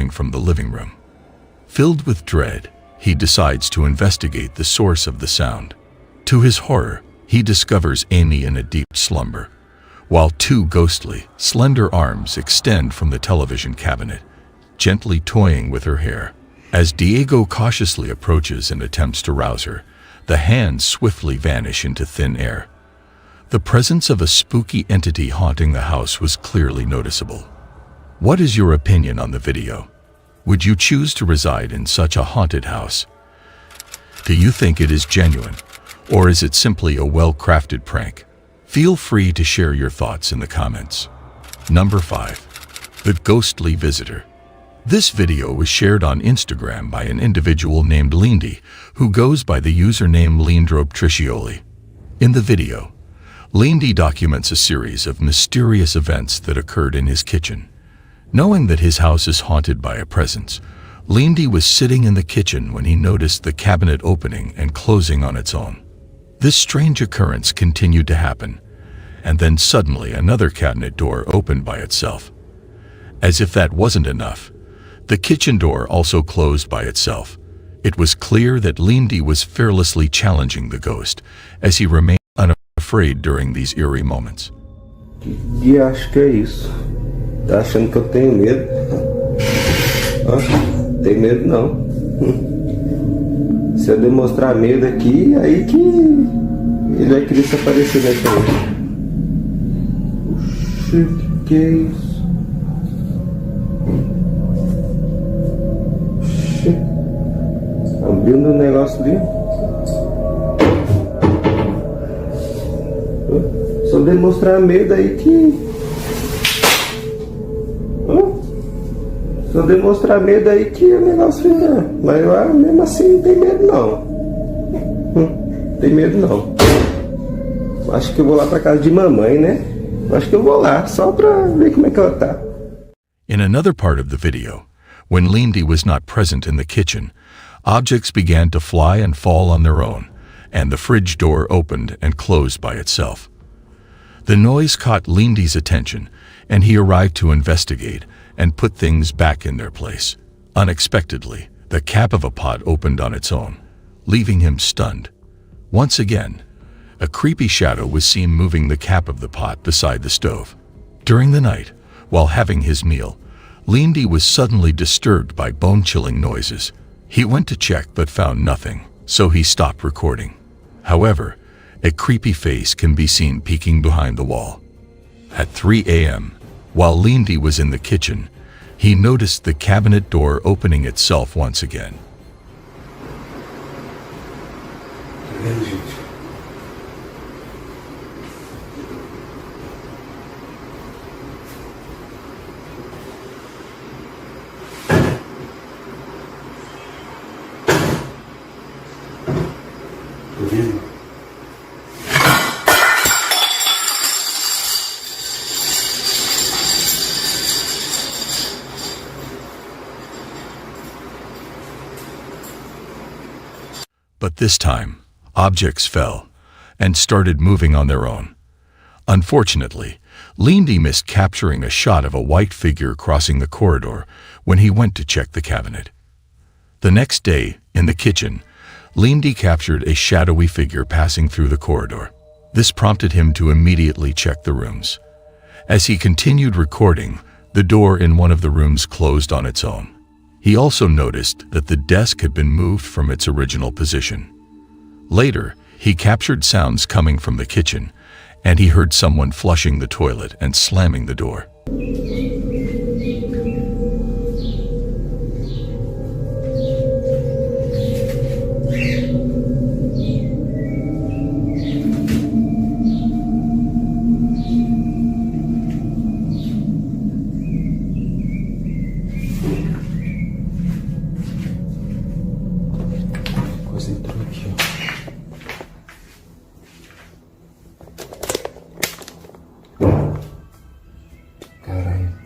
coming from the living room. Filled with dread, he decides to investigate the source of the sound. To his horror, he discovers Amy in a deep slumber, while two ghostly, slender arms extend from the television cabinet, gently toying with her hair. As Diego cautiously approaches and attempts to rouse her, the hands swiftly vanish into thin air. The presence of a spooky entity haunting the house was clearly noticeable. What is your opinion on the video? Would you choose to reside in such a haunted house? Do you think it is genuine, or is it simply a well-crafted prank? Feel free to share your thoughts in the comments. Number 5. The Ghostly Visitor. This video was shared on Instagram by an individual named Lindy, who goes by the username Leandrobe In the video, Lindy documents a series of mysterious events that occurred in his kitchen. Knowing that his house is haunted by a presence, Lindy was sitting in the kitchen when he noticed the cabinet opening and closing on its own. This strange occurrence continued to happen, and then suddenly another cabinet door opened by itself. As if that wasn't enough, the kitchen door also closed by itself. It was clear that Lindy was fearlessly challenging the ghost, as he remained unafraid during these eerie moments. E acho que é isso. Tá achando que eu tenho medo? Tem medo não. Se eu demonstrar medo aqui, aí que ele vai querer se aparecer na frente. Oxi, que é isso? Oxi. Abrindo um negócio ali. Se eu demonstrar medo aí que... Se eu demonstrar medo aí que o negócio fica... Mas eu mesmo assim não tem medo não. Tem medo não. Acho que eu vou lá pra casa de mamãe, né? Acho que eu vou lá, só pra ver como é que ela tá. In another part of the video, when Lindy was not present in the kitchen, objects began to fly and fall on their own, and the fridge door opened and closed by itself. The noise caught Lindy's attention, and he arrived to investigate and put things back in their place. Unexpectedly, the cap of a pot opened on its own, leaving him stunned. Once again, a creepy shadow was seen moving the cap of the pot beside the stove. During the night, while having his meal, Lindy was suddenly disturbed by bone-chilling noises. He went to check but found nothing, so he stopped recording. However, a creepy face can be seen peeking behind the wall. At 3 a.m., while Lindy was in the kitchen, he noticed the cabinet door opening itself once again. But this time, objects fell and started moving on their own. Unfortunately, Lindy missed capturing a shot of a white figure crossing the corridor when he went to check the cabinet. The next day, in the kitchen, Lindy captured a shadowy figure passing through the corridor. This prompted him to immediately check the rooms. As he continued recording, the door in one of the rooms closed on its own. He also noticed that the desk had been moved from its original position. Later, he captured sounds coming from the kitchen, and he heard someone flushing the toilet and slamming the door.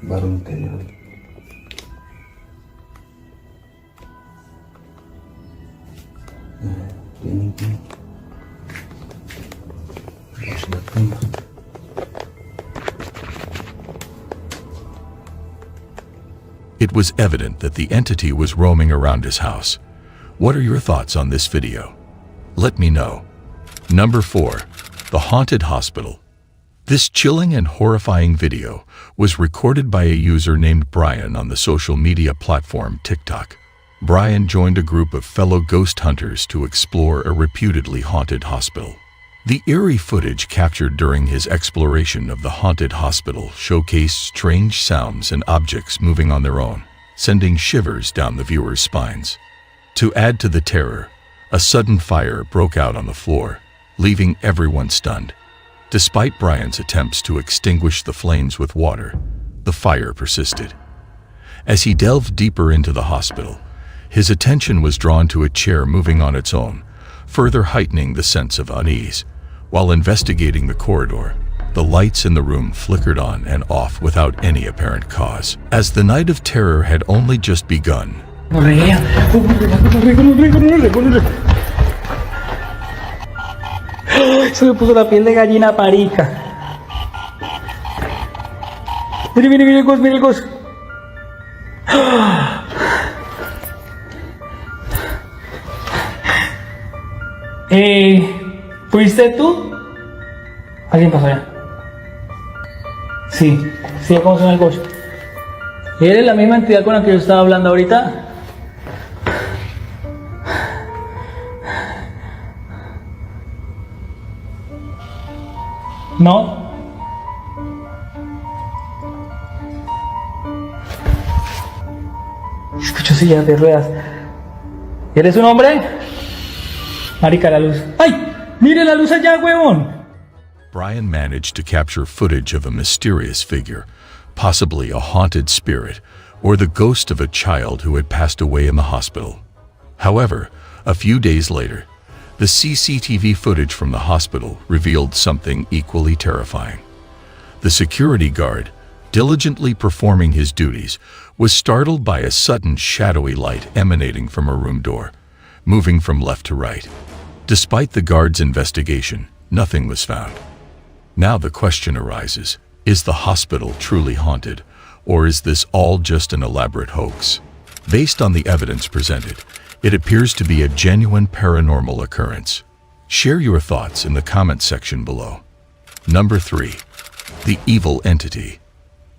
Barulho telhado. Tem ninguém. Embaixo da cama. It was evident that the entity was roaming around his house. What are your thoughts on this video? Let me know. Number 4. The Haunted Hospital. This chilling and horrifying video was recorded by a user named Brian on the social media platform TikTok. Brian joined a group of fellow ghost hunters to explore a reputedly haunted hospital. The eerie footage captured during his exploration of the haunted hospital showcased strange sounds and objects moving on their own, sending shivers down the viewer's spines. To add to the terror, a sudden fire broke out on the floor, leaving everyone stunned. Despite Brian's attempts to extinguish the flames with water, the fire persisted. As he delved deeper into the hospital, his attention was drawn to a chair moving on its own, further heightening the sense of unease. While investigating the corridor, the lights in the room flickered on and off without any apparent cause. As the night of terror had only just begun, Se me puso la piel de gallina parica. Mire el ghost, mire el ghost. ¿Fuiste tú? ¿Alguien pasó allá? Sí, ¿cómo suena el ghost? ¿Eres la misma entidad con la que yo estaba hablando ahorita? ¿No? Escucho sillas de ruedas. ¿Eres un hombre? Marica, la luz. ¡Ay! ¡Mire la luz allá, huevón! Brian managed to capture footage of a mysterious figure, possibly a haunted spirit, or the ghost of a child who had passed away in the hospital. However, a few days later, the CCTV footage from the hospital revealed something equally terrifying. The security guard, diligently performing his duties, was startled by a sudden shadowy light emanating from a room door, moving from left to right. Despite the guard's investigation, nothing was found. Now the question arises, is the hospital truly haunted, or is this all just an elaborate hoax? Based on the evidence presented, it appears to be a genuine paranormal occurrence. Share your thoughts in the comment section below. Number 3. The Evil Entity.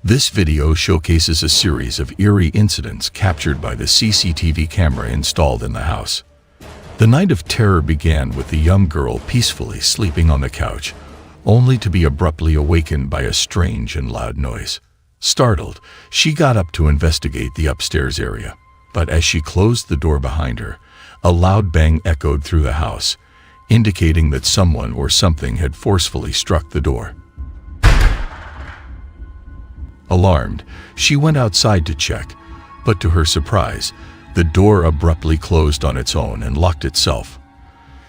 This video showcases a series of eerie incidents captured by the CCTV camera installed in the house. The night of terror began with the young girl peacefully sleeping on the couch, only to be abruptly awakened by a strange and loud noise. Startled, she got up to investigate the upstairs area. But as she closed the door behind her, a loud bang echoed through the house, indicating that someone or something had forcefully struck the door. Alarmed, she went outside to check, but to her surprise, the door abruptly closed on its own and locked itself,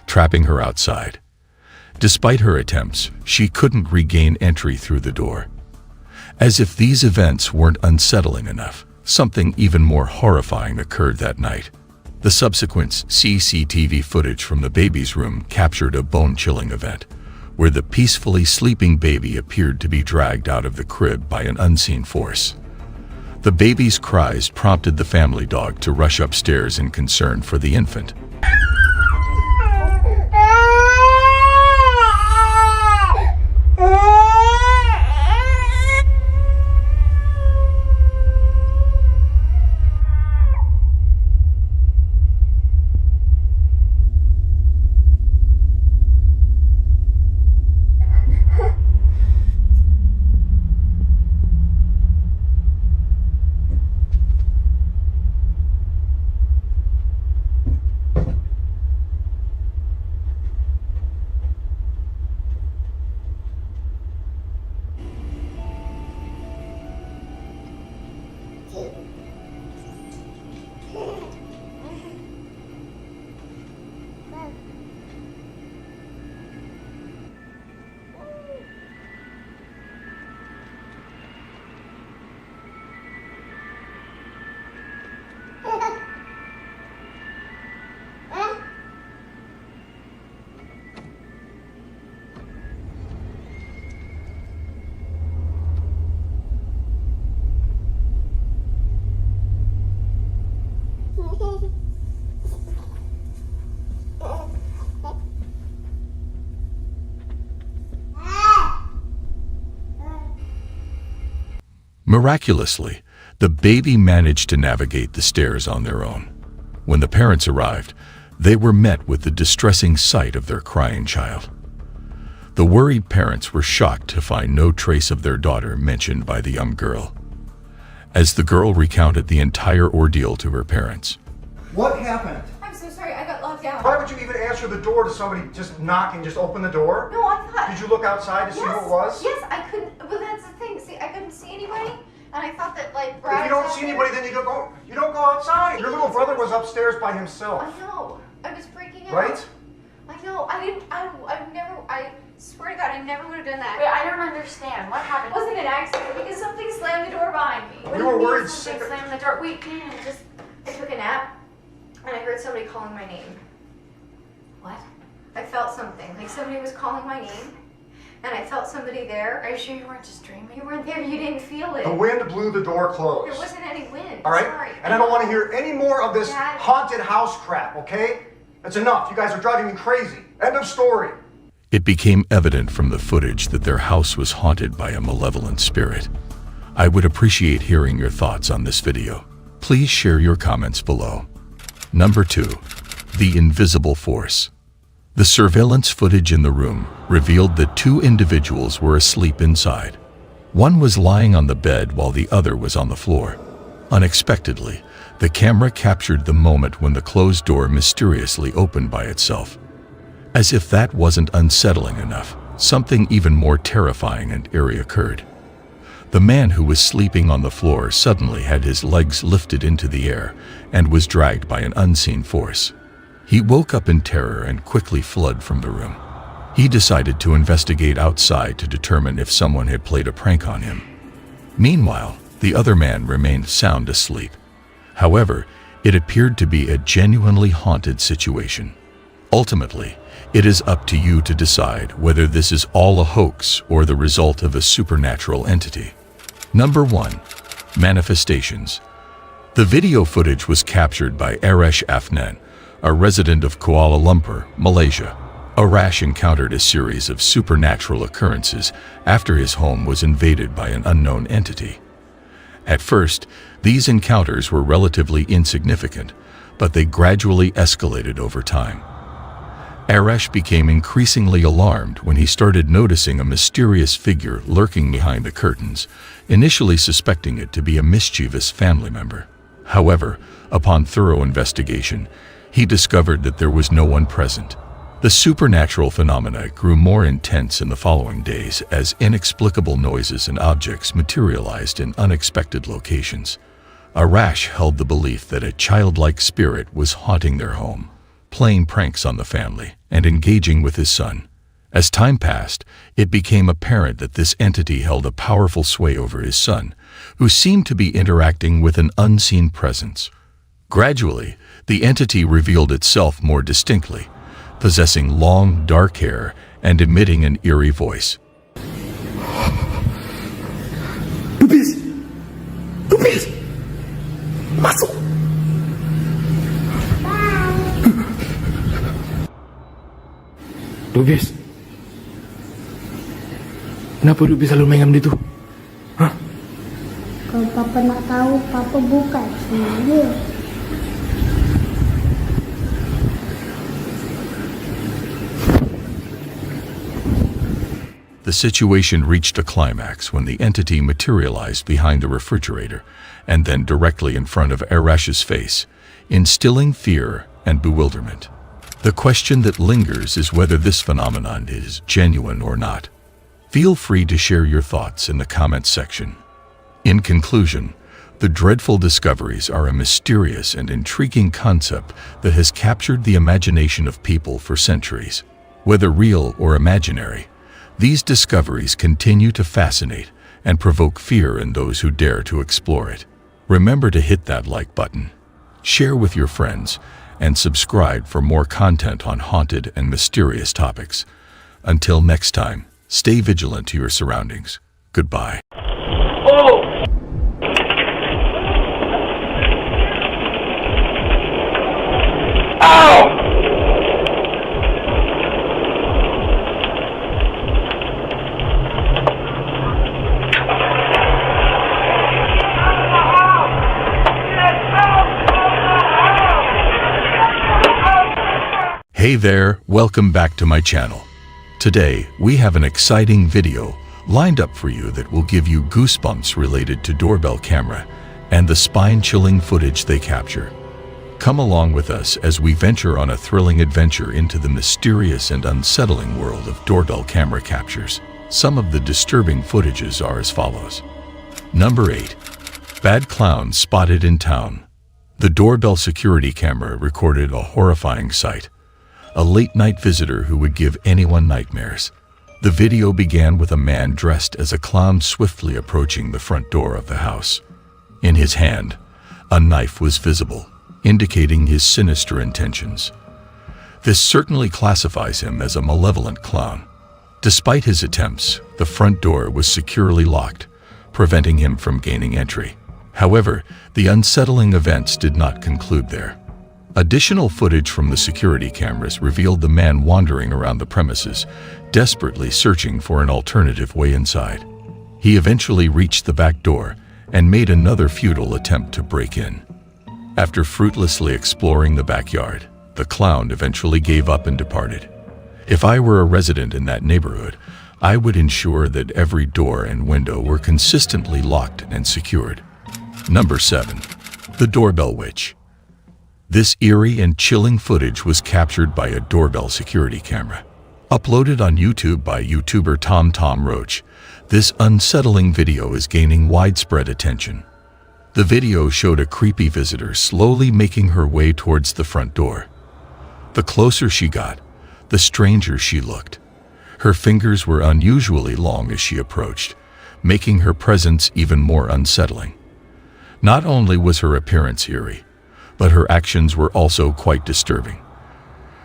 trapping her outside. Despite her attempts, she couldn't regain entry through the door. As if these events weren't unsettling enough, something even more horrifying occurred that night. The subsequent CCTV footage from the baby's room captured a bone-chilling event, where the peacefully sleeping baby appeared to be dragged out of the crib by an unseen force. The baby's cries prompted the family dog to rush upstairs in concern for the infant. Miraculously, the baby managed to navigate the stairs on their own. When the parents arrived, they were met with the distressing sight of their crying child. The worried parents were shocked to find no trace of their daughter mentioned by the young girl. As the girl recounted the entire ordeal to her parents, What happened? I'm so sorry, I got locked out. Why would you even answer the door to somebody just knocking, just open the door? No, I thought. Did you look outside to see who it was? Yes, I couldn't. But that's the thing. See, I couldn't see anybody, and I thought that like Brad. If you don't was see out anybody, there. then you don't go outside. Your little brother was upstairs by himself, I know. I was freaking out. right? I know. I didn't. I've never. I swear to God, I never would have done that. Wait, I don't understand. What happened? It wasn't an accident because something slammed the door behind me. You were worried Something sick. slammed the door. Wait, I took a nap, and I heard somebody calling my name. what? I felt something, like somebody was calling my name, and I felt somebody there. Are you sure you weren't just dreaming? You weren't there. You didn't feel it. The wind blew the door There closed. wasn't any wind. All right? Sorry. And I don't want to hear any more of this Dad. haunted house crap, okay? That's enough. You guys are driving me crazy. End of story. it became evident from the footage that their house was haunted by a malevolent spirit. I would appreciate hearing your thoughts on this video. Please share your comments below. Number 2. The Invisible Force. The surveillance footage in the room revealed that 2 individuals were asleep inside. One was lying on the bed while the other was on the floor. Unexpectedly, the camera captured the moment when the closed door mysteriously opened by itself. As if that wasn't unsettling enough, something even more terrifying and eerie occurred. The man who was sleeping on the floor suddenly had his legs lifted into the air and was dragged by an unseen force. He woke up in terror and quickly fled from the room. He decided to investigate outside to determine if someone had played a prank on him. Meanwhile, the other man remained sound asleep. However, it appeared to be a genuinely haunted situation. Ultimately, it is up to you to decide whether this is all a hoax or the result of a supernatural entity. Number 1. Manifestations. The video footage was captured by Arash Afnan, a resident of Kuala Lumpur, Malaysia. Arash encountered a series of supernatural occurrences after his home was invaded by an unknown entity. At first, these encounters were relatively insignificant, but they gradually escalated over time. Arash became increasingly alarmed when he started noticing a mysterious figure lurking behind the curtains, initially suspecting it to be a mischievous family member. However, upon thorough investigation, he discovered that there was no one present. The supernatural phenomena grew more intense in the following days as inexplicable noises and objects materialized in unexpected locations. Arash held the belief that a childlike spirit was haunting their home, playing pranks on the family, and engaging with his son. As time passed, it became apparent that this entity held a powerful sway over his son, who seemed to be interacting with an unseen presence. Gradually, the entity revealed itself more distinctly, possessing long, dark hair and emitting an eerie voice. Tupis! Tupis! Masuk! Dubis, kenapa Dubis selalu main game itu? Hah? Kalau papa nak tahu, papa bukan dia. The situation reached a climax when the entity materialized behind the refrigerator and then directly in front of Arash's face, instilling fear and bewilderment. The question that lingers is whether this phenomenon is genuine or not. Feel free to share your thoughts in the comments section. In conclusion, the dreadful discoveries are a mysterious and intriguing concept that has captured the imagination of people for centuries. Whether real or imaginary, these discoveries continue to fascinate and provoke fear in those who dare to explore it. Remember to hit that like button, share with your friends, and subscribe for more content on haunted and mysterious topics. Until next time, stay vigilant to your surroundings. Goodbye. Hey there, welcome back to my channel. Today, we have an exciting video lined up for you that will give you goosebumps related to doorbell camera and the spine-chilling footage they capture. Come along with us as we venture on a thrilling adventure into the mysterious and unsettling world of doorbell camera captures. Some of the disturbing footages are as follows. Number 8. Bad clown spotted in town. The doorbell security camera recorded a horrifying sight. A late-night visitor who would give anyone nightmares. The video began with a man dressed as a clown swiftly approaching the front door of the house. In his hand, a knife was visible, indicating his sinister intentions. This certainly classifies him as a malevolent clown. Despite his attempts, the front door was securely locked, preventing him from gaining entry. However, the unsettling events did not conclude there. Additional footage from the security cameras revealed the man wandering around the premises, desperately searching for an alternative way inside. He eventually reached the back door and made another futile attempt to break in. After fruitlessly exploring the backyard, the clown eventually gave up and departed. If I were a resident in that neighborhood, I would ensure that every door and window were consistently locked and secured. Number 7. The Doorbell Witch. This eerie and chilling footage was captured by a doorbell security camera. Uploaded on YouTube by YouTuber Tom Roach, this unsettling video is gaining widespread attention. The video showed a creepy visitor slowly making her way towards the front door. The closer she got, the stranger she looked. Her fingers were unusually long as she approached, making her presence even more unsettling. Not only was her appearance eerie, but her actions were also quite disturbing.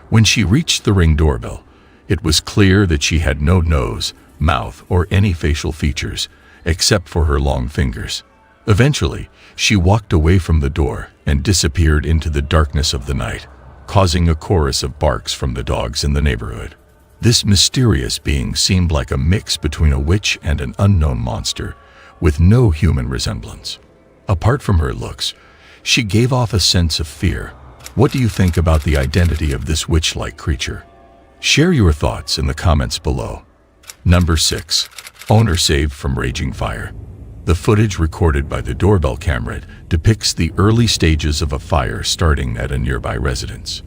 When she reached the Ring doorbell, it was clear that she had no nose, mouth, or any facial features, except for her long fingers. Eventually, she walked away from the door and disappeared into the darkness of the night, causing a chorus of barks from the dogs in the neighborhood. This mysterious being seemed like a mix between a witch and an unknown monster, with no human resemblance. Apart from her looks, she gave off a sense of fear. What do you think about the identity of this witch-like creature? Share your thoughts in the comments below. Number 6. Owner saved from raging fire. The footage recorded by the doorbell camera depicts the early stages of a fire starting at a nearby residence.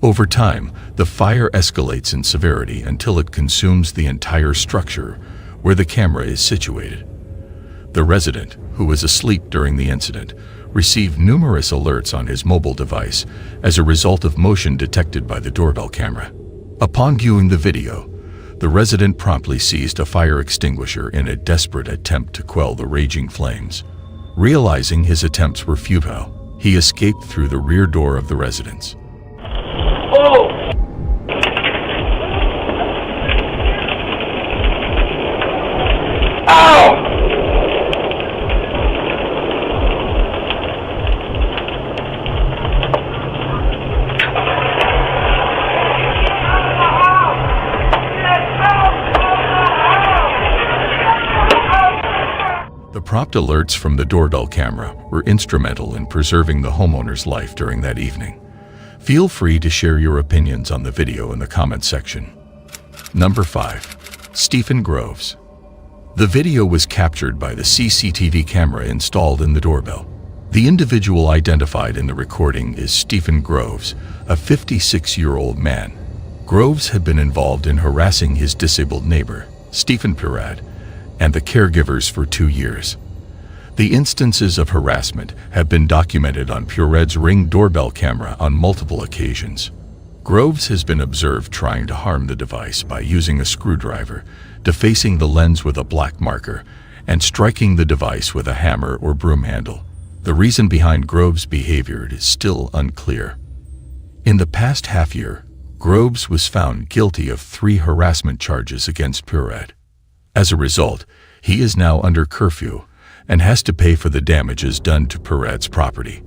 Over time, the fire escalates in severity until it consumes the entire structure where the camera is situated. The resident, who was asleep during the incident, received numerous alerts on his mobile device as a result of motion detected by the doorbell camera. Upon viewing the video, the resident promptly seized a fire extinguisher in a desperate attempt to quell the raging flames. Realizing his attempts were futile, he escaped through the rear door of the residence. The prompt alerts from the doorbell camera were instrumental in preserving the homeowner's life during that evening. Feel free to share your opinions on the video in the comments section. Number 5. Stephen Groves. The video was captured by the CCTV camera installed in the doorbell. The individual identified in the recording is Stephen Groves, a 56-year-old man. Groves had been involved in harassing his disabled neighbor, Stephen Pirad, and the caregivers for 2 years. The instances of harassment have been documented on Pirad's Ring doorbell camera on multiple occasions. Groves has been observed trying to harm the device by using a screwdriver, defacing the lens with a black marker, and striking the device with a hammer or broom handle. The reason behind Groves' behavior is still unclear. In the past half year, Groves was found guilty of 3 harassment charges against Pirad. As a result, he is now under curfew and has to pay for the damages done to Pirad's property.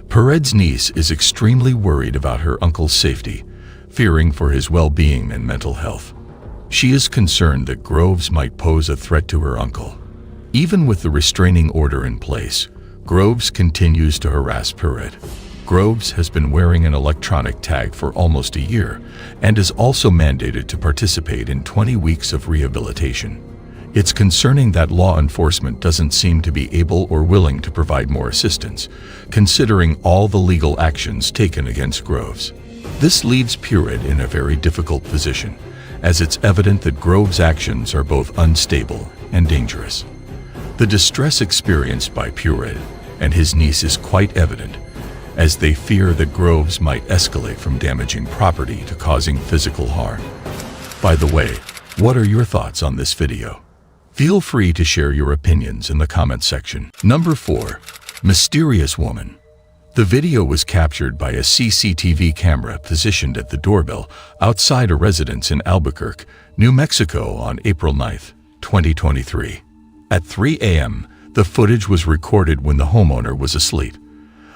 Pirad's niece is extremely worried about her uncle's safety, fearing for his well-being and mental health. She is concerned that Groves might pose a threat to her uncle. Even with the restraining order in place, Groves continues to harass Pirad. Groves has been wearing an electronic tag for almost a year and is also mandated to participate in 20 weeks of rehabilitation. It's concerning that law enforcement doesn't seem to be able or willing to provide more assistance, considering all the legal actions taken against Groves. This leaves Purid in a very difficult position, as it's evident that Groves' actions are both unstable and dangerous. The distress experienced by Purid and his niece is quite evident, as they fear that Groves might escalate from damaging property to causing physical harm. By the way, what are your thoughts on this video? Feel free to share your opinions in the comment section. Number 4. Mysterious Woman. The video was captured by a CCTV camera positioned at the doorbell outside a residence in Albuquerque, New Mexico on April 9, 2023. At 3 a.m., the footage was recorded when the homeowner was asleep.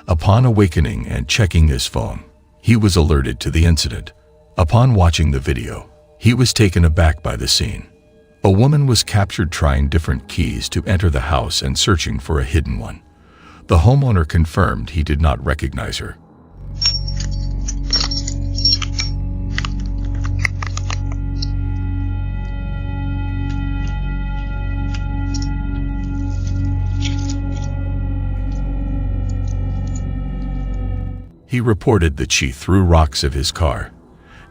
Upon awakening and checking his phone, he was alerted to the incident. Upon watching the video, he was taken aback by the scene. A woman was captured trying different keys to enter the house and searching for a hidden one. The homeowner confirmed he did not recognize her. He reported that she threw rocks at his car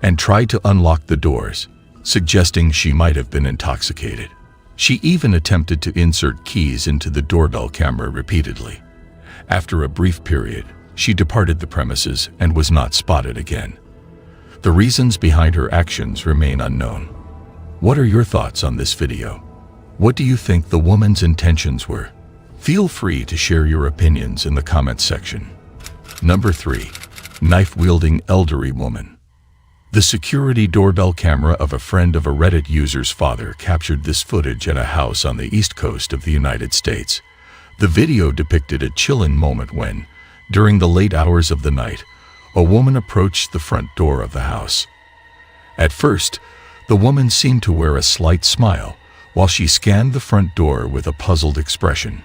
and tried to unlock the doors, suggesting she might have been intoxicated. She even attempted to insert keys into the doorbell camera repeatedly. After a brief period, she departed the premises and was not spotted again. The reasons behind her actions remain unknown. What are your thoughts on this video? What do you think the woman's intentions were? Feel free to share your opinions in the comments section. Number 3. Knife-wielding elderly woman. The security doorbell camera of a friend of a Reddit user's father captured this footage at a house on the East Coast of the United States. The video depicted a chilling moment when, during the late hours of the night, a woman approached the front door of the house. At first, the woman seemed to wear a slight smile while she scanned the front door with a puzzled expression.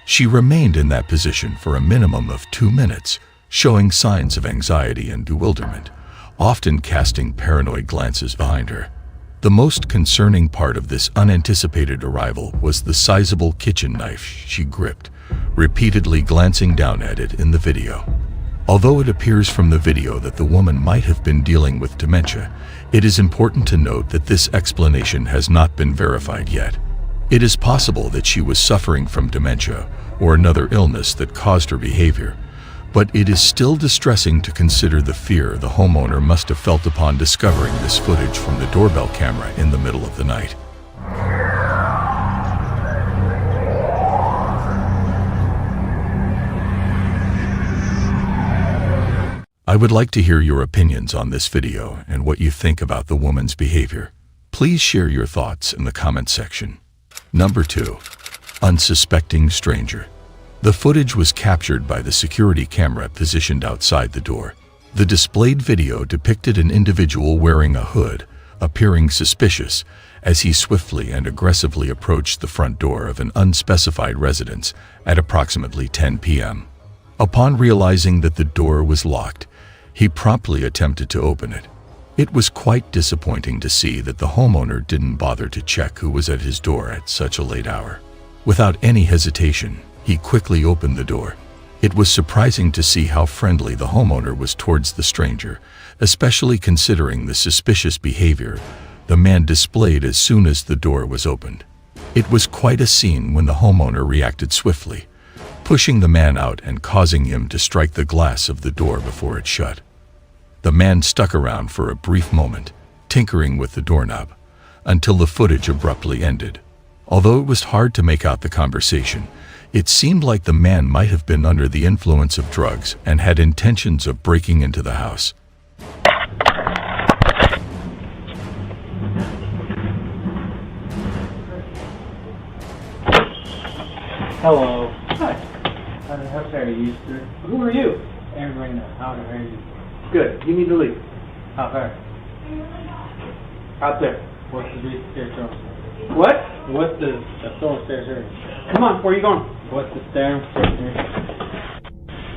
She remained in that position for a minimum of 2 minutes, showing signs of anxiety and bewilderment, often casting paranoid glances behind her. The most concerning part of this unanticipated arrival was the sizable kitchen knife she gripped, repeatedly glancing down at it in the video. Although it appears from the video that the woman might have been dealing with dementia, it is important to note that this explanation has not been verified yet. It is possible that she was suffering from dementia or another illness that caused her behavior, but it is still distressing to consider the fear the homeowner must have felt upon discovering this footage from the doorbell camera in the middle of the night. I would like to hear your opinions on this video and what you think about the woman's behavior. Please share your thoughts in the comment section. Number 2. Unsuspecting stranger. The footage was captured by the security camera positioned outside the door. The displayed video depicted an individual wearing a hood, appearing suspicious, as he swiftly and aggressively approached the front door of an unspecified residence at approximately 10 p.m. Upon realizing that the door was locked, he promptly attempted to open it. It was quite disappointing to see that the homeowner didn't bother to check who was at his door at such a late hour. Without any hesitation, he quickly opened the door. It was surprising to see how friendly the homeowner was towards the stranger, especially considering the suspicious behavior the man displayed as soon as the door was opened. It was quite a scene when the homeowner reacted swiftly, pushing the man out and causing him to strike the glass of the door before it shut. The man stuck around for a brief moment, tinkering with the doorknob, until the footage abruptly ended. Although it was hard to make out the conversation, it seemed like the man might have been under the influence of drugs and had intentions of breaking into the house. Hello. Hi. How far are you, sir? Who are you? Everybody knows. How far are you? Good. You need to leave. How far? Out there. What's the stairs? What? What's the stairs? Come on, where are you going? What's the stairs?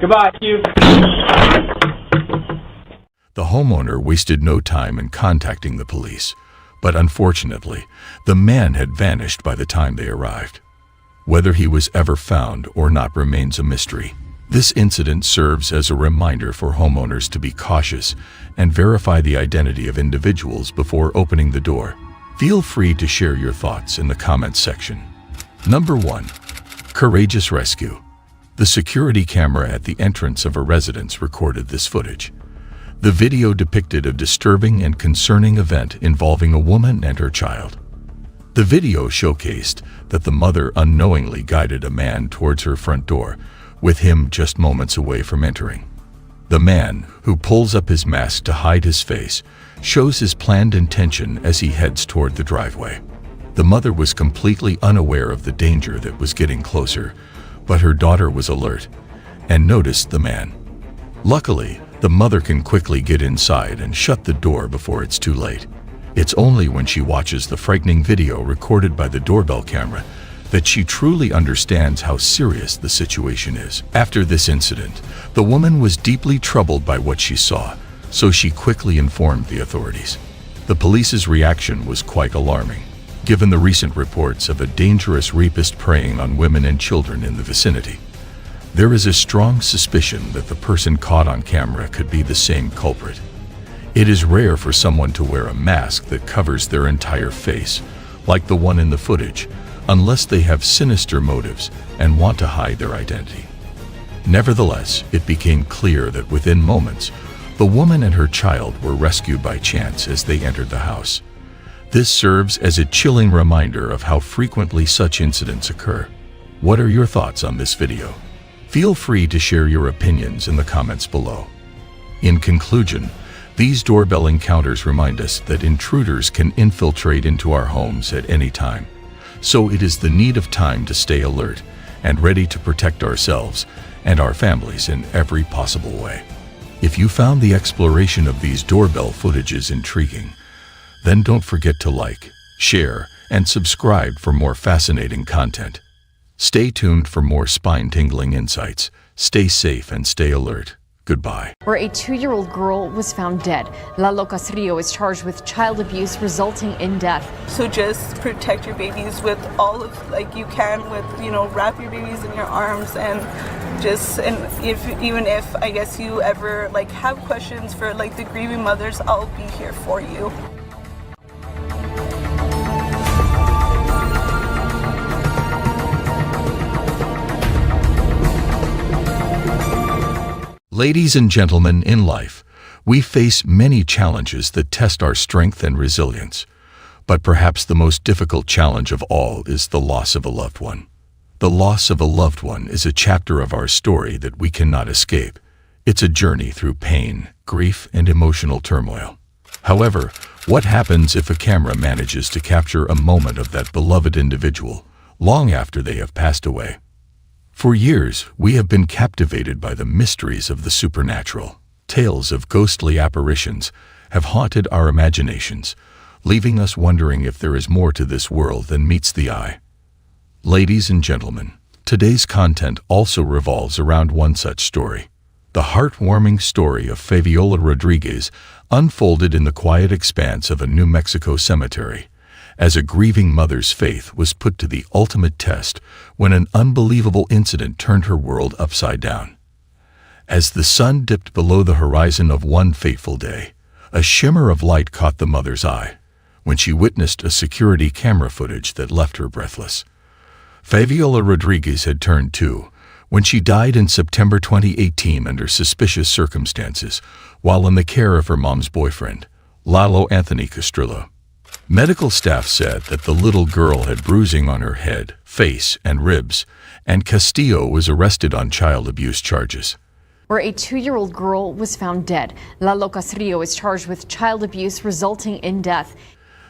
Goodbye, Hugh. The homeowner wasted no time in contacting the police, but unfortunately, the man had vanished by the time they arrived. Whether he was ever found or not remains a mystery. This incident serves as a reminder for homeowners to be cautious and verify the identity of individuals before opening the door. Feel free to share your thoughts in the comments section. Number 1. Courageous rescue. The security camera at the entrance of a residence recorded this footage. The video depicted a disturbing and concerning event involving a woman and her child. The video showcased that the mother unknowingly guided a man towards her front door, with him just moments away from entering. The man, who pulls up his mask to hide his face, shows his planned intention as he heads toward the driveway. The mother was completely unaware of the danger that was getting closer, but her daughter was alert and noticed the man. Luckily, the mother can quickly get inside and shut the door before it's too late. It's only when she watches the frightening video recorded by the doorbell camera that she truly understands how serious the situation is. After this incident, the woman was deeply troubled by what she saw, so she quickly informed the authorities. The police's reaction was quite alarming, given the recent reports of a dangerous rapist preying on women and children in the vicinity. There is a strong suspicion that the person caught on camera could be the same culprit. It is rare for someone to wear a mask that covers their entire face, like the one in the footage, unless they have sinister motives and want to hide their identity. Nevertheless, it became clear that within moments, the woman and her child were rescued by chance as they entered the house. This serves as a chilling reminder of how frequently such incidents occur. What are your thoughts on this video? Feel free to share your opinions in the comments below. In conclusion, these doorbell encounters remind us that intruders can infiltrate into our homes at any time. So it is the need of time to stay alert and ready to protect ourselves and our families in every possible way. If you found the exploration of these doorbell footages intriguing, then don't forget to like, share, and subscribe for more fascinating content. Stay tuned for more spine-tingling insights. Stay safe and stay alert. Goodbye. Where a 2-year-old girl was found dead. Lalo Casrillo is charged with child abuse resulting in death. So just protect your babies with all of, you can with, wrap your babies in your arms and even if I guess you ever have questions for the grieving mothers, I'll be here for you. Ladies and gentlemen, in life, we face many challenges that test our strength and resilience. But perhaps the most difficult challenge of all is the loss of a loved one. The loss of a loved one is a chapter of our story that we cannot escape. It's a journey through pain, grief, and emotional turmoil. However, what happens if a camera manages to capture a moment of that beloved individual long after they have passed away? For years, we have been captivated by the mysteries of the supernatural. Tales of ghostly apparitions have haunted our imaginations, leaving us wondering if there is more to this world than meets the eye. Ladies and gentlemen, today's content also revolves around one such story. The heartwarming story of Fabiola Rodriguez unfolded in the quiet expanse of a New Mexico cemetery, as a grieving mother's faith was put to the ultimate test when an unbelievable incident turned her world upside down. As the sun dipped below the horizon of one fateful day, a shimmer of light caught the mother's eye when she witnessed a security camera footage that left her breathless. Fabiola Rodriguez had turned 2 when she died in September 2018 under suspicious circumstances while in the care of her mom's boyfriend, Lalo Anthony Castrillo. Medical staff said that the little girl had bruising on her head, face, and ribs, and Castillo was arrested on child abuse charges. Where a 2-year-old girl was found dead. Lalo Casrillo is charged with child abuse resulting in death.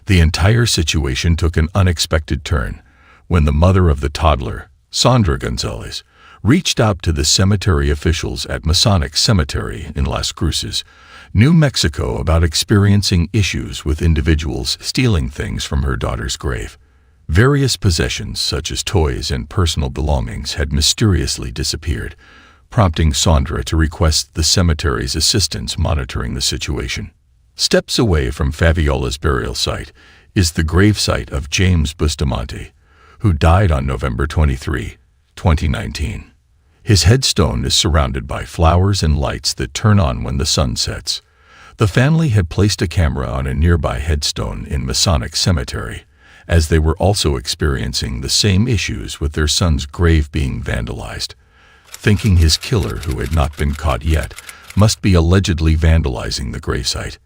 The entire situation took an unexpected turn when the mother of the toddler, Sandra Gonzalez, reached out to the cemetery officials at Masonic Cemetery in Las Cruces, New Mexico, about experiencing issues with individuals stealing things from her daughter's grave. Various possessions, such as toys and personal belongings, had mysteriously disappeared, prompting Sandra to request the cemetery's assistance monitoring the situation. Steps away from Faviola's burial site is the gravesite of James Bustamante, who died on November 23, 2019. His headstone is surrounded by flowers and lights that turn on when the sun sets. The family had placed a camera on a nearby headstone in Masonic Cemetery, as they were also experiencing the same issues with their son's grave being vandalized. Thinking his killer, who had not been caught yet, must be allegedly vandalizing the gravesite.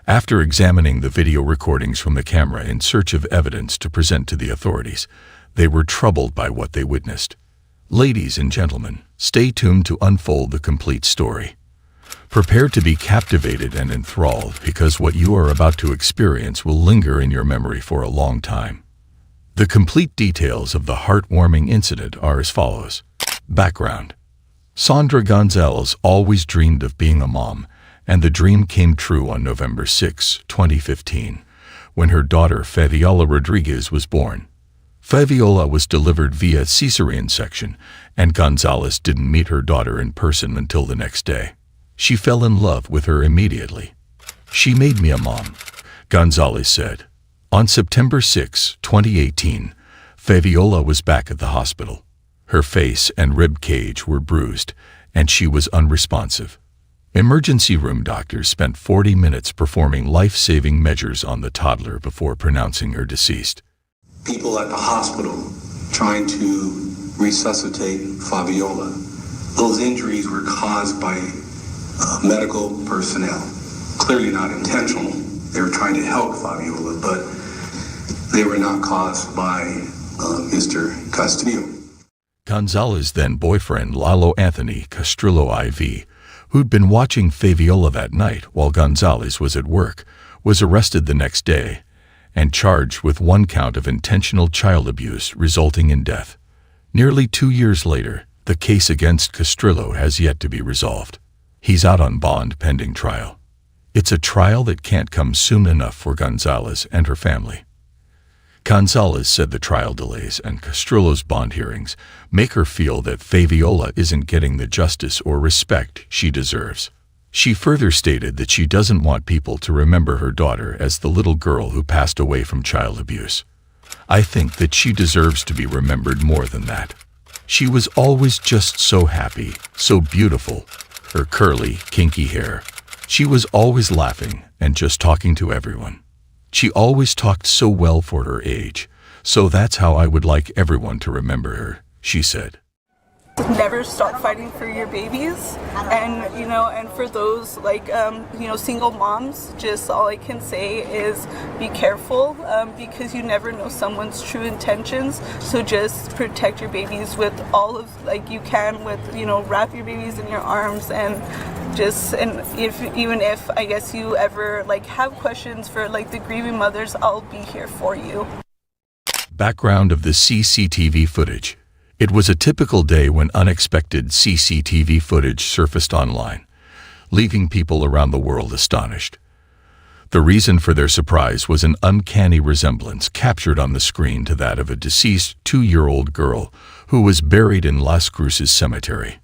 After examining the video recordings from the camera in search of evidence to present to the authorities, they were troubled by what they witnessed. Ladies and gentlemen, stay tuned to unfold the complete story. Prepare to be captivated and enthralled, because what you are about to experience will linger in your memory for a long time. The complete details of the heartwarming incident are as follows. Background: Sandra Gonzalez always dreamed of being a mom, and the dream came true on November 6, 2015, when her daughter Fabiola Rodriguez was born. Fabiola was delivered via cesarean section, and Gonzalez didn't meet her daughter in person until the next day. She fell in love with her immediately. "She made me a mom," Gonzalez said. On September 6, 2018, Fabiola was back at the hospital. Her face and rib cage were bruised, and she was unresponsive. Emergency room doctors spent 40 minutes performing life-saving measures on the toddler before pronouncing her deceased. People at the hospital trying to resuscitate Fabiola. Those injuries were caused by medical personnel. Clearly not intentional. They were trying to help Fabiola, but they were not caused by Mr. Castillo. Gonzalez's then-boyfriend Lalo Anthony Castrillo IV, who'd been watching Fabiola that night while Gonzalez was at work, was arrested the next day and charged with 1 count of intentional child abuse resulting in death. Nearly 2 years later, the case against Castrillo has yet to be resolved. He's out on bond pending trial. It's a trial that can't come soon enough for Gonzalez and her family. Gonzalez said the trial delays and Castrillo's bond hearings make her feel that Fabiola isn't getting the justice or respect she deserves. She further stated that she doesn't want people to remember her daughter as the little girl who passed away from child abuse. "I think that she deserves to be remembered more than that. She was always just so happy, so beautiful. Her curly, kinky hair. She was always laughing and just talking to everyone. She always talked so well for her age, so that's how I would like everyone to remember her," she said. Never stop fighting for your babies, and and for those single moms, just all I can say is be careful, because you never know someone's true intentions. So just protect your babies with all of you can, with wrap your babies in your arms, and if I guess you ever have questions for the grieving mothers, I'll be here for you. Background of the CCTV footage. It was a typical day when unexpected CCTV footage surfaced online, leaving people around the world astonished. The reason for their surprise was an uncanny resemblance captured on the screen to that of a deceased 2-year-old girl who was buried in Las Cruces Cemetery.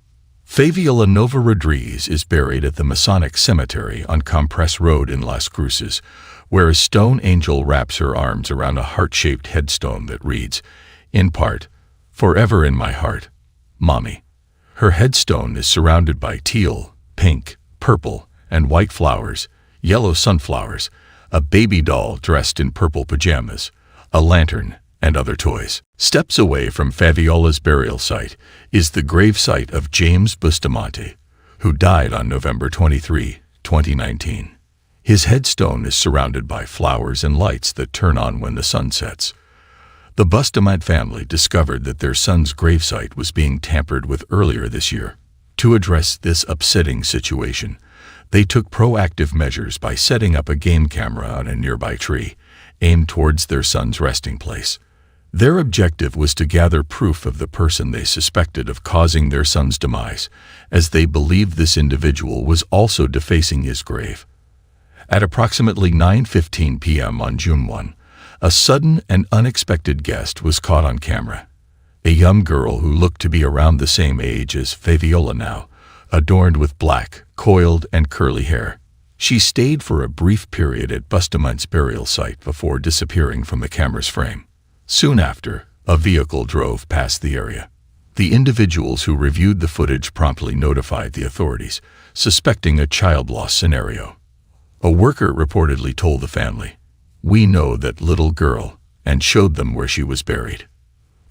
Fabiola Nova Rodriguez is buried at the Masonic Cemetery on Compress Road in Las Cruces, where a stone angel wraps her arms around a heart-shaped headstone that reads, in part, "Forever in my heart, Mommy." Her headstone is surrounded by teal, pink, purple, and white flowers, yellow sunflowers, a baby doll dressed in purple pajamas, a lantern, and other toys. Steps away from Faviola's burial site is the gravesite of James Bustamante, who died on November 23, 2019. His headstone is surrounded by flowers and lights that turn on when the sun sets. The Bustamante family discovered that their son's gravesite was being tampered with earlier this year. To address this upsetting situation, they took proactive measures by setting up a game camera on a nearby tree, aimed towards their son's resting place. Their objective was to gather proof of the person they suspected of causing their son's demise, as they believed this individual was also defacing his grave. At approximately 9:15 p.m. on June 1, a sudden and unexpected guest was caught on camera. A young girl who looked to be around the same age as Fabiola now, adorned with black, coiled, and curly hair. She stayed for a brief period at Bustamante's burial site before disappearing from the camera's frame. Soon after, a vehicle drove past the area. The individuals who reviewed the footage promptly notified the authorities, suspecting a child loss scenario. A worker reportedly told the family, "We know that little girl," and showed them where she was buried.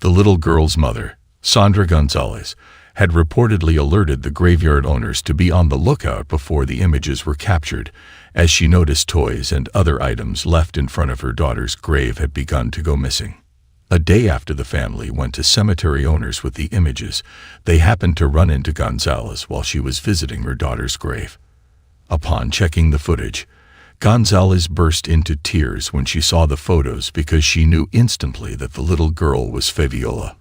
The little girl's mother, Sandra Gonzalez, had reportedly alerted the graveyard owners to be on the lookout before the images were captured, as she noticed toys and other items left in front of her daughter's grave had begun to go missing. A day after the family went to cemetery owners with the images, they happened to run into Gonzalez while she was visiting her daughter's grave. Upon checking the footage, Gonzalez burst into tears when she saw the photos because she knew instantly that the little girl was Fabiola.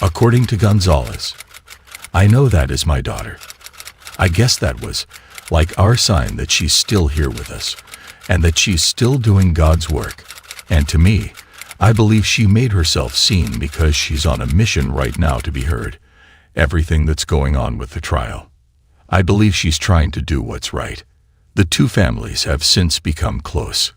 According to Gonzalez, "I know that is my daughter. I guess that was like our sign that she's still here with us and that she's still doing God's work. And to me, I believe she made herself seen because she's on a mission right now to be heard. Everything that's going on with the trial. I believe she's trying to do what's right." The two families have since become close.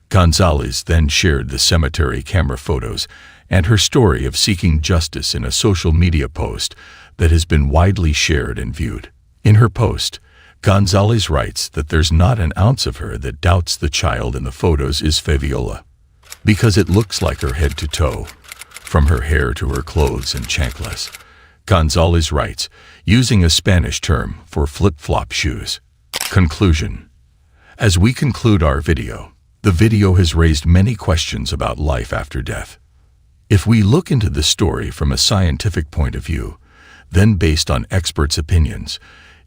Gonzalez then shared the cemetery camera photos and her story of seeking justice in a social media post that has been widely shared and viewed. In her post, Gonzalez writes that there's not an ounce of her that doubts the child in the photos is Fabiola, because it looks like her head to toe, from her hair to her clothes and chanclas. Gonzalez writes, using a Spanish term for flip-flop shoes. Conclusion. As we conclude our video, the video has raised many questions about life after death. If we look into the story from a scientific point of view, then based on experts' opinions,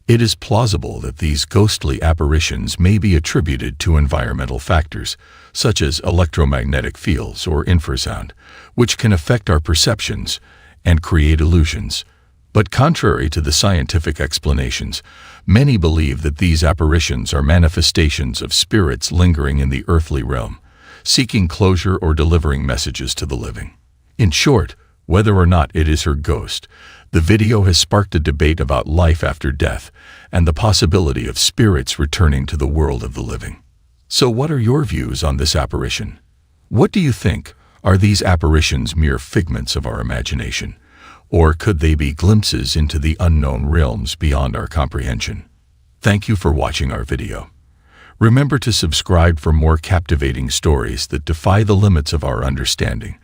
it is plausible that these ghostly apparitions may be attributed to environmental factors, such as electromagnetic fields or infrasound, which can affect our perceptions and create illusions. But contrary to the scientific explanations, many believe that these apparitions are manifestations of spirits lingering in the earthly realm, seeking closure or delivering messages to the living. In short, whether or not it is her ghost, the video has sparked a debate about life after death and the possibility of spirits returning to the world of the living. So what are your views on this apparition? What do you think? Are these apparitions mere figments of our imagination? Or could they be glimpses into the unknown realms beyond our comprehension? Thank you for watching our video. Remember to subscribe for more captivating stories that defy the limits of our understanding.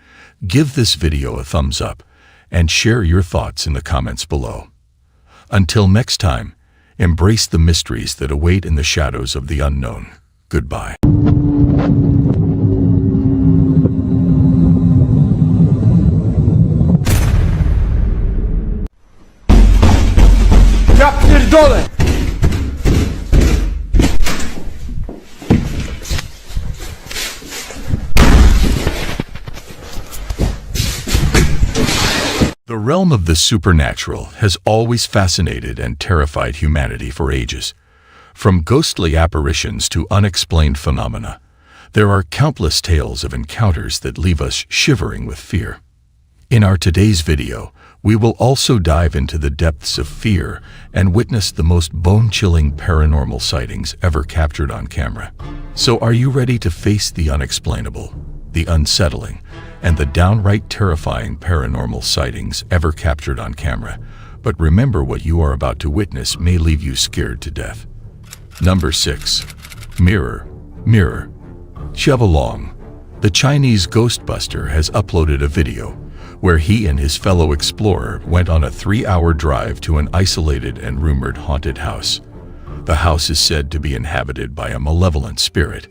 Give this video a thumbs up and share your thoughts in the comments below. Until next time, embrace the mysteries that await in the shadows of the unknown. Goodbye. Ja pierdolę! The realm of the supernatural has always fascinated and terrified humanity for ages. From ghostly apparitions to unexplained phenomena, there are countless tales of encounters that leave us shivering with fear. In our today's video, we will also dive into the depths of fear and witness the most bone-chilling paranormal sightings ever captured on camera. So are you ready to face the unexplainable, the unsettling, and the downright terrifying paranormal sightings ever captured on camera? But remember, what you are about to witness may leave you scared to death. Number 6. Mirror, Mirror. Chevalong, the Chinese Ghostbuster, has uploaded a video where he and his fellow explorer went on a 3-hour drive to an isolated and rumored haunted house. The house is said to be inhabited by a malevolent spirit,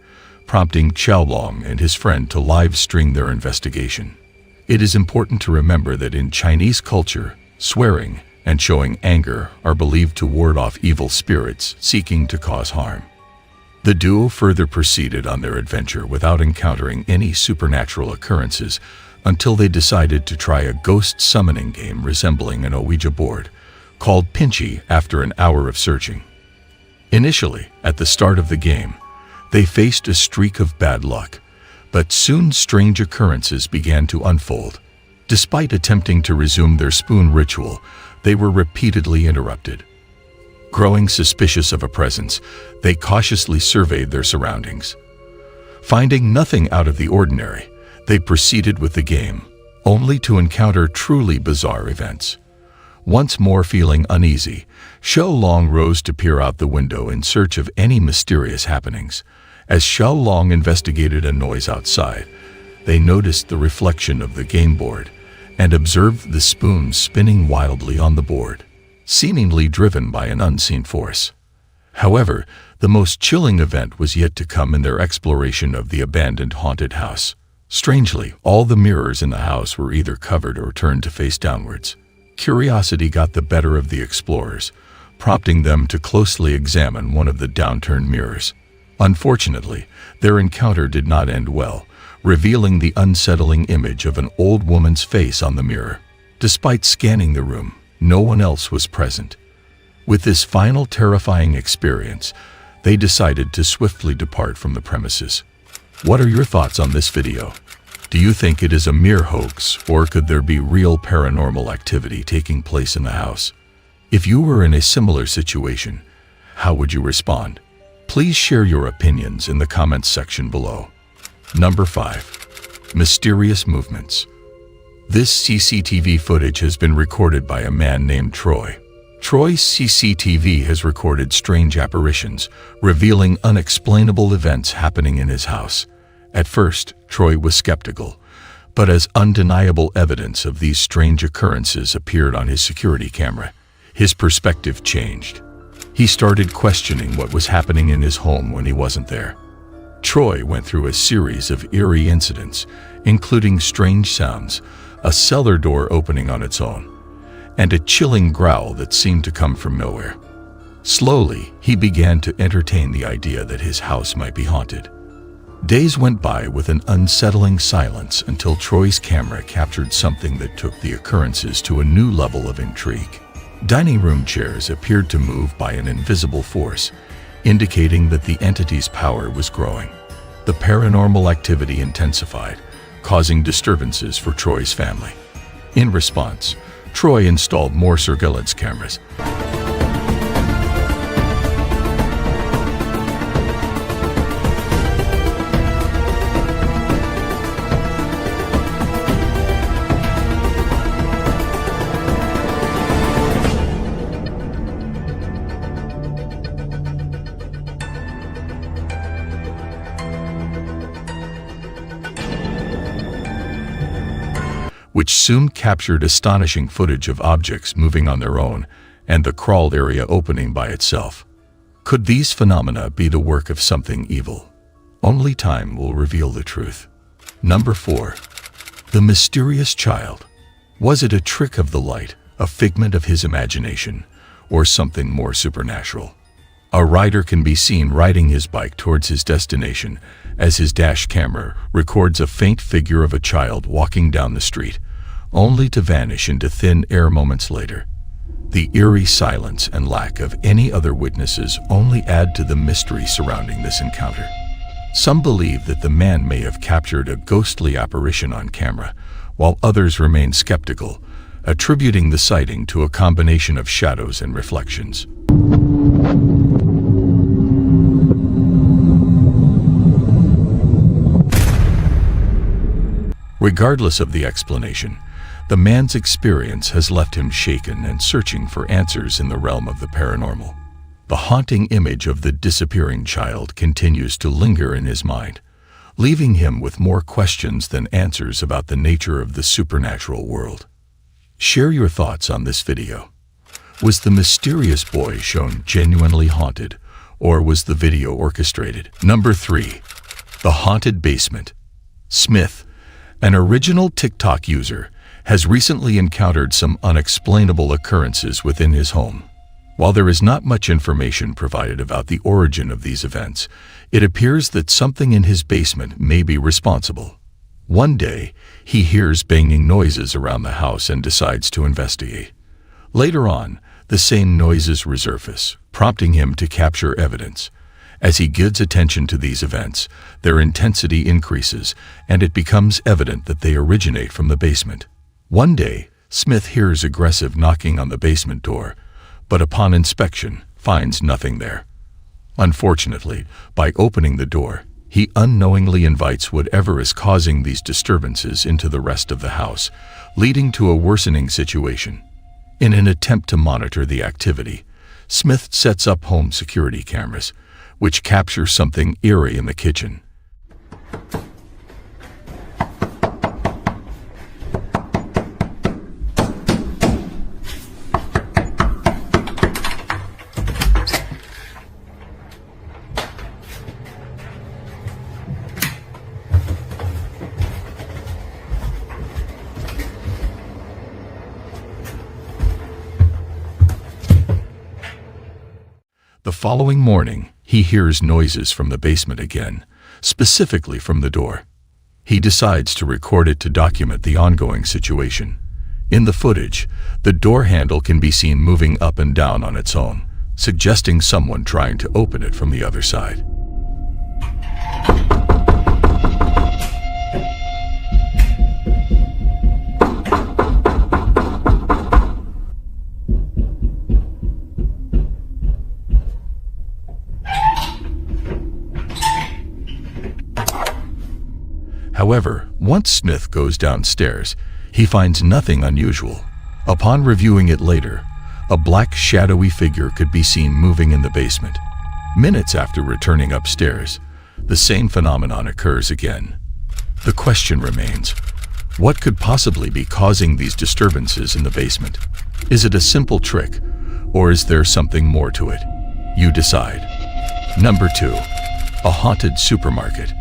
prompting Xiaolong and his friend to live-stream their investigation. It is important to remember that in Chinese culture, swearing and showing anger are believed to ward off evil spirits seeking to cause harm. The duo further proceeded on their adventure without encountering any supernatural occurrences until they decided to try a ghost summoning game resembling an Ouija board, called Pinchy, after an hour of searching. Initially, at the start of the game, they faced a streak of bad luck, but soon strange occurrences began to unfold. Despite attempting to resume their spoon ritual, they were repeatedly interrupted. Growing suspicious of a presence, they cautiously surveyed their surroundings. Finding nothing out of the ordinary, they proceeded with the game, only to encounter truly bizarre events. Once more feeling uneasy, Xiao Long rose to peer out the window in search of any mysterious happenings. As Xiao Long investigated a noise outside, they noticed the reflection of the game board and observed the spoons spinning wildly on the board, seemingly driven by an unseen force. However, the most chilling event was yet to come in their exploration of the abandoned haunted house. Strangely, all the mirrors in the house were either covered or turned to face downwards. Curiosity got the better of the explorers, prompting them to closely examine one of the downturned mirrors. Unfortunately, their encounter did not end well, revealing the unsettling image of an old woman's face on the mirror. Despite scanning the room, no one else was present. With this final terrifying experience, they decided to swiftly depart from the premises. What are your thoughts on this video? Do you think it is a mere hoax, or could there be real paranormal activity taking place in the house? If you were in a similar situation, how would you respond? Please share your opinions in the comments section below. Number 5. Mysterious movements. This CCTV footage has been recorded by a man named Troy. Troy's CCTV has recorded strange apparitions, revealing unexplainable events happening in his house. At first, Troy was skeptical, but as undeniable evidence of these strange occurrences appeared on his security camera, his perspective changed. He started questioning what was happening in his home when he wasn't there. Troy went through a series of eerie incidents, including strange sounds, a cellar door opening on its own, and a chilling growl that seemed to come from nowhere. Slowly, he began to entertain the idea that his house might be haunted. Days went by with an unsettling silence until Troy's camera captured something that took the occurrences to a new level of intrigue. Dining room chairs appeared to move by an invisible force, indicating that the entity's power was growing. The paranormal activity intensified, causing disturbances for Troy's family. In response, Troy installed more surveillance cameras. Which soon captured astonishing footage of objects moving on their own and the crawled area opening by itself. Could these phenomena be the work of something evil? Only time will reveal the truth. Number 4. The mysterious child. Was it a trick of the light, a figment of his imagination, or something more supernatural? A rider can be seen riding his bike towards his destination as his dash camera records a faint figure of a child walking down the street, only to vanish into thin air moments later. The eerie silence and lack of any other witnesses only add to the mystery surrounding this encounter. Some believe that the man may have captured a ghostly apparition on camera, while others remain skeptical, attributing the sighting to a combination of shadows and reflections. Regardless of the explanation, the man's experience has left him shaken and searching for answers in the realm of the paranormal. The haunting image of the disappearing child continues to linger in his mind, leaving him with more questions than answers about the nature of the supernatural world. Share your thoughts on this video. Was the mysterious boy shown genuinely haunted, or was the video orchestrated? Number 3. The haunted basement. Smith, an original TikTok user, has recently encountered some unexplainable occurrences within his home. While there is not much information provided about the origin of these events, it appears that something in his basement may be responsible. One day, he hears banging noises around the house and decides to investigate. Later on, the same noises resurface, prompting him to capture evidence. As he gives attention to these events, their intensity increases, and it becomes evident that they originate from the basement. One day, Smith hears aggressive knocking on the basement door, but upon inspection, finds nothing there. Unfortunately, by opening the door, he unknowingly invites whatever is causing these disturbances into the rest of the house, leading to a worsening situation. In an attempt to monitor the activity, Smith sets up home security cameras, which capture something eerie in the kitchen. The following morning, he hears noises from the basement again, specifically from the door. He decides to record it to document the ongoing situation. In the footage, the door handle can be seen moving up and down on its own, suggesting someone trying to open it from the other side. However, once Smith goes downstairs, he finds nothing unusual. Upon reviewing it later, a black shadowy figure could be seen moving in the basement. Minutes after returning upstairs, the same phenomenon occurs again. The question remains, what could possibly be causing these disturbances in the basement? Is it a simple trick, or is there something more to it? You decide. Number 2. A haunted supermarket.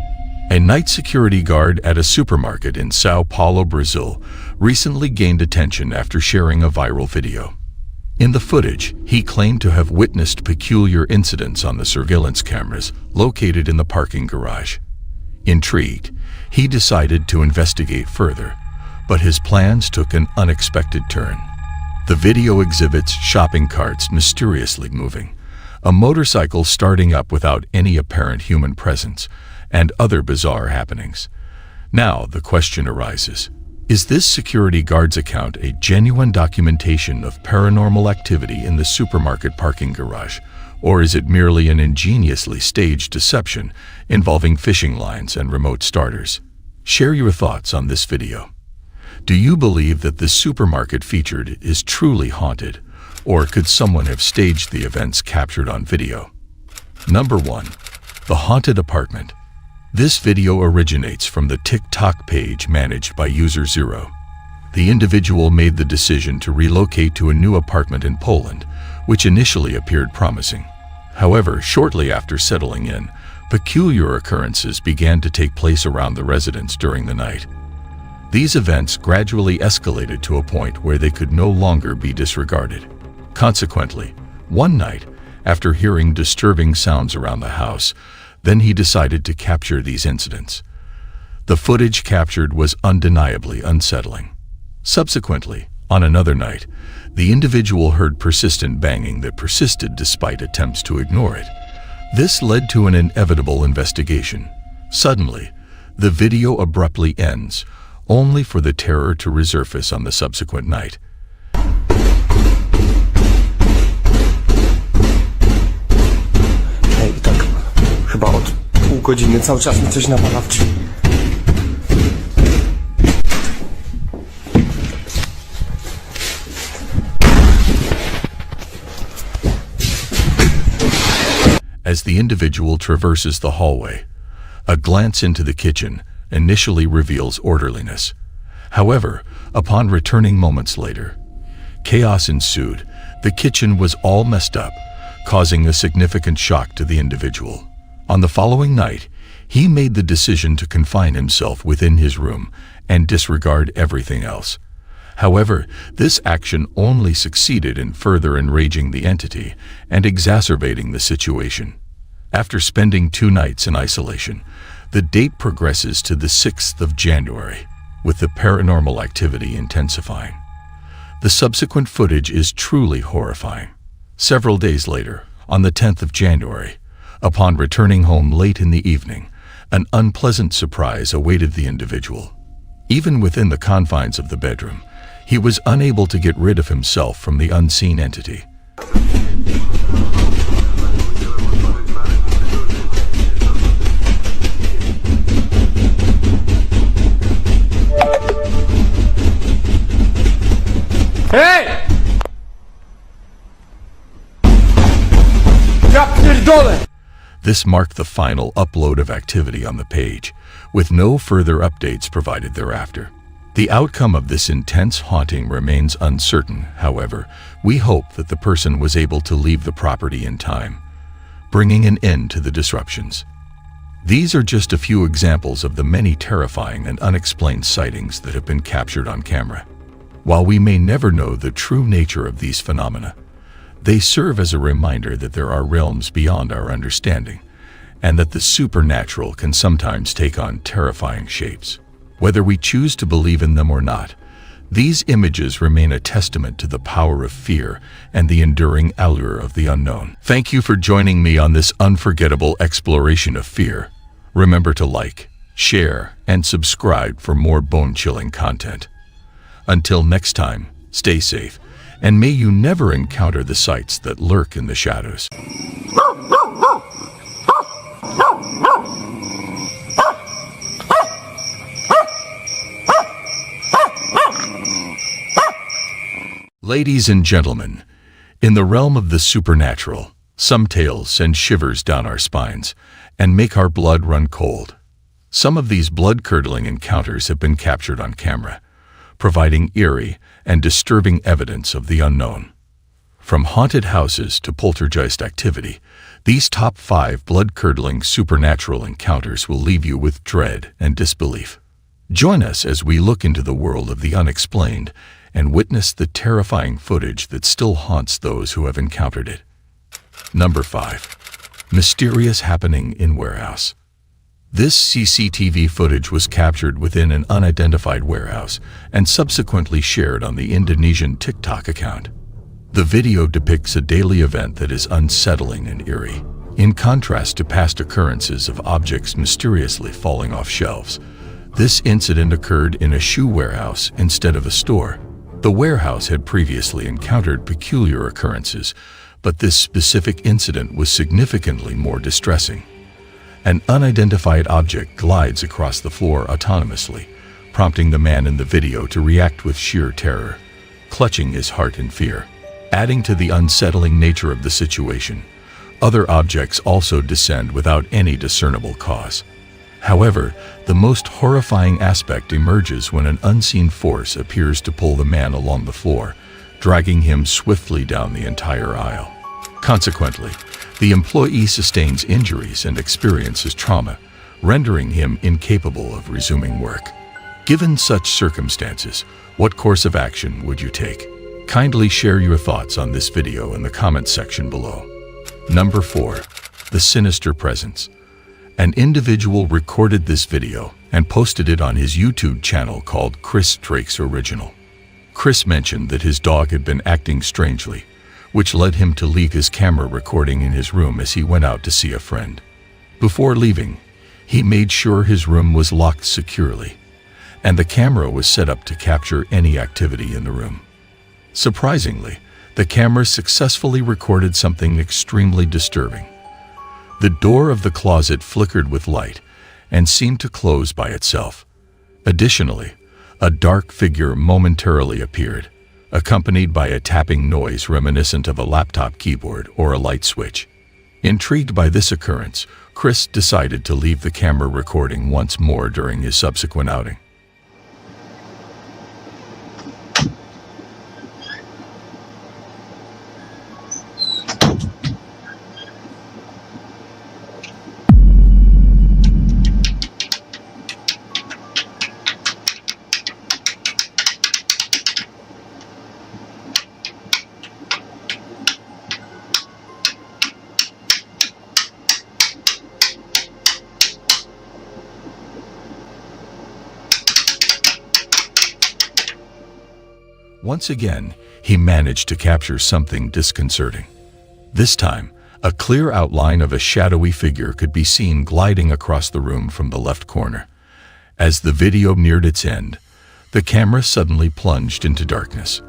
A night security guard at a supermarket in Sao Paulo, Brazil, recently gained attention after sharing a viral video. In the footage, he claimed to have witnessed peculiar incidents on the surveillance cameras located in the parking garage. Intrigued, he decided to investigate further, but his plans took an unexpected turn. The video exhibits shopping carts mysteriously moving, a motorcycle starting up without any apparent human presence, and other bizarre happenings. Now the question arises, is this security guard's account a genuine documentation of paranormal activity in the supermarket parking garage, or is it merely an ingeniously staged deception involving fishing lines and remote starters? Share your thoughts on this video. Do you believe that the supermarket featured is truly haunted, or could someone have staged the events captured on video? Number 1. The haunted apartment. This video originates from the TikTok page managed by user Zero. The individual made the decision to relocate to a new apartment in Poland, which initially appeared promising. However, shortly after settling in, peculiar occurrences began to take place around the residence during the night. These events gradually escalated to a point where they could no longer be disregarded. Consequently, one night, after hearing disturbing sounds around the house, then he decided to capture these incidents. The footage captured was undeniably unsettling. Subsequently, on another night, the individual heard persistent banging that persisted despite attempts to ignore it. This led to an inevitable investigation. Suddenly, the video abruptly ends, only for the terror to resurface on the subsequent night. Chyba od pół godziny cały czas mi coś nawala w drzwi. As the individual traverses the hallway, a glance into the kitchen initially reveals orderliness. However, upon returning moments later, chaos ensued. The kitchen was all messed up, causing a significant shock to the individual. On the following night, he made the decision to confine himself within his room and disregard everything else. However, this action only succeeded in further enraging the entity and exacerbating the situation. After spending 2 nights in isolation, the date progresses to the 6th of January, with the paranormal activity intensifying. The subsequent footage is truly horrifying. Several days later, on the 10th of January, upon returning home late in the evening, an unpleasant surprise awaited the individual. Even within the confines of the bedroom, he was unable to get rid of himself from the unseen entity. Hej! Ja pierdolę! This marked the final upload of activity on the page, with no further updates provided thereafter. The outcome of this intense haunting remains uncertain. However, we hope that the person was able to leave the property in time, bringing an end to the disruptions. These are just a few examples of the many terrifying and unexplained sightings that have been captured on camera. While we may never know the true nature of these phenomena, they serve as a reminder that there are realms beyond our understanding, and that the supernatural can sometimes take on terrifying shapes. Whether we choose to believe in them or not, these images remain a testament to the power of fear and the enduring allure of the unknown. Thank you for joining me on this unforgettable exploration of fear. Remember to like, share, and subscribe for more bone-chilling content. Until next time, stay safe, and may you never encounter the sights that lurk in the shadows. Ladies and gentlemen, in the realm of the supernatural, some tales send shivers down our spines and make our blood run cold. Some of these blood-curdling encounters have been captured on camera, providing eerie and disturbing evidence of the unknown. From haunted houses to poltergeist activity, these top 5 blood-curdling supernatural encounters will leave you with dread and disbelief. Join us as we look into the world of the unexplained and witness the terrifying footage that still haunts those who have encountered it. Number 5. Mysterious happening in warehouse. This CCTV footage was captured within an unidentified warehouse and subsequently shared on the Indonesian TikTok account. The video depicts a daily event that is unsettling and eerie. In contrast to past occurrences of objects mysteriously falling off shelves, this incident occurred in a shoe warehouse instead of a store. The warehouse had previously encountered peculiar occurrences, but this specific incident was significantly more distressing. An unidentified object glides across the floor autonomously, prompting the man in the video to react with sheer terror, clutching his heart in fear. Adding to the unsettling nature of the situation, other objects also descend without any discernible cause. However, the most horrifying aspect emerges when an unseen force appears to pull the man along the floor, dragging him swiftly down the entire aisle. Consequently, the employee sustains injuries and experiences trauma, rendering him incapable of resuming work. Given such circumstances, what course of action would you take? Kindly share your thoughts on this video in the comments section below. Number 4. The Sinister Presence. An individual recorded this video and posted it on his YouTube channel called Chris Drake's Original. Chris mentioned that his dog had been acting strangely, which led him to leave his camera recording in his room as he went out to see a friend. Before leaving, he made sure his room was locked securely, and the camera was set up to capture any activity in the room. Surprisingly, the camera successfully recorded something extremely disturbing. The door of the closet flickered with light and seemed to close by itself. Additionally, a dark figure momentarily appeared, accompanied by a tapping noise reminiscent of a laptop keyboard or a light switch. Intrigued by this occurrence, Chris decided to leave the camera recording once more during his subsequent outing. Once again, he managed to capture something disconcerting. This time, a clear outline of a shadowy figure could be seen gliding across the room from the left corner. As the video neared its end, the camera suddenly plunged into darkness.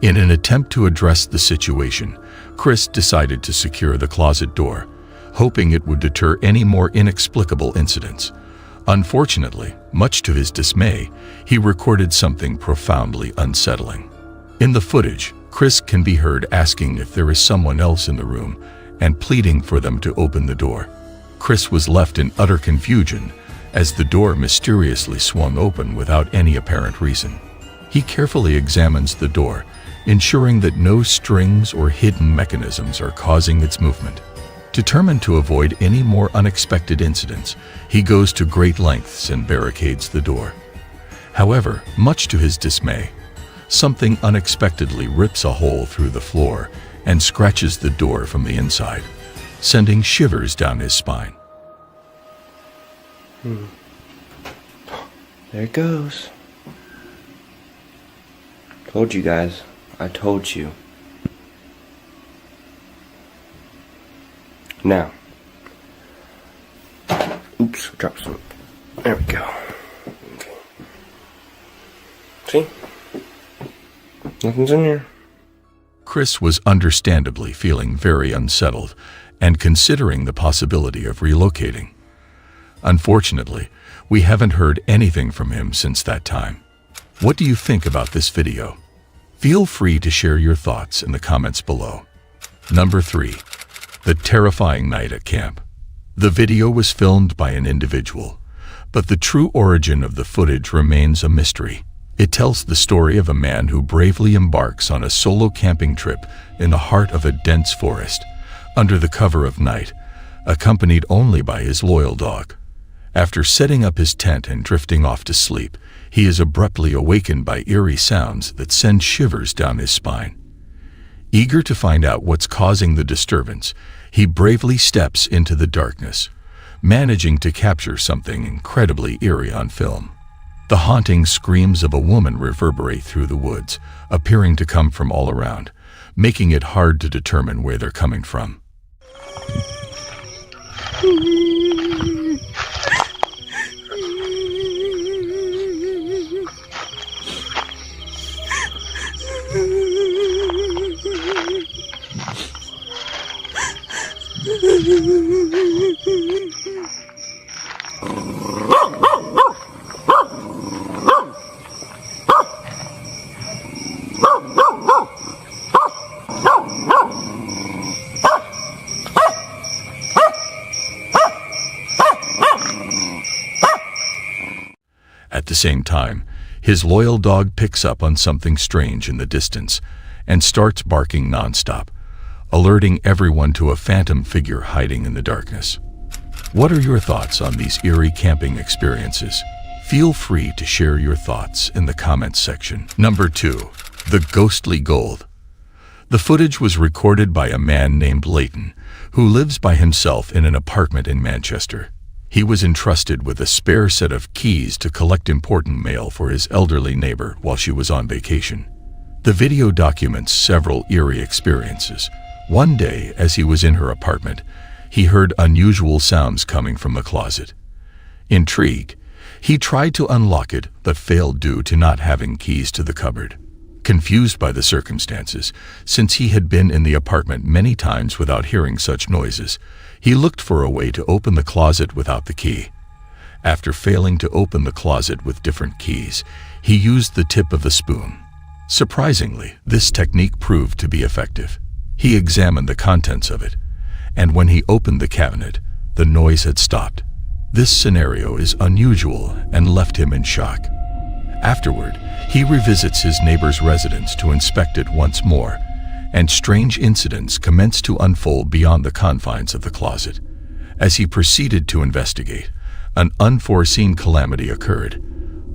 In an attempt to address the situation, Chris decided to secure the closet door, hoping it would deter any more inexplicable incidents. Unfortunately, much to his dismay, he recorded something profoundly unsettling. In the footage, Chris can be heard asking if there is someone else in the room and pleading for them to open the door. Chris was left in utter confusion as the door mysteriously swung open without any apparent reason. He carefully examines the door, ensuring that no strings or hidden mechanisms are causing its movement. Determined to avoid any more unexpected incidents, he goes to great lengths and barricades the door. However, much to his dismay, something unexpectedly rips a hole through the floor and scratches the door from the inside, sending shivers down his spine. There it goes. Told you guys. I told you. Now. Oops, dropped some. There we go. Okay. See? Nothing's in here. Chris was understandably feeling very unsettled and considering the possibility of relocating. Unfortunately, we haven't heard anything from him since that time. What do you think about this video? Feel free to share your thoughts in the comments below. Number 3. The terrifying night at camp. The video was filmed by an individual, but the true origin of the footage remains a mystery. It tells the story of a man who bravely embarks on a solo camping trip in the heart of a dense forest, under the cover of night, accompanied only by his loyal dog. After setting up his tent and drifting off to sleep, he is abruptly awakened by eerie sounds that send shivers down his spine. Eager to find out what's causing the disturbance, he bravely steps into the darkness, managing to capture something incredibly eerie on film. The haunting screams of a woman reverberate through the woods, appearing to come from all around, making it hard to determine where they're coming from. At the same time, his loyal dog picks up on something strange in the distance and starts barking nonstop, alerting everyone to a phantom figure hiding in the darkness. What are your thoughts on these eerie camping experiences? Feel free to share your thoughts in the comments section. Number 2. The Ghostly Gold. The footage was recorded by a man named Leighton, who lives by himself in an apartment in Manchester. He was entrusted with a spare set of keys to collect important mail for his elderly neighbor while she was on vacation. The video documents several eerie experiences. One day, as he was in her apartment, he heard unusual sounds coming from the closet. Intrigued, he tried to unlock it but failed due to not having keys to the cupboard. Confused by the circumstances, since he had been in the apartment many times without hearing such noises, he looked for a way to open the closet without the key. After failing to open the closet with different keys, he used the tip of the spoon. Surprisingly, this technique proved to be effective. He examined the contents of it, and when he opened the cabinet, the noise had stopped. This scenario is unusual and left him in shock. Afterward, he revisits his neighbor's residence to inspect it once more, and strange incidents commenced to unfold beyond the confines of the closet. As he proceeded to investigate, an unforeseen calamity occurred.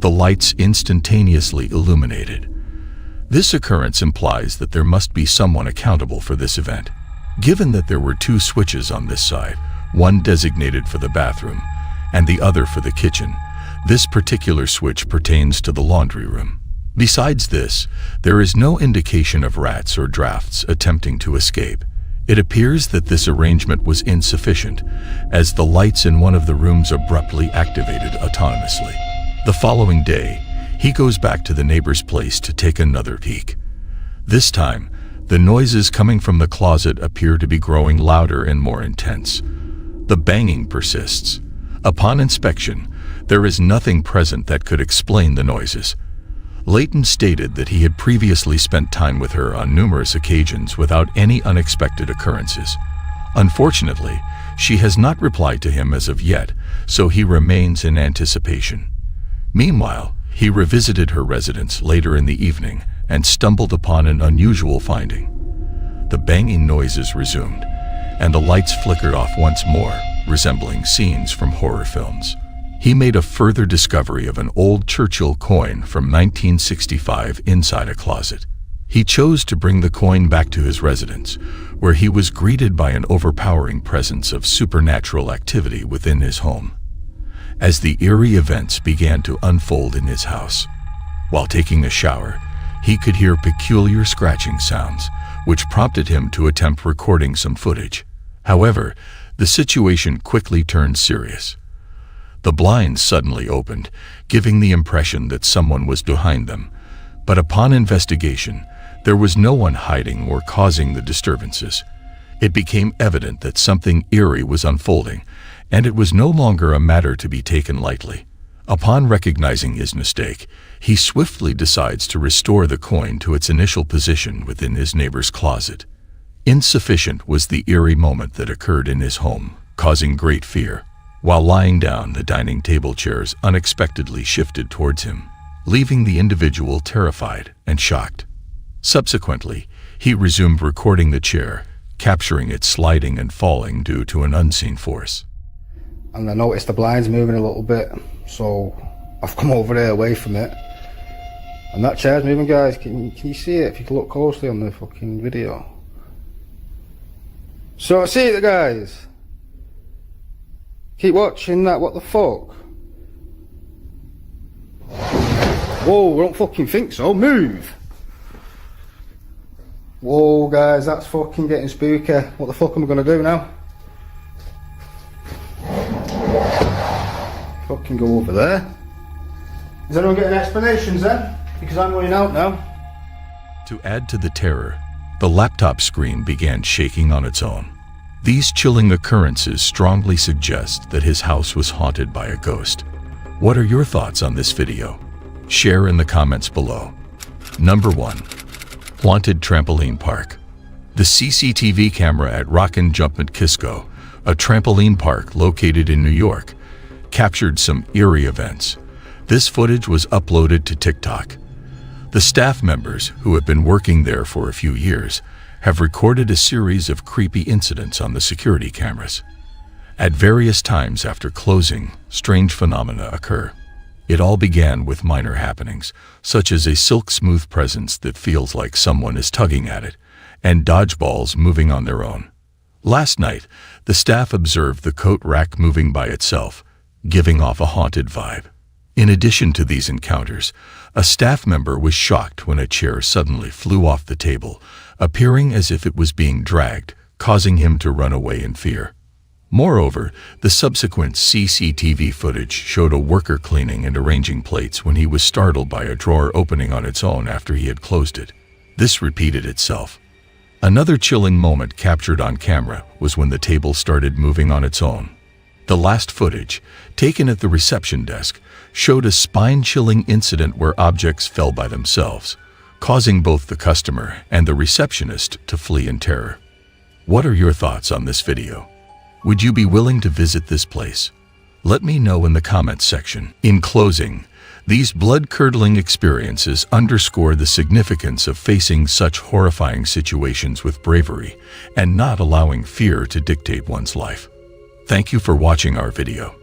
The lights instantaneously illuminated. This occurrence implies that there must be someone accountable for this event. Given that there were 2 switches on this side, one designated for the bathroom and the other for the kitchen, this particular switch pertains to the laundry room. Besides this, there is no indication of rats or drafts attempting to escape. It appears that this arrangement was insufficient, as the lights in one of the rooms abruptly activated autonomously. The following day, he goes back to the neighbor's place to take another peek. This time, the noises coming from the closet appear to be growing louder and more intense. The banging persists. Upon inspection, there is nothing present that could explain the noises. Layton stated that he had previously spent time with her on numerous occasions without any unexpected occurrences. Unfortunately, she has not replied to him as of yet, so he remains in anticipation. Meanwhile, he revisited her residence later in the evening and stumbled upon an unusual finding. The banging noises resumed, and the lights flickered off once more, resembling scenes from horror films. He made a further discovery of an old Churchill coin from 1965 inside a closet. He chose to bring the coin back to his residence, where he was greeted by an overpowering presence of supernatural activity within his home. As the eerie events began to unfold in his house, while taking a shower, he could hear peculiar scratching sounds, which prompted him to attempt recording some footage. However, the situation quickly turned serious. The blinds suddenly opened, giving the impression that someone was behind them, but upon investigation, there was no one hiding or causing the disturbances. It became evident that something eerie was unfolding, and it was no longer a matter to be taken lightly. Upon recognizing his mistake, he swiftly decides to restore the coin to its initial position within his neighbor's closet. Insufficient was the eerie moment that occurred in his home, causing great fear. While lying down, the dining table chairs unexpectedly shifted towards him, leaving the individual terrified and shocked. Subsequently, he resumed recording the chair, capturing it sliding and falling due to an unseen force. And I noticed the blinds moving a little bit, so I've come over there away from it. And that chair's moving, guys. Can you see it? If you can look closely on the fucking video. So see it, guys. Keep watching that. What the fuck? Whoa, I don't fucking think so. Move. Whoa, guys, that's fucking getting spooky. What the fuck am I gonna do now? Fucking go over there. Is anyone getting explanations then? Because I'm running out now. To add to the terror, the laptop screen began shaking on its own. These chilling occurrences strongly suggest that his house was haunted by a ghost. What are your thoughts on this video? Share in the comments below. Number 1. Haunted Trampoline Park. The CCTV camera at Rockin' Jumpin' Kisco, a trampoline park located in New York, captured some eerie events. This footage was uploaded to TikTok. The staff members, who have been working there for a few years, have recorded a series of creepy incidents on the security cameras. At various times after closing, strange phenomena occur. It all began with minor happenings, such as a silk-smooth presence that feels like someone is tugging at it, and dodgeballs moving on their own. Last night, the staff observed the coat rack moving by itself, giving off a haunted vibe. In addition to these encounters, a staff member was shocked when a chair suddenly flew off the table, appearing as if it was being dragged, causing him to run away in fear. Moreover, the subsequent CCTV footage showed a worker cleaning and arranging plates when he was startled by a drawer opening on its own after he had closed it. This repeated itself. Another chilling moment captured on camera was when the table started moving on its own. The last footage, taken at the reception desk, showed a spine-chilling incident where objects fell by themselves, causing both the customer and the receptionist to flee in terror. What are your thoughts on this video? Would you be willing to visit this place? Let me know in the comments section. In closing, these blood-curdling experiences underscore the significance of facing such horrifying situations with bravery and not allowing fear to dictate one's life. Thank you for watching our video.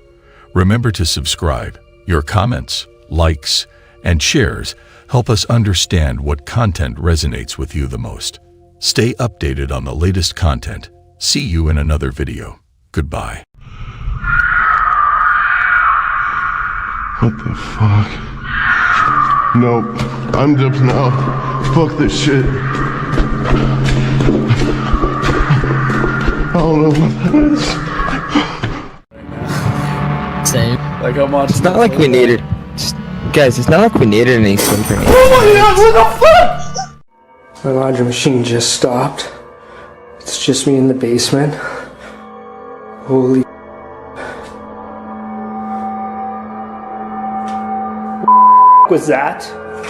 Remember to subscribe. Your comments, likes, and shares help us understand what content resonates with you the most. Stay updated on the latest content. See you in another video. Goodbye. What the fuck? Nope. I'm dipping out. Fuck this shit. I don't know what that is. Same. Like I'm on. It's not like we needed. Guys, it's not like we needed any sleep or anything. Oh my god, what the fuck? My laundry machine just stopped. It's just me in the basement. Holy was that?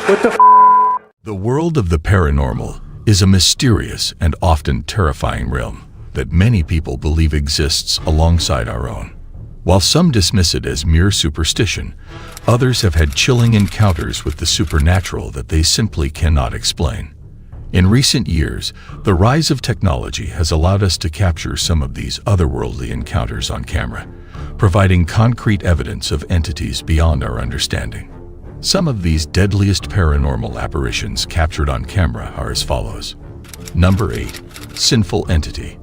What the The world of the paranormal is a mysterious and often terrifying realm that many people believe exists alongside our own. While some dismiss it as mere superstition, others have had chilling encounters with the supernatural that they simply cannot explain. In recent years, the rise of technology has allowed us to capture some of these otherworldly encounters on camera, providing concrete evidence of entities beyond our understanding. Some of these deadliest paranormal apparitions captured on camera are as follows. Number 8. Sinful Entity.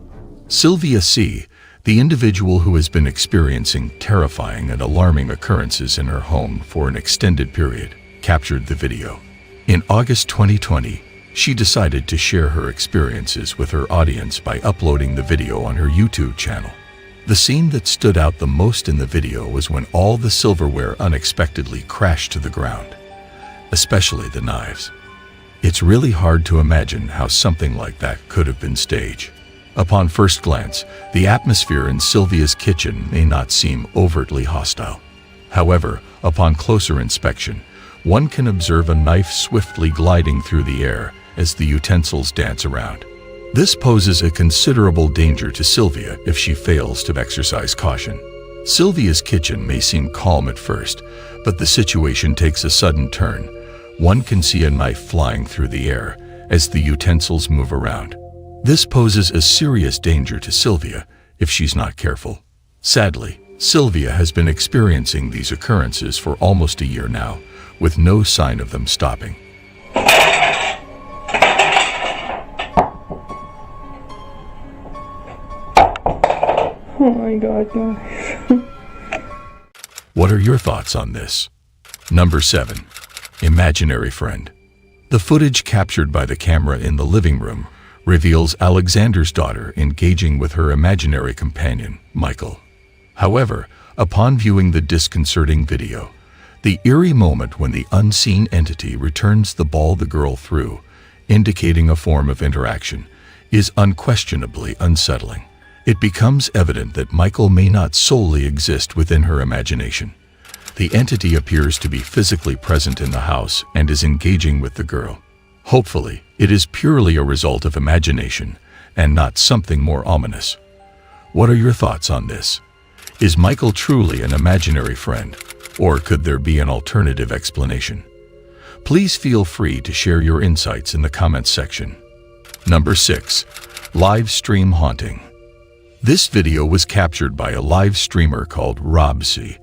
Sylvia C., the individual who has been experiencing terrifying and alarming occurrences in her home for an extended period, captured the video. In August 2020, she decided to share her experiences with her audience by uploading the video on her YouTube channel. The scene that stood out the most in the video was when all the silverware unexpectedly crashed to the ground, especially the knives. It's really hard to imagine how something like that could have been staged. Upon first glance, the atmosphere in Sylvia's kitchen may not seem overtly hostile. However, upon closer inspection, one can observe a knife swiftly gliding through the air as the utensils dance around. This poses a considerable danger to Sylvia if she fails to exercise caution. Sylvia's kitchen may seem calm at first, but the situation takes a sudden turn. One can see a knife flying through the air as the utensils move around. This poses a serious danger to Sylvia if she's not careful. Sadly, Sylvia has been experiencing these occurrences for almost a year now, with no sign of them stopping. Oh my god, guys. What are your thoughts on this? Number 7. Imaginary Friend. The footage captured by the camera in the living room reveals Alexander's daughter engaging with her imaginary companion, Michael. However, upon viewing the disconcerting video, the eerie moment when the unseen entity returns the ball the girl threw, indicating a form of interaction, is unquestionably unsettling. It becomes evident that Michael may not solely exist within her imagination. The entity appears to be physically present in the house and is engaging with the girl. Hopefully, it is purely a result of imagination and not something more ominous. What are your thoughts on this? Is Michael truly an imaginary friend, or could there be an alternative explanation? Please feel free to share your insights in the comments section. Number 6. Live Stream Haunting. This video was captured by a live streamer called Robsy.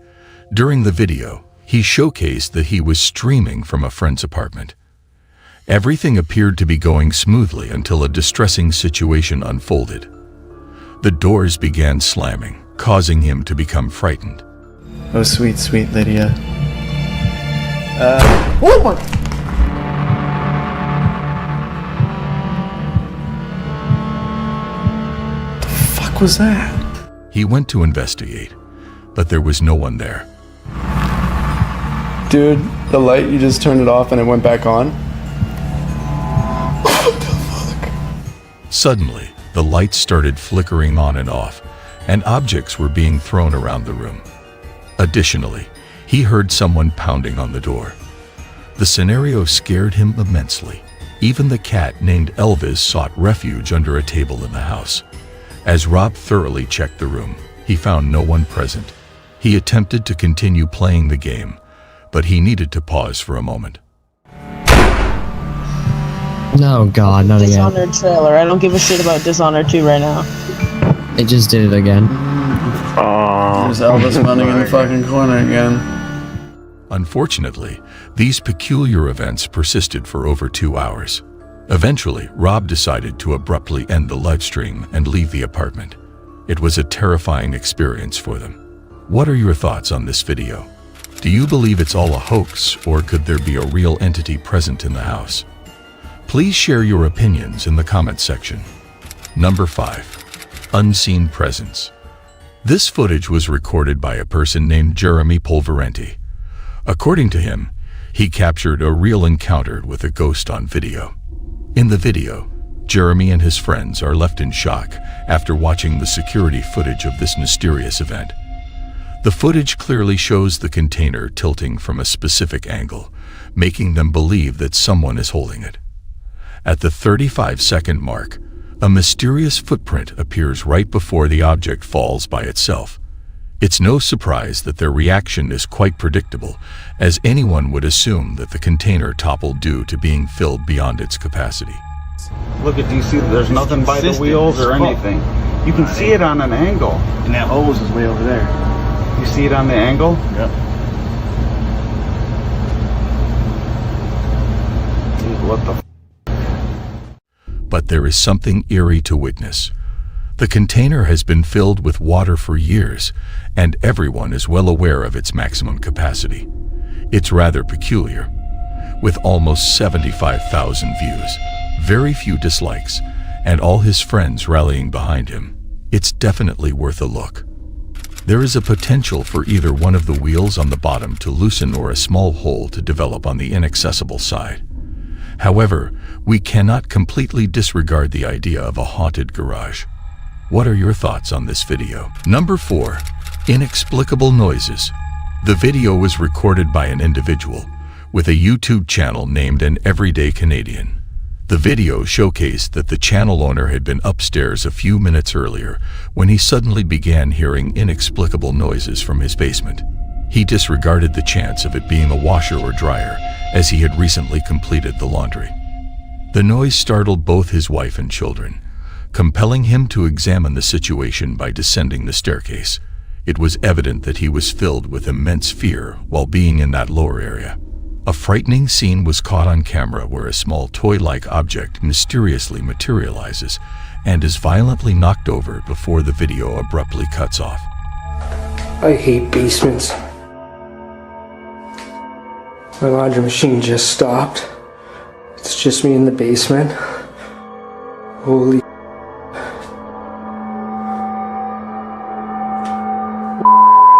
During the video, he showcased that he was streaming from a friend's apartment. Everything appeared to be going smoothly until a distressing situation unfolded. The doors began slamming, causing him to become frightened. Oh, sweet, sweet Lydia. Oh my! The fuck was that? He went to investigate, but there was no one there. Dude, the light, you just turned it off and it went back on? Suddenly, the lights started flickering on and off, and objects were being thrown around the room. Additionally, he heard someone pounding on the door. The scenario scared him immensely. Even the cat named Elvis sought refuge under a table in the house. As Rob thoroughly checked the room, he found no one present. He attempted to continue playing the game, but he needed to pause for a moment. No, God, not again. Dishonored trailer. I don't give a shit about Dishonored 2 right now. It just did it again. There's Elvis running in the fucking corner again. Unfortunately, these peculiar events persisted for over 2 hours. Eventually, Rob decided to abruptly end the live stream and leave the apartment. It was a terrifying experience for them. What are your thoughts on this video? Do you believe it's all a hoax, or could there be a real entity present in the house? Please share your opinions in the comments section. Number 5. Unseen Presence. This footage was recorded by a person named Jeremy Polverenti. According to him, he captured a real encounter with a ghost on video. In the video, Jeremy and his friends are left in shock after watching the security footage of this mysterious event. The footage clearly shows the container tilting from a specific angle, making them believe that someone is holding it. At the 35-second mark, a mysterious footprint appears right before the object falls by itself. It's no surprise that their reaction is quite predictable, as anyone would assume that the container toppled due to being filled beyond its capacity. Look at, do you see there's nothing by the wheels or anything? You can see it on an angle. And that hose is way over there. You see it on the angle? Yep. Dude, what the But there is something eerie to witness. The container has been filled with water for years, and everyone is well aware of its maximum capacity. It's rather peculiar. With almost 75,000 views, very few dislikes, and all his friends rallying behind him, it's definitely worth a look. There is a potential for either one of the wheels on the bottom to loosen or a small hole to develop on the inaccessible side. However, we cannot completely disregard the idea of a haunted garage. What are your thoughts on this video? Number 4. Inexplicable noises. The video was recorded by an individual with a YouTube channel named An Everyday Canadian. The video showcased that the channel owner had been upstairs a few minutes earlier when he suddenly began hearing inexplicable noises from his basement. He disregarded the chance of it being a washer or dryer, as he had recently completed the laundry. The noise startled both his wife and children, compelling him to examine the situation by descending the staircase. It was evident that he was filled with immense fear while being in that lower area. A frightening scene was caught on camera where a small toy-like object mysteriously materializes and is violently knocked over before the video abruptly cuts off. I hate basements. My laundry machine just stopped. It's just me in the basement. Holy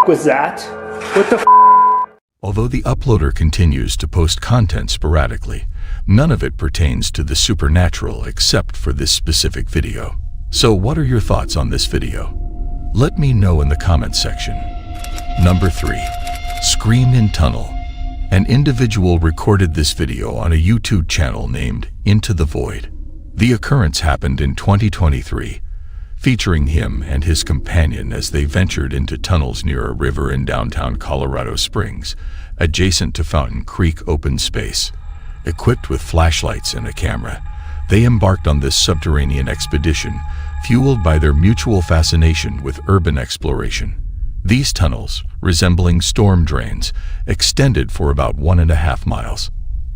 was that? What the Although the uploader continues to post content sporadically, none of it pertains to the supernatural except for this specific video. So what are your thoughts on this video? Let me know in the comments section. Number 3. Scream in Tunnel. An individual recorded this video on a YouTube channel named Into the Void. The occurrence happened in 2023, featuring him and his companion as they ventured into tunnels near a river in downtown Colorado Springs, adjacent to Fountain Creek open space. Equipped with flashlights and a camera, they embarked on this subterranean expedition, fueled by their mutual fascination with urban exploration. These tunnels, resembling storm drains, extended for about 1.5 miles.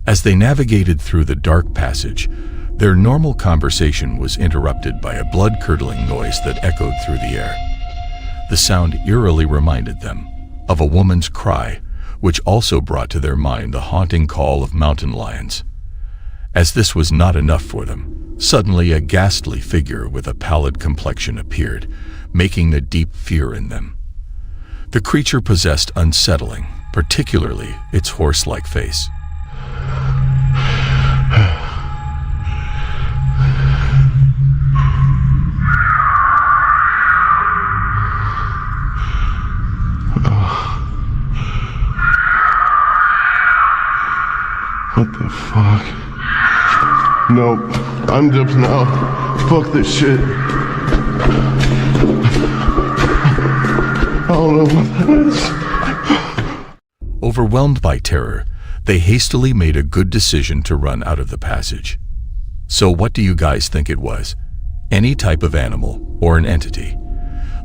As they navigated through the dark passage, their normal conversation was interrupted by a blood-curdling noise that echoed through the air. The sound eerily reminded them of a woman's cry, which also brought to their mind the haunting call of mountain lions. As this was not enough for them, suddenly a ghastly figure with a pallid complexion appeared, making a deep fear in them. The creature possessed unsettling, particularly its horse-like face. What the fuck? Nope. I'm dipped now. Fuck this shit. I don't know what that is. Overwhelmed by terror, they hastily made a good decision to run out of the passage. So what do you guys think it was? Any type of animal or an entity?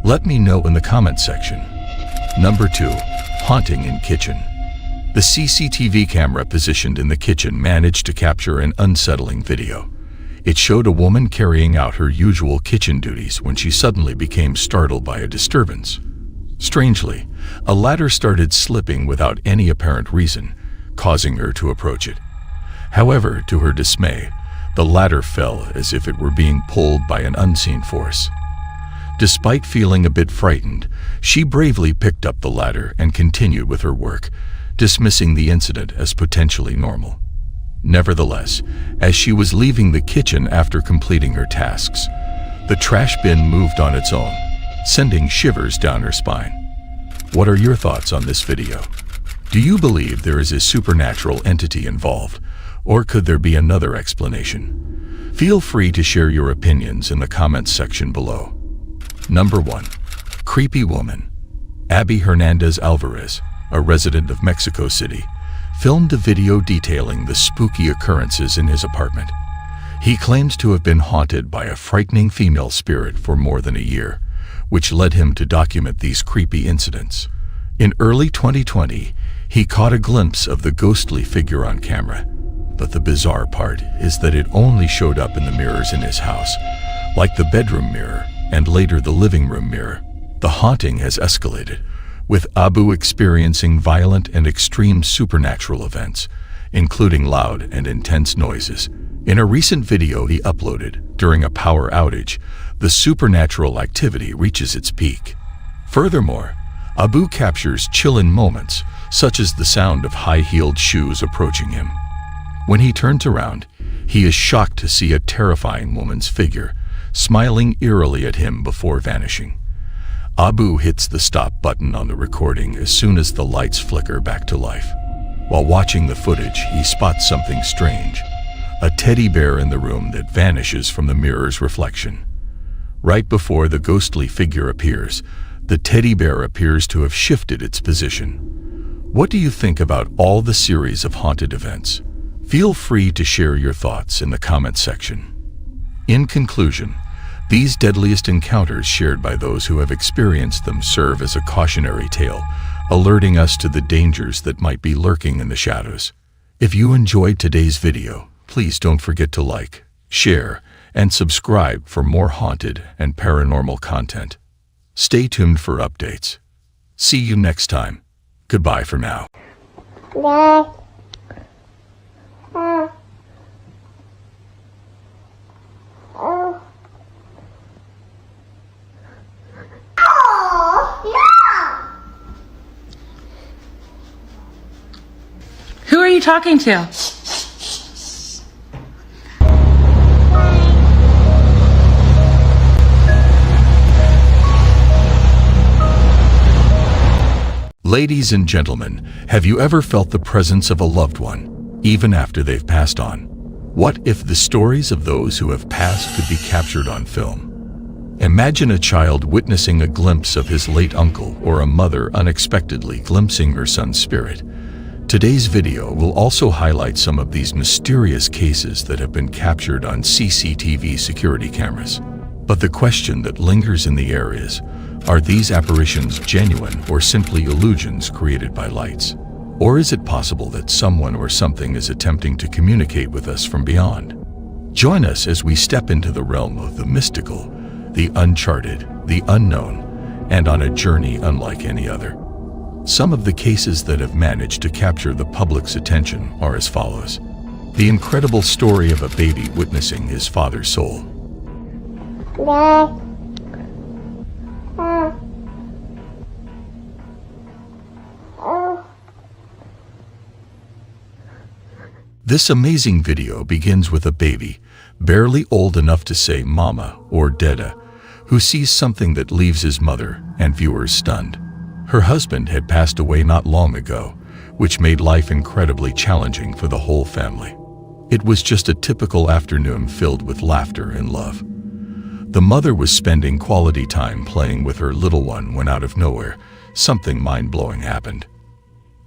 Let me know in the comments section. Number 2. Haunting in Kitchen. The CCTV camera positioned in the kitchen managed to capture an unsettling video. It showed a woman carrying out her usual kitchen duties when she suddenly became startled by a disturbance. Strangely, a ladder started slipping without any apparent reason, causing her to approach it. However, to her dismay, the ladder fell as if it were being pulled by an unseen force. Despite feeling a bit frightened, she bravely picked up the ladder and continued with her work, dismissing the incident as potentially normal. Nevertheless, as she was leaving the kitchen after completing her tasks, the trash bin moved on its own, sending shivers down her spine. What are your thoughts on this video? Do you believe there is a supernatural entity involved, or could there be another explanation? Feel free to share your opinions in the comments section below. Number 1. Creepy woman. Abby Hernandez Alvarez, a resident of Mexico City, filmed a video detailing the spooky occurrences in his apartment. He claims to have been haunted by a frightening female spirit for more than a year, which led him to document these creepy incidents. In early 2020, he caught a glimpse of the ghostly figure on camera. But the bizarre part is that it only showed up in the mirrors in his house, like the bedroom mirror and later the living room mirror. The haunting has escalated, with Abu experiencing violent and extreme supernatural events, including loud and intense noises. In a recent video he uploaded during a power outage, the supernatural activity reaches its peak. Furthermore, Abu captures chilling moments, such as the sound of high-heeled shoes approaching him. When he turns around, he is shocked to see a terrifying woman's figure, smiling eerily at him before vanishing. Abu hits the stop button on the recording as soon as the lights flicker back to life. While watching the footage, he spots something strange, a teddy bear in the room that vanishes from the mirror's reflection. Right before the ghostly figure appears, the teddy bear appears to have shifted its position. What do you think about all the series of haunted events? Feel free to share your thoughts in the comments section. In conclusion, these deadliest encounters shared by those who have experienced them serve as a cautionary tale, alerting us to the dangers that might be lurking in the shadows. If you enjoyed today's video, please don't forget to like, share, and subscribe for more haunted and paranormal content. Stay tuned for updates. See you next time. Goodbye for now. Who are you talking to? Ladies and gentlemen, have you ever felt the presence of a loved one, even after they've passed on? What if the stories of those who have passed could be captured on film? Imagine a child witnessing a glimpse of his late uncle or a mother unexpectedly glimpsing her son's spirit. Today's video will also highlight some of these mysterious cases that have been captured on CCTV security cameras. But the question that lingers in the air is, are these apparitions genuine or simply illusions created by lights? Or is it possible that someone or something is attempting to communicate with us from beyond? Join us as we step into the realm of the mystical, the uncharted, the unknown, and on a journey unlike any other. Some of the cases that have managed to capture the public's attention are as follows. The incredible story of a baby witnessing his father's soul. This amazing video begins with a baby, barely old enough to say mama or dada, who sees something that leaves his mother and viewers stunned. Her husband had passed away not long ago, which made life incredibly challenging for the whole family. It was just a typical afternoon filled with laughter and love. The mother was spending quality time playing with her little one when out of nowhere, something mind-blowing happened.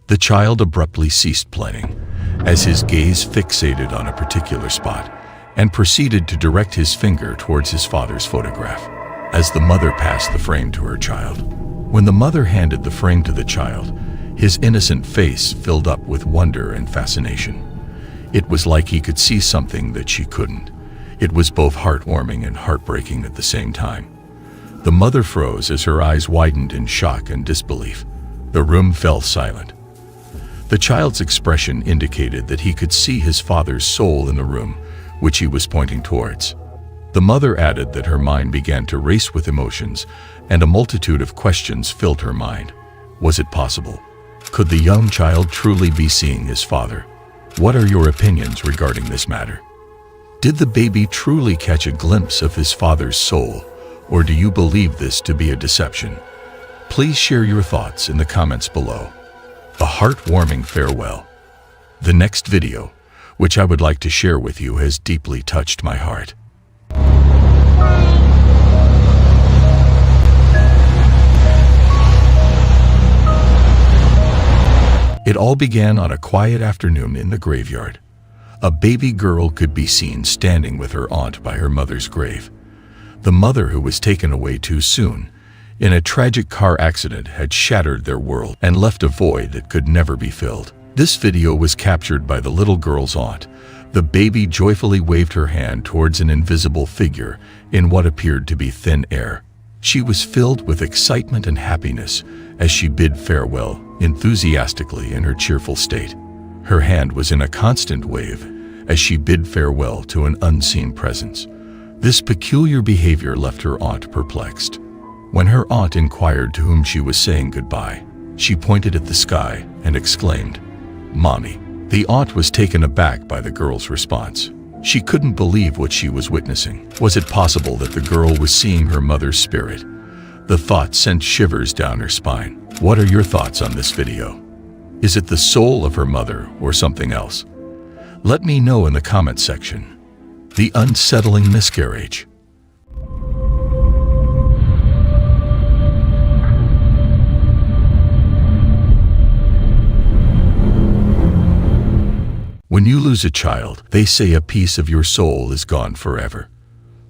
The child abruptly ceased playing, as his gaze fixated on a particular spot, and proceeded to direct his finger towards his father's photograph, as the mother passed the frame to her child. When the mother handed the frame to the child, his innocent face filled up with wonder and fascination. It was like he could see something that she couldn't. It was both heartwarming and heartbreaking at the same time. The mother froze as her eyes widened in shock and disbelief. The room fell silent. The child's expression indicated that he could see his father's soul in the room, which he was pointing towards. The mother added that her mind began to race with emotions, and a multitude of questions filled her mind. Was it possible? Could the young child truly be seeing his father? What are your opinions regarding this matter? Did the baby truly catch a glimpse of his father's soul, or do you believe this to be a deception? Please share your thoughts in the comments below. A heartwarming farewell. The next video, which I would like to share with you, has deeply touched my heart. It all began on a quiet afternoon in the graveyard. A baby girl could be seen standing with her aunt by her mother's grave. The mother, who was taken away too soon in a tragic car accident, had shattered their world and left a void that could never be filled. This video was captured by the little girl's aunt. The baby joyfully waved her hand towards an invisible figure in what appeared to be thin air. She was filled with excitement and happiness as she bid farewell enthusiastically in her cheerful state. Her hand was in a constant wave as she bid farewell to an unseen presence. This peculiar behavior left her aunt perplexed. When her aunt inquired to whom she was saying goodbye, she pointed at the sky and exclaimed, "Mommy." The aunt was taken aback by the girl's response. She couldn't believe what she was witnessing. Was it possible that the girl was seeing her mother's spirit? The thought sent shivers down her spine. What are your thoughts on this video? Is it the soul of her mother or something else? Let me know in the comment section. The unsettling miscarriage. When you lose a child, they say a piece of your soul is gone forever.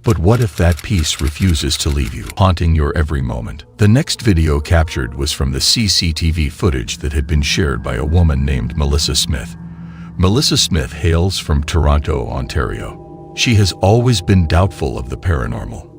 But what if that piece refuses to leave you, haunting your every moment? The next video captured was from the CCTV footage that had been shared by a woman named Melissa Smith. Melissa Smith hails from Toronto, Ontario. She has always been doubtful of the paranormal.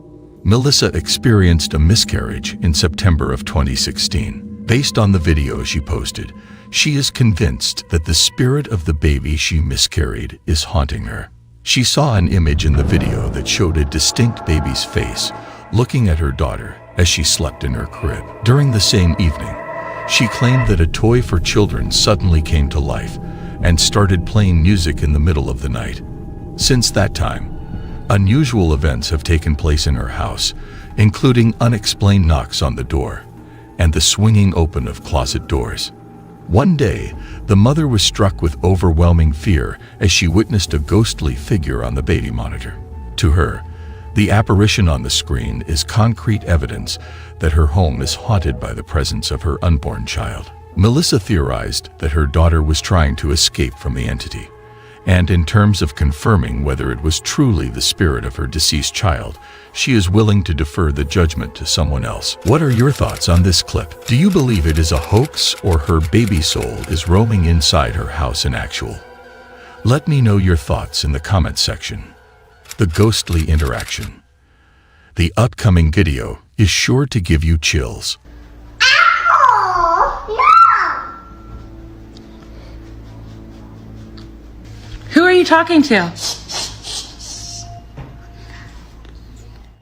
Melissa experienced a miscarriage in September of 2016. Based on the video she posted, she is convinced that the spirit of the baby she miscarried is haunting her. She saw an image in the video that showed a distinct baby's face looking at her daughter as she slept in her crib. During the same evening, she claimed that a toy for children suddenly came to life and started playing music in the middle of the night. Since that time, unusual events have taken place in her house, including unexplained knocks on the door and the swinging open of closet doors. One day, the mother was struck with overwhelming fear as she witnessed a ghostly figure on the baby monitor. To her, the apparition on the screen is concrete evidence that her home is haunted by the presence of her unborn child. Melissa theorized that her daughter was trying to escape from the entity, and in terms of confirming whether it was truly the spirit of her deceased child, she is willing to defer the judgment to someone else. What are your thoughts on this clip? Do you believe it is a hoax or her baby soul is roaming inside her house in actual? Let me know your thoughts in the comment section. The ghostly interaction. The upcoming video is sure to give you chills. Who are you talking to?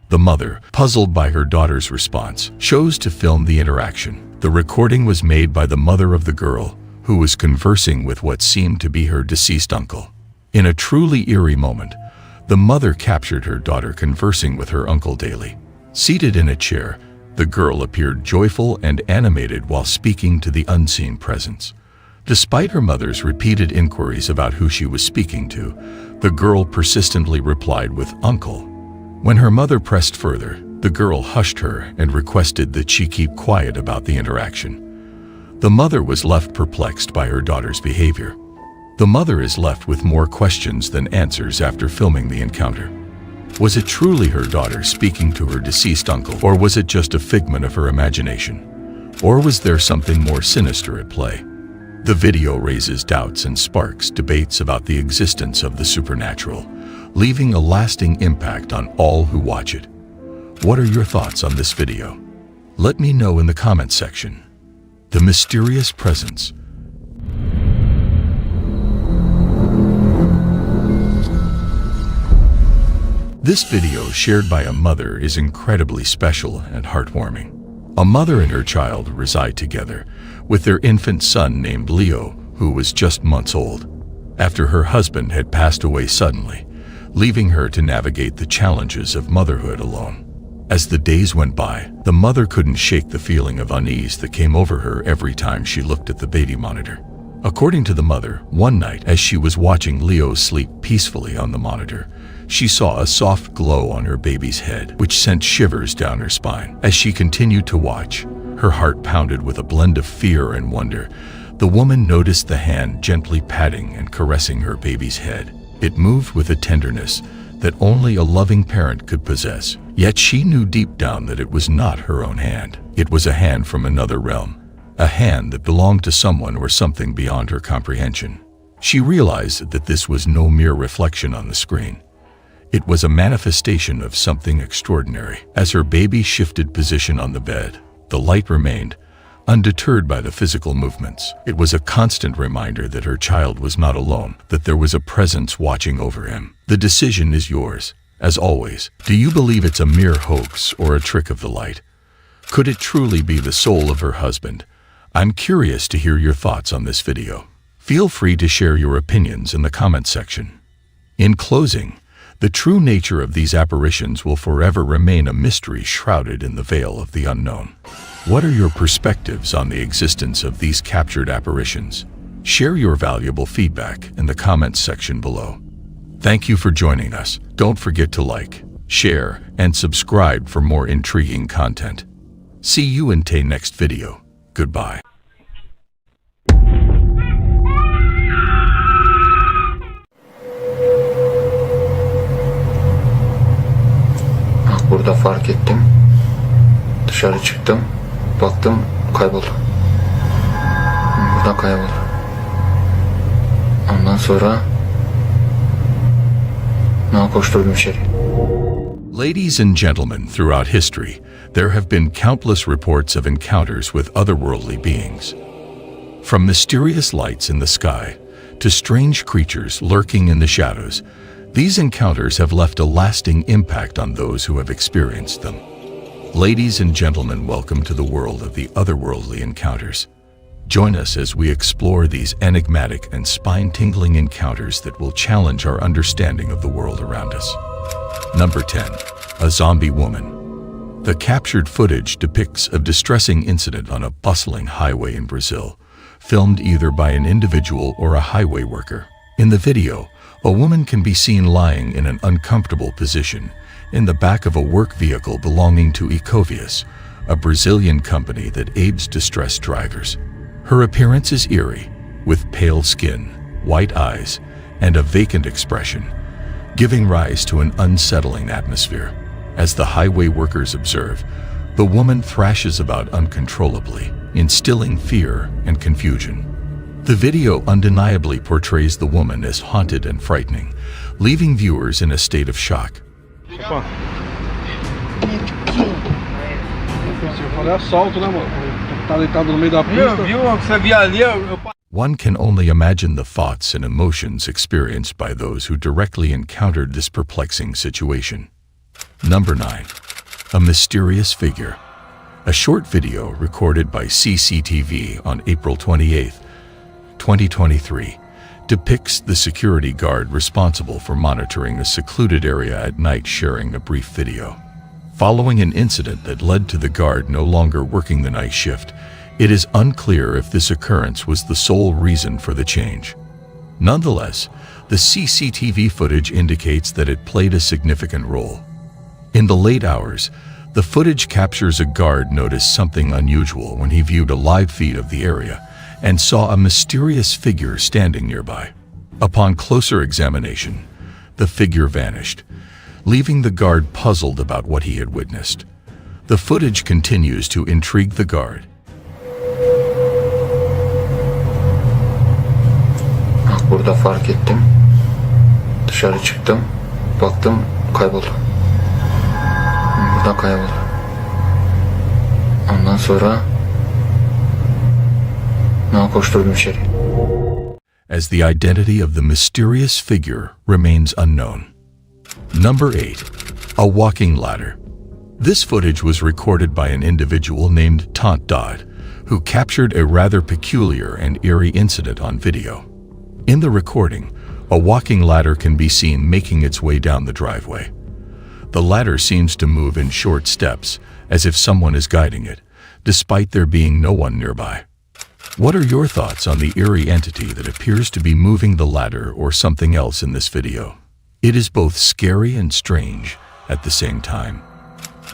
The mother, puzzled by her daughter's response, chose to film the interaction. The recording was made by the mother of the girl, who was conversing with what seemed to be her deceased uncle. In a truly eerie moment, the mother captured her daughter conversing with her uncle daily. Seated in a chair, the girl appeared joyful and animated while speaking to the unseen presence. Despite her mother's repeated inquiries about who she was speaking to, the girl persistently replied with "uncle." When her mother pressed further, the girl hushed her and requested that she keep quiet about the interaction. The mother was left perplexed by her daughter's behavior. The mother is left with more questions than answers after filming the encounter. Was it truly her daughter speaking to her deceased uncle, or was it just a figment of her imagination? Or was there something more sinister at play? The video raises doubts and sparks debates about the existence of the supernatural, leaving a lasting impact on all who watch it. What are your thoughts on this video? Let me know in the comment section. The mysterious presence. This video, shared by a mother, is incredibly special and heartwarming. A mother and her child reside together, with their infant son named Leo, who was just months old, after her husband had passed away suddenly, leaving her to navigate the challenges of motherhood alone. As the days went by, the mother couldn't shake the feeling of unease that came over her every time she looked at the baby monitor. According to the mother, one night as she was watching Leo sleep peacefully on the monitor, she saw a soft glow on her baby's head, which sent shivers down her spine. As she continued to watch, her heart pounded with a blend of fear and wonder. The woman noticed the hand gently patting and caressing her baby's head. It moved with a tenderness that only a loving parent could possess. Yet she knew deep down that it was not her own hand. It was a hand from another realm, a hand that belonged to someone or something beyond her comprehension. She realized that this was no mere reflection on the screen. It was a manifestation of something extraordinary. As her baby shifted position on the bed, the light remained, undeterred by the physical movements. It was a constant reminder that her child was not alone, that there was a presence watching over him. The decision is yours. As always, do you believe it's a mere hoax or a trick of the light? Could it truly be the soul of her husband? I'm curious to hear your thoughts on this video. Feel free to share your opinions in the comment section. In closing, the true nature of these apparitions will forever remain a mystery shrouded in the veil of the unknown. What are your perspectives on the existence of these captured apparitions? Share your valuable feedback in the comments section below. Thank you for joining us. Don't forget to like, share, and subscribe for more intriguing content. See you in the next video. Goodbye. Burada fark ettim. Dışarı çıktım. Baktım kayboldu. Buradan kayboldu. Ondan sonra koşturdum içeri. Ladies and gentlemen, throughout history, there have been countless reports of encounters with otherworldly beings. From mysterious lights in the sky to strange creatures lurking in the shadows, these encounters have left a lasting impact on those who have experienced them. Ladies and gentlemen, welcome to the world of the otherworldly encounters. Join us as we explore these enigmatic and spine-tingling encounters that will challenge our understanding of the world around us. Number 10. A zombie woman. The captured footage depicts a distressing incident on a bustling highway in Brazil, filmed either by an individual or a highway worker. In the video, a woman can be seen lying in an uncomfortable position in the back of a work vehicle belonging to Ecovias, a Brazilian company that aids distressed drivers. Her appearance is eerie, with pale skin, white eyes, and a vacant expression, giving rise to an unsettling atmosphere. As the highway workers observe, the woman thrashes about uncontrollably, instilling fear and confusion. The video undeniably portrays the woman as haunted and frightening, leaving viewers in a state of shock. One can only imagine the thoughts and emotions experienced by those who directly encountered this perplexing situation. Number 9. A mysterious figure. A short video recorded by CCTV on April 28, 2023, depicts the security guard responsible for monitoring a secluded area at night sharing a brief video. Following an incident that led to the guard no longer working the night shift, it is unclear if this occurrence was the sole reason for the change. Nonetheless, the CCTV footage indicates that it played a significant role. In the late hours, the footage captures a guard notice something unusual when he viewed a live feed of the area and saw a mysterious figure standing nearby. Upon closer examination, the figure vanished, leaving the guard puzzled about what he had witnessed. The footage continues to intrigue the guard. Burada fark ettim. Dışarı çıktım. Baktım kayboldu. Buradan kayboldu. Ondan sonra koşturdum içeri. As the identity of the mysterious figure remains unknown. Number 8. A walking ladder. This footage was recorded by an individual named Tant Dodd, who captured a rather peculiar and eerie incident on video. In the recording, a walking ladder can be seen making its way down the driveway. The ladder seems to move in short steps, as if someone is guiding it, despite there being no one nearby. What are your thoughts on the eerie entity that appears to be moving the ladder or something else in this video? It is both scary and strange at the same time.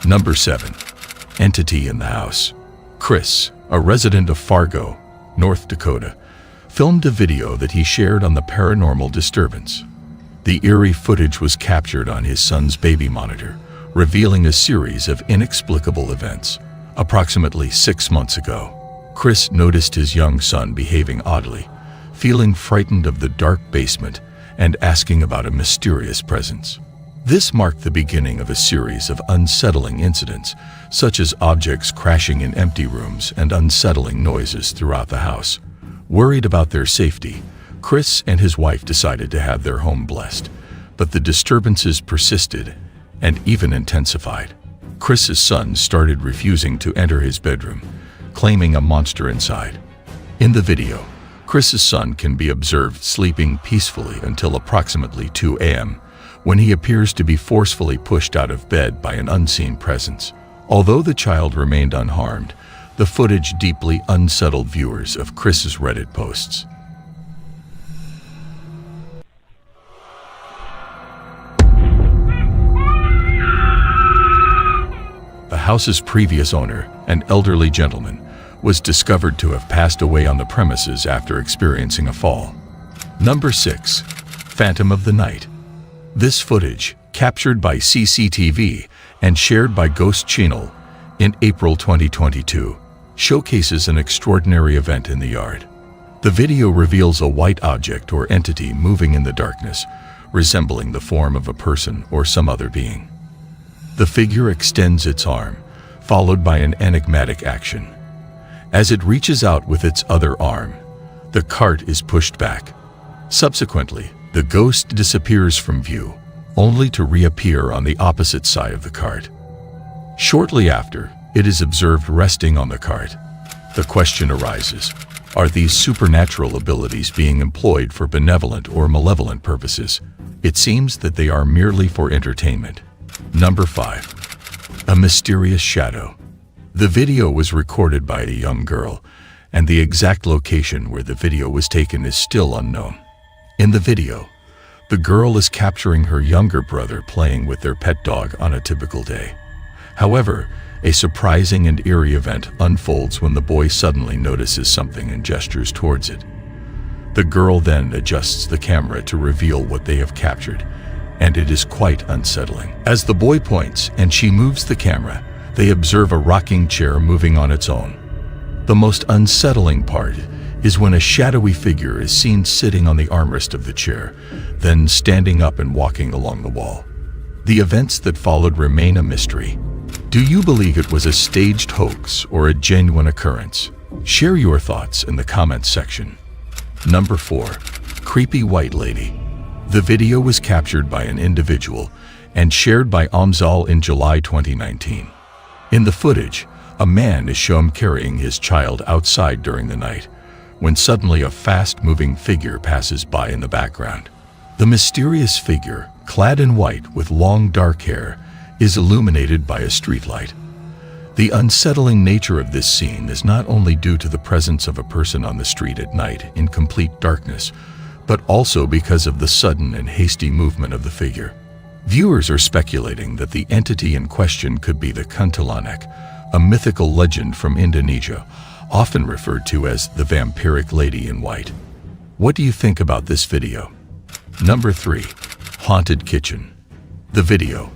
Number 7. Entity in the house. Chris, a resident of Fargo, North Dakota, filmed a video that he shared on the paranormal disturbance. The eerie footage was captured on his son's baby monitor, revealing a series of inexplicable events. Approximately 6 months ago, Chris noticed his young son behaving oddly, feeling frightened of the dark basement and asking about a mysterious presence. This marked the beginning of a series of unsettling incidents, such as objects crashing in empty rooms and unsettling noises throughout the house. Worried about their safety, Chris and his wife decided to have their home blessed, but the disturbances persisted and even intensified. Chris's son started refusing to enter his bedroom, claiming a monster inside. In the video, Chris's son can be observed sleeping peacefully until approximately 2 a.m., when he appears to be forcefully pushed out of bed by an unseen presence. Although the child remained unharmed, the footage deeply unsettled viewers of Chris's Reddit posts. The house's previous owner, an elderly gentleman, was discovered to have passed away on the premises after experiencing a fall. Number 6. Phantom of the Night. This footage, captured by CCTV and shared by Ghost Channel in April 2022, showcases an extraordinary event in the yard. The video reveals a white object or entity moving in the darkness, resembling the form of a person or some other being. The figure extends its arm, followed by an enigmatic action. As it reaches out with its other arm, the cart is pushed back. Subsequently, the ghost disappears from view, only to reappear on the opposite side of the cart. Shortly after, it is observed resting on the cart. The question arises, are these supernatural abilities being employed for benevolent or malevolent purposes? It seems that they are merely for entertainment. Number 5. A mysterious shadow. The video was recorded by a young girl, and the exact location where the video was taken is still unknown. In the video, the girl is capturing her younger brother playing with their pet dog on a typical day. However, a surprising and eerie event unfolds when the boy suddenly notices something and gestures towards it. The girl then adjusts the camera to reveal what they have captured, and it is quite unsettling. As the boy points and she moves the camera, they observe a rocking chair moving on its own. The most unsettling part is when a shadowy figure is seen sitting on the armrest of the chair, then standing up and walking along the wall. The events that followed remain a mystery. Do you believe it was a staged hoax or a genuine occurrence? Share your thoughts in the comments section. Number 4. Creepy White Lady. The video was captured by an individual and shared by Amzal in July 2019. In the footage, a man is shown carrying his child outside during the night, when suddenly a fast-moving figure passes by in the background. The mysterious figure, clad in white with long dark hair, is illuminated by a streetlight. The unsettling nature of this scene is not only due to the presence of a person on the street at night in complete darkness, but also because of the sudden and hasty movement of the figure. Viewers are speculating that the entity in question could be the Kuntilanak, a mythical legend from Indonesia, often referred to as the vampiric lady in white. What do you think about this video? Number 3. Haunted Kitchen. The video,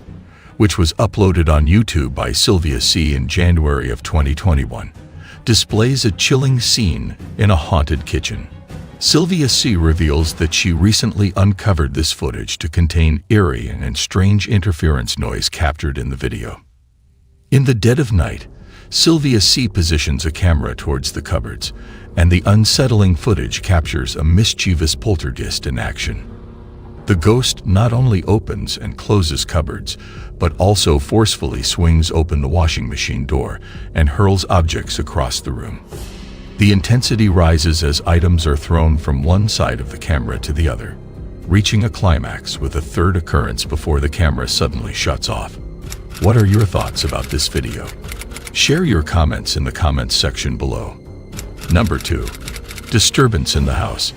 which was uploaded on YouTube by Sylvia C. in January of 2021, displays a chilling scene in a haunted kitchen. Sylvia C. reveals that she recently uncovered this footage to contain eerie and strange interference noise captured in the video. In the dead of night, Sylvia C. positions a camera towards the cupboards, and the unsettling footage captures a mischievous poltergeist in action. The ghost not only opens and closes cupboards, but also forcefully swings open the washing machine door and hurls objects across the room. The intensity rises as items are thrown from one side of the camera to the other. reaching a climax with a third occurrence before the camera suddenly shuts off. What are your thoughts about this video? Share your comments in the comments section below. Number 2. Disturbance in the house.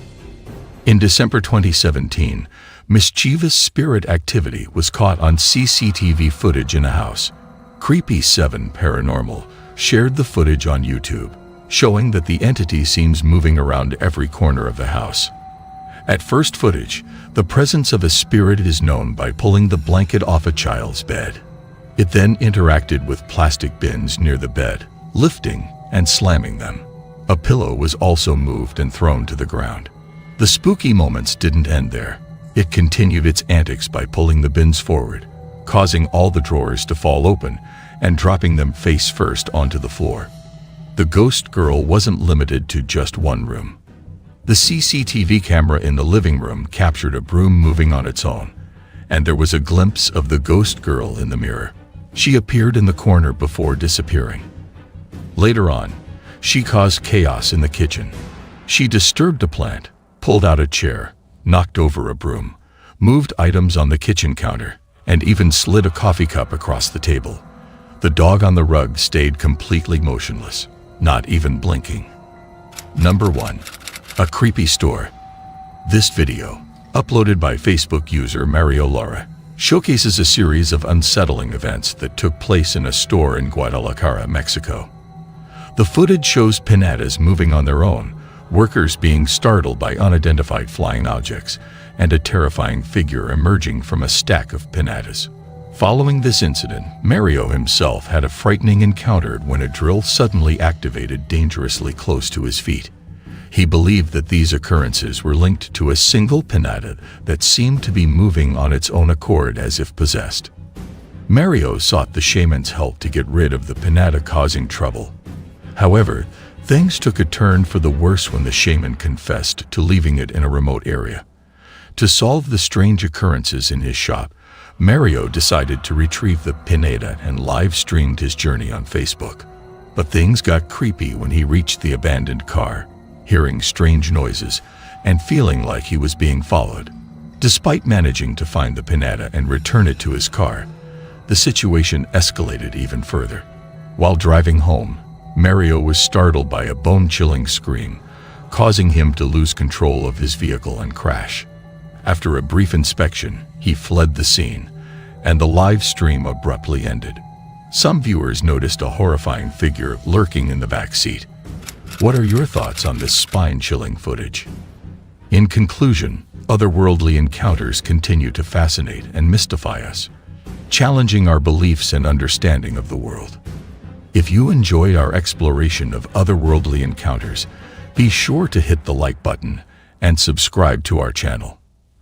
In December 2017, mischievous spirit activity was caught on CCTV footage in a house. Creepy7 Paranormal shared the footage on YouTube, showing that the entity seems moving around every corner of the house. At first footage, the presence of a spirit is known by pulling the blanket off a child's bed. It then interacted with plastic bins near the bed, lifting and slamming them. A pillow was also moved and thrown to the ground. The spooky moments didn't end there. It continued its antics by pulling the bins forward, causing all the drawers to fall open and dropping them face first onto the floor. The ghost girl wasn't limited to just one room. The CCTV camera in the living room captured a broom moving on its own, and there was a glimpse of the ghost girl in the mirror. She appeared in the corner before disappearing. Later on, she caused chaos in the kitchen. She disturbed a plant, pulled out a chair, knocked over a broom, moved items on the kitchen counter, and even slid a coffee cup across the table. The dog on the rug stayed completely motionless, not even blinking. Number 1. A creepy store. This video, uploaded by Facebook user Mario Lara, showcases a series of unsettling events that took place in a store in Guadalajara, Mexico. The footage shows pinatas moving on their own, workers being startled by unidentified flying objects, and a terrifying figure emerging from a stack of pinatas. Following this incident, Mario himself had a frightening encounter when a drill suddenly activated dangerously close to his feet. He believed that these occurrences were linked to a single pinata that seemed to be moving on its own accord as if possessed. Mario sought the shaman's help to get rid of the pinata causing trouble. However, things took a turn for the worse when the shaman confessed to leaving it in a remote area. To solve the strange occurrences in his shop, Mario decided to retrieve the pinata and live-streamed his journey on Facebook. But things got creepy when he reached the abandoned car, hearing strange noises and feeling like he was being followed. Despite managing to find the pinata and return it to his car, the situation escalated even further. While driving home, Mario was startled by a bone-chilling scream, causing him to lose control of his vehicle and crash. After a brief inspection, he fled the scene, and the live stream abruptly ended. Some viewers noticed a horrifying figure lurking in the back seat. What are your thoughts on this spine-chilling footage? In conclusion, otherworldly encounters continue to fascinate and mystify us, challenging our beliefs and understanding of the world. If you enjoyed our exploration of otherworldly encounters, be sure to hit the like button and subscribe to our channel.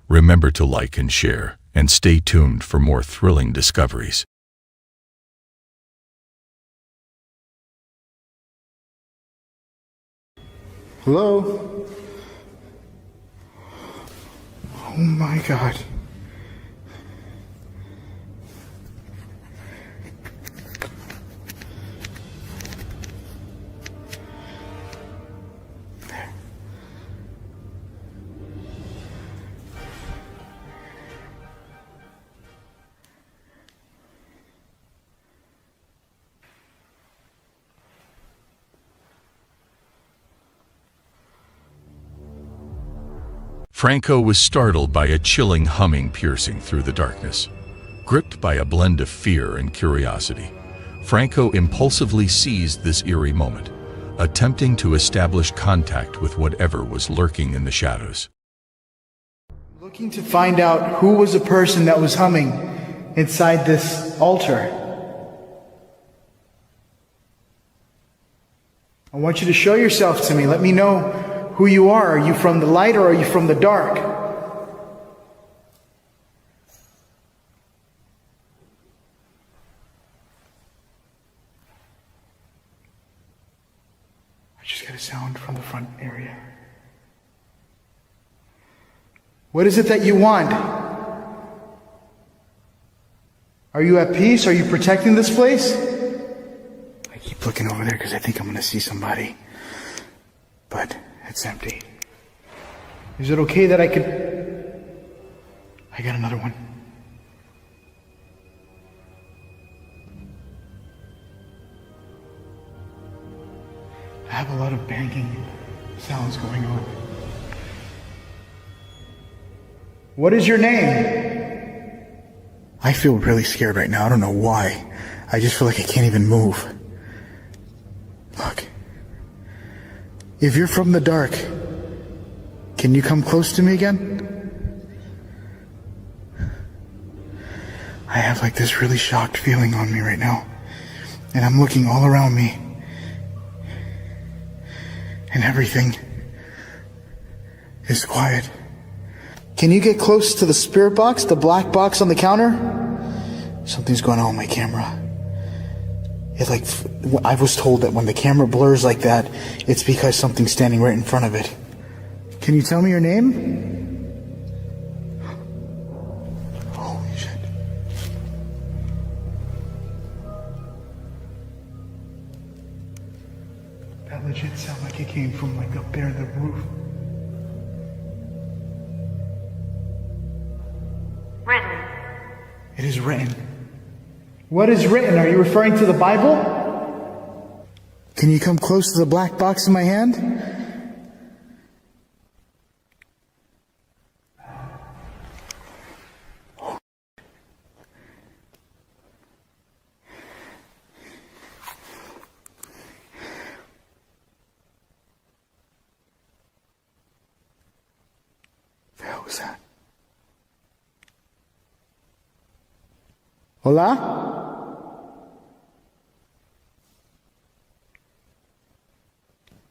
Remember to like and share, and stay tuned for more thrilling discoveries. Hello? Oh my God. Franco was startled by a chilling humming piercing through the darkness. Gripped by a blend of fear and curiosity, Franco impulsively seized this eerie moment, attempting to establish contact with whatever was lurking in the shadows. Looking to find out who was the person that was humming inside this altar. I want you to show yourself to me. Let me know who you are. Are you from the light or are you from the dark? I just got a sound from the front area. What is it that you want? Are you at peace? Are you protecting this place? I keep looking over there because I think I'm going to see somebody. But it's empty. Is it okay that I could I got another one. I have a lot of banging sounds going on. What is your name? I feel really scared right now. I don't know why. I just feel like I can't even move. Look. If you're from the dark, can you come close to me again? I have like this really shocked feeling on me right now. And I'm looking all around me. And everything is quiet. Can you get close to the spirit box, the black box on the counter? Something's going on with my camera. I was told that when the camera blurs like that, it's because something's standing right in front of it. Can you tell me your name? Holy shit. That legit sounded like it came from like up there in the roof. Written. It is written. What is written? Are you referring to the Bible? Can you come close to the black box in my hand? The hell was that? Hola?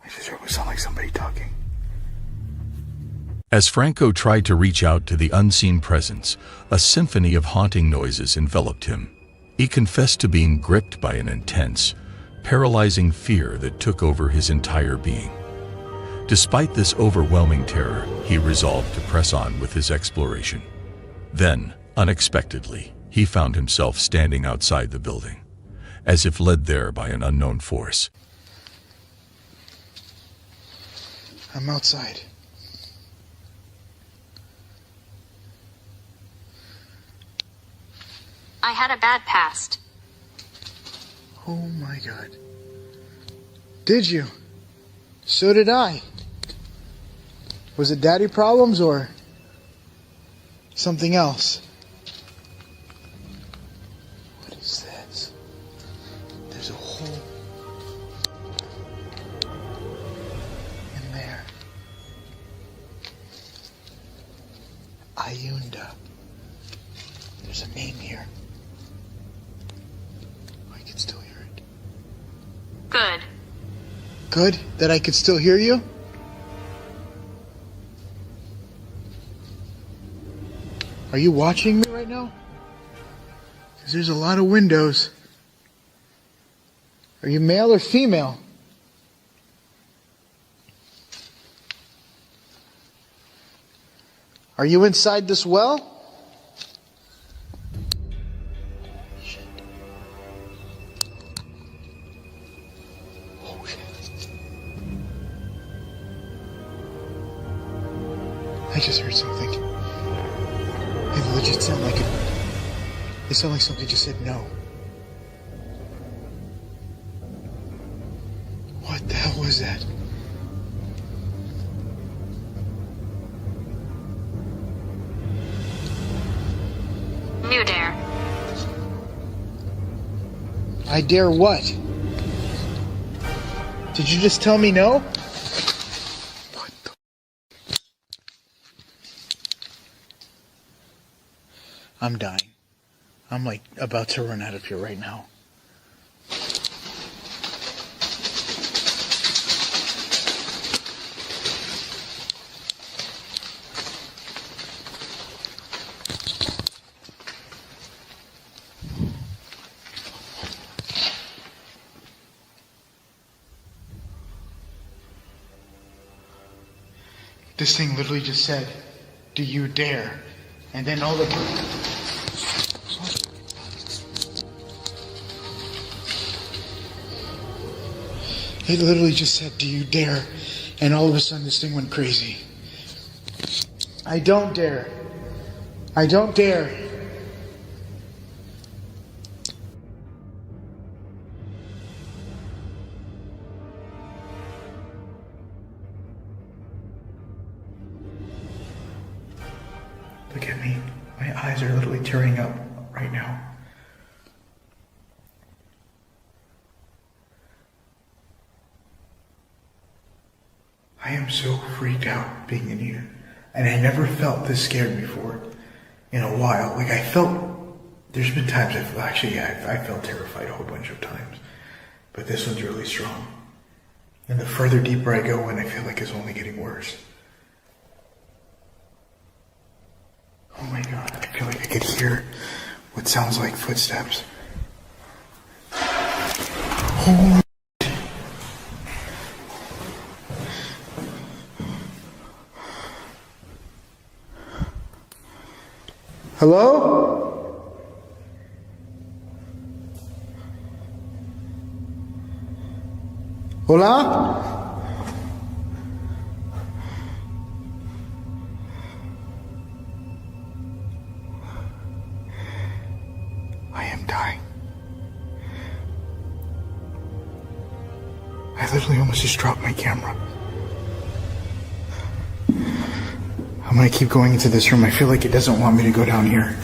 I just heard it sound like somebody talking. As Franco tried to reach out to the unseen presence, a symphony of haunting noises enveloped him. He confessed to being gripped by an intense, paralyzing fear that took over his entire being. Despite this overwhelming terror, he resolved to press on with his exploration. Then, unexpectedly, he found himself standing outside the building, as if led there by an unknown force. I'm outside. I had a bad past. Oh my God. Did you? So did I. Was it daddy problems or something else? What is this? There's a hole in there. Ayunda. There's a name here. I can still hear it. Good. Good? That I could still hear you? Are you watching me right now? Because there's a lot of windows. Are you male or female? Are you inside this well? I just heard something. It legit sounded like it. It sounded like something just said no. What the hell was that? You dare. I dare what? Did you just tell me no? I'm dying. I'm like about to run out of here right now. This thing literally just said, "Do you dare?" And then all the... It literally just said, "Do you dare?" And all of a sudden this thing went crazy. I don't dare. I don't dare. Look at me. My eyes are literally tearing up right now. I am so freaked out being in here. And I never felt this scared before in a while. Like I felt, there's been times I felt terrified a whole bunch of times. But this one's really strong. And the further deeper I go in, I feel like it's only getting worse. Oh my God, I feel like I could hear what sounds like footsteps. Holy Hello? Hola? I am dying. I literally almost just dropped my camera. I'm gonna keep going into this room. I feel like it doesn't want me to go down here.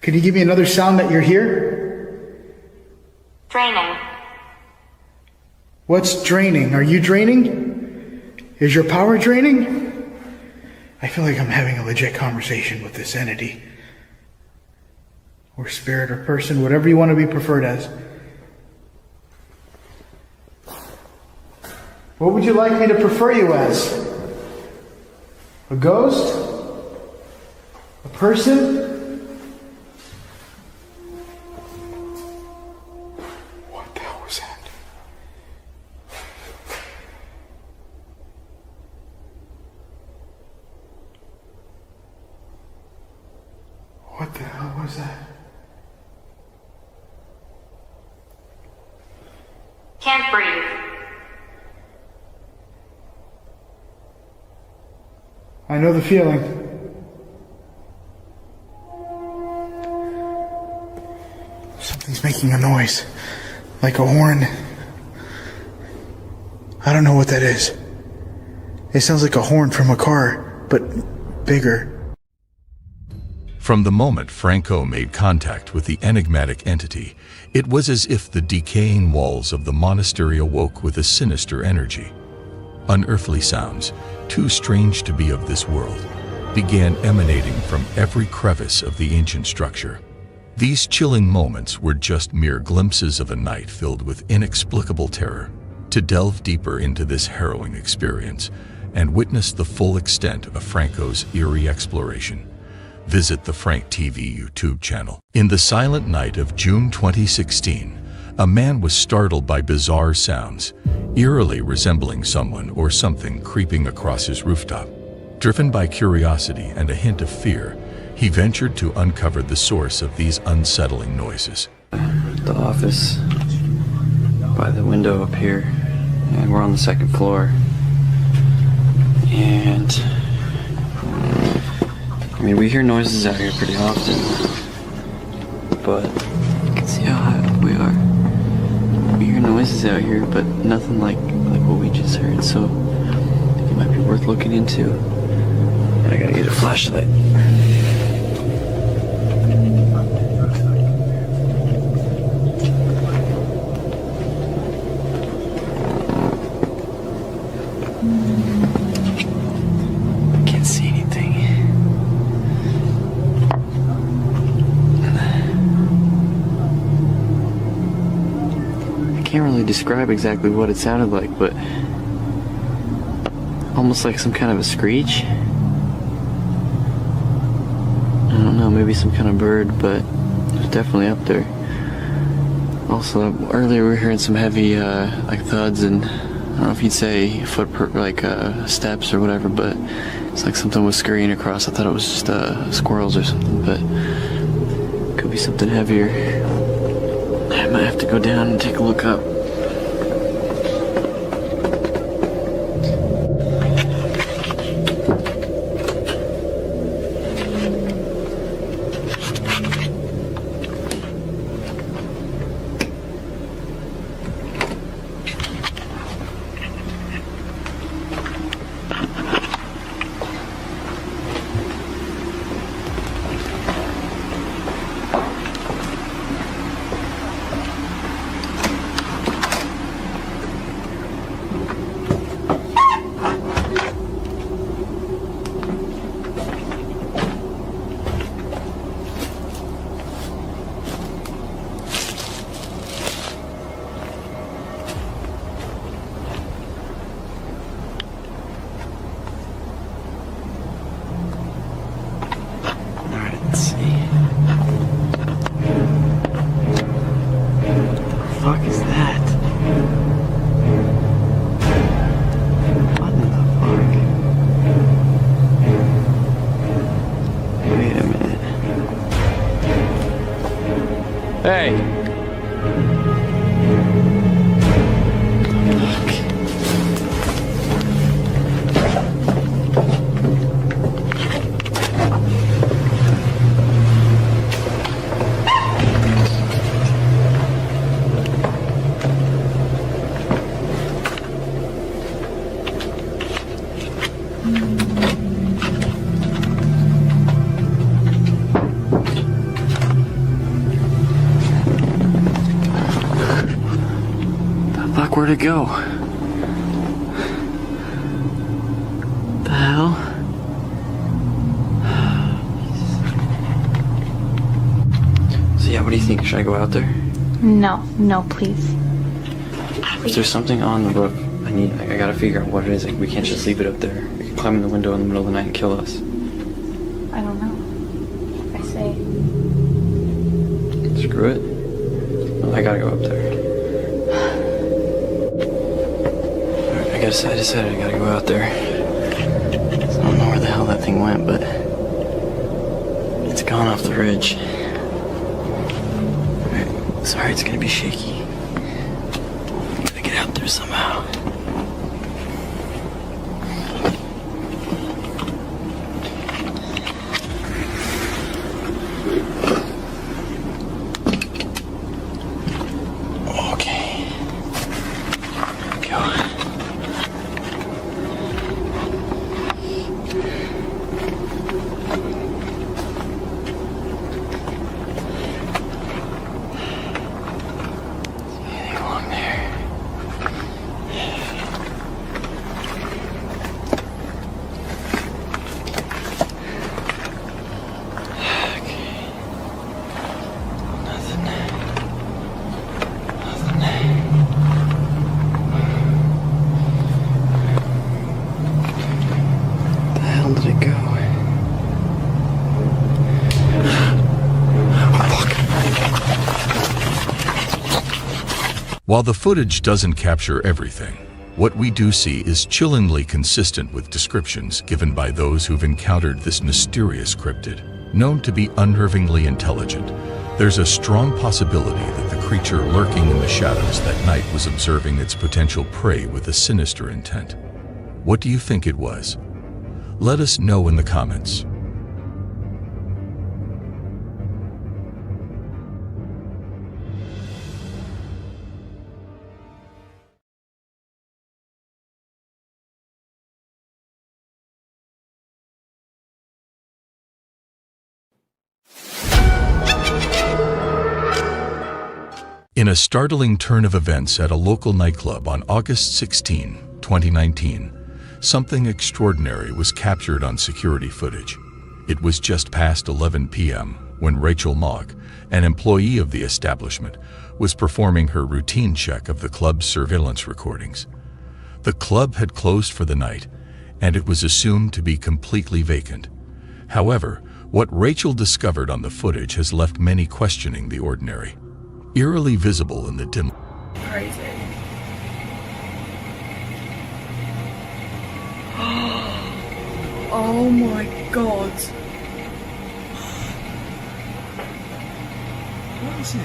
Can you give me another sound that you're here? Draining. What's draining? Are you draining? Is your power draining? I feel like I'm having a legit conversation with this entity. Or spirit or person, whatever you want to be preferred as. What would you like me to prefer you as? A ghost? A person? What the hell was that? What the hell was that? Can't breathe. I know the feeling. Something's making a noise. Like a horn. I don't know what that is. It sounds like a horn from a car, but bigger. From the moment Franco made contact with the enigmatic entity, it was as if the decaying walls of the monastery awoke with a sinister energy. Unearthly sounds, too strange to be of this world, began emanating from every crevice of the ancient structure. These chilling moments were just mere glimpses of a night filled with inexplicable terror. To delve deeper into this harrowing experience and witness the full extent of Franco's eerie exploration, visit the Frank TV YouTube channel. In the silent night of June 2016, a man was startled by bizarre sounds, eerily resembling someone or something creeping across his rooftop. Driven by curiosity and a hint of fear, he ventured to uncover the source of these unsettling noises. The office by the window up here, and we're on the second floor. And I mean, we hear noises out here pretty often, but you can see how high up we are. We hear noises out here, but nothing like what we just heard, so I think it might be worth looking into. And I gotta get a flashlight. Can't see anything. I can't really describe exactly what it sounded like, but almost like some kind of a screech. I don't know, maybe some kind of bird, but it was definitely up there. Also, earlier we were hearing some heavy like thuds and don't know if you'd say steps or whatever, but it's like something was scurrying across. I thought it was just squirrels or something, but it could be something heavier. I might have to go down and take a look up. Hey! Where'd it go? The hell? So yeah, what do you think? Should I go out there? No, no, please. If there's something on the roof, I gotta figure out what it is. Like, we can't just leave it up there. It can climb in the window in the middle of the night and kill us. I don't know. I say. Screw it. Well, I gotta go up there. I decided I gotta go out there. So I don't know where the hell that thing went, but it's gone off the ridge. Alright, sorry, it's gonna be shaky. Gotta get out there somehow. While the footage doesn't capture everything, what we do see is chillingly consistent with descriptions given by those who've encountered this mysterious cryptid. Known to be unnervingly intelligent, there's a strong possibility that the creature lurking in the shadows that night was observing its potential prey with a sinister intent. What do you think it was? Let us know in the comments. In a startling turn of events at a local nightclub on August 16, 2019, something extraordinary was captured on security footage. It was just past 11 p.m. when Rachel Mogg, an employee of the establishment, was performing her routine check of the club's surveillance recordings. The club had closed for the night, and it was assumed to be completely vacant. However, what Rachel discovered on the footage has left many questioning the ordinary. Eerily visible in the dim. Crazy. Oh my god. What is it?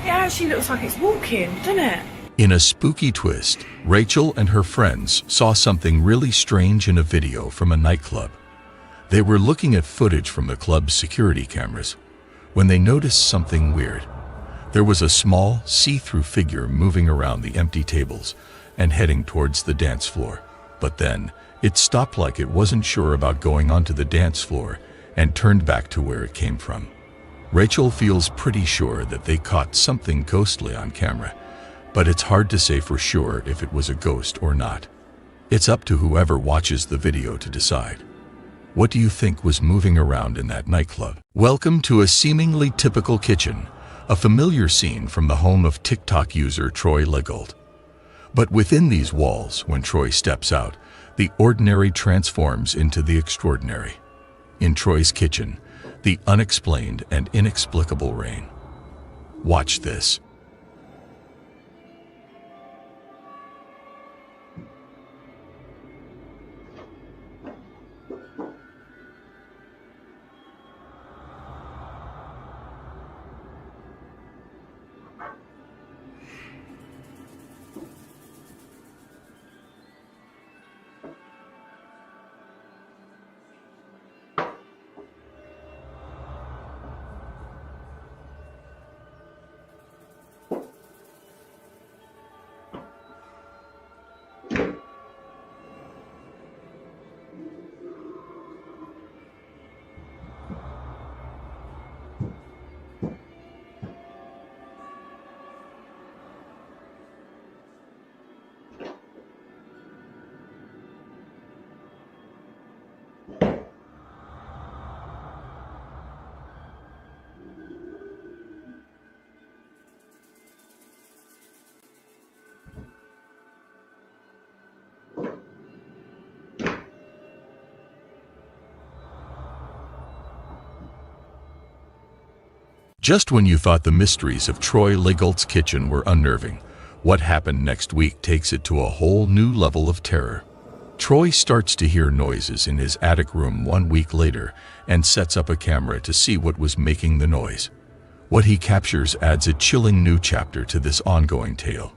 It actually looks like it's walking, doesn't it? In a spooky twist, Rachel and her friends saw something really strange in a video from a nightclub. They were looking at footage from the club's security cameras when they noticed something weird. There was a small, see-through figure moving around the empty tables and heading towards the dance floor. But then, it stopped like it wasn't sure about going onto the dance floor and turned back to where it came from. Rachel feels pretty sure that they caught something ghostly on camera, but it's hard to say for sure if it was a ghost or not. It's up to whoever watches the video to decide. What do you think was moving around in that nightclub? Welcome to a seemingly typical kitchen, a familiar scene from the home of TikTok user Troy Legault. But within these walls, when Troy steps out, the ordinary transforms into the extraordinary. In Troy's kitchen, the unexplained and inexplicable reign. Watch this. Just when you thought the mysteries of Troy Legault's kitchen were unnerving, what happened next week takes it to a whole new level of terror. Troy starts to hear noises in his attic room 1 week later and sets up a camera to see what was making the noise. What he captures adds a chilling new chapter to this ongoing tale.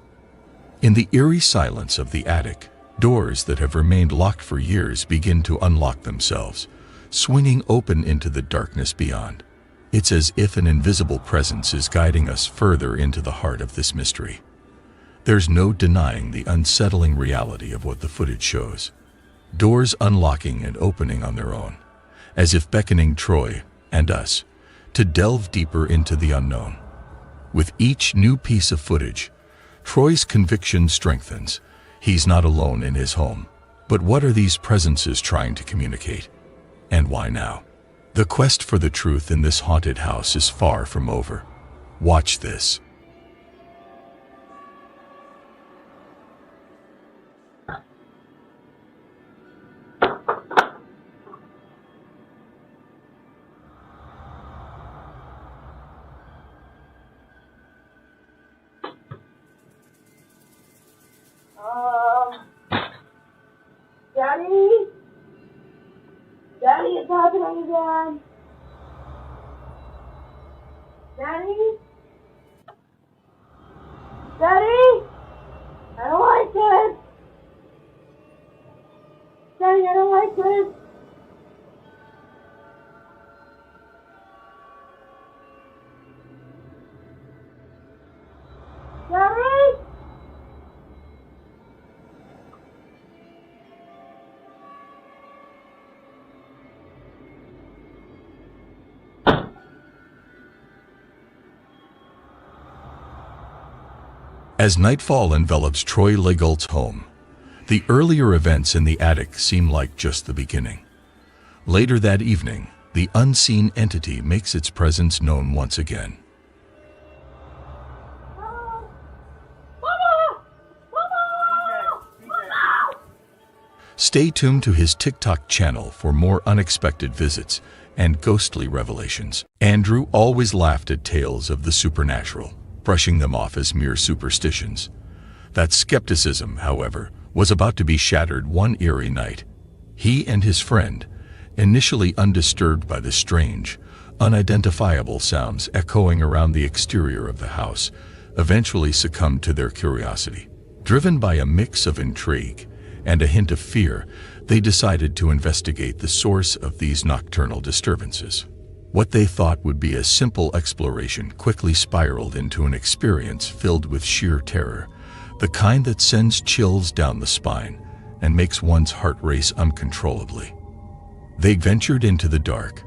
In the eerie silence of the attic, doors that have remained locked for years begin to unlock themselves, swinging open into the darkness beyond. It's as if an invisible presence is guiding us further into the heart of this mystery. There's no denying the unsettling reality of what the footage shows. Doors unlocking and opening on their own, as if beckoning Troy and us to delve deeper into the unknown. With each new piece of footage, Troy's conviction strengthens. He's not alone in his home. But what are these presences trying to communicate? And why now? The quest for the truth in this haunted house is far from over. Watch this. Daddy? Daddy, it's happening again. Daddy? Daddy? I don't like this. Daddy, I don't like this. Daddy? As nightfall envelops Troy Legault's home, the earlier events in the attic seem like just the beginning. Later that evening, the unseen entity makes its presence known once again. Stay tuned to his TikTok channel for more unexpected visits and ghostly revelations. Andrew always laughed at tales of the supernatural, brushing them off as mere superstitions. That skepticism, however, was about to be shattered one eerie night. He and his friend, initially undisturbed by the strange, unidentifiable sounds echoing around the exterior of the house, eventually succumbed to their curiosity. Driven by a mix of intrigue and a hint of fear, they decided to investigate the source of these nocturnal disturbances. What they thought would be a simple exploration quickly spiraled into an experience filled with sheer terror, the kind that sends chills down the spine and makes one's heart race uncontrollably. They ventured into the dark,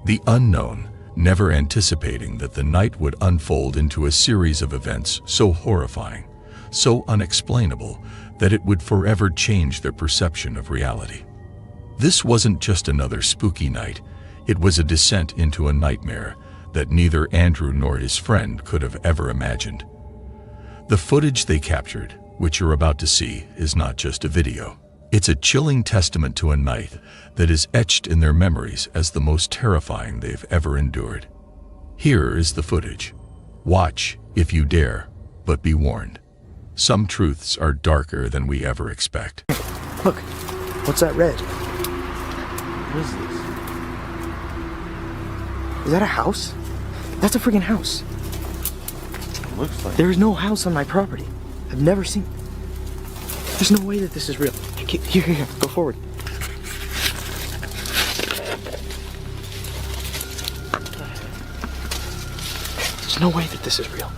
the unknown, never anticipating that the night would unfold into a series of events so horrifying, so unexplainable, that it would forever change their perception of reality. This wasn't just another spooky night, it was a descent into a nightmare that neither Andrew nor his friend could have ever imagined. The footage they captured, which you're about to see, is not just a video. It's a chilling testament to a night that is etched in their memories as the most terrifying they've ever endured. Here is the footage. Watch if you dare, but be warned. Some truths are darker than we ever expect. Look, what's that red? What is this? Is that a house? That's a friggin' house. It looks like. There is no house on my property. I've never seen. There's no way that this is real. Here, go forward. There's no way that this is real.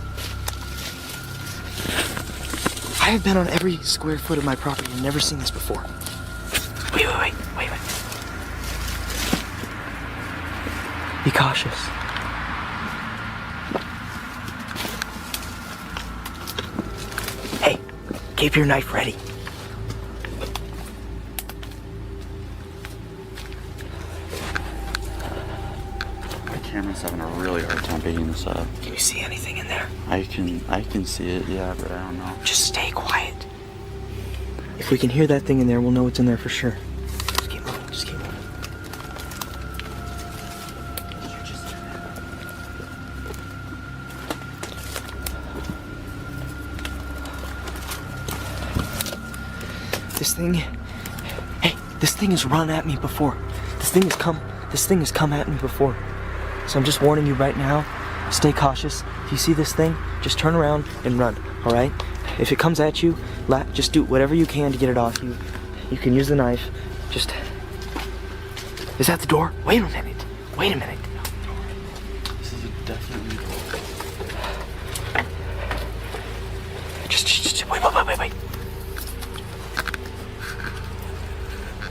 I have been on every square foot of my property and never seen this before. Wait. Be cautious. Hey, keep your knife ready. My camera's having a really hard time picking this up. Can you see anything in there? I can see it, yeah, but I don't know. Just stay quiet. If we can hear that thing in there, we'll know it's in there for sure. Just keep moving. This thing has run at me before. This thing has come at me before. So I'm just warning you right now, stay cautious. If you see this thing, just turn around and run, all right? If it comes at you, just do whatever you can to get it off you. You can use the knife. Is that the door? Wait a minute. This is a definitely door. Just wait.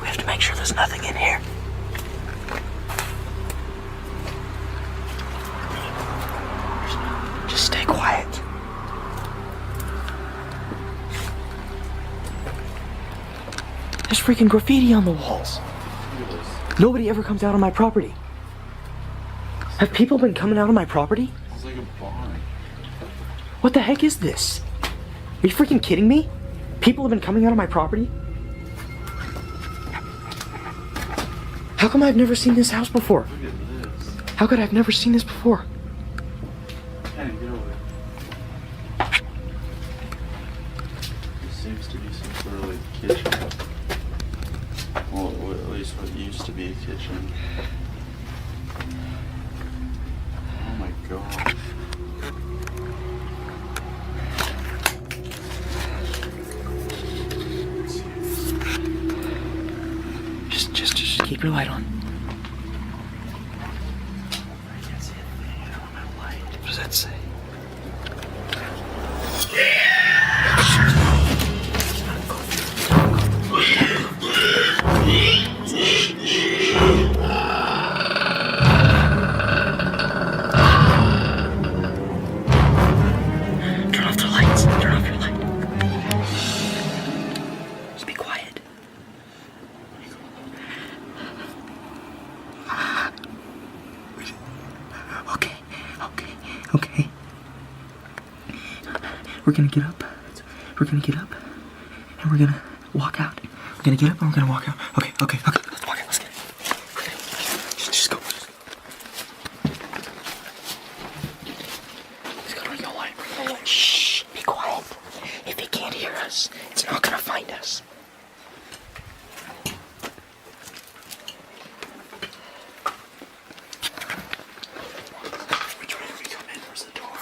We have to make sure there's nothing in here. Just stay quiet. There's freaking graffiti on the walls. Nobody ever comes out on my property. Have people been coming out on my property? It's like a barn. What the heck is this? Are you freaking kidding me? People have been coming out of my property? How come I've never seen this house before? Look at this. How could I have never seen this before? Get over it. This seems to be some sort of like kitchen. Well, at least what used to be a kitchen. Oh my god. Just keep your light on. I can't see anything. I don't have light. What does that say? Turn off the lights. Turn off your light. Just be quiet. Okay. We're gonna get up. And we're gonna walk out. We're gonna get up and we're gonna walk out. Okay. Let's walk out. Let's get it. Just go. Just go. Bring your light. Shh. Be quiet. If he can't hear us, it's not gonna find find us. Which way do we come in? Where's the door?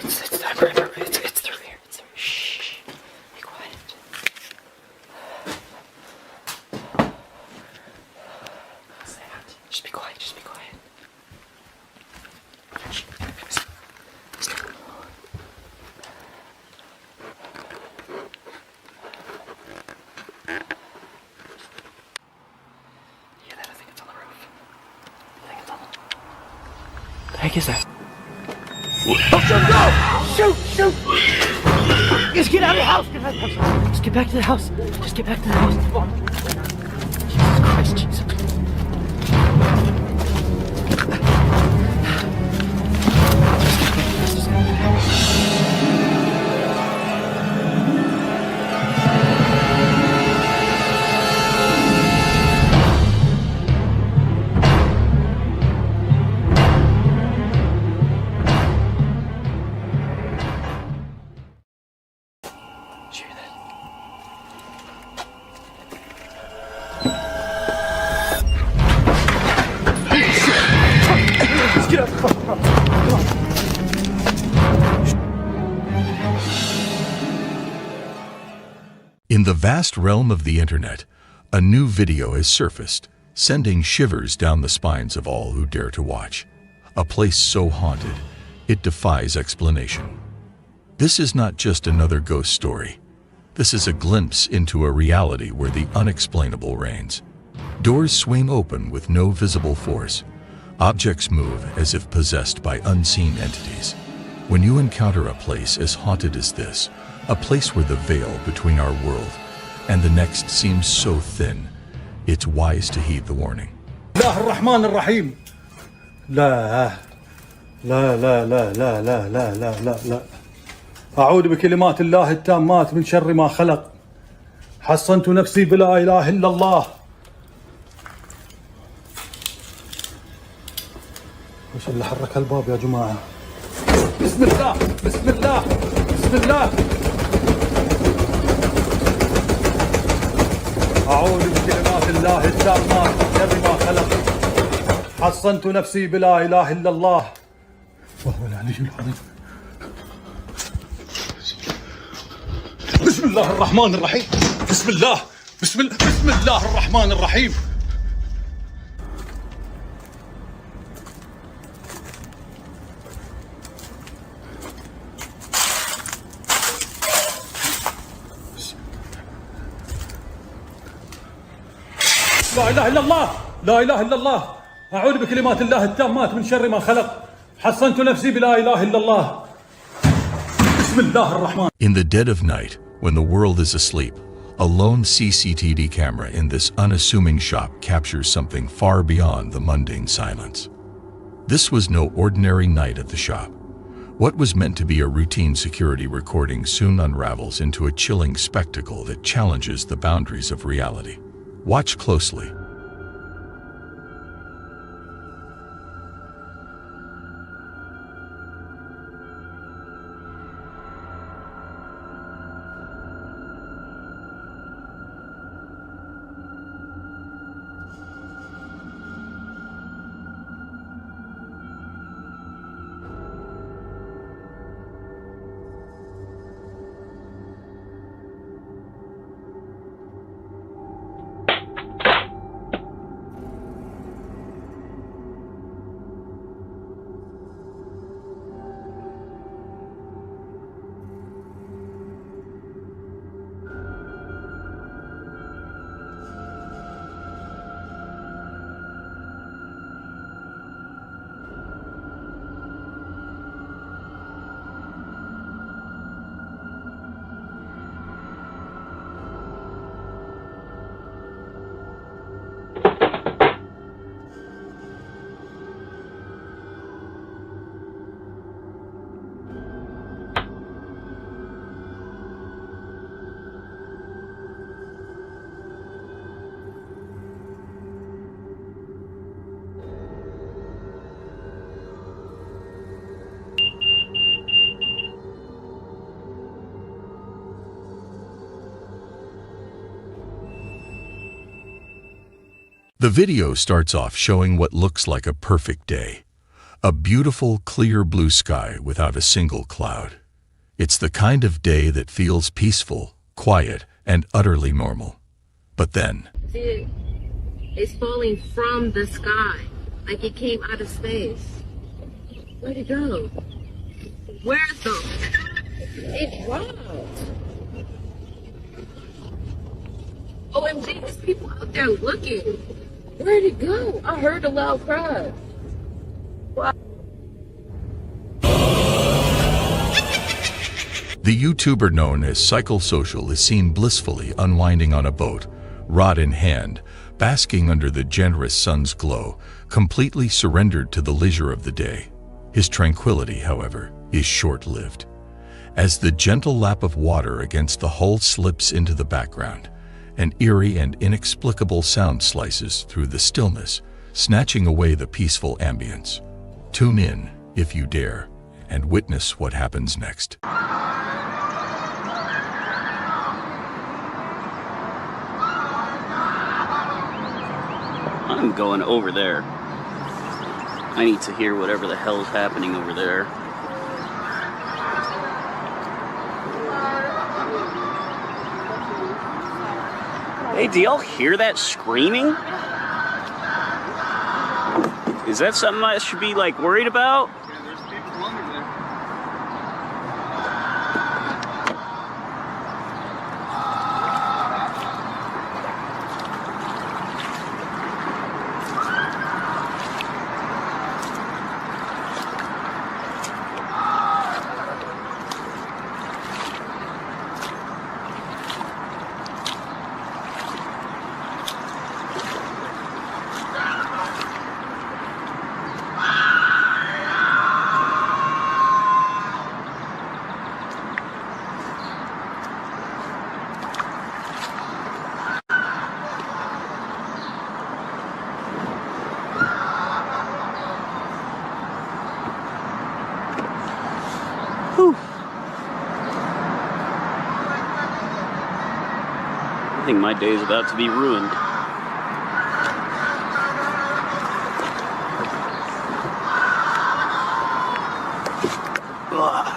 It's through here. It's through. Shh. Be quiet. What's that? Just be quiet. Just be quiet. Shh. I think it's on the roof. The heck is that? Oh, shoot, no! Shoot! Just get out of the house! Get out of the house! Just get back to the house! Just get back to the house! Come on! Jesus Christ, Jesus. In the vast realm of the internet, a new video has surfaced, sending shivers down the spines of all who dare to watch. A place so haunted, it defies explanation. This is not just another ghost story. This is a glimpse into a reality where the unexplainable reigns. Doors swing open with no visible force. Objects move as if possessed by unseen entities. When you encounter a place as haunted as this, a place where the veil between our world and the next seems so thin, it's wise to heed the warning. الله الرحمن الرحيم. لا لا لا لا لا لا لا لا لا لا. أعوذ بكلمات الله التامات من شر ما خلق. حصنت نفسي بلا إله إلا الله. وش اللي حرك الباب يا جماعة؟ بسم الله بسم الله بسم الله. أعوذ بكلمات الله التامات من شر ما خلق. حصنت نفسي بلا إله إلا الله وهو العلي العظيم. بسم الله الرحمن الرحيم. بسم الله بسم الله الرحمن الرحيم. لا إله إلا الله لا إله إلا الله. أعوذ بكلمات الله التامات من شر ما خلق. حصنت نفسي بلا إله إلا الله. بسم الله الرحمن. In the dead of night, when the world is asleep, a lone CCTV camera in this unassuming shop captures something far beyond the mundane silence. This was no ordinary night at the shop. What was meant to be a routine security recording soon unravels into a chilling spectacle that challenges the boundaries of reality. Watch closely. The video starts off showing what looks like a perfect day. A beautiful, clear blue sky without a single cloud. It's the kind of day that feels peaceful, quiet, and utterly normal. But then, See, it's falling from the sky, like it came out of space. Where'd it go? Where's the... It dropped. OMG, there's people out there looking. Where'd it go? I heard a loud cry. Wow. the YouTuber known as Psychosocial is seen blissfully unwinding on a boat, rod in hand, basking under the generous sun's glow, completely surrendered to the leisure of the day. His tranquility, however, is short-lived. As the gentle lap of water against the hull slips into the background, an eerie and inexplicable sound slices through the stillness, snatching away the peaceful ambience. Tune in, if you dare, and witness what happens next. I'm going over there. I need to hear whatever the hell's happening over there. Hey, do y'all hear that screaming? Is that something I should be, like, worried about? Yeah, there's people under there. I think my day is about to be ruined. Ugh.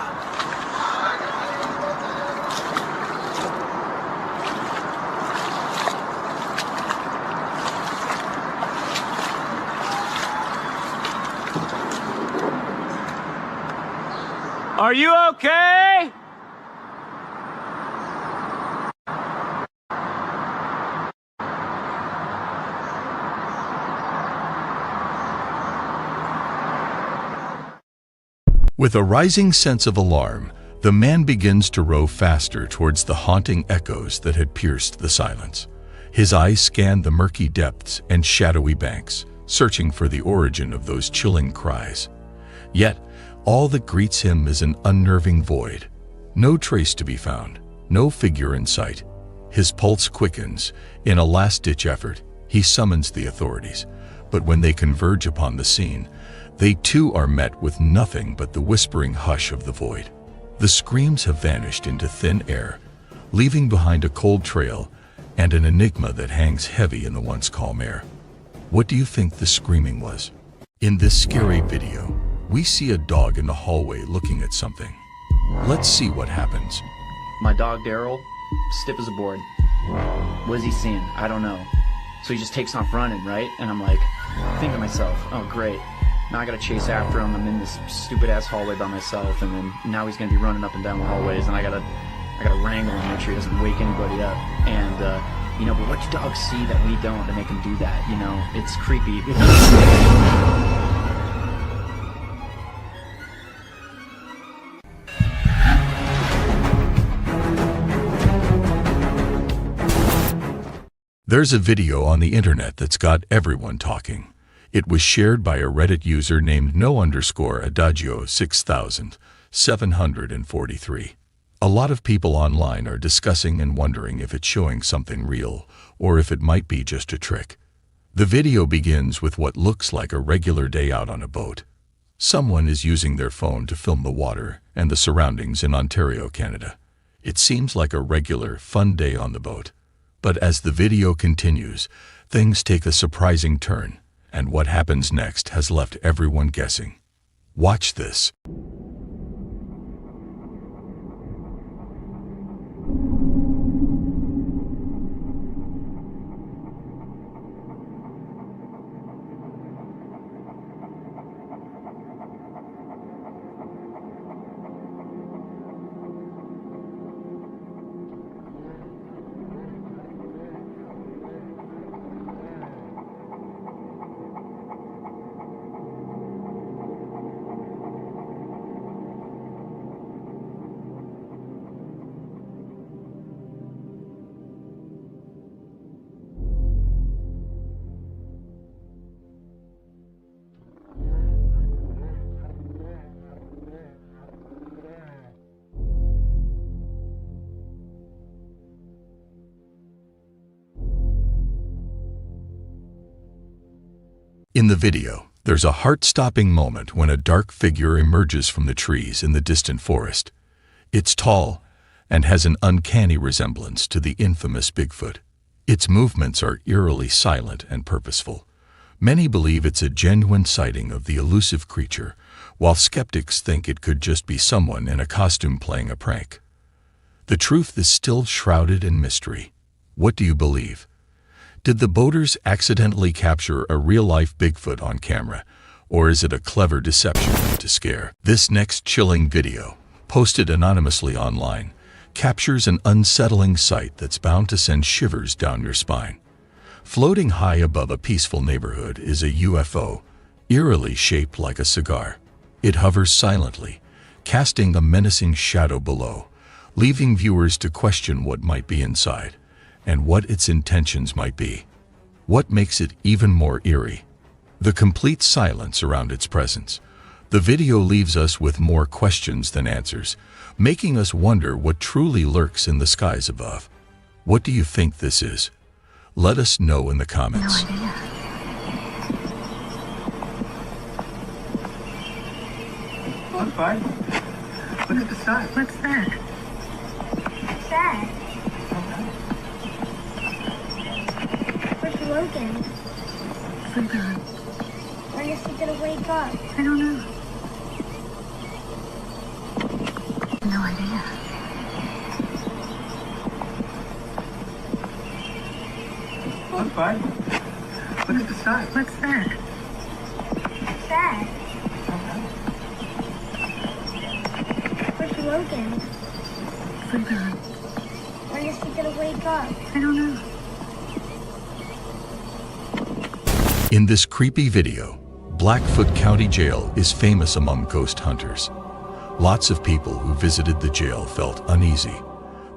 Are you okay? With a rising sense of alarm, the man begins to row faster towards the haunting echoes that had pierced the silence. His eyes scan the murky depths and shadowy banks, searching for the origin of those chilling cries. Yet, all that greets him is an unnerving void. No trace to be found, no figure in sight. His pulse quickens. In a last-ditch effort, he summons the authorities. But when they converge upon the scene, they too are met with nothing but the whispering hush of the void. The screams have vanished into thin air, leaving behind a cold trail and an enigma that hangs heavy in the once calm air. What do you think the screaming was? In this scary video, we see a dog in the hallway looking at something. Let's see what happens. My dog Daryl, stiff as a board. What is he seeing? I don't know. So he just takes off running, right? And I'm like, thinking to myself, oh great. Now I gotta chase after him. I'm in this stupid ass hallway by myself, and then now he's gonna be running up and down the hallways, and I gotta wrangle him, make sure he doesn't wake anybody up. And you know, but what do dogs see that we don't to make him do that? You know, it's creepy. There's a video on the internet that's got everyone talking. It was shared by a Reddit user named no_adagio 6743. A lot of people online are discussing and wondering if it's showing something real or if it might be just a trick. The video begins with what looks like a regular day out on a boat. Someone is using their phone to film the water and the surroundings in Ontario, Canada. It seems like a regular, fun day on the boat. But as the video continues, things take a surprising turn, and what happens next has left everyone guessing. Watch this. In the video, there's a heart-stopping moment when a dark figure emerges from the trees in the distant forest. It's tall and has an uncanny resemblance to the infamous Bigfoot. Its movements are eerily silent and purposeful. Many believe it's a genuine sighting of the elusive creature, while skeptics think it could just be someone in a costume playing a prank. The truth is still shrouded in mystery. What do you believe? Did the boaters accidentally capture a real-life Bigfoot on camera, or is it a clever deception to scare? This next chilling video, posted anonymously online, captures an unsettling sight that's bound to send shivers down your spine. Floating high above a peaceful neighborhood is a UFO, eerily shaped like a cigar. It hovers silently, casting a menacing shadow below, leaving viewers to question what might be inside and what its intentions might be. What makes it even more eerie? The complete silence around its presence. The video leaves us with more questions than answers, making us wonder what truly lurks in the skies above. What do you think this is? Let us know in the comments. No idea. Look, bud. Look at the sky. What's that? What's that? Where's Logan? Sleep on. When is he gonna wake up? I don't know. No idea. Look, bud. Look at the sky. What's that? What's that? Where's Logan? Sleep on. When is he gonna wake up? I don't know. In this creepy video, Blackfoot County Jail is famous among ghost hunters. Lots of people who visited the jail felt uneasy.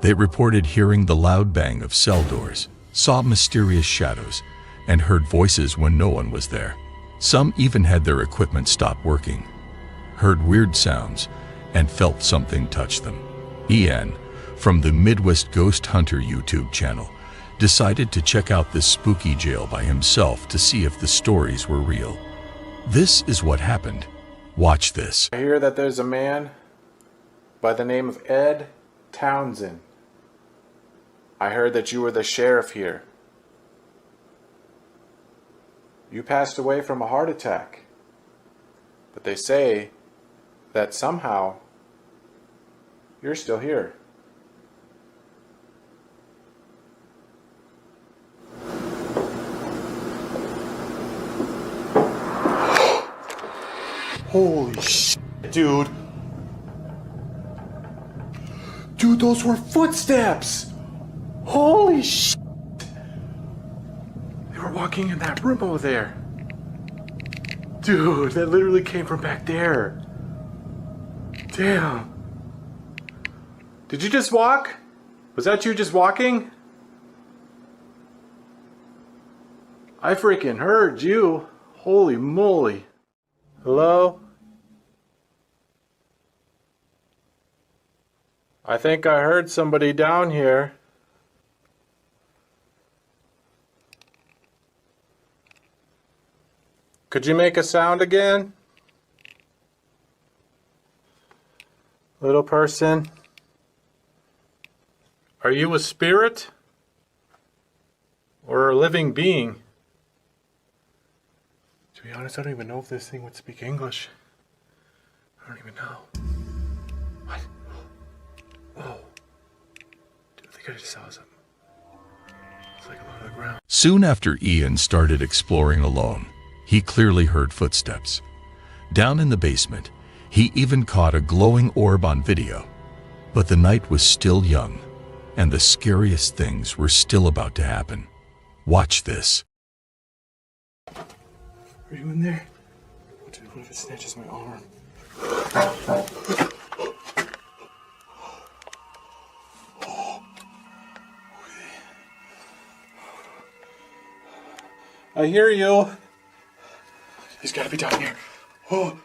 They reported hearing the loud bang of cell doors, saw mysterious shadows, and heard voices when no one was there. Some even had their equipment stop working, heard weird sounds, and felt something touch them. Ian, from the Midwest Ghost Hunter YouTube channel, decided to check out this spooky jail by himself to see if the stories were real. This is what happened. Watch this. I hear that there's a man by the name of Ed Townsend. I heard that you were the sheriff here. You passed away from a heart attack. But they say that somehow you're still here. Holy shit, dude. Dude, those were footsteps. Holy shit. They were walking in that room over there. Dude, that literally came from back there. Damn. Did you just walk? Was that you just walking? I freaking heard you. Holy moly. Hello? I think I heard somebody down here. Could you make a sound again? Little person? Are you a spirit? Or a living being. To be honest, I don't even know if this thing would speak English. I don't even know. What? Whoa. Dude, I think I just saw something. It's like on the ground. Soon after Ian started exploring alone, he clearly heard footsteps. Down in the basement, he even caught a glowing orb on video. But the night was still young, and the scariest things were still about to happen. Watch this. Are you in there? Dude, what if it snatches my arm? I hear you. He's gotta be down here. Oh.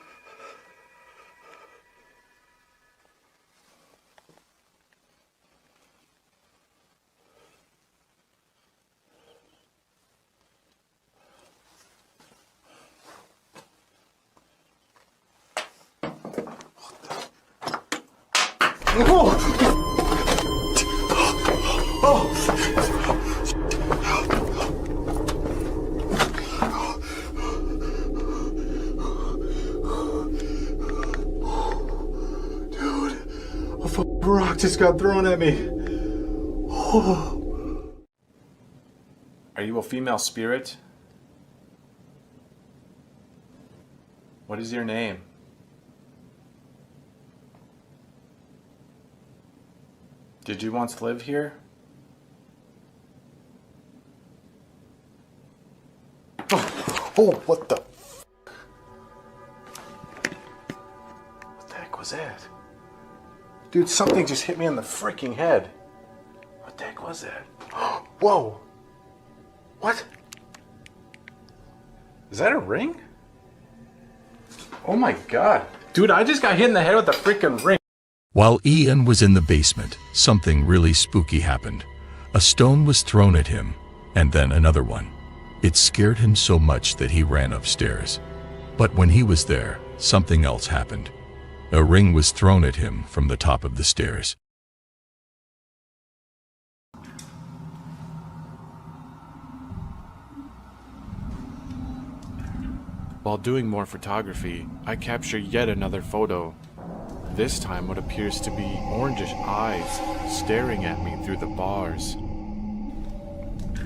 Rock just got thrown at me. Oh. Are you a female spirit? What is your name? Did you once live here? Oh, what the? What the heck was that? Dude, something just hit me on the freaking head. What the heck was that? Whoa! What? Is that a ring? Oh my god. Dude, I just got hit in the head with a freaking ring. While Ian was in the basement, something really spooky happened. A stone was thrown at him, and then another one. It scared him so much that he ran upstairs. But when he was there, something else happened. A ring was thrown at him from the top of the stairs. While doing more photography, I capture yet another photo. This time what appears to be orangish eyes staring at me through the bars.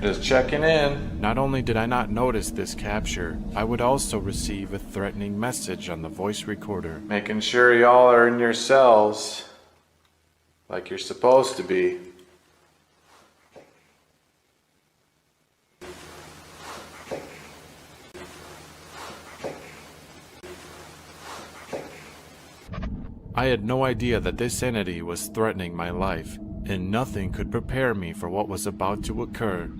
Just checking in. Not only did I not notice this capture, I would also receive a threatening message on the voice recorder. Making sure y'all are in your cells like you're supposed to be. I had no idea that this entity was threatening my life, and nothing could prepare me for what was about to occur.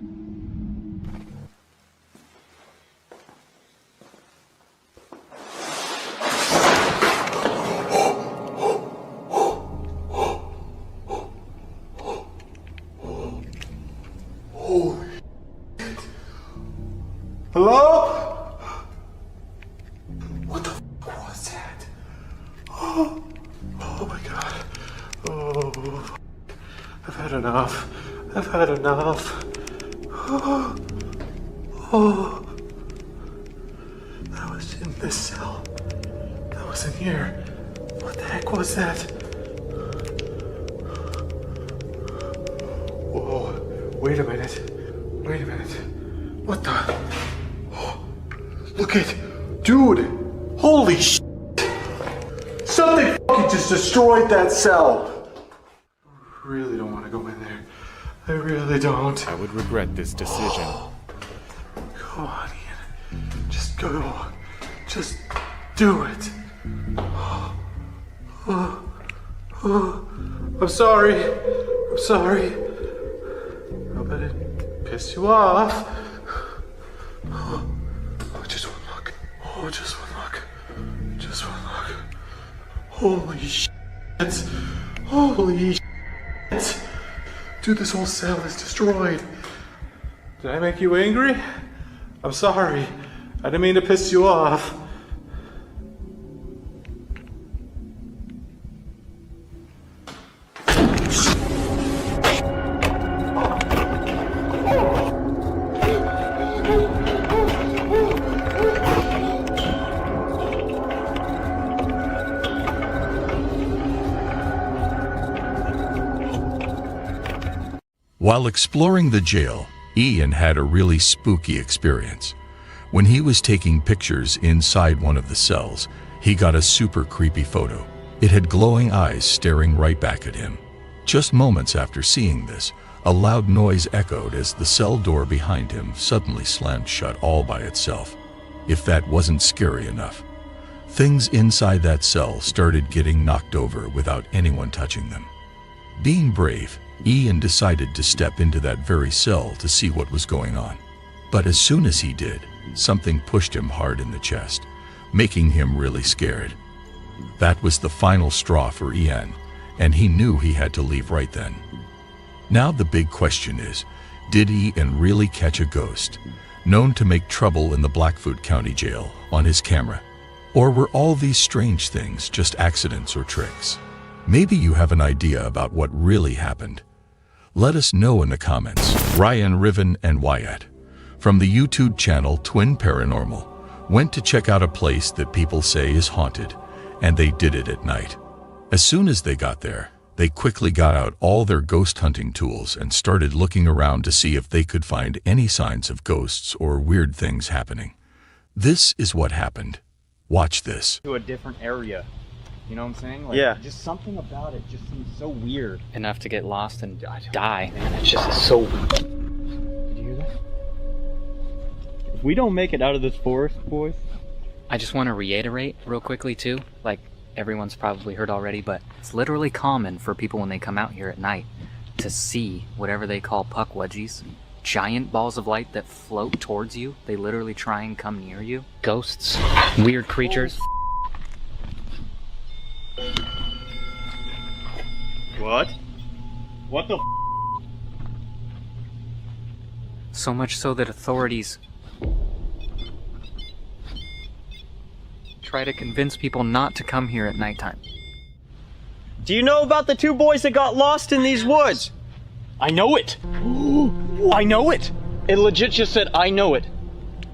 Hello? What the f was that? Oh my god. Oh, I've had enough. I've had enough. Oh, that was in this cell. That was in here. What the heck was that? Whoa, wait a minute. Wait a minute. What the? Oh, look at, dude. Holy shit. Something fucking just destroyed that cell. I really don't want to go in there. I really don't. I would regret this decision. Come on, Ian. Just go. Just do it. I'm sorry. I'm sorry. I hope I didn't piss you off. Oh, just one look. Oh, just one look. Just one look. Holy shit. Holy shit. Dude, this whole cell is destroyed. Did I make you angry? I'm sorry. I didn't mean to piss you off. While exploring the jail, Ian had a really spooky experience. When he was taking pictures inside one of the cells, he got a super creepy photo. It had glowing eyes staring right back at him. Just moments after seeing this, a loud noise echoed as the cell door behind him suddenly slammed shut all by itself. If that wasn't scary enough, things inside that cell started getting knocked over without anyone touching them. Being brave, Ian decided to step into that very cell to see what was going on. But as soon as he did, something pushed him hard in the chest, making him really scared. That was the final straw for Ian, and he knew he had to leave right then. Now the big question is, did Ian really catch a ghost, known to make trouble in the Blackfoot County Jail, on his camera? Or were all these strange things just accidents or tricks? Maybe you have an idea about what really happened. Let us know in the comments. Ryan, Riven, and Wyatt, from the YouTube channel Twin Paranormal, went to check out a place that people say is haunted, and they did it at night. As soon as they got there, they quickly got out all their ghost hunting tools and started looking around to see if they could find any signs of ghosts or weird things happening. This is what happened. Watch this. To a different area. You know what I'm saying? Like, yeah. Just something about it just seems so weird. Enough to get lost and die. Man, it's just so weird. Did you hear that? If we don't make it out of this forest, boys. I just want to reiterate real quickly too, like everyone's probably heard already, but it's literally common for people when they come out here at night to see whatever they call puck wedgies. Giant balls of light that float towards you. They literally try and come near you. Ghosts, weird creatures. What? What the So much so that authorities try to convince people not to come here at nighttime. Do you know about the two boys that got lost in these woods? I know it! I know it! It legit just said, I know it.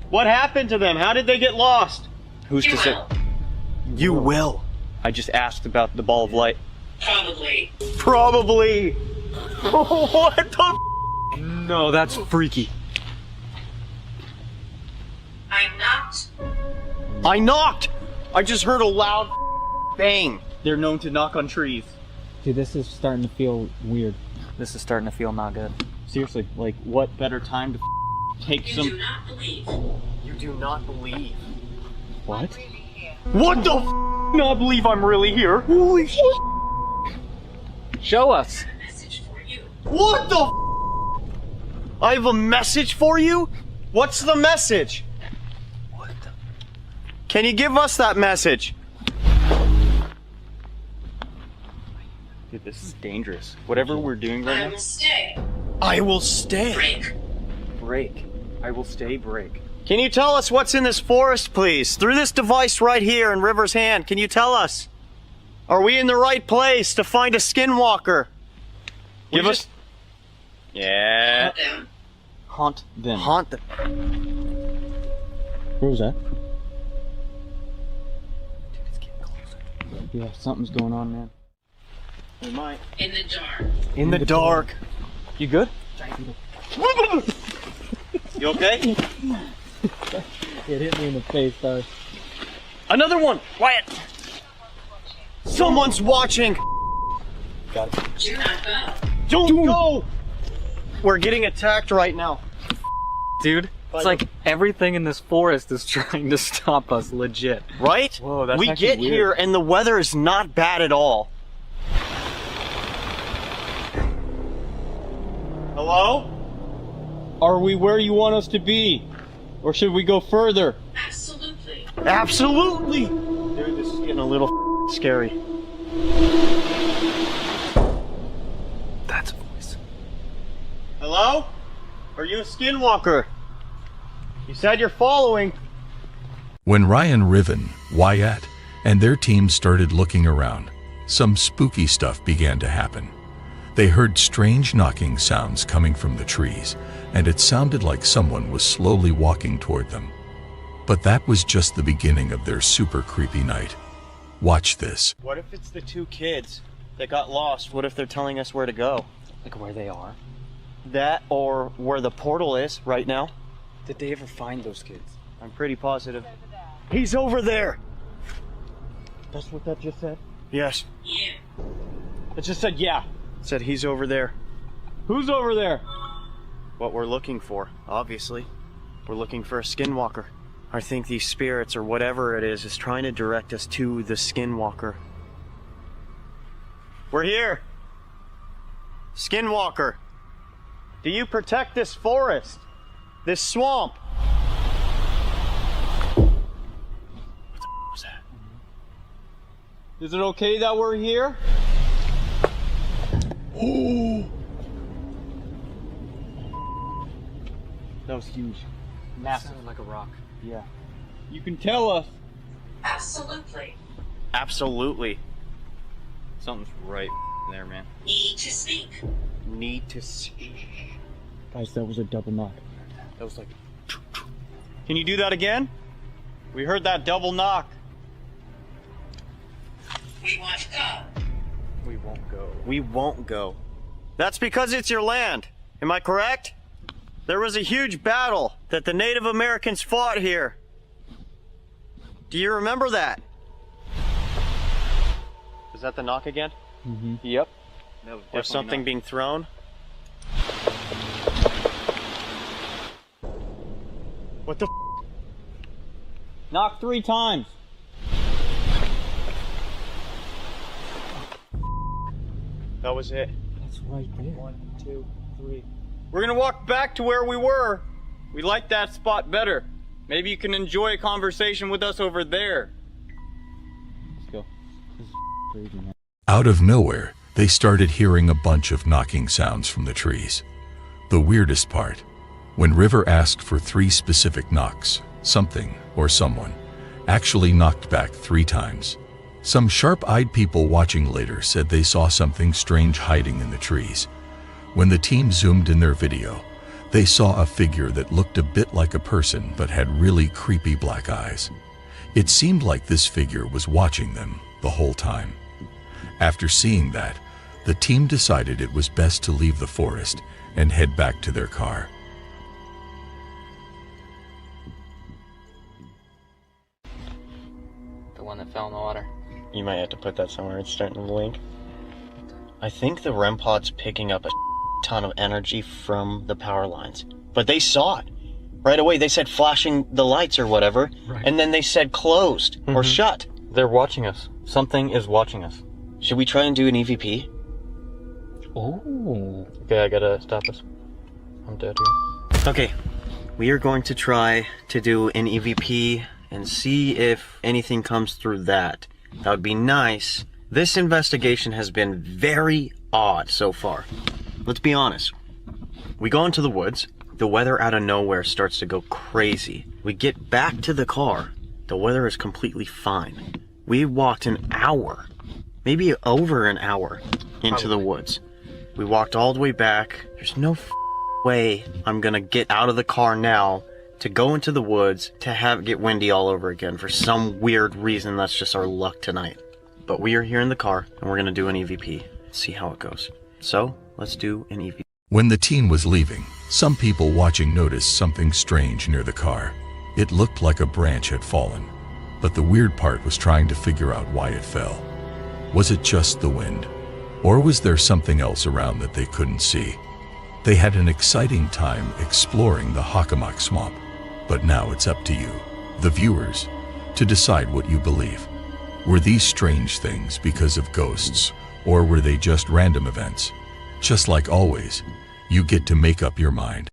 What happened to them? How did they get lost? Who's to say? You will. I just asked about the ball of light. Probably. Probably! What the No, that's freaky. I knocked. I knocked! I just heard a loud bang. They're known to knock on trees. Dude, this is starting to feel weird. This is starting to feel not good. Seriously, like, what better time to take some... You do not believe. You do not believe. What? What the not believe I'm really here? Holy shit! Show us! What the I have a message for you? What's the message? What the... Can you give us that message? Dude, this is dangerous. Whatever we're doing right now... I will stay. I will stay. Break. Break. I will stay, break. Can you tell us what's in this forest, please? Through this device right here in River's hand, can you tell us? Are we in the right place to find a skinwalker? Give us... Yeah. Haunt them. Haunt them. Where was that? Dude, it's getting closer. Yeah, something's going on, man. We might. In the dark. In the dark. You good? You okay? It hit me in the face, though. Another one! Quiet! Someone's watching! Got it. Do not go. Don't go! We're getting attacked right now. Dude, it's like everything in this forest is trying to stop us, legit. Right? Whoa, that's we actually get weird. here and the weather is not bad at all. Hello? Are we where you want us to be? Or should we go further? Absolutely. Absolutely! Dude, this is getting a little scary. That's a voice. Hello? Are you a skinwalker? You said you're following. When Ryan, Riven, Wyatt, and their team started looking around, some spooky stuff began to happen. They heard strange knocking sounds coming from the trees, and it sounded like someone was slowly walking toward them. But that was just the beginning of their super creepy night. Watch this. What if it's the two kids that got lost? What if they're telling us where to go? Like where they are? That or where the portal is right now. Did they ever find those kids? I'm pretty positive. He's over there! That's what that just said? Yes. Yeah. It just said yeah. It said he's over there. Who's over there? What we're looking for, obviously. We're looking for a skinwalker. I think these spirits or whatever it is trying to direct us to the skinwalker. We're here! Skinwalker! Do you protect this forest? This swamp? What the was that? Is it okay that we're here? Oh! That was huge. Massive. Sounded like a rock. Yeah. You can tell us. Absolutely. Absolutely. Something's right there, man. Need to speak. Need to speak. Guys, that was a double knock. That was like... Can you do that again? We heard that double knock. We want to go. We won't go. We won't go. That's because it's your land. Am I correct? There was a huge battle that the Native Americans fought here. Do you remember that? Is that the knock again? Mm-hmm. Yep. That was Or something not. being thrown? What the f? Knock 3 times. That was it. That's right there. 1, 2, 3. We're gonna walk back to where we were. We like that spot better. Maybe you can enjoy a conversation with us over there. Let's go. This is crazy, man. Out of nowhere, they started hearing a bunch of knocking sounds from the trees. The weirdest part, when River asked for 3 specific knocks, something or someone actually knocked back 3 times. Some sharp-eyed people watching later said they saw something strange hiding in the trees. When the team zoomed in their video, they saw a figure that looked a bit like a person but had really creepy black eyes. It seemed like this figure was watching them the whole time. After seeing that, the team decided it was best to leave the forest and head back to their car. The one that fell in the water. You might have to put that somewhere. It's starting to blink. I think the REM pod's picking up a ton of energy from the power lines. But they saw it. Right away, they said flashing the lights or whatever. Right. And then they said closed or shut. They're watching us. Something is watching us. Should we try and do an EVP? Oh. Okay, I gotta stop us. I'm dead here. Okay, we are going to try to do an EVP and see if anything comes through that. That would be nice. This investigation has been very odd so far. Let's be honest. We go into the woods. The weather out of nowhere starts to go crazy. We get back to the car. The weather is completely fine. We walked an hour, maybe over an hour, into the woods. We walked all the way back. There's no way I'm gonna get out of the car now to go into the woods to get windy all over again for some weird reason. That's just our luck tonight. But we are here in the car and we're gonna do an EVP. See how it goes. So let's do an EVP. When the team was leaving, some people watching noticed something strange near the car. It looked like a branch had fallen, but the weird part was trying to figure out why it fell. Was it just the wind? Or was there something else around that they couldn't see? They had an exciting time exploring the Hockomock Swamp, but now it's up to you, the viewers, to decide what you believe. Were these strange things because of ghosts, or were they just random events? Just like always, you get to make up your mind.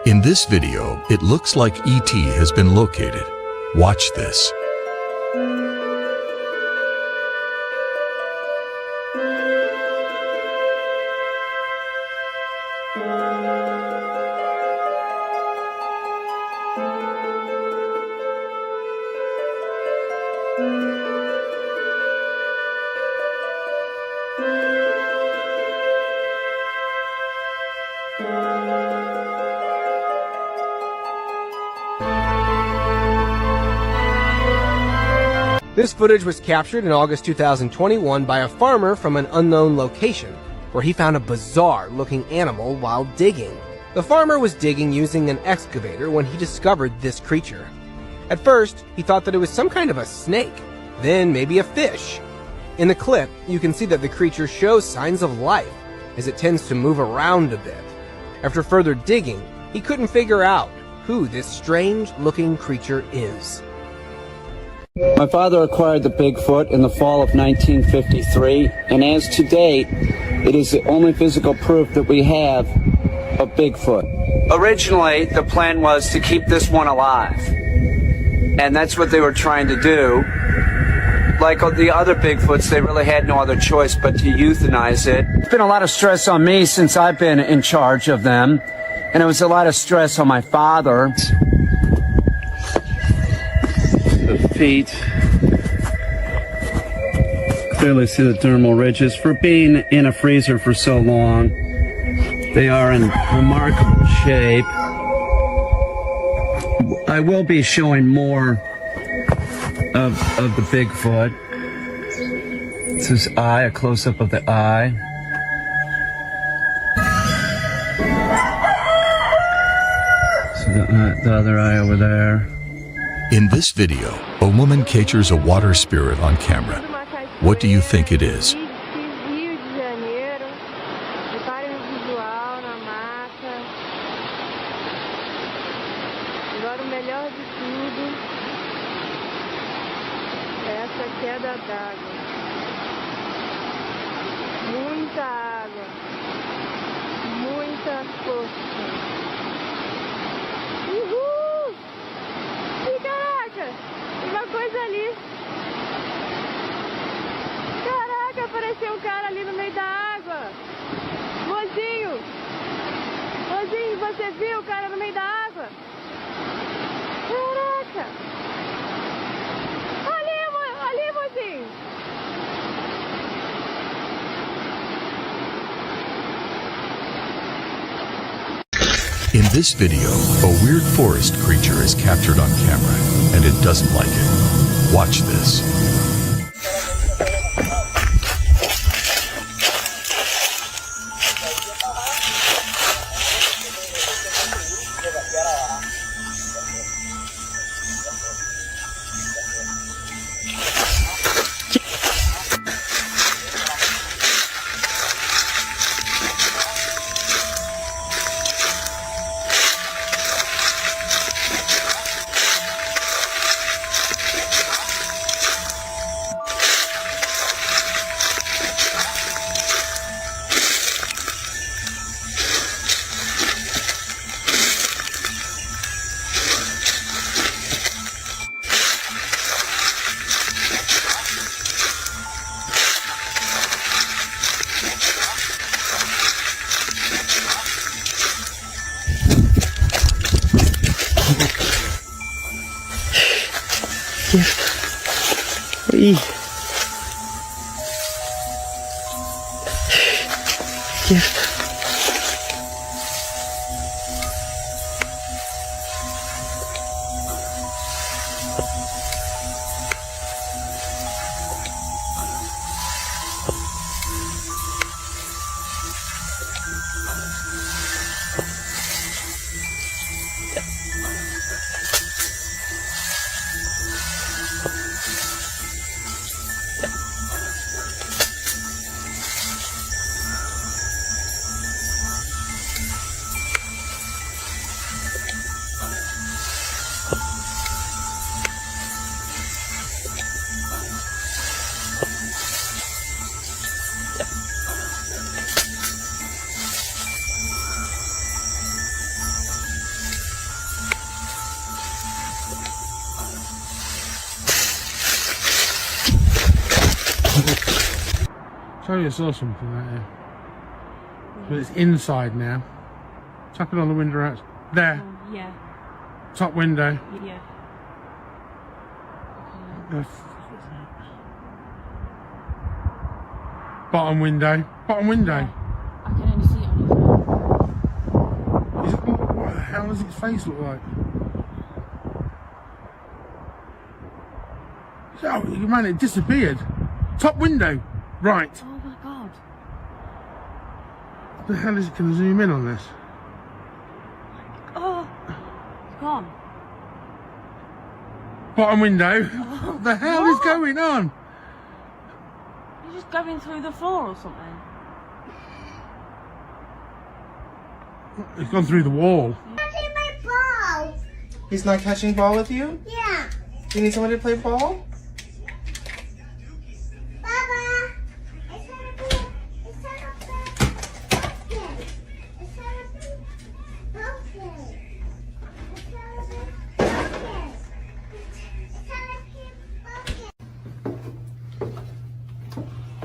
In this video, it looks like ET has been located. Watch this. This footage was captured in August 2021 by a farmer from an unknown location, where he found a bizarre-looking animal while digging. The farmer was digging using an excavator when he discovered this creature. At first, he thought that it was some kind of a snake, then maybe a fish. In the clip, you can see that the creature shows signs of life, as it tends to move around a bit. After further digging, he couldn't figure out who this strange-looking creature is. My father acquired the Bigfoot in the fall of 1953, and as to date, it is the only physical proof that we have of Bigfoot. Originally, the plan was to keep this one alive, and that's what they were trying to do. Like the other Bigfoots, they really had no other choice but to euthanize it. It's been a lot of stress on me since I've been in charge of them, and it was a lot of stress on my father. The feet. Clearly see the dermal ridges. For being in a freezer for so long, they are in remarkable shape. I will be showing more of the Bigfoot. It's his eye, a close-up of the eye. So the other eye over there. In this video, a woman captures a water spirit on camera. What do you think it is? Agora o melhor de tudo é essa queda d'água. Muita água. Muita força. Uhul! E caraca! Uma coisa ali. Caraca, apareceu um cara ali no meio da água. Mozinho! Mozinho, você viu o cara no meio da água? Caraca! Ali, mozinho! In this video, a weird forest creature is captured on camera, and it doesn't like it. Watch this. Ih. Tell you I saw something out here. But it's inside now. Tap it on the window out. There. Yeah. Top window. Yeah. Bottom window. Bottom window. I can only see it on his mouth. What the hell does its face look like? Oh, man, it disappeared. Top window. Right. Oh my god. What the hell is it going to zoom in on this? Oh. It's gone. Bottom window. Oh, What the hell is going on? You're just going through the floor or something. It's gone through the wall. Catching my ball. He's not catching ball with you? Yeah. Do you need someone to play ball? Baba.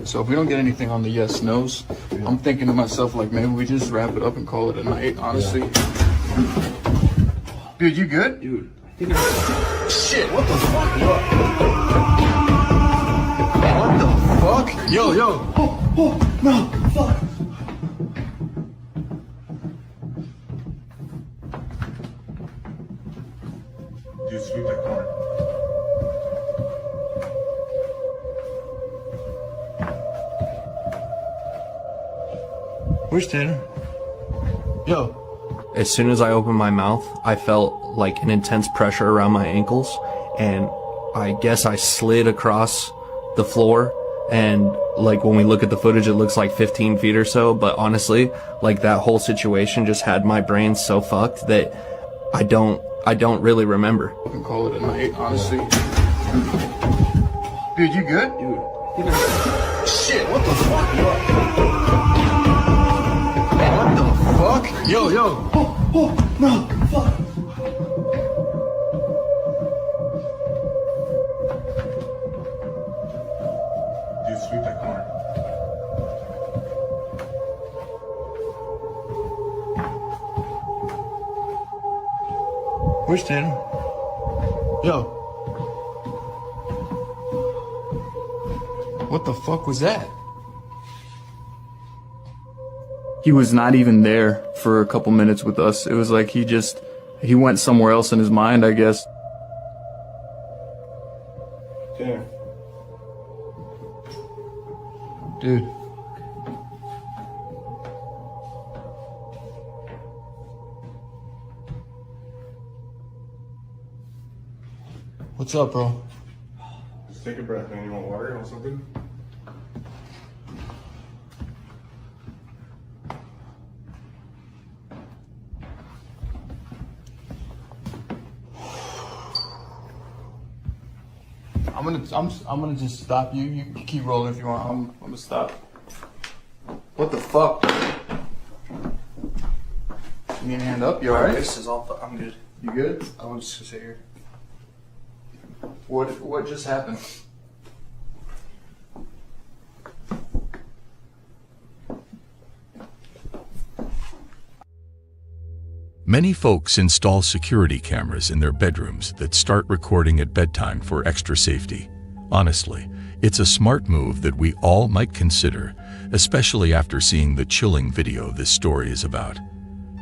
So if we don't get anything on the yes nos, I'm thinking to myself like maybe we just wrap it up and call it a night, honestly. Dude, you good? Dude. Shit, what the fuck? What the fuck? Yo, yo. Oh, no, fuck. Dude, sweep that corner. Where's Tanner? Yo. As soon as I opened my mouth, I felt like an intense pressure around my ankles, and I guess I slid across the floor, and like when we look at the footage it looks like 15 feet or so, but honestly, like that whole situation just had my brain so fucked that I don't really remember. I can call it a night, honestly. Dude, you good? Dude. Shit, what the fuck? What the fuck? Yo, yo. Oh, no, fuck. Dude, sweep that corner. Where's Tanner? Yo. What the fuck was that? He was not even there for a couple minutes with us. It was like he went somewhere else in his mind, I guess. Tanner. Dude. What's up, bro? Just take a breath, man. You want water or something? I'm gonna just stop you. You keep rolling if you want. I'm gonna stop. What the fuck? You need a hand up? You alright? This is all. I'm good. You good? I was just gonna sit here. What just happened? Many folks install security cameras in their bedrooms that start recording at bedtime for extra safety. Honestly, it's a smart move that we all might consider, especially after seeing the chilling video this story is about.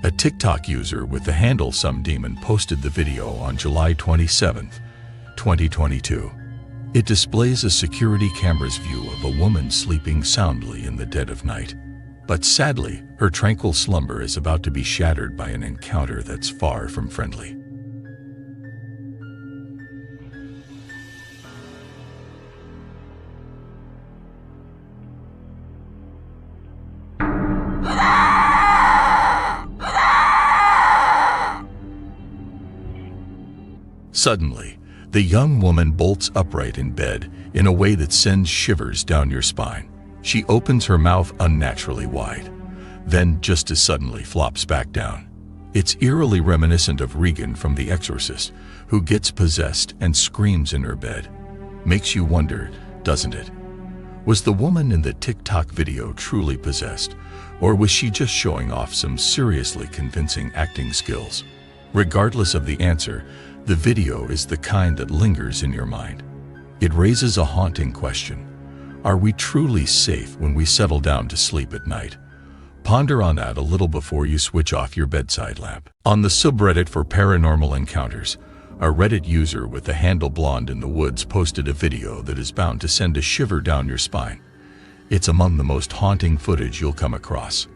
A TikTok user with the handle Some Demon posted the video on July 27th, 2022. It displays a security camera's view of a woman sleeping soundly in the dead of night. But sadly, her tranquil slumber is about to be shattered by an encounter that's far from friendly. Suddenly, the young woman bolts upright in bed in a way that sends shivers down your spine. She opens her mouth unnaturally wide, then just as suddenly flops back down. It's eerily reminiscent of Regan from The Exorcist, who gets possessed and screams in her bed. Makes you wonder, doesn't it? Was the woman in the TikTok video truly possessed, or was she just showing off some seriously convincing acting skills? Regardless of the answer, the video is the kind that lingers in your mind. It raises a haunting question. Are we truly safe when we settle down to sleep at night? Ponder on that a little before you switch off your bedside lamp. On the subreddit for paranormal encounters, a Reddit user with the handle Blonde in the Woods posted a video that is bound to send a shiver down your spine. It's among the most haunting footage you'll come across.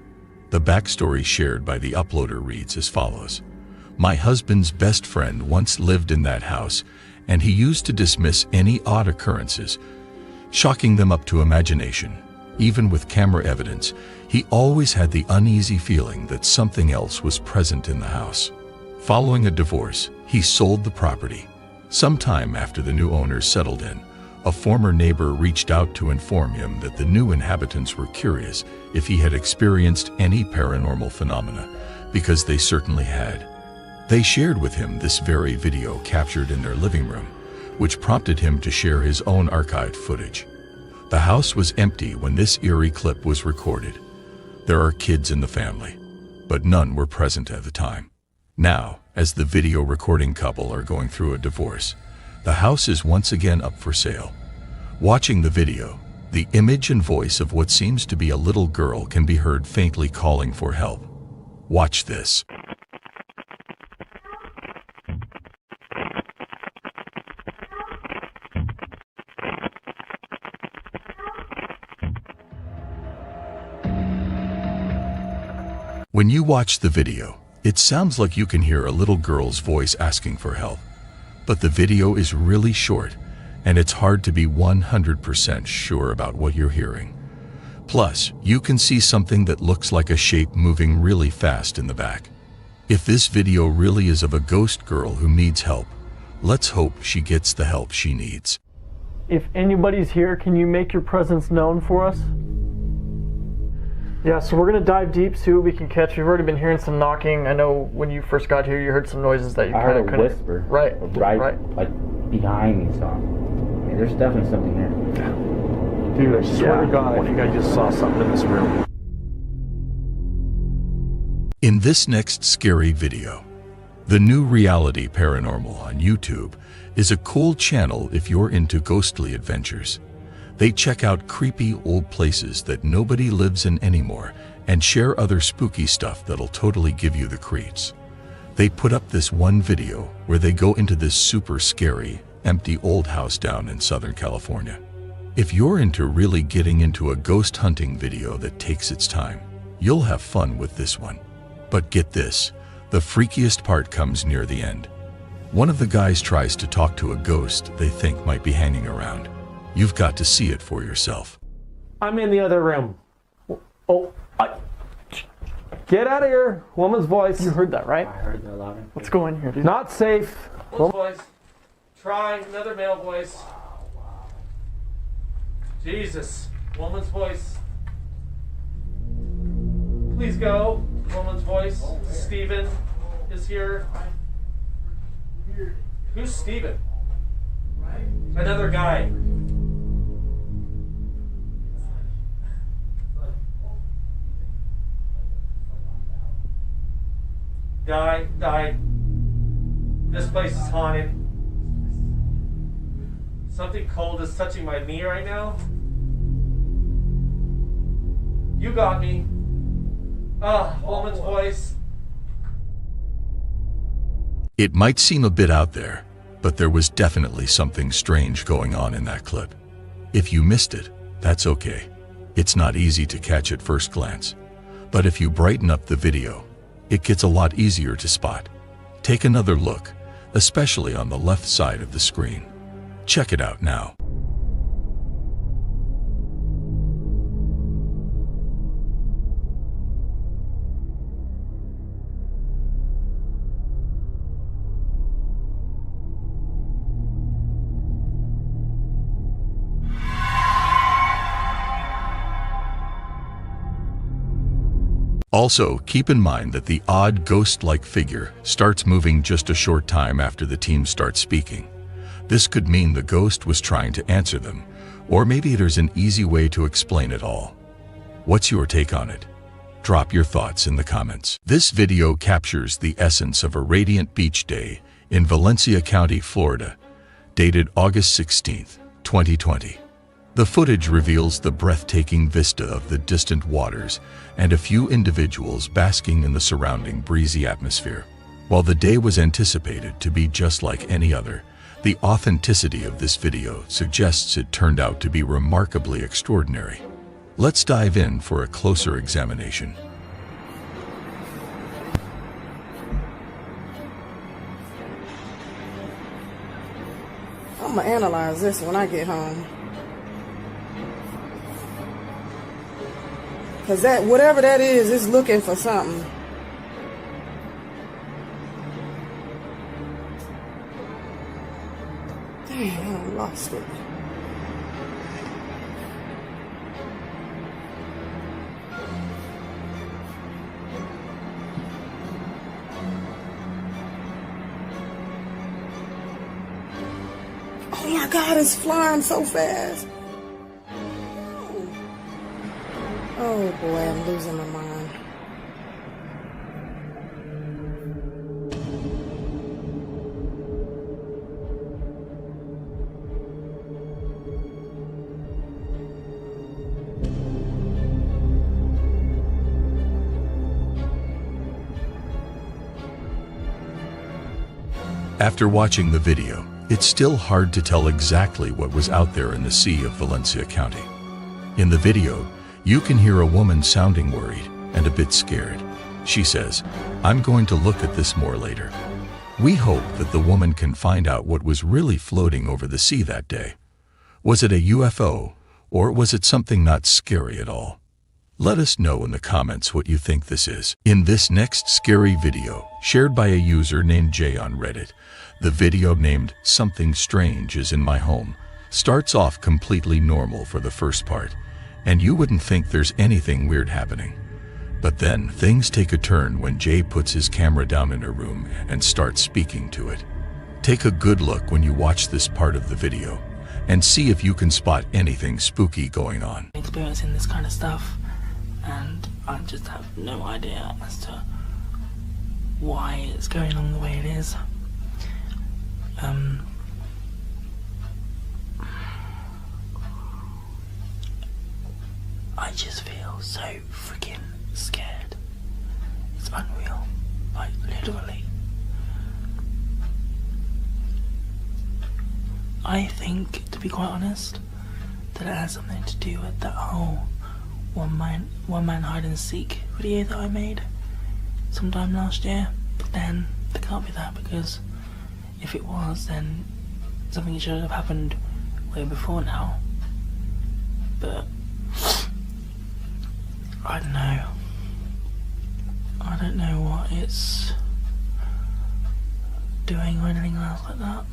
The backstory shared by the uploader reads as follows. My husband's best friend once lived in that house, and he used to dismiss any odd occurrences, chalking them up to imagination. Even with camera evidence, he always had the uneasy feeling that something else was present in the house. Following a divorce, he sold the property. Sometime after the new owners settled in, a former neighbor reached out to inform him that the new inhabitants were curious if he had experienced any paranormal phenomena, because they certainly had. They shared with him this very video captured in their living room, which prompted him to share his own archived footage. The house was empty when this eerie clip was recorded. There are kids in the family, but none were present at the time. Now, as the video recording couple are going through a divorce, the house is once again up for sale. Watching the video, the image and voice of what seems to be a little girl can be heard faintly calling for help. Watch this. When you watch the video, it sounds like you can hear a little girl's voice asking for help. But the video is really short, and it's hard to be 100% sure about what you're hearing. Plus, you can see something that looks like a shape moving really fast in the back. If this video really is of a ghost girl who needs help, let's hope she gets the help she needs. If anybody's here, can you make your presence known for us? Yeah, so we're going to dive deep, see what we can catch. We've already been hearing some knocking. I know when you first got here, you heard some noises that you kind of couldn't... I heard a whisper. Right. Like, behind me, so... I mean, there's definitely something there. Dude, I swear to God, I think I just saw something in this room. In this next scary video, the New Reality Paranormal on YouTube is a cool channel if you're into ghostly adventures. They check out creepy old places that nobody lives in anymore and share other spooky stuff that'll totally give you the creeps. They put up this one video where they go into this super scary, empty old house down in Southern California. If you're into really getting into a ghost hunting video that takes its time, you'll have fun with this one. But get this, the freakiest part comes near the end. One of the guys tries to talk to a ghost they think might be hanging around. You've got to see it for yourself. I'm in the other room. Get out of here. Woman's voice. You heard that, right? I heard that loud. Let's go in here, dude. Not safe. Woman's voice. Try another male voice. Jesus. Woman's voice. Please go. Woman's voice. Steven is here. Who's Steven? Another guy. Guy died. This place is haunted. Something cold is touching my knee right now. You got me. Woman's voice. It might seem a bit out there, but there was definitely something strange going on in that clip. If you missed it, that's okay. It's not easy to catch at first glance. But if you brighten up the video, it gets a lot easier to spot. Take another look, especially on the left side of the screen. Check it out now. Also, keep in mind that the odd ghost-like figure starts moving just a short time after the team starts speaking. This could mean the ghost was trying to answer them, Or maybe there's an easy way to explain it all. What's your take on it? Drop your thoughts in the comments. This video captures the essence of a radiant beach day in Valencia County, Florida, dated August 16, 2020. The footage reveals the breathtaking vista of the distant waters and a few individuals basking in the surrounding breezy atmosphere. While the day was anticipated to be just like any other, the authenticity of this video suggests it turned out to be remarkably extraordinary. Let's dive in for a closer examination. I'm gonna analyze this when I get home. Cause that, whatever that is looking for something. Damn, I lost it. Oh my God, it's flying so fast. Oh boy, I'm losing my mind. After watching the video, it's still hard to tell exactly what was out there in the sea of Valencia County. In the video, you can hear a woman sounding worried and a bit scared. She says, "I'm going to look at this more later." We hope that the woman can find out what was really floating over the sea that day. Was it a UFO, or was it something not scary at all? Let us know in the comments what you think this is. In this next scary video, shared by a user named Jay on Reddit, the video named "Something Strange Is in My Home" starts off completely normal for the first part, and you wouldn't think there's anything weird happening. But then things take a turn when Jay puts his camera down in her room and starts speaking to it. Take a good look when you watch this part of the video and see if you can spot anything spooky going on. Experiencing this kind of stuff, and I just have no idea as to why it's going on the way it is. I just feel so freaking scared. It's unreal, like literally. I think, to be quite honest, that it has something to do with that whole one man hide and seek video that I made sometime last year. But then it can't be that, because if it was, then something should have happened way before now. But I don't know. I don't know what it's doing or anything else like that.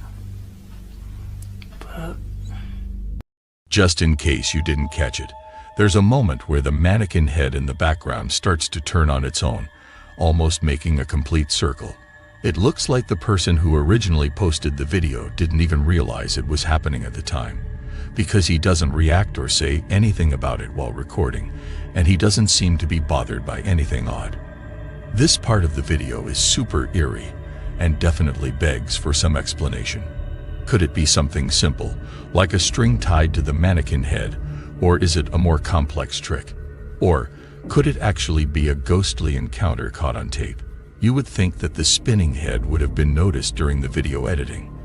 But just in case you didn't catch it, there's a moment where the mannequin head in the background starts to turn on its own, almost making a complete circle. It looks like the person who originally posted the video didn't even realize it was happening at the time, because he doesn't react or say anything about it while recording, and he doesn't seem to be bothered by anything odd. This part of the video is super eerie and definitely begs for some explanation. Could it be something simple, like a string tied to the mannequin head, or is it a more complex trick? Or could it actually be a ghostly encounter caught on tape? You would think that the spinning head would have been noticed during the video editing.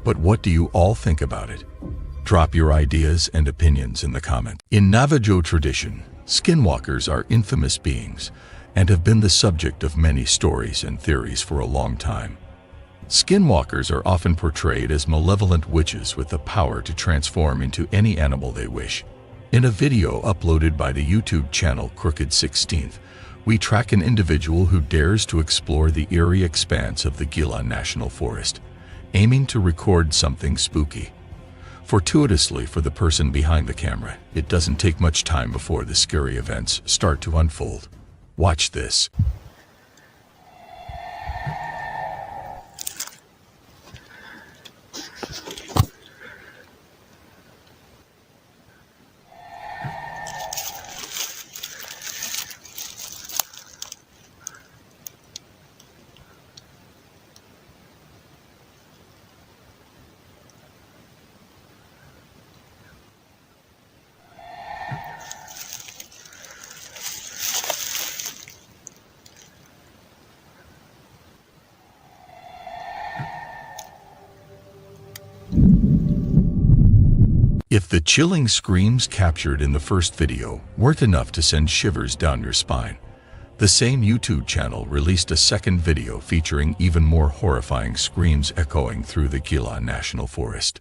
But what do you all think about it? Drop your ideas and opinions in the comments. In Navajo tradition, skinwalkers are infamous beings and have been the subject of many stories and theories for a long time. Skinwalkers are often portrayed as malevolent witches with the power to transform into any animal they wish. In a video uploaded by the YouTube channel Crooked 16th, we track an individual who dares to explore the eerie expanse of the Gila National Forest, aiming to record something spooky. Fortuitously for the person behind the camera, it doesn't take much time before the scary events start to unfold. Watch this. If the chilling screams captured in the first video weren't enough to send shivers down your spine, the same YouTube channel released a second video featuring even more horrifying screams echoing through the Gila National Forest.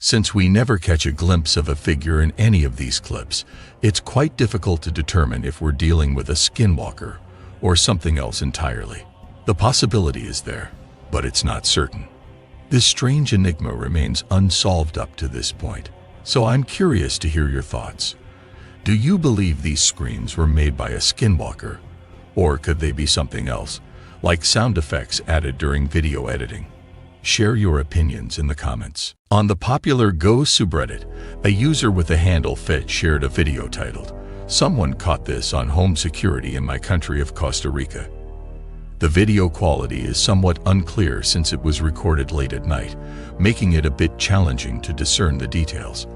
Since we never catch a glimpse of a figure in any of these clips, it's quite difficult to determine if we're dealing with a skinwalker or something else entirely. The possibility is there, but it's not certain. This strange enigma remains unsolved up to this point, so I'm curious to hear your thoughts. Do you believe these screams were made by a skinwalker, or could they be something else, like sound effects added during video editing? Share your opinions in the comments. On the popular Go subreddit, a user with the handle Fit shared a video titled, "Someone caught this on home security in my country of Costa Rica." The video quality is somewhat unclear since it was recorded late at night, making it a bit challenging to discern the details.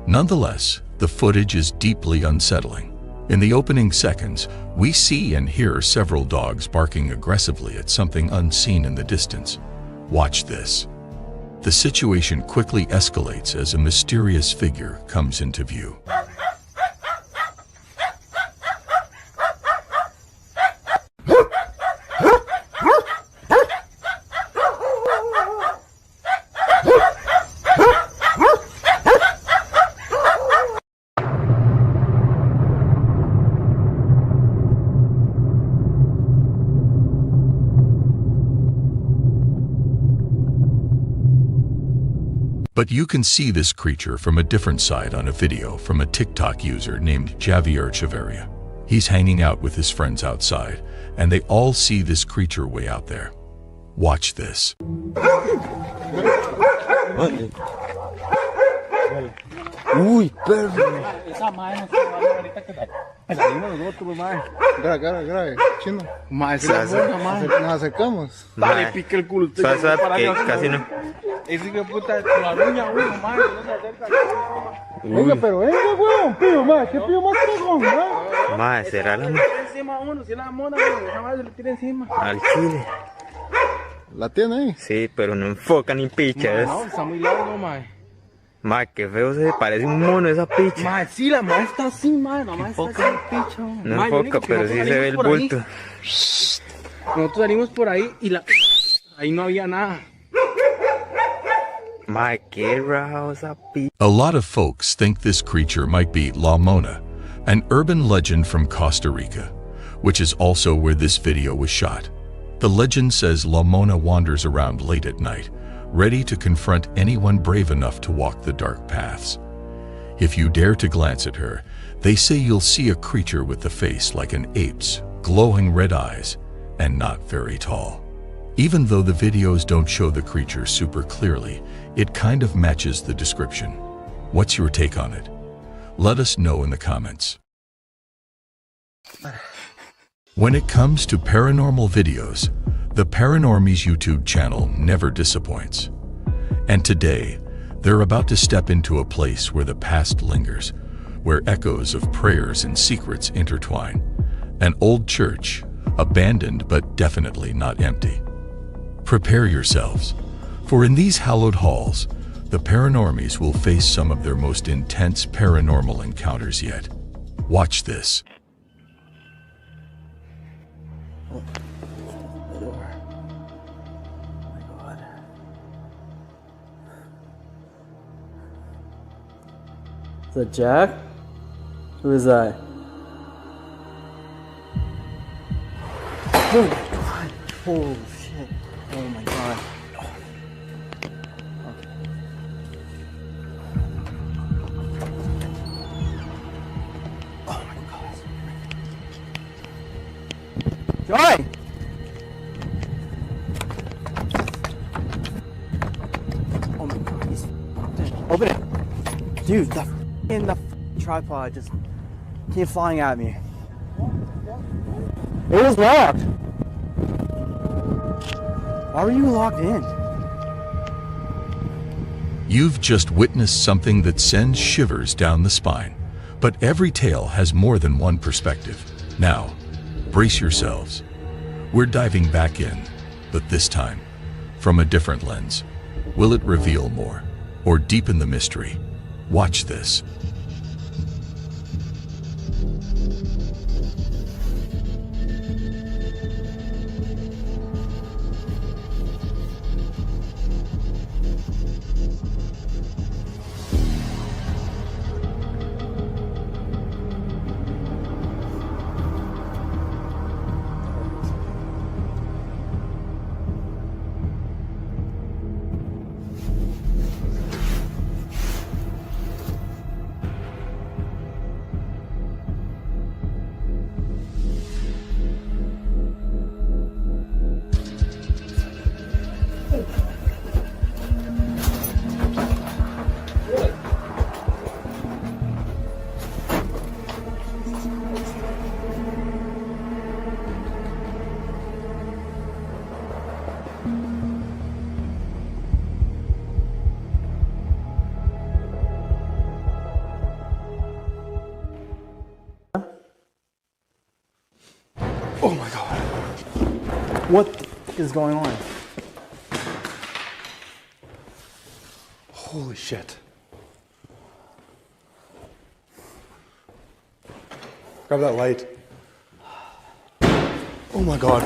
Nonetheless, the footage is deeply unsettling. In the opening seconds, we see and hear several dogs barking aggressively at something unseen in the distance. Watch this. The situation quickly escalates as a mysterious figure comes into view. But you can see this creature from a different side on a video from a TikTok user named Javier Chavarria. He's hanging out with his friends outside, and they all see this creature way out there. Watch this. Uy, perro. Esa madre no se va ahorita que salimos nosotros, madre. Grave, chino. Madre, se la boca, madre. Nos acercamos. Dale, pique el culo. Casi no. Ese hijo de puta, con la uña, uno, madre, no se acerca. Venga, pero venga, weón, pío, madre. ¿Qué pío más cagón, madre? Madre, será la mona. Encima uno, si es la mona, esa madre se le tira encima. Al chile. ¿La tiene ahí? Sí, pero no enfoca ni picha. No, está muy largo, madre. Madre, qué feo se parece un mono esa picha. Madre, sí, la madre está así, madre. La madre está así, picha. No enfoca, pero sí se ve el bulto. Nosotros salimos por ahí y ahí no había nada. Madre, qué raro esa picha. A lot of folks think this creature might be La Mona, an urban legend from Costa Rica, which is also where this video was shot. The legend says La Mona wanders around late at night, ready to confront anyone brave enough to walk the dark paths. If you dare to glance at her, they say you'll see a creature with a face like an ape's, glowing red eyes, and not very tall. Even though the videos don't show the creature super clearly, it kind of matches the description. What's your take on it? Let us know in the comments. When it comes to paranormal videos, the Paranormies YouTube channel never disappoints. And today, they're about to step into a place where the past lingers, where echoes of prayers and secrets intertwine. An old church, abandoned but definitely not empty. Prepare yourselves, for in these hallowed halls, the Paranormies will face some of their most intense paranormal encounters yet. Watch this. Is that Jack? Who is that? Oh my god. Holy shit. Oh my god. Oh my god. Joy! Dude, the tripod just came flying at me. It was locked. Why were you locked in? You've just witnessed something that sends shivers down the spine. But every tale has more than one perspective. Now, brace yourselves. We're diving back in, but this time, from a different lens. Will it reveal more, or deepen the mystery? Watch this. Oh my god. What is going on? Holy shit. Grab that light. Oh my god.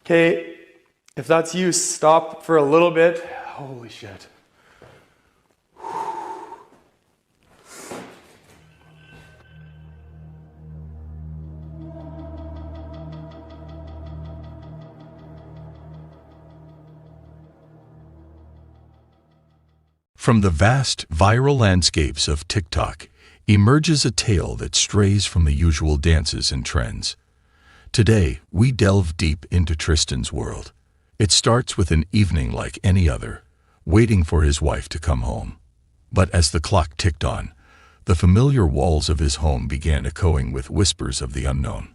Okay, if that's you, stop for a little bit. Holy shit. From the vast viral landscapes of TikTok emerges a tale that strays from the usual dances and trends. Today, we delve deep into Tristan's world. It starts with an evening like any other, waiting for his wife to come home. But as the clock ticked on, the familiar walls of his home began echoing with whispers of the unknown.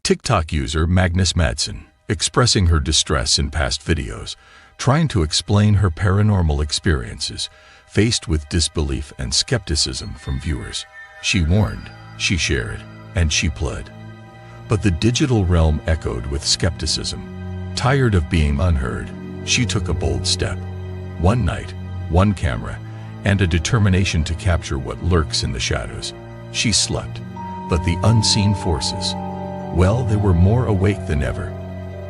TikTok user Magnus Madsen, expressing her distress in past videos, trying to explain her paranormal experiences, faced with disbelief and skepticism from viewers. She warned, she shared, and she pled. But the digital realm echoed with skepticism. Tired of being unheard, she took a bold step. One night, one camera, and a determination to capture what lurks in the shadows. She slept, but the unseen forces, well, they were more awake than ever.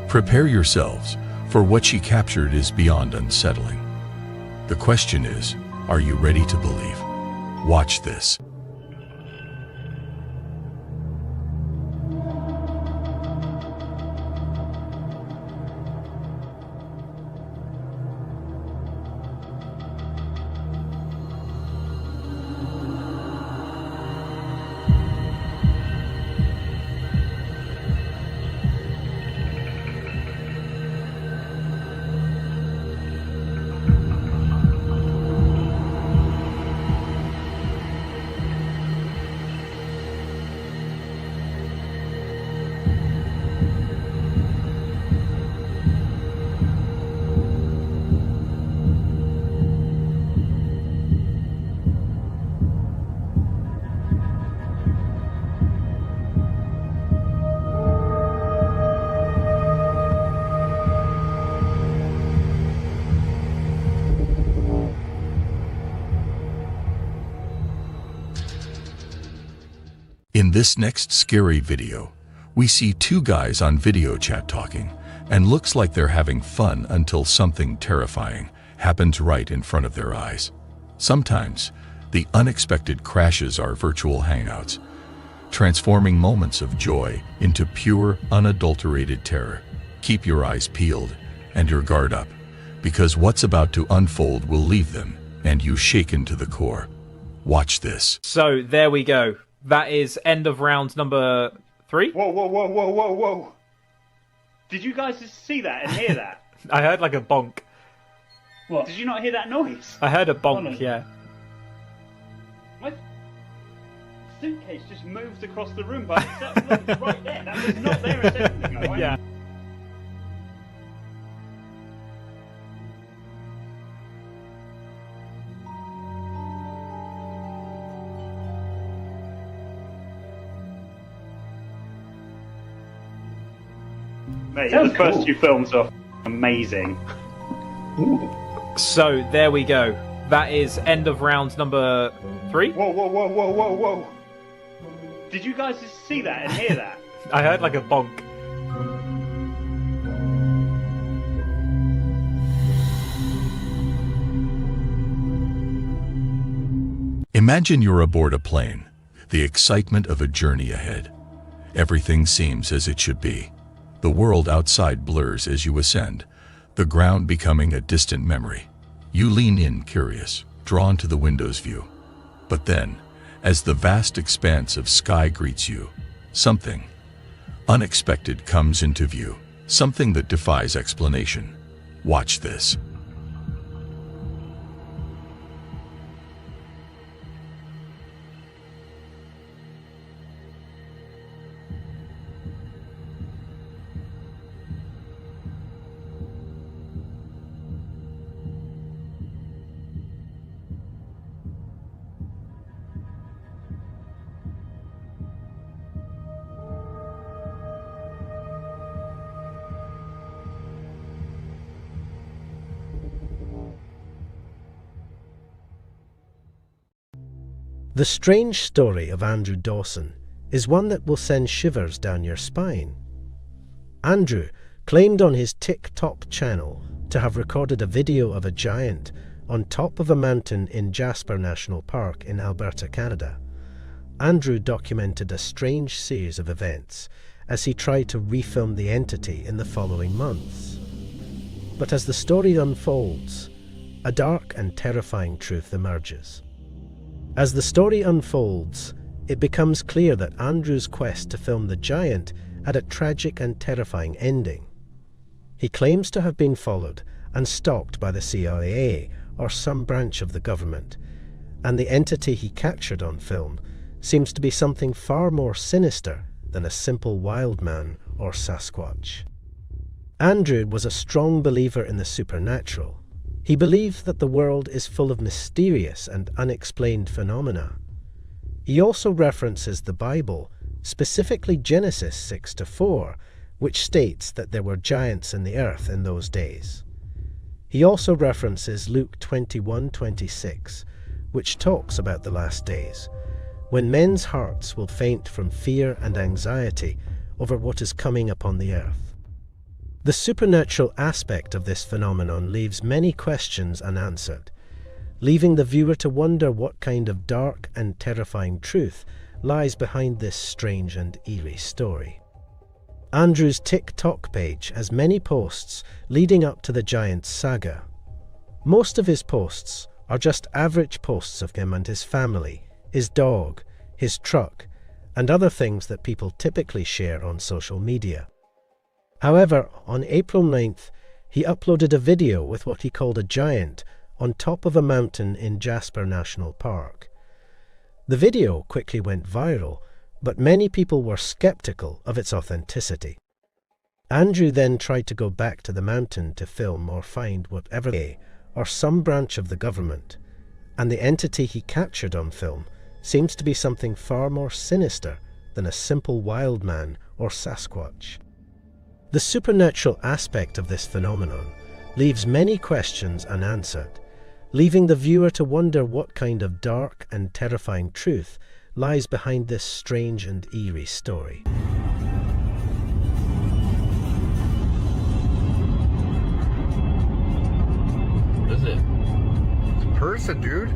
Prepare yourselves, for what she captured is beyond unsettling. The question is, are you ready to believe? Watch this. In this next scary video, we see two guys on video chat talking, and looks like they're having fun until something terrifying happens right in front of their eyes. Sometimes, the unexpected crashes our virtual hangouts, transforming moments of joy into pure, unadulterated terror. Keep your eyes peeled and your guard up, because what's about to unfold will leave them and you shaken to the core. Watch this. So there we go. That is end of round number 3. Whoa, whoa, whoa, whoa, whoa, whoa. Did you guys just see that and hear that? I heard like a bonk. What? Did you not hear that noise? I heard a bonk, yeah. My suitcase just moved across the room by itself. Look, it's right there. That was not there a second ago. Yeah. Mate, the first 2 films are amazing. So there we go. That is end of round number 3. Whoa, whoa, whoa, whoa, whoa, whoa. Did you guys just see that and hear that? I heard like a bonk. Imagine you're aboard a plane, the excitement of a journey ahead. Everything seems as it should be. The world outside blurs as you ascend, the ground becoming a distant memory. You lean in curious, drawn to the window's view. But then, as the vast expanse of sky greets you, something unexpected comes into view, something that defies explanation. Watch this. The strange story of Andrew Dawson is one that will send shivers down your spine. Andrew claimed on his TikTok channel to have recorded a video of a giant on top of a mountain in Jasper National Park in Alberta, Canada. Andrew documented a strange series of events as he tried to refilm the entity in the following months. But as the story unfolds, a dark and terrifying truth emerges. As the story unfolds, it becomes clear that Andrew's quest to film the giant had a tragic and terrifying ending. He claims to have been followed and stalked by the CIA or some branch of the government, and the entity he captured on film seems to be something far more sinister than a simple wild man or Sasquatch. Andrew was a strong believer in the supernatural. He believed that the world is full of mysterious and unexplained phenomena. He also references the Bible, specifically Genesis 6-4, which states that there were giants in the earth in those days. He also references Luke 21:26, which talks about the last days, when men's hearts will faint from fear and anxiety over what is coming upon the earth. The supernatural aspect of this phenomenon leaves many questions unanswered, leaving the viewer to wonder what kind of dark and terrifying truth lies behind this strange and eerie story. Andrew's TikTok page has many posts leading up to the giant saga. Most of his posts are just average posts of him and his family, his dog, his truck, and other things that people typically share on social media. However, on April 9th, he uploaded a video with what he called a giant on top of a mountain in Jasper National Park. The video quickly went viral, but many people were skeptical of its authenticity. Andrew then tried to go back to the mountain to film or find whatever or some branch of the government, and the entity he captured on film seems to be something far more sinister than a simple wild man or Sasquatch. The supernatural aspect of this phenomenon leaves many questions unanswered, leaving the viewer to wonder what kind of dark and terrifying truth lies behind this strange and eerie story. What is it? It's a person, dude.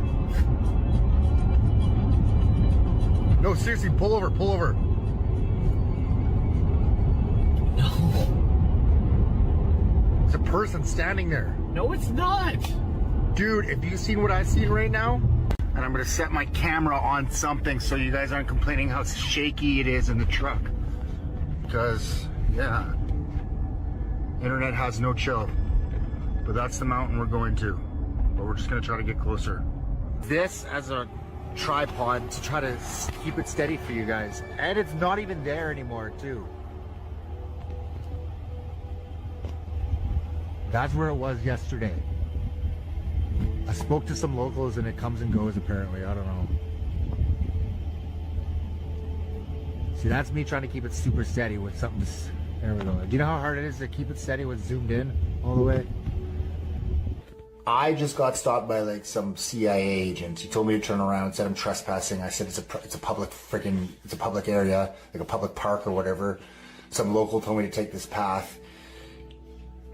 No, seriously, pull over, pull over. No. It's a person standing there. No, it's not. Dude, if you've seen what I've seen right now, and I'm gonna set my camera on something so you guys aren't complaining how shaky it is in the truck. Because, yeah, internet has no chill. But that's the mountain we're going to. But we're just gonna try to get closer. This as a tripod to try to keep it steady for you guys. And it's not even there anymore, too. That's where it was yesterday. I spoke to some locals and it comes and goes apparently. I don't know. See, that's me trying to keep it super steady with something. There we go. Do you know how hard it is to keep it steady with zoomed in all the way? I just got stopped by like some CIA agent. He told me to turn around, said I'm trespassing. I said it's a public area, like a public park or whatever. Some local told me to take this path.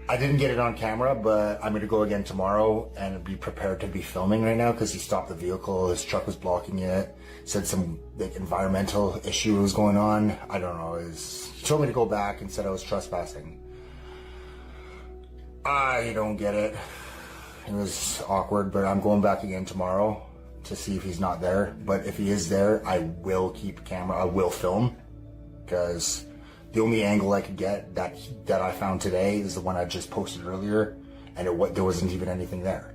I didn't get it on camera, but I'm going to go again tomorrow and be prepared to be filming right now because he stopped the vehicle. His truck was blocking it. Said some like environmental issue was going on. I don't know. He told me to go back and said I was trespassing. I don't get it. It was awkward, but I'm going back again tomorrow to see if he's not there. But if he is there, I will keep camera. I will film because the only angle I could get that I found today is the one I just posted earlier, and there wasn't even anything there.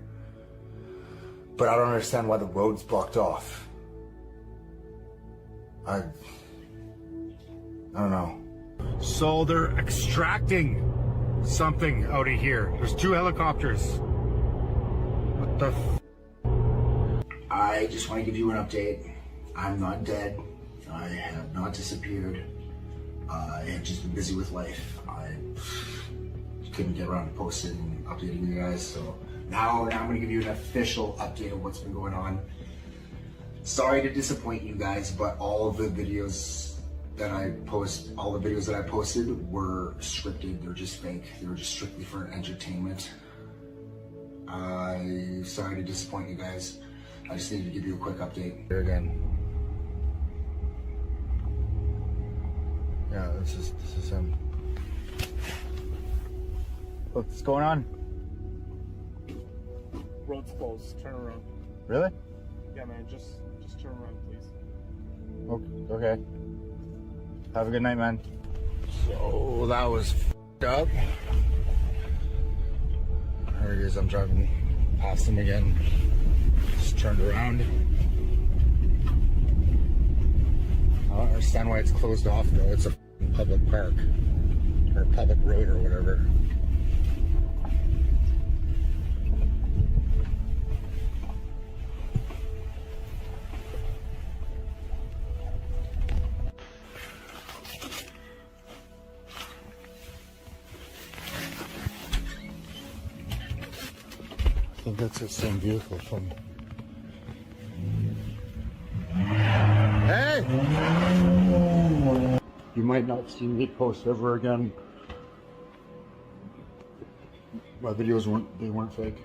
But I don't understand why the road's blocked off. I don't know. So they're extracting something out of here. There's 2 helicopters. What the I just want to give you an update. I'm not dead. I have not disappeared. I have just been busy with life. I couldn't get around to posting and updating you guys, so now I'm going to give you an official update of what's been going on. Sorry to disappoint you guys, but all of the videos that I posted were scripted. They're just fake. They were just strictly for entertainment. I'm sorry to disappoint you guys. I just needed to give you a quick update. Here again. Yeah, this is him. Look, what's going on? Road's closed. Turn around. Really? Yeah, man. Just turn around, please. Okay. Have a good night, man. So that was f***ed up. There he is. I'm driving past him again. Just turned around. I don't understand why it's closed off though. It's a public park or a public road or whatever. I think that's the same vehicle from. Hey! You might not see me post ever again. My videos weren't fake.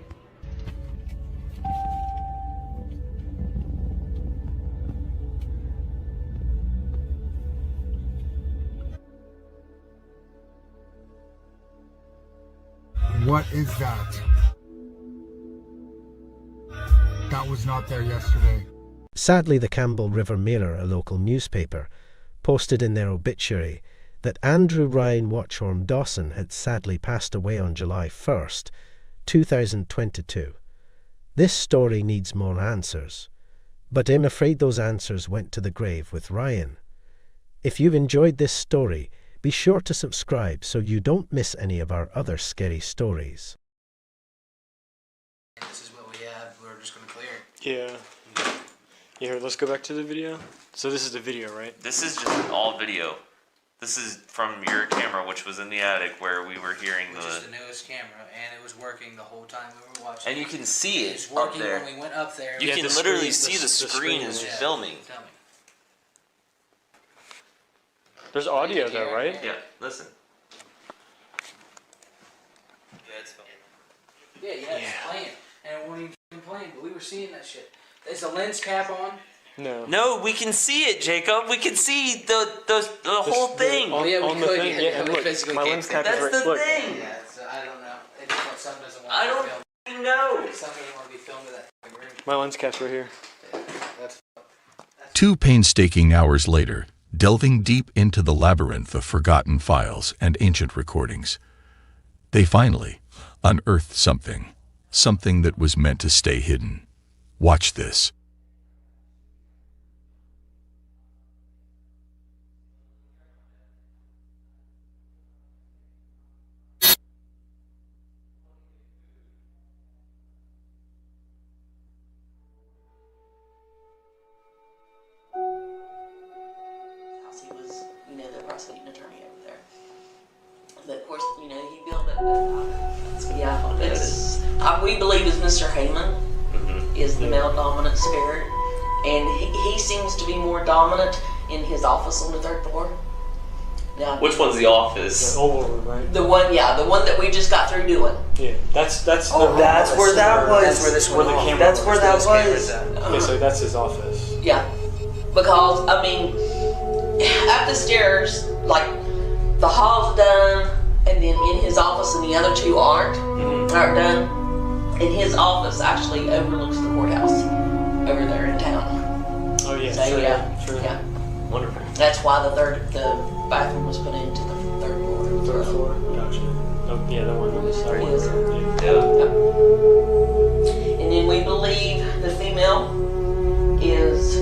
What is that? That was not there yesterday. Sadly, the Campbell River Mirror, a local newspaper, posted in their obituary that Andrew Ryan Watchorn Dawson had sadly passed away on July 1st, 2022. This story needs more answers, but I'm afraid those answers went to the grave with Ryan. If you've enjoyed this story, be sure to subscribe so you don't miss any of our other scary stories. This is what we have. We're just going to clear it. Yeah. Here, let's go back to the video. So this is the video, right? This is just all video. This is from your camera, which was in the attic where we were hearing Which is the newest camera, and it was working the whole time we were watching. And you can see It was it working up there. when we went up there. You can literally see the screen is filming. There's audio though, right? Yeah, listen. Yeah, it's playing. And it won't even playing, but we were seeing that shit. Is the lens cap on? No. No, we can see it, Jacob. We can see the whole thing. Oh, yeah, we could. Yeah, we look, physically my can't lens see cap it. is That's right. the Look. thing. Yeah, I don't know. It's what some doesn't want I to don't film. f***ing know. Some doesn't want to be filmed in that fucking room. My lens cap's right here. That's 2 painstaking hours later, delving deep into the labyrinth of forgotten files and ancient recordings, they finally unearthed something that was meant to stay hidden. Watch this. He was, the prosecuting attorney over there. But of course, he built it. Yeah, it's, we believe is Mr. Heyman is the male dominant spirit, and he seems to be more dominant in his office on the 3rd floor. Now, Which one's the office? The oval room, right? the one that we just got through doing. Yeah, that's That's where that was. That's where this where the one camera. That's where that was. Okay, so that's his office. Yeah, because up the stairs, like the hall's done, and then in his office, and the other two aren't done. And his office actually overlooks the courthouse over there in town. Oh yeah, So, sure. yeah. Wonderful. That's why the bathroom was put into the 3rd floor. 3rd floor. Gotcha. Oh, yeah, that one on the side. Yes. Yeah. And then we believe the female is,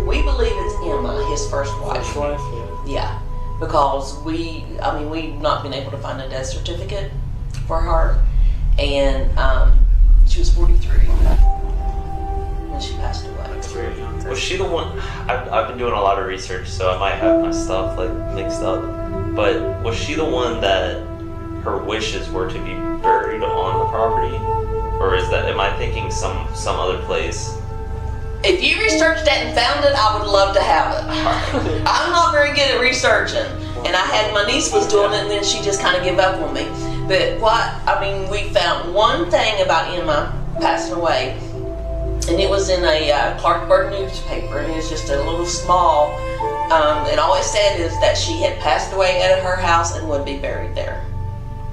we believe it's Emma, his first wife. First wife, yeah. Yeah, because we've not been able to find a death certificate for her, and she was 43 when she passed away. Was she the one? I've been doing a lot of research, so I might have my stuff mixed up. But was she the one that her wishes were to be buried on the property, or am I thinking some other place? If you researched that and found it, I would love to have it. I'm not very good at researching, and my niece was doing it, and then she just kind of gave up on me. But we found one thing about Emma passing away, and it was in a Clarksburg newspaper, and it was just a little small, and all it said is that she had passed away at her house and would be buried there.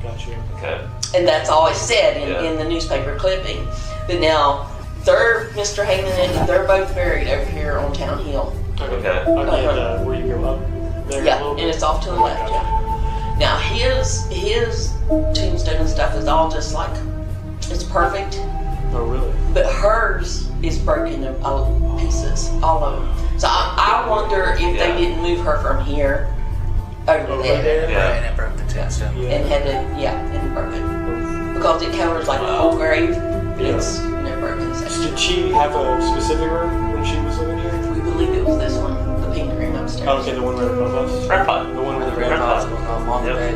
Gotcha. Okay. And that's all it said in the newspaper clipping. But now, Mr. Heyman and they're both buried over here on Town Hill. Okay. Where you go up there a little bit? And it's off to the left, yeah. Now, his tombstone and stuff is all just like, it's perfect. Oh, really? But hers is broken in pieces, all of them. So I wonder if they didn't move her from here over there. And it broke the tombstone. And had to, and broke it. Because it covers like the whole grave, but it's broken section. Did she have a specific room when she was living here? We believe it was this one, the pink room upstairs. Oh, okay, the one right above us? Red pot. The one Where with the red pot's going off on the bed.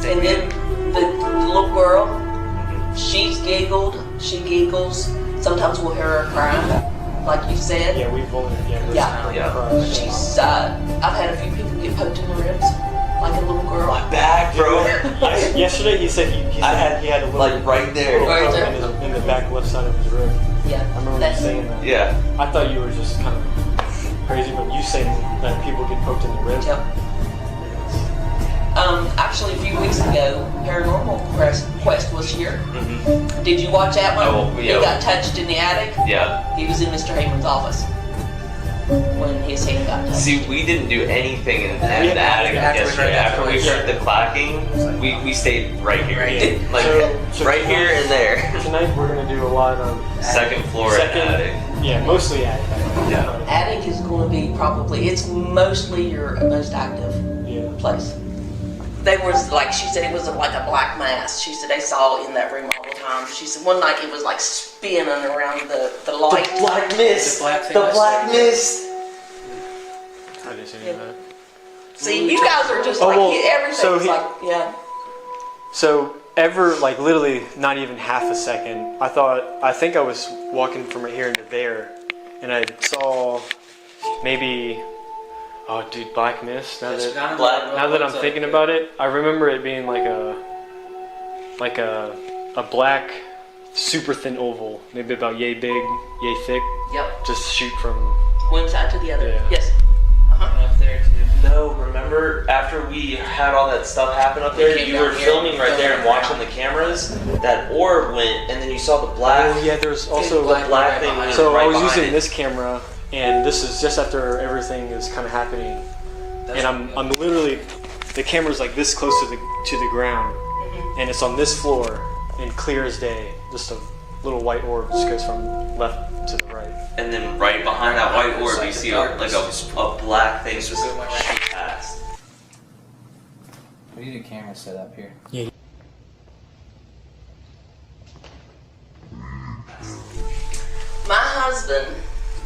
And then the little girl, she giggles. Sometimes we'll hear her crying, like you said. Yeah, we've only, She's, I've had a few people get poked in the ribs, like a little girl. My back, bro. Yesterday he said he had a little, like right there, right there. In the back left side of his rib. Yeah. I remember you saying that. Yeah. I thought you were just kind of crazy, but you saying that people get poked in the rib. Yep. Actually, a few weeks ago, Paranormal Quest was here. Did you watch that one? Oh, yeah. He got touched in the attic? Yeah. He was in Mr. Heyman's office when his hand got touched. See, we didn't do anything in the attic yesterday. After we heard the clacking, we stayed right here. So right here and there. Tonight we're going to do a lot of second floor and attic. Yeah, mostly attic. Yeah. Attic is going to be it's mostly your most active place. They was like, she said it was like a black mass. She said they saw it in that room all the time. She said one night it was like spinning around the light. The black mist. The black mist. I didn't see any of that. See, you guys are just everything's So literally not even half a second, I think I was walking from right here into there, and I saw maybe Oh, dude, Black Mist. Now Yes, that, Black- now that I'm what's thinking up? about it, I remember it being like a black, super thin oval, maybe about yay big, yay thick. Yep. Just shoot from One side to the other. Yeah. Yes. Up there too. No, remember after we had all that stuff happen up there, you were filming right there and watching the cameras. That orb went, and then you saw the black. Oh yeah, there's also the black thing. Went So right I was behind using it. this camera, and this is just after everything is kind of happening, and I'm literally, the camera's like this close to the ground, and it's on this floor, and clear as day, just a little white orb just goes from left to the right. And then right behind that white orb, you see a black thing just shoot past. We need a camera set up here. Yeah. My husband,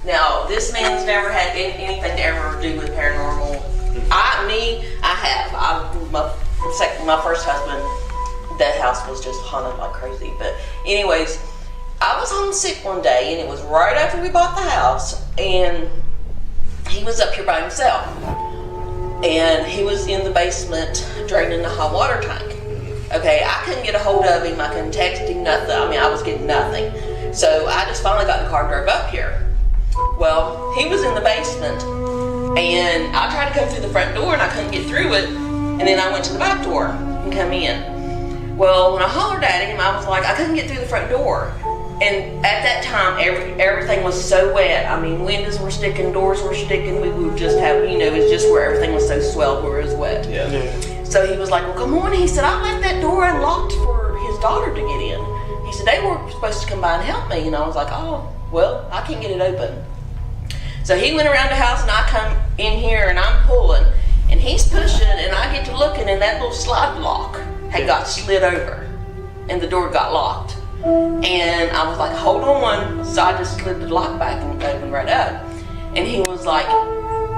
now this man's never had anything to ever do with paranormal. I have. My first husband, that house was just haunted like crazy. But anyways, I was homesick one day, and it was right after we bought the house, and he was up here by himself. And he was in the basement draining the hot water tank. Okay, I couldn't get a hold of him, I couldn't text him, nothing. I mean, I was getting nothing. So I just finally got in the car and drove up here. Well, he was in the basement, and I tried to come through the front door, and I couldn't get through it. And then I went to the back door and come in. Well, when I hollered at him, I was like, I couldn't get through the front door. And at that time, everything was so wet. I mean, windows were sticking, doors were sticking. We would just have, it's just where everything was so swelled where it was wet. Yeah. So he was like, well, come on. He said, I left that door unlocked for his daughter to get in. He said, they were supposed to come by and help me. And I was like, oh, well, I can't get it open. So he went around the house, and I come in here, and I'm pulling. And he's pushing, and I get to looking, and that little slide lock had got slid over. And the door got locked. And I was like, hold on. So I just slid the lock back and opened right up. And he was like,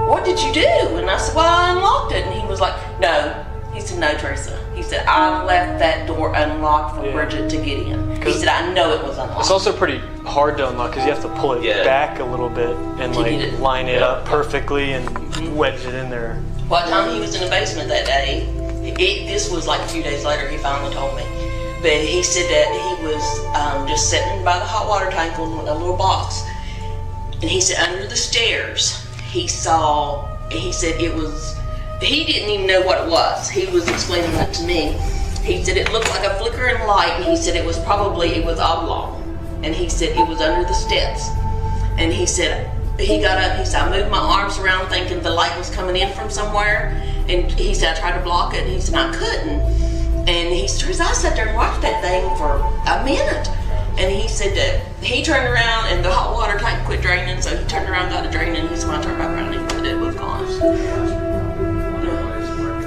what did you do? And I said, well, I unlocked it. And he was like, no. He said, no, Teresa. He said, I left that door unlocked for Bridget to get in. He said, I know it was unlocked. It's also pretty hard to unlock because you have to pull it back a little bit and like line it up perfectly and wedge it in there. By the time he was in the basement that day, this was like a few days later, he finally told me. But he said that he was just sitting by the hot water tank on a little box. And he said under the stairs, he said it was, he didn't even know what it was. He was explaining it to me. He said it looked like a flickering light, and he said it was oblong. And he said it was under the steps. And he said, he got up, he said, I moved my arms around thinking the light was coming in from somewhere. And he said, I tried to block it, and he said, I couldn't. And he said, I sat there and watched that thing for a minute. And he said that he turned around and the hot water tank quit draining, so he turned around, got it draining, and he said, when I turned back around, it was gone.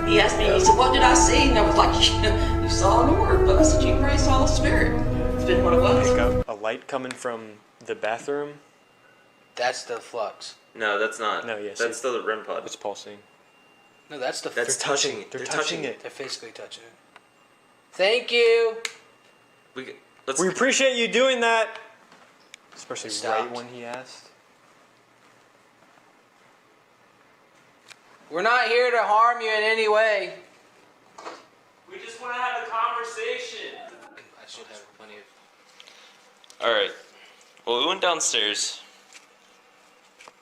He asked me, he said, what did I see? And I was like, you saw an orb. But I said, you probably saw a spirit. It's been what it was. Like a light coming from the bathroom. That's the flux. No, that's not. No, yes. That's still the REM pod. It's pulsing. No, that's the. That's touching it. They're touching it. They're physically touching it. Thank you. We appreciate you doing that. Especially Stopped. right when he asked. We're not here to harm you in any way. We just want to have a conversation. I should have plenty of. Alright. Well, we went downstairs.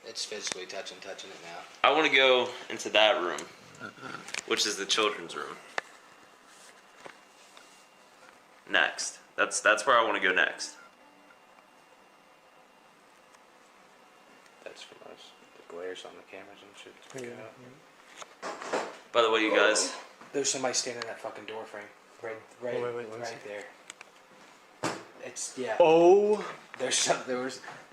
It's physically touching it now. I want to go into that room, which is the children's room. Next. That's where I want to go next. That's from us. The glares on the cameras and shit. By the way, you guys. There's somebody standing in that fucking door frame. Right Wait, there. It's Oh.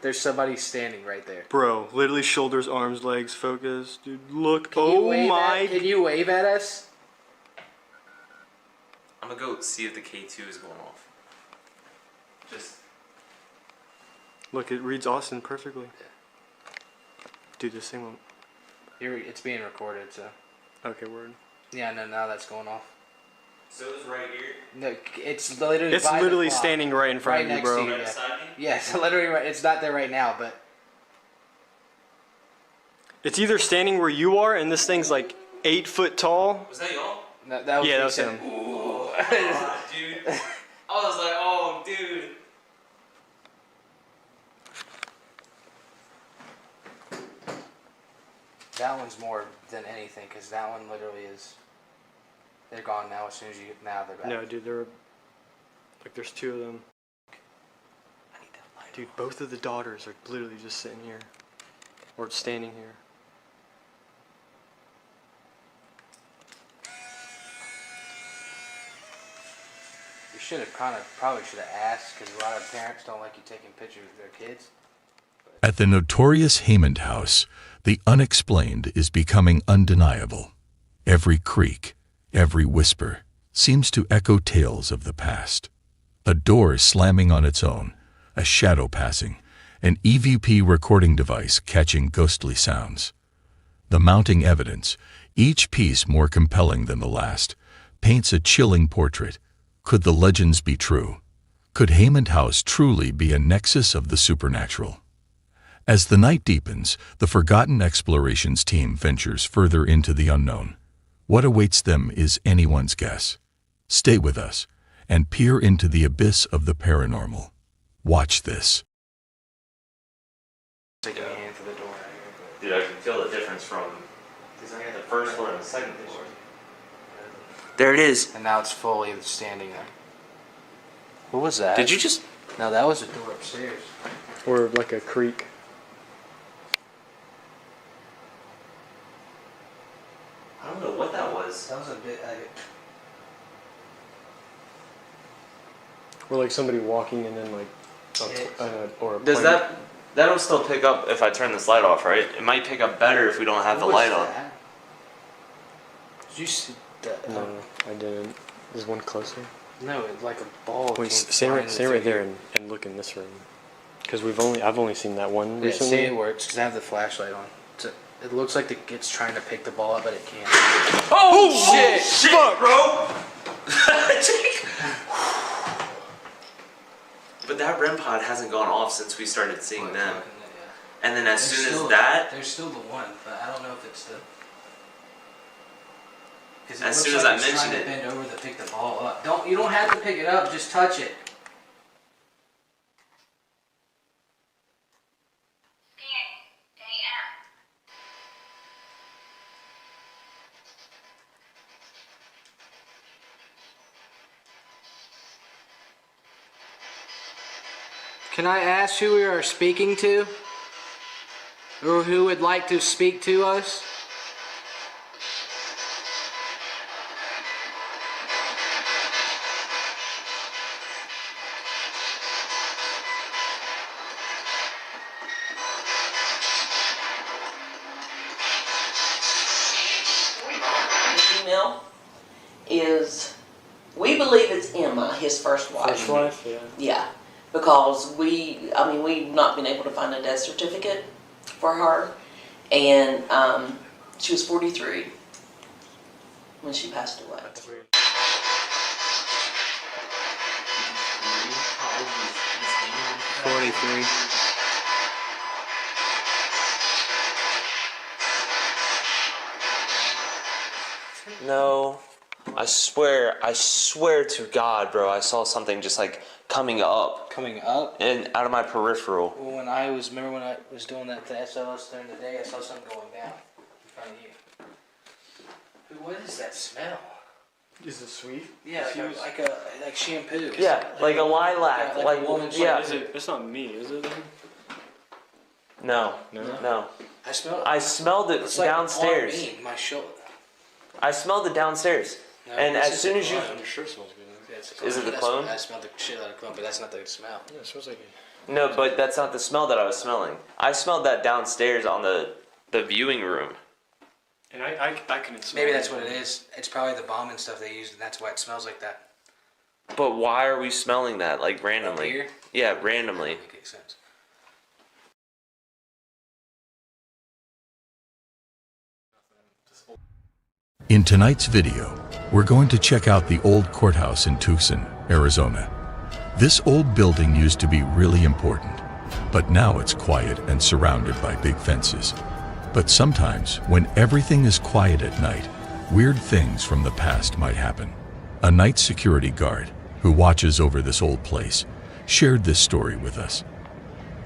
There's somebody standing right there. Bro, literally shoulders, arms, legs, focus. Dude, look. Can you wave at us? I'm gonna go see if the K2 is going off. Just. Look, it reads Austin perfectly. Dude, this thing won't. It's being recorded, so. Okay, word. Yeah, no, now that's going off. So it's right here? No, it's literally. It's literally standing right in front of you, bro. Right beside me? Yes, literally right. It's not there right now, but. It's either standing where you are, and this thing's like 8 foot tall. Was that y'all? That was Yeah, me that was saying, him. Ooh, dude. I was like, oh, dude. That one's more than anything, because that one literally is. They're gone now. As soon as you now they're back. No, dude, there were like there's 2 of them. Dude, both of the daughters are literally just sitting here, or standing here. You should have probably should have asked, because a lot of parents don't like you taking pictures of their kids. At the notorious Haymond house, the unexplained is becoming undeniable. Every creak, every whisper seems to echo tales of the past. A door slamming on its own, a shadow passing, an EVP recording device catching ghostly sounds. The mounting evidence, each piece more compelling than the last, paints a chilling portrait. Could the legends be true? Could Haymond House truly be a nexus of the supernatural? As the night deepens, the Forgotten Explorations team ventures further into the unknown. What awaits them is anyone's guess. Stay with us and peer into the abyss of the paranormal. Watch this. Taking me into the door. Dude, I can feel the difference from the first floor and the second floor. There it is. And now it's fully standing there. What was that? Did you just? No, that was a door upstairs. Or like a creek. I don't know what that was. That was a bit. Or like somebody walking and then like, or a Does plane. that'll still pick up if I turn this light off, right? It might pick up better if we don't have the light on. Did you see that? No, I didn't. There's one closer. No, it's like a ball. Wait, stand right there and look in this room, because I've only seen that one Yeah, recently. see, it works because I have the flashlight on. It looks like it's trying to pick the ball up, but it can't. Oh shit! Fuck, bro! But that REM pod hasn't gone off since we started seeing them. And then as soon as that, there's still the one, but I don't know if it's the. As soon as I mentioned it, bend over to pick the ball up. You don't have to pick it up. Just touch it. Can I ask who we are speaking to? Or who would like to speak to us? The email is, we believe it's Emma, his first wife. First wife, yeah. Yeah, because we've not been able to find a death certificate for her, and she was 43 when she passed away. 43. no, I swear to God, bro, I saw something just like coming up. Coming up? And out of my peripheral. Well, remember when I was doing that to SOS during the day, I saw something going down in front of you. What is that smell? Is it sweet? Yeah, like shampoo. Yeah, like a lilac. Like woman's yeah. It's not me, is it? No. I smelled it It's like downstairs. on me, my shoulder. I smelled it downstairs. No, and this as is soon the as you. cologne. Your shirt smells good. Yeah, it's Is it the cologne? I smelled the shit out of cologne, but that's not the smell. Yeah, it smells like it. No, but that's not the smell that I was smelling. I smelled that downstairs on the viewing room. And I couldn't smell Maybe that's what it is. It's probably the bomb and stuff they used, and that's why it smells like that. But why are we smelling that, like, randomly? Up here? Yeah, randomly. That makes sense. In tonight's video, we're going to check out the old courthouse in Tucson, Arizona. This old building used to be really important, but now it's quiet and surrounded by big fences. But sometimes, when everything is quiet at night, weird things from the past might happen. A night security guard, who watches over this old place, shared this story with us.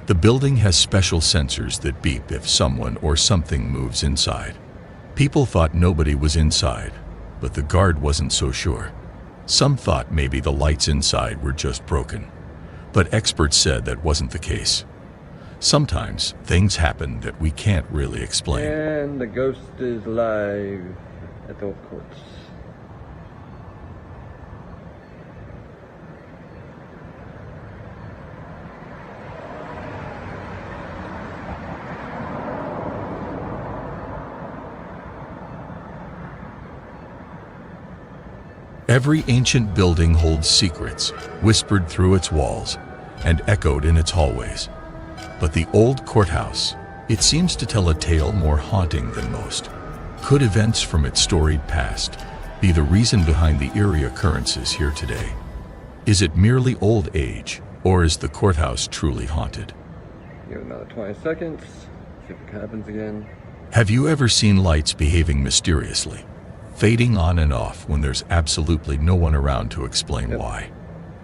The building has special sensors that beep if someone or something moves inside. People thought nobody was inside, but the guard wasn't so sure. Some thought maybe the lights inside were just broken, but experts said that wasn't the case. Sometimes things happen that we can't really explain. And the ghost is live at the old courts. Every ancient building holds secrets, whispered through its walls and echoed in its hallways. But the old courthouse, it seems to tell a tale more haunting than most. Could events from its storied past be the reason behind the eerie occurrences here today? Is it merely old age, or is the courthouse truly haunted? Give it another 20 seconds, see if it happens again. Have you ever seen lights behaving mysteriously, fading on and off when there's absolutely no one around to explain why?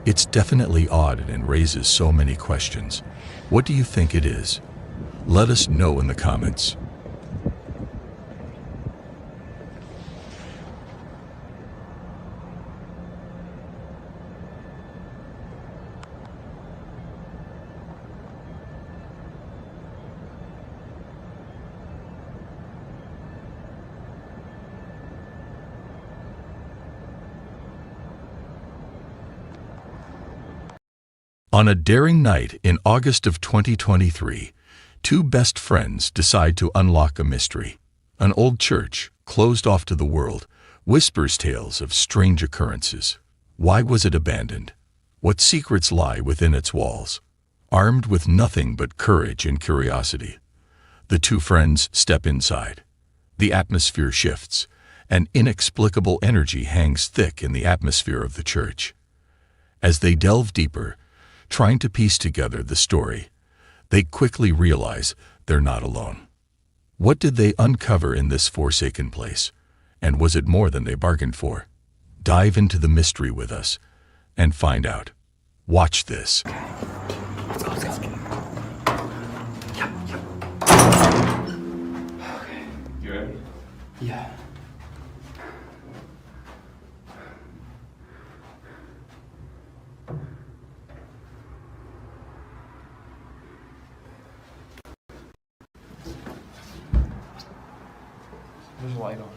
It's definitely odd and raises so many questions. What do you think it is? Let us know in the comments. On a daring night in August of 2023, two best friends decide to unlock a mystery. An old church, closed off to the world, whispers tales of strange occurrences. Why was it abandoned? What secrets lie within its walls? Armed with nothing but courage and curiosity, the two friends step inside. The atmosphere shifts. An inexplicable energy hangs thick in the atmosphere of the church. As they delve deeper, trying to piece together the story, they quickly realize they're not alone. What did they uncover in this forsaken place? And was it more than they bargained for? Dive into the mystery with us and find out. Watch this. Let's go, let's go. Yep. Okay. You ready? Yeah. There's a light on.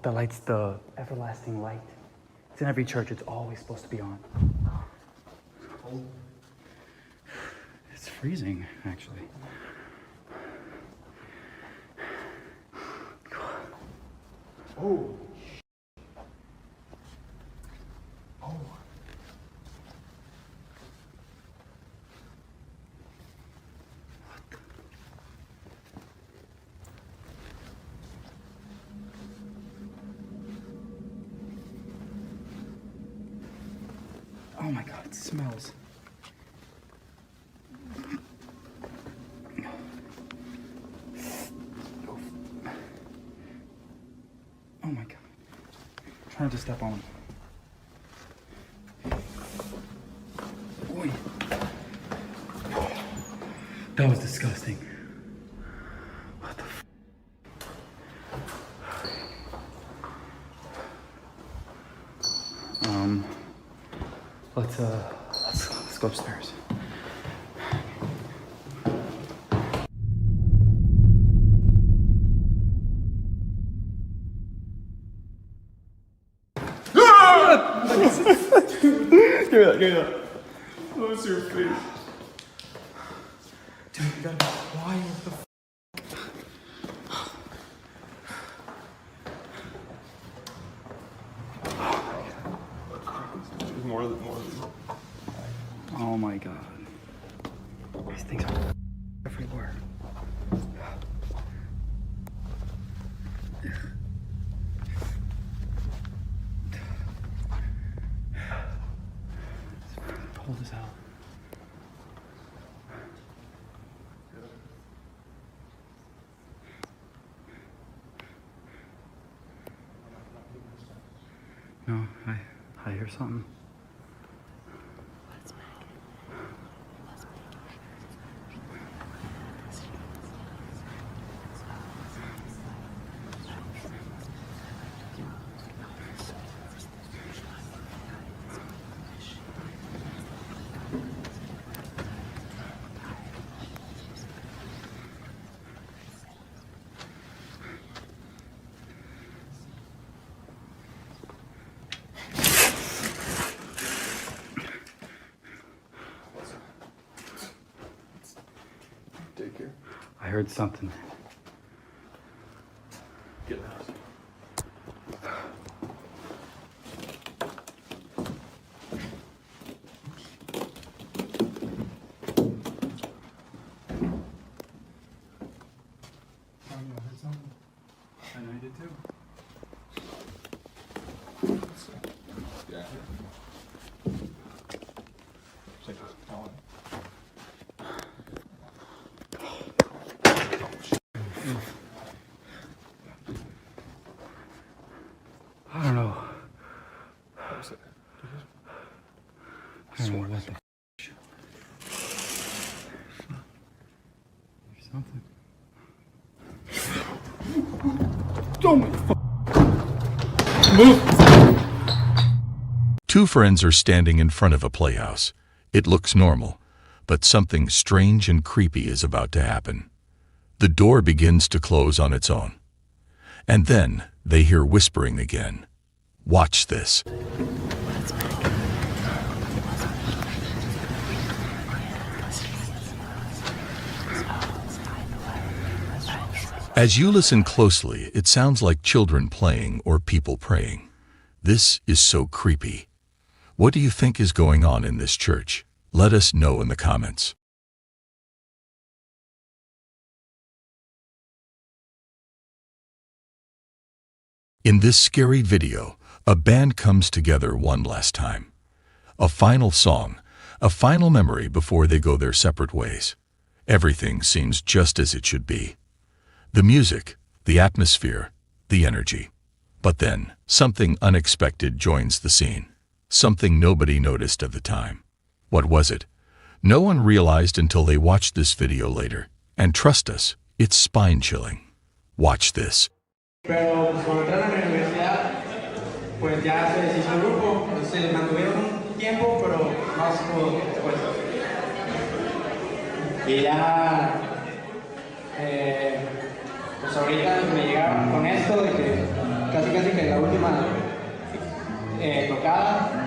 The light's the everlasting light. It's in every church. It's always supposed to be on. It's freezing, actually. Oh. Oh. Oh my god, it smells. Oh my god. I'm trying to step on it. Boy. That was disgusting. What the f? Let's go upstairs. Give me that. Let me see your face. Dude, you gotta be quiet. What the f? More than. Oh my god. These things are everywhere. or something. Take care. I heard something. Get in the house. I know you did too. Yeah. I don't know. What was it? I don't know what the There's something. Two friends are standing in front of a playhouse. It looks normal, but something strange and creepy is about to happen. The door begins to close on its own. And then they hear whispering again. Watch this. As you listen closely, it sounds like children playing or people praying. This is so creepy. What do you think is going on in this church? Let us know in the comments. In this scary video, a band comes together one last time. A final song, a final memory before they go their separate ways. Everything seems just as it should be. The music, the atmosphere, the energy. But then, something unexpected joins the scene. Something nobody noticed at the time. What was it? No one realized until they watched this video later. And trust us, it's spine-chilling. Watch this. Pero pues cuando entraron a la universidad, pues ya se deshizo el grupo, se mantuvieron un tiempo, pero no se pudo después. Y ya, pues ahorita me llegaron con esto de que casi que la última tocada.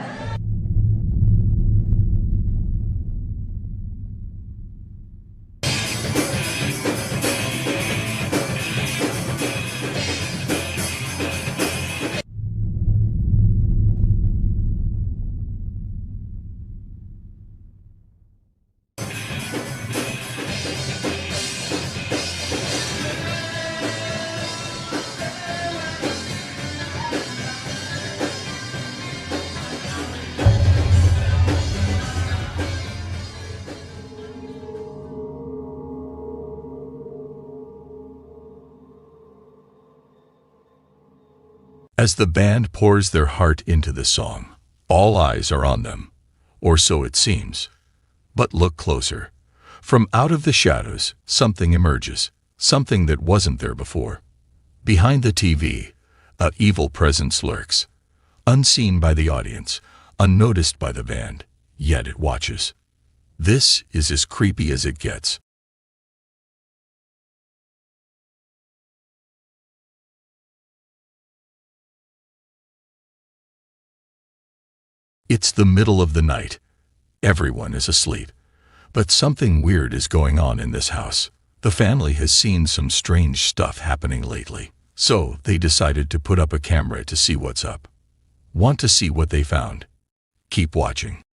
As the band pours their heart into the song, all eyes are on them, or so it seems. But look closer. From out of the shadows, something emerges, something that wasn't there before. Behind the TV, an evil presence lurks, unseen by the audience, unnoticed by the band, yet it watches. This is as creepy as it gets. It's the middle of the night. Everyone is asleep. But something weird is going on in this house. The family has seen some strange stuff happening lately, so they decided to put up a camera to see what's up. Want to see what they found? Keep watching.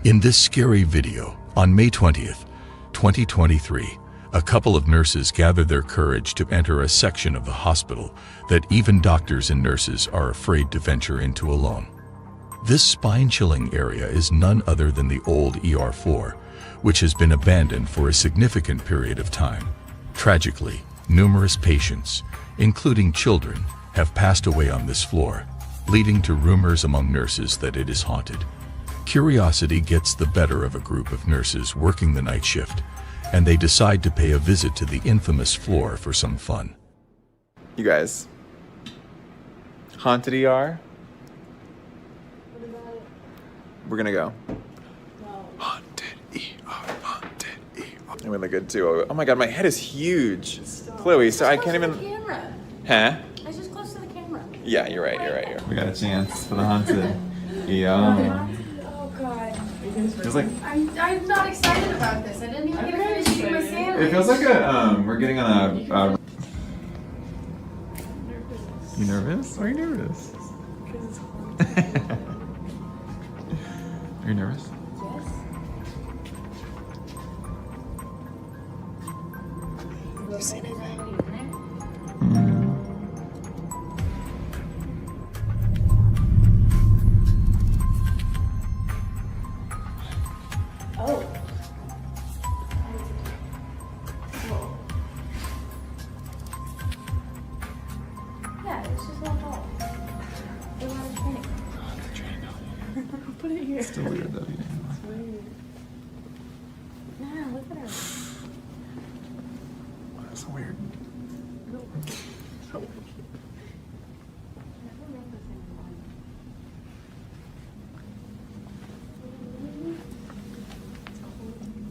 In this scary video, on May 20th, 2023, a couple of nurses gather their courage to enter a section of the hospital that even doctors and nurses are afraid to venture into alone. This spine-chilling area is none other than the old ER floor, which has been abandoned for a significant period of time. Tragically, numerous patients, including children, have passed away on this floor, leading to rumors among nurses that it is haunted. Curiosity gets the better of a group of nurses working the night shift, and they decide to pay a visit to the infamous floor for some fun. You guys, haunted ER? We're gonna go. Haunted ER, haunted ER. I'm really good too. Oh my god, my head is huge. Chloe, so I can't even... Camera. Huh? I was just close to the camera. Yeah, you're right. We got a chance for the haunted ER. Oh god. Feels like... I'm not excited about this. I didn't even get to finish eating my sandwich. It feels like we're getting on a... You nervous? Why are you nervous? Because it's haunted. Are you nervous? Yes. Have you seen anything? Oh. Yeah, it's just one ball. It's not a train. Put it here. It's still weird though. It's weird. Nah, look at her. That's weird. So weird.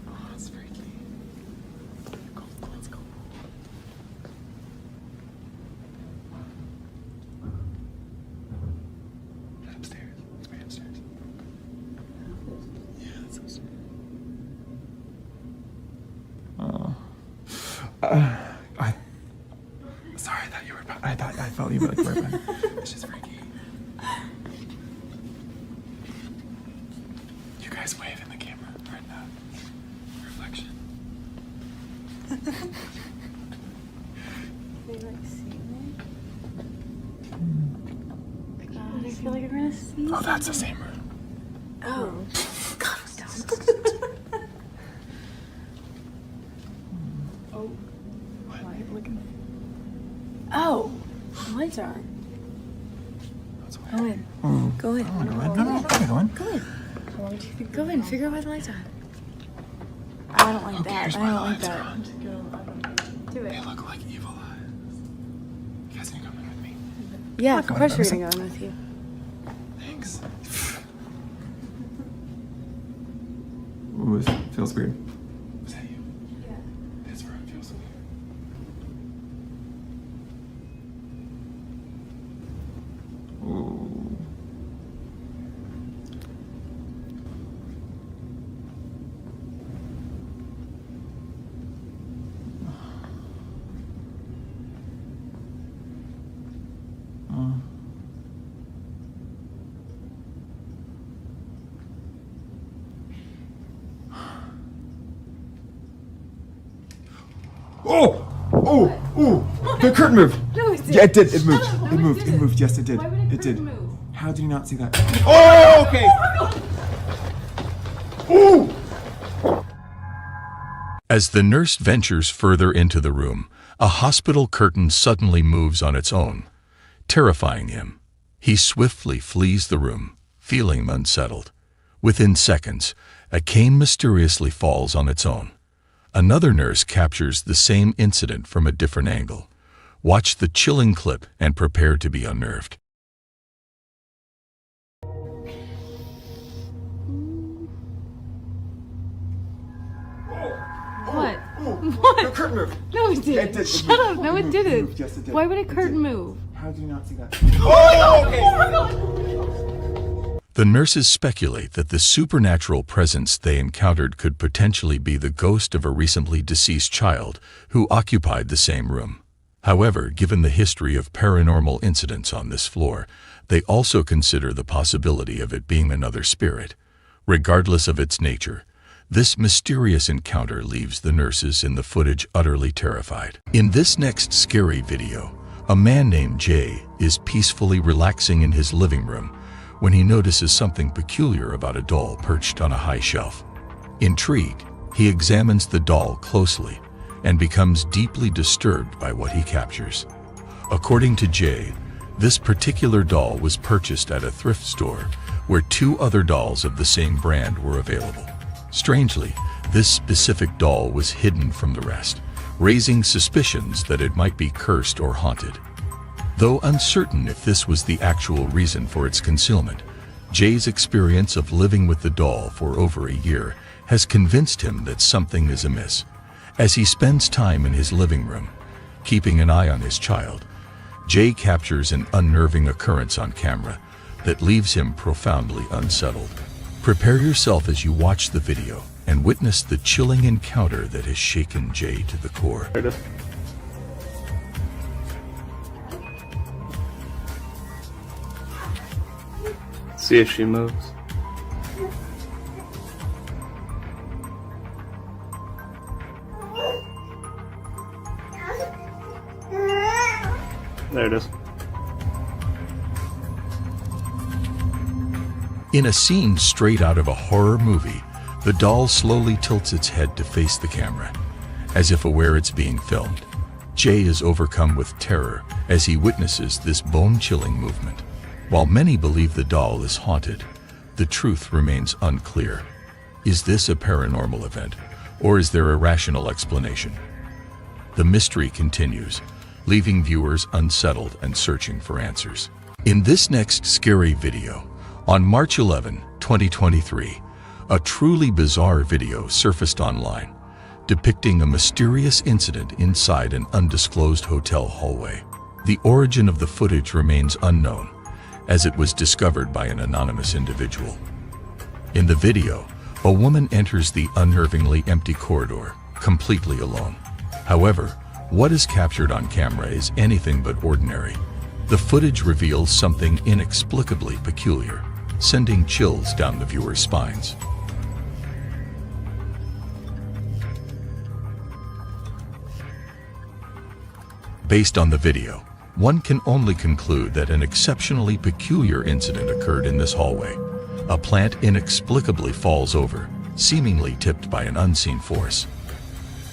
Oh, it's freaky. Let's go. Upstairs. It's way upstairs. Yeah, that's upstairs. Sorry, I thought you were about... I felt you were like right behind. It's just freaky. You guys wave in the camera right now. Reflection. They like see me? God, I feel like I'm gonna see. Oh, that's the same room. Oh. God, oh. What? Look at me. Oh, the lights are on. Go in. Go in. I want to go in. No, go in. Go in. Go in. Figure out why the lights are on. I don't like that. I don't like that. Do it. They look like evil eyes. You guys gonna come in with me? Yeah, of course we're gonna go in with you. Thanks. Ooh, this feels weird. Was that you? Yeah. This room feels weird. Ooh. Oh! The curtain moved! No, it didn't. Yeah, it did. It moved. Shut up. It No, moved. it It didn't. moved. Yes, it did. Why would a It did. curtain move? How did you not see that? Oh, okay. Ooh! As the nurse ventures further into the room, a hospital curtain suddenly moves on its own, terrifying him. He swiftly flees the room, feeling unsettled. Within seconds, a cane mysteriously falls on its own. Another nurse captures the same incident from a different angle. Watch the chilling clip and prepare to be unnerved. What? What? The curtain moved. No, it didn't. Yeah, it did. Shut moved. up. No, it moved. didn't. Moved. Yes, it did. Why would a It curtain did. move? How did you not see that? Oh, okay. The nurses speculate that the supernatural presence they encountered could potentially be the ghost of a recently deceased child who occupied the same room. However, given the history of paranormal incidents on this floor, they also consider the possibility of it being another spirit. Regardless of its nature, This mysterious encounter leaves the nurses in the footage utterly terrified. In this next scary video, a man named Jay is peacefully relaxing in his living room when he notices something peculiar about a doll perched on a high shelf. Intrigued, he examines the doll closely and becomes deeply disturbed by what he captures. According to Jay, this particular doll was purchased at a thrift store where 2 other dolls of the same brand were available. Strangely, this specific doll was hidden from the rest, raising suspicions that it might be cursed or haunted. Though uncertain if this was the actual reason for its concealment, Jay's experience of living with the doll for over a year has convinced him that something is amiss. As he spends time in his living room, keeping an eye on his child, Jay captures an unnerving occurrence on camera that leaves him profoundly unsettled. Prepare yourself as you watch the video and witness the chilling encounter that has shaken Jay to the core. There it is. See if she moves. There it is. In a scene straight out of a horror movie, the doll slowly tilts its head to face the camera, as if aware it's being filmed. Jay is overcome with terror as he witnesses this bone-chilling movement. While many believe the doll is haunted, the truth remains unclear. Is this a paranormal event, or is there a rational explanation? The mystery continues, leaving viewers unsettled and searching for answers. In this next scary video, on March 11, 2023, a truly bizarre video surfaced online, depicting a mysterious incident inside an undisclosed hotel hallway. The origin of the footage remains unknown, as it was discovered by an anonymous individual. In the video, a woman enters the unnervingly empty corridor, completely alone. However, what is captured on camera is anything but ordinary. The footage reveals something inexplicably peculiar, sending chills down the viewer's spines. Based on the video, one can only conclude that an exceptionally peculiar incident occurred in this hallway. A plant inexplicably falls over, seemingly tipped by an unseen force.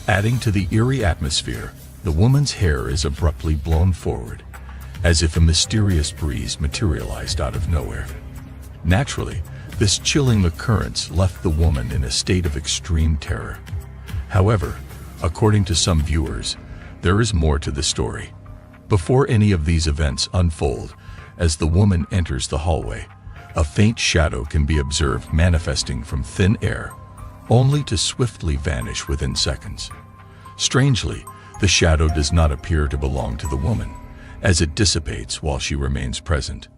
Adding to the eerie atmosphere, the woman's hair is abruptly blown forward, as if a mysterious breeze materialized out of nowhere. Naturally, this chilling occurrence left the woman in a state of extreme terror. However, according to some viewers, there is more to the story. Before any of these events unfold, as the woman enters the hallway, a faint shadow can be observed manifesting from thin air, only to swiftly vanish within seconds. Strangely, the shadow does not appear to belong to the woman, as it dissipates while she remains present.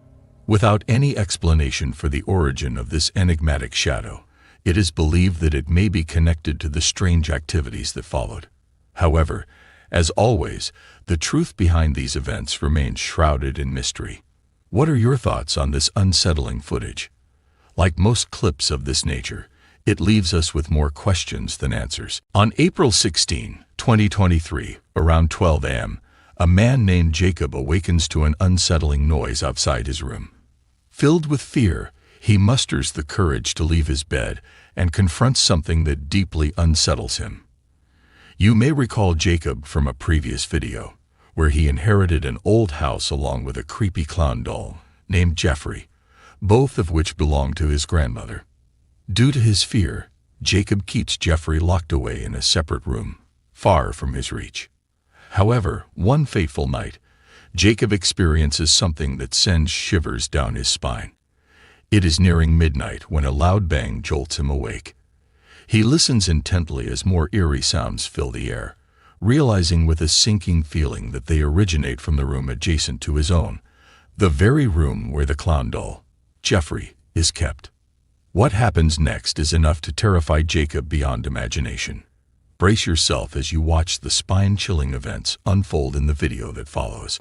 Without any explanation for the origin of this enigmatic shadow, it is believed that it may be connected to the strange activities that followed. However, as always, the truth behind these events remains shrouded in mystery. What are your thoughts on this unsettling footage? Like most clips of this nature, it leaves us with more questions than answers. On April 16, 2023, around 12 a.m., a man named Jacob awakens to an unsettling noise outside his room. Filled with fear, he musters the courage to leave his bed and confronts something that deeply unsettles him. You may recall Jacob from a previous video, where he inherited an old house along with a creepy clown doll named Jeffrey, both of which belonged to his grandmother. Due to his fear, Jacob keeps Jeffrey locked away in a separate room, far from his reach. However, one fateful night, Jacob experiences something that sends shivers down his spine. It is nearing midnight when a loud bang jolts him awake. He listens intently as more eerie sounds fill the air, realizing with a sinking feeling that they originate from the room adjacent to his own, the very room where the clown doll, Jeffrey, is kept. What happens next is enough to terrify Jacob beyond imagination. Brace yourself as you watch the spine-chilling events unfold in the video that follows.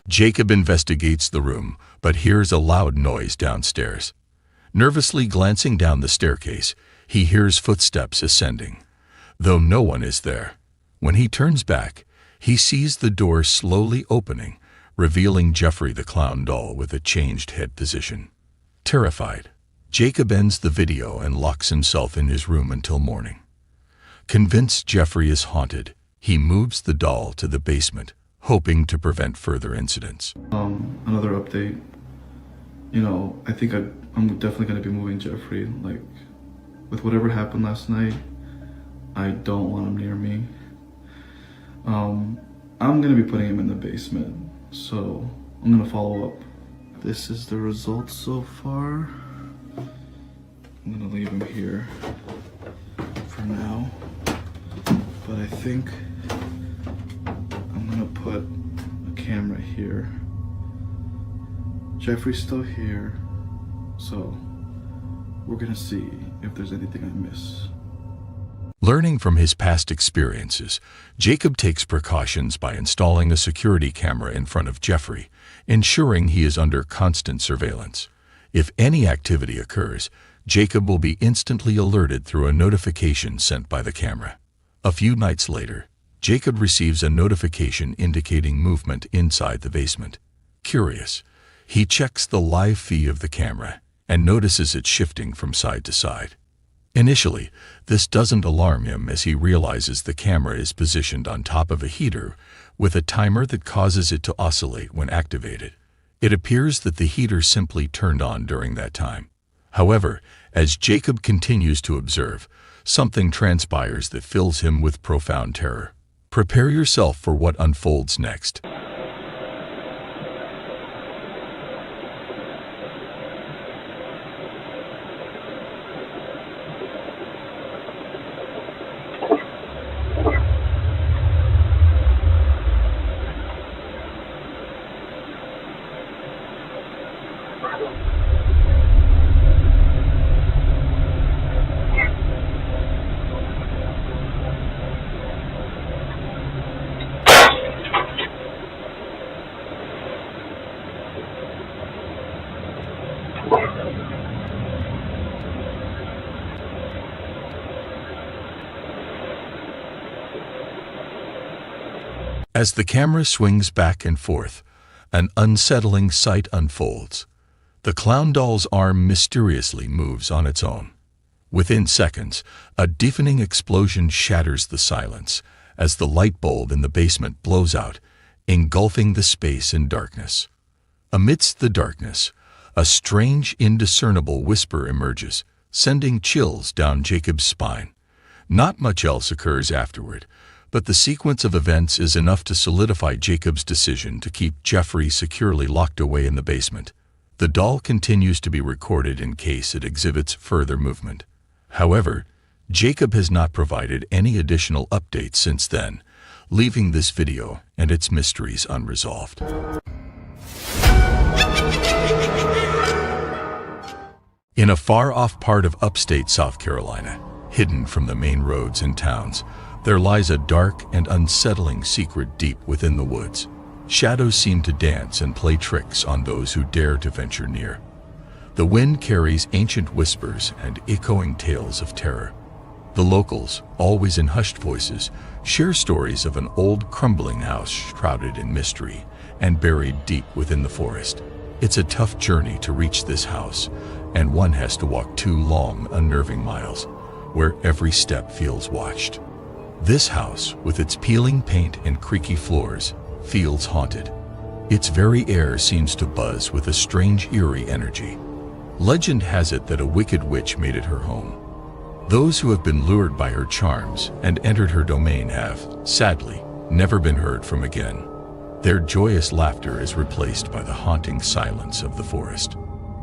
Jacob investigates the room, but hears a loud noise downstairs. Nervously glancing down the staircase, he hears footsteps ascending, though no one is there. When he turns back, he sees the door slowly opening, revealing Jeffrey the clown doll with a changed head position. Terrified, Jacob ends the video and locks himself in his room until morning. Convinced Jeffrey is haunted, he moves the doll to the basement, hoping to prevent further incidents. Another update. You know, I think I'm definitely going to be moving Jeffrey. Like, with whatever happened last night, I don't want him near me. I'm going to be putting him in the basement, so I'm going to follow up. This is the results so far. I'm going to leave him here for now, but I think I'm going to put a camera here. Jeffrey's still here, so we're gonna see if there's anything I miss. Learning from his past experiences, Jacob takes precautions by installing a security camera in front of Jeffrey, ensuring he is under constant surveillance. If any activity occurs, Jacob will be instantly alerted through a notification sent by the camera. A few nights later, Jacob receives a notification indicating movement inside the basement. Curious, he checks the live feed of the camera and notices it shifting from side to side. Initially, this doesn't alarm him as he realizes the camera is positioned on top of a heater with a timer that causes it to oscillate when activated. It appears that the heater simply turned on during that time. However, as Jacob continues to observe, something transpires that fills him with profound terror. Prepare yourself for what unfolds next. As the camera swings back and forth, an unsettling sight unfolds. The clown doll's arm mysteriously moves on its own. Within seconds, a deafening explosion shatters the silence as the light bulb in the basement blows out, engulfing the space in darkness. Amidst the darkness, a strange, indiscernible whisper emerges, sending chills down Jacob's spine. Not much else occurs afterward, but the sequence of events is enough to solidify Jacob's decision to keep Jeffrey securely locked away in the basement. The doll continues to be recorded in case it exhibits further movement. However, Jacob has not provided any additional updates since then, leaving this video and its mysteries unresolved. In a far-off part of upstate South Carolina, hidden from the main roads and towns, there lies a dark and unsettling secret deep within the woods. Shadows seem to dance and play tricks on those who dare to venture near. The wind carries ancient whispers and echoing tales of terror. The locals, always in hushed voices, share stories of an old crumbling house shrouded in mystery and buried deep within the forest. It's a tough journey to reach this house, and one has to walk 2 long, unnerving miles, where every step feels watched. This house, with its peeling paint and creaky floors, feels haunted. Its very air seems to buzz with a strange, eerie energy. Legend has it that a wicked witch made it her home. Those who have been lured by her charms and entered her domain have, sadly, never been heard from again. Their joyous laughter is replaced by the haunting silence of the forest.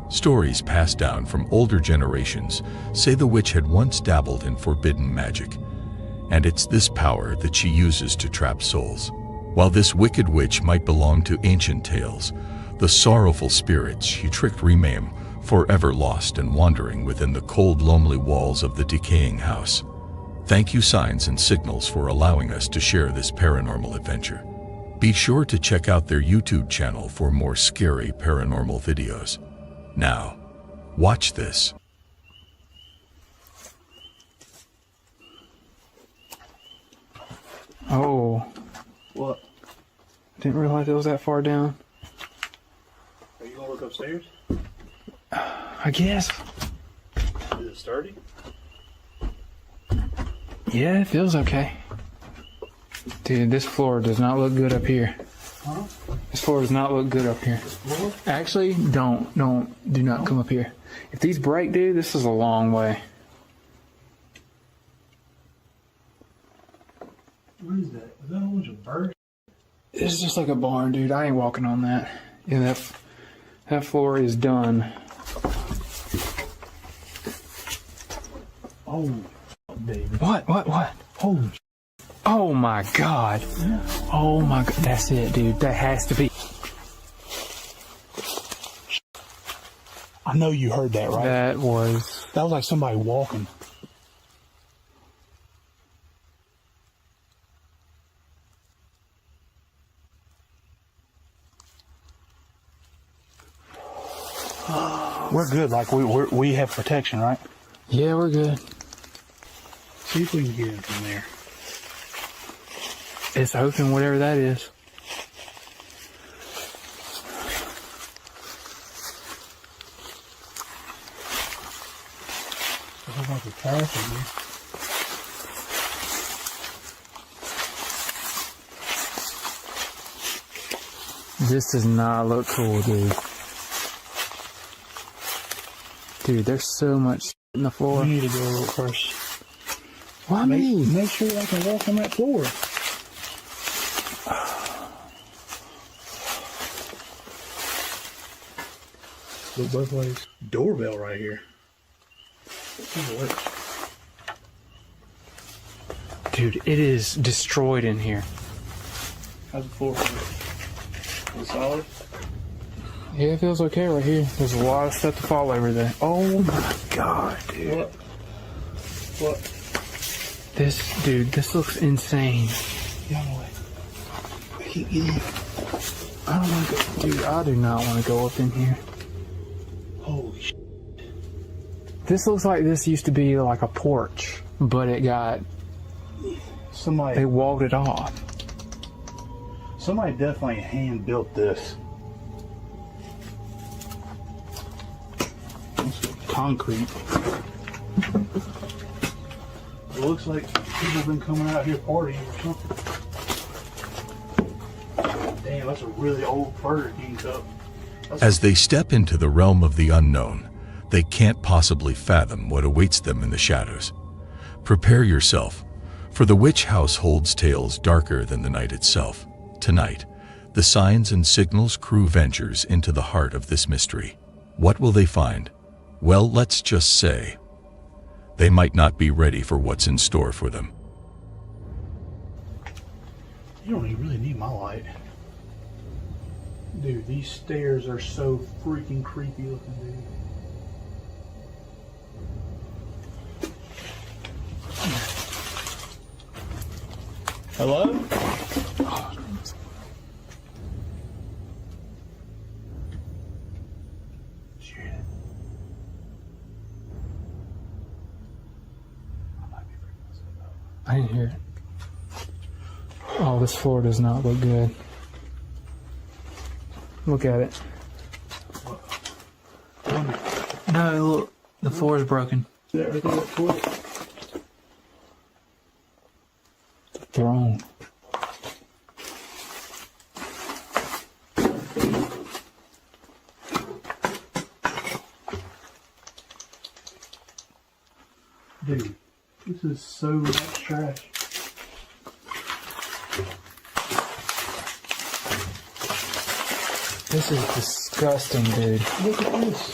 Stories passed down from older generations say the witch had once dabbled in forbidden magic, and it's this power that she uses to trap souls. While this wicked witch might belong to ancient tales, the sorrowful spirits she tricked remain forever lost and wandering within the cold, lonely walls of the decaying house. Thank you, Signs and Signals, for allowing us to share this paranormal adventure. Be sure to check out their YouTube channel for more scary paranormal videos. Now, watch this. Oh. What? Didn't realize it was that far down. Are you gonna look upstairs? I guess. Is it sturdy? Yeah, it feels okay. Dude, this floor does not look good up here. Huh? This floor does not look good up here. Actually, do not come up here. If these break, dude, this is a long way. What is that? Is that a bunch of birds? It's just like a barn, dude. I ain't walking on that. Yeah, that floor is done. Oh, baby. What? Holy. Oh my God. Yeah. Oh my God. That's it, dude. That has to be. I know you heard that, right? That was like somebody walking. We're good. Like we have protection, right? Yeah, we're good. See if we can get in from there. It's open, whatever that is. There's a whole bunch of trash in here. This does not look cool, dude. Dude, there's so much in the floor. We need to go a little first. Why me? Make sure I can walk on that floor. Look both ways. Doorbell right here. Dude, it is destroyed in here. How's the floor feel? Is it solid? Yeah, it feels okay right here. There's a lot of stuff to fall over there. Oh my God, dude. What? This looks insane. Get on the way. Get in. I don't want to go. Dude, I do not want to go up in here. Holy shit. This looks like this used to be like a porch, but it got... Somebody... They walled it off. Somebody definitely hand built this. Concrete. It looks like people have been coming out here partying or something. Damn, that's a really old Burger King cup. As they step into the realm of the unknown, they can't possibly fathom what awaits them in the shadows. Prepare yourself, for the witch house holds tales darker than the night itself. Tonight, the Signs and Signals crew ventures into the heart of this mystery. What will they find? Well, let's just say, they might not be ready for what's in store for them. You don't even really need my light. Dude, these stairs are so freaking creepy looking, dude. Hello? I didn't hear it. Oh, this floor does not look good. Look at it. No, look. The floor is broken. Is that right there, that floor? The throne. Dude, this is so much trash. This is disgusting, dude. Look at this.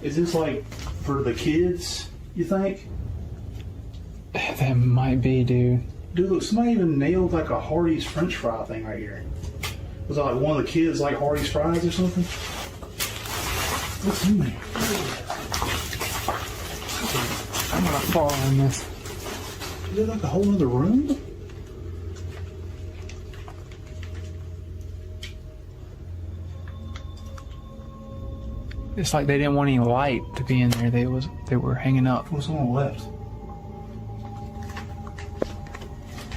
Is this like for the kids, you think? That might be, dude. Dude, look, somebody even nailed like a Hardee's French fry thing right here. Was that like one of the kids like Hardee's fries or something? What's in there? I'm gonna fall in this. Is it like a whole other room? It's like they didn't want any light to be in there. They were hanging up. What's on the left?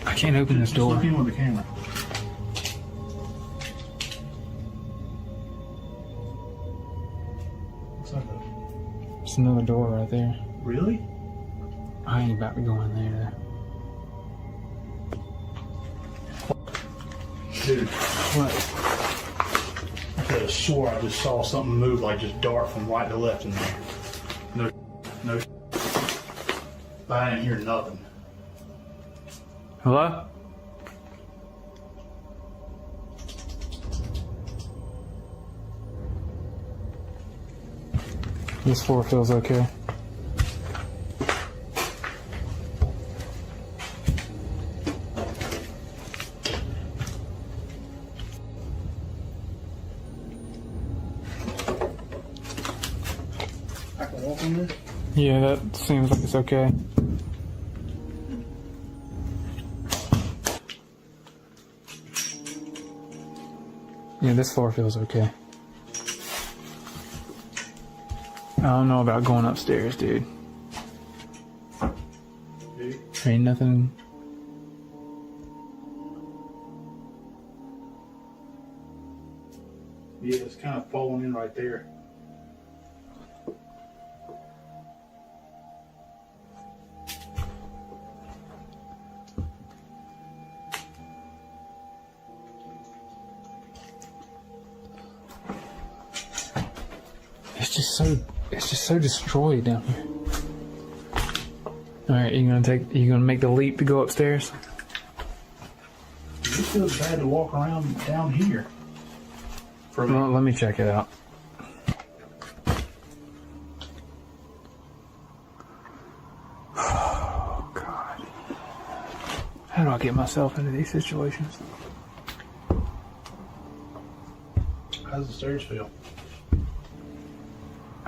I can't open this door. Look in with the camera. Looks like a... It's another door right there. Really? I ain't about to go in there. Dude. What? I could have swore I just saw something move, like just dart from right to left in there. No. But I didn't hear nothing. Hello? This floor feels okay. I can walk on this? Yeah, that seems like it's okay. Yeah, this floor feels okay. I don't know about going upstairs, dude. There ain't nothing. Yeah, it's kind of falling in right there. It's just so destroyed down here. All right, you gonna make the leap to go upstairs? It feels bad to walk around down here. Well, let me check it out. Oh God, how do I get myself into these situations? How's the stairs feel?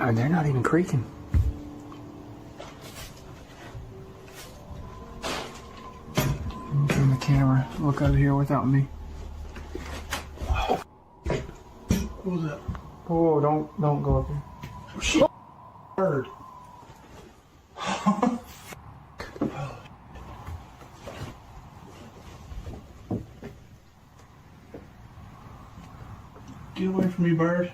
Oh, they're not even creaking. Turn the camera. Look over here without me. What was that? Oh, don't go up here. Oh, shit. Bird. Get away from me, bird.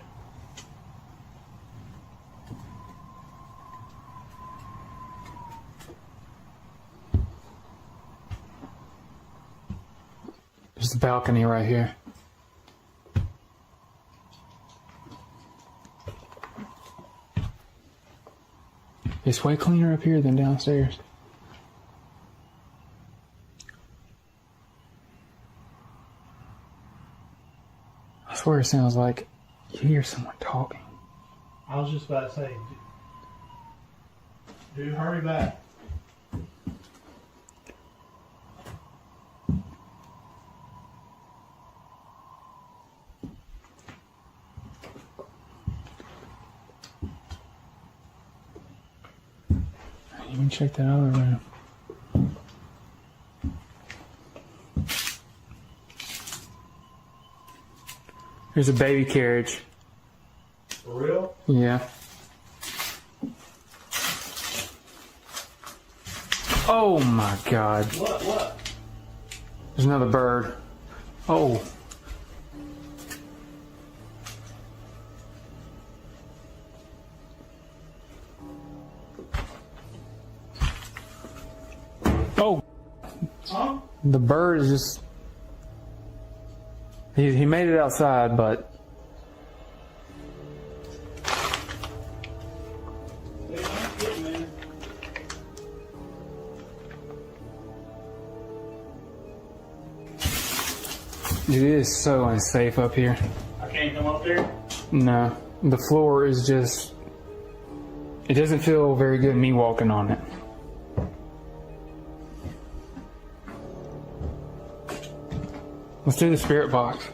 There's a balcony right here. It's way cleaner up here than downstairs. I swear it sounds like you hear someone talking. I was just about to say, dude, hurry back. You can check that other room. There's a baby carriage. For real? Yeah. Oh my God. What? There's another bird. Oh. Oh. Huh? The bird is just... He made it outside, but... It is so unsafe up here. I can't come up there? No. The floor is just... It doesn't feel very good me walking on it. Let's do the spirit box.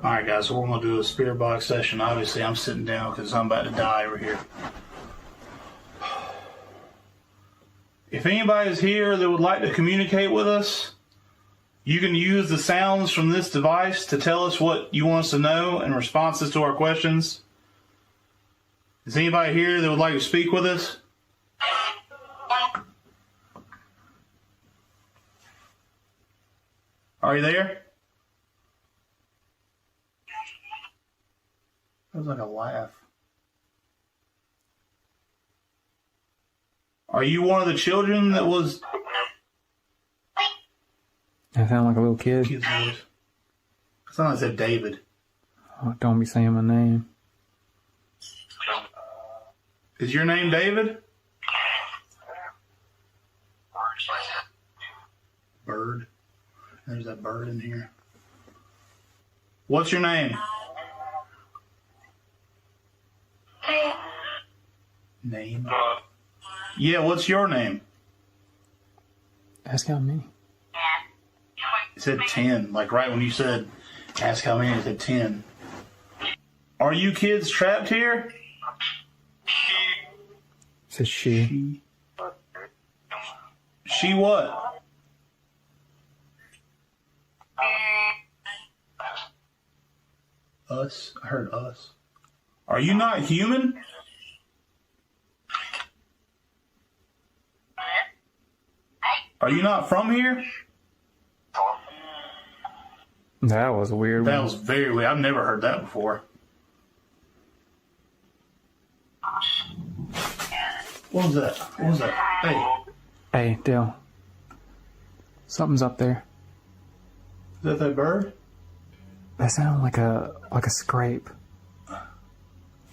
Alright guys, so we're going to do a spirit box session. Obviously I'm sitting down because I'm about to die over here. If anybody's here that would like to communicate with us, you can use the sounds from this device to tell us what you want us to know in responses to our questions. Is anybody here that would like to speak with us? Are you there? That was like a laugh. Are you one of the children that was... I sound like a little kid. Kid's voice. I sound like I said David. Oh, don't be saying my name. Is your name David? Bird. There's that bird in here. What's your name? Name? Yeah, what's your name? Ask how many. It said 10. Like right when you said, ask how many, it said 10. Are you kids trapped here? It says she. She what? Us? I heard us. Are you not human? Are you not from here? That was a weird one. That was very weird. I've never heard that before. What was that? What was that? Hey. Hey, Dale. Something's up there. Is that bird? That sounded like a scrape.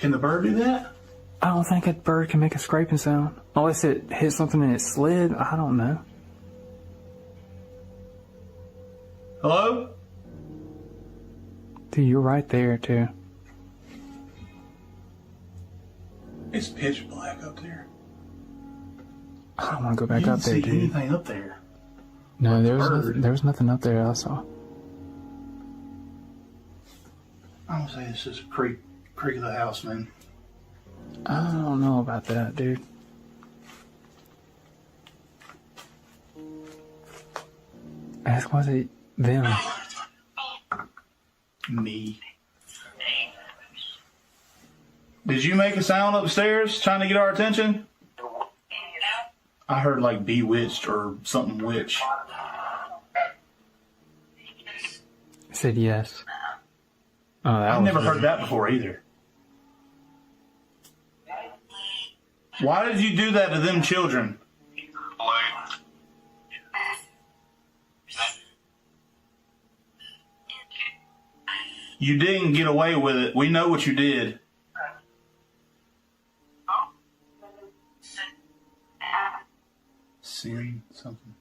Can the bird do that? I don't think a bird can make a scraping sound. Unless it hit something and it slid. I don't know. Hello? Dude, you're right there, too. It's pitch black up there. I don't want to go back You up there, didn't see dude. anything up there. No, there was nothing up there I saw. I'm gonna say this is a creak of the house, man. I don't know about that, dude. Ask was it them? Me. Did you make a sound upstairs trying to get our attention? I heard like bewitched or something witch. I said yes. Oh, I've never heard that before either. Why did you do that to them children? You didn't get away with it. We know what you did. Sin something.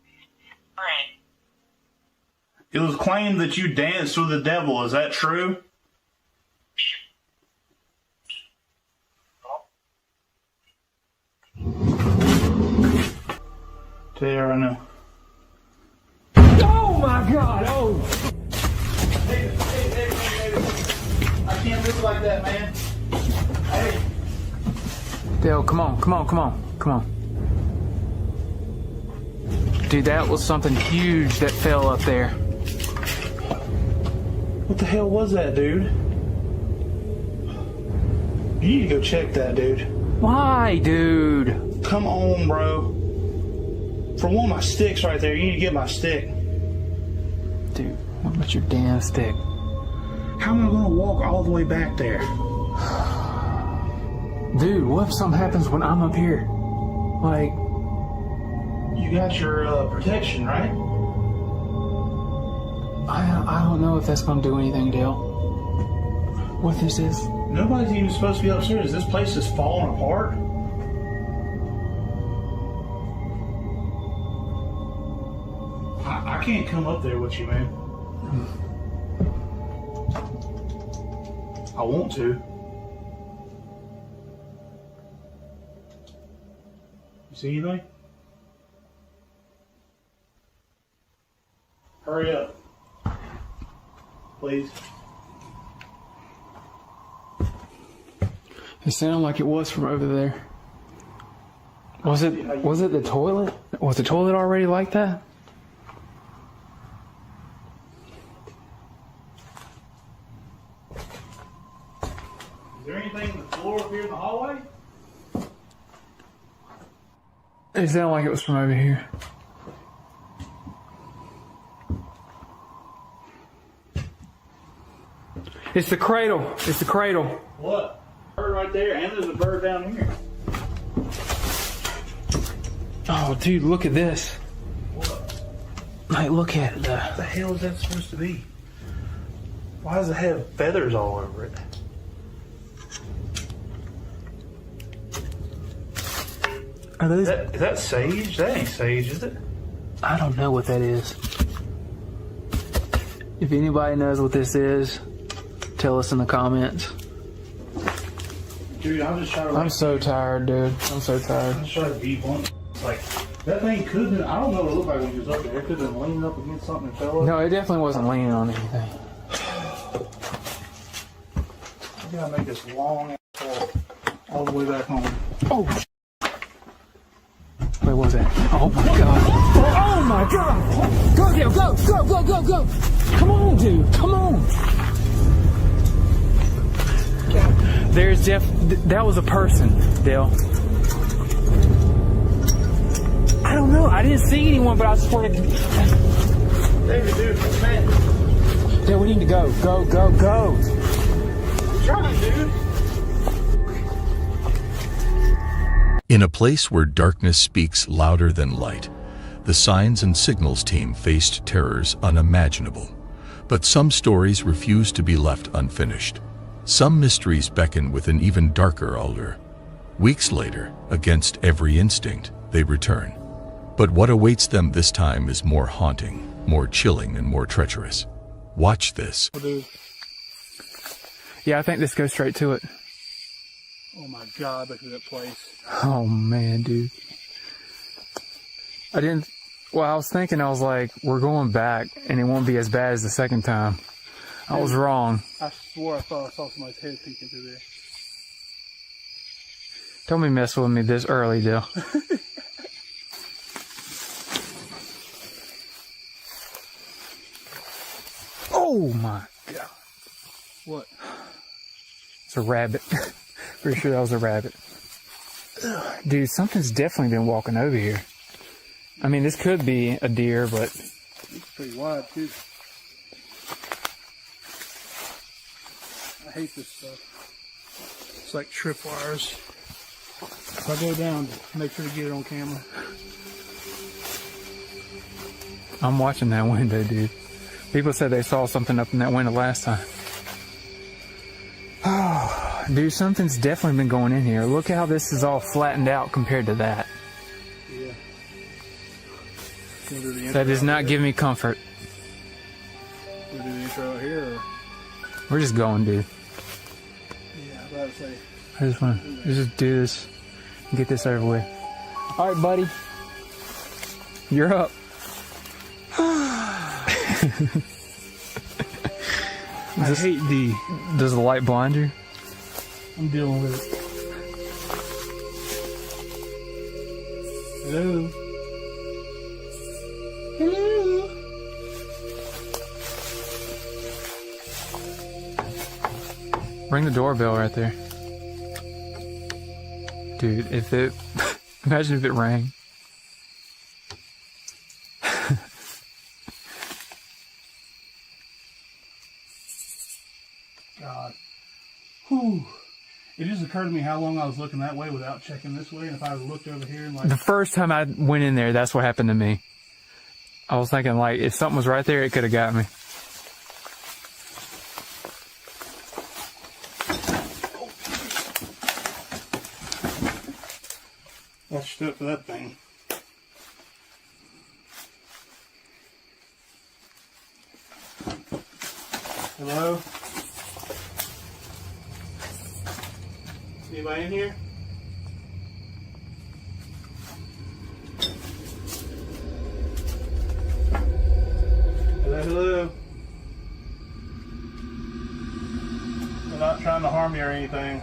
It was claimed that you danced with the devil. Is that true? There, I know. Oh my God! Oh! Hey, I can't live like that, man. Hey. Dale, come on. Dude, that was something huge that fell up there. What the hell was that, dude? You need to go check that, dude. Why, dude? Come on, bro. For one of my sticks right there, you need to get my stick. Dude, what about your damn stick? How am I going to walk all the way back there? Dude, what if something happens when I'm up here? Like... You got your protection, right? I don't know if that's going to do anything, Dale. What this is? Nobody's even supposed to be upstairs. This place is falling apart. I can't come up there with you, man. I want to. You see anything? Hurry up. Please. It sounded like it was from over there. Was it the toilet? Was the toilet already like that? Is there anything on the floor up here in the hallway? It sounded like it was from over here. It's the cradle. It's the cradle. What? Bird right there, and there's a bird down here. Oh, dude, look at this. What? Like, look at it. What the hell is that supposed to be? Why does it have feathers all over it? Is that sage? That ain't sage, is it? I don't know what that is. If anybody knows what this is, tell us in the comments. Dude, I'm just trying to. I'm so tired, dude. I'm so tired. I'm just trying to be one. It's like, that thing could have been, I don't know what it looked like when he was up there. It could have been leaning up against something and fell up. No, it definitely wasn't leaning on anything. I gotta make this long ass walk all the way back home. Oh, where was that? Oh my god. Oh my god. Go, Dale, go, go, go, go, go. Come on, dude. Come on. There's that was a person, Dale. I don't know. I didn't see anyone, but I swear to David, dude, man. Dale, we need to go. Go, go, go. I'm trying, dude. In a place where darkness speaks louder than light, the Signs and Signals team faced terrors unimaginable. But some stories refuse to be left unfinished. Some mysteries beckon with an even darker allure. Weeks later, against every instinct, they return. But what awaits them this time is more haunting, more chilling, and more treacherous. Watch this. Yeah, I think this goes straight to it. Oh my god, look at that place. Oh man, dude. I was thinking, I was like, we're going back and it won't be as bad as the second time. I was wrong. I swore I thought I saw somebody's head peeking through there. Don't be messing with me this early, Dale. Oh my god. What? It's a rabbit. Pretty sure that was a rabbit. Dude, something's definitely been walking over here. I mean, this could be a deer, but... It's pretty wide, too. I hate this stuff. It's like tripwires. If I go down, make sure to get it on camera. I'm watching that window, dude. People said they saw something up in that window last time. Oh, dude, something's definitely been going in here. Look how this is all flattened out compared to that. Yeah. That does not give me comfort. We'll do the intro out here, or? We're just going, dude. Yeah, I was about to say. I just want to just do this and get this over with. All right, buddy. You're up. I hate D. Does the light blind you? I'm dealing with it. Hello? Hello? Ring the doorbell right there. Dude, if it... imagine if it rang. God. Whew. It just occurred to me how long I was looking that way without checking this way, and if I had looked over here and like... The first time I went in there, that's what happened to me. I was thinking, like, if something was right there, it could have got me. That's stood for that thing. Hello? Anybody in here? Hello, hello. We're not trying to harm you or anything.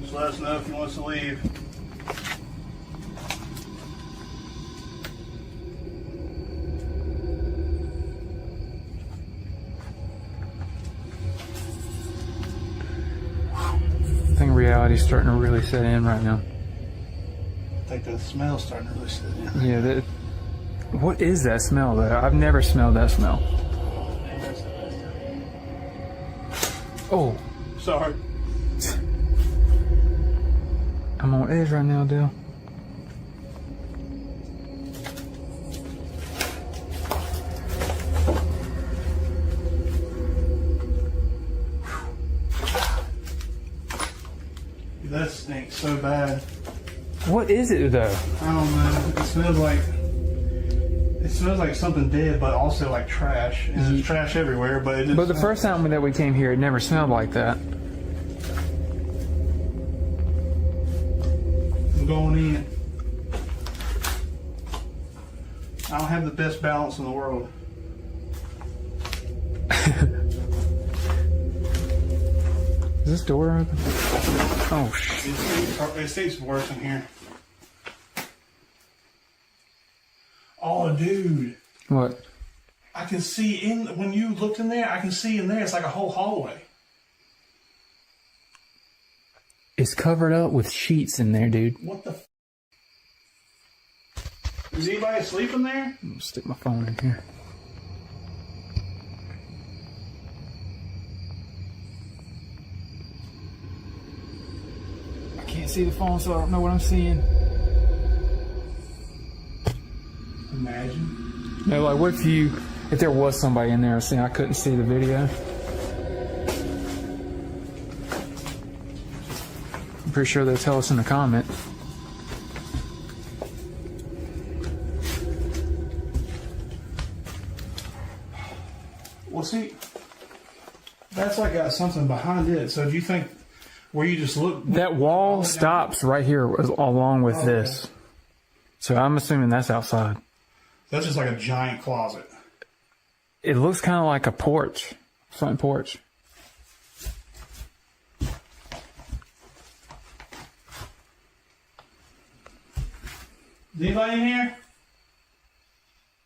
Just let us know if you want us to leave. I think reality's starting to really set in right now. I think the smell's starting to really set in. Yeah, what is that smell though? I've never smelled that smell. Oh. Sorry. I'm on edge right now, Dale. That stinks so bad. What is it though? I don't know. It smells like something dead, but also like trash. And there's trash everywhere. But the first time that we came here, it never smelled like that. I'm going in. I don't have the best balance in the world. Is this door open? Oh shit! It stinks worse in here. Oh, dude. What? I can see when you looked in there, I can see in there, it's like a whole hallway. It's covered up with sheets in there, dude. What the Is anybody asleep in there? I'm gonna stick my phone in here. I can't see the phone, so I don't know what I'm seeing. Imagine. No, like what if there was somebody in there saying I couldn't see the video? I'm pretty sure they'll tell us in the comment. Well, see, that's like got something behind it. So do you think where you just look? That wall stops right here along with this. So I'm assuming that's outside. That's just like a giant closet. It looks kind of like a porch, front porch. Is anybody in here?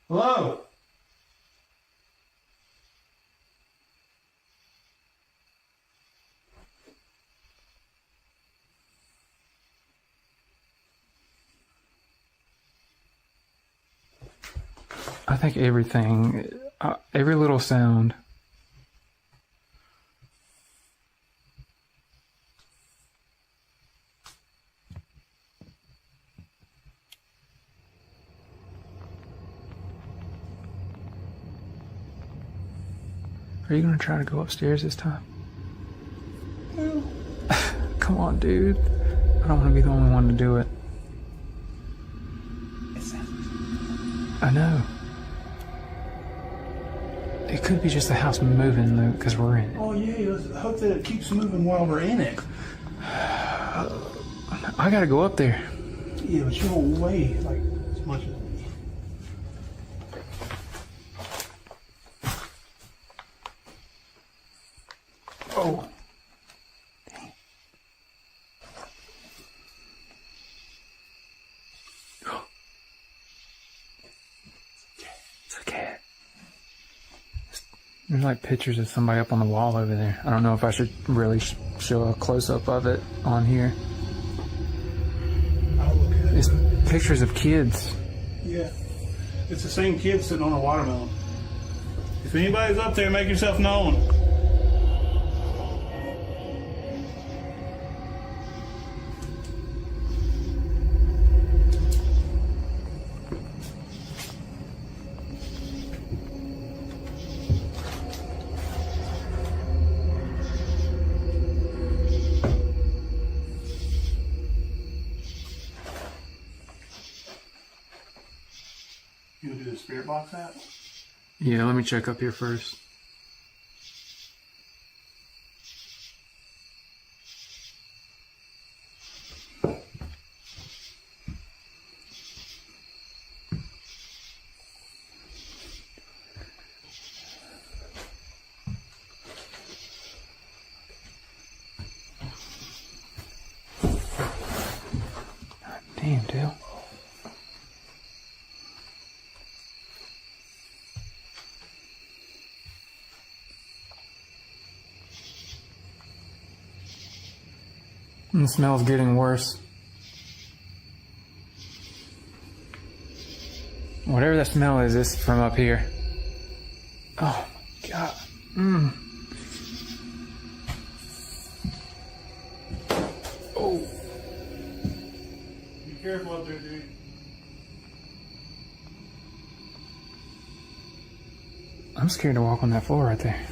Hello? I think everything, every little sound. Are you gonna try to go upstairs this time? No. Come on, dude. I don't want to be the only one to do it. I know. It could be just the house moving, Luke, because we're in it. Oh yeah, let's hope that it keeps moving while we're in it. I gotta go up there. Yeah, but you don't weigh like as much as me. Oh. It's a cat. There's like pictures of somebody up on the wall over there. I don't know if I should really show a close-up of it on here. I'll look at it. It's pictures of kids. Yeah. It's the same kid sitting on a watermelon. If anybody's up there, make yourself known. You gonna do the spirit box app? Yeah, let me check up here first. Damn, Dale. And the smell's getting worse. Whatever that smell is, it's from up here. Oh my god. Oh. Be careful up there, dude. I'm scared to walk on that floor right there.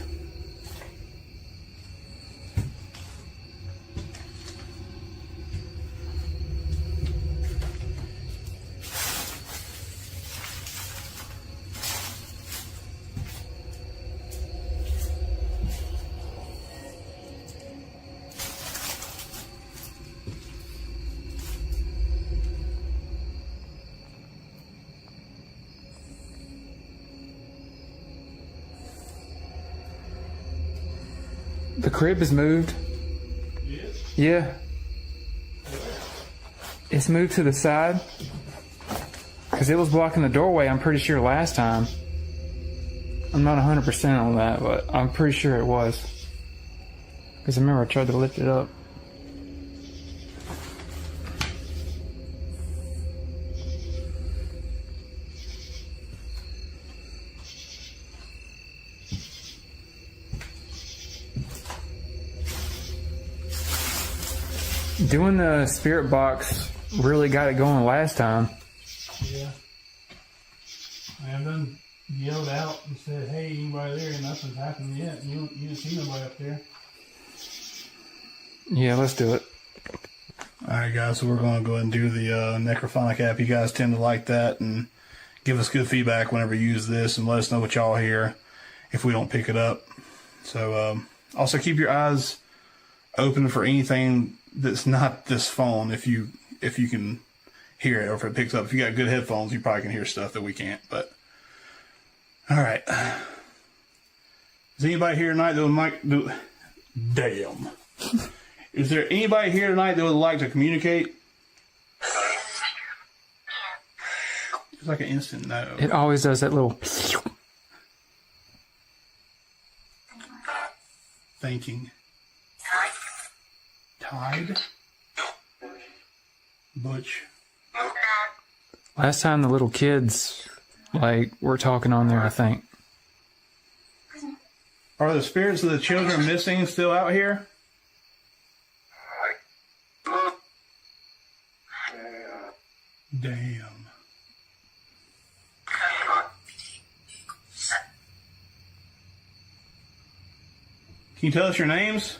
The crib is moved. Yeah. It's moved to the side. Because it was blocking the doorway, I'm pretty sure, last time. I'm not 100% on that, but I'm pretty sure it was. Because I remember I tried to lift it up. Doing the spirit box really got it going last time. Yeah. I have done yelled out and said, hey, anybody there? And nothing's happened yet. You didn't see nobody up there. Yeah, let's do it. Alright guys, so we're going to go ahead and do the Necrophonic app. You guys tend to like that, and give us good feedback whenever you use this, and let us know what y'all hear if we don't pick it up. So also keep your eyes open for anything that's not this phone, if you can hear it, or if it picks up. If you got good headphones, you probably can hear stuff that we can't. But all right, is anybody here tonight that would like to? Damn. Is there anybody here tonight that would like to communicate? It's like an instant no. It always does that little. Thinking. Tide. Butch. Last time the little kids, were talking on there, I think. Are the spirits of the children missing still out here? Damn. Can you tell us your names?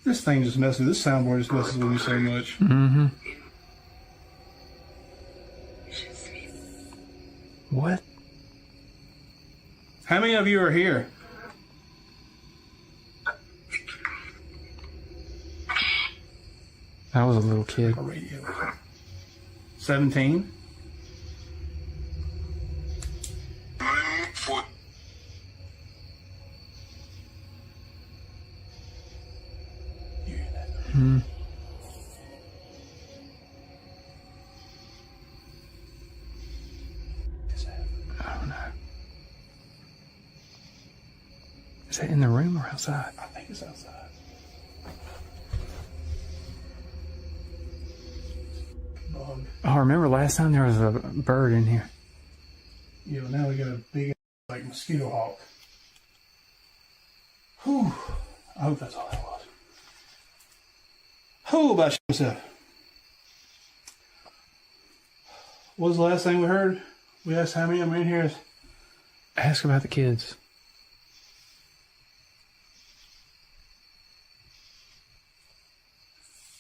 This thing just messes. This soundboard just messes with me so much. What? How many of you are here? I was a little kid. 17. I don't know. Is that in the room or outside? I think it's outside. Bug. Oh, remember last time there was a bird in here. Yeah, but now we got a big mosquito hawk. Whew. I hope that's all that was. Whew, about myself. What was the last thing we heard? We asked how many of them in here. Ask about the kids.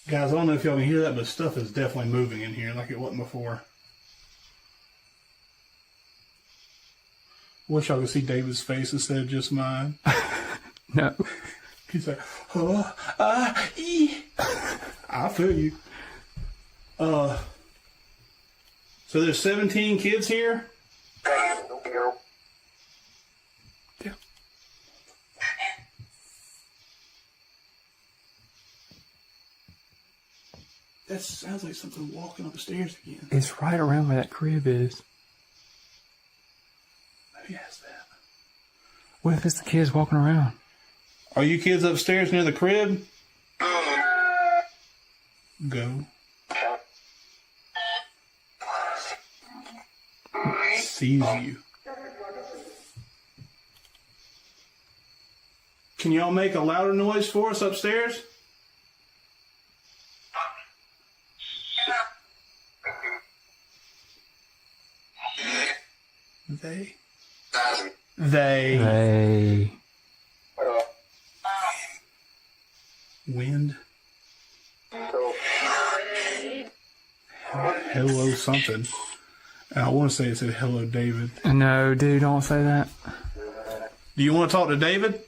Guys, I don't know if y'all can hear that, but stuff is definitely moving in here like it wasn't before. Wish y'all could see David's face instead of just mine. No. He's like, I feel you. So there's 17 kids here? Yeah. That sounds like something walking up the stairs again. It's right around where that crib is. Maybe that's that. What if it's the kids walking around? Are you kids upstairs near the crib? Go. Sees you. Can y'all make a louder noise for us upstairs? They. Wind. Hello something. And I want to say it said hello David. No, dude, don't say that. Do you want to talk to David?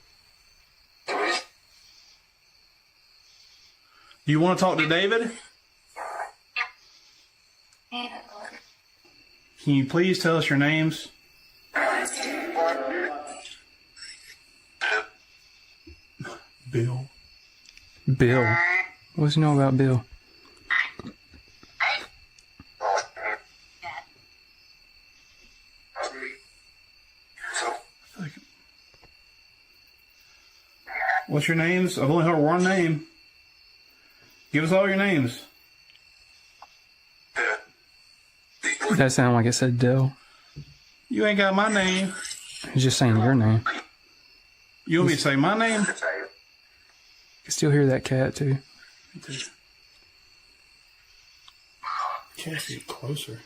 Do you want to talk to David? Can you please tell us your names? Bill. Bill. What's you know about Bill? What's your names? I've only heard one name. Give us all your names. That sounded like it said Dill. You ain't got my name. He's just saying your name. You want me to say my name? You can still hear that cat, too. Cat's get closer.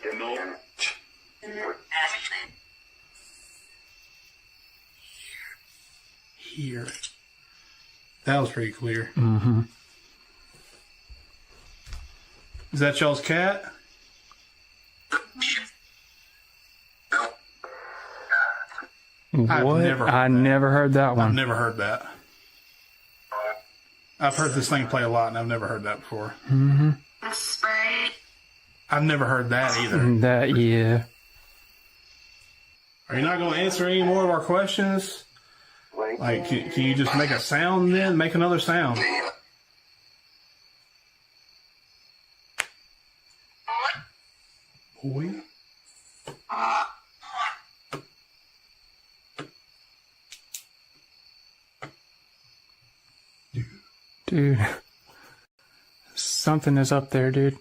Here. That was pretty clear. Mm-hmm. Is that y'all's cat? What? I never heard that one. I've never heard that. I've heard this thing play a lot, and I've never heard that before. Mm-hmm. I've never heard that either. That, yeah. Are you not going to answer any more of our questions? Like, can you just make a sound then? Make another sound. Boy. Dude. Something is up there, dude.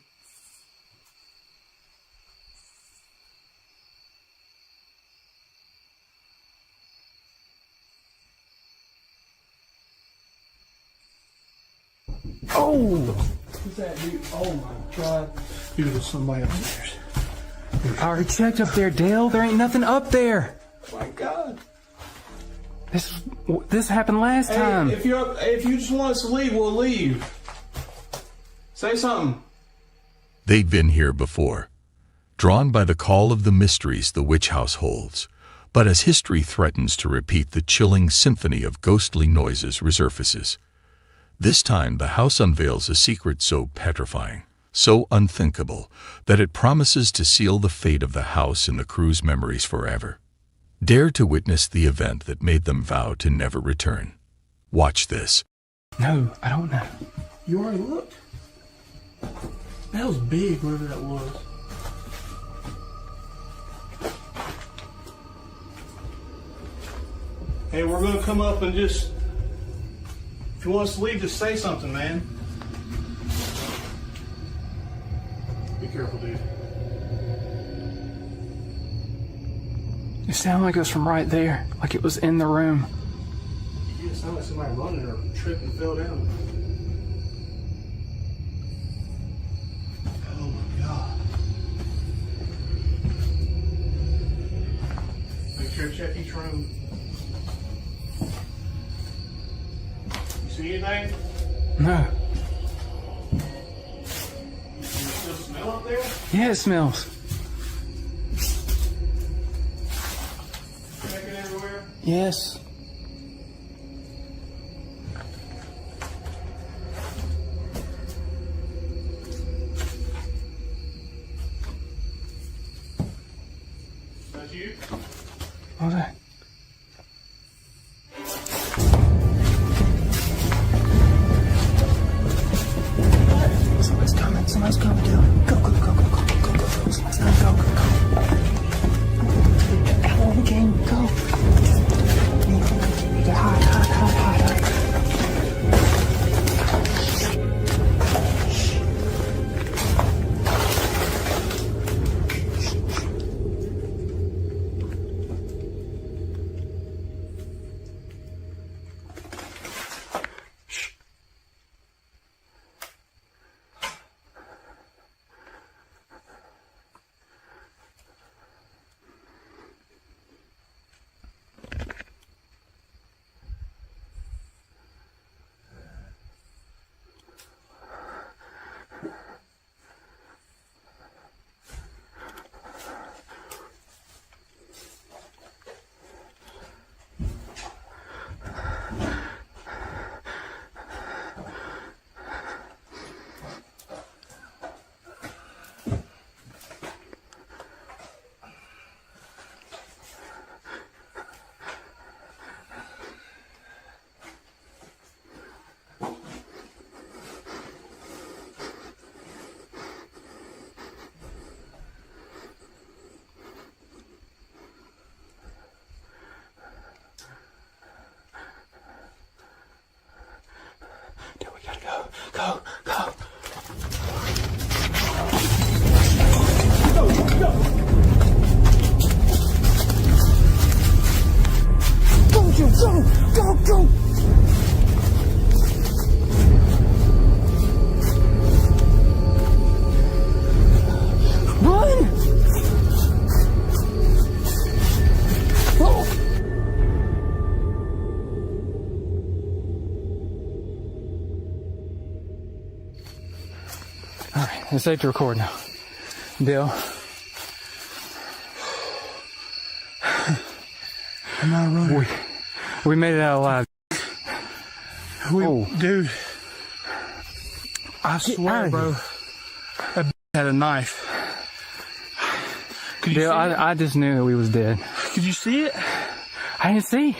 Oh! Who's that, dude? Oh my god. Dude, there's somebody upstairs. I already checked up there, Dale. There ain't nothing up there. Oh my god. This happened last time. If you just want us to leave, we'll leave. Say something. They'd been here before, drawn by the call of the mysteries the witch house holds. But as history threatens to repeat, the chilling symphony of ghostly noises resurfaces. This time, the house unveils a secret so petrifying, so unthinkable, that it promises to seal the fate of the house in the crew's memories forever. Dare to witness the event that made them vow to never return. Watch this. No, I don't know. You already looked? That was big, whatever that was. Hey, we're going to come up and just... If you want us to leave, just say something, man. Be careful, dude. It sounded like it was from right there. Like it was in the room. Yeah, it sounded like somebody running or tripped and fell down. Oh my god. Make sure to check each room. You see anything? No. Yeah, it smells. Checking everywhere? Yes. That's you? What was that? Somebody's coming. Somebody's coming, dude. Go, go, go, go, go, go, go, go. Somebody's coming. Go, go, go. Out of the game. Go. Get hot, hot, hot, hot, hot. Dude, we gotta go. Go, go. Go, go. Go, Joe, go, go, go. Run! Oh. Alright, it's safe to record now. Bill. I'm not running. We made it out alive. Dude. I swear, bro. That had a knife. Could you Bill, see it? I just knew that we was dead. Could you see it? I didn't see.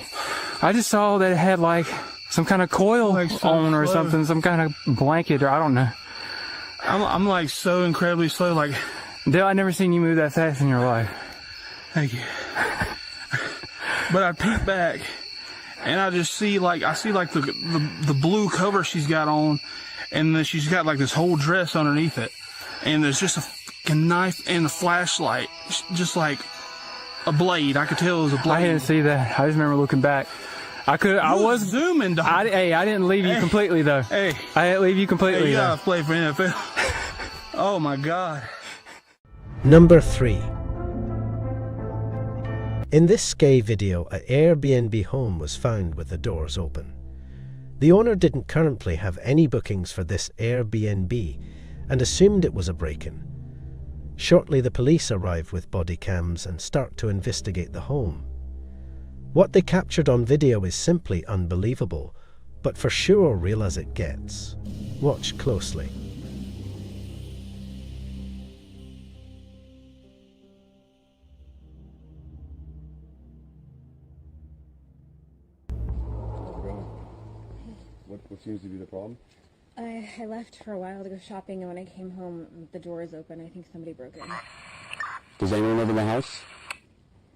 I just saw that it had like some kind of coil Like on or slow. something, some kind of blanket or I don't know. I'm like so incredibly slow, like. Dale, I never seen you move that fast in your life. Thank you. But I peek back, and I just see like the blue cover she's got on, and then she's got like this whole dress underneath it, and there's just a fucking knife and a flashlight, just like a blade. I could tell it was a blade. I didn't see that. I just remember looking back. I was zooming, dog. I didn't leave you completely though. Hey, I didn't leave you completely. Hey, you though. gotta play for NFL. Oh my God. Number 3. In this Skye video, an Airbnb home was found with the doors open. The owner didn't currently have any bookings for this Airbnb and assumed it was a break-in. Shortly, the police arrive with body cams and start to investigate the home. What they captured on video is simply unbelievable, but for sure real as it gets. Watch closely. What seems to be the problem? I left for a while to go shopping, and when I came home, the door is open. I think somebody broke in. Does anyone live in the house?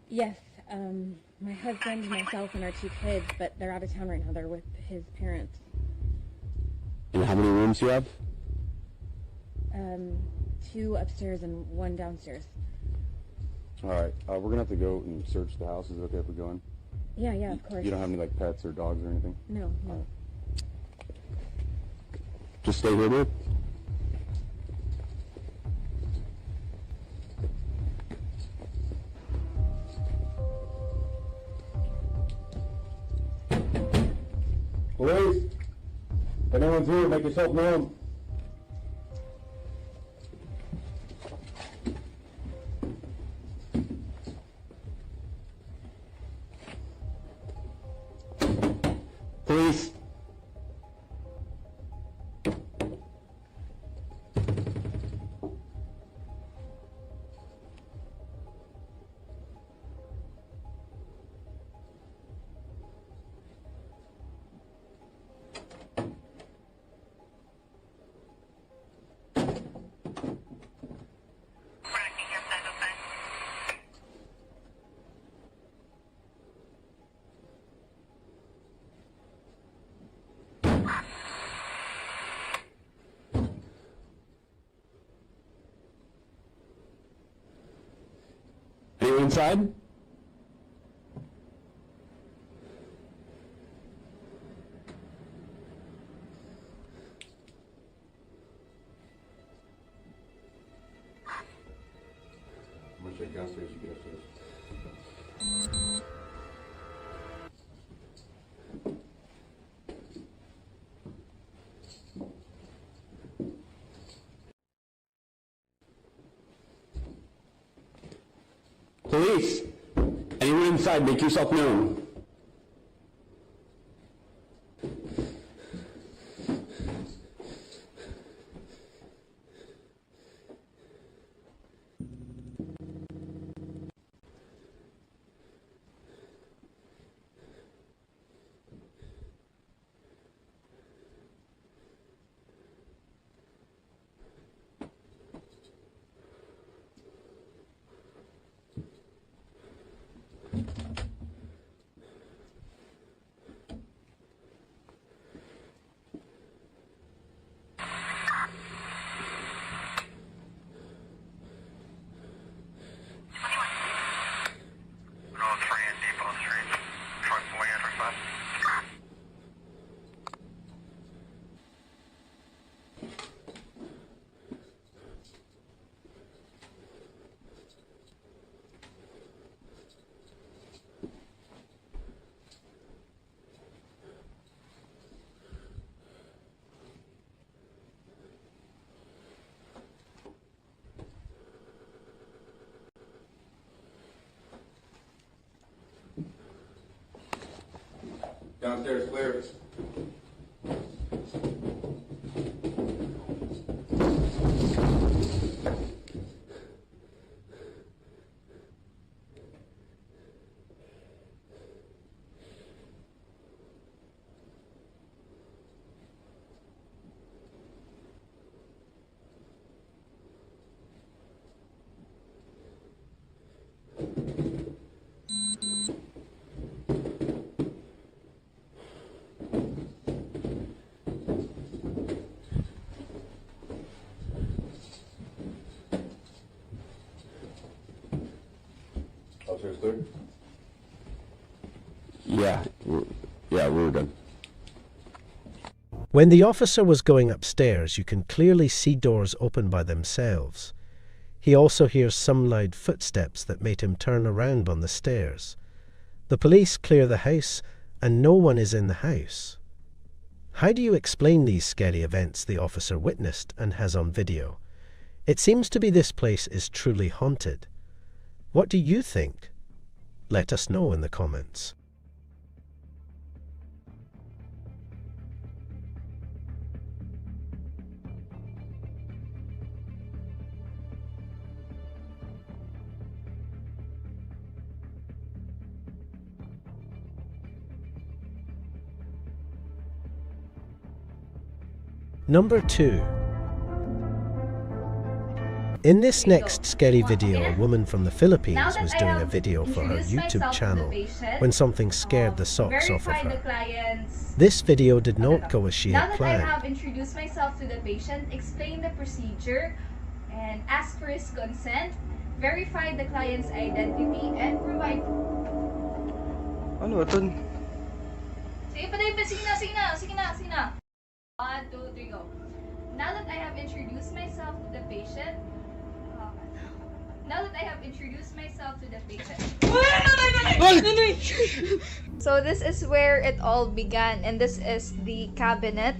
Yes, my husband, myself, and our 2 kids, but they're out of town right now. They're with his parents. And how many rooms do you have? 2 upstairs and 1 downstairs. All right, we're gonna have to go and search the house. Is it okay if we go in? Yeah, of course. You don't have any like pets or dogs or anything? No. Just stay here, dude. Police! If anyone's here, make yourself known. inside? I'm gonna check downstairs, you get upstairs. Police! Anyone inside, make yourself known. Downstairs clear. Upstairs clear? Yeah, we're done. When the officer was going upstairs, you can clearly see doors open by themselves. He also hears some loud footsteps that made him turn around on the stairs. The police clear the house, and no one is in the house. How do you explain these scary events the officer witnessed and has on video? It seems to be this place is truly haunted. What do you think? Let us know in the comments. Number 2. In this next scary video, a woman from the Philippines was doing a video for her YouTube channel when something scared the socks off of her. This video did not go as she had planned. Now that I have introduced myself to the patient, explained the procedure, and asked for his consent, verified the client's identity, and provide... Ano ito? Sige na. 1, 2, 3, go. Now that I have introduced myself to the patient, so this is where it all began, and this is the cabinet,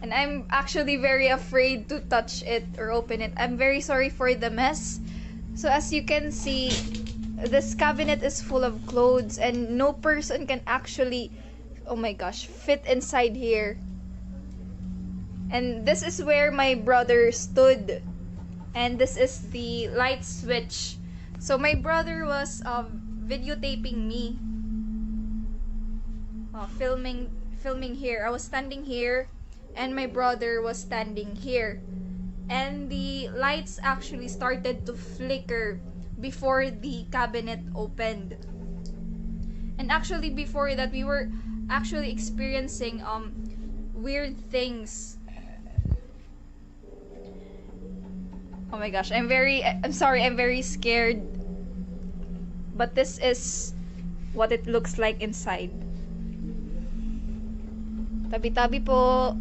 and I'm actually very afraid to touch it or open it. I'm very sorry for the mess. So as you can see, this cabinet is full of clothes, and no person can actually, oh my gosh, fit inside here. And this is where my brother stood, and this is the light switch. So my brother was videotaping me, filming here. I was standing here, and my brother was standing here, and the lights actually started to flicker before the cabinet opened. And actually before that, we were actually experiencing weird things. Oh my gosh, I'm very sorry, I'm very scared. but this is what it looks like inside. Tabi-tabi po.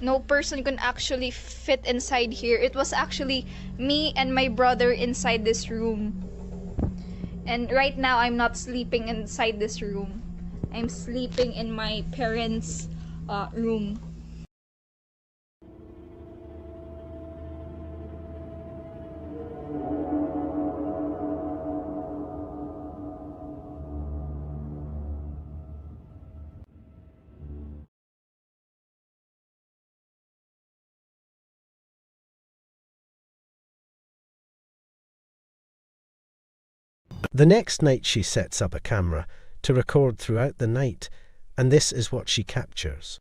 No person can actually fit inside here. It was actually me and my brother inside this room. And right now, I'm not sleeping inside this room. I'm sleeping in my parents' room. The next night she sets up a camera to record throughout the night, and this is what she captures.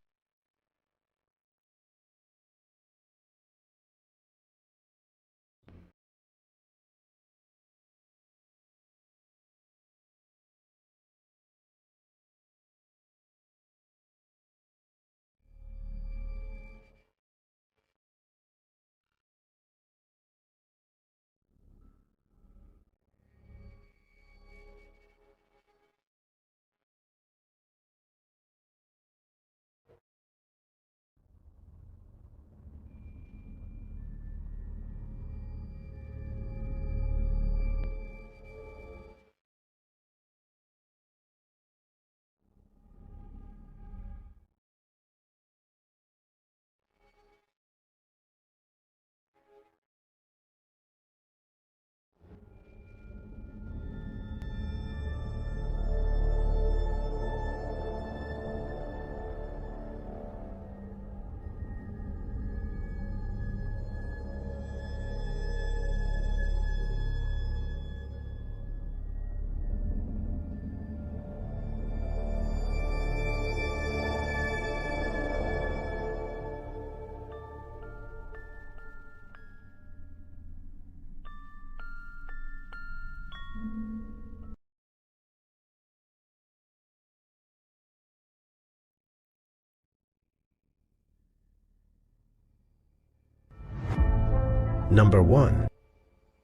Number 1.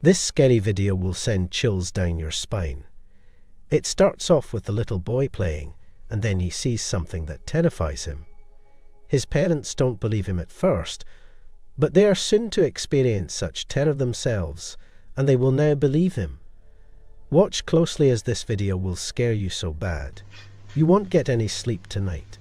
This scary video will send chills down your spine. It starts off with the little boy playing, and then he sees something that terrifies him. His parents don't believe him at first, but they are soon to experience such terror themselves, and they will now believe him. Watch closely as this video will scare you so bad. You won't get any sleep tonight.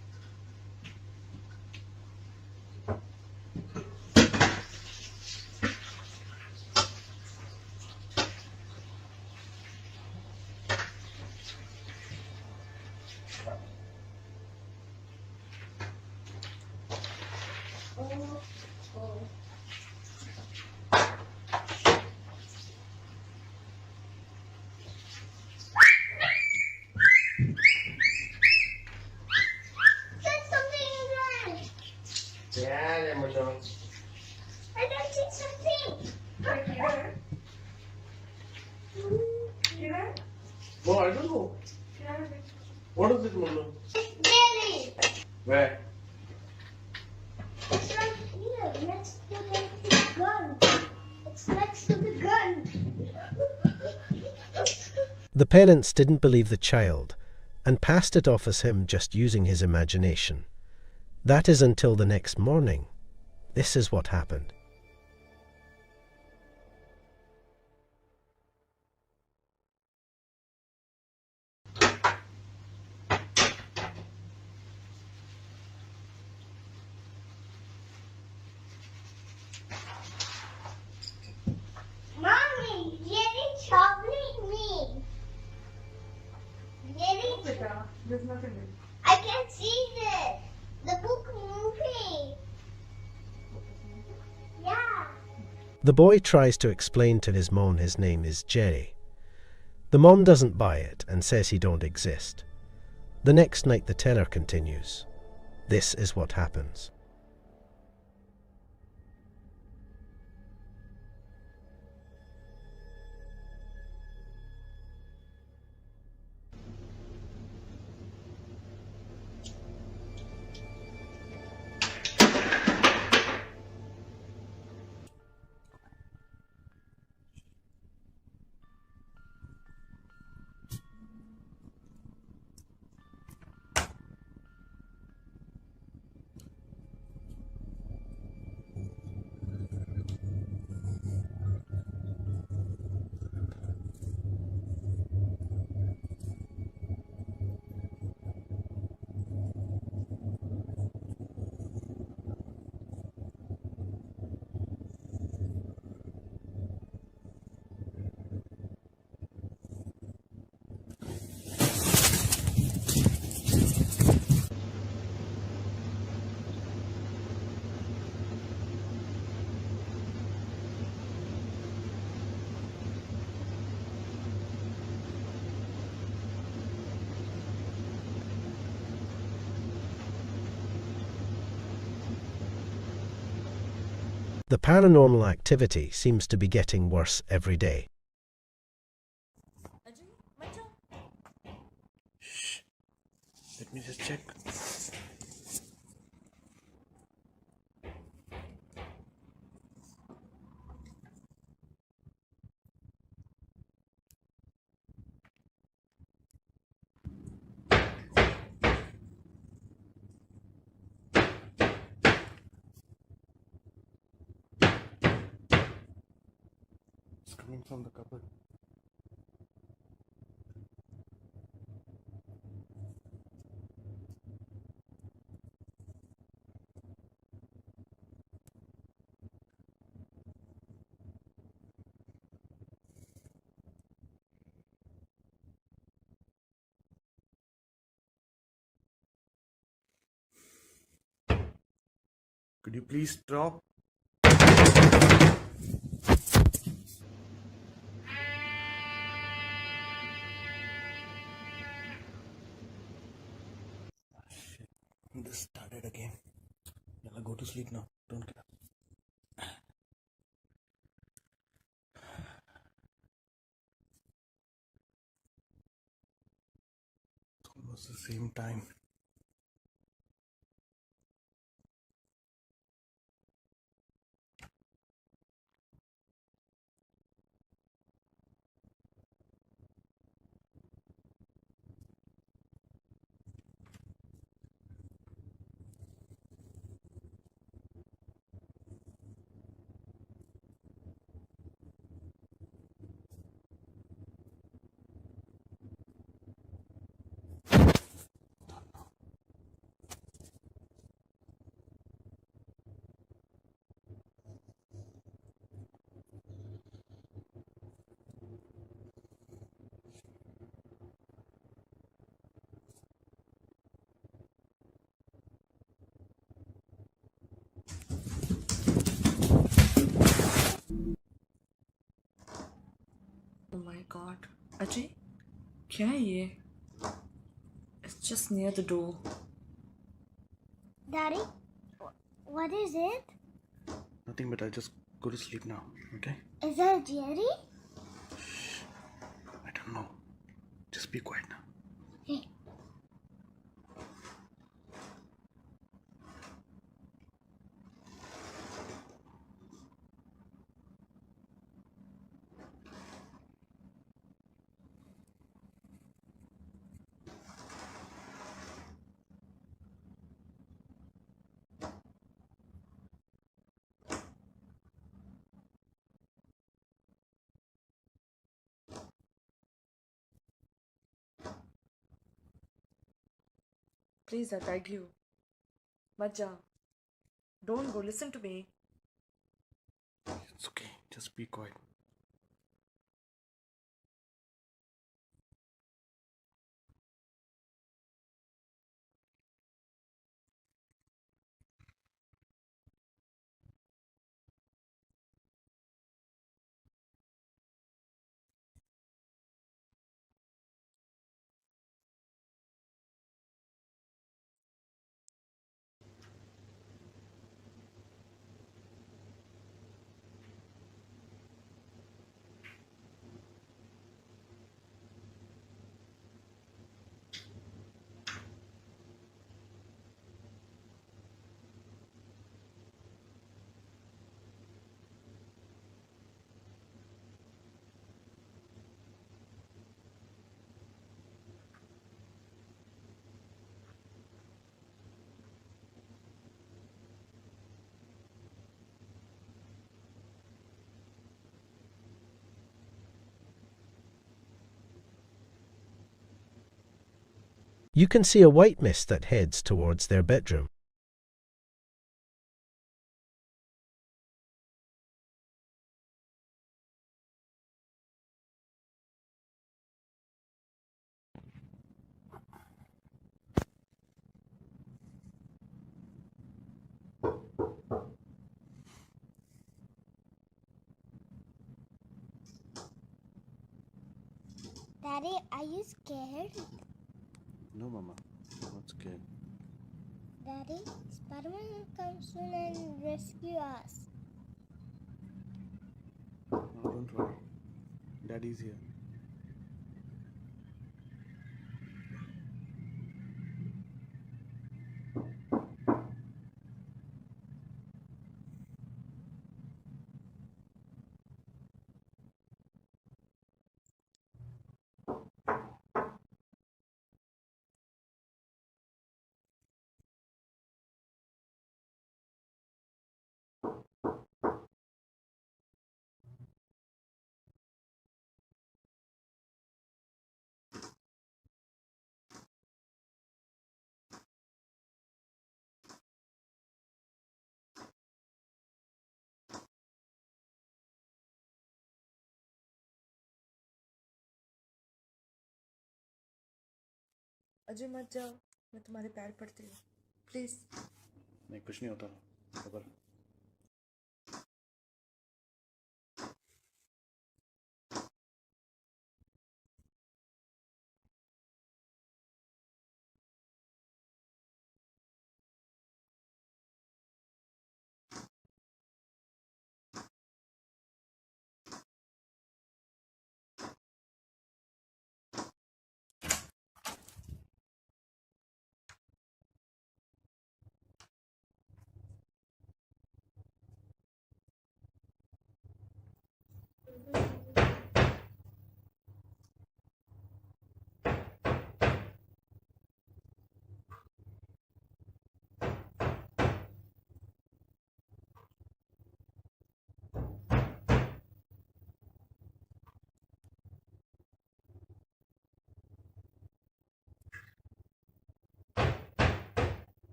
No, I don't know. What is it, Mona? Jelly. Where? It's right here, next to the gun. It's next to the gun. The parents didn't believe the child and passed it off as him just using his imagination. That is until the next morning. This is what happened. Mommy, Jelly troubling me. Jelly. There's nothing there. I can't see this. The book moving. Yeah. The boy tries to explain to his mom his name is Jerry. The mom doesn't buy it and says he don't exist. The next night the terror continues. This is what happens. The paranormal activity seems to be getting worse every day. Shh. Let me just check. It's coming from the cupboard. Could you please stop? Shit. This started again. Yalla, go to sleep now. Don't get up. It's almost the same time. Oh my god. Ajay? क्या है ये? It's just near the door. Daddy, what is it? Nothing, but I'll just go to sleep now, okay? Is that Jerry? I don't know. Just be quiet now. Okay. Please, I beg you. Majja. Don't go. Listen to me. It's okay. Just be quiet. You can see a white mist that heads towards their bedroom. Daddy, are you scared? No, Mama. I'm not scared. Daddy, Spider-Man will come soon and rescue us. Oh, don't worry. Daddy's here. Ajay मत जाओ, मैं तुम्हारे पैर पड़ती हूँ, please. नहीं, कुछ नहीं होता, खबर।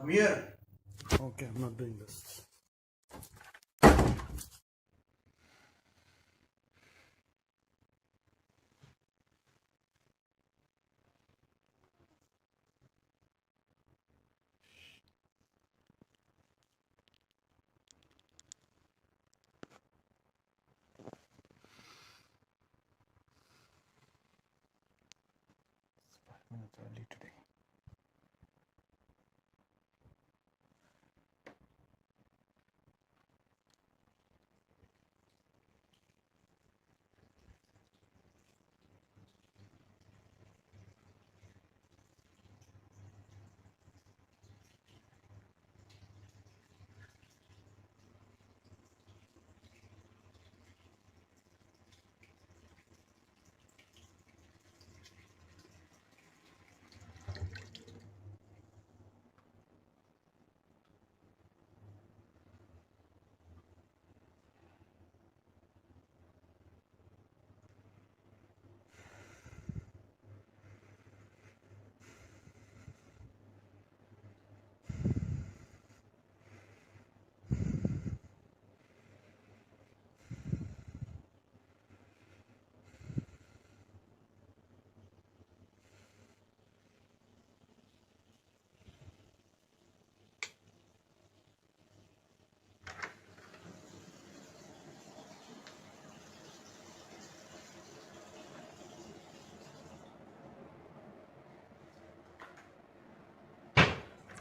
Come here. Okay, I'm not doing this. It's 5 minutes early today.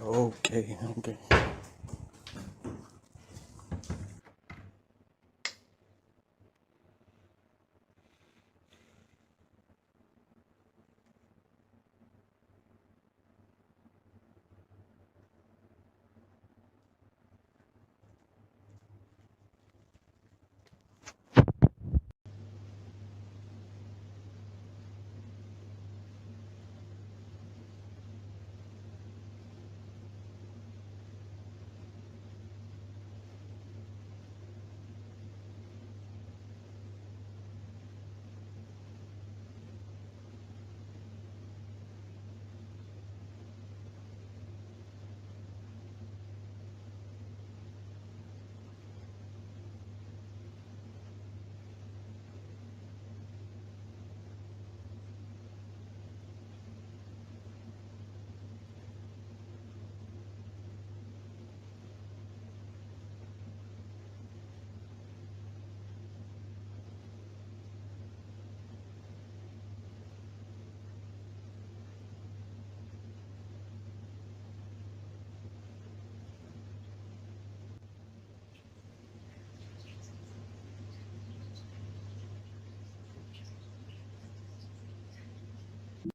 Okay, okay.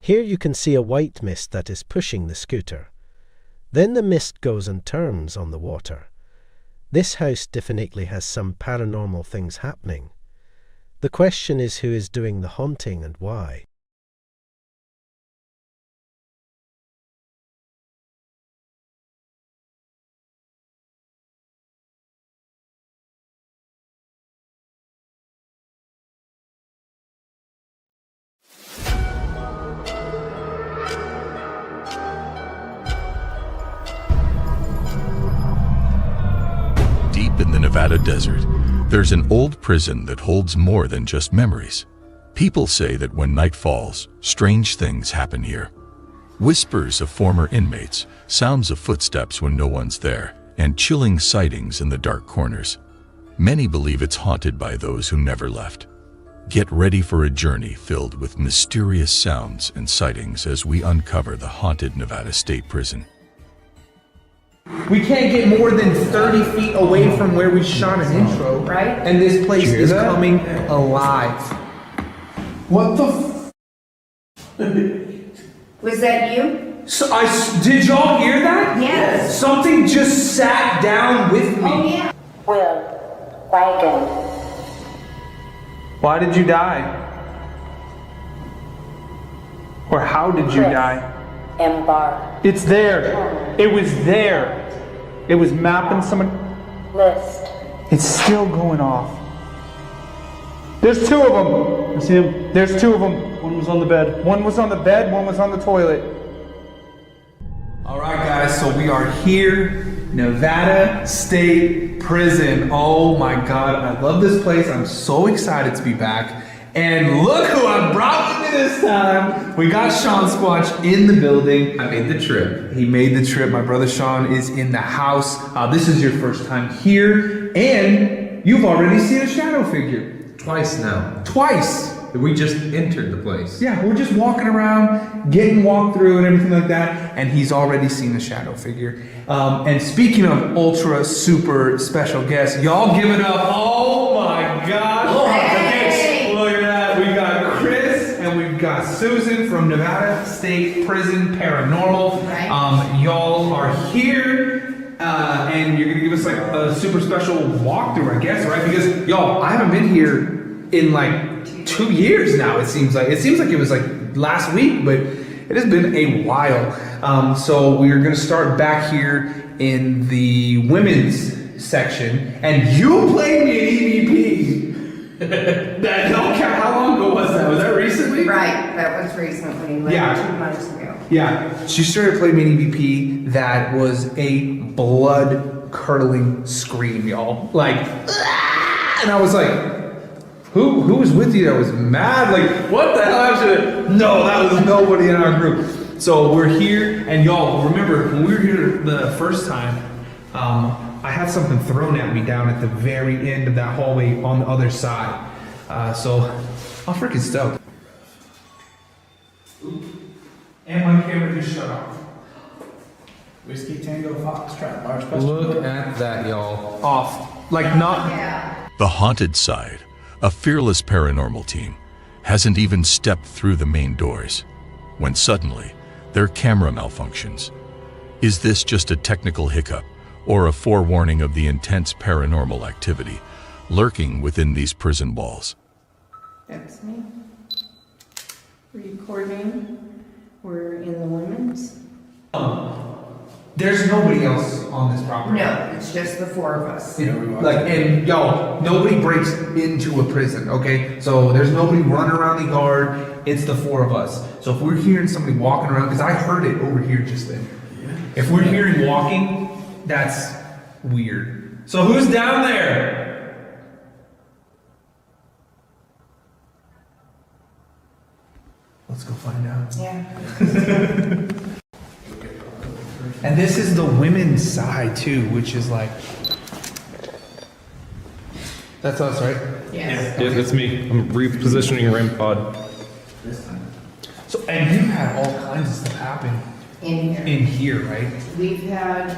Here you can see a white mist that is pushing the scooter. Then the mist goes and turns on the water. This house definitely has some paranormal things happening. The question is who is doing the haunting and why. Deep in the Nevada desert, there's an old prison that holds more than just memories. People say that when night falls, strange things happen here. Whispers of former inmates, sounds of footsteps when no one's there, and chilling sightings in the dark corners. Many believe it's haunted by those who never left. Get ready for a journey filled with mysterious sounds and sightings as we uncover the haunted Nevada State Prison. We can't get more than 30 feet away from where we shot an intro. Right. And this place is coming alive. What the Was that you? So did y'all hear that? Yes. Something just sat down with me. Oh, yeah. Will, wagon. Why did you die? Or how did you die? Embark. It's there. It was there. It was mapping someone. List. It's still going off. There's two of them. I see him. There's two of them. One was on the bed. One was on the bed, one was on the toilet. All right, guys, so we are here, Nevada State Prison. Oh my God, I love this place. I'm so excited to be back. And look who I brought with me this time. We got Sean Squatch in the building. I made the trip. He made the trip. My brother Sean is in the house. This is your first time here, and you've already seen a shadow figure. Twice now. Twice. We just entered the place. Yeah, we're just walking around, getting walked through and everything like that, and he's already seen a shadow figure. And speaking of ultra super special guests, y'all give it up. Oh my gosh. Okay, look at that. We got Chris and we've got Susan from Nevada State Prison Paranormal. Y'all are here. And you're gonna give us like a super special walkthrough, I guess, right? Because y'all, I haven't been here in like 2 years now. It seems like it was like last week, but it has been a while. So we're gonna start back here in the women's section, and you played me an EVP. That don't count. How long ago was that? Was that recently? Right, that was recently, like 2 months ago. Yeah, she started playing me an EVP that was a blood-curdling scream, y'all. Like, ah! And I was like, who was with you that was mad? Like, what the hell? No, that was nobody in our group. So we're here, and y'all, remember, when we were here the first time, I had something thrown at me down at the very end of that hallway on the other side. So I'm freaking stoked. And my camera just shut off. Whiskey Tango Foxtrot, large question. Look at that, y'all. Off. Like not. The haunted side, a fearless paranormal team, hasn't even stepped through the main doors when suddenly their camera malfunctions. Is this just a technical hiccup or a forewarning of the intense paranormal activity lurking within these prison walls? That's me. Recording. We're in the women's. There's nobody else on this property. No, it's just the 4 of us. And y'all, nobody breaks into a prison, okay? So there's nobody running around the yard. It's the 4 of us. So if we're hearing somebody walking around, because I heard it over here just then. If we're hearing walking, that's weird. So who's down there? Let's go find out. Yeah. And this is the women's side too, which is like, that's us, right? Yes. Yeah, that's me. I'm repositioning REM pod. So, and you had all kinds of stuff happen In here, right? We've had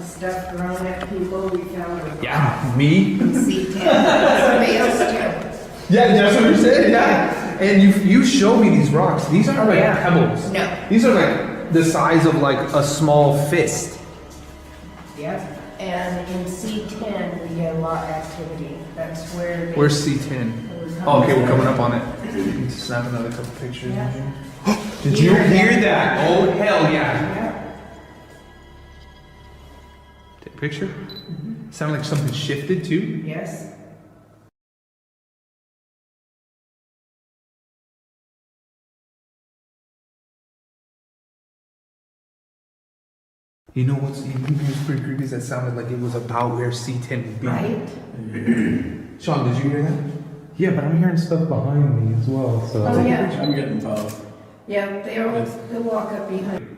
stuff thrown at people. We found a Yeah, me. C10. Somebody else too. Yeah, that's what you said. Yeah. and you showed me these rocks. These aren't like pebbles. No. These are like the size of like a small fist. Yep. And in C10, we get a lot of activity. That's where. Where's C10? Oh, okay, we're coming up on it. Need to snap another couple pictures. Yeah. Did you hear that? Oh, hell yeah. Take a picture? Sounded like something shifted too? Yes. You know what's pretty creepy is that sounded like it was about where C10 would be. Right. Sean, did you hear that? Yeah, but I'm hearing stuff behind me as well. So Oh, yeah. I'm getting involved. Yeah, they'll walk up behind.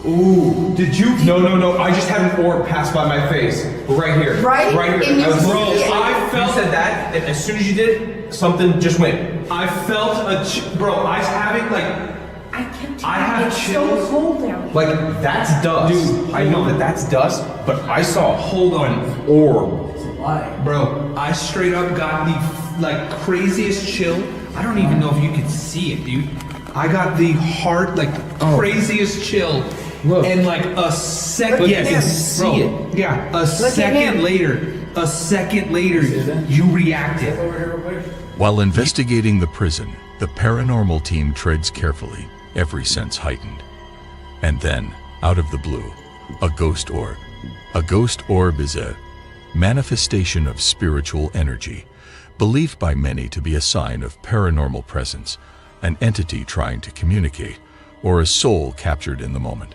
Ooh, did you? No. I just had an orb pass by my face. Right here. Right? Right here. And you Bro, see it. I felt. You said that, and as soon as you did it, something just went. I felt bro, I was having like. I kept I have it's chills. so cold down here. Like, that's dust. Dude, I know that that's dust, but I saw an orb. It's a lie. Bro, I straight up got the like craziest chill. I don't even know if you could see it, dude. I got the craziest chill. Look. And like a second, Look yeah, at you can him. see Bro. it. Yeah, a at second him. later, you reacted. While investigating the prison, the paranormal team treads carefully, every sense heightened. And then, out of the blue, a ghost orb. A ghost orb is a manifestation of spiritual energy, believed by many to be a sign of paranormal presence, an entity trying to communicate, or a soul captured in the moment.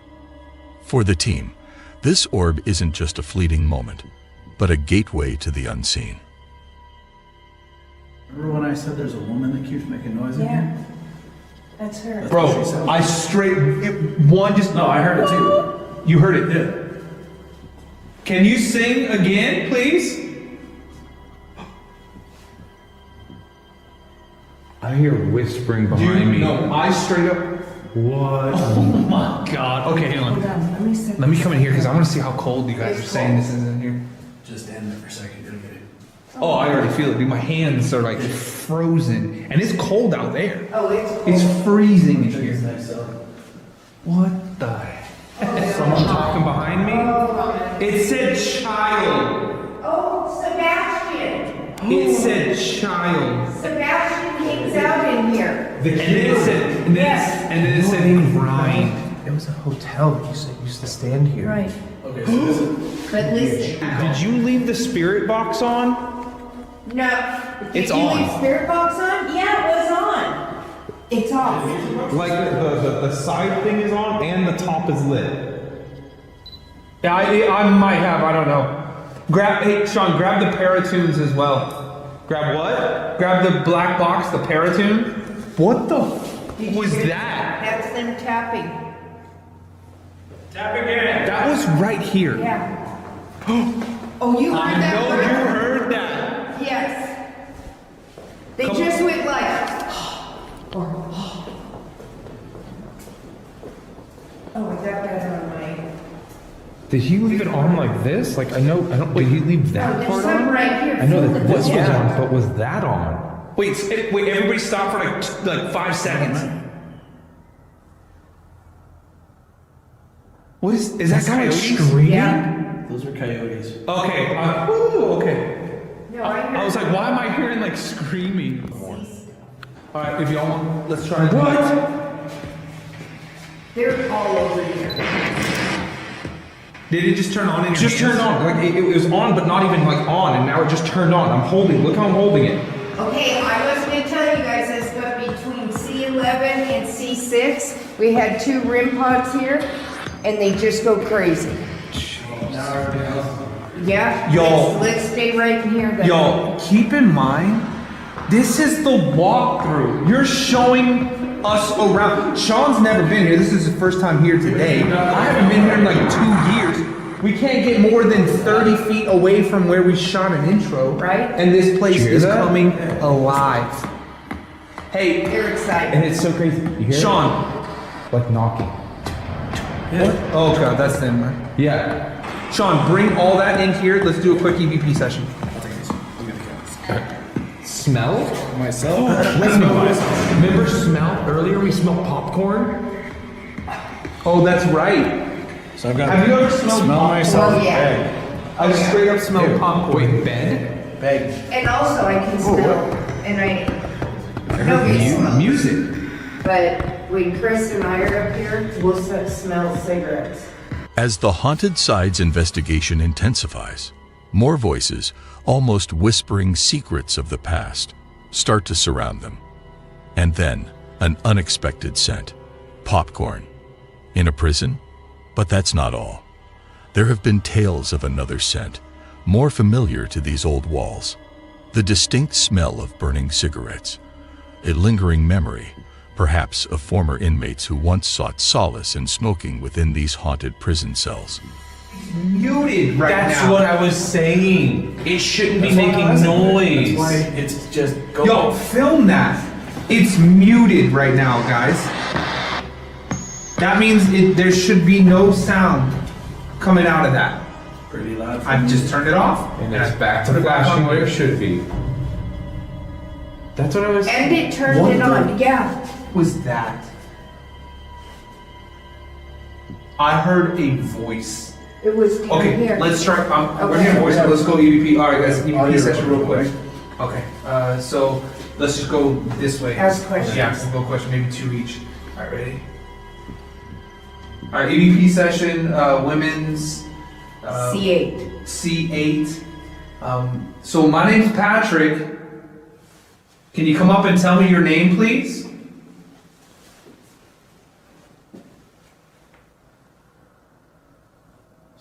For the team, this orb isn't just a fleeting moment, but a gateway to the unseen. Remember when I said there's a woman that keeps making noise in Yeah. here? That's her. Bro, I straight one just. No, I heard it too. You heard it. Yeah. Can you sing again, please? I hear whispering behind me. No, I straight up. What? Oh my god. Okay, hang Hold on. on, let me set Let me come in here because I want to see how cold you guys are It's saying cold. this is in here. Just stand there for a second. You'll get it. Oh, I already feel it, dude. My hands are like frozen, and it's cold out there. Oh, it's cold. It's freezing in Check here. his next up. What the heck? Someone talking behind me? It said child. Oh, Sebastian. It said child. Sebastian hangs out in here. And then it said, and then it said grind. It was a hotel that you said used to stand here. Right. Okay, so this is. But listen. Did you leave the spirit box on? No. It's Did you on. leave spirit box on? Yeah, it was on. It's off. Like the side thing is on and the top is lit. Yeah, I might have. I don't know. Hey, Sean, grab the Paratunes as well. Grab what? Grab the black box, the Paratune. What the Did you was hear that? That's them tapping. Tap again. That was right here. Yeah. Oh, you heard I that? know word? you heard that. Yes. They Come just on. went like. Oh, I got that on my. Did he leave it on like this? Like I don't. Did he leave that Oh, there's part some on? right here. I know Feel that the this was touch. on, but was that on? Wait, everybody stop for like 5 seconds. What is that guy screaming? Yeah. Those are coyotes. Okay. Okay. No, I heard. I was like, why am I hearing like screaming? All right, if y'all want, let's try to do it. They're all over here. Did it just turn on? Just turned on. Like it was on, but not even like on, and now it just turned on. I'm holding. Look how I'm holding it. Okay, I was gonna tell you guys this, but between C11 and C6, we had 2 REM pods here, and they just go crazy. Yeah. Y'all- Let's stay right in here. Then. Y'all, keep in mind, this is the walkthrough. You're showing us around. Sean's never been here. This is his first time here today. I haven't been here in like 2 years. We can't get more than 30 feet away from where we shot an intro. Right. And this place Did you hear is that? coming alive. Hey, They're excited. And it's so crazy. You hear Sean. it? Like knocking. What? Oh god, that's them, right? Yeah. Sean, bring all that in here. Let's do a quick EVP session. Smell? Myself? Remember smell? Earlier we smelled popcorn? Oh, that's right. So I've got Have you ever smelled popcorn? myself Oh, yeah. I straight up smelled popcorn. Wait, bed? Beg. And also I can smell, and I know you smell. Music. But when Chris and I are up here, we'll smell cigarettes. As the Haunted Sides investigation intensifies, more voices, almost whispering secrets of the past, start to surround them. And then, an unexpected scent. Popcorn. In a prison? But that's not all. There have been tales of another scent, more familiar to these old walls. The distinct smell of burning cigarettes. A lingering memory, perhaps of former inmates who once sought solace in smoking within these haunted prison cells. Muted right now. That's what I was saying. It shouldn't be making noise. That's why it's just go. Yo, film that. It's muted right now, guys. That means there should be no sound coming out of that. Pretty loud. I've just turned it off. And it's back to flashing where it should be. That's what I was And it turned it on, yeah. Was that? I heard a voice. It was down Okay, here. let's try. We're Okay. hearing voice. Let's go EVP. All right, guys, EVP session real quick. Okay, so let's just go this way. Ask questions. Yeah, we'll go question, maybe 2 each. All right, ready? All right, EVP session, women's. C8. C8. So my name's Patrick. Can you come up and tell me your name, please?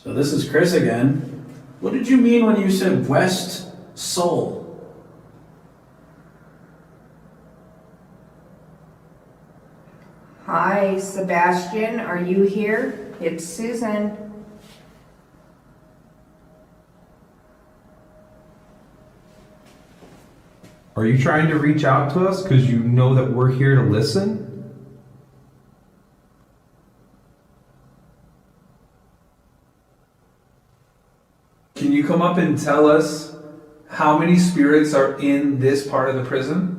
So this is Chris again. What did you mean when you said West Seoul? Hi, Sebastian, are you here? It's Susan. Are you trying to reach out to us because you know that we're here to listen? Can you come up and tell us how many spirits are in this part of the prison?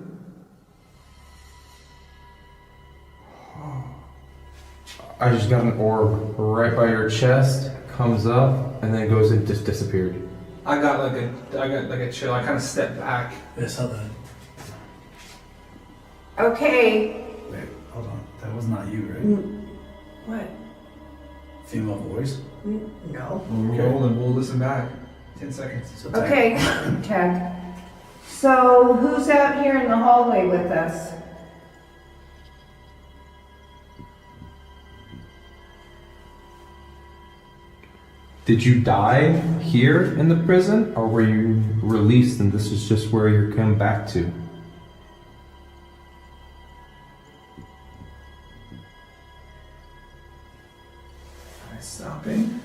I just got an orb right by your chest, comes up, and then goes and just disappeared. I got like a chill. I kind of stepped back. I saw that. Okay. Wait, hold on. That was not you, right? What? Female voice? No. Roll and we'll listen back. 10 seconds. Okay, tag. So who's out here in the hallway with us? Did you die here in the prison, or were you released and this is just where you're coming back to? Stopping.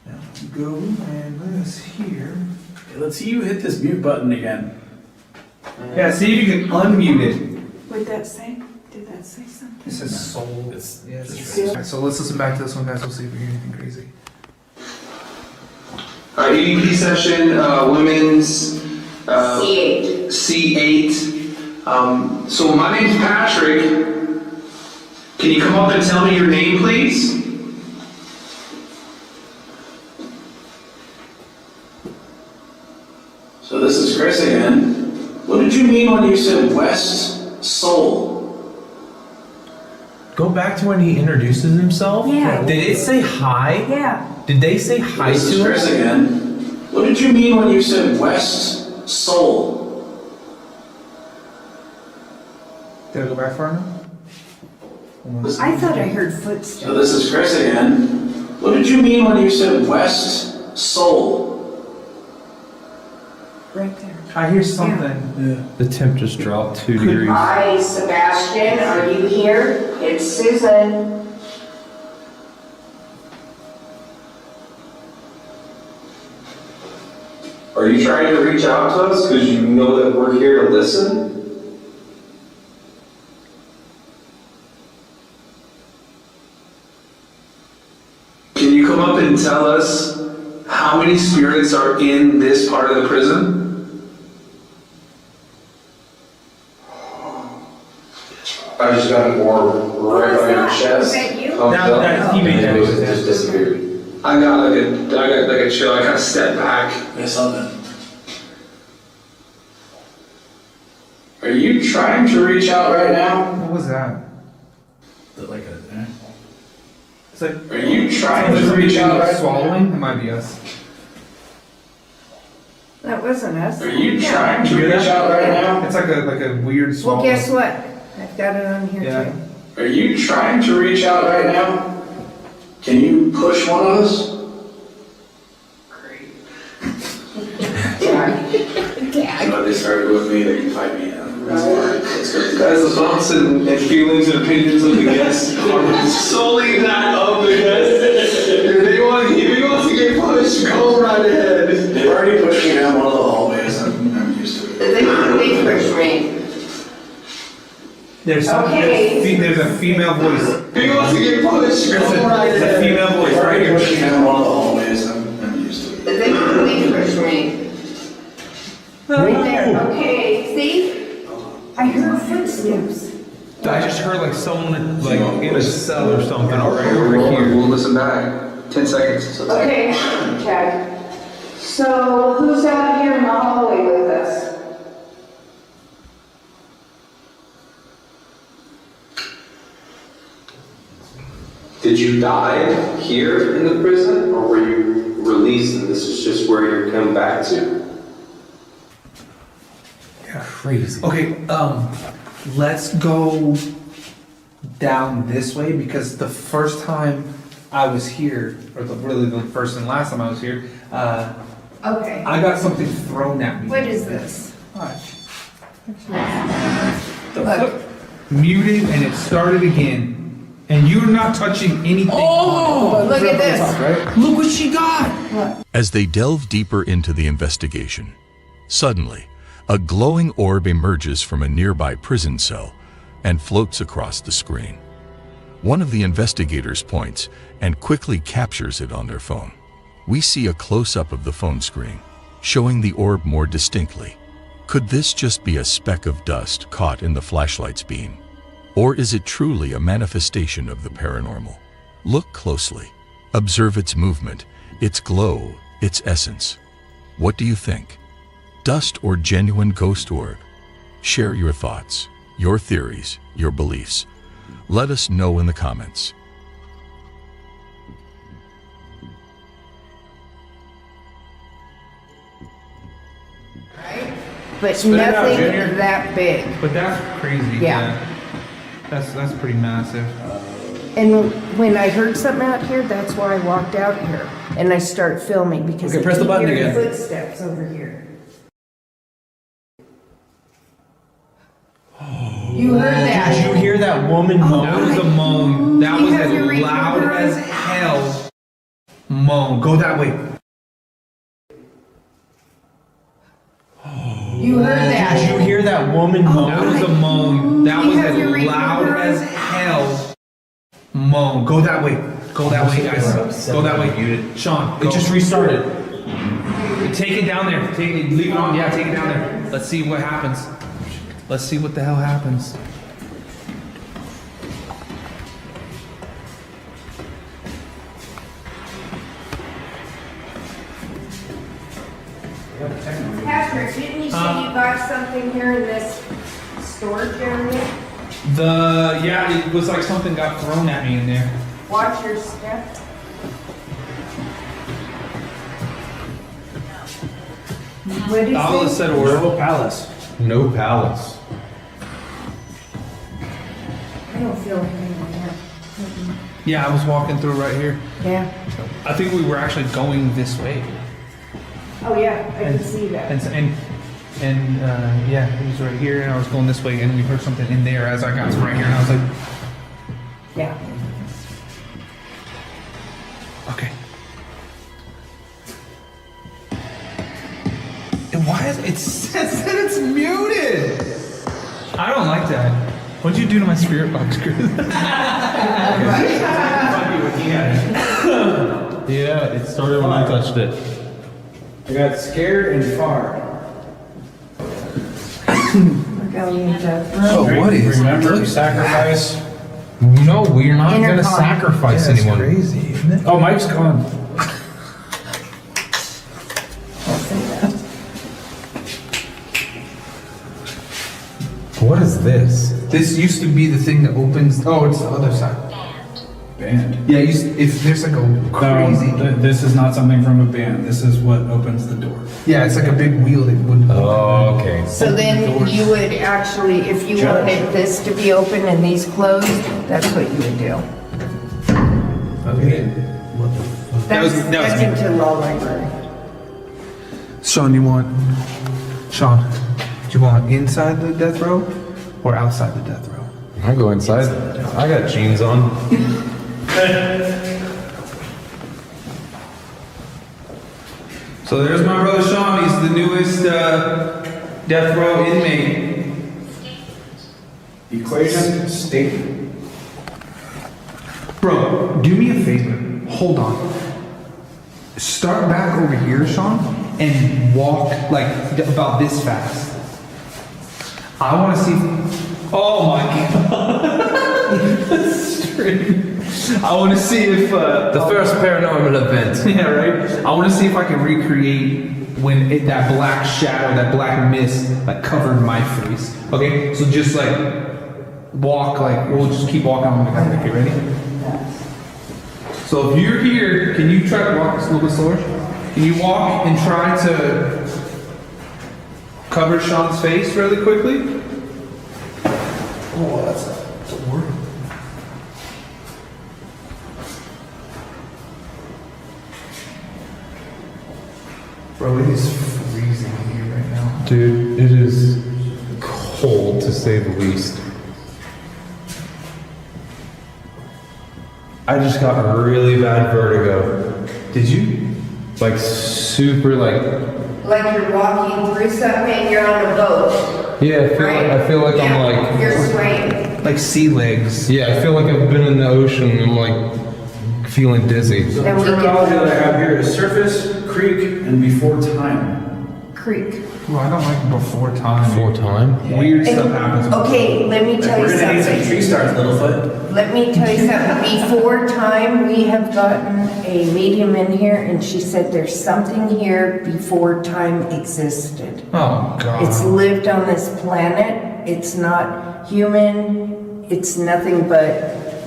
Now let's go and let us hear. Okay, let's see you hit this mute button again. Yeah, see if you can unmute it. What'd that say? Did that say something? It says soul. It's Alright, so let's listen back to this one, guys. We'll see if we hear anything crazy. Alright, EVP session, women's C8. C8. So my name's Patrick. Can you come up and tell me your name, please? So this is Chris again. What did you mean when you said West Seoul? Go back to when he introduces himself. Yeah. Did it say hi? Yeah. Did they say hi This is to Chris us? again. What did you mean when you said West Seoul? Did I go back far enough? I thought I heard footsteps. So this is Chris again. What did you mean when you said West Seoul? Right there. I hear something. Yeah. The temp just dropped 2 degrees. Hi, Sebastian, are you here? It's Susan. Are you trying to reach out to us because you know that we're here to listen? Can you come up and tell us how many spirits are in this part of the prison? got an orb right on your chest. Is that you? Thumbs up, That- he made and that. it just disappeared. I got like a chill. I kind of stepped back. There's something. Are you trying to reach out right now? What was that? Like a. It's like, Are you trying to reach out right now? swallowing? It might be us. That wasn't us. Are you trying to reach out right now? It's like a weird swallow. Well, guess what? I've got it on here Yeah. too. Are you trying to reach out right now? Can you push one of us? So they started with me, they can fight me now. Let's go. Guys, the thoughts and feelings and opinions of the guests are solely that of the guests. If he wants to get pushed, go right ahead. They've already pushed me down one of the hallways. I'm used to it. They pushed me. There's Okay. there's a female voice. If he wants to get pushed, There's go right a ahead. female voice They've right already here. pushed me down one of the hallways. I'm used to it. They pushed me. Right there. Okay, see? I heard footsteps. I just heard like someone like in a cell or something over here. We'll listen back. 10 seconds. Okay, check. So, who's out here in the hallway with us? Did you die here in the prison, or were you released and this is just where you're coming back to? Crazy. Okay, let's go down this way because the first time I was here, or really the first and last time I was here, Okay. I got something thrown at me. What is this? Watch. Look. Muted and it started again. And you're not touching anything. Oh, look at this. Look what she got. As they delve deeper into the investigation, suddenly, a glowing orb emerges from a nearby prison cell and floats across the screen. One of the investigators points and quickly captures it on their phone. We see a close-up of the phone screen, showing the orb more distinctly. Could this just be a speck of dust caught in the flashlight's beam? Or is it truly a manifestation of the paranormal? Look closely. Observe its movement, its glow, its essence. What do you think? Dust or genuine ghost orb? Share your thoughts, your theories, your beliefs. Let us know in the comments. But Spit it out, nothing Junior. that big. But that's crazy. Yeah. That's pretty massive. And when I heard something out here, that's why I walked out here. And I start filming because Okay, I press the keep button hearing again. footsteps over here. You heard that? Did you hear that woman moan? That was a moan. That You was have your as loud recorder as on? hell. Moan. Go that way. You heard that? Did you hear that woman moan? That was a moan. That You was have your as loud recorder as on? hell. Moan. Go that way. Go that way, guys. Go that way. Sean, It just restarted. take it down there. Leave it on. Yeah, take it down there. Let's see what happens. Let's see what the hell happens. Patrick, didn't you say you got something here in this storage area? It was like something got thrown at me in there. Watch your step. What did All you it say? said were No palace. No palace. I don't feel anything there. Yeah, I was walking through right here. Yeah. I think we were actually going this way. Oh yeah, I can see that. Yeah, it was right here, and I was going this way, and we heard something in there as I got to right here, and I was like, Yeah. okay. And why is it says that it's muted? I don't like that. What'd you do to my spirit box, Chris? Yeah, it started when I touched it. I got scared and farted. Rebellion Death Row. Oh, what is Remember, sacrifice. No, we're not going to Intercom. sacrifice anyone. Crazy, isn't it? Oh, Mike's gone. What is this? This used to be the thing that opens. Oh, it's the other side. Band. Yeah, there's like a crazy. No, this is not something from a band. This is what opens the door. Yeah, it's like a big wheel that would. Oh, okay. So then you would actually, if you wanted this to be open and these closed, that's what you would do. Okay. That's, that was that's me. into law library. Sean, do you want inside the death row or outside the death row? I go inside. I got jeans on. So there's my brother Sean. He's the newest death row inmate. Equation statement. Bro, do me a favor. Hold on. Start back over here, Sean, and walk like about this fast. I want to see. Oh my god. Straight. I want to see if The first paranormal event. yeah, right. I want to see if I can recreate when that black shadow, that black mist, like covered my face. Okay, so just like walk, like we'll just keep walking on the guy. Okay, ready? So if you're here, can you try to walk a little bit slower? Can you walk and try to cover Sean's face really quickly? Oh, that's a word. Bro, it is freezing here right now. Dude, it is cold to say the least. I just got a really bad vertigo. Did you? Like super like Like you're walking through something and you're on a boat. yeah, I feel like Yeah, I'm like you're swaying. Like sea legs. yeah, I feel like I've been in the ocean and I'm like feeling dizzy. So the Then we get- terminology that I have here is surface, creek, and before time. Creek. Well, I don't like before time. Before time? Weird stuff happens. Okay, let me tell you We're gonna need some something. tree stars, Littlefoot. Let me tell you something. Before time, we have gotten a medium in here and she said there's something here before time existed. Oh god. It's lived on this planet. It's not human. It's nothing but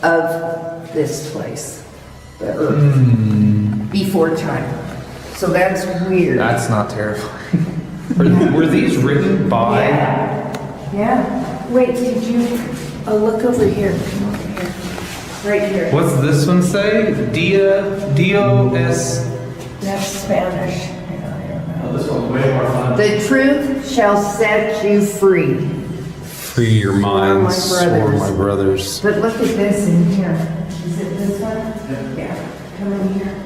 of this place. The Earth. Before time. So that's weird. That's not terrifying. Were these written by? Yeah. Wait, did you look over here? Come over here. Right here. What's this one say? Dios. That's Spanish. Oh, this one's way more fun. The truth shall set you free. Free your minds, my brothers. or my brothers. But look at this in here. Is it this one? Yeah. Come in here.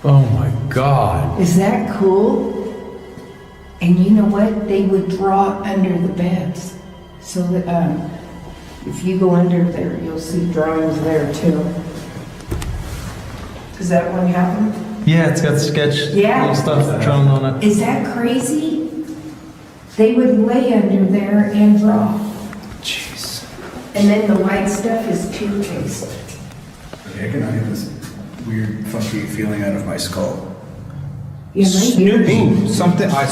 Oh my god. Is that cool? And you know what? They would draw under the beds. So that if you go under there, you'll see drawings there too. Does that one happen? Yeah, it's got sketch little stuff drawn on it. Is that crazy? They would lay under there and draw. Jeez. And then the white stuff is toothpaste. I cannot get this weird, funky feeling out of my skull. Yeah, my ears- Ooh, something, I My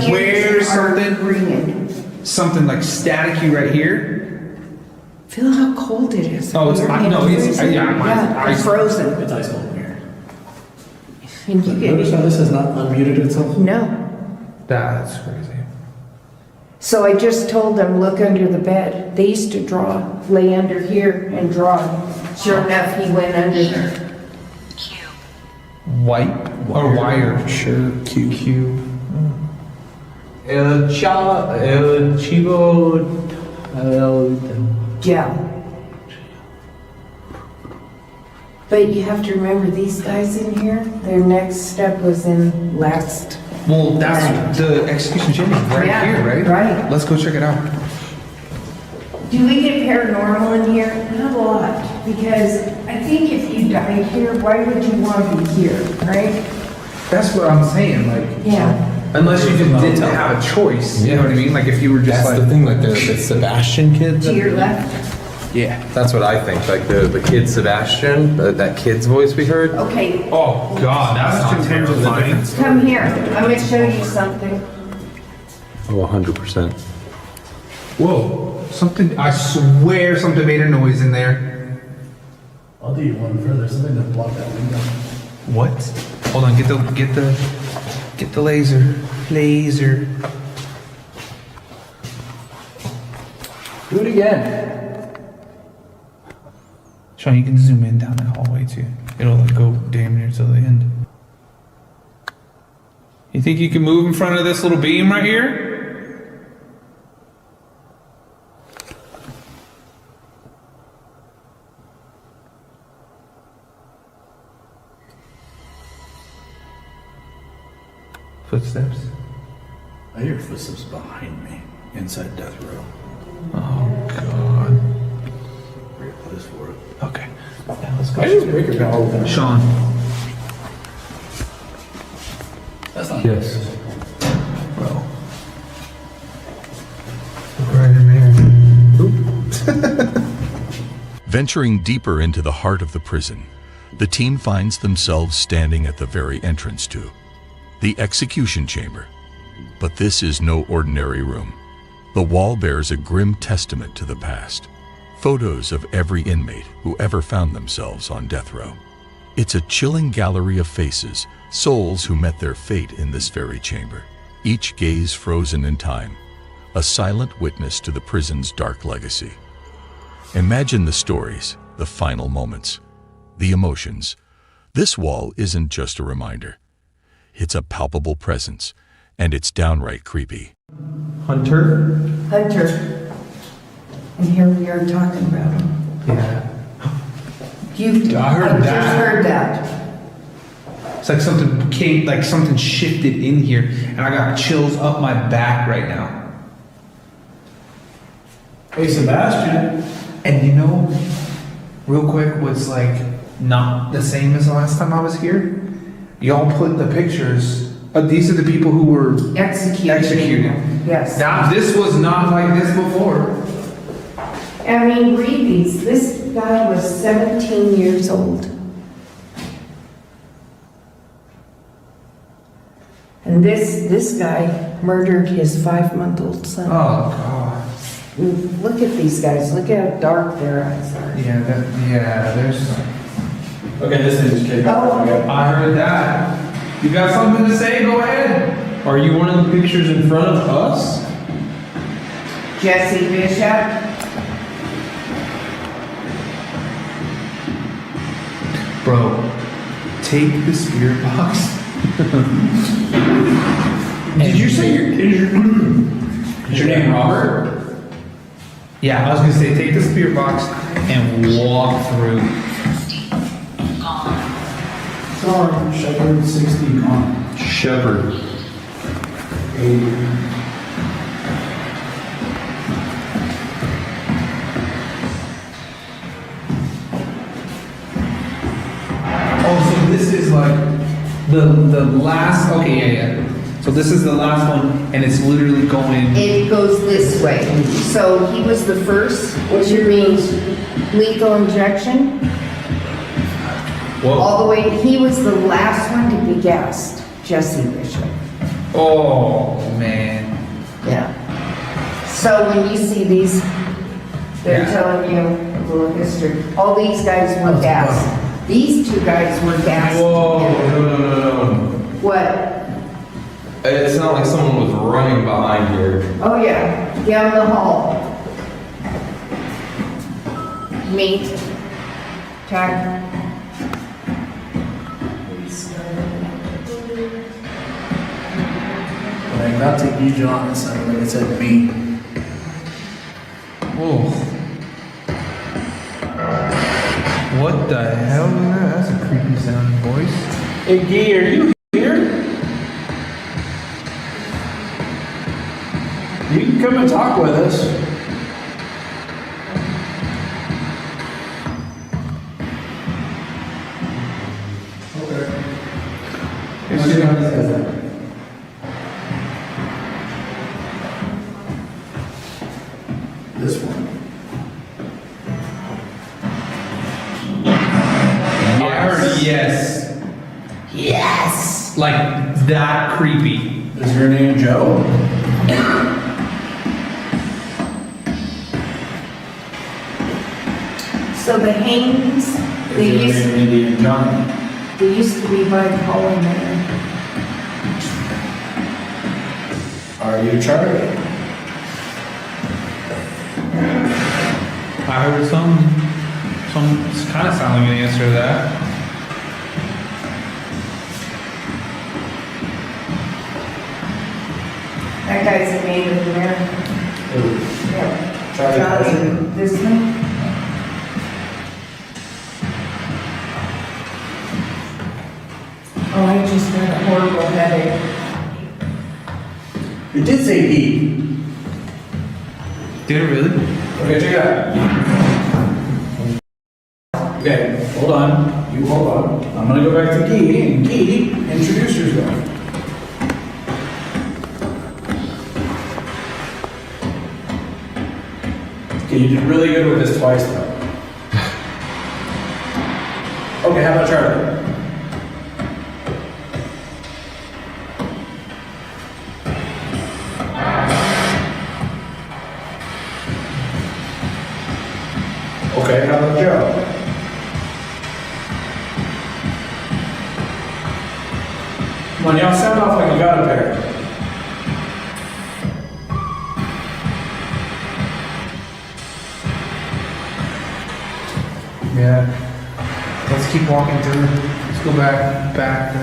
swear ears are something, ringing. something like staticky right here. Feel how cold it is. Oh, it's, Your I, no, hands it's, freezing? yeah, Yeah, it's frozen. It's ice cold in here. And you get, Notice how this has not unmuted itself? no. That's crazy. So I just told them, look under the bed. They used to draw, lay under here and draw. Sure enough, he went under there. Wipe or wire. Sure. Q. El Chivo. Gel. But you have to remember, these guys in here, their next step was in last. Well, that's the execution chamber right Yeah, here, right? right. Let's go check it out. Do we get paranormal in here? Not a lot, because I think if you died here, why would you want to be here, right? That's what I'm saying. Like, Yeah. unless you just didn't have a choice. You know what I mean? Like if you were just That's like the thing, like the Sebastian kids. To your left. Yeah. That's what I think. Like the kid Sebastian, that kid's voice we heard. Okay. Oh God, that's not terrifying. Come here. I'm going to show you something. Oh, 100%. Whoa. Something, I swear something made a noise in there. I'll do you one further. Something that blocked that window. What? Hold on, get the laser. Laser. Do it again. Sean, you can zoom in down that hallway too. It'll like go damn near till the end. You think you can move in front of this little beam right here? Footsteps. I hear footsteps behind me, inside death row. Oh God. Great place for it. Okay. Yeah, let's go. I just break it down. Sean. That's not Yes. Bro. Look right in there. Venturing deeper into the heart of the prison, the team finds themselves standing at the very entrance to the execution chamber. But this is no ordinary room. The wall bears a grim testament to the past. Photos of every inmate who ever found themselves on death row. It's a chilling gallery of faces, souls who met their fate in this very chamber. Each gaze frozen in time, a silent witness to the prison's dark legacy. Imagine the stories, the final moments, the emotions. This wall isn't just a reminder. It's a palpable presence, and it's downright creepy. Hunter? Hunter. And here we are talking about him. Yeah. I heard just that. heard that. It's like something came, like something shifted in here, and I got chills up my back right now. Hey, Sebastian. And you know, real quick, what's like not the same as the last time I was here? Y'all put the pictures. These are the people who were executed. Yes. Now, this was not like this before. I mean, read these. This guy was 17 years old. And this guy murdered his 5-month-old son. Oh, God. Look at these guys. Look how dark their eyes are. Yeah, there's... Okay, this thing just kicked off. I heard that. You got something to say? Go ahead. Are you one of the pictures in front of us? Jesse Bishop. Bro, take the spirit box. Did you say is your name Robert? Yeah, I was gonna say take the spirit box and walk through. Sorry, Shepherd 60 gone. Shepherd. 80. Oh, so this is like the last. Okay, yeah. So this is the last one, and it's literally going. It goes this way. So he was the first, which means lethal injection. Whoa. All the way, he was the last one to be gassed, Jesse Bishop. Oh, man. Yeah. So when you see these, they're Yeah. telling you a little history. All these guys were gassed. These two guys were gassed. Whoa, no. What? It's not like someone was running behind here. Oh yeah, down the hall. Meat. Tag. When I got to E. John, it sounded like it said me. Oh. What the hell is that? That's a creepy sounding voice. Hey, Gee, are you here? You can come and talk with us. It's just Like that creepy. Is your name Joe? So the hangings, they Is your used, name Indian Johnny? they used to be by Paul and Mary. Are you Charlie? I heard some kind of sound like an answer to that. That guy's a Native American. Who? Yeah. Charlie. This one? Oh, I just got a horrible headache. It did say he. Did it really? Okay, check it out. Okay, hold on. You hold on. I'm gonna go back to Guy, and Guy, introduce yourself. Okay, you did really good with this twice, though. Okay, how about Charlie? Okay, how about Joe? Come on, y'all sound off like you got a pair. Yeah. Let's keep walking through. Let's go back.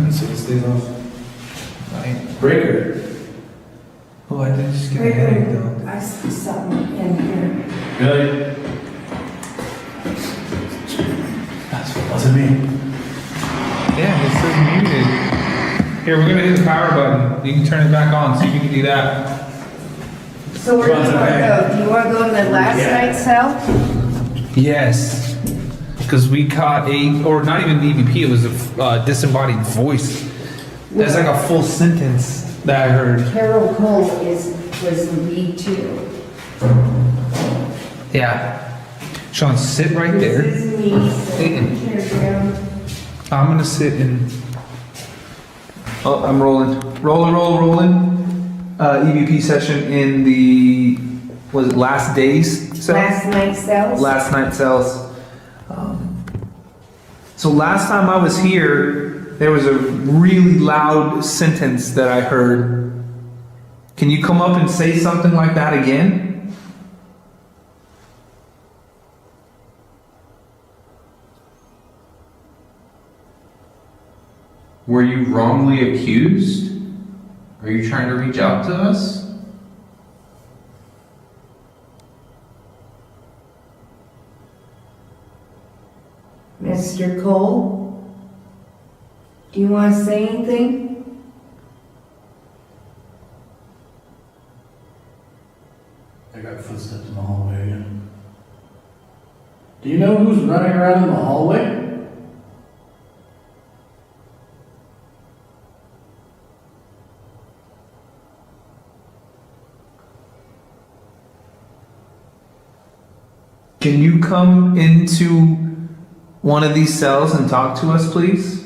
So it stays off. Breaker. Oh, I did just get a headache though. I see something in here. Really? That wasn't me. Yeah, it says muted. Here, we're gonna hit the power button. You can turn it back on, see if you can do that. So where do you want to go? Do you want to go in the last night's cell? Yes. Because we caught or not even the EVP, it was a disembodied voice. There's like a full sentence that I heard. Carol Cole was the lead too. Yeah. Sean, sit right there. This is me sitting here down. I'm gonna sit in. Oh, I'm rolling. Rolling. EVP session in the, was it last days cell? Last night cells? Last night cells. So last time I was here, there was a really loud sentence that I heard. Can you come up and say something like that again? Were you wrongly accused? Are you trying to reach out to us? Mr. Cole, do you want to say anything? I got footsteps in the hallway again. Do you know who's running around in the hallway? Can you come into one of these cells and talk to us, please?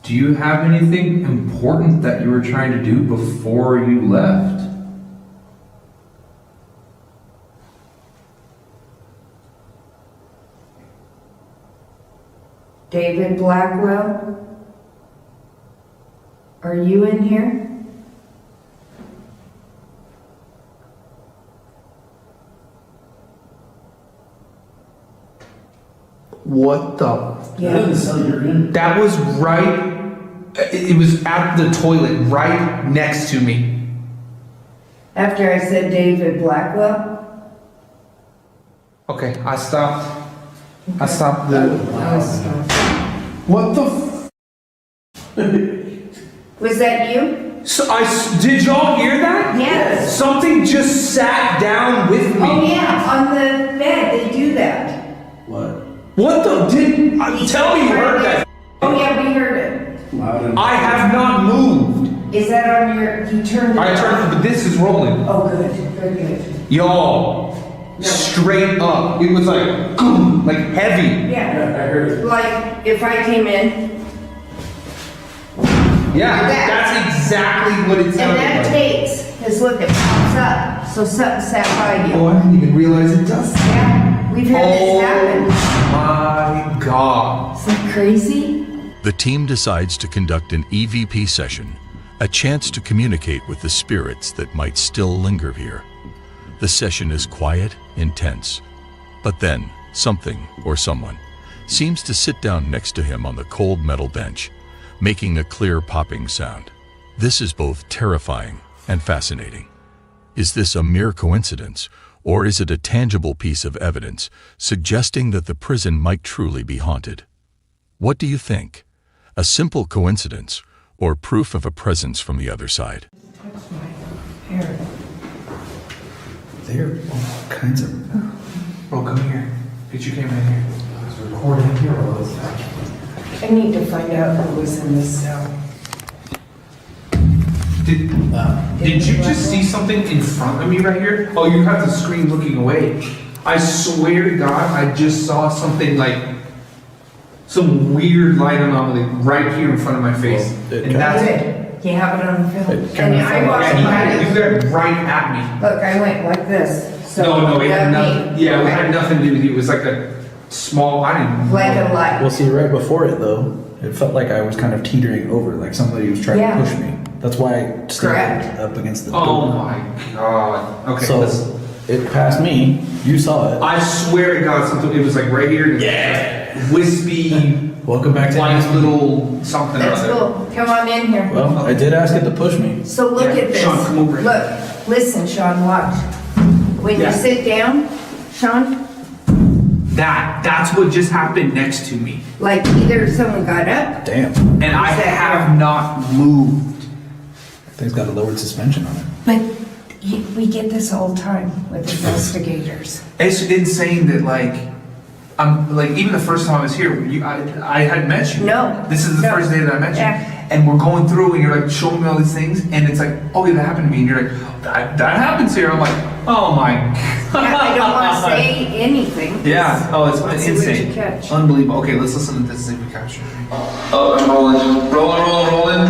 Do you have anything important that you were trying to do before you left? David Blackwell? Are you in here? What the? Yeah. That was right. It was at the toilet, right next to me. After I said David Blackwell? Okay, I stopped. I stopped the. What the? Was that you? So did y'all hear that? Yes. Something just sat down with me. Oh yeah, on the bed they do that. What? What the? Tell me you heard that. Oh yeah, we heard I have not moved. Is that on your, you turned it I turned, but this is rolling. Oh, good. Y'all, straight up. It was like, boom, like heavy. Yeah. I heard it. Like, if I came in. Yeah, that's exactly what it sounded And that like. takes, because look, it pops up, so something sat by you. Oh, I didn't even realize it does. Yeah, we've had this happen. My God. Isn't that crazy? The team decides to conduct an EVP session, a chance to communicate with the spirits that might still linger here. The session is quiet, intense, but then something or someone seems to sit down next to him on the cold metal bench, making a clear popping sound. This is both terrifying and fascinating. Is this a mere coincidence, or is it a tangible piece of evidence suggesting that the prison might truly be haunted? What do you think? A simple coincidence, or proof of a presence from the other side? Hair. There are all kinds of... Bro, come here. Get your camera in here. I was recording here all this time. I need to find out who was in this cell. Did you just see something in front of me right here? Oh, you have the screen looking away. I swear to God, I just saw something like some weird light anomaly right here in front of my face. And that's it. You have it on film. And I walked you behind got it right at me. Look, I went like this. So No, it had that nothing. me. Yeah, it had nothing to do with you. It was like a small. I didn't. Like a light. Well, see, right before it though, it felt like I was kind of teetering over, like somebody was trying to push me. That's why I stayed up against the door. Oh my God. Okay. So it passed me. You saw it. I swear to God, something. It was like right here. Yeah. Wispy. Welcome back to nice little something. That's or other. cool. Come on in here. Well, I did ask it to push me. So look at this. Sean, come over. Look, listen, Sean, watch. When Yeah. you sit down, Sean, That's what just happened next to me. like either someone got up. Damn. And I have not moved. Thing's got a lowered suspension on it. But we get this all the time with investigators. It's insane that like, I'm like even the first time I was here, I had met you. No. This is the first day that I met you. Yeah. And we're going through and you're like showing me all these things and it's like, oh yeah, that happened to me. And you're like, that happens here. I'm like, oh my God. Yeah, I don't want to say anything. Yeah. Oh, it's Let's see what insane. you catch. Unbelievable. Okay, let's listen to this and see if we capture it. Oh, I'm rolling.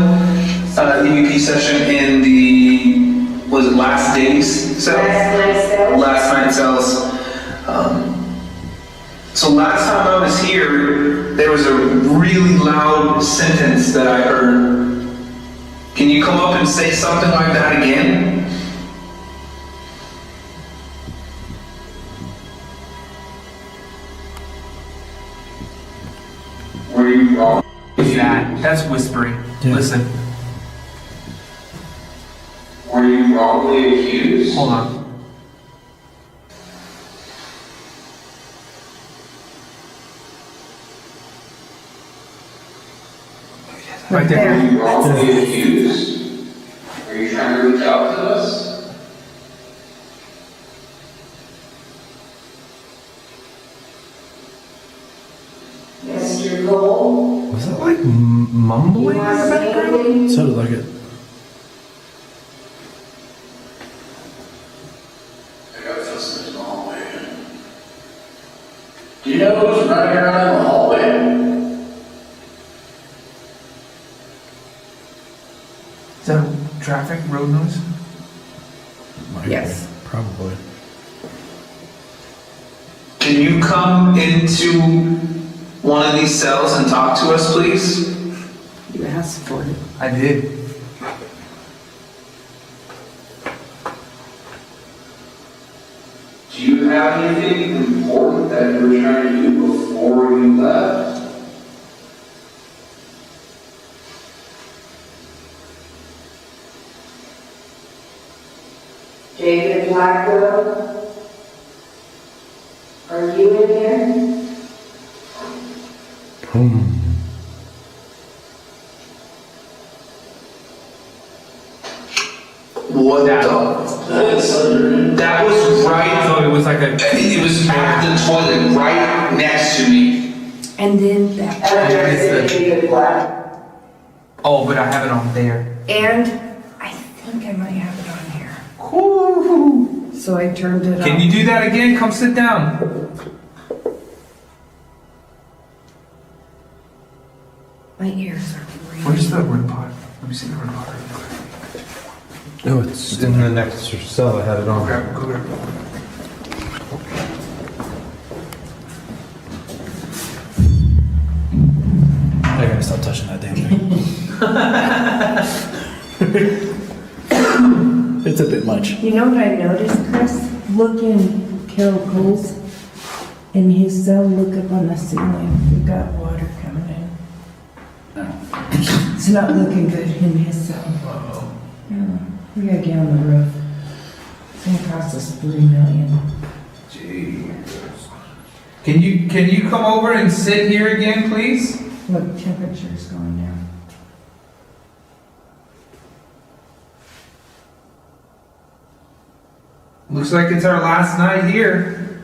EVP session in the, was it last day's cell? Last night cells. So last time I was here, there was a really loud sentence that I heard. Can you come up and say something like that again? Were you wrong? That's whispering. Yeah. Listen. Were you wrongly accused? Hold on. Right there. Were you wrongly accused? Are you trying to reach out to us? Mr. Cole? Was it like mumbling in the background? Sounded like it. I got footsteps in the hallway. Do you know who's running around in the hallway? Is that traffic, road noise? Yes. Probably. Can you come into one of these cells and talk to us, please? You asked for it. I did. Do you have anything important that you were trying to do before you left? David Blackwell? Are you in here? What the? That was right. So it was like a. It was at the toilet, right next to me. And then that. David Black. Oh, but I have it on there. And I think I might have it on here. Ooh. So I turned it on. Can you do that again? Come sit down. My ears are ringing. Where's the REM pod? Let me see the REM pod. No, it's in the next cell. I had it on. Go grab it. I gotta stop touching that damn thing. It's a bit much. You know what I noticed, Chris? Look in Carol Cole's, in his cell, look up on the ceiling. We've got water coming in. It's not looking good in his cell. Yeah, we gotta get on the roof. It's gonna cost us $3 million. Jesus. Can you come over and sit here again, please? Look, temperature's going down. Looks like it's our last night here.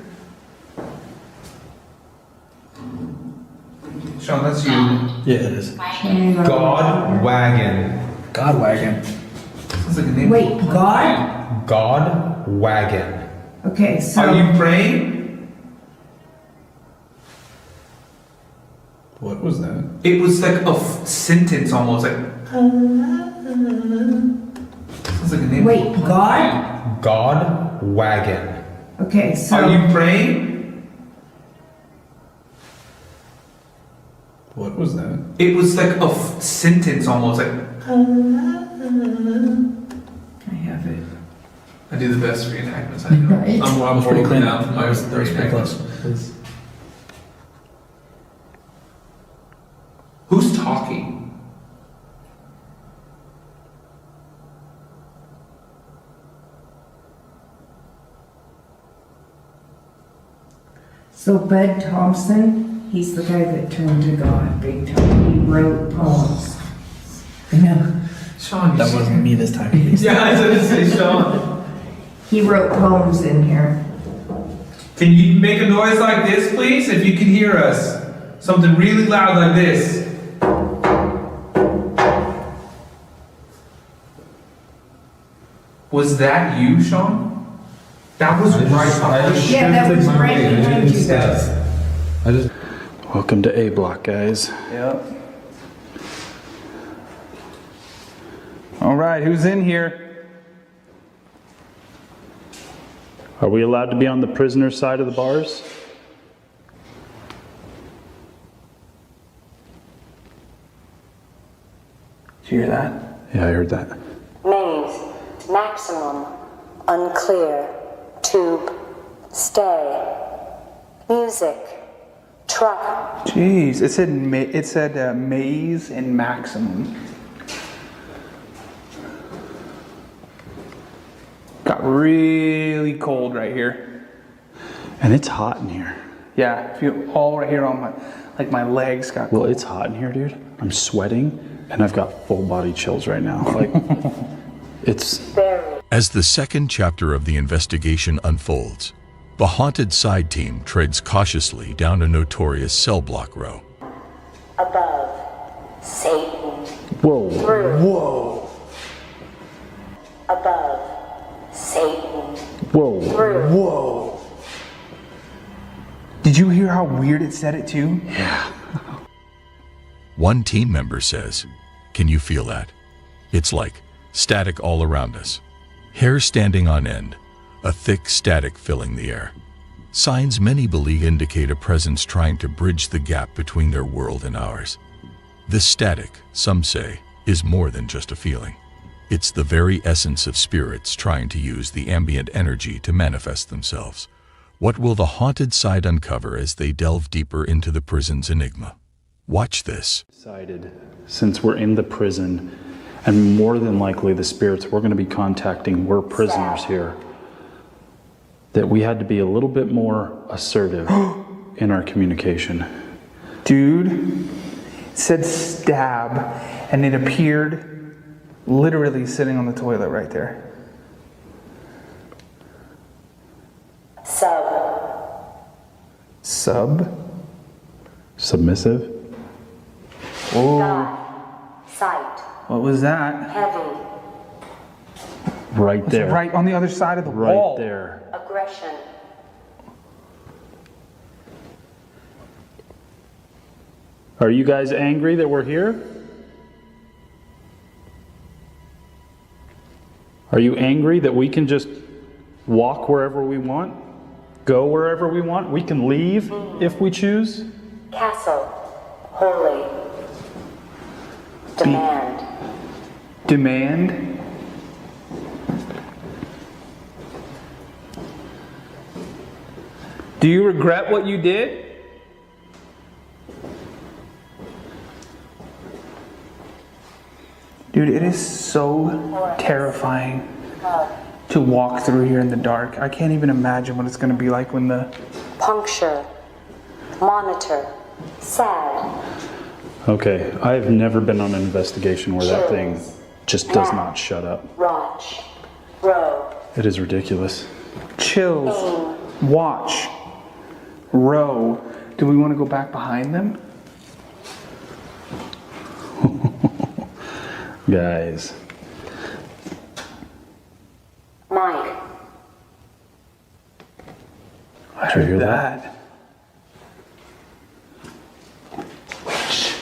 Sean, that's you. Yeah, it is. God Wagon. God Wagon. Sounds like a name. Wait, God? God Wagon. Okay, so. Are you praying? What was that? It was like a sentence almost like. Sounds like a name. Wait, God? God Wagon. Okay, so. Are you praying? What was that? It was like a sentence almost like. I have it. I do the best reenactments I know. Right. I'm pretty clean. now. That was pretty close. Who's talking? So Bud Thompson, he's the guy that turned to God big time. He wrote poems. I know. Sean, That wasn't me this time. Yeah, I was going to say Sean. He wrote poems in here. Can you make a noise like this, please? If you can hear us. Something really loud like this. Was that you, Sean? That was Yeah, that was right behind you guys. Welcome to A Block, guys. Yep. All right, who's in here? Are we allowed to be on the prisoner side of the bars? Did you hear that? Yeah, I heard that. Maze, maximum, unclear, tube, stay, music, truck. Jeez, it said maze and maximum. Got really cold right here. And it's hot in here. Yeah, feel all right here on my legs got cold. Well, it's hot in here, dude. I'm sweating and I've got full body chills right now. Like, it's... As the second chapter of the investigation unfolds, the haunted side team treads cautiously down a notorious cell block row. Above, Satan. Whoa. Through. Whoa. Above, Satan. Whoa. Through. Whoa. Did you hear how weird it said it too? Yeah. One team member says, "Can you feel that? It's like static all around us. Hair standing on end, a thick static filling the air. Signs many believe indicate a presence trying to bridge the gap between their world and ours. This static, some say, is more than just a feeling. It's the very essence of spirits trying to use the ambient energy to manifest themselves. What will the haunted side uncover as they delve deeper into the prison's enigma? Watch this." Decided, since we're in the prison, and more than likely the spirits we're going to be contacting were prisoners here, that we had to be a little bit more assertive in our communication. Dude, it said stab, and it appeared literally sitting on the toilet right there. Sub. Sub? Submissive? Oh. God. Sight. What was that? Heavy. Right there. Right on the other side of the Right wall. there. Aggression. Are you guys angry that we're here? Are you angry that we can just walk wherever we want? Go wherever we want? We can leave if we choose? Castle. Holy. Demand. Demand? Do you regret what you did? Dude, it is so terrifying to walk through here in the dark. I can't even imagine what it's going to be like when the... Puncture. Monitor. Sad. Okay, I have never been on an investigation where that thing just does not shut up. Watch. Row. It is ridiculous. Chills. Watch. Row. Do we want to go back behind them? Guys. Mike. I heard that. Witch.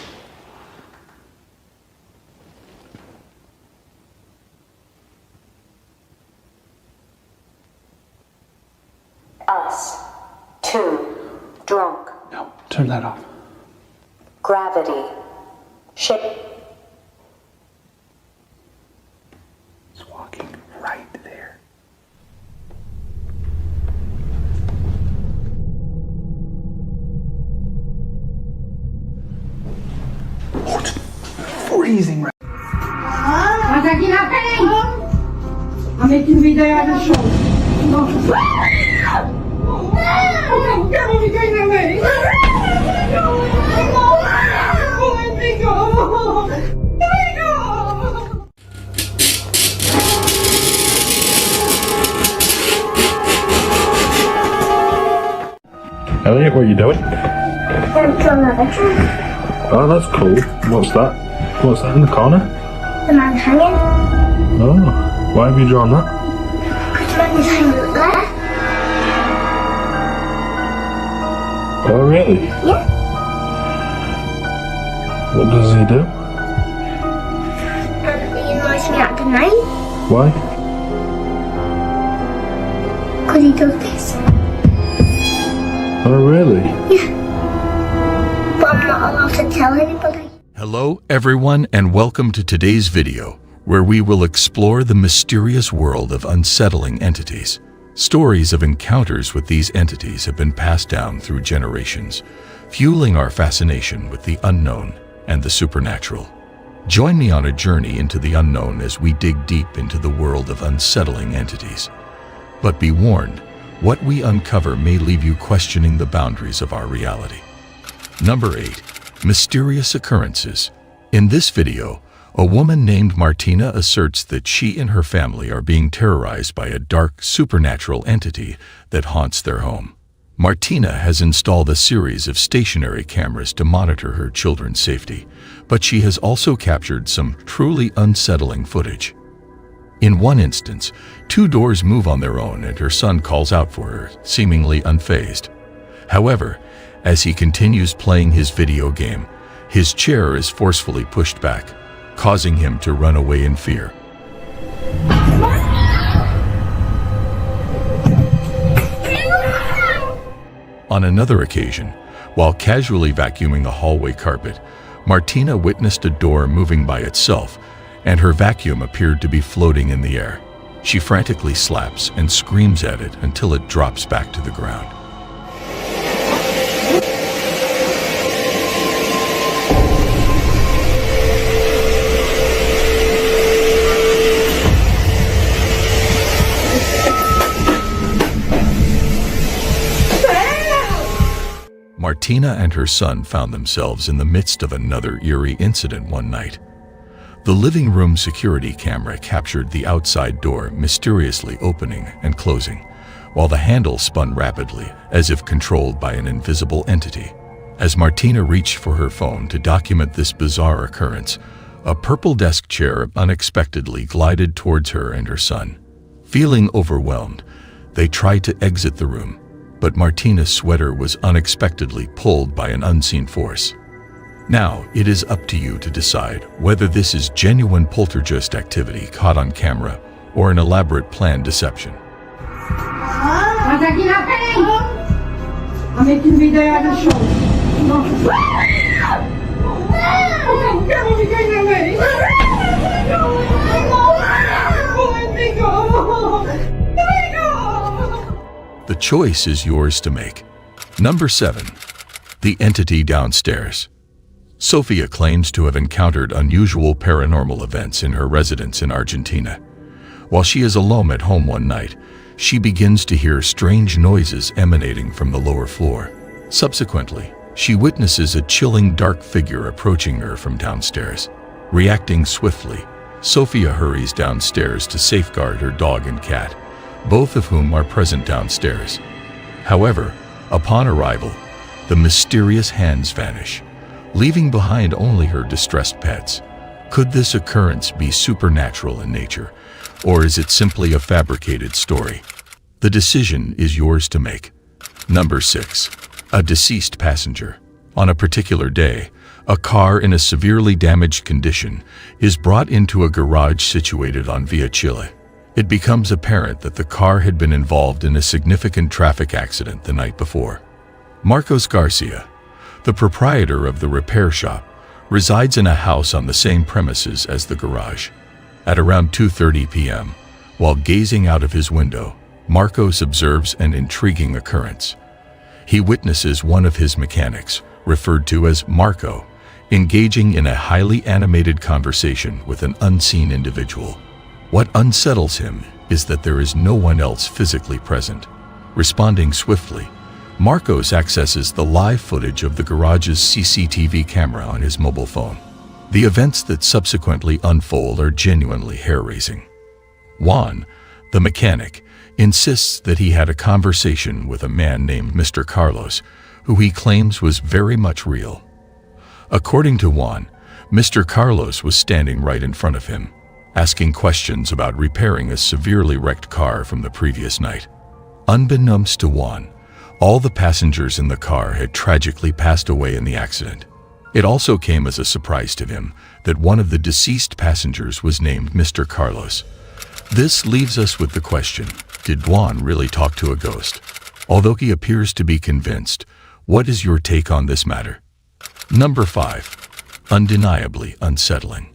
Us. Two. Drunk. No, turn that off. Gravity. Ship. It's walking right there. Oh, it's freezing right now. I'm making video on the show. Elliot, what are you doing? I'm drawing a picture. Oh, that's cool. What's that? What's that in the corner? The man hanging. Oh, why have you drawn that? Because the man is hanging there. Oh, really? Yeah. What does he do? He annoys me at the night. Why? Because he does this. Oh, really? Yeah. But I'm not allowed to tell anybody. Hello everyone and welcome to today's video where we will explore the mysterious world of unsettling entities. Stories of encounters with these entities have been passed down through generations, fueling our fascination with the unknown and the supernatural. Join me on a journey into the unknown as we dig deep into the world of unsettling entities. But be warned, what we uncover may leave you questioning the boundaries of our reality. Number 8. Mysterious occurrences. In this video, a woman named Martina asserts that she and her family are being terrorized by a dark, supernatural entity that haunts their home. Martina has installed a series of stationary cameras to monitor her children's safety, but she has also captured some truly unsettling footage. In one instance, 2 doors move on their own and her son calls out for her, seemingly unfazed. However, as he continues playing his video game, his chair is forcefully pushed back, causing him to run away in fear. On another occasion, while casually vacuuming the hallway carpet, Martina witnessed a door moving by itself, and her vacuum appeared to be floating in the air. She frantically slaps and screams at it until it drops back to the ground. Martina and her son found themselves in the midst of another eerie incident one night. The living room security camera captured the outside door mysteriously opening and closing, while the handle spun rapidly as if controlled by an invisible entity. As Martina reached for her phone to document this bizarre occurrence, a purple desk chair unexpectedly glided towards her and her son. Feeling overwhelmed, they tried to exit the room, but Martina's sweater was unexpectedly pulled by an unseen force. Now, it is up to you to decide whether this is genuine poltergeist activity caught on camera or an elaborate planned deception. I'm making video at the show. The choice is yours to make. Number 7. The entity downstairs. Sophia claims to have encountered unusual paranormal events in her residence in Argentina. While she is alone at home one night, she begins to hear strange noises emanating from the lower floor. Subsequently, she witnesses a chilling dark figure approaching her from downstairs. Reacting swiftly, Sophia hurries downstairs to safeguard her dog and cat, both of whom are present downstairs. However, upon arrival, the mysterious hands vanish, leaving behind only her distressed pets. Could this occurrence be supernatural in nature, or is it simply a fabricated story? The decision is yours to make. Number 6. A deceased passenger. On a particular day, a car in a severely damaged condition is brought into a garage situated on Via Chile. It becomes apparent that the car had been involved in a significant traffic accident the night before. Marcos Garcia, the proprietor of the repair shop, resides in a house on the same premises as the garage. At around 2:30 p.m., while gazing out of his window, Marcos observes an intriguing occurrence. He witnesses one of his mechanics, referred to as Marco, engaging in a highly animated conversation with an unseen individual. What unsettles him is that there is no one else physically present. Responding swiftly, Marcos accesses the live footage of the garage's CCTV camera on his mobile phone. The events that subsequently unfold are genuinely hair-raising. Juan, the mechanic, insists that he had a conversation with a man named Mr. Carlos, who he claims was very much real. According to Juan, Mr. Carlos was standing right in front of him, asking questions about repairing a severely wrecked car from the previous night. Unbeknownst to Juan, all the passengers in the car had tragically passed away in the accident. It also came as a surprise to him that one of the deceased passengers was named Mr. Carlos. This leaves us with the question, did Juan really talk to a ghost? Although he appears to be convinced, what is your take on this matter? Number 5. Undeniably unsettling.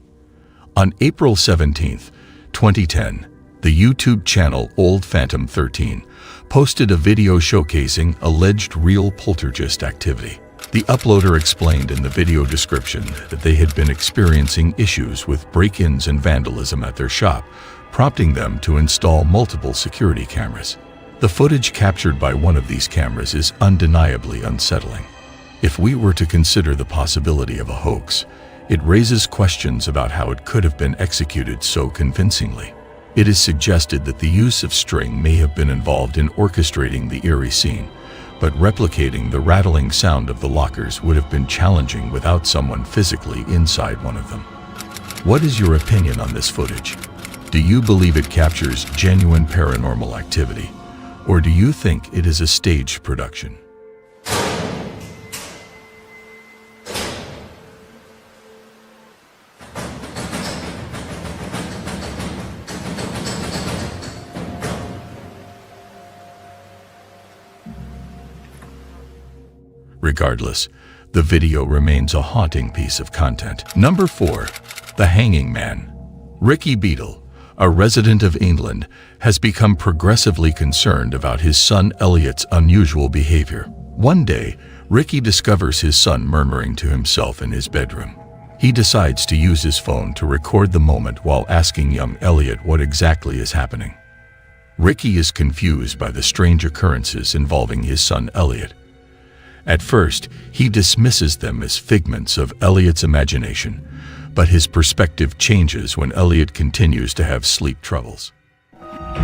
On April 17th, 2010, the YouTube channel Old Phantom 13 posted a video showcasing alleged real poltergeist activity. The uploader explained in the video description that they had been experiencing issues with break-ins and vandalism at their shop, prompting them to install multiple security cameras. The footage captured by one of these cameras is undeniably unsettling. If we were to consider the possibility of a hoax, it raises questions about how it could have been executed so convincingly. It is suggested that the use of string may have been involved in orchestrating the eerie scene, but replicating the rattling sound of the lockers would have been challenging without someone physically inside one of them. What is your opinion on this footage? Do you believe it captures genuine paranormal activity, or do you think it is a staged production? Regardless, the video remains a haunting piece of content. Number 4. The Hanging Man. Ricky Beadle, a resident of England, has become progressively concerned about his son Elliot's unusual behavior. One day, Ricky discovers his son murmuring to himself in his bedroom. He decides to use his phone to record the moment while asking young Elliot what exactly is happening. Ricky is confused by the strange occurrences involving his son Elliot. At first, he dismisses them as figments of Elliot's imagination, but his perspective changes when Elliot continues to have sleep troubles.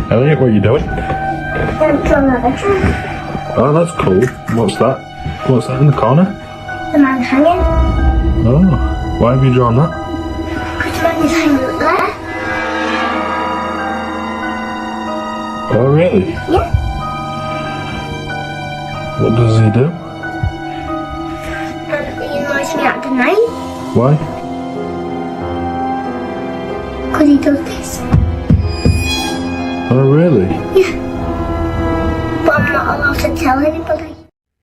Elliot, what are you doing? I'm drawing a picture. Oh, that's cool. What's that? What's that in the corner? The man hanging. Oh, why have you drawn that? anytime you like. Oh, really? Yeah. What does he do? He annoys me at the night. Why? Because he does this. Oh, really? Yeah. But I'm not allowed to tell anybody.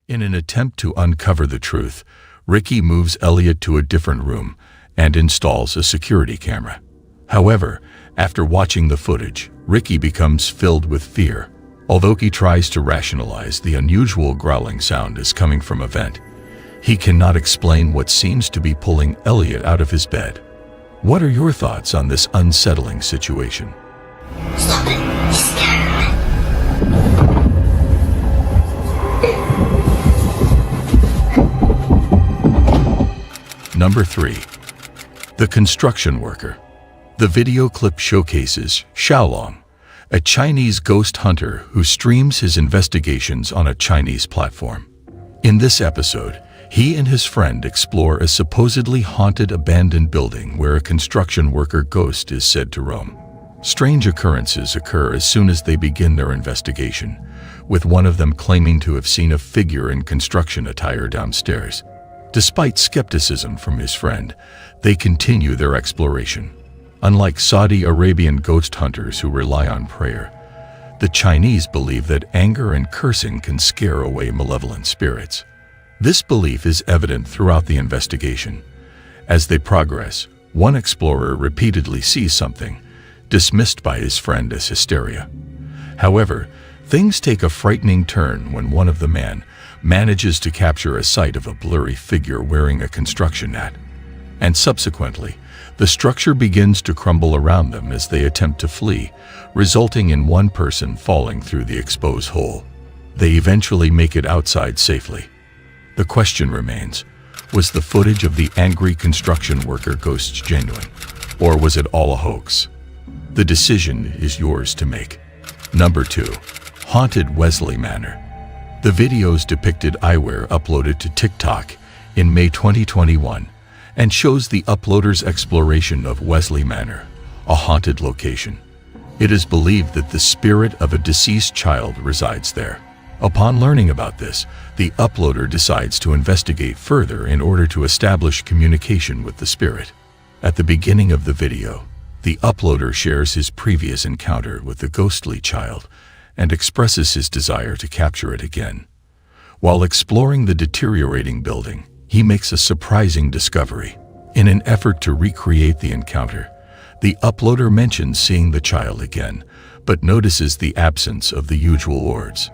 In an attempt to uncover the truth, Ricky moves Elliot to a different room and installs a security camera. However, after watching the footage, Ricky becomes filled with fear. Although he tries to rationalize the unusual growling sound as coming from a vent, he cannot explain what seems to be pulling Elliot out of his bed. What are your thoughts on this unsettling situation? Stop it. He's scaring me. Number 3. The construction worker. The video clip showcases Xiaolong, a Chinese ghost hunter who streams his investigations on a Chinese platform. In this episode, he and his friend explore a supposedly haunted abandoned building where a construction worker ghost is said to roam. Strange occurrences occur as soon as they begin their investigation, with one of them claiming to have seen a figure in construction attire downstairs. Despite skepticism from his friend, they continue their exploration. Unlike Saudi Arabian ghost hunters who rely on prayer, the Chinese believe that anger and cursing can scare away malevolent spirits. This belief is evident throughout the investigation. As they progress, one explorer repeatedly sees something, dismissed by his friend as hysteria. However, things take a frightening turn when one of the men manages to capture a sight of a blurry figure wearing a construction hat. And subsequently, the structure begins to crumble around them as they attempt to flee, resulting in one person falling through the exposed hole. They eventually make it outside safely. The question remains, was the footage of the angry construction worker ghosts genuine, or was it all a hoax? The decision is yours to make. Number 2. Haunted Wesley Manor. The videos depicted eyewear uploaded to TikTok in May 2021 and shows the uploader's exploration of Wesley Manor, a haunted location. It is believed that the spirit of a deceased child resides there. Upon learning about this, the uploader decides to investigate further in order to establish communication with the spirit. At the beginning of the video, the uploader shares his previous encounter with the ghostly child and expresses his desire to capture it again. While exploring the deteriorating building, he makes a surprising discovery. In an effort to recreate the encounter, the uploader mentions seeing the child again, but notices the absence of the usual orbs.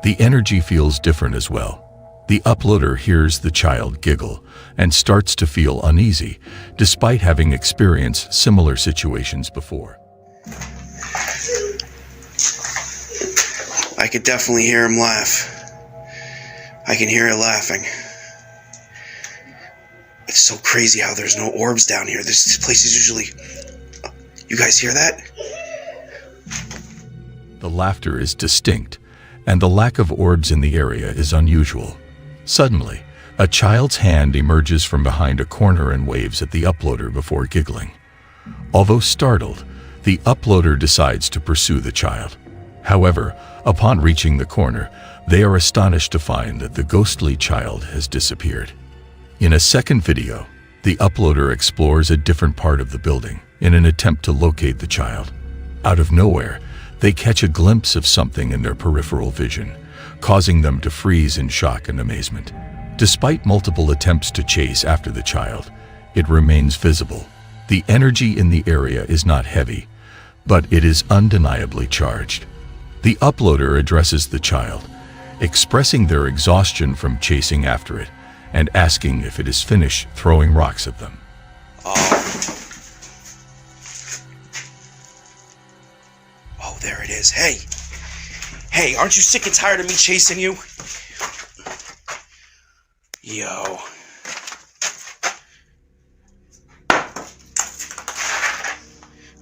The energy feels different as well. The uploader hears the child giggle and starts to feel uneasy, despite having experienced similar situations before. I could definitely hear him laugh. I can hear it laughing. It's so crazy how there's no orbs down here. This place is usually... You guys hear that? The laughter is distinct, and the lack of orbs in the area is unusual. Suddenly, a child's hand emerges from behind a corner and waves at the uploader before giggling. Although startled, the uploader decides to pursue the child. However, upon reaching the corner, they are astonished to find that the ghostly child has disappeared. In a second video, the uploader explores a different part of the building in an attempt to locate the child. Out of nowhere, they catch a glimpse of something in their peripheral vision, causing them to freeze in shock and amazement. Despite multiple attempts to chase after the child, it remains visible. The energy in the area is not heavy, but it is undeniably charged. The uploader addresses the child, expressing their exhaustion from chasing after it and asking if it is finished throwing rocks at them. Oh, there it is. Hey! Hey, aren't you sick and tired of me chasing you? Yo.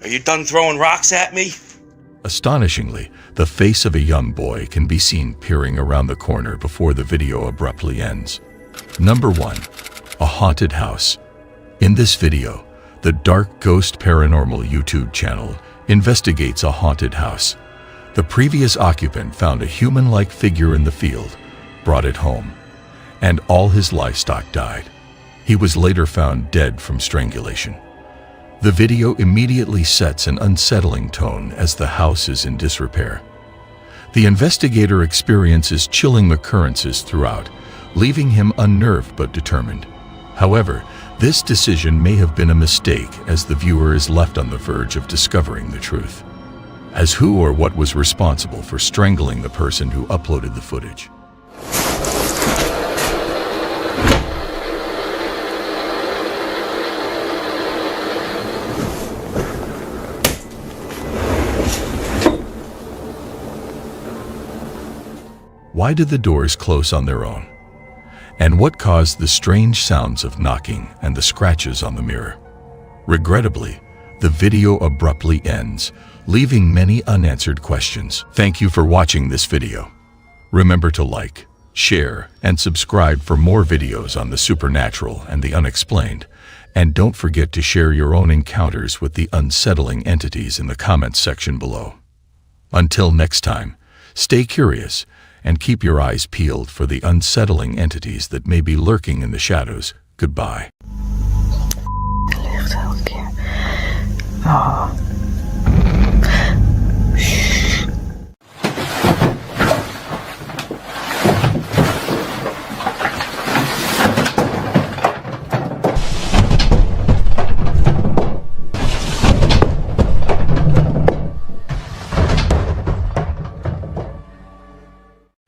Are you done throwing rocks at me? Astonishingly, the face of a young boy can be seen peering around the corner before the video abruptly ends. Number 1. A haunted house. In this video, the the Dark Ghost Paranormal YouTube channel investigates a haunted house. The previous occupant found a human-like figure in the field, brought it home, and all his livestock died. He was later found dead from strangulation. The video immediately sets an unsettling tone as the house is in disrepair. The investigator experiences chilling occurrences throughout, leaving him unnerved but determined. However, this decision may have been a mistake as the viewer is left on the verge of discovering the truth. As who or what was responsible for strangling the person who uploaded the footage? Why did the doors close on their own? And what caused the strange sounds of knocking and the scratches on the mirror? Regrettably, the video abruptly ends, leaving many unanswered questions. Thank you for watching this video. Remember to like, share, and subscribe for more videos on the supernatural and the unexplained. And don't forget to share your own encounters with the unsettling entities in the comments section below. Until next time, stay curious and keep your eyes peeled for the unsettling entities that may be lurking in the shadows. Goodbye.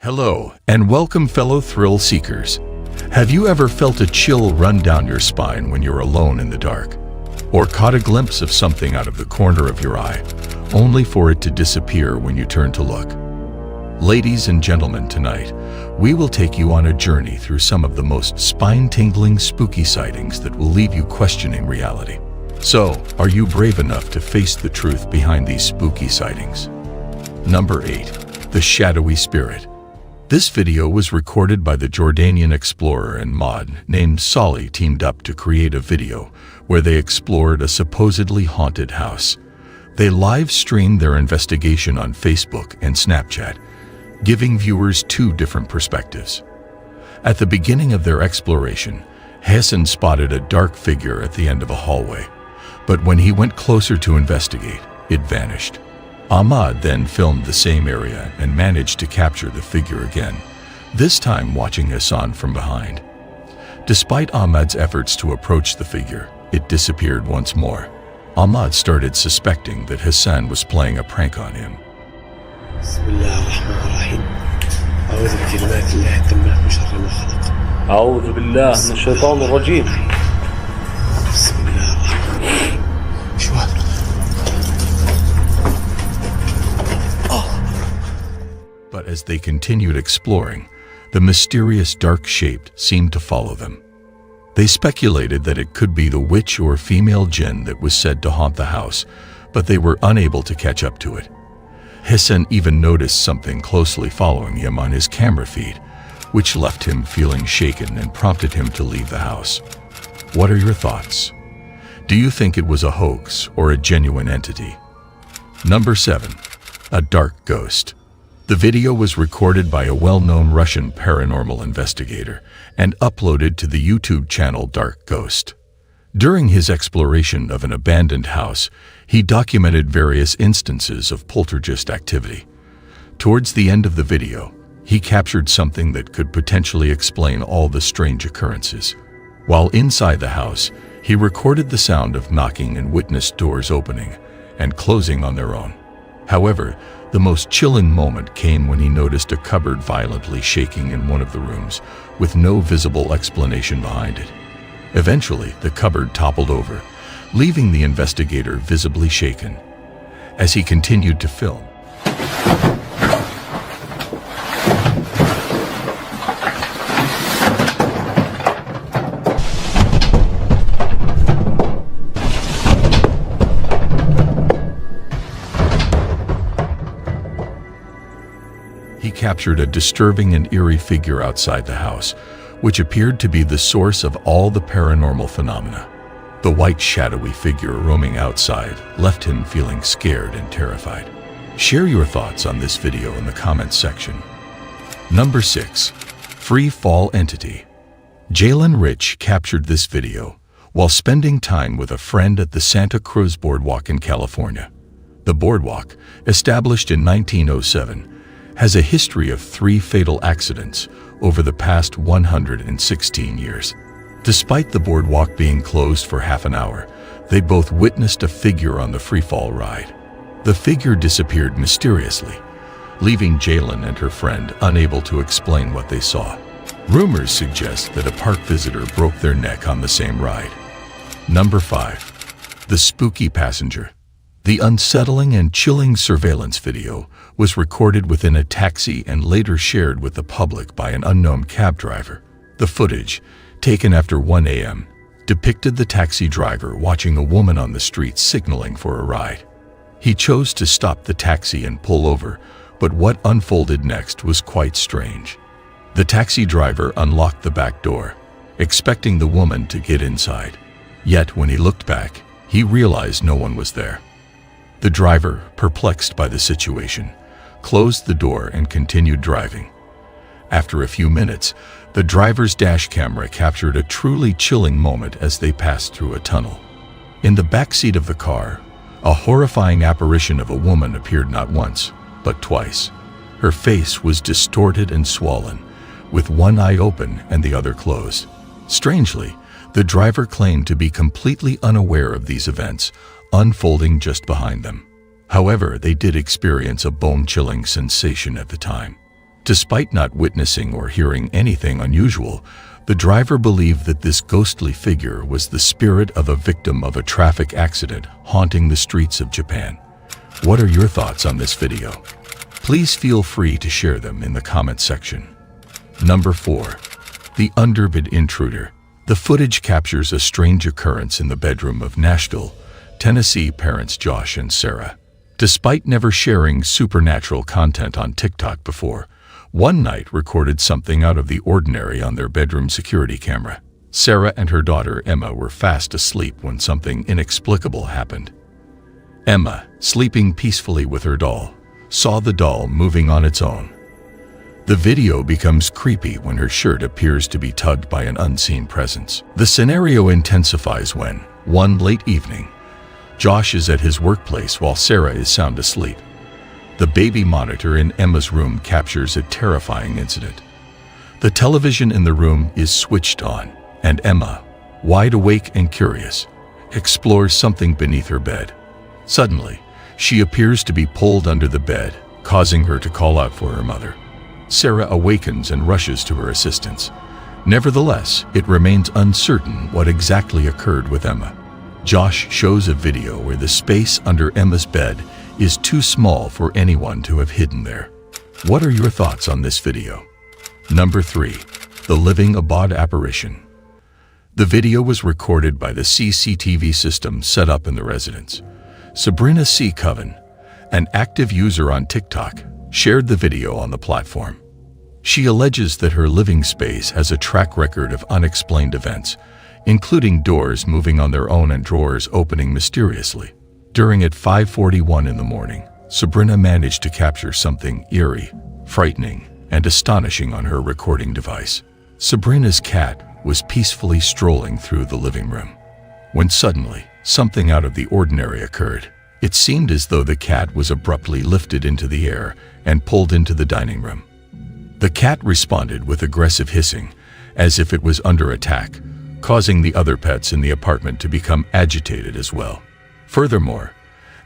Hello, and welcome fellow thrill seekers. Have you ever felt a chill run down your spine when you're alone in the dark? Or caught a glimpse of something out of the corner of your eye, only for it to disappear when you turn to look? Ladies and gentlemen, tonight, we will take you on a journey through some of the most spine-tingling spooky sightings that will leave you questioning reality. So, are you brave enough to face the truth behind these spooky sightings? Number 8. The Shadowy Spirit. This video was recorded by the Jordanian explorer and mod named Solly teamed up to create a video where they explored a supposedly haunted house. They live-streamed their investigation on Facebook and Snapchat, giving viewers two different perspectives. At the beginning of their exploration, Hassan spotted a dark figure at the end of a hallway, but when he went closer to investigate, it vanished. Ahmad then filmed the same area and managed to capture the figure again, this time watching Hassan from behind. Despite Ahmad's efforts to approach the figure, it disappeared once more. Ahmad started suspecting that Hassan was playing a prank on him. أعوذ بالله من الشيطان الرجيم. But as they continued exploring, the mysterious dark shape seemed to follow them. They speculated that it could be the witch or female jinn that was said to haunt the house, but they were unable to catch up to it. Hassan even noticed something closely following him on his camera feed, which left him feeling shaken and prompted him to leave the house. What are your thoughts? Do you think it was a hoax or a genuine entity? Number 7. A Dark Ghost. The video was recorded by a well-known Russian paranormal investigator and uploaded to the YouTube channel Dark Ghost. During his exploration of an abandoned house, he documented various instances of poltergeist activity. Towards the end of the video, he captured something that could potentially explain all the strange occurrences. While inside the house, he recorded the sound of knocking and witnessed doors opening and closing on their own. However, the most chilling moment came when he noticed a cupboard violently shaking in one of the rooms, with no visible explanation behind it. Eventually, the cupboard toppled over, leaving the investigator visibly shaken. As he continued to film, he captured a disturbing and eerie figure outside the house, which appeared to be the source of all the paranormal phenomena. The white shadowy figure roaming outside left him feeling scared and terrified. Share your thoughts on this video in the comments section. Number 6. Free Fall Entity. Jalen Rich captured this video while spending time with a friend at the Santa Cruz Boardwalk in California. The boardwalk, established in 1907, has a history of 3 fatal accidents over the past 116 years. Despite the boardwalk being closed for half an hour, they both witnessed a figure on the freefall ride. The figure disappeared mysteriously, leaving Jalen and her friend unable to explain what they saw. Rumors suggest that a park visitor broke their neck on the same ride. Number 5. The Spooky Passenger. The unsettling and chilling surveillance video was recorded within a taxi and later shared with the public by an unknown cab driver. The footage, taken after 1 a.m., depicted the taxi driver watching a woman on the street signaling for a ride. He chose to stop the taxi and pull over, but what unfolded next was quite strange. The taxi driver unlocked the back door, expecting the woman to get inside. Yet when he looked back, he realized no one was there. The driver, perplexed by the situation, closed the door and continued driving. After a few minutes, the driver's dash camera captured a truly chilling moment as they passed through a tunnel. In the back seat of the car, a horrifying apparition of a woman appeared not once, but twice. Her face was distorted and swollen, with one eye open and the other closed. Strangely, the driver claimed to be completely unaware of these events unfolding just behind them. However, they did experience a bone-chilling sensation at the time. Despite not witnessing or hearing anything unusual, the driver believed that this ghostly figure was the spirit of a victim of a traffic accident haunting the streets of Japan. What are your thoughts on this video? Please feel free to share them in the comment section. Number 4. The Underbed Intruder. The footage captures a strange occurrence in the bedroom of Nashville, Tennessee parents Josh and Sarah. Despite never sharing supernatural content on TikTok before, one night recorded something out of the ordinary on their bedroom security camera. Sarah and her daughter Emma were fast asleep when something inexplicable happened. Emma, sleeping peacefully with her doll, saw the doll moving on its own. The video becomes creepy when her shirt appears to be tugged by an unseen presence. The scenario intensifies when, one late evening, Josh is at his workplace while Sarah is sound asleep. The baby monitor in Emma's room captures a terrifying incident. The television in the room is switched on, and Emma, wide awake and curious, explores something beneath her bed. Suddenly, she appears to be pulled under the bed, causing her to call out for her mother. Sarah awakens and rushes to her assistance. Nevertheless, it remains uncertain what exactly occurred with Emma. Josh shows a video where the space under Emma's bed is too small for anyone to have hidden there. What are your thoughts on this video? Number 3. The Living Abode Apparition. The video was recorded by the CCTV system set up in the residence. Sabrina C. Coven, an active user on TikTok, shared the video on the platform. She alleges that her living space has a track record of unexplained events, including doors moving on their own and drawers opening mysteriously. During at 5:41 in the morning, Sabrina managed to capture something eerie, frightening, and astonishing on her recording device. Sabrina's cat was peacefully strolling through the living room, when suddenly, something out of the ordinary occurred. It seemed as though the cat was abruptly lifted into the air and pulled into the dining room. The cat responded with aggressive hissing, as if it was under attack, causing the other pets in the apartment to become agitated as well. Furthermore,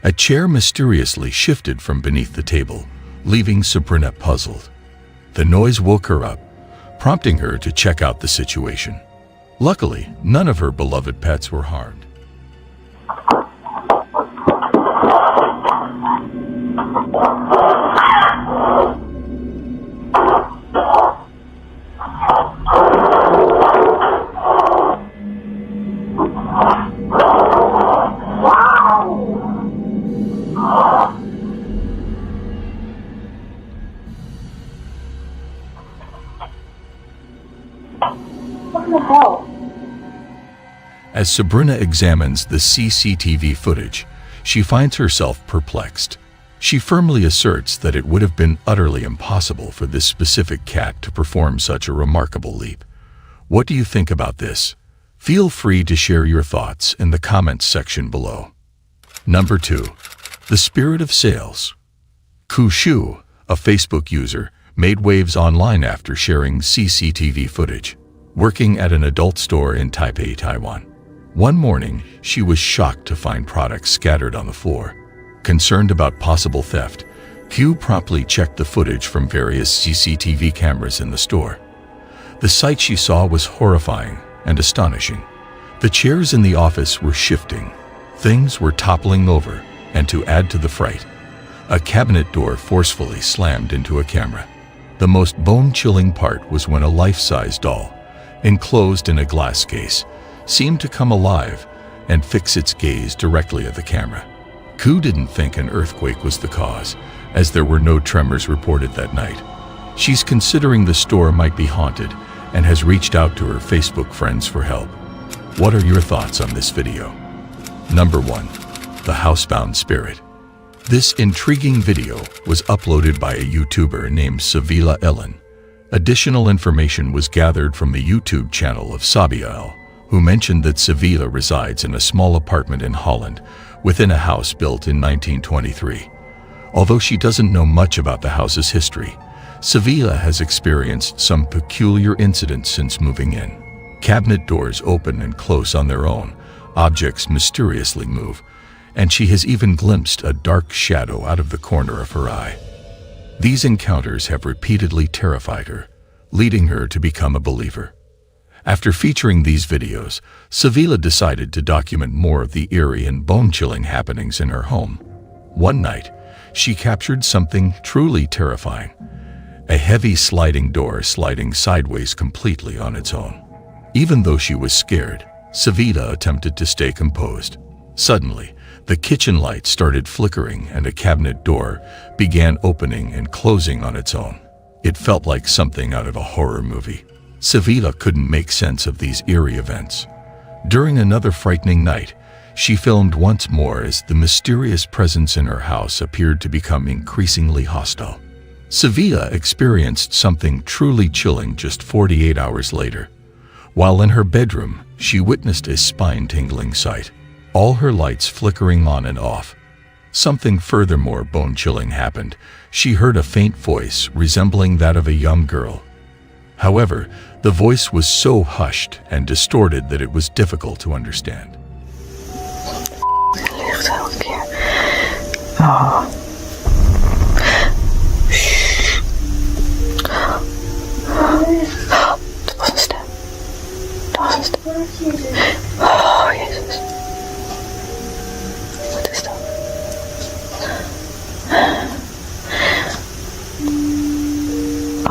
a chair mysteriously shifted from beneath the table, leaving Sabrina puzzled. The noise woke her up, prompting her to check out the situation. Luckily, none of her beloved pets were harmed. What the hell? As Sabrina examines the CCTV footage, she finds herself perplexed. She firmly asserts that it would have been utterly impossible for this specific cat to perform such a remarkable leap. What do you think about this? Feel free to share your thoughts in the comments section below. Number 2. The Spirit of Sales. Ku Shu, a Facebook user, made waves online after sharing CCTV footage, working at an adult store in Taipei, Taiwan. One morning, she was shocked to find products scattered on the floor. Concerned about possible theft, Q promptly checked the footage from various CCTV cameras in the store. The sight she saw was horrifying and astonishing. The chairs in the office were shifting, things were toppling over, and to add to the fright, a cabinet door forcefully slammed into a camera. The most bone-chilling part was when a life-size doll, enclosed in a glass case, seemed to come alive and fix its gaze directly at the camera. Ku didn't think an earthquake was the cause, as there were no tremors reported that night. She's considering the store might be haunted and has reached out to her Facebook friends for help. What are your thoughts on this video? Number 1. The Housebound Spirit. This intriguing video was uploaded by a YouTuber named Savila Ellen. Additional information was gathered from the YouTube channel of Sabiel, who mentioned that Savila resides in a small apartment in Holland within a house built in 1923. Although she doesn't know much about the house's history, Savila has experienced some peculiar incidents since moving in. Cabinet doors open and close on their own, objects mysteriously move, and she has even glimpsed a dark shadow out of the corner of her eye. These encounters have repeatedly terrified her, leading her to become a believer. After featuring these videos, Savila decided to document more of the eerie and bone-chilling happenings in her home. One night, she captured something truly terrifying: a heavy sliding door sliding sideways completely on its own. Even though she was scared, Savila attempted to stay composed. Suddenly, the kitchen light started flickering and a cabinet door began opening and closing on its own. It felt like something out of a horror movie. Savila couldn't make sense of these eerie events. During another frightening night, she filmed once more as the mysterious presence in her house appeared to become increasingly hostile. Savila experienced something truly chilling just 48 hours later. While in her bedroom, she witnessed a spine-tingling sight, all her lights flickering on and off. Something furthermore bone-chilling happened. She heard a faint voice resembling that of a young girl. However, the voice was so hushed and distorted that it was difficult to understand. Oh, Jezus. Wat is dat?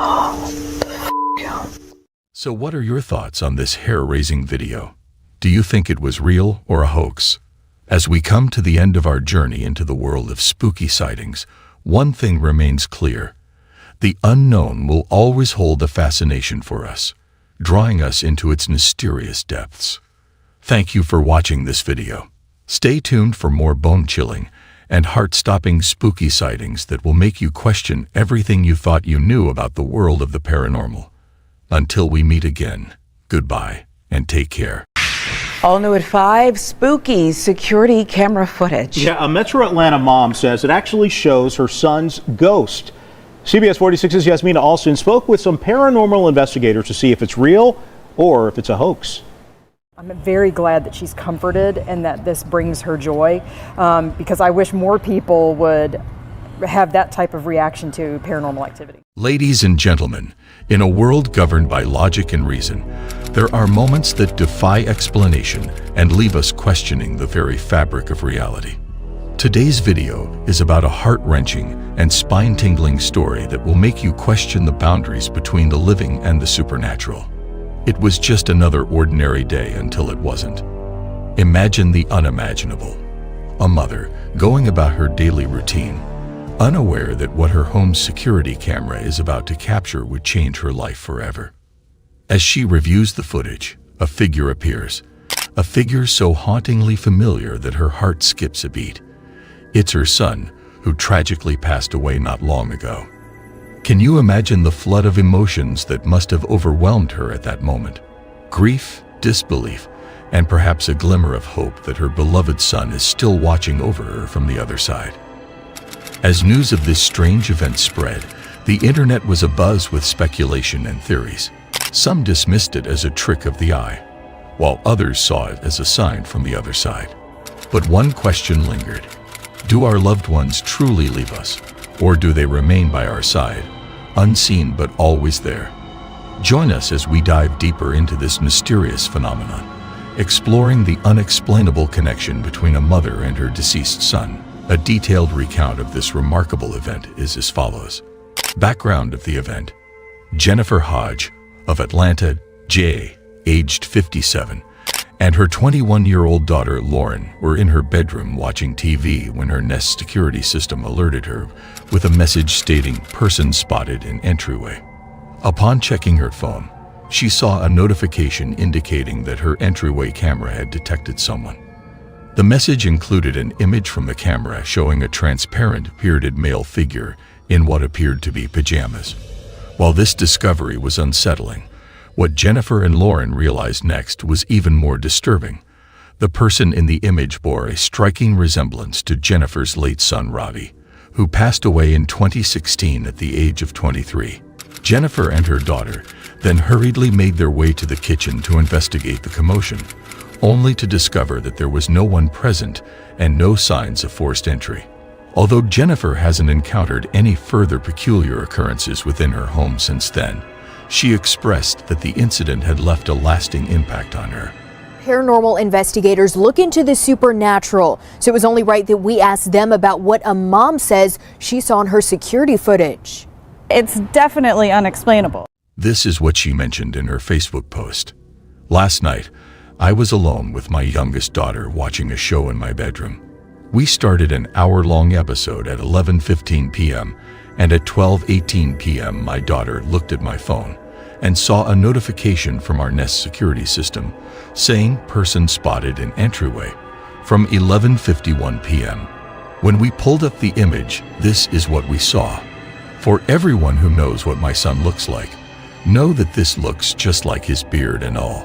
Oh, what the f***, joh. So what are your thoughts on this hair-raising video? Do you think it was real or a hoax? As we come to the end of our journey into the world of spooky sightings, one thing remains clear. The unknown will always hold a fascination for us, drawing us into its mysterious depths. Thank you for watching this video. Stay tuned for more bone-chilling and heart-stopping spooky sightings that will make you question everything you thought you knew about the world of the paranormal. Until we meet again, goodbye and take care. All new at 5, spooky security camera footage. Yeah, a Metro Atlanta mom says it actually shows her son's ghost. CBS 46's Yasmina Alston spoke with some paranormal investigators to see if it's real or if it's a hoax. I'm very glad that she's comforted and that this brings her joy, because I wish more people would have that type of reaction to paranormal activity. Ladies and gentlemen, in a world governed by logic and reason, there are moments that defy explanation and leave us questioning the very fabric of reality. Today's video is about a heart-wrenching and spine-tingling story that will make you question the boundaries between the living and the supernatural. It was just another ordinary day until it wasn't. Imagine the unimaginable. A mother going about her daily routine, unaware that what her home's security camera is about to capture would change her life forever. As she reviews the footage, a figure appears, a figure so hauntingly familiar that her heart skips a beat. It's her son, who tragically passed away not long ago. Can you imagine the flood of emotions that must have overwhelmed her at that moment? Grief, disbelief, and perhaps a glimmer of hope that her beloved son is still watching over her from the other side. As news of this strange event spread, the internet was abuzz with speculation and theories. Some dismissed it as a trick of the eye, while others saw it as a sign from the other side. But one question lingered. Do our loved ones truly leave us, or do they remain by our side, unseen but always there? Join us as we dive deeper into this mysterious phenomenon, exploring the unexplainable connection between a mother and her deceased son. A detailed recount of this remarkable event is as follows. Background of the event. Jennifer Hodge, of Atlanta, J., aged 57, and her 21-year-old daughter Lauren were in her bedroom watching TV when her Nest security system alerted her with a message stating "person spotted in entryway." Upon checking her phone, she saw a notification indicating that her entryway camera had detected someone. The message included an image from the camera showing a transparent, bearded male figure in what appeared to be pajamas. While this discovery was unsettling, what Jennifer and Lauren realized next was even more disturbing. The person in the image bore a striking resemblance to Jennifer's late son Robbie, who passed away in 2016 at the age of 23. Jennifer and her daughter then hurriedly made their way to the kitchen to investigate the commotion, only to discover that there was no one present and no signs of forced entry. Although Jennifer hasn't encountered any further peculiar occurrences within her home since then, she expressed that the incident had left a lasting impact on her. Paranormal investigators look into the supernatural, so it was only right that we ask them about what a mom says she saw in her security footage. It's definitely unexplainable. This is what she mentioned in her Facebook post. Last night, I was alone with my youngest daughter watching a show in my bedroom. We started an hour-long episode at 11:15 p.m., and at 12:18 p.m. my daughter looked at my phone and saw a notification from our Nest security system saying "person spotted in entryway" from 11:51 p.m. When we pulled up the image, this is what we saw. For everyone who knows what my son looks like, know that this looks just like his beard and all.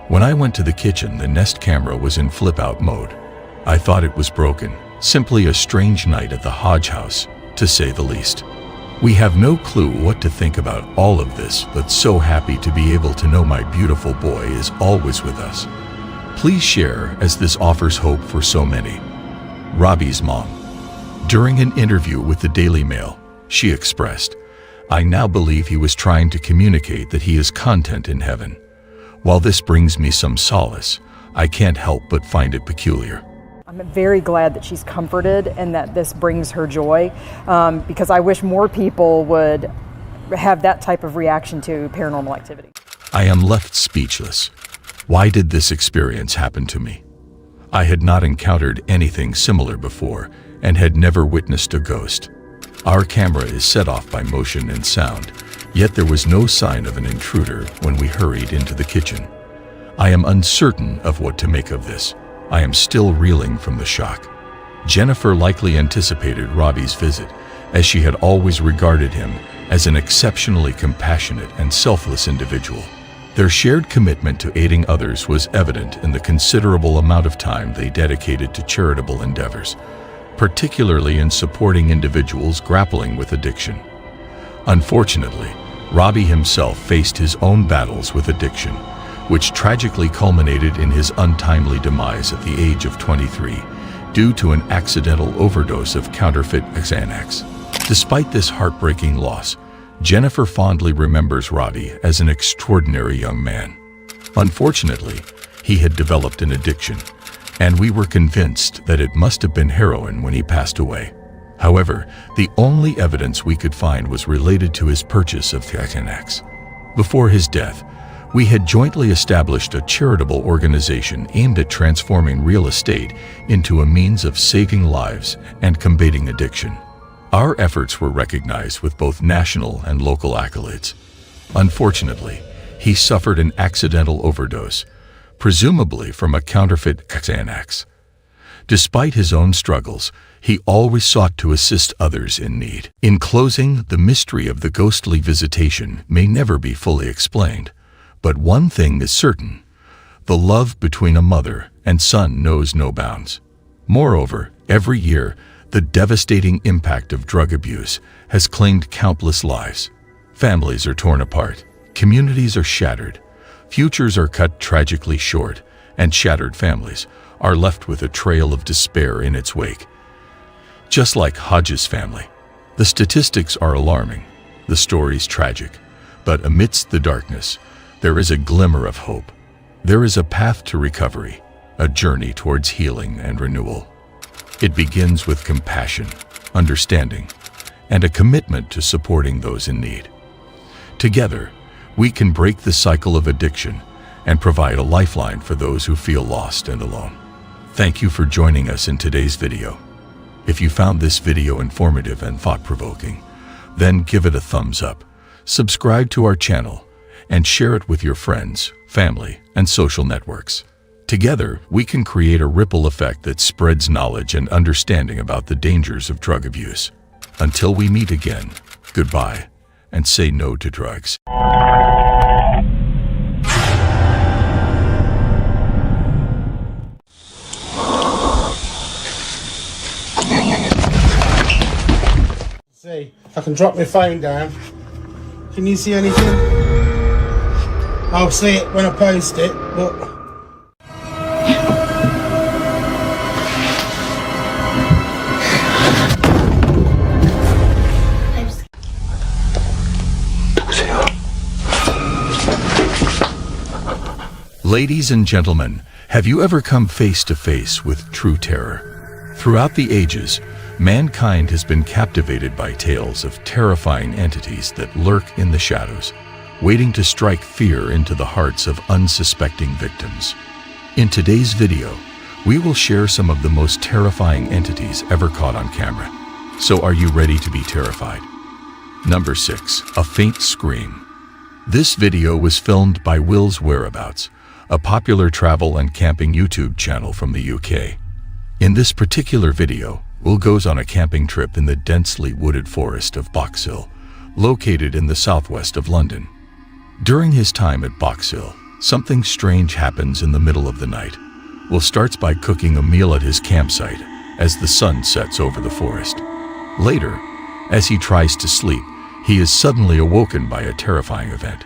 When I went to the kitchen, the Nest camera was in flip-out mode. I thought it was broken, simply a strange night at the Hodge house, to say the least. We have no clue what to think about all of this, but so happy to be able to know my beautiful boy is always with us. Please share, as this offers hope for so many. Robbie's mom. During an interview with the Daily Mail, she expressed, "I now believe he was trying to communicate that he is content in heaven. While this brings me some solace, I can't help but find it peculiar." I'm very glad that she's comforted and that this brings her joy, because I wish more people would have that type of reaction to paranormal activity. I am left speechless. Why did this experience happen to me? I had not encountered anything similar before and had never witnessed a ghost. Our camera is set off by motion and sound, yet there was no sign of an intruder when we hurried into the kitchen. I am uncertain of what to make of this. I am still reeling from the shock. Jennifer likely anticipated Robbie's visit, as she had always regarded him as an exceptionally compassionate and selfless individual. Their shared commitment to aiding others was evident in the considerable amount of time they dedicated to charitable endeavors, particularly in supporting individuals grappling with addiction. Unfortunately, Robbie himself faced his own battles with addiction, which tragically culminated in his untimely demise at the age of 23 due to an accidental overdose of counterfeit Xanax. Despite this heartbreaking loss, Jennifer fondly remembers Robbie as an extraordinary young man. Unfortunately, he had developed an addiction, and we were convinced that it must have been heroin when he passed away. However, the only evidence we could find was related to his purchase of Xanax. Before his death, we had jointly established a charitable organization aimed at transforming real estate into a means of saving lives and combating addiction. Our efforts were recognized with both national and local accolades. Unfortunately, he suffered an accidental overdose, presumably from a counterfeit Xanax. Despite his own struggles, he always sought to assist others in need. In closing, the mystery of the ghostly visitation may never be fully explained, but one thing is certain: the love between a mother and son knows no bounds. Moreover, every year, the devastating impact of drug abuse has claimed countless lives. Families are torn apart, communities are shattered, futures are cut tragically short, and shattered families are left with a trail of despair in its wake. Just like Hodges' family, the statistics are alarming, the stories tragic, but amidst the darkness, there is a glimmer of hope. There is a path to recovery, a journey towards healing and renewal. It begins with compassion, understanding, and a commitment to supporting those in need. Together, we can break the cycle of addiction and provide a lifeline for those who feel lost and alone. Thank you for joining us in today's video. If you found this video informative and thought-provoking, then give it a thumbs up, subscribe to our channel, and share it with your friends, family, and social networks. Together, we can create a ripple effect that spreads knowledge and understanding about the dangers of drug abuse. Until we meet again, goodbye, and say no to drugs. See, I can drop my phone down. Can you see anything? I'll see it when I post it, but... Ladies and gentlemen, have you ever come face to face with true terror? Throughout the ages, mankind has been captivated by tales of terrifying entities that lurk in the shadows, waiting to strike fear into the hearts of unsuspecting victims. In today's video, we will share some of the most terrifying entities ever caught on camera. So are you ready to be terrified? Number 6. A faint scream. This video was filmed by Will's Whereabouts, a popular travel and camping YouTube channel from the UK. In this particular video, Will goes on a camping trip in the densely wooded forest of Box Hill, located in the southwest of London. During his time at Box Hill, something strange happens in the middle of the night. Will starts by cooking a meal at his campsite as the sun sets over the forest. Later, as he tries to sleep, he is suddenly awoken by a terrifying event.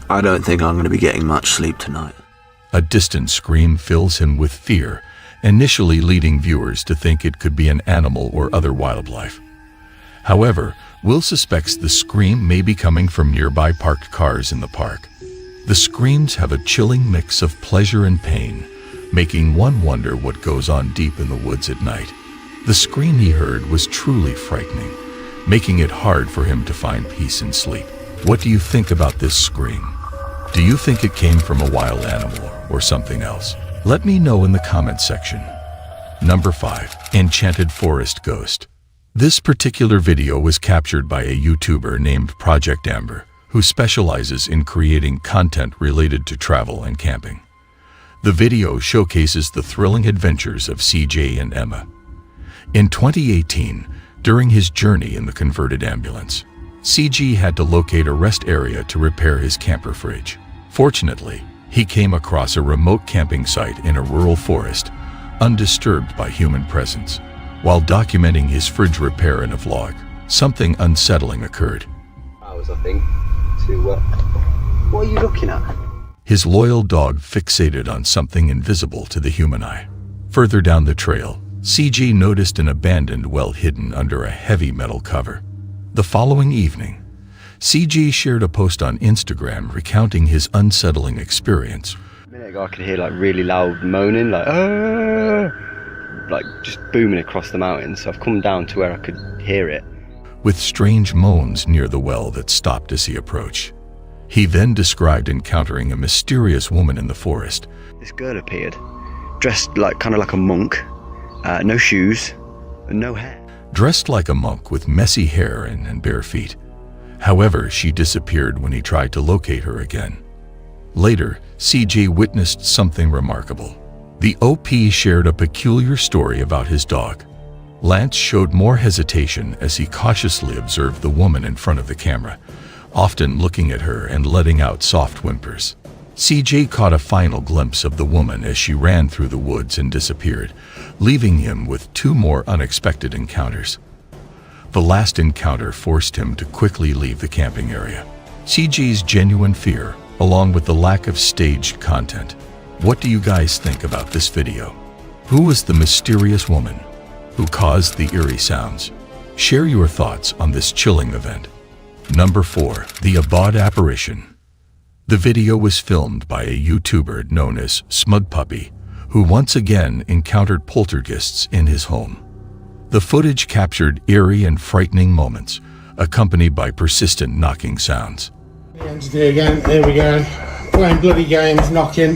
I don't think I'm going to be getting much sleep tonight. A distant scream fills him with fear, initially leading viewers to think it could be an animal or other wildlife. However, Will suspects the scream may be coming from nearby parked cars in the park. The screams have a chilling mix of pleasure and pain, making one wonder what goes on deep in the woods at night. The scream he heard was truly frightening, making it hard for him to find peace and sleep. What do you think about this scream? Do you think it came from a wild animal or something else? Let me know in the comments section. Number 5. Enchanted Forest Ghost. This particular video was captured by a YouTuber named Project Amber, who specializes in creating content related to travel and camping. The video showcases the thrilling adventures of CJ and Emma. In 2018, during his journey in the converted ambulance, CG had to locate a rest area to repair his camper fridge. Fortunately, he came across a remote camping site in a rural forest, undisturbed by human presence. While documenting his fridge repair in a vlog, something unsettling occurred. Hours, I think, to what are you looking at? His loyal dog fixated on something invisible to the human eye. Further down the trail, CG noticed an abandoned well hidden under a heavy metal cover. The following evening, CG shared a post on Instagram recounting his unsettling experience. A minute ago I could hear like really loud moaning, like just booming across the mountains. So I've come down to where I could hear it. With strange moans near the well that stopped as he approached. He then described encountering a mysterious woman in the forest. This girl appeared, dressed like kind of like a monk, no shoes, and no hair. Dressed like a monk with messy hair and bare feet. However, she disappeared when he tried to locate her again. Later, CJ witnessed something remarkable. The OP shared a peculiar story about his dog. Lance showed more hesitation as he cautiously observed the woman in front of the camera, often looking at her and letting out soft whimpers. CJ caught a final glimpse of the woman as she ran through the woods and disappeared, leaving him with 2 more unexpected encounters. The last encounter forced him to quickly leave the camping area. CJ's genuine fear, along with the lack of staged content. What do you guys think about this video? Who was the mysterious woman who caused the eerie sounds? Share your thoughts on this chilling event. Number 4. The Abad Apparition. The video was filmed by a YouTuber known as Smug Puppy, who once again encountered poltergeists in his home. The footage captured eerie and frightening moments, accompanied by persistent knocking sounds. Again, here we go. Playing bloody games, knocking.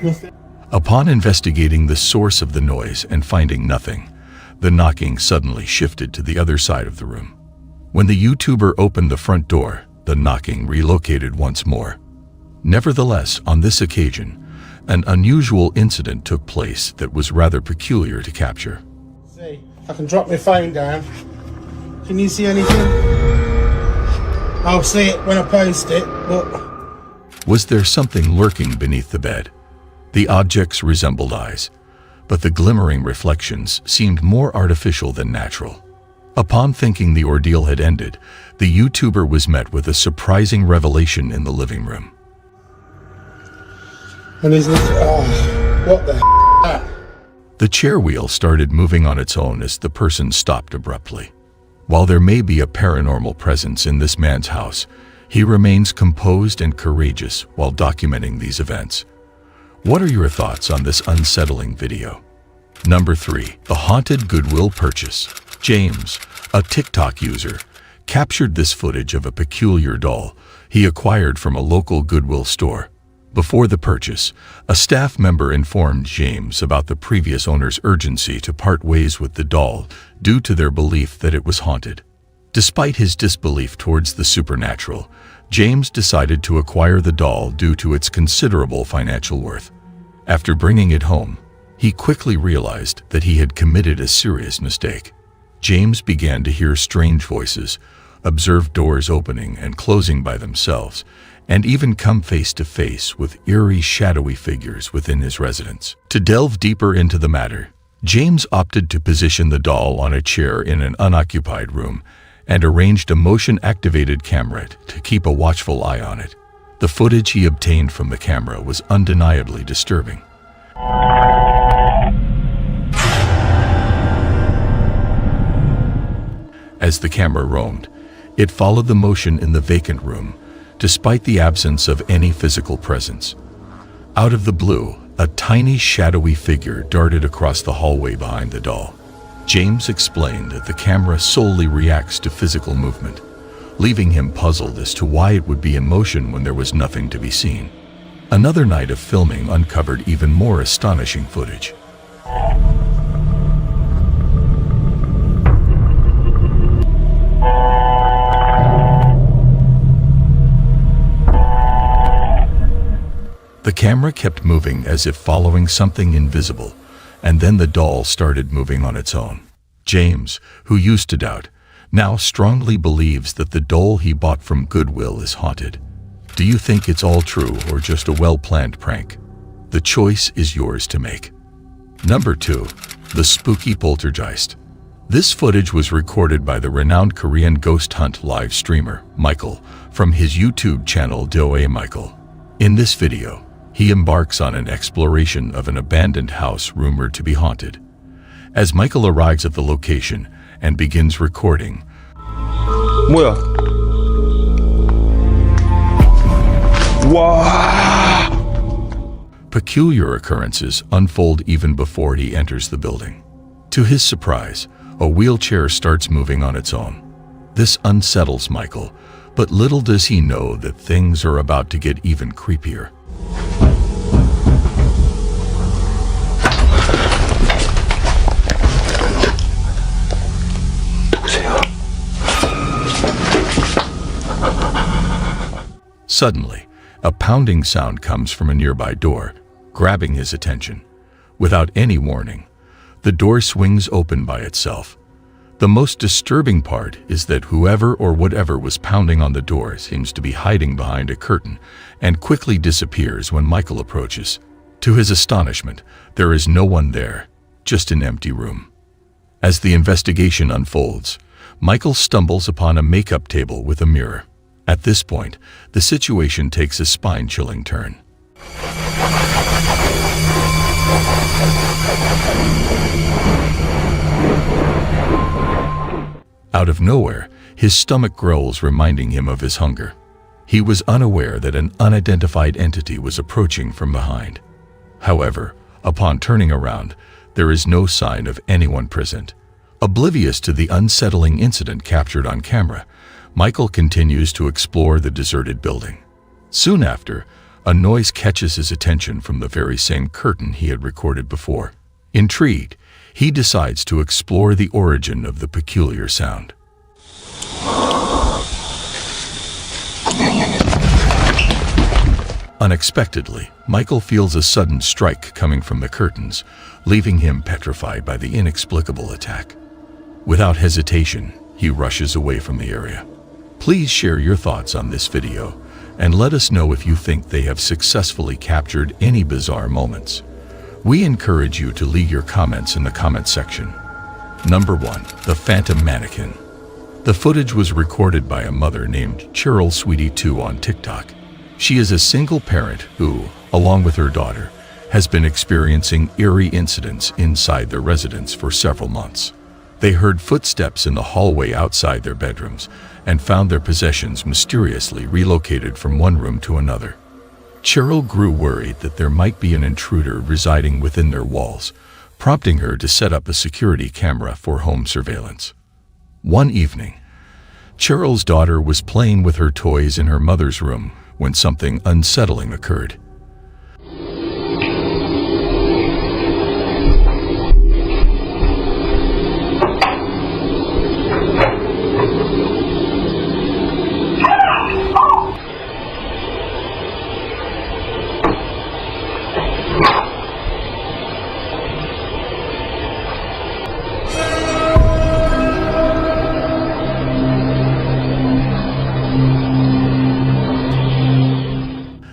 Nothing. Upon investigating the source of the noise and finding nothing, the knocking suddenly shifted to the other side of the room. When the YouTuber opened the front door, the knocking relocated once more. Nevertheless, on this occasion, an unusual incident took place that was rather peculiar to capture. See, I can drop my phone down. Can you see anything? I'll see it when I post it, but... Was there something lurking beneath the bed? The objects resembled eyes, but the glimmering reflections seemed more artificial than natural. Upon thinking the ordeal had ended, the YouTuber was met with a surprising revelation in the living room. And is this... Oh, what the The chair wheel started moving on its own as the person stopped abruptly. While there may be a paranormal presence in this man's house, he remains composed and courageous while documenting these events. What are your thoughts on this unsettling video? Number 3. The Haunted Goodwill Purchase. James, a TikTok user, captured this footage of a peculiar doll he acquired from a local Goodwill store. Before the purchase, a staff member informed James about the previous owner's urgency to part ways with the doll due to their belief that it was haunted. Despite his disbelief towards the supernatural, James decided to acquire the doll due to its considerable financial worth. After bringing it home, he quickly realized that he had committed a serious mistake. James began to hear strange voices, observe doors opening and closing by themselves, and even come face to face with eerie, shadowy figures within his residence. To delve deeper into the matter, James opted to position the doll on a chair in an unoccupied room and arranged a motion-activated camera to keep a watchful eye on it. The footage he obtained from the camera was undeniably disturbing. As the camera roamed, it followed the motion in the vacant room, despite the absence of any physical presence. Out of the blue, a tiny shadowy figure darted across the hallway behind the doll. James explained that the camera solely reacts to physical movement, leaving him puzzled as to why it would be in motion when there was nothing to be seen. Another night of filming uncovered even more astonishing footage. The camera kept moving as if following something invisible, and then the doll started moving on its own. James, who used to doubt, now strongly believes that the doll he bought from Goodwill is haunted. Do you think it's all true or just a well-planned prank? The choice is yours to make. Number 2. The Spooky Poltergeist. This footage was recorded by the renowned Korean ghost hunt live streamer, Michael, from his YouTube channel Doe Michael. In this video, he embarks on an exploration of an abandoned house rumored to be haunted. As Michael arrives at the location and begins recording, 뭐야? 와! Peculiar occurrences unfold even before he enters the building. To his surprise, a wheelchair starts moving on its own. This unsettles Michael, But little does he know that things are about to get even creepier. Suddenly, a pounding sound comes from a nearby door, grabbing his attention. Without any warning, the door swings open by itself. The most disturbing part is that whoever or whatever was pounding on the door seems to be hiding behind a curtain and quickly disappears when Michael approaches. To his astonishment, there is no one there, just an empty room. As the investigation unfolds, Michael stumbles upon a makeup table with a mirror. At this point, the situation takes a spine-chilling turn. Out of nowhere, his stomach growls, reminding him of his hunger. He was unaware that an unidentified entity was approaching from behind. However, upon turning around, there is no sign of anyone present. Oblivious to the unsettling incident captured on camera, Michael continues to explore the deserted building. Soon after, a noise catches his attention from the very same curtain he had recorded before. Intrigued, he decides to explore the origin of the peculiar sound. Unexpectedly, Michael feels a sudden strike coming from the curtains, leaving him petrified by the inexplicable attack. Without hesitation, he rushes away from the area. Please share your thoughts on this video and let us know if you think they have successfully captured any bizarre moments. We encourage you to leave your comments in the comment section. Number 1. The Phantom Mannequin. The footage was recorded by a mother named Cheryl Sweetie2 on TikTok. She is a single parent who, along with her daughter, has been experiencing eerie incidents inside their residence for several months. They heard footsteps in the hallway outside their bedrooms and found their possessions mysteriously relocated from one room to another. Cheryl grew worried that there might be an intruder residing within their walls, prompting her to set up a security camera for home surveillance. One evening, Cheryl's daughter was playing with her toys in her mother's room when something unsettling occurred.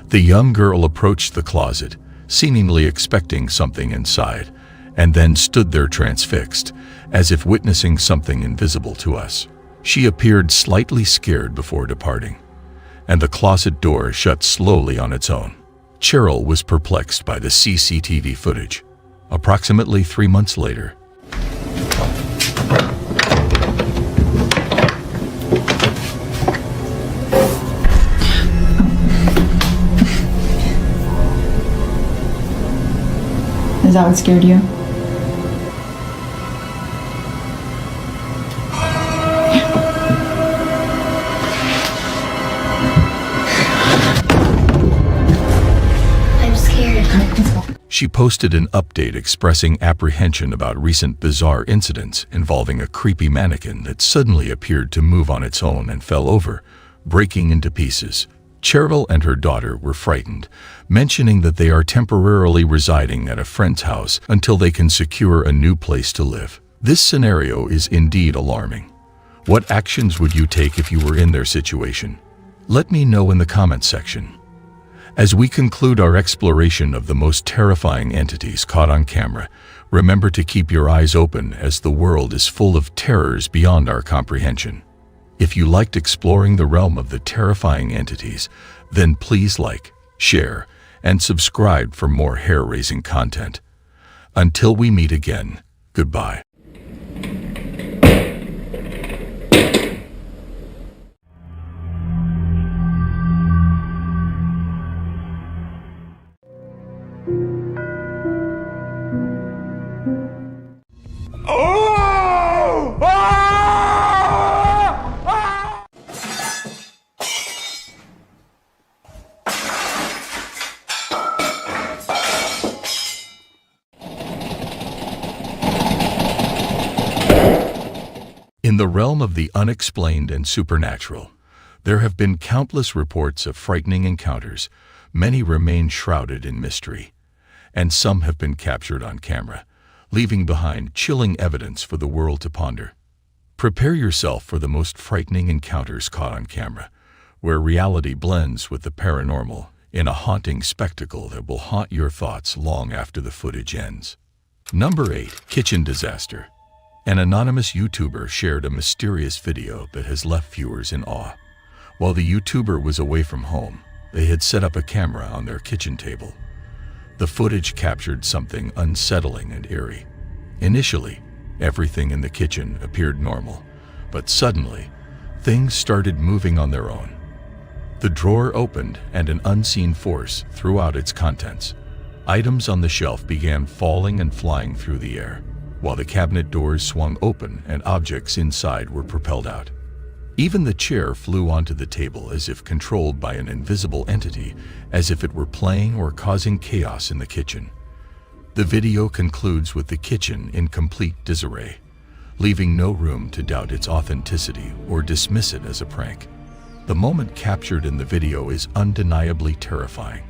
The young girl approached the closet, seemingly expecting something inside, and then stood there transfixed, as if witnessing something invisible to us. She appeared slightly scared before departing, and the closet door shut slowly on its own. Cheryl was perplexed by the CCTV footage. Approximately 3 months later, Is that what scared you? I'm scared. she posted an update expressing apprehension about recent bizarre incidents involving a creepy mannequin that suddenly appeared to move on its own and fell over, breaking into pieces. Cheryl and her daughter were frightened, mentioning that they are temporarily residing at a friend's house until they can secure a new place to live. This scenario is indeed alarming. What actions would you take if you were in their situation? Let me know in the comments section. As we conclude our exploration of the most terrifying entities caught on camera, remember to keep your eyes open as the world is full of terrors beyond our comprehension. If you liked exploring the realm of the terrifying entities, then please like, share, and subscribe for more hair-raising content. Until we meet again, goodbye. In the realm of the unexplained and supernatural, there have been countless reports of frightening encounters. Many remain shrouded in mystery, and some have been captured on camera, leaving behind chilling evidence for the world to ponder. Prepare yourself for the most frightening encounters caught on camera, where reality blends with the paranormal in a haunting spectacle that will haunt your thoughts long after the footage ends. Number 8. Kitchen Disaster. An anonymous YouTuber shared a mysterious video that has left viewers in awe. While the YouTuber was away from home, they had set up a camera on their kitchen table. The footage captured something unsettling and eerie. Initially, everything in the kitchen appeared normal, but suddenly, things started moving on their own. The drawer opened and an unseen force threw out its contents. Items on the shelf began falling and flying through the air, while the cabinet doors swung open and objects inside were propelled out. Even the chair flew onto the table as if controlled by an invisible entity, as if it were playing or causing chaos in the kitchen. The video concludes with the kitchen in complete disarray, leaving no room to doubt its authenticity or dismiss it as a prank. The moment captured in the video is undeniably terrifying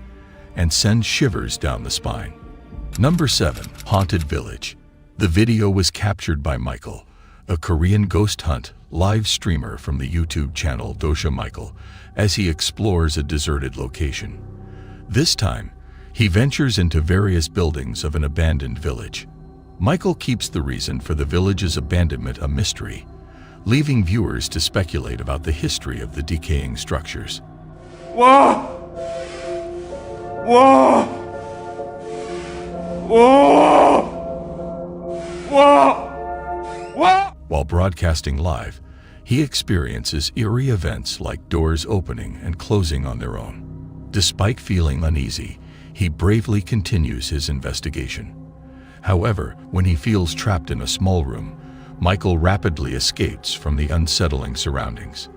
and sends shivers down the spine. Number 7. Haunted Village. The video was captured by Michael, a Korean ghost hunt live streamer from the YouTube channel Dosha Michael, as he explores a deserted location. This time, he ventures into various buildings of an abandoned village. Michael keeps the reason for the village's abandonment a mystery, leaving viewers to speculate about the history of the decaying structures. Whoa! Whoa! Whoa! Whoa! Whoa! While broadcasting live, he experiences eerie events like doors opening and closing on their own. Despite feeling uneasy, he bravely continues his investigation. However, when he feels trapped in a small room, Michael rapidly escapes from the unsettling surroundings.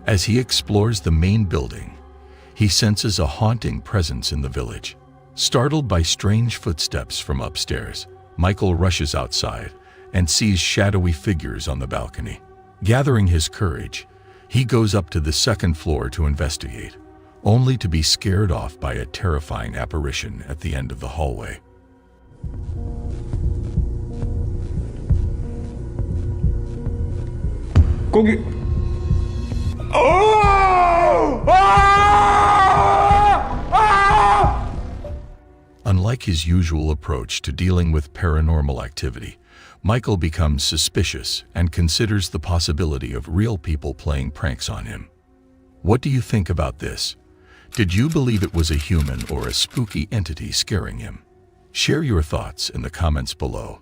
As he explores the main building, he senses a haunting presence in the village. Startled by strange footsteps from upstairs, Michael rushes outside and sees shadowy figures on the balcony. Gathering his courage, he goes up to the second floor to investigate, only to be scared off by a terrifying apparition at the end of the hallway. 거기. Oh! Ah! Ah! Unlike his usual approach to dealing with paranormal activity, Michael becomes suspicious and considers the possibility of real people playing pranks on him. What do you think about this? Did you believe it was a human or a spooky entity scaring him? Share your thoughts in the comments below.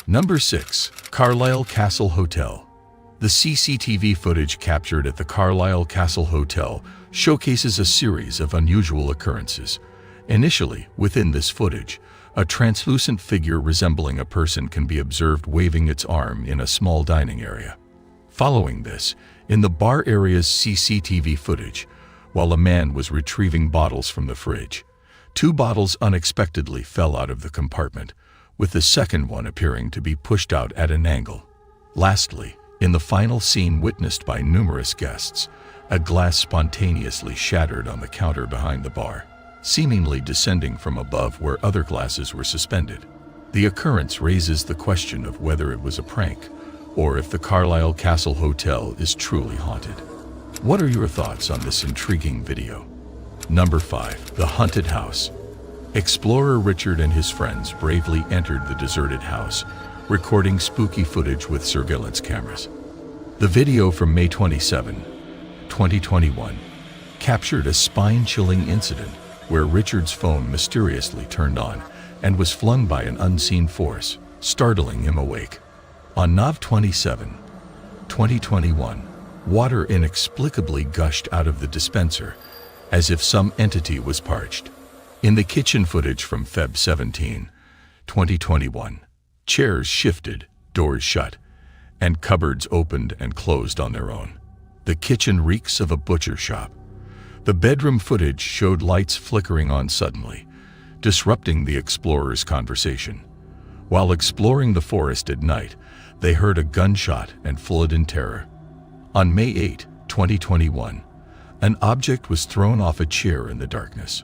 Number 6. Carlisle Castle Hotel. The CCTV footage captured at the Carlisle Castle Hotel showcases a series of unusual occurrences. Initially, within this footage, a translucent figure resembling a person can be observed waving its arm in a small dining area. Following this, in the bar area's CCTV footage, while a man was retrieving bottles from the fridge, 2 bottles unexpectedly fell out of the compartment, with the second one appearing to be pushed out at an angle. Lastly, in the final scene witnessed by numerous guests, a glass spontaneously shattered on the counter behind the bar, seemingly descending from above where other glasses were suspended. The occurrence raises the question of whether it was a prank, or if the Carlisle Castle Hotel is truly haunted. What are your thoughts on this intriguing video? Number 5. The Haunted House. Explorer Richard and his friends bravely entered the deserted house, recording spooky footage with surveillance cameras. The video from May 27, 2021, captured a spine-chilling incident where Richard's phone mysteriously turned on and was flung by an unseen force, startling him awake. On Nov 27, 2021, water inexplicably gushed out of the dispenser, as if some entity was parched. In the kitchen footage from Feb 17, 2021, chairs shifted, doors shut, and cupboards opened and closed on their own. The kitchen reeks of a butcher shop. The bedroom footage showed lights flickering on suddenly, disrupting the explorer's conversation. While exploring the forest at night, They heard a gunshot and fled in terror. On May 8, 2021, an object was thrown off a chair in the darkness.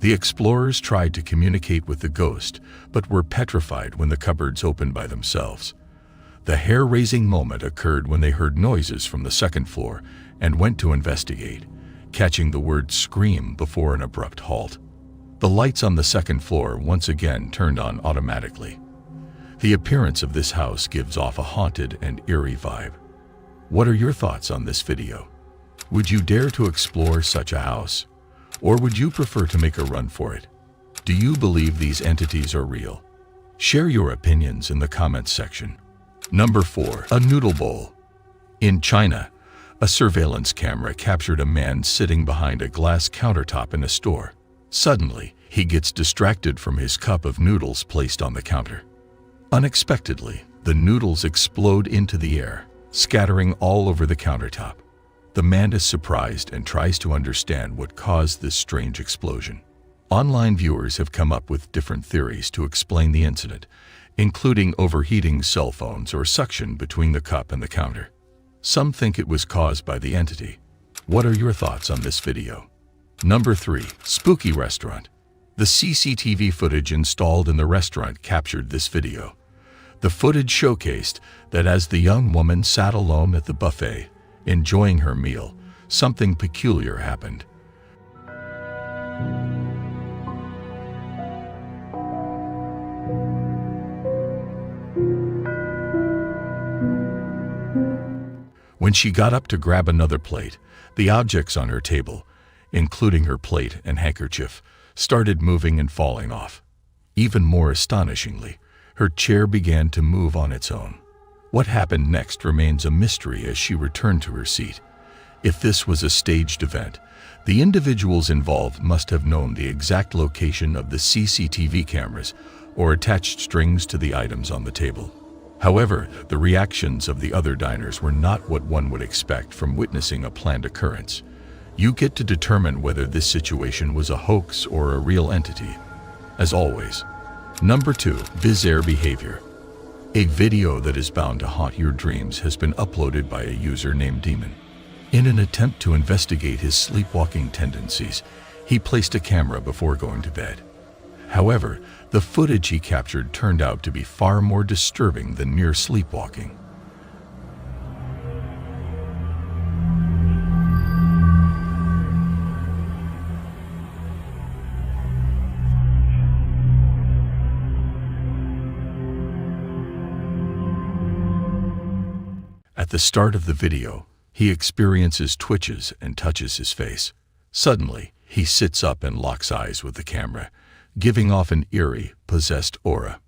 The explorers tried to communicate with the ghost, but were petrified when the cupboards opened by themselves. The hair-raising moment occurred when they heard noises from the second floor and went to investigate, catching the word "scream" before an abrupt halt. The lights on the second floor once again turned on automatically. The appearance of this house gives off a haunted and eerie vibe. What are your thoughts on this video? Would you dare to explore such a house? Or would you prefer to make a run for it? Do you believe these entities are real? Share your opinions in the comments section. Number 4. A noodle bowl. In China, a surveillance camera captured a man sitting behind a glass countertop in a store. Suddenly, he gets distracted from his cup of noodles placed on the counter. Unexpectedly, the noodles explode into the air, scattering all over the countertop. The man is surprised and tries to understand what caused this strange explosion. Online viewers have come up with different theories to explain the incident, including overheating cell phones or suction between the cup and the counter. Some think it was caused by the entity. What are your thoughts on this video? Number 3. Spooky restaurant. The CCTV footage installed in the restaurant captured this video. The footage showcased that as the young woman sat alone at the buffet, enjoying her meal, something peculiar happened. When she got up to grab another plate, the objects on her table, including her plate and handkerchief, started moving and falling off. Even more astonishingly, her chair began to move on its own. What happened next remains a mystery as she returned to her seat. If this was a staged event, the individuals involved must have known the exact location of the CCTV cameras or attached strings to the items on the table. However, the reactions of the other diners were not what one would expect from witnessing a planned occurrence. You get to determine whether this situation was a hoax or a real entity. As always. Number 2. Bizarre behavior. A video that is bound to haunt your dreams has been uploaded by a user named Demon. In an attempt to investigate his sleepwalking tendencies, he placed a camera before going to bed. However, the footage he captured turned out to be far more disturbing than mere sleepwalking. At the start of the video, he experiences twitches and touches his face. Suddenly, he sits up and locks eyes with the camera, giving off an eerie, possessed aura.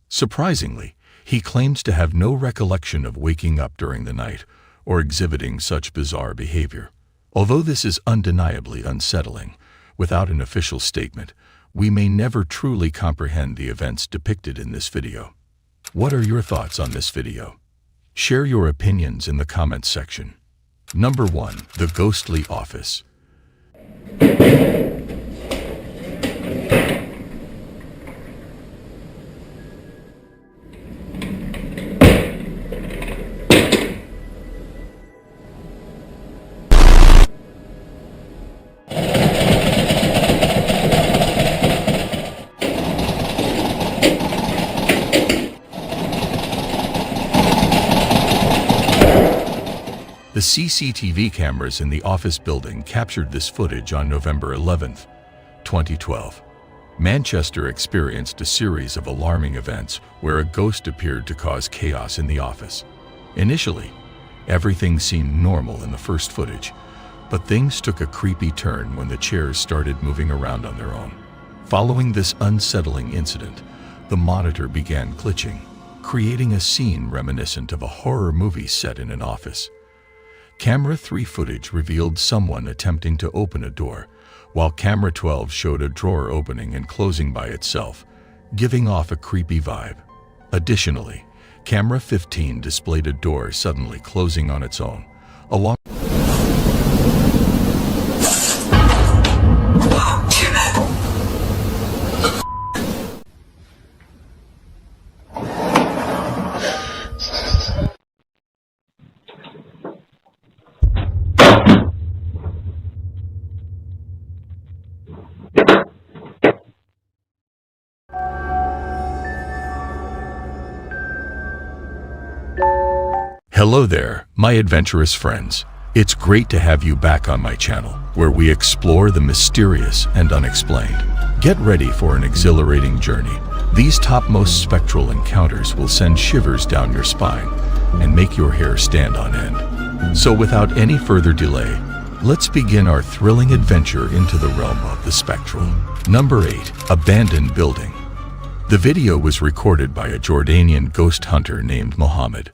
Surprisingly, he claims to have no recollection of waking up during the night or exhibiting such bizarre behavior. Although this is undeniably unsettling, without an official statement, we may never truly comprehend the events depicted in this video. What are your thoughts on this video? Share your opinions in the comments section. Number 1. The Ghostly Office. The CCTV cameras in the office building captured this footage on November 11, 2012. Manchester experienced a series of alarming events where a ghost appeared to cause chaos in the office. Initially, everything seemed normal in the first footage, but things took a creepy turn when the chairs started moving around on their own. Following this unsettling incident, the monitor began glitching, creating a scene reminiscent of a horror movie set in an office. Camera 3 footage revealed someone attempting to open a door, while Camera 12 showed a drawer opening and closing by itself, giving off a creepy vibe. Additionally, Camera 15 displayed a door suddenly closing on its own, along Hello there, my adventurous friends. It's great to have you back on my channel, where we explore the mysterious and unexplained. Get ready for an exhilarating journey. These topmost spectral encounters will send shivers down your spine and make your hair stand on end. So without any further delay, let's begin our thrilling adventure into the realm of the spectral. Number 8. Abandoned Building. The video was recorded by a Jordanian ghost hunter named Mohammed.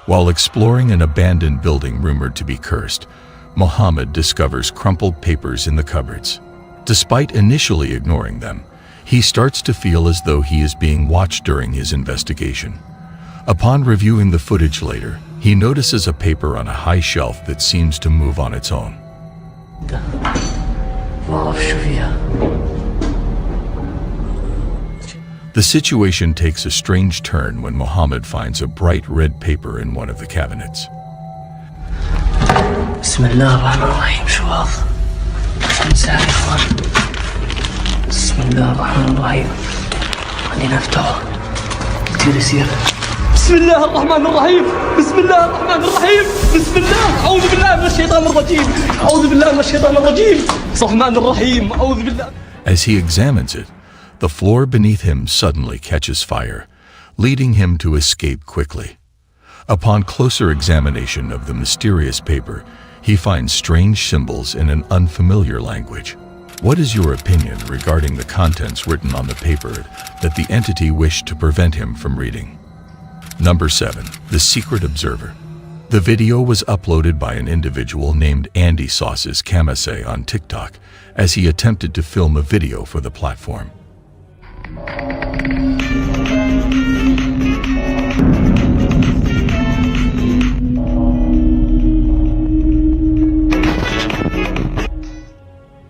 While exploring an abandoned building rumored to be cursed, Mohammed discovers crumpled papers in the cupboards. Despite initially ignoring them, he starts to feel as though he is being watched during his investigation. Upon reviewing the footage later, he notices a paper on a high shelf that seems to move on its own. The situation takes a strange turn when Mohammed finds a bright red paper in one of the cabinets. بسم الله الرحمن الرحيم شو هذا؟ مساء الخير. بسم الله الرحمن الرحيم. خلينا نفتحه. كثير يصير. بسم الله الرحمن الرحيم. بسم الله الرحمن الرحيم. بسم الله. أعوذ بالله من الشيطان الرجيم. أعوذ بالله من الشيطان الرجيم. الرحمن الرحيم. أعوذ بالله. As he examines it, the floor beneath him suddenly catches fire, leading him to escape quickly. Upon closer examination of the mysterious paper, he finds strange symbols in an unfamiliar language. What is your opinion regarding the contents written on the paper that the entity wished to prevent him from reading? Number 7. The Secret Observer. The video was uploaded by an individual named Andy Sauce's Kamase on TikTok as he attempted to film a video for the platform.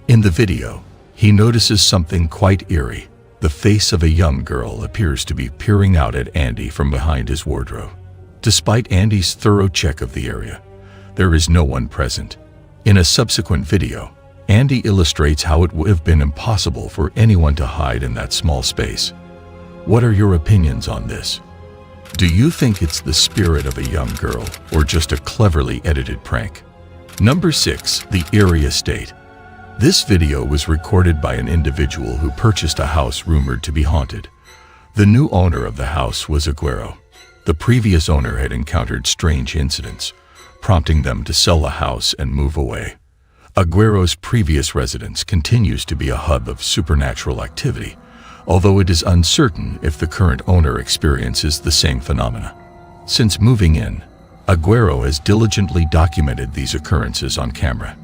In the video, he notices something quite eerie. The face of a young girl appears to be peering out at Andy from behind his wardrobe. Despite Andy's thorough check of the area, there is no one present. In a subsequent video, Andy illustrates how it would have been impossible for anyone to hide in that small space. What are your opinions on this? Do you think it's the spirit of a young girl or just a cleverly edited prank? Number 6. The Eerie Estate. This video was recorded by an individual who purchased a house rumored to be haunted. The new owner of the house was Aguero. The previous owner had encountered strange incidents, prompting them to sell the house and move away. Aguero's previous residence continues to be a hub of supernatural activity, although it is uncertain if the current owner experiences the same phenomena. Since moving in, Aguero has diligently documented these occurrences on camera.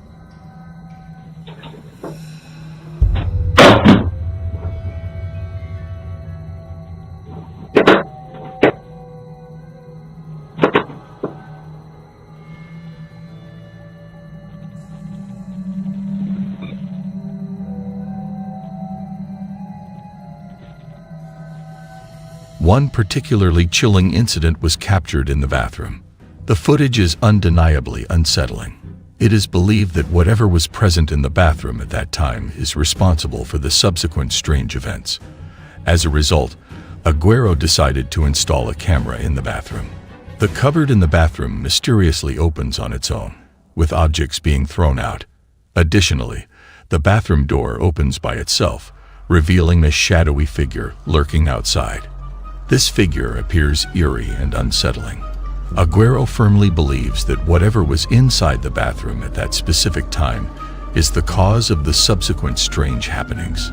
One particularly chilling incident was captured in the bathroom. The footage is undeniably unsettling. It is believed that whatever was present in the bathroom at that time is responsible for the subsequent strange events. As a result, Aguero decided to install a camera in the bathroom. The cupboard in the bathroom mysteriously opens on its own, with objects being thrown out. Additionally, the bathroom door opens by itself, revealing a shadowy figure lurking outside. This figure appears eerie and unsettling. Aguero firmly believes that whatever was inside the bathroom at that specific time is the cause of the subsequent strange happenings.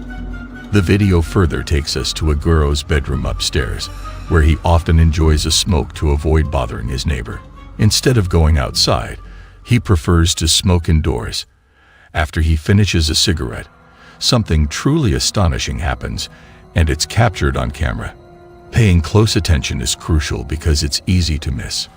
The video further takes us to Aguero's bedroom upstairs, where he often enjoys a smoke to avoid bothering his neighbor. Instead of going outside, he prefers to smoke indoors. After he finishes a cigarette, something truly astonishing happens, and it's captured on camera. Paying close attention is crucial because it's easy to miss.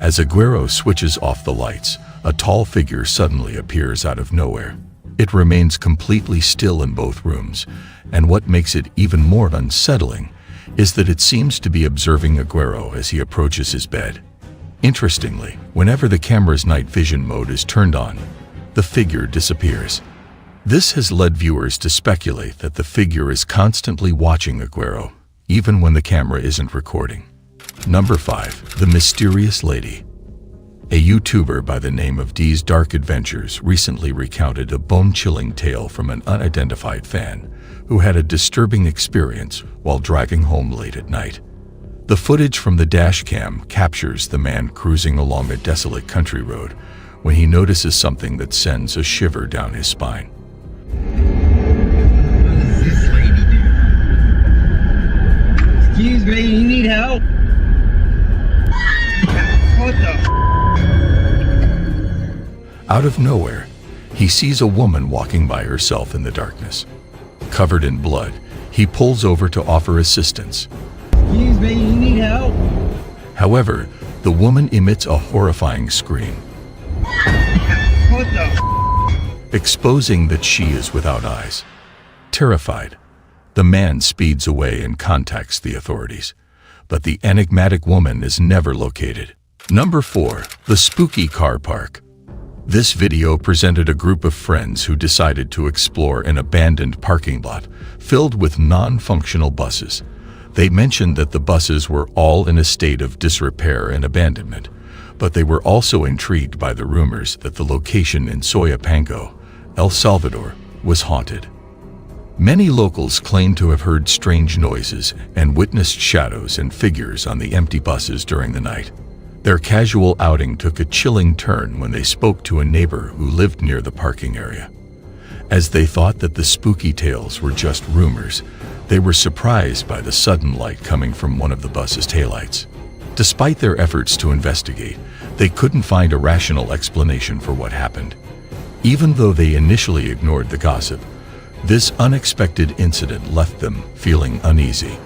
As Aguero switches off the lights, a tall figure suddenly appears out of nowhere. It remains completely still in both rooms, and what makes it even more unsettling is that it seems to be observing Aguero as he approaches his bed. Interestingly, whenever the camera's night vision mode is turned on, the figure disappears. This has led viewers to speculate that the figure is constantly watching Aguero, even when the camera isn't recording. Number 5. The Mysterious Lady. A YouTuber by the name of D's Dark Adventures recently recounted a bone-chilling tale from an unidentified fan who had a disturbing experience while driving home late at night. The footage from the dash cam captures the man cruising along a desolate country road when he notices something that sends a shiver down his spine. Excuse me, you need help? What the? Out of nowhere, he sees a woman walking by herself in the darkness. Covered in blood, he pulls over to offer assistance. Excuse me, you need help? However, the woman emits a horrifying scream, What the? exposing that she is without eyes. Terrified, the man speeds away and contacts the authorities, but the enigmatic woman is never located. Number 4. The Spooky Car Park. This video presented a group of friends who decided to explore an abandoned parking lot filled with non-functional buses. They mentioned that the buses were all in a state of disrepair and abandonment, but they were also intrigued by the rumors that the location in Soyapango, El Salvador, was haunted. Many locals claim to have heard strange noises and witnessed shadows and figures on the empty buses during the night. Their casual outing took a chilling turn when they spoke to a neighbor who lived near the parking area. As they thought that the spooky tales were just rumors, they were surprised by the sudden light coming from one of the bus's taillights. Despite their efforts to investigate, they couldn't find a rational explanation for what happened. Even though they initially ignored the gossip, this unexpected incident left them feeling uneasy.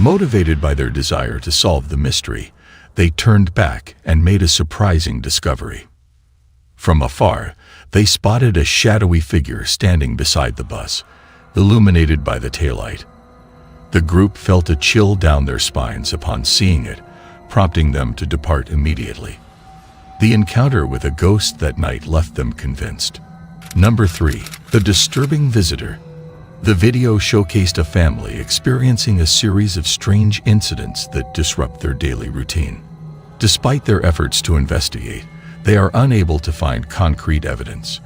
Motivated by their desire to solve the mystery, they turned back and made a surprising discovery. From afar, they spotted a shadowy figure standing beside the bus, illuminated by the taillight. The group felt a chill down their spines upon seeing it, prompting them to depart immediately. The encounter with a ghost that night left them convinced. Number 3. The Disturbing Visitor. The video showcased a family experiencing a series of strange incidents that disrupt their daily routine. Despite their efforts to investigate, they are unable to find concrete evidence.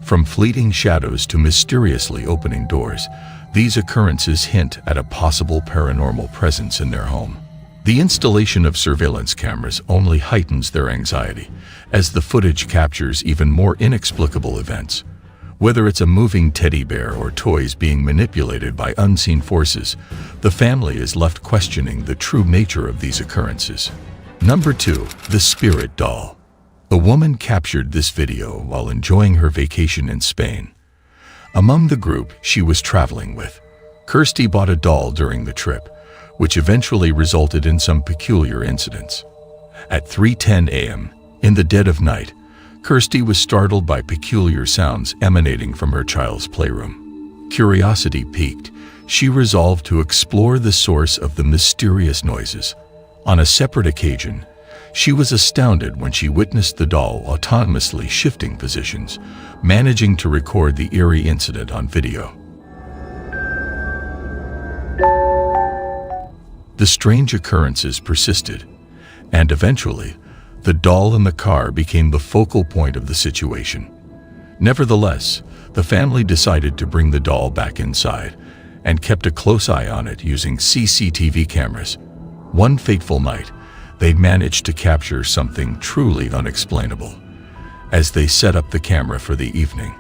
From fleeting shadows to mysteriously opening doors, these occurrences hint at a possible paranormal presence in their home. The installation of surveillance cameras only heightens their anxiety, as the footage captures even more inexplicable events. Whether it's a moving teddy bear or toys being manipulated by unseen forces, the family is left questioning the true nature of these occurrences. Number 2. The Spirit Doll. A woman captured this video while enjoying her vacation in Spain. Among the group she was traveling with, Kirsty bought a doll during the trip, which eventually resulted in some peculiar incidents. At 3:10 a.m., in the dead of night, Kirsty was startled by peculiar sounds emanating from her child's playroom. Curiosity piqued, she resolved to explore the source of the mysterious noises. On a separate occasion, she was astounded when she witnessed the doll autonomously shifting positions, managing to record the eerie incident on video. The strange occurrences persisted, and eventually, the doll in the car became the focal point of the situation. Nevertheless, the family decided to bring the doll back inside and kept a close eye on it using CCTV cameras. One fateful night, they managed to capture something truly unexplainable. As they set up the camera for the evening,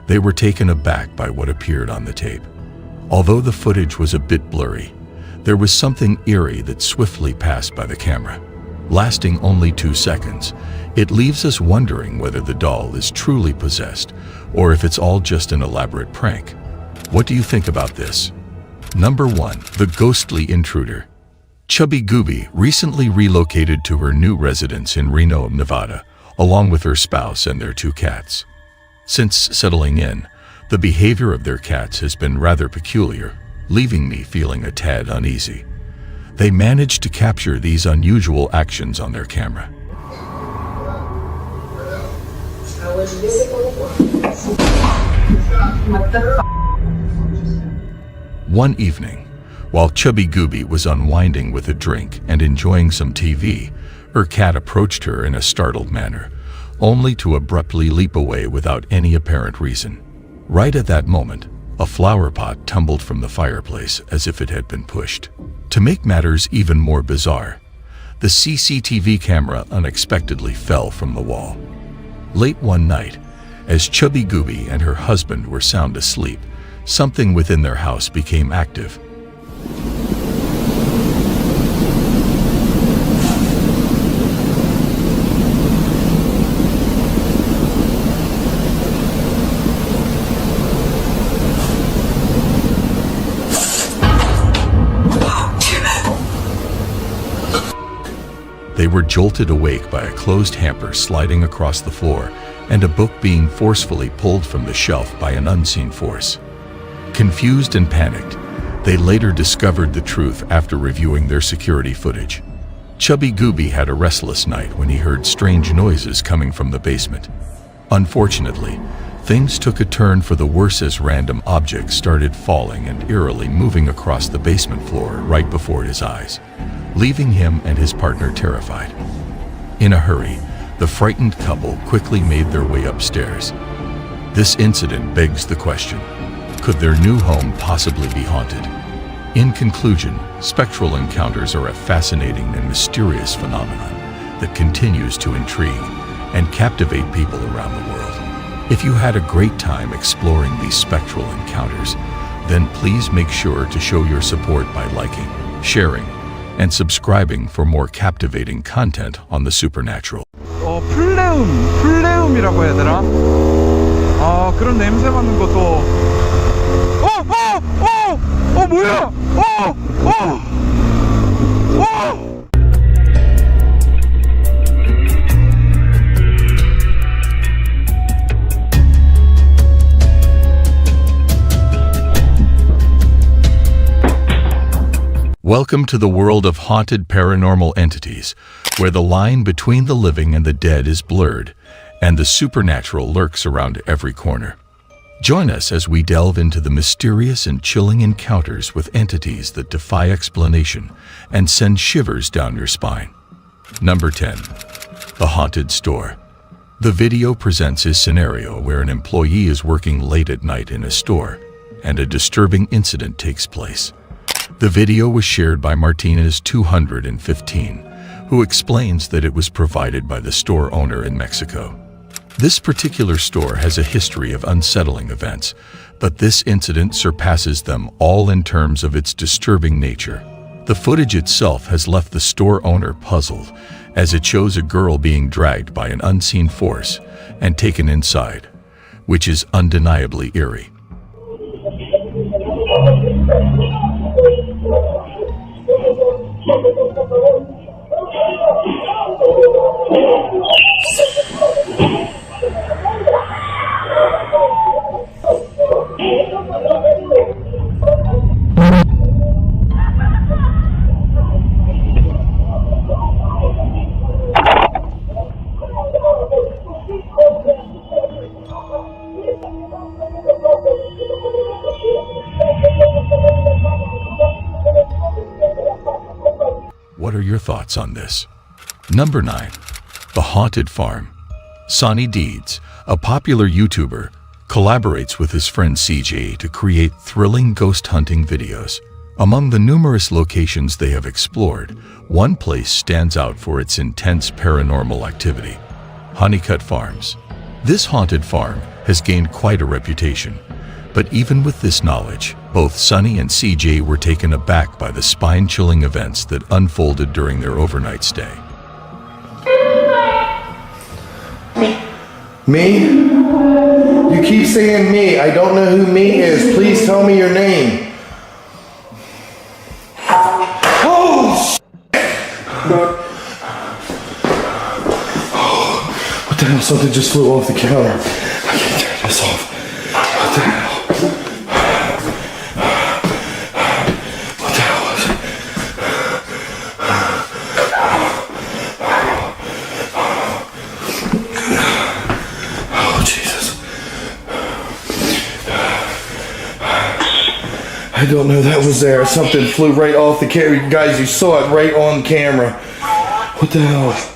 they were taken aback by what appeared on the tape. Although the footage was a bit blurry, there was something eerie that swiftly passed by the camera. Lasting only 2 seconds, it leaves us wondering whether the doll is truly possessed or if it's all just an elaborate prank. What do you think about this? Number 1. The Ghostly Intruder. Chubby Gooby recently relocated to her new residence in Reno, Nevada, along with her spouse and their 2 cats. Since settling in, the behavior of their cats has been rather peculiar, leaving me feeling a tad uneasy. They managed to capture these unusual actions on their camera. One evening, while Chubby Gooby was unwinding with a drink and enjoying some TV, her cat approached her in a startled manner, only to abruptly leap away without any apparent reason. Right at that moment, a flower pot tumbled from the fireplace as if it had been pushed. To make matters even more bizarre, the CCTV camera unexpectedly fell from the wall. Late one night, as Chubby Gooby and her husband were sound asleep, something within their house became active. They were jolted awake by a closed hamper sliding across the floor and a book being forcefully pulled from the shelf by an unseen force. Confused and panicked, they later discovered the truth after reviewing their security footage. Chubby Gooby had a restless night when he heard strange noises coming from the basement. Unfortunately, things took a turn for the worse as random objects started falling and eerily moving across the basement floor right before his eyes, leaving him and his partner terrified. In a hurry, the frightened couple quickly made their way upstairs. This incident begs the question, could their new home possibly be haunted? In conclusion, spectral encounters are a fascinating and mysterious phenomenon that continues to intrigue and captivate people around the world. If you had a great time exploring these spectral encounters, then please make sure to show your support by liking, sharing, and subscribing for more captivating content on the supernatural. 플레움이라고 해야 되나? 그런 냄새 맡는 것도 뭐야? Welcome to the world of haunted paranormal entities, where the line between the living and the dead is blurred, and the supernatural lurks around every corner. Join us as we delve into the mysterious and chilling encounters with entities that defy explanation and send shivers down your spine. Number 10. The Haunted Store. The video presents a scenario where an employee is working late at night in a store, and a disturbing incident takes place. The video was shared by Martinez215, who explains that it was provided by the store owner in Mexico. This particular store has a history of unsettling events, but this incident surpasses them all in terms of its disturbing nature. The footage itself has left the store owner puzzled, as it shows a girl being dragged by an unseen force and taken inside, which is undeniably eerie. What are your thoughts on this? Number 9. The Haunted Farm. Sonny Deeds, a popular YouTuber, collaborates with his friend CJ to create thrilling ghost hunting videos. Among the numerous locations they have explored, one place stands out for its intense paranormal activity: Honeycut Farms. This haunted farm has gained quite a reputation, but even with this knowledge, both Sonny and CJ were taken aback by the spine-chilling events that unfolded during their overnight stay. Me? You keep saying me. I don't know who me is. Please tell me your name. Oh! hell? Something just flew off the counter. I can't turn this off. What the hell? What the hell was it? Oh, Jesus. I don't know, that was there. Something flew right off the camera. Guys, you saw it right on camera. What the hell?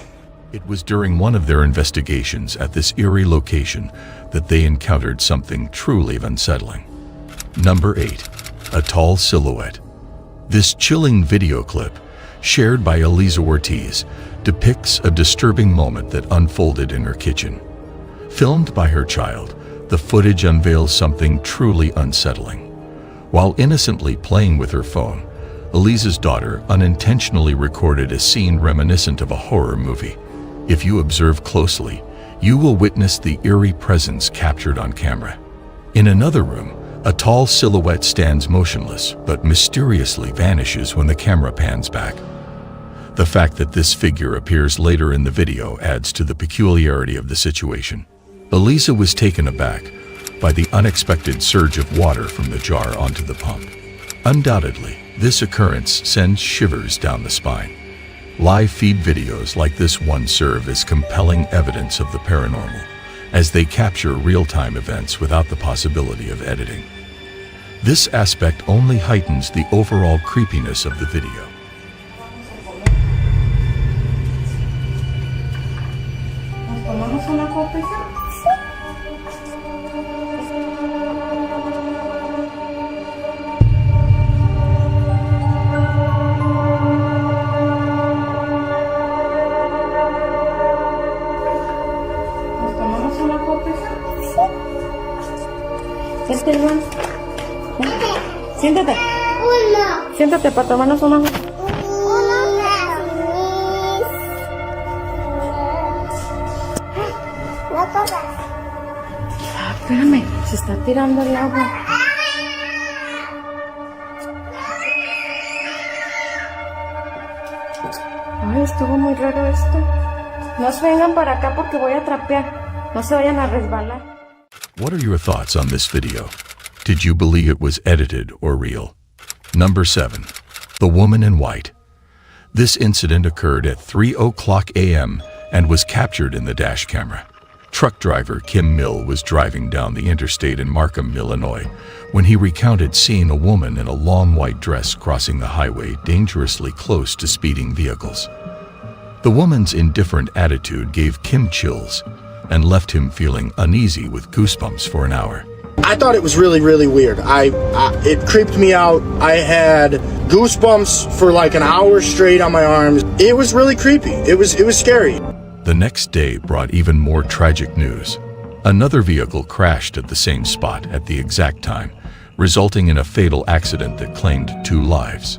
It was during one of their investigations at this eerie location that they encountered something truly unsettling. Number 8. A tall silhouette. This chilling video clip, shared by Eliza Ortiz, depicts a disturbing moment that unfolded in her kitchen. Filmed by her child, the footage unveils something truly unsettling. While innocently playing with her phone, Eliza's daughter unintentionally recorded a scene reminiscent of a horror movie. If you observe closely, you will witness the eerie presence captured on camera. In another room, a tall silhouette stands motionless but mysteriously vanishes when the camera pans back. The fact that this figure appears later in the video adds to the peculiarity of the situation. Eliza was taken aback by the unexpected surge of water from the jar onto the pump. Undoubtedly, this occurrence sends shivers down the spine. Live feed videos like this one serve as compelling evidence of the paranormal, as they capture real-time events without the possibility of editing. This aspect only heightens the overall creepiness of the video. Siéntate. Siéntate para tomarnos una. Espérame, se está tirando el agua. Ay, estuvo muy raro esto. No se vengan para acá porque voy a trapear. No se vayan a resbalar. What are your thoughts on this video? Did you believe it was edited or real? Number 7. The Woman in White. This incident occurred at 3:00 a.m. and was captured in the dash camera. Truck driver Kim Mill was driving down the interstate in Markham, Illinois, when he recounted seeing a woman in a long white dress crossing the highway dangerously close to speeding vehicles. The woman's indifferent attitude gave Kim chills and left him feeling uneasy with goosebumps for an hour. I thought it was really, really weird. It creeped me out. I had goosebumps for like an hour straight on my arms. It was really creepy. It was scary. The next day brought even more tragic news. Another vehicle crashed at the same spot at the exact time, resulting in a fatal accident that claimed 2 lives.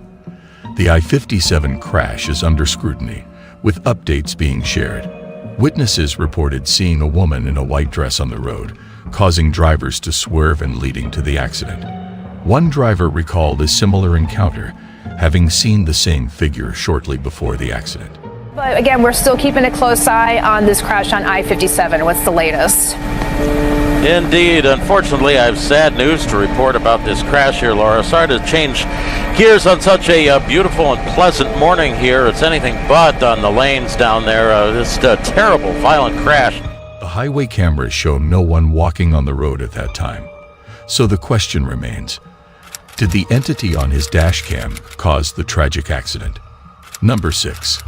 The I-57 crash is under scrutiny, with updates being shared. Witnesses reported seeing a woman in a white dress on the road, causing drivers to swerve and leading to the accident. One driver recalled a similar encounter, having seen the same figure shortly before the accident. But again, we're still keeping a close eye on this crash on I-57. What's the latest? Indeed. Unfortunately, I have sad news to report about this crash here, Laura. Sorry to change gears on such a beautiful and pleasant morning here. It's anything but on the lanes down there. This terrible, violent crash. The highway cameras show no one walking on the road at that time. So the question remains, did the entity on his dash cam cause the tragic accident? Number 6.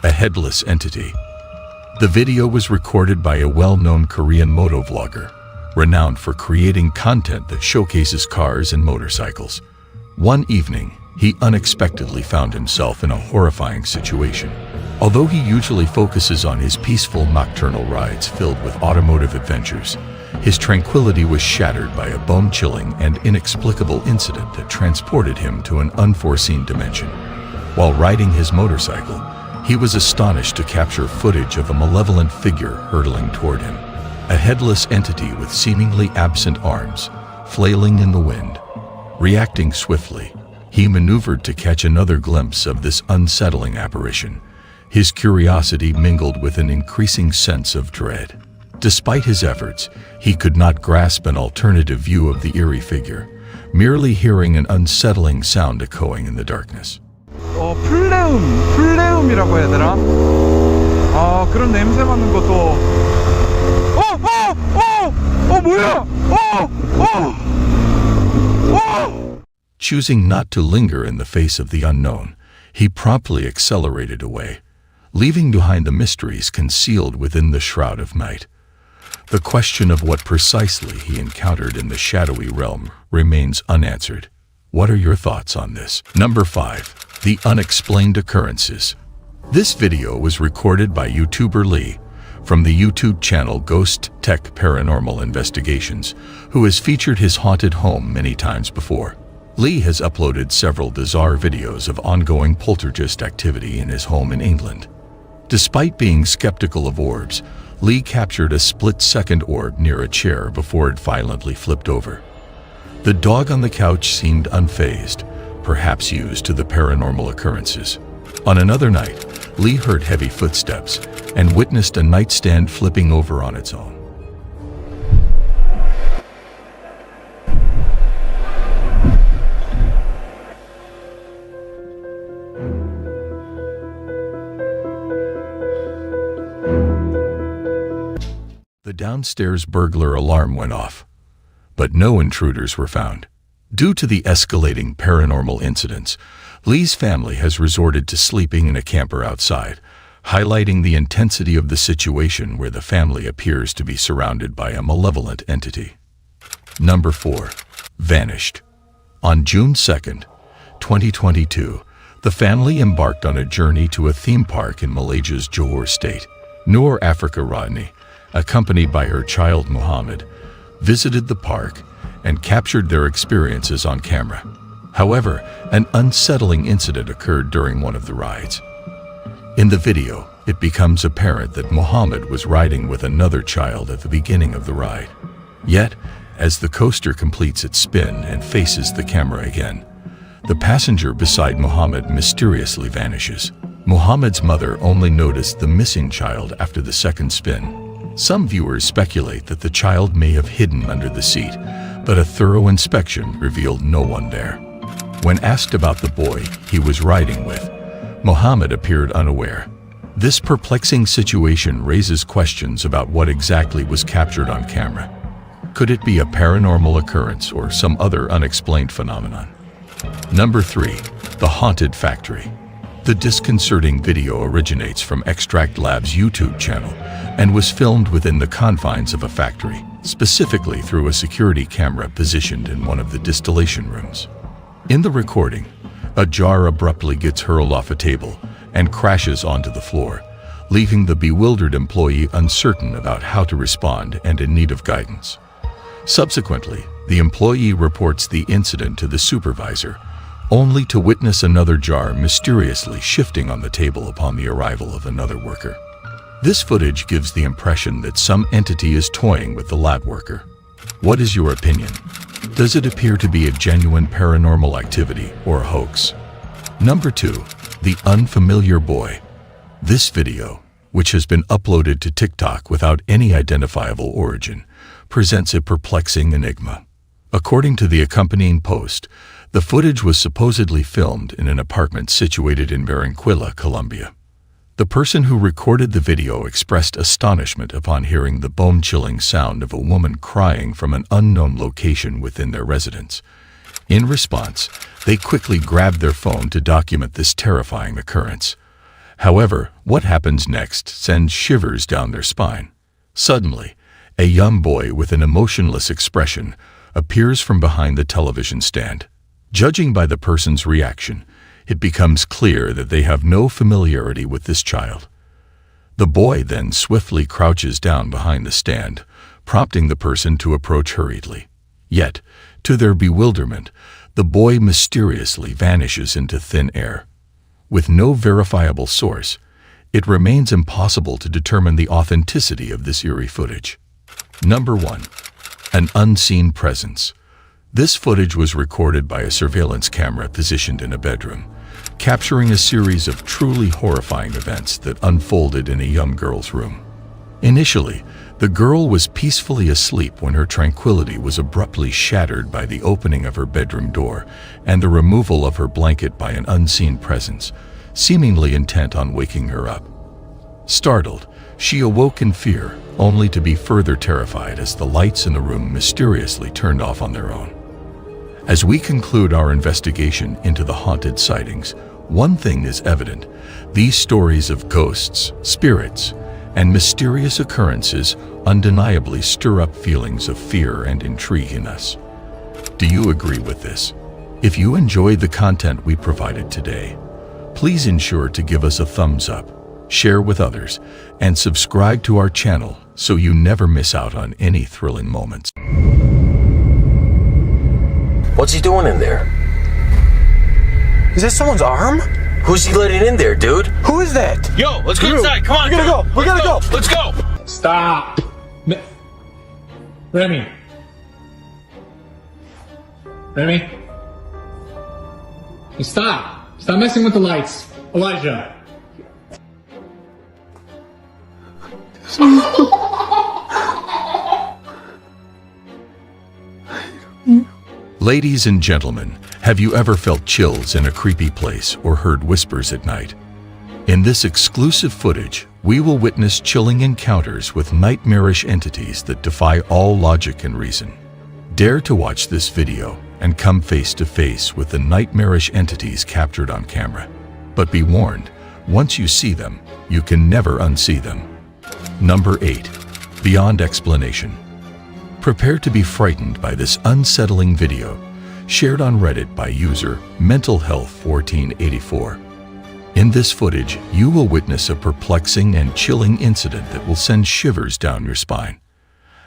A headless entity. The video was recorded by a well-known Korean motovlogger, renowned for creating content that showcases cars and motorcycles. One evening, he unexpectedly found himself in a horrifying situation. Although he usually focuses on his peaceful nocturnal rides filled with automotive adventures, his tranquility was shattered by a bone-chilling and inexplicable incident that transported him to an unforeseen dimension. While riding his motorcycle, he was astonished to capture footage of a malevolent figure hurtling toward him. A headless entity with seemingly absent arms, flailing in the wind. Reacting swiftly, he maneuvered to catch another glimpse of this unsettling apparition. His curiosity mingled with an increasing sense of dread. Despite his efforts, he could not grasp an alternative view of the eerie figure, merely hearing an unsettling sound echoing in the darkness. 플레움이라고 해야 되나? 그런 냄새 맡는 것도 뭐야? Choosing not to linger in the face of the unknown, he promptly accelerated away, leaving behind the mysteries concealed within the shroud of night. The question of what precisely he encountered in the shadowy realm remains unanswered. What are your thoughts on this? Number 5. The unexplained occurrences. This video was recorded by YouTuber Lee from the YouTube channel Ghost Tech Paranormal Investigations, who has featured his haunted home many times before. Lee has uploaded several bizarre videos of ongoing poltergeist activity in his home in England. Despite being skeptical of orbs, Lee captured a split-second orb near a chair before it violently flipped over. The dog on the couch seemed unfazed, perhaps used to the paranormal occurrences. On another night, Lee heard heavy footsteps and witnessed a nightstand flipping over on its own. The downstairs burglar alarm went off, but no intruders were found. Due to the escalating paranormal incidents, Lee's family has resorted to sleeping in a camper outside, highlighting the intensity of the situation where the family appears to be surrounded by a malevolent entity. Number 4. Vanished. On June 2nd, 2022, the family embarked on a journey to a theme park in Malaysia's Johor state. Noor Africa Rodney, accompanied by her child Muhammad, visited the park and captured their experiences on camera. However, an unsettling incident occurred during one of the rides. In the video, it becomes apparent that Muhammad was riding with another child at the beginning of the ride. Yet, as the coaster completes its spin and faces the camera again, the passenger beside Muhammad mysteriously vanishes. Muhammad's mother only noticed the missing child after the second spin. Some viewers speculate that the child may have hidden under the seat, but a thorough inspection revealed no one there. When asked about the boy he was riding with, Muhammad appeared unaware. This perplexing situation raises questions about what exactly was captured on camera. Could it be a paranormal occurrence or some other unexplained phenomenon? Number 3. The Haunted Factory. The disconcerting video originates from Extract Lab's YouTube channel and was filmed within the confines of a factory, specifically through a security camera positioned in one of the distillation rooms. In the recording, a jar abruptly gets hurled off a table and crashes onto the floor, leaving the bewildered employee uncertain about how to respond and in need of guidance. Subsequently, the employee reports the incident to the supervisor, only to witness another jar mysteriously shifting on the table upon the arrival of another worker. This footage gives the impression that some entity is toying with the lab worker. What is your opinion? Does it appear to be a genuine paranormal activity or a hoax? Number 2. The Unfamiliar Boy. This video, which has been uploaded to TikTok without any identifiable origin, presents a perplexing enigma. According to the accompanying post, the footage was supposedly filmed in an apartment situated in Barranquilla, Colombia. The person who recorded the video expressed astonishment upon hearing the bone-chilling sound of a woman crying from an unknown location within their residence. In response, they quickly grabbed their phone to document this terrifying occurrence. However, what happens next sends shivers down their spine. Suddenly, a young boy with an emotionless expression appears from behind the television stand. Judging by the person's reaction, it becomes clear that they have no familiarity with this child. The boy then swiftly crouches down behind the stand, prompting the person to approach hurriedly. Yet, to their bewilderment, the boy mysteriously vanishes into thin air. With no verifiable source, it remains impossible to determine the authenticity of this eerie footage. Number 1. An Unseen Presence. This footage was recorded by a surveillance camera positioned in a bedroom, capturing a series of truly horrifying events that unfolded in a young girl's room. Initially, the girl was peacefully asleep when her tranquility was abruptly shattered by the opening of her bedroom door and the removal of her blanket by an unseen presence, seemingly intent on waking her up. Startled, she awoke in fear, only to be further terrified as the lights in the room mysteriously turned off on their own. As we conclude our investigation into the haunted sightings, one thing is evident: these stories of ghosts, spirits, and mysterious occurrences undeniably stir up feelings of fear and intrigue in us. Do you agree with this? If you enjoyed the content we provided today, please ensure to give us a thumbs up, share with others, and subscribe to our channel so you never miss out on any thrilling moments. What's he doing in there? Is that someone's arm? Who's he letting in there, dude? Who is that? Yo, let's go inside. Come on. We gotta go. We gotta go. Let's go. Stop. Remy. Remy. Stop. Stop messing with the lights. Elijah. Ladies and gentlemen, have you ever felt chills in a creepy place or heard whispers at night? In this exclusive footage, we will witness chilling encounters with nightmarish entities that defy all logic and reason. Dare to watch this video and come face to face with the nightmarish entities captured on camera. But be warned, once you see them, you can never unsee them. Number 8. Beyond explanation. Prepare to be frightened by this unsettling video, shared on Reddit by user MentalHealth1484. In this footage, you will witness a perplexing and chilling incident that will send shivers down your spine.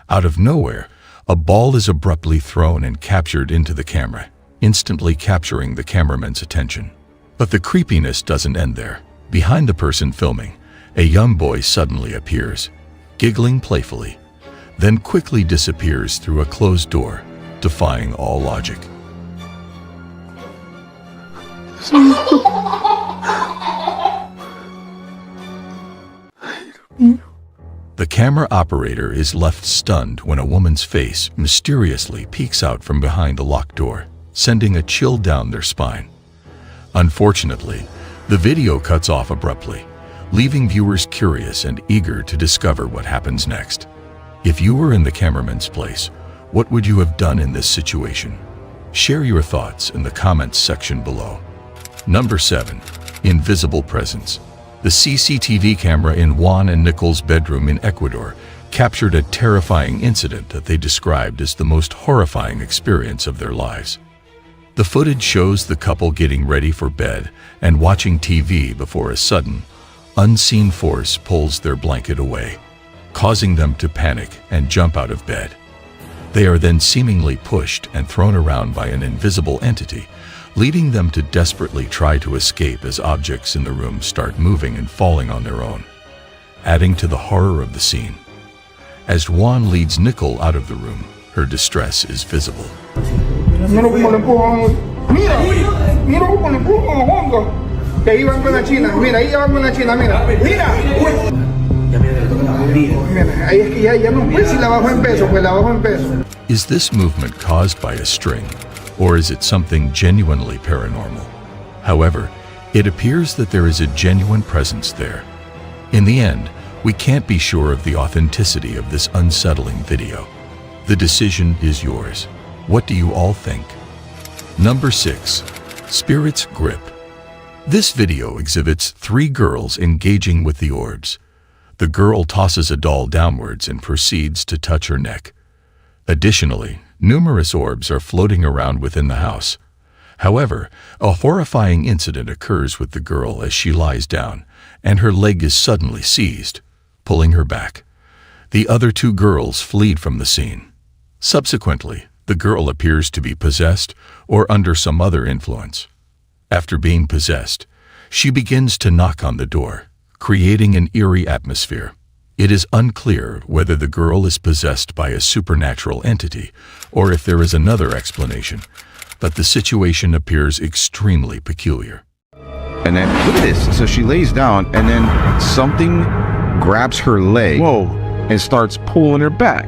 Out of nowhere, a ball is abruptly thrown and captured into the camera, instantly capturing the cameraman's attention. But the creepiness doesn't end there. Behind the person filming, a young boy suddenly appears, giggling playfully, then quickly disappears through a closed door, defying all logic. The camera operator is left stunned when a woman's face mysteriously peeks out from behind a locked door, sending a chill down their spine. Unfortunately, the video cuts off abruptly, leaving viewers curious and eager to discover what happens next. If you were in the cameraman's place, what would you have done in this situation? Share your thoughts in the comments section below. Number 7. Invisible presence. The CCTV camera in Juan and Nicole's bedroom in Ecuador captured a terrifying incident that they described as the most horrifying experience of their lives. The footage shows the couple getting ready for bed and watching TV before a sudden, unseen force pulls their blanket away, causing them to panic and jump out of bed. They are then seemingly pushed and thrown around by an invisible entity, leading them to desperately try to escape as objects in the room start moving and falling on their own, adding to the horror of the scene. As Juan leads Nicole out of the room, her distress is visible. Mira cómo le empujan. Mira, mira cómo le empujan a Juanga. Que ahí van con la china. Mira, ahí van con la china. Mira, mira. Mira, ahí es que ya no puede si la bajo en peso, pues la bajo en peso. Is this movement caused by a string, or is it something genuinely paranormal? However, it appears that there is a genuine presence there. In the end, we can't be sure of the authenticity of this unsettling video. The decision is yours. What do you all think? Number 6. Spirit's Grip. This video exhibits 3 girls engaging with the orbs. The girl tosses a doll downwards and proceeds to touch her neck. Additionally, numerous orbs are floating around within the house. However, a horrifying incident occurs with the girl as she lies down, and her leg is suddenly seized, pulling her back. The other 2 girls flee from the scene. Subsequently, the girl appears to be possessed or under some other influence. After being possessed, she begins to knock on the door, creating an eerie atmosphere. It is unclear whether the girl is possessed by a supernatural entity or if there is another explanation, but the situation appears extremely peculiar. And then, look at this. So she lays down and then something grabs her leg. Whoa. and starts pulling her back.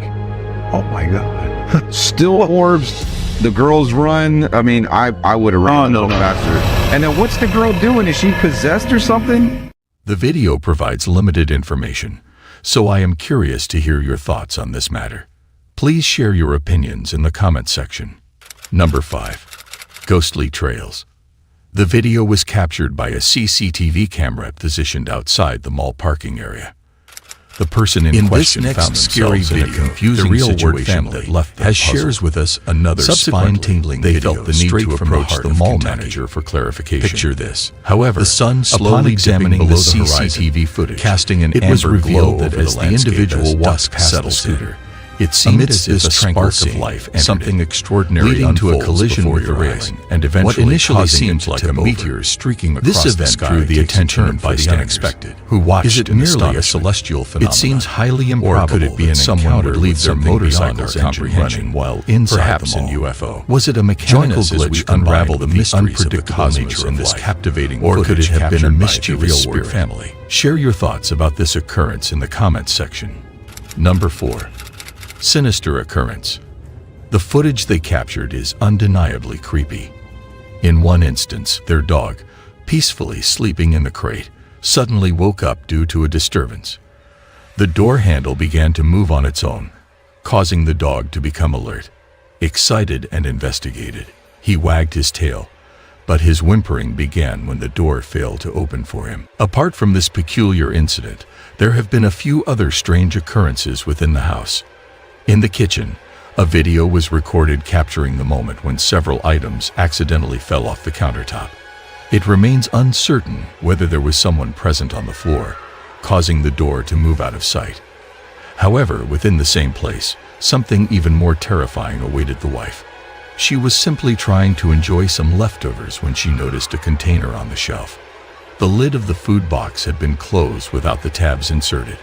Oh my God. Still orbs. The girls run. I mean, I would have run faster. And then what's the girl doing? Is she possessed or something? The video provides limited information, so I am curious to hear your thoughts on this matter. Please share your opinions in the comment section. Number 5. Ghostly Trails. The video was captured by a CCTV camera positioned outside the mall parking area. The person in question found themselves in a confusing situation that left them puzzled. Shares with us another spine-tingling video. They felt the need to approach the mall manager for clarification. Picture this. However, the sun slowly examining below the CCTV footage, casting an amber glow that as the individual walked past the scooter, it seemed as if a spark of life entered something extraordinary, leading to a collision with the railing, and eventually what initially seemed like a meteor streaking across the sky drew the attention of bystanders who watched in merely a celestial phenomenon. It seems highly improbable, or could it be that someone would leave their motorcycle's engine running while inside the mall? UFO. Was it a mechanical glitch unravel the mysteries of the cosmos in this captivating footage, or could it have been a mischievous spirit family? Share your thoughts about this occurrence in the comments section. Number 4. Sinister occurrence. The footage they captured is undeniably creepy. In one instance, their dog, peacefully sleeping in the crate, suddenly woke up due to a disturbance. The door handle began to move on its own, causing the dog to become alert, excited, and investigated. He wagged his tail, but his whimpering began when the door failed to open for him. Apart from this peculiar incident, there have been a few other strange occurrences within the house. In the kitchen, a video was recorded capturing the moment when several items accidentally fell off the countertop. It remains uncertain whether there was someone present on the floor, causing the door to move out of sight. However, within the same place, something even more terrifying awaited the wife. She was simply trying to enjoy some leftovers when she noticed a container on the shelf. The lid of the food box had been closed without the tabs inserted.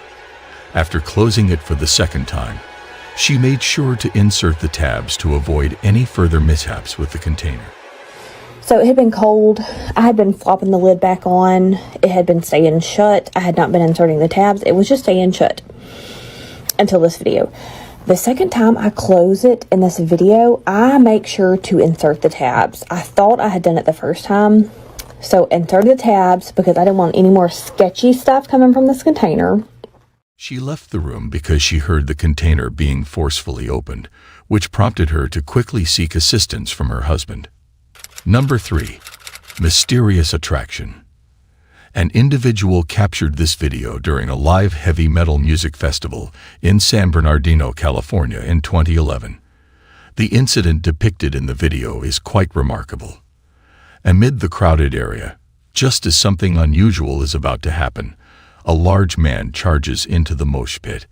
After closing it for the second time, she made sure to insert the tabs to avoid any further mishaps with the container. So it had been cold. I had been flopping the lid back on. It had been staying shut. I had not been inserting the tabs. It was just staying shut until this video. The second time I close it in this video, I make sure to insert the tabs. I thought I had done it the first time. So insert the tabs because I didn't want any more sketchy stuff coming from this container. She left the room because she heard the container being forcefully opened, which prompted her to quickly seek assistance from her husband. Number 3. Mysterious attraction. An individual captured this video during a live heavy metal music festival in San Bernardino, California in 2011. The incident depicted in the video is quite remarkable. Amid the crowded area, just as something unusual is about to happen, a large man charges into the mosh pit.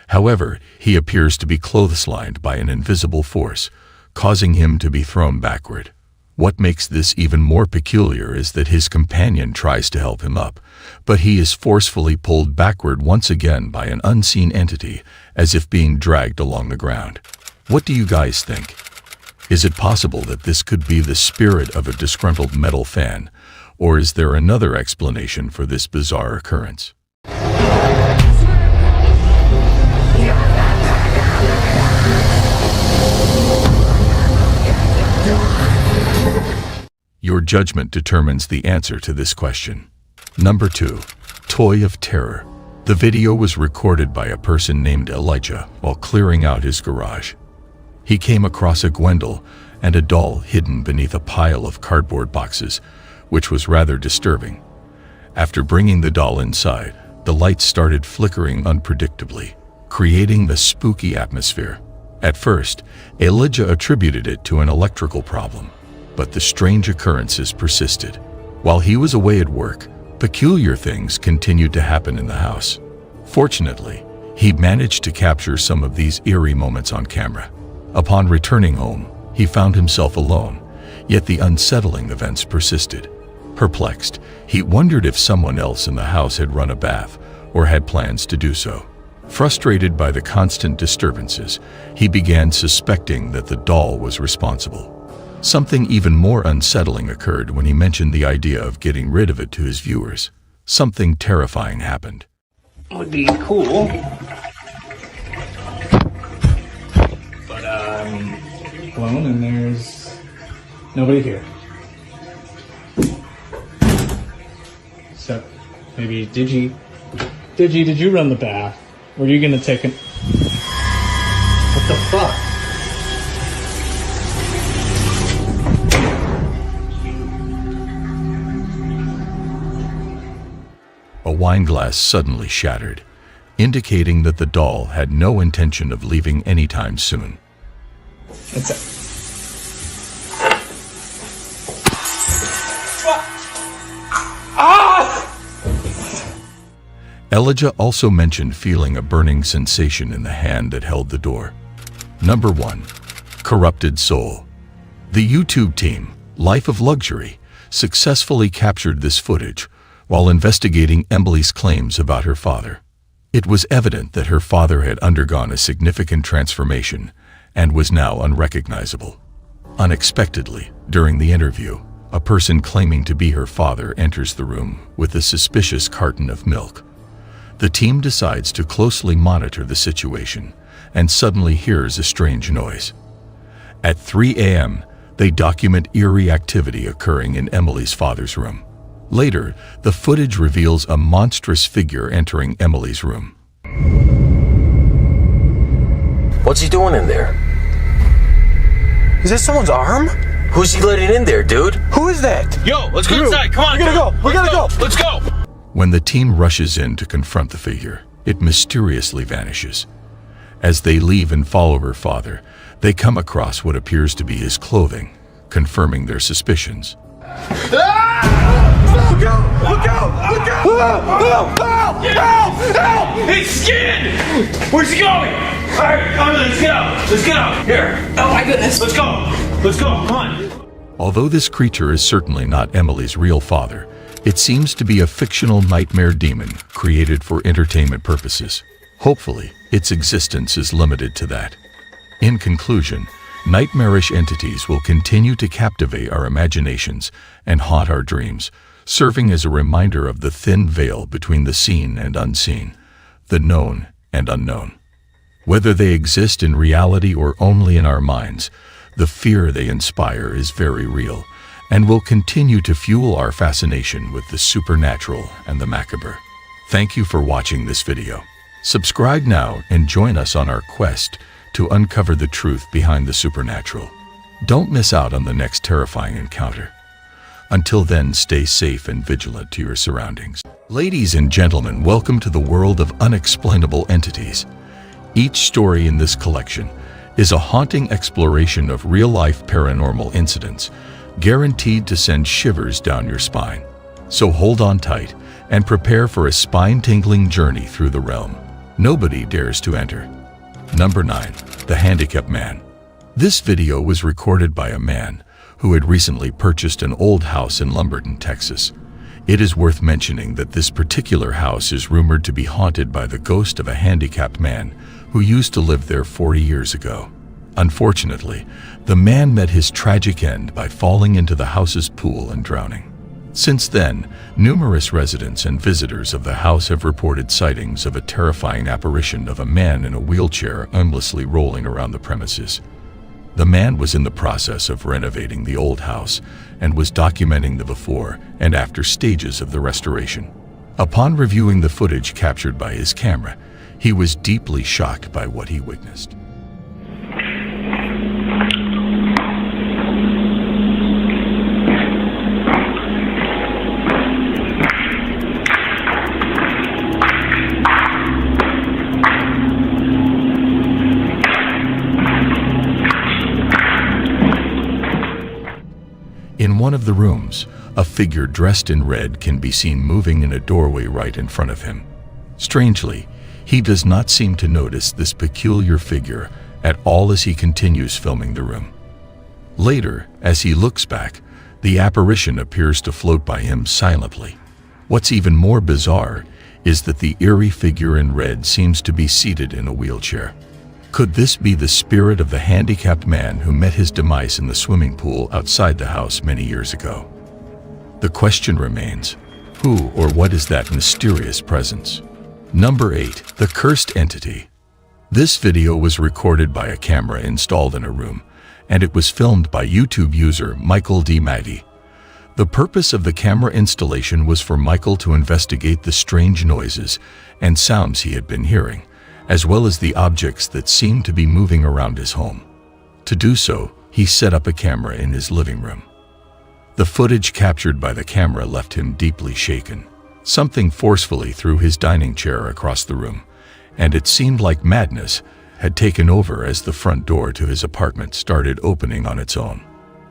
However, he appears to be clotheslined by an invisible force, causing him to be thrown backward. What makes this even more peculiar is that his companion tries to help him up, but he is forcefully pulled backward once again by an unseen entity, as if being dragged along the ground. What do you guys think? Is it possible that this could be the spirit of a disgruntled metal fan, or is there another explanation for this bizarre occurrence? Your judgment determines the answer to this question. Number 2. Toy of Terror. The video was recorded by a person named Elijah while clearing out his garage. He came across a Gwendol and a doll hidden beneath a pile of cardboard boxes, which was rather disturbing. After bringing the doll inside, the lights started flickering unpredictably, creating the spooky atmosphere. At first, Elijah attributed it to an electrical problem, but the strange occurrences persisted. While he was away at work, peculiar things continued to happen in the house. Fortunately, he managed to capture some of these eerie moments on camera. Upon returning home, he found himself alone, yet the unsettling events persisted. Perplexed, he wondered if someone else in the house had run a bath or had plans to do so. Frustrated by the constant disturbances, he began suspecting that the doll was responsible. Something even more unsettling occurred when he mentioned the idea of getting rid of it to his viewers. Something terrifying happened. It would be cool blown and there's nobody here. So maybe did you run the bath? Were you gonna take an... What the fuck? A wine glass suddenly shattered, indicating that the doll had no intention of leaving anytime soon. That's it. Elijah also mentioned feeling a burning sensation in the hand that held the door. Number 1. Corrupted Soul. The YouTube team, Life of Luxury, successfully captured this footage while investigating Emily's claims about her father. It was evident that her father had undergone a significant transformation and was now unrecognizable. Unexpectedly, during the interview, a person claiming to be her father enters the room with a suspicious carton of milk. The team decides to closely monitor the situation and suddenly hears a strange noise. At 3 a.m., they document eerie activity occurring in Emily's father's room. Later, the footage reveals a monstrous figure entering Emily's room. What's he doing in there? Is that someone's arm? Who's he letting in there, dude? Who is that? Yo, let's go inside. Come on. We gotta go. We gotta go. Let's go. When the team rushes in to confront the figure, it mysteriously vanishes. As they leave and follow her father, they come across what appears to be his clothing, confirming their suspicions. Look out! Look out! Look out! Help! Help! It's skinned! Where's he going? All right, come on, let's get out. Let's get out. Here. Oh my goodness. Let's go. Let's go. Come on. Although this creature is certainly not Emily's real father, it seems to be a fictional nightmare demon created for entertainment purposes. Hopefully, its existence is limited to that. In conclusion, nightmarish entities will continue to captivate our imaginations and haunt our dreams, serving as a reminder of the thin veil between the seen and unseen, the known and unknown. Whether they exist in reality or only in our minds, the fear they inspire is very real and will continue to fuel our fascination with the supernatural and the macabre. Thank you for watching this video. Subscribe now and join us on our quest to uncover the truth behind the supernatural. Don't miss out on the next terrifying encounter. Until then, stay safe and vigilant to your surroundings. Ladies and gentlemen, welcome to the world of unexplainable entities. Each story in this collection is a haunting exploration of real-life paranormal incidents, guaranteed to send shivers down your spine. So hold on tight and prepare for a spine-tingling journey through the realm nobody dares to enter. Number 9. The Handicapped Man. This video was recorded by a man who had recently purchased an old house in Lumberton, Texas. It is worth mentioning that this particular house is rumored to be haunted by the ghost of a handicapped man who used to live there 40 years ago. Unfortunately, the man met his tragic end by falling into the house's pool and drowning. Since then, numerous residents and visitors of the house have reported sightings of a terrifying apparition of a man in a wheelchair aimlessly rolling around the premises. The man was in the process of renovating the old house and was documenting the before and after stages of the restoration. Upon reviewing the footage captured by his camera, he was deeply shocked by what he witnessed. In one of the rooms, a figure dressed in red can be seen moving in a doorway right in front of him. Strangely, he does not seem to notice this peculiar figure at all as he continues filming the room. Later, as he looks back, the apparition appears to float by him silently. What's even more bizarre is that the eerie figure in red seems to be seated in a wheelchair. Could this be the spirit of the handicapped man who met his demise in the swimming pool outside the house many years ago? The question remains, who or what is that mysterious presence? Number 8. The Cursed Entity. This video was recorded by a camera installed in a room and it was filmed by YouTube user Michael D. Maddy. The purpose of the camera installation was for Michael to investigate the strange noises and sounds he had been hearing, as well as the objects that seemed to be moving around his home. To do so, he set up a camera in his living room. The footage captured by the camera left him deeply shaken. Something forcefully threw his dining chair across the room, and it seemed like madness had taken over as the front door to his apartment started opening on its own.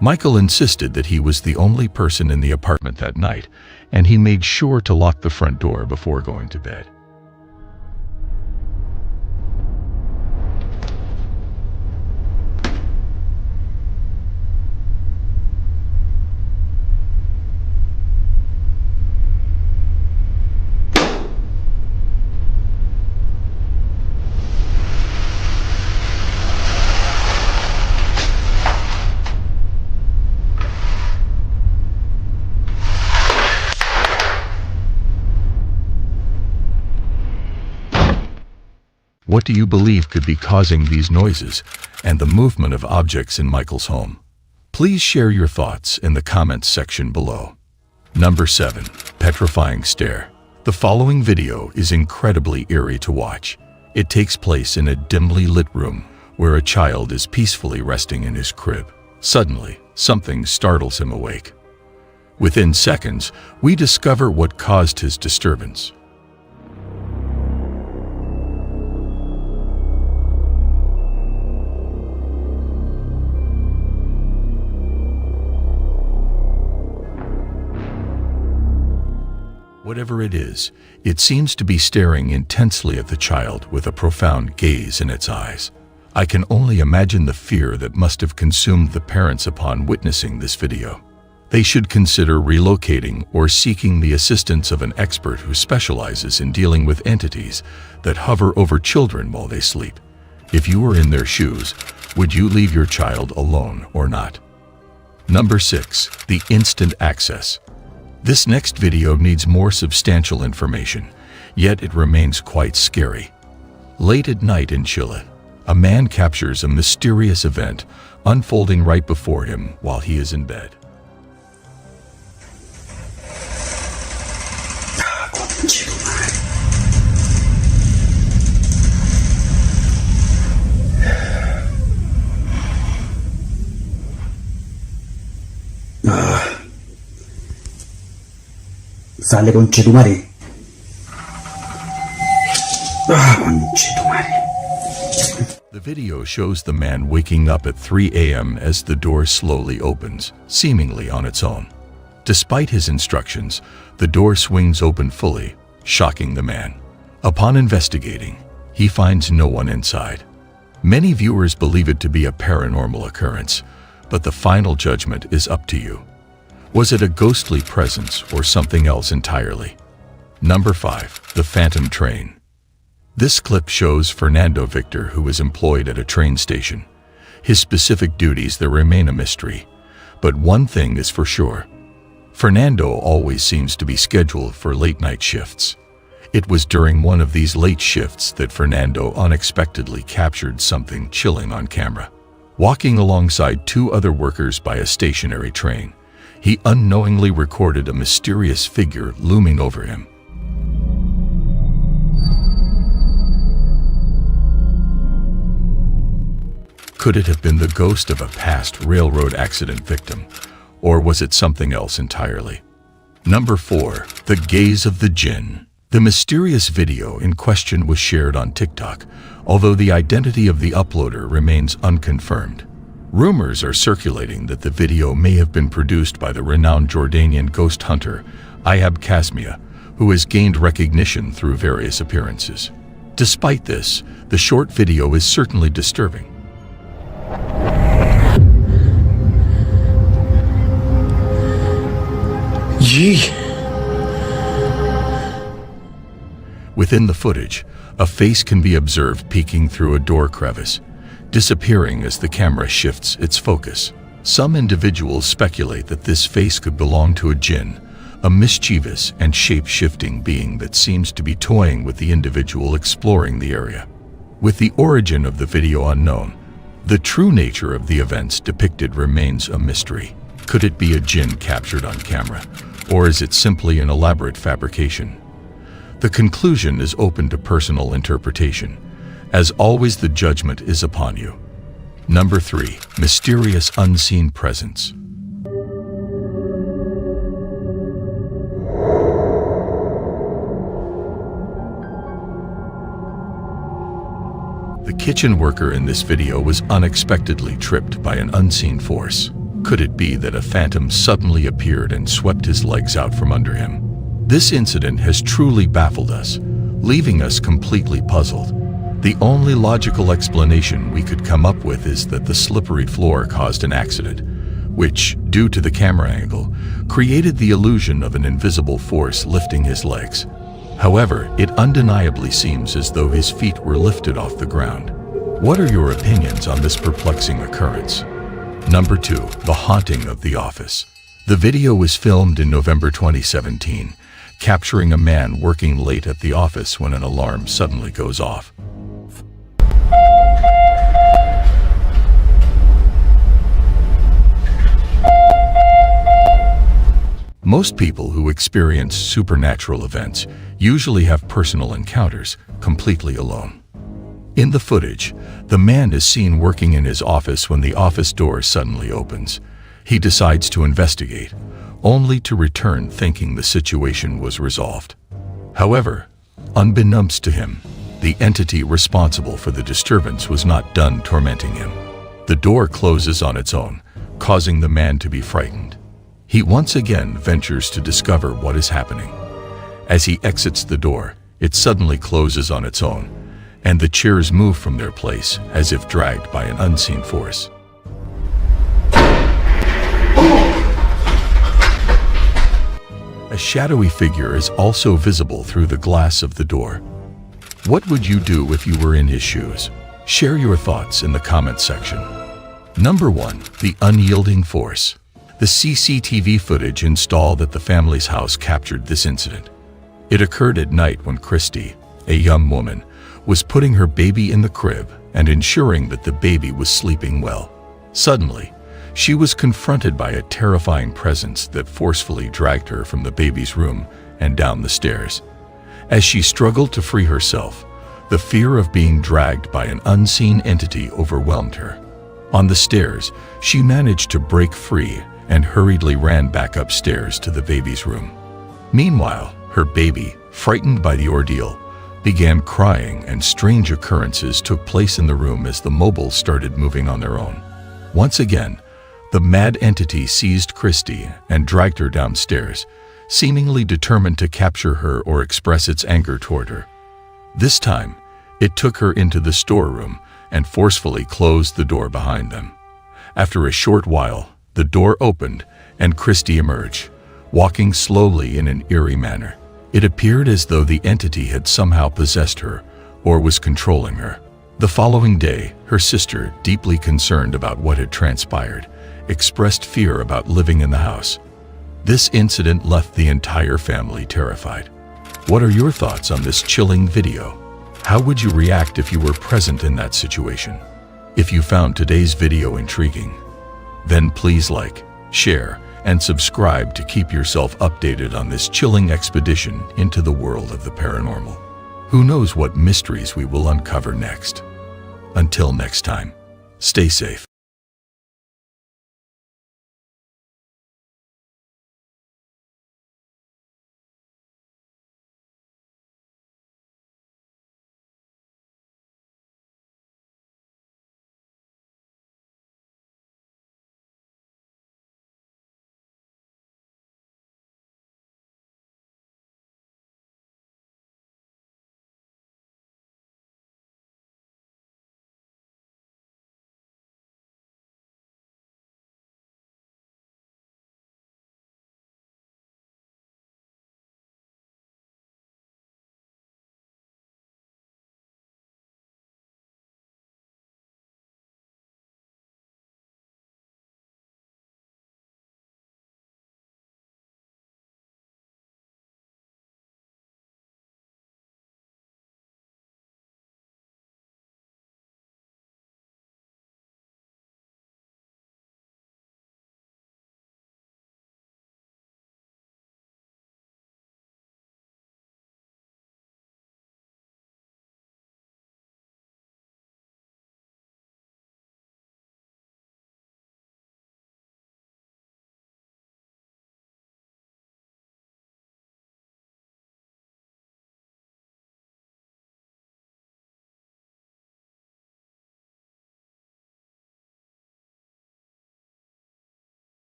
Michael insisted that he was the only person in the apartment that night, and he made sure to lock the front door before going to bed. What do you believe could be causing these noises and the movement of objects in Michael's home? Please share your thoughts in the comments section below. Number 7. Petrifying Stare. The following video is incredibly eerie to watch. It takes place in a dimly lit room where a child is peacefully resting in his crib. Suddenly, something startles him awake. Within seconds, we discover what caused his disturbance. Whatever it is, it seems to be staring intensely at the child with a profound gaze in its eyes. I can only imagine the fear that must have consumed the parents upon witnessing this video. They should consider relocating or seeking the assistance of an expert who specializes in dealing with entities that hover over children while they sleep. If you were in their shoes, would you leave your child alone or not? Number 6. The Instant Access. This next video needs more substantial information, yet it remains quite scary. Late at night in Chile, a man captures a mysterious event unfolding right before him while he is in bed. Sale conchetumare. Conchetumare. The video shows the man waking up at 3 a.m. as the door slowly opens, seemingly on its own. Despite his instructions, the door swings open fully, shocking the man. Upon investigating, he finds no one inside. Many viewers believe it to be a paranormal occurrence, but the final judgment is up to you. Was it a ghostly presence or something else entirely? Number 5. The Phantom Train. This clip shows Fernando Victor, who is employed at a train station. His specific duties there remain a mystery, but one thing is for sure. Fernando always seems to be scheduled for late-night shifts. It was during one of these late shifts that Fernando unexpectedly captured something chilling on camera. Walking alongside 2 other workers by a stationary train, he unknowingly recorded a mysterious figure looming over him. Could it have been the ghost of a past railroad accident victim, or was it something else entirely? Number 4. The Gaze of the Jinn. The mysterious video in question was shared on TikTok, although the identity of the uploader remains unconfirmed. Rumors are circulating that the video may have been produced by the renowned Jordanian ghost hunter Ayab Kasmia, who has gained recognition through various appearances. Despite this, the short video is certainly disturbing. Yee. Within the footage, a face can be observed peeking through a door crevice, disappearing as the camera shifts its focus. Some individuals speculate that this face could belong to a jinn, a mischievous and shape-shifting being that seems to be toying with the individual exploring the area. With the origin of the video unknown, The true nature of the events depicted remains a mystery. Could it be a jinn captured on camera, or is it simply an elaborate fabrication? The conclusion is open to personal interpretation. As always, the judgment is upon you. Number 3. Mysterious unseen presence. The kitchen worker in this video was unexpectedly tripped by an unseen force. Could it be that a phantom suddenly appeared and swept his legs out from under him? This incident has truly baffled us, leaving us completely puzzled. The only logical explanation we could come up with is that the slippery floor caused an accident, which, due to the camera angle, created the illusion of an invisible force lifting his legs. However, it undeniably seems as though his feet were lifted off the ground. What are your opinions on this perplexing occurrence? Number 2. The haunting of the office. The video was filmed in November 2017, capturing a man working late at the office when an alarm suddenly goes off. Most people who experience supernatural events usually have personal encounters completely alone. In the footage, the man is seen working in his office when the office door suddenly opens. He decides to investigate, only to return thinking the situation was resolved. However, unbeknownst to him, the entity responsible for the disturbance was not done tormenting him. The door closes on its own, causing the man to be frightened. He once again ventures to discover what is happening. As he exits the door, it suddenly closes on its own, and the chairs move from their place as if dragged by an unseen force. A shadowy figure is also visible through the glass of the door. What would you do if you were in his shoes? Share your thoughts in the comment section. Number 1. The unyielding force. The CCTV footage installed at the family's house captured this incident. It occurred at night when Christy, a young woman, was putting her baby in the crib and ensuring that the baby was sleeping well. Suddenly, she was confronted by a terrifying presence that forcefully dragged her from the baby's room and down the stairs. As she struggled to free herself, the fear of being dragged by an unseen entity overwhelmed her. On the stairs, she managed to break free and hurriedly ran back upstairs to the baby's room. Meanwhile, her baby, frightened by the ordeal, began crying, and strange occurrences took place in the room as the mobiles started moving on their own. Once again, the mad entity seized Christy and dragged her downstairs, seemingly determined to capture her or express its anger toward her. This time, it took her into the storeroom and forcefully closed the door behind them. After a short while, the door opened and Christy emerged, walking slowly in an eerie manner. It appeared as though the entity had somehow possessed her or was controlling her. The following day, her sister, deeply concerned about what had transpired, expressed fear about living in the house. This incident left the entire family terrified. What are your thoughts on this chilling video? How would you react if you were present in that situation? If you found today's video intriguing, then please like, share, and subscribe to keep yourself updated on this chilling expedition into the world of the paranormal. Who knows what mysteries we will uncover next? Until next time, stay safe.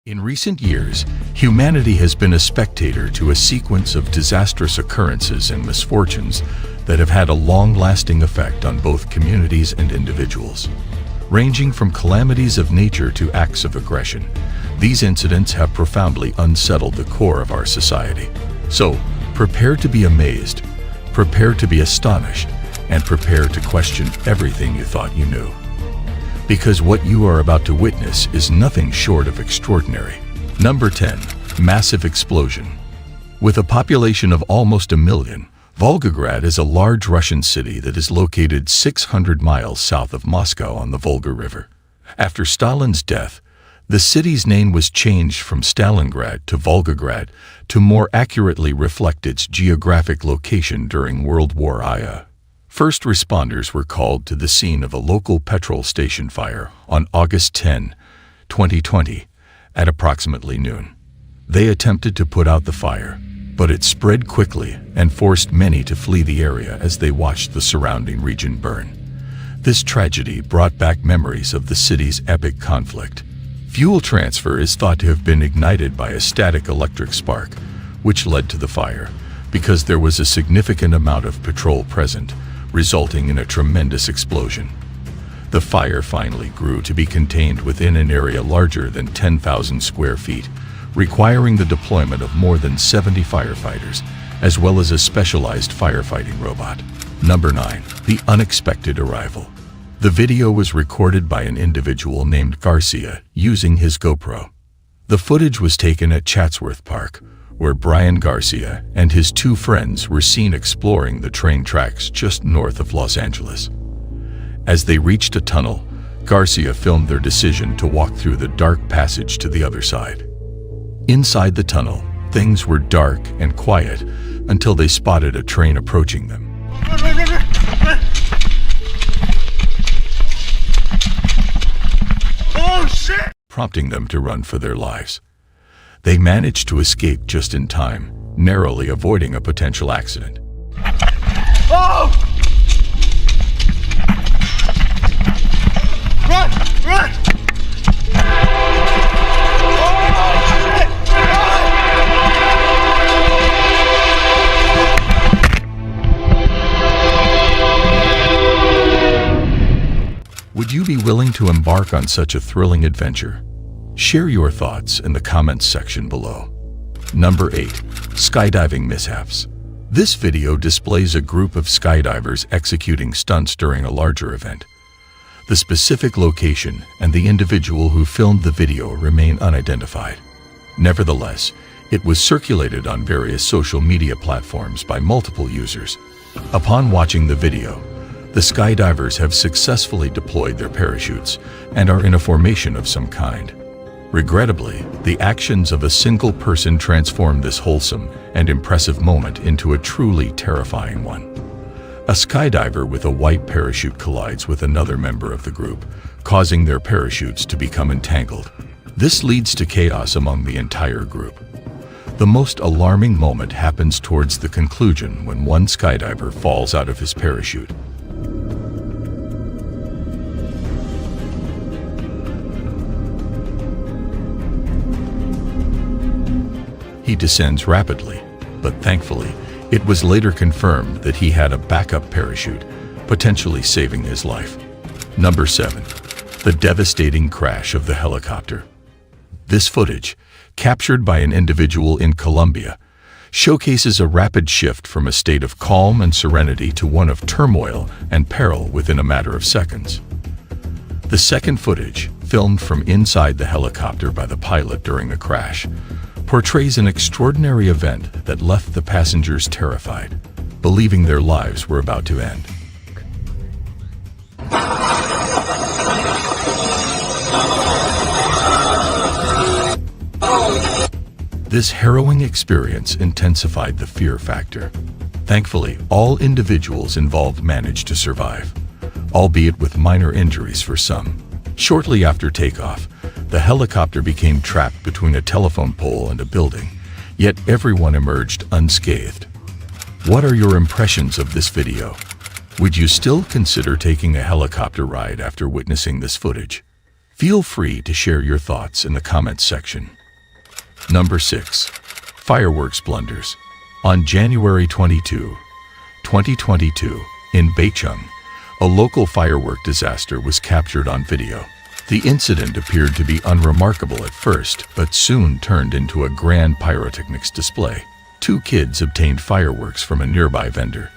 In recent years, humanity has been a spectator to a sequence of disastrous occurrences and misfortunes that have had a long-lasting effect on both communities and individuals. Ranging from calamities of nature to acts of aggression, these incidents have profoundly unsettled the core of our society. So, prepare to be amazed, prepare to be astonished, and prepare to question everything you thought you knew. Because what you are about to witness is nothing short of extraordinary. Number 10. Massive explosion. With a population of almost 1 million, Volgograd is a large Russian city that is located 600 miles south of Moscow on the Volga River. After Stalin's death, the city's name was changed from Stalingrad to Volgograd to more accurately reflect its geographic location during World War I. First responders were called to the scene of a local petrol station fire on August 10, 2020, at approximately noon. They attempted to put out the fire, but it spread quickly and forced many to flee the area as they watched the surrounding region burn. This tragedy brought back memories of the city's epic conflict. Fuel transfer is thought to have been ignited by a static electric spark, which led to the fire, because there was a significant amount of petrol present, resulting in a tremendous explosion. The fire finally grew to be contained within an area larger than 10,000 square feet, requiring the deployment of more than 70 firefighters, as well as a specialized firefighting robot. Number 9. The unexpected arrival. The video was recorded by an individual named Garcia using his GoPro. The footage was taken at Chatsworth Park, where Brian Garcia and his 2 friends were seen exploring the train tracks just north of Los Angeles. As they reached a tunnel, Garcia filmed their decision to walk through the dark passage to the other side. Inside the tunnel, things were dark and quiet until they spotted a train approaching them. Oh shit! Prompting them to run for their lives. They managed to escape just in time, narrowly avoiding a potential accident. Oh! Run! Run! Would you be willing to embark on such a thrilling adventure? Share your thoughts in the comments section below. Number 8. Skydiving mishaps. This video displays a group of skydivers executing stunts during a larger event. The specific location and the individual who filmed the video remain unidentified. Nevertheless, it was circulated on various social media platforms by multiple users. Upon watching the video, the skydivers have successfully deployed their parachutes and are in a formation of some kind. Regrettably, the actions of a single person transformed this wholesome and impressive moment into a truly terrifying one. A skydiver with a white parachute collides with another member of the group, causing their parachutes to become entangled. This leads to chaos among the entire group. The most alarming moment happens towards the conclusion when one skydiver falls out of his parachute. He descends rapidly, but thankfully, it was later confirmed that he had a backup parachute, potentially saving his life. Number 7. The devastating crash of the helicopter. This footage, captured by an individual in Colombia, showcases a rapid shift from a state of calm and serenity to one of turmoil and peril within a matter of seconds. The second footage, filmed from inside the helicopter by the pilot during the crash, portrays an extraordinary event that left the passengers terrified, believing their lives were about to end. This harrowing experience intensified the fear factor. Thankfully, all individuals involved managed to survive, albeit with minor injuries for some. Shortly after takeoff, the helicopter became trapped between a telephone pole and a building, yet everyone emerged unscathed. What are your impressions of this video? Would you still consider taking a helicopter ride after witnessing this footage? Feel free to share your thoughts in the comments section. Number 6. Fireworks blunders. On January 22, 2022, in Beicheng, a local firework disaster was captured on video. The incident appeared to be unremarkable at first, but soon turned into a grand pyrotechnics display. 2 kids obtained fireworks from a nearby vendor,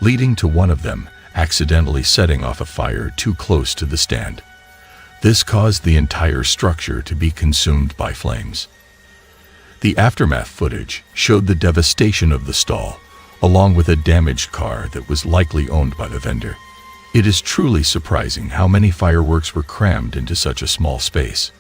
leading to one of them accidentally setting off a fire too close to the stand. This caused the entire structure to be consumed by flames. The aftermath footage showed the devastation of the stall, along with a damaged car that was likely owned by the vendor. It is truly surprising how many fireworks were crammed into such a small space.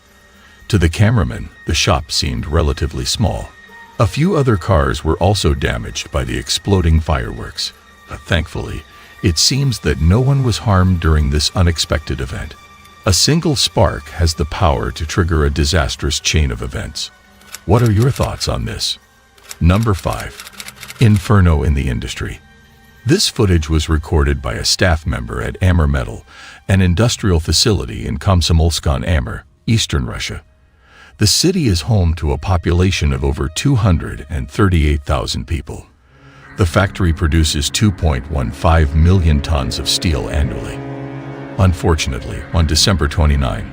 To the cameraman, the shop seemed relatively small. A few other cars were also damaged by the exploding fireworks, but thankfully, it seems that no one was harmed during this unexpected event. A single spark has the power to trigger a disastrous chain of events. What are your thoughts on this? Number 5. Inferno in the industry. This footage was recorded by a staff member at Amur Metal, an industrial facility in Komsomolsk-on-Amur, eastern Russia. The city is home to a population of over 238,000 people. The factory produces 2.15 million tons of steel annually. Unfortunately, on December 29,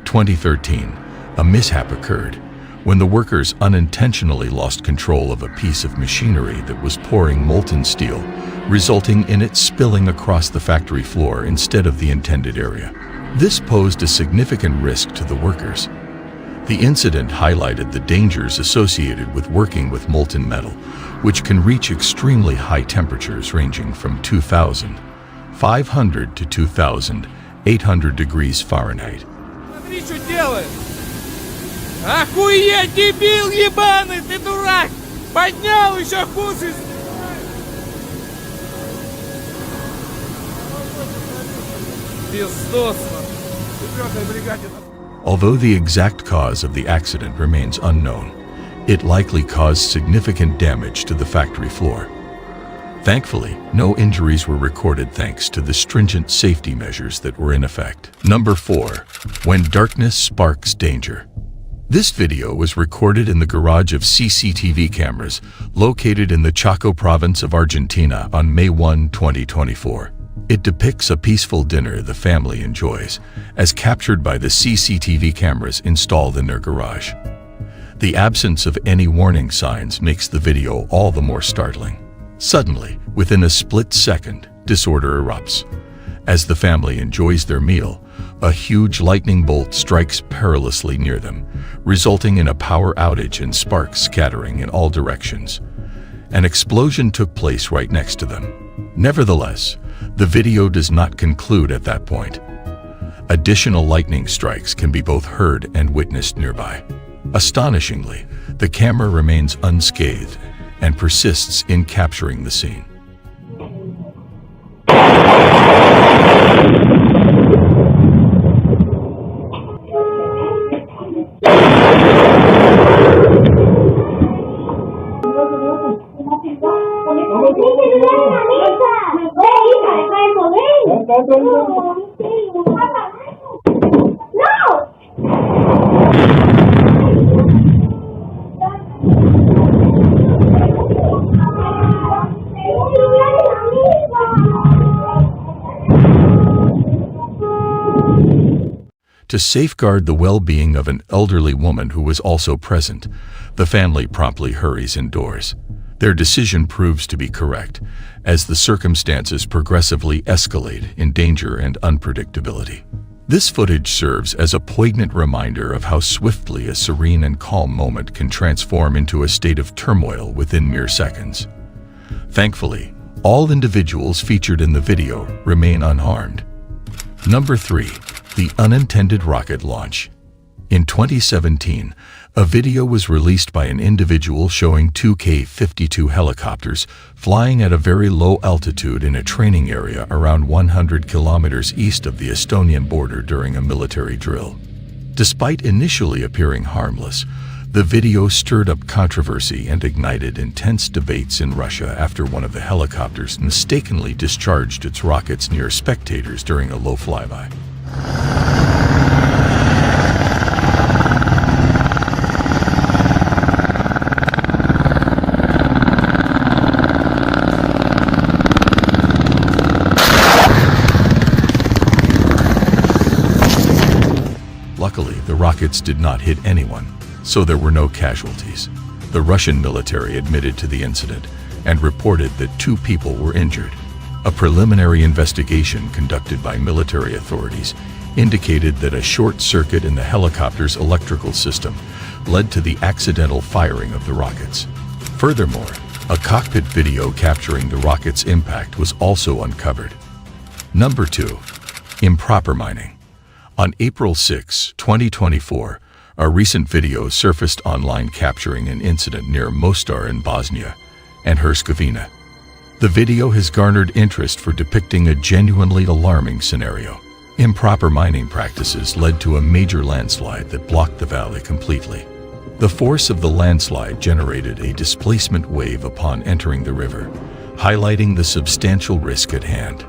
2013, a mishap occurred when the workers unintentionally lost control of a piece of machinery that was pouring molten steel, resulting in it spilling across the factory floor instead of the intended area. This posed a significant risk to the workers. The incident highlighted the dangers associated with working with molten metal, which can reach extremely high temperatures ranging from 2,500 to 2,800 degrees Fahrenheit. Смотри, что делает! Охуеть, дебил ебаный, ты дурак! Поднял еще хуже! Пиздосно! 4-й бригаде. Although the exact cause of the accident remains unknown, it likely caused significant damage to the factory floor. Thankfully, no injuries were recorded thanks to the stringent safety measures that were in effect. Number 4. When darkness sparks danger. This video was recorded in the garage of CCTV cameras located in the Chaco province of Argentina on May 1, 2024. It depicts a peaceful dinner the family enjoys, as captured by the CCTV cameras installed in their garage. The absence of any warning signs makes the video all the more startling. Suddenly, within a split second, disorder erupts. As the family enjoys their meal, a huge lightning bolt strikes perilously near them, resulting in a power outage and sparks scattering in all directions. An explosion took place right next to them. Nevertheless, the video does not conclude at that point. Additional lightning strikes can be both heard and witnessed nearby. Astonishingly, the camera remains unscathed and persists in capturing the scene. To safeguard the well-being of an elderly woman who was also present, the family promptly hurries indoors. Their decision proves to be correct, as the circumstances progressively escalate in danger and unpredictability. This footage serves as a poignant reminder of how swiftly a serene and calm moment can transform into a state of turmoil within mere seconds. Thankfully, all individuals featured in the video remain unharmed. Number 3. The unintended rocket launch. In 2017, a video was released by an individual showing 2 K-52 helicopters flying at a very low altitude in a training area around 100 kilometers east of the Estonian border during a military drill. Despite initially appearing harmless, the video stirred up controversy and ignited intense debates in Russia after one of the helicopters mistakenly discharged its rockets near spectators during a low flyby. rockets did not hit anyone, so there were no casualties. The Russian military admitted to the incident and reported that 2 people were injured. A preliminary investigation conducted by military authorities indicated that a short circuit in the helicopter's electrical system led to the accidental firing of the rockets. Furthermore, a cockpit video capturing the rocket's impact was also uncovered. Number 2. Improper mining. On April 6, 2024, a recent video surfaced online capturing an incident near Mostar in Bosnia and Herzegovina. The video has garnered interest for depicting a genuinely alarming scenario. Improper mining practices led to a major landslide that blocked the valley completely. The force of the landslide generated a displacement wave upon entering the river, highlighting the substantial risk at hand.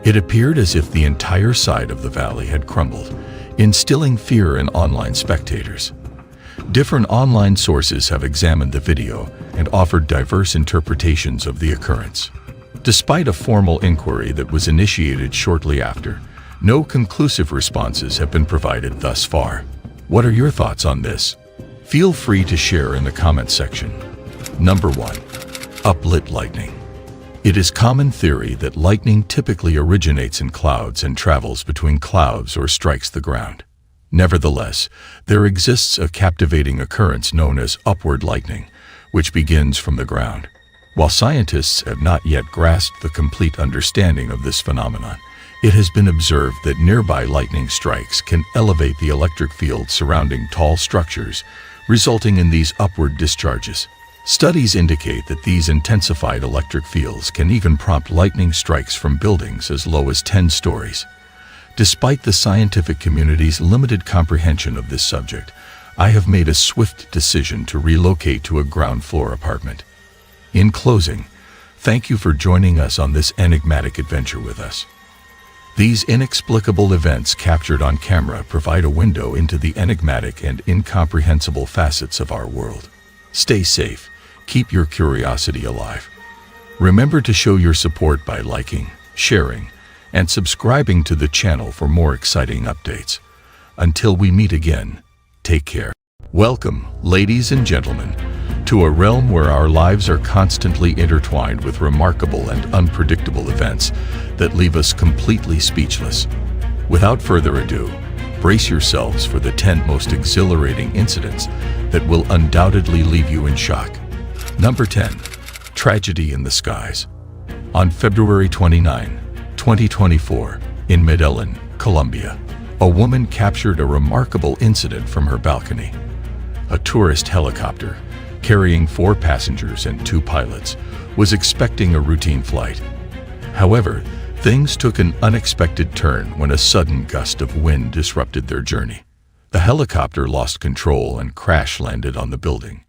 It appeared as if the entire side of the valley had crumbled, instilling fear in online spectators. Different online sources have examined the video and offered diverse interpretations of the occurrence. Despite a formal inquiry that was initiated shortly after, no conclusive responses have been provided thus far. What are your thoughts on this? Feel free to share in the comment section. Number 1. Uplit lightning. It is common theory that lightning typically originates in clouds and travels between clouds or strikes the ground. Nevertheless, there exists a captivating occurrence known as upward lightning, which begins from the ground. While scientists have not yet grasped the complete understanding of this phenomenon, it has been observed that nearby lightning strikes can elevate the electric field surrounding tall structures, resulting in these upward discharges. Studies indicate that these intensified electric fields can even prompt lightning strikes from buildings as low as 10 stories. Despite the scientific community's limited comprehension of this subject, I have made a swift decision to relocate to a ground floor apartment. In closing, thank you for joining us on this enigmatic adventure with us. These inexplicable events captured on camera provide a window into the enigmatic and incomprehensible facets of our world. Stay safe, keep your curiosity alive. Remember to show your support by liking, sharing, and subscribing to the channel for more exciting updates. Until we meet again, take care. Welcome, ladies and gentlemen, to a realm where our lives are constantly intertwined with remarkable and unpredictable events that leave us completely speechless. Without further ado, brace yourselves for the 10 most exhilarating incidents that will undoubtedly leave you in shock. Number 10. Tragedy in the skies. On February 29, 2024, in Medellin, Colombia, a woman captured a remarkable incident from her balcony. A tourist helicopter, carrying 4 passengers and 2 pilots, was expecting a routine flight. However, things took an unexpected turn when a sudden gust of wind disrupted their journey. The helicopter lost control and crash-landed on the building.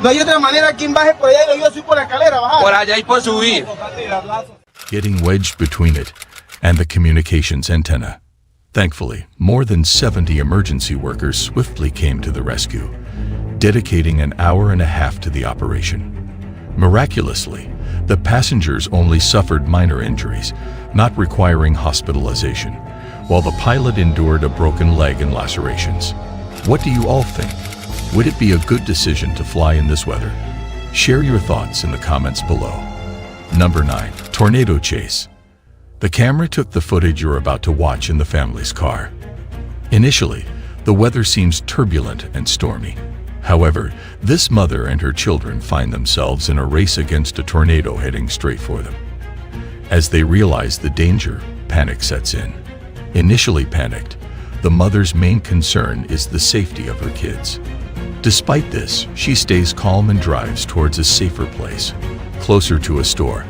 No hay otra manera, quien baje por allá y yo soy por la escalera, bajar. Por allá hay por subir. Getting wedged between it and the communications antenna. Thankfully, more than 70 emergency workers swiftly came to the rescue, dedicating an hour and a half to the operation. Miraculously, the passengers only suffered minor injuries, not requiring hospitalization, while the pilot endured a broken leg and lacerations. What do you all think? Would it be a good decision to fly in this weather? Share your thoughts in the comments below. Number 9. Tornado chase. The camera took the footage you're about to watch in the family's car. Initially, the weather seems turbulent and stormy. However, this mother and her children find themselves in a race against a tornado heading straight for them. As they realize the danger, panic sets in. Initially panicked, the mother's main concern is the safety of her kids. Despite this, she stays calm and drives towards a safer place, closer to a store.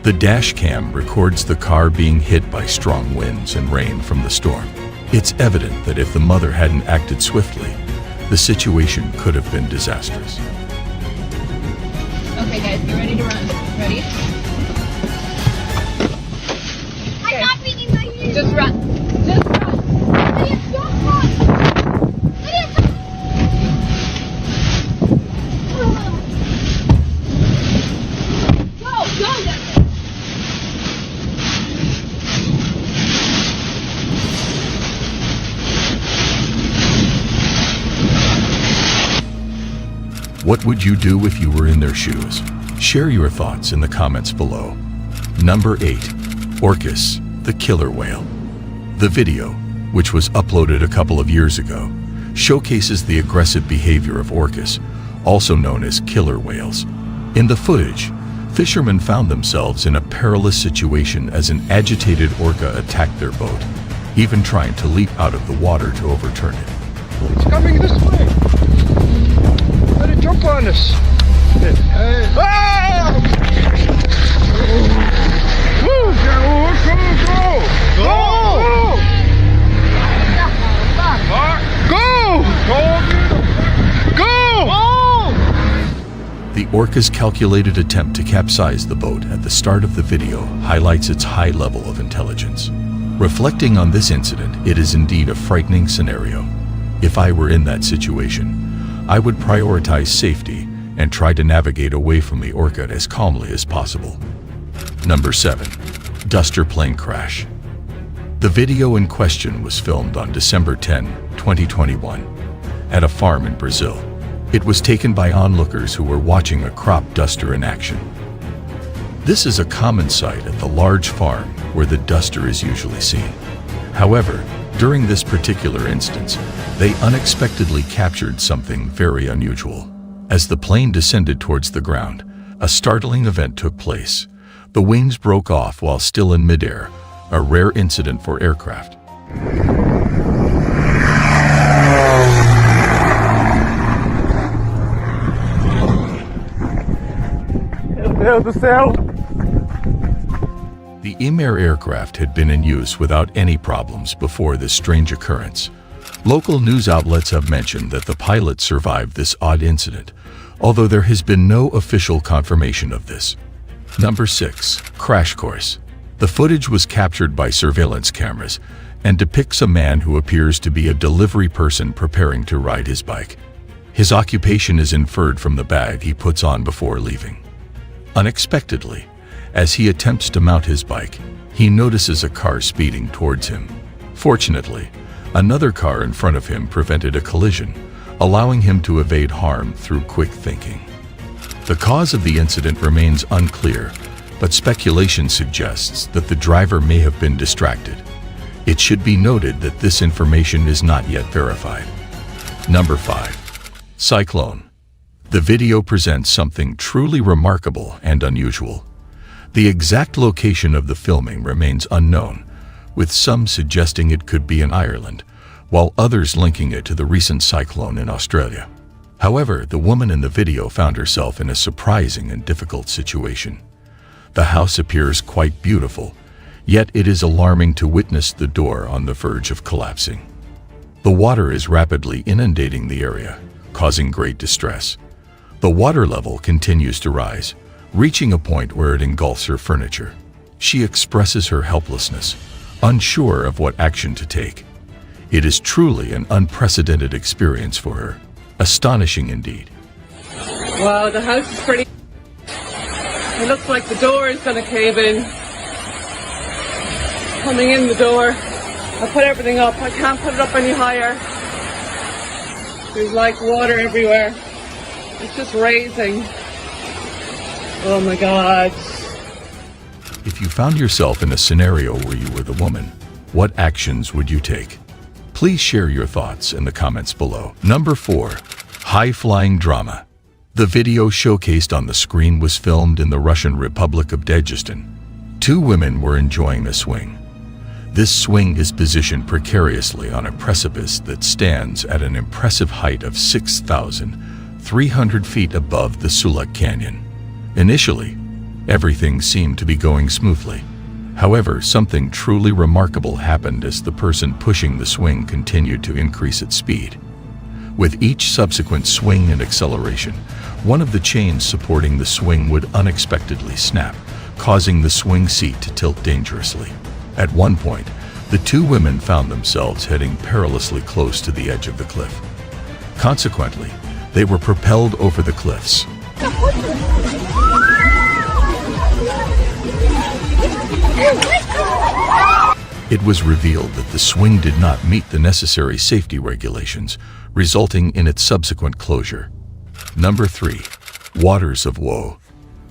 The dash cam records the car being hit by strong winds and rain from the storm. It's evident that if the mother hadn't acted swiftly, the situation could have been disastrous. Okay guys, get ready to run. Ready? I'm not beating my ears. Just run. Just run. Lydia, don't run. Lydia, don't. What would you do if you were in their shoes? Share your thoughts in the comments below. Number 8. Orcas, the killer whale. The video, which was uploaded a couple of years ago, showcases the aggressive behavior of orcas, also known as killer whales. In the footage, fishermen found themselves in a perilous situation as an agitated orca attacked their boat, even trying to leap out of the water to overturn it. It's coming this way. Let it jump on us. Ah! Go! The orca's calculated attempt to capsize the boat at the start of the video highlights its high level of intelligence. Reflecting on this incident, it is indeed a frightening scenario. If I were in that situation, I would prioritize safety and try to navigate away from the orca as calmly as possible. Number 7. Duster plane crash. The video in question was filmed on December 10, 2021, at a farm in Brazil. It was taken by onlookers who were watching a crop duster in action. This is a common sight at the large farm where the duster is usually seen. However, during this particular instance, they unexpectedly captured something very unusual. As the plane descended towards the ground, a startling event took place. The wings broke off while still in midair, a rare incident for aircraft. The Emir aircraft had been in use without any problems before this strange occurrence. Local news outlets have mentioned that the pilot survived this odd incident, although there has been no official confirmation of this. Number 6. Crash course. The footage was captured by surveillance cameras and depicts a man who appears to be a delivery person preparing to ride his bike. His occupation is inferred from the bag he puts on before leaving. Unexpectedly, as he attempts to mount his bike, he notices a car speeding towards him. Fortunately, another car in front of him prevented a collision, allowing him to evade harm through quick thinking. The cause of the incident remains unclear, but speculation suggests that the driver may have been distracted. It should be noted that this information is not yet verified. Number 5. Cyclone. The video presents something truly remarkable and unusual. The exact location of the filming remains unknown, with some suggesting it could be in Ireland, while others linking it to the recent cyclone in Australia. However, the woman in the video found herself in a surprising and difficult situation. The house appears quite beautiful, yet it is alarming to witness the door on the verge of collapsing. The water is rapidly inundating the area, causing great distress. The water level continues to rise, reaching a point where it engulfs her furniture. She expresses her helplessness, unsure of what action to take. It is truly an unprecedented experience for her. Astonishing indeed. Wow, the house is pretty... It looks like the door is going to cave in. Coming in the door. I put everything up. I can't put it up any higher. There's like water everywhere. It's just raising. Oh my God. If you found yourself in a scenario where you were the woman, what actions would you take? Please share your thoughts in the comments below. Number 4. High-flying drama. The video showcased on the screen was filmed in the Russian Republic of Dagestan. 2 women were enjoying a swing. This swing is positioned precariously on a precipice that stands at an impressive height of 6,300 feet above the Sulak Canyon. Initially, everything seemed to be going smoothly. However, something truly remarkable happened as the person pushing the swing continued to increase its speed. With each subsequent swing and acceleration, one of the chains supporting the swing would unexpectedly snap, causing the swing seat to tilt dangerously. At one point, the 2 women found themselves heading perilously close to the edge of the cliff. Consequently, they were propelled over the cliffs. It was revealed that the swing did not meet the necessary safety regulations, resulting in its subsequent closure. Number 3. Waters of Woe.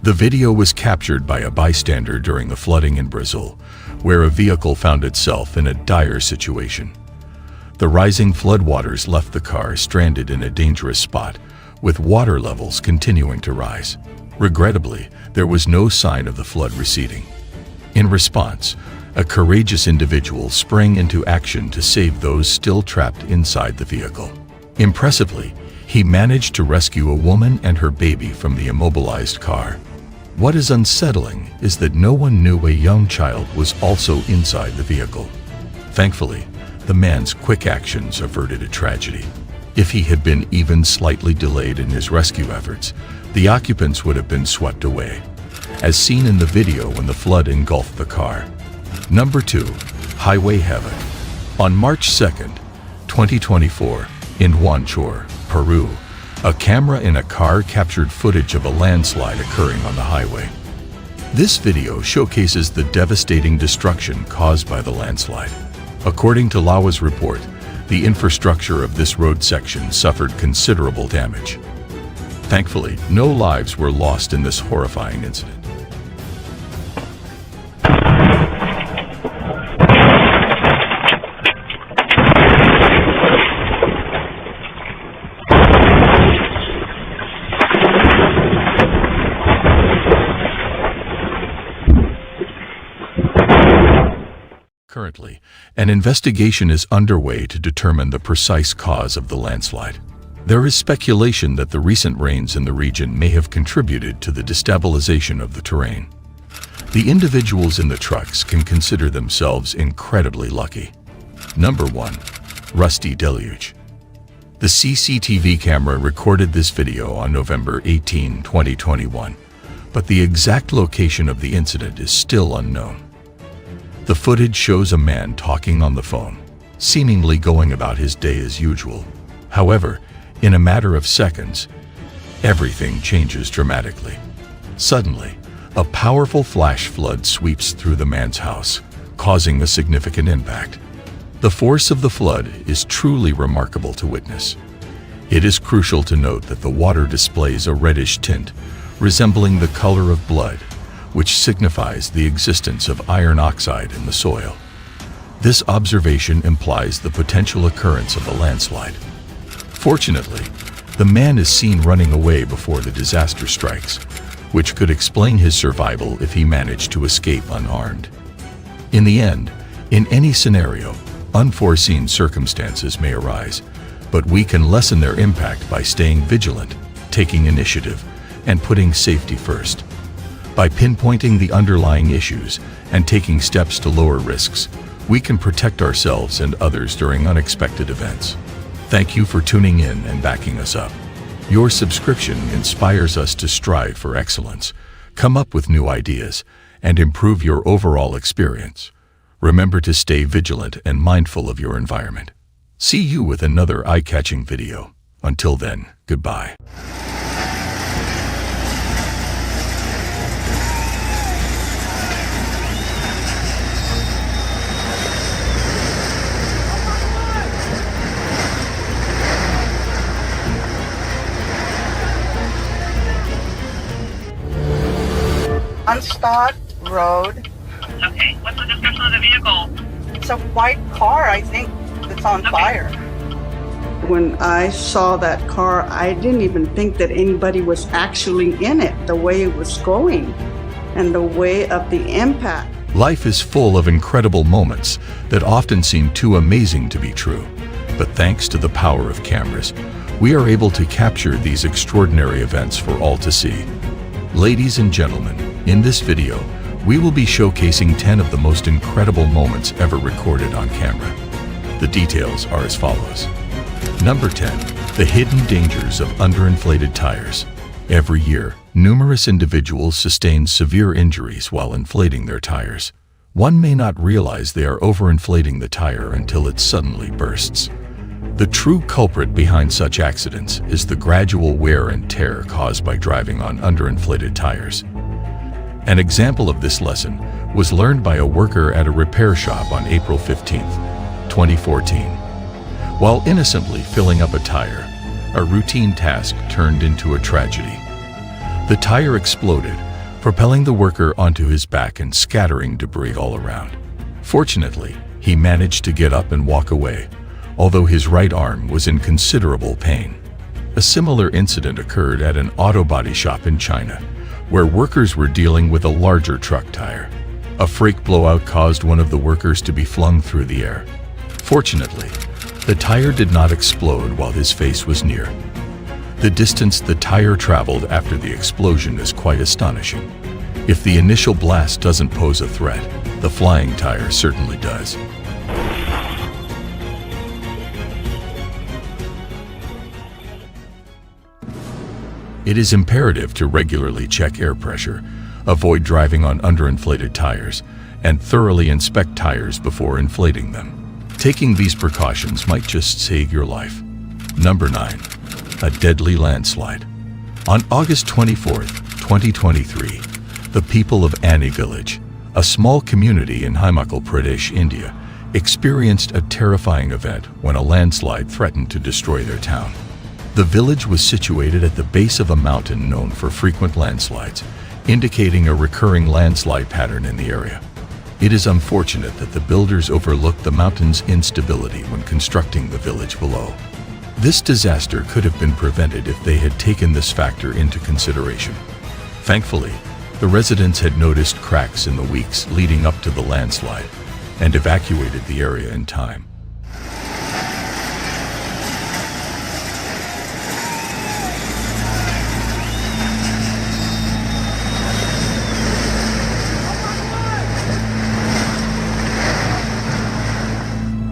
The video was captured by a bystander during the flooding in Brazil, where a vehicle found itself in a dire situation. The rising floodwaters left the car stranded in a dangerous spot, with water levels continuing to rise. Regrettably, there was no sign of the flood receding. In response, a courageous individual sprang into action to save those still trapped inside the vehicle. Impressively, he managed to rescue a woman and her baby from the immobilized car. What is unsettling is that no one knew a young child was also inside the vehicle. Thankfully, the man's quick actions averted a tragedy. If he had been even slightly delayed in his rescue efforts, the occupants would have been swept away, as seen in the video when the flood engulfed the car. Number 2. Highway Havoc. On March 2nd, 2024, in Huanchor, Peru, a camera in a car captured footage of a landslide occurring on the highway. This video showcases the devastating destruction caused by the landslide. According to Lawa's report, the infrastructure of this road section suffered considerable damage. Thankfully, no lives were lost in this horrifying incident. Currently, an investigation is underway to determine the precise cause of the landslide. There is speculation that the recent rains in the region may have contributed to the destabilization of the terrain. The individuals in the trucks can consider themselves incredibly lucky. Number 1. Rusty Deluge. The CCTV camera recorded this video on November 18, 2021, but the exact location of the incident is still unknown. The footage shows a man talking on the phone, seemingly going about his day as usual. However, in a matter of seconds, everything changes dramatically. Suddenly, a powerful flash flood sweeps through the man's house, causing a significant impact. The force of the flood is truly remarkable to witness. It is crucial to note that the water displays a reddish tint, resembling the color of blood, which signifies the existence of iron oxide in the soil. This observation implies the potential occurrence of a landslide. Fortunately, the man is seen running away before the disaster strikes, which could explain his survival if he managed to escape unharmed. In the end, in any scenario, unforeseen circumstances may arise, but we can lessen their impact by staying vigilant, taking initiative, and putting safety first. By pinpointing the underlying issues and taking steps to lower risks, we can protect ourselves and others during unexpected events. Thank you for tuning in and backing us up. Your subscription inspires us to strive for excellence, come up with new ideas, and improve your overall experience. Remember to stay vigilant and mindful of your environment. See you with another eye-catching video. Until then, goodbye. Unstopped road. Okay, what's the description of the vehicle? It's a white car, I think, that's on fire. When I saw that car, I didn't even think that anybody was actually in it, the way it was going and the way of the impact. Life is full of incredible moments that often seem too amazing to be true. But thanks to the power of cameras, we are able to capture these extraordinary events for all to see. Ladies and gentlemen, in this video, we will be showcasing 10 of the most incredible moments ever recorded on camera. The details are as follows. Number 10. The hidden dangers of underinflated tires. Every year, numerous individuals sustain severe injuries while inflating their tires. One may not realize they are overinflating the tire until it suddenly bursts. The true culprit behind such accidents is the gradual wear and tear caused by driving on underinflated tires. An example of this lesson was learned by a worker at a repair shop on April 15, 2014. While innocently filling up a tire, a routine task turned into a tragedy. The tire exploded, propelling the worker onto his back and scattering debris all around. Fortunately, he managed to get up and walk away, although his right arm was in considerable pain. A similar incident occurred at an auto body shop in China, where workers were dealing with a larger truck tire. A freak blowout caused one of the workers to be flung through the air. Fortunately, the tire did not explode while his face was near. The distance the tire traveled after the explosion is quite astonishing. If the initial blast doesn't pose a threat, the flying tire certainly does. It is imperative to regularly check air pressure, avoid driving on underinflated tires, and thoroughly inspect tires before inflating them. Taking these precautions might just save your life. Number 9. A deadly landslide. On August 24th, 2023, the people of Ani village, a small community in Himachal Pradesh, India, experienced a terrifying event when a landslide threatened to destroy their town. The village was situated at the base of a mountain known for frequent landslides, indicating a recurring landslide pattern in the area. It is unfortunate that the builders overlooked the mountain's instability when constructing the village below. This disaster could have been prevented if they had taken this factor into consideration. Thankfully, the residents had noticed cracks in the weeks leading up to the landslide and evacuated the area in time.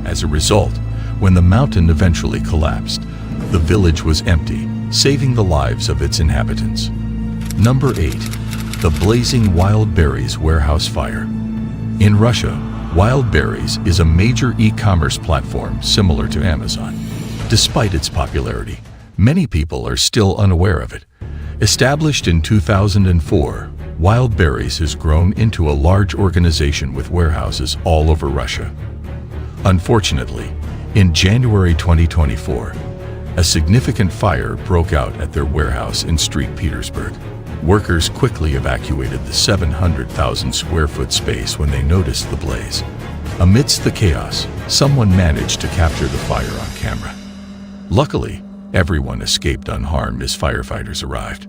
As a result, when the mountain eventually collapsed, the village was empty, saving the lives of its inhabitants. Number 8. The blazing wild berries warehouse fire. In Russia, Wild Berries is a major e-commerce platform similar to Amazon. Despite its popularity, many people are still unaware of it. Established in 2004, Wild Berries has grown into a large organization with warehouses all over Russia. Unfortunately, in January 2024, a significant fire broke out at their warehouse in St. Petersburg. Workers quickly evacuated the 700,000 square foot space when they noticed the blaze. Amidst the chaos, someone managed to capture the fire on camera. Luckily, everyone escaped unharmed as firefighters arrived.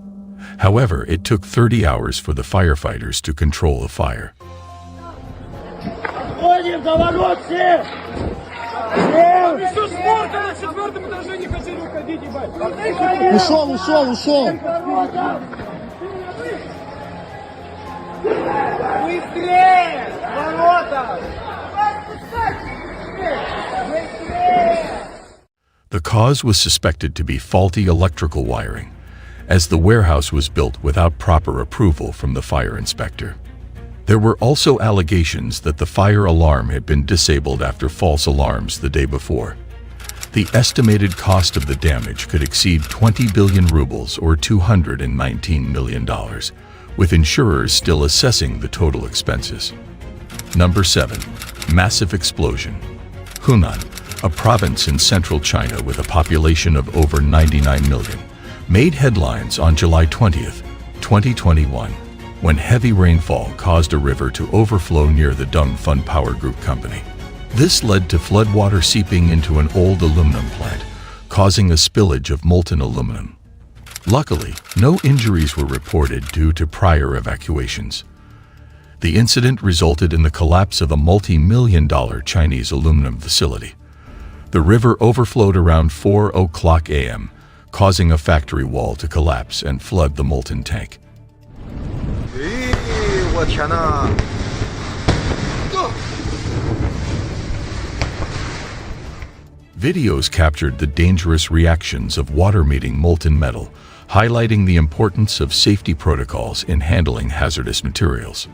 However, it took 30 hours for the firefighters to control the fire. The cause was suspected to be faulty electrical wiring, as the warehouse was built without proper approval from the fire inspector. There were also allegations that the fire alarm had been disabled after false alarms the day before. The estimated cost of the damage could exceed 20 billion rubles or $219 million, with insurers still assessing the total expenses. Number 7. Massive explosion. Hunan, a province in central China with a population of over 99 million, made headlines on July 20th, 2021, when heavy rainfall caused a river to overflow near the Dongfeng Power Group company. This led to floodwater seeping into an old aluminum plant, causing a spillage of molten aluminum. Luckily, no injuries were reported due to prior evacuations. The incident resulted in the collapse of a multi-million-dollar Chinese aluminum facility. The river overflowed around 4:00 a.m., causing a factory wall to collapse and flood the molten tank. Videos captured the dangerous reactions of water meeting molten metal, highlighting the importance of safety protocols in handling hazardous materials.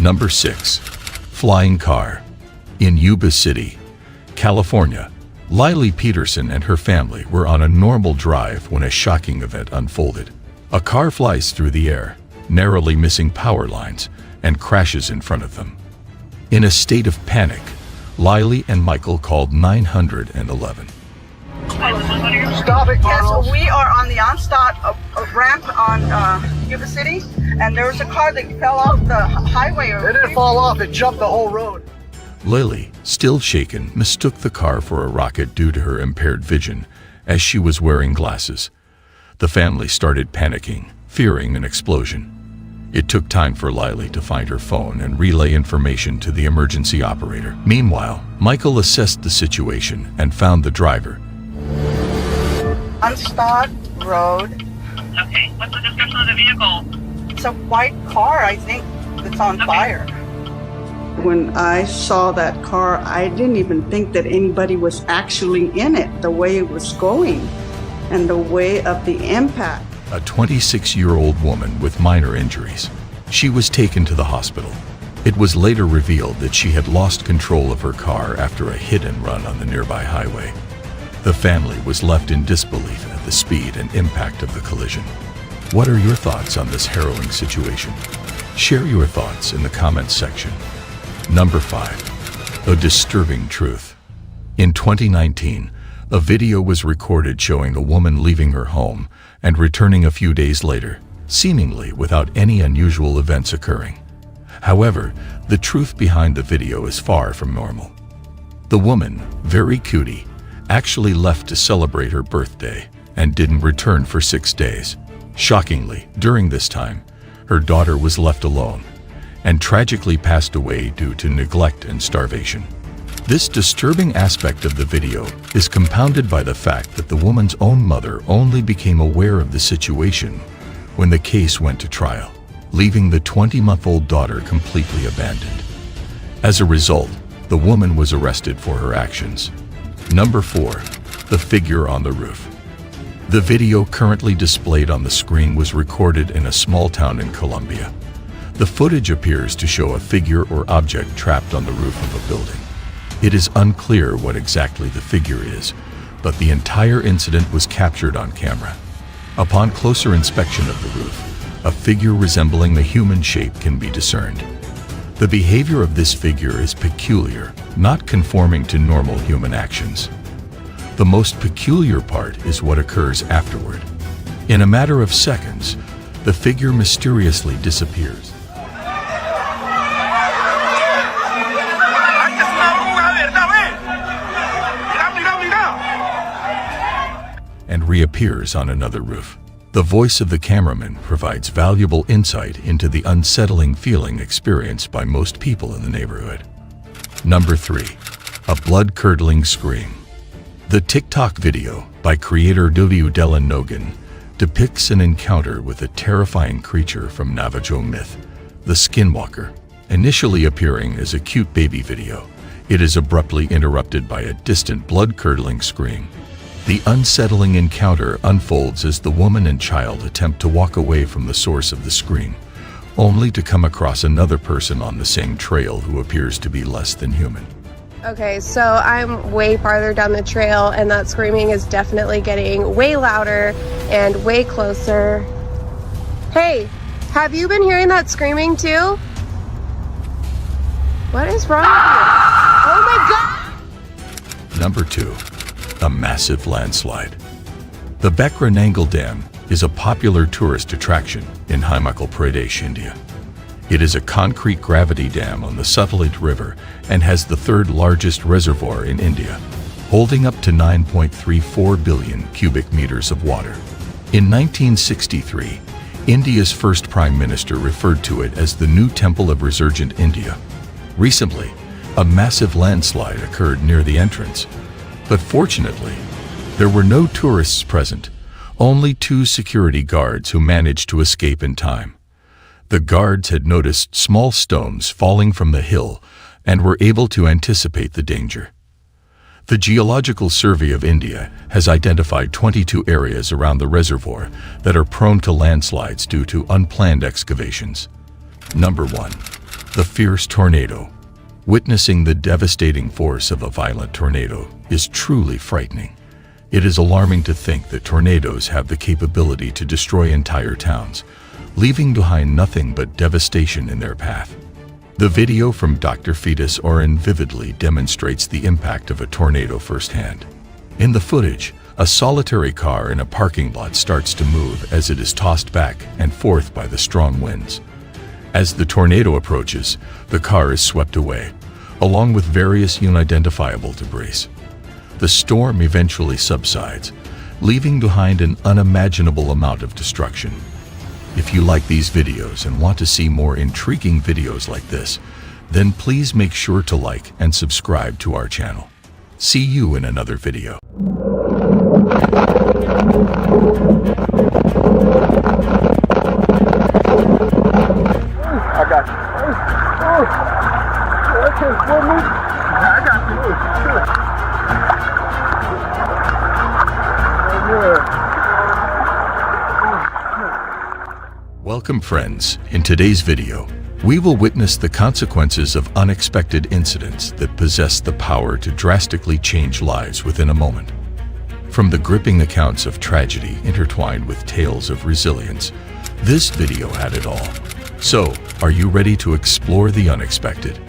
Number 6. Flying car. In Yuba City, California, Lily Peterson and her family were on a normal drive when a shocking event unfolded. A car flies through the air, narrowly missing power lines, and crashes in front of them. In a state of panic, Lily and Michael called 911. Stop it, Yes, we are on the on-stop ramp on Yuba City, and there was a car that fell off the highway. It didn't fall off, it jumped the whole road. Lily, still shaken, mistook the car for a rocket due to her impaired vision, as she was wearing glasses. The family started panicking, fearing an explosion. It took time for Lily to find her phone and relay information to the emergency operator. Meanwhile, Michael assessed the situation and found the driver. On-stop road. Okay, what's the description of the vehicle? It's a white car, I think, that's on fire. When I saw that car, I didn't even think that anybody was actually in it, the way it was going and the way of the impact. A 26-year-old woman with minor injuries. She was taken to the hospital. It was later revealed that she had lost control of her car after a hit and run on the nearby highway. The family was left in disbelief at the speed and impact of the collision. What are your thoughts on this harrowing situation? Share your thoughts in the comments section. Number 5. A disturbing truth. In 2019, a video was recorded showing a woman leaving her home and returning a few days later, seemingly without any unusual events occurring. However, the truth behind the video is far from normal. The woman, very cutie, actually left to celebrate her birthday and didn't return for 6 days. Shockingly, during this time, her daughter was left alone and tragically passed away due to neglect and starvation. This disturbing aspect of the video is compounded by the fact that the woman's own mother only became aware of the situation when the case went to trial, leaving the 20-month-old daughter completely abandoned. As a result, the woman was arrested for her actions. Number 4. The figure on the roof. The video currently displayed on the screen was recorded in a small town in Colombia. The footage appears to show a figure or object trapped on the roof of a building. It is unclear what exactly the figure is, but the entire incident was captured on camera. Upon closer inspection of the roof, a figure resembling a human shape can be discerned. The behavior of this figure is peculiar, not conforming to normal human actions. The most peculiar part is what occurs afterward. In a matter of seconds, the figure mysteriously disappears. And reappears on another roof. The voice of the cameraman provides valuable insight into the unsettling feeling experienced by most people in the neighborhood. Number 3. A blood-curdling scream. The TikTok video by creator W. Dylan Nogan depicts an encounter with a terrifying creature from Navajo myth, the Skinwalker. Initially appearing as a cute baby video, it is abruptly interrupted by a distant blood-curdling scream. The unsettling encounter unfolds as the woman and child attempt to walk away from the source of the scream, only to come across another person on the same trail who appears to be less than human. Okay, so I'm way farther down the trail and that screaming is definitely getting way louder and way closer. Hey, have you been hearing that screaming too? What is wrong with you? Oh my God! Number 2. A massive landslide. The Bekra Nangal Dam is a popular tourist attraction in Himachal Pradesh, India. It is a concrete gravity dam on the Sutlej River and has the third largest reservoir in India, holding up to 9.34 billion cubic meters of water. In 1963, India's first Prime Minister referred to it as the new Temple of Resurgent India. Recently, a massive landslide occurred near the entrance, but fortunately, there were no tourists present, only 2 security guards who managed to escape in time. The guards had noticed small stones falling from the hill and were able to anticipate the danger. The Geological Survey of India has identified 22 areas around the reservoir that are prone to landslides due to unplanned excavations. Number 1. The fierce tornado. Witnessing the devastating force of a violent tornado is truly frightening. It is alarming to think that tornadoes have the capability to destroy entire towns, leaving behind nothing but devastation in their path. The video from Dr. Fetus Oren vividly demonstrates the impact of a tornado firsthand. In the footage, A solitary car in a parking lot starts to move as it is tossed back and forth by the strong winds. As the tornado approaches, the car is swept away, along with various unidentifiable debris. The storm eventually subsides, leaving behind an unimaginable amount of destruction. If you like these videos and want to see more intriguing videos like this, then please make sure to like and subscribe to our channel. See you in another video. I got you. Okay, for me. I got you. Welcome friends. In today's video, we will witness the consequences of unexpected incidents that possess the power to drastically change lives within a moment. From the gripping accounts of tragedy intertwined with tales of resilience, this video had it all. So, are you ready to explore the unexpected?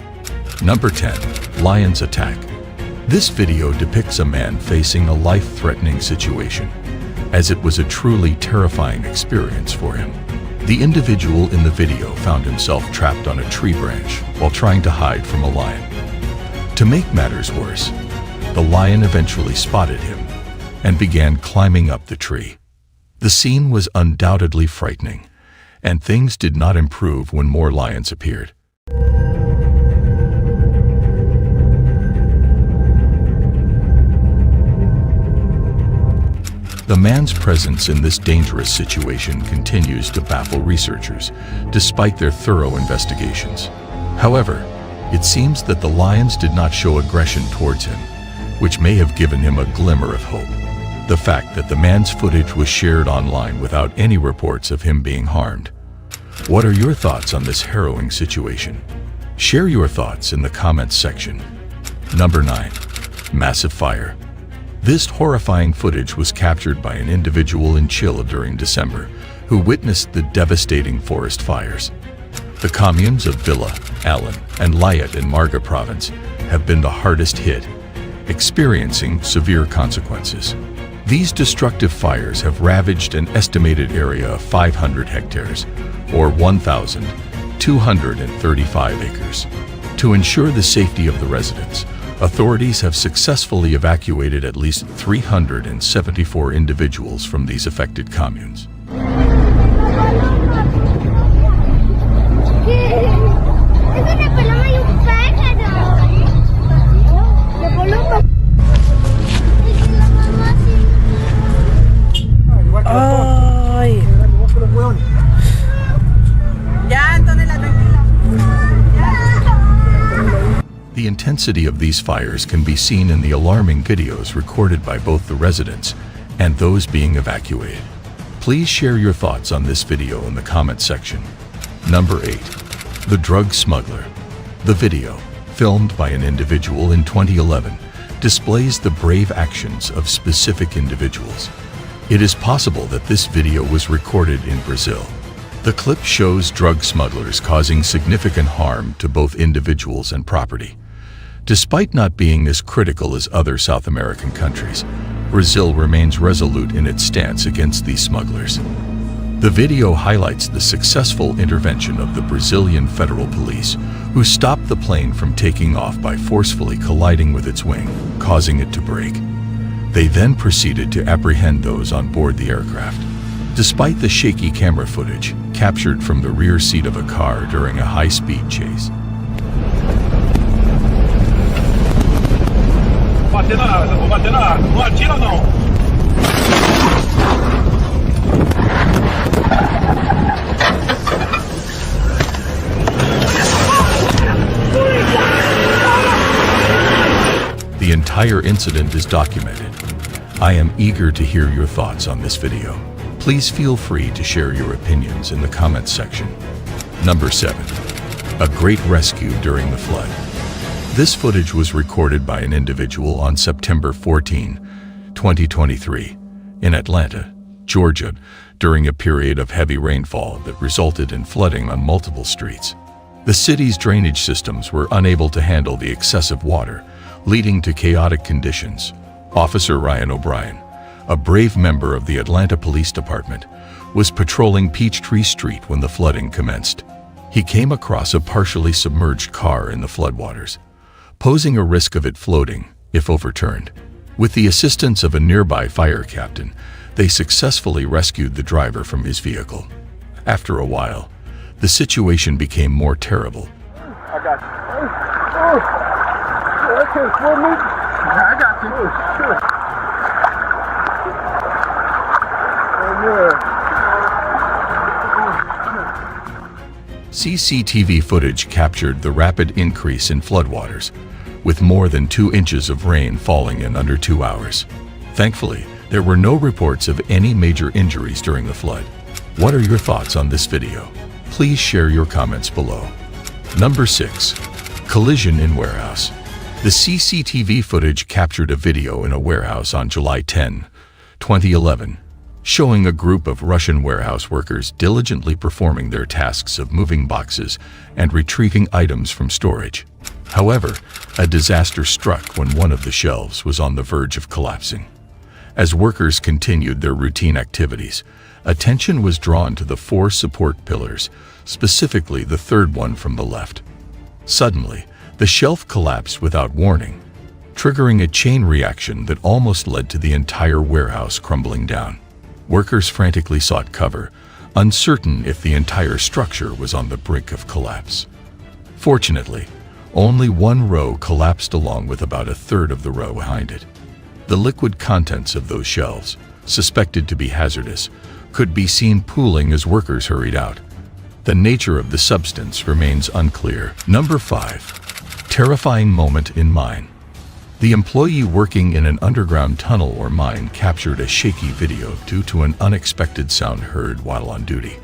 Number 10. Lion's Attack. This video depicts a man facing a life-threatening situation, as it was a truly terrifying experience for him. The individual in the video found himself trapped on a tree branch while trying to hide from a lion. To make matters worse, the lion eventually spotted him and began climbing up the tree. The scene was undoubtedly frightening, and things did not improve when more lions appeared. The man's presence in this dangerous situation continues to baffle researchers, despite their thorough investigations. However, it seems that the lions did not show aggression towards him, which may have given him a glimmer of hope. The fact that the man's footage was shared online without any reports of him being harmed. What are your thoughts on this harrowing situation? Share your thoughts in the comments section. Number 9. Massive Fire. This horrifying footage was captured by an individual in Chile during December, who witnessed the devastating forest fires. The communes of Villa, Allen, and Layat in Marga province have been the hardest hit, experiencing severe consequences. These destructive fires have ravaged an estimated area of 500 hectares, or 1,235 acres. To ensure the safety of the residents, authorities have successfully evacuated at least 374 individuals from these affected communes. The intensity of these fires can be seen in the alarming videos recorded by both the residents and those being evacuated. Please share your thoughts on this video in the comment section. Number 8. The Drug Smuggler. The video, filmed by an individual in 2011, displays the brave actions of specific individuals. It is possible that this video was recorded in Brazil. The clip shows drug smugglers causing significant harm to both individuals and property. Despite not being as critical as other South American countries, Brazil remains resolute in its stance against these smugglers. The video highlights the successful intervention of the Brazilian Federal Police, who stopped the plane from taking off by forcefully colliding with its wing, causing it to break. They then proceeded to apprehend those on board the aircraft. Despite the shaky camera footage captured from the rear seat of a car during a high-speed chase, the entire incident is documented. I am eager to hear your thoughts on this video. Please feel free to share your opinions in the comments section. Number 7. A great rescue during the flood. This footage was recorded by an individual on September 14, 2023, in Atlanta, Georgia, during a period of heavy rainfall that resulted in flooding on multiple streets. The city's drainage systems were unable to handle the excessive water, leading to chaotic conditions. Officer Ryan O'Brien, a brave member of the Atlanta Police Department, was patrolling Peachtree Street when the flooding commenced. He came across a partially submerged car in the floodwaters, posing a risk of it floating if overturned. With the assistance of a nearby fire captain, they successfully rescued the driver from his vehicle. After a while, the situation became more terrible. I got you. Okay, slow me. I got you. Sure. CCTV footage captured the rapid increase in floodwaters, with more than 2 inches of rain falling in under 2 hours. Thankfully, there were no reports of any major injuries during the flood. What are your thoughts on this video? Please share your comments below. Number 6. Collision in warehouse. The CCTV footage captured a video in a warehouse on July 10, 2011, showing a group of Russian warehouse workers diligently performing their tasks of moving boxes and retrieving items from storage. However, a disaster struck when one of the shelves was on the verge of collapsing. As workers continued their routine activities, attention was drawn to the 4 support pillars, specifically the third one from the left. Suddenly, the shelf collapsed without warning, triggering a chain reaction that almost led to the entire warehouse crumbling down. Workers frantically sought cover, uncertain if the entire structure was on the brink of collapse. Fortunately, only one row collapsed along with about a third of the row behind it. The liquid contents of those shelves, suspected to be hazardous, could be seen pooling as workers hurried out. The nature of the substance remains unclear. Number 5. Terrifying moment in mine. The employee working in an underground tunnel or mine captured a shaky video due to an unexpected sound heard while on duty.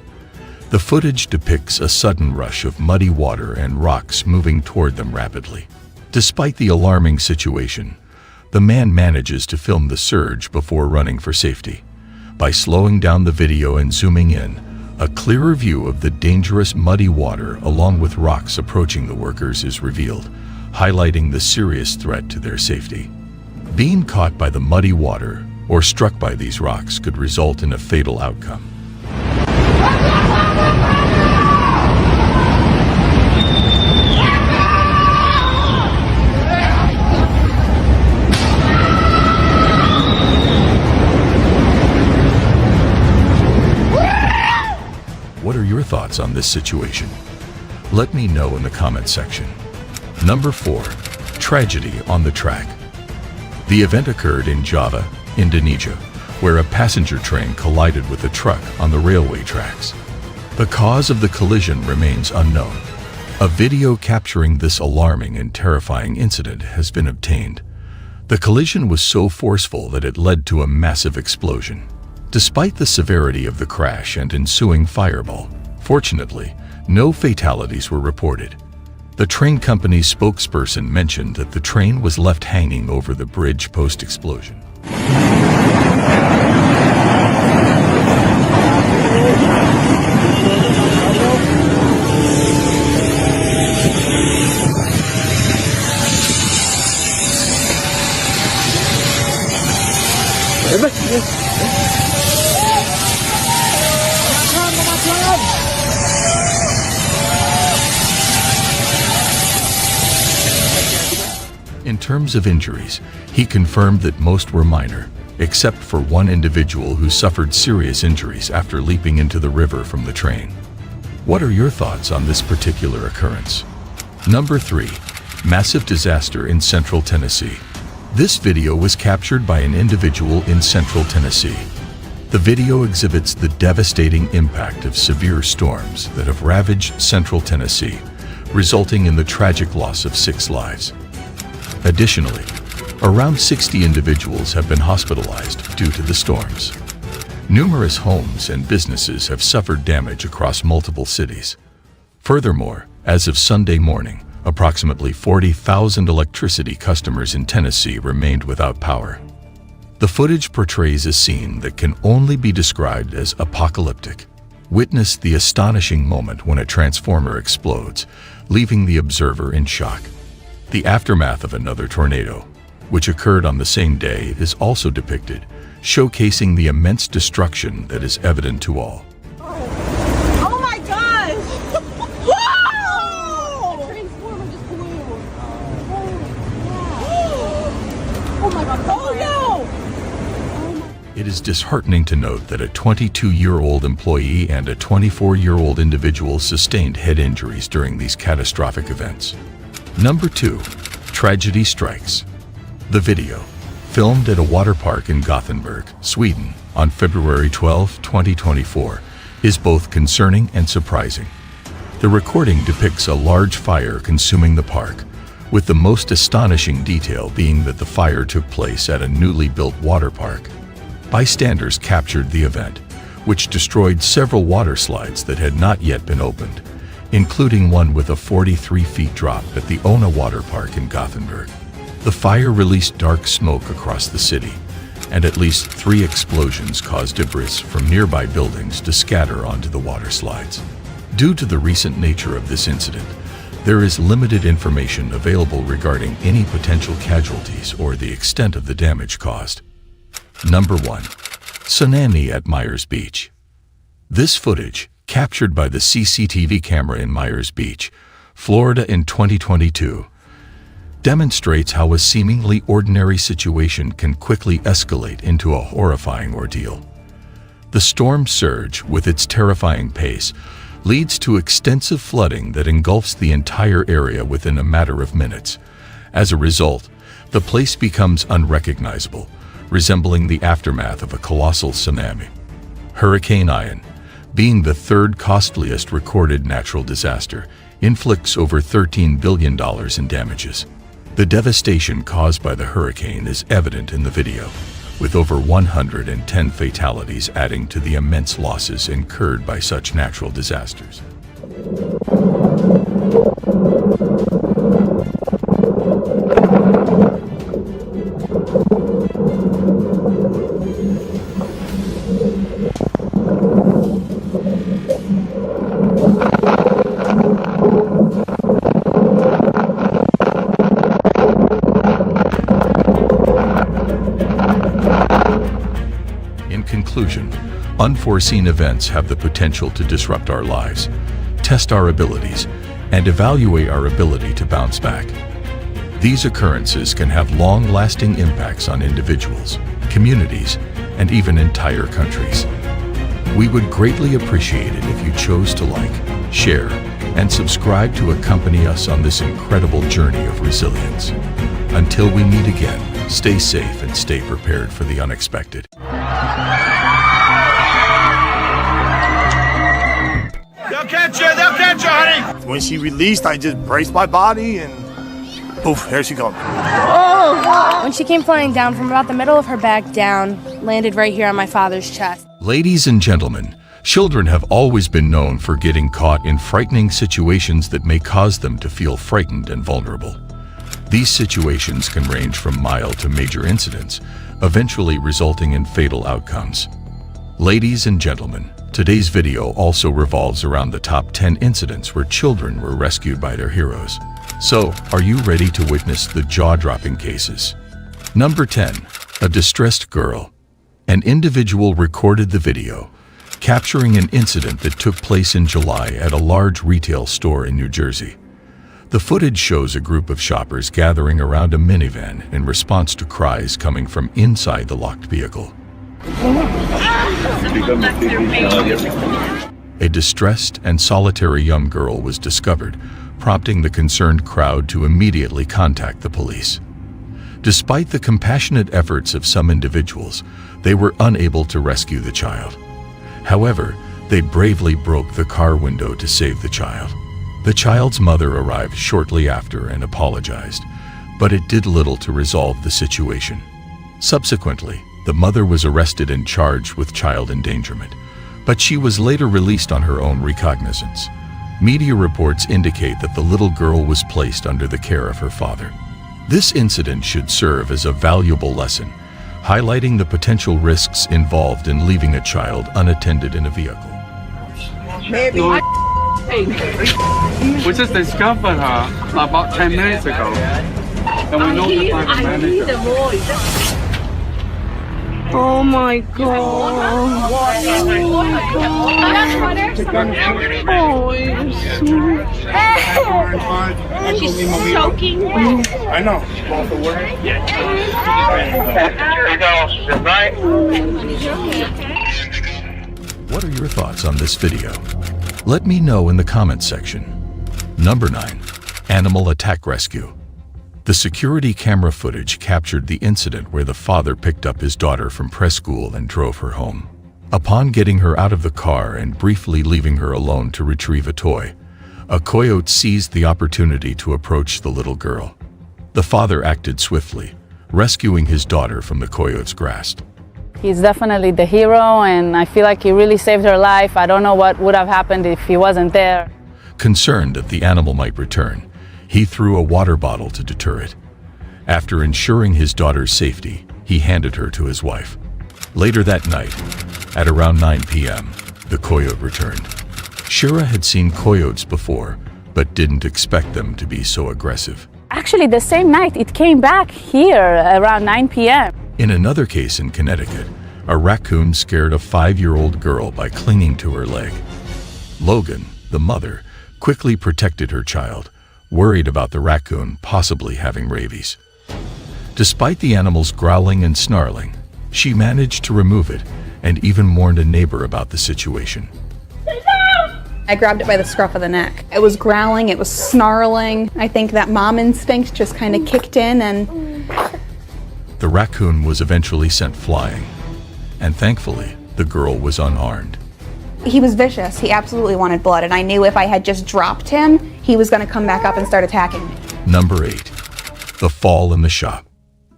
The footage depicts a sudden rush of muddy water and rocks moving toward them rapidly. Despite the alarming situation, the man manages to film the surge before running for safety. By slowing down the video and zooming in, a clearer view of the dangerous muddy water along with rocks approaching the workers is revealed, highlighting the serious threat to their safety. Being caught by the muddy water or struck by these rocks could result in a fatal outcome. What are your thoughts on this situation? Let me know in the comment section. Number 4. Tragedy on the track. The event occurred in Java, Indonesia, where a passenger train collided with a truck on the railway tracks. The cause of the collision remains unknown. A video capturing this alarming and terrifying incident has been obtained. The collision was so forceful that it led to a massive explosion. Despite the severity of the crash and ensuing fireball, fortunately, no fatalities were reported. The train company's spokesperson mentioned that the train was left hanging over the bridge post-explosion. In terms of injuries, he confirmed that most were minor, except for one individual who suffered serious injuries after leaping into the river from the train. What are your thoughts on this particular occurrence? Number 3. Massive disaster in Central Tennessee. This video was captured by an individual in Central Tennessee. The video exhibits the devastating impact of severe storms that have ravaged Central Tennessee, resulting in the tragic loss of 6 lives. Additionally, around 60 individuals have been hospitalized due to the storms. Numerous homes and businesses have suffered damage across multiple cities. Furthermore, as of Sunday morning, approximately 40,000 electricity customers in Tennessee remained without power. The footage portrays a scene that can only be described as apocalyptic. Witness the astonishing moment when a transformer explodes, leaving the observer in shock. The aftermath of another tornado, which occurred on the same day, is also depicted, showcasing the immense destruction that is evident to all. Oh my gosh! Whoa! The transformer just blew. Oh my god. Oh no! It is disheartening to note that a 22-year-old employee and a 24-year-old individual sustained head injuries during these catastrophic events. Number 2. Tragedy strikes. The video, filmed at a water park in Gothenburg, Sweden, on February 12, 2024, is both concerning and surprising. The recording depicts a large fire consuming the park, with the most astonishing detail being that the fire took place at a newly built water park. Bystanders captured the event, which destroyed several water slides that had not yet been opened, including one with a 43-foot drop at the Ona Water Park in Gothenburg. The fire released dark smoke across the city, and at least 3 explosions caused debris from nearby buildings to scatter onto the water slides. Due to the recent nature of this incident, there is limited information available regarding any potential casualties or the extent of the damage caused. Number 1. Tsunami at Myers Beach. This footage, captured by the CCTV camera in Myers Beach, Florida in 2022, demonstrates how a seemingly ordinary situation can quickly escalate into a horrifying ordeal. The storm surge, with its terrifying pace, leads to extensive flooding that engulfs the entire area within a matter of minutes. As a result, the place becomes unrecognizable, resembling the aftermath of a colossal tsunami. Hurricane Ian, being the 3rd costliest recorded natural disaster, inflicts over $13 billion in damages. The devastation caused by the hurricane is evident in the video, with over 110 fatalities adding to the immense losses incurred by such natural disasters. Conclusion, unforeseen events have the potential to disrupt our lives, test our abilities, and evaluate our ability to bounce back. These occurrences can have long-lasting impacts on individuals, communities, and even entire countries. We would greatly appreciate it if you chose to like, share, and subscribe to accompany us on this incredible journey of resilience. Until we meet again, stay safe and stay prepared for the unexpected. They'll catch you, honey. When she released, I just braced my body and poof, here she comes. Oh! When she came flying down from about the middle of her back down, landed right here on my father's chest. Ladies and gentlemen, children have always been known for getting caught in frightening situations that may cause them to feel frightened and vulnerable. These situations can range from mild to major incidents, eventually resulting in fatal outcomes. Ladies and gentlemen, today's video also revolves around the top 10 incidents where children were rescued by their heroes. So, are you ready to witness the jaw-dropping cases? Number 10. A distressed girl. An individual recorded the video, capturing an incident that took place in July at a large retail store in New Jersey. The footage shows a group of shoppers gathering around a minivan in response to cries coming from inside the locked vehicle. A distressed and solitary young girl was discovered, prompting the concerned crowd to immediately contact the police. Despite the compassionate efforts of some individuals, they were unable to rescue the child. However, they bravely broke the car window to save the child. The child's mother arrived shortly after and apologized, but it did little to resolve the situation. Subsequently, the mother was arrested and charged with child endangerment, but she was later released on her own recognizance. Media reports indicate that the little girl was placed under the care of her father. This incident should serve as a valuable lesson, highlighting the potential risks involved in leaving a child unattended in a vehicle. Maybe. We just discovered her about 10 minutes ago. And we notified the manager. Oh my god. Oh, you're so She's soaking wet. I know. What are your thoughts on this video? Let me know in the comments section. Number 9. Animal Attack Rescue. The security camera footage captured the incident where the father picked up his daughter from preschool and drove her home. Upon getting her out of the car and briefly leaving her alone to retrieve a toy, a coyote seized the opportunity to approach the little girl. The father acted swiftly, rescuing his daughter from the coyote's grasp. He's definitely the hero, and I feel like he really saved her life. I don't know what would have happened if he wasn't there. Concerned that the animal might return, he threw a water bottle to deter it. After ensuring his daughter's safety, he handed her to his wife. Later that night, at around 9 p.m., the coyote returned. Shira had seen coyotes before, but didn't expect them to be so aggressive. Actually, the same night, it came back here around 9 p.m. In another case in Connecticut, a raccoon scared a 5-year-old girl by clinging to her leg. Logan, the mother, quickly protected her child, worried about the raccoon possibly having rabies. Despite the animal's growling and snarling, she managed to remove it and even warned a neighbor about the situation. I grabbed it by the scruff of the neck. It was growling, it was snarling. I think that mom instinct just kind of kicked in and... The raccoon was eventually sent flying, and thankfully, the girl was unharmed. He was vicious. He absolutely wanted blood, and I knew if I had just dropped him, he was going to come back up and start attacking me. Number 8. The Fall in the Shop.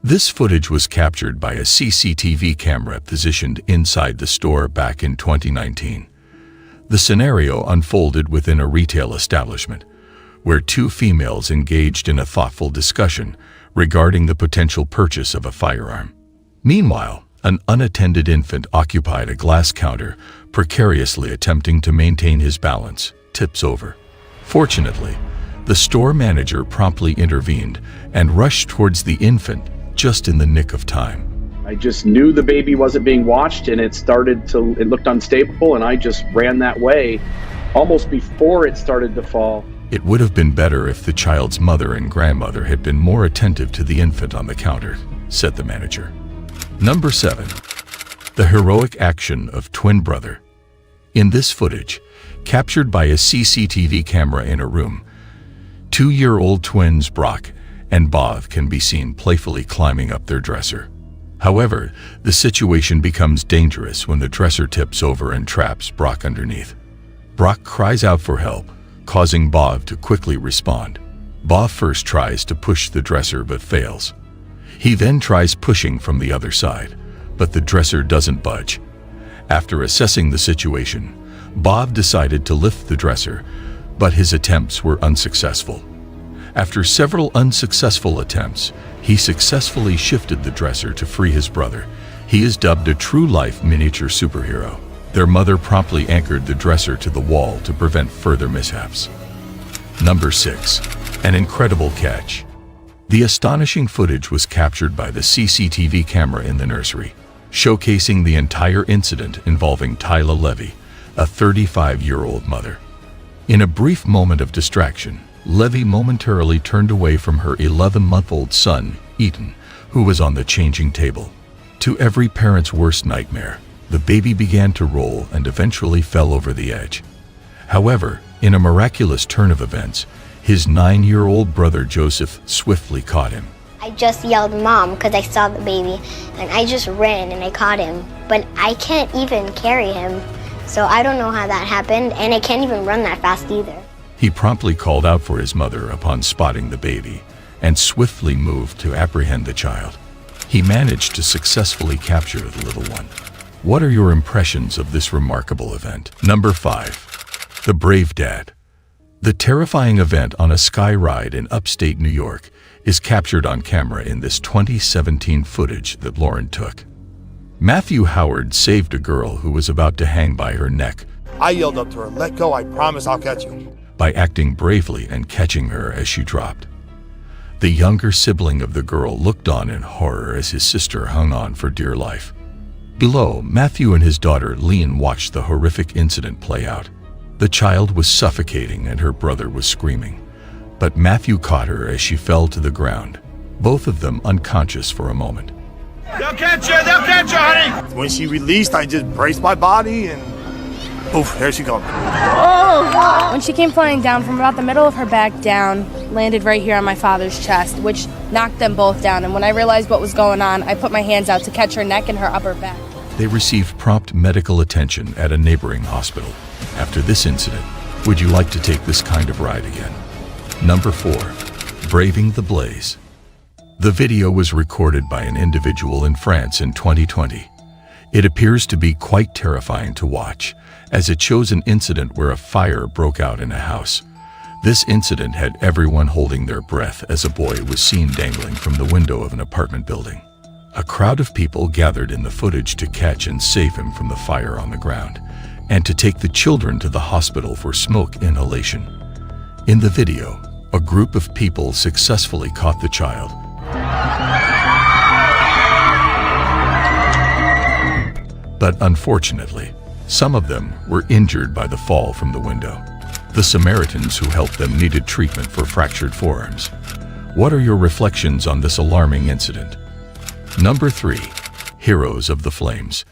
This footage was captured by a CCTV camera positioned inside the store back in 2019. The scenario unfolded within a retail establishment, where two females engaged in a thoughtful discussion regarding the potential purchase of a firearm. Meanwhile, an unattended infant occupied a glass counter, precariously attempting to maintain his balance, tips over. Fortunately, the store manager promptly intervened and rushed towards the infant just in the nick of time. I just knew the baby wasn't being watched, and it looked unstable, and I just ran that way almost before it started to fall. It would have been better if the child's mother and grandmother had been more attentive to the infant on the counter, said the manager. Number 7. The heroic action of twin brother. In this footage, captured by a CCTV camera in a room, 2-year-old twins Brock and Bob can be seen playfully climbing up their dresser. However, the situation becomes dangerous when the dresser tips over and traps Brock underneath. Brock cries out for help, causing Bob to quickly respond. Bob first tries to push the dresser but fails. He then tries pushing from the other side, but the dresser doesn't budge. After assessing the situation, Bob decided to lift the dresser, but his attempts were unsuccessful. After several unsuccessful attempts, he successfully shifted the dresser to free his brother. He is dubbed a true-life miniature superhero. Their mother promptly anchored the dresser to the wall to prevent further mishaps. Number 6. An incredible catch. The astonishing footage was captured by the CCTV camera in the nursery, showcasing the entire incident involving Tyla Levy, a 35-year-old mother. In a brief moment of distraction, Levy momentarily turned away from her 11-month-old son, Ethan, who was on the changing table. To every parent's worst nightmare, the baby began to roll and eventually fell over the edge. However, in a miraculous turn of events, his 9-year-old brother Joseph swiftly caught him. I just yelled mom because I saw the baby, and I just ran and I caught him. But I can't even carry him, so I don't know how that happened, and I can't even run that fast either. He promptly called out for his mother upon spotting the baby and swiftly moved to apprehend the child. He managed to successfully capture the little one. What are your impressions of this remarkable event? Number 5. The Brave Dad. The terrifying event on a sky ride in upstate New York is captured on camera in this 2017 footage that Lauren took. Matthew Howard saved a girl who was about to hang by her neck. I yelled up to her, "Let go, I promise I'll catch you," by acting bravely and catching her as she dropped. The younger sibling of the girl looked on in horror as his sister hung on for dear life. Below, Matthew and his daughter Lean watched the horrific incident play out. The child was suffocating and her brother was screaming. But Matthew caught her as she fell to the ground, both of them unconscious for a moment. They'll catch you, honey! When she released, I just braced my body and poof, there she goes. Oh! When she came flying down from about the middle of her back down, landed right here on my father's chest, which knocked them both down. And when I realized what was going on, I put my hands out to catch her neck and her upper back. They received prompt medical attention at a neighboring hospital. After this incident, would you like to take this kind of ride again? Number 4. Braving the Blaze. The video was recorded by an individual in France in 2020. It appears to be quite terrifying to watch, as it shows an incident where a fire broke out in a house. This incident had everyone holding their breath as a boy was seen dangling from the window of an apartment building. A crowd of people gathered in the footage to catch and save him from the fire on the ground, and to take the children to the hospital for smoke inhalation. In the video, a group of people successfully caught the child. But unfortunately, some of them were injured by the fall from the window. The Samaritans who helped them needed treatment for fractured forearms. What are your reflections on this alarming incident? Number 3. Heroes of the Flames.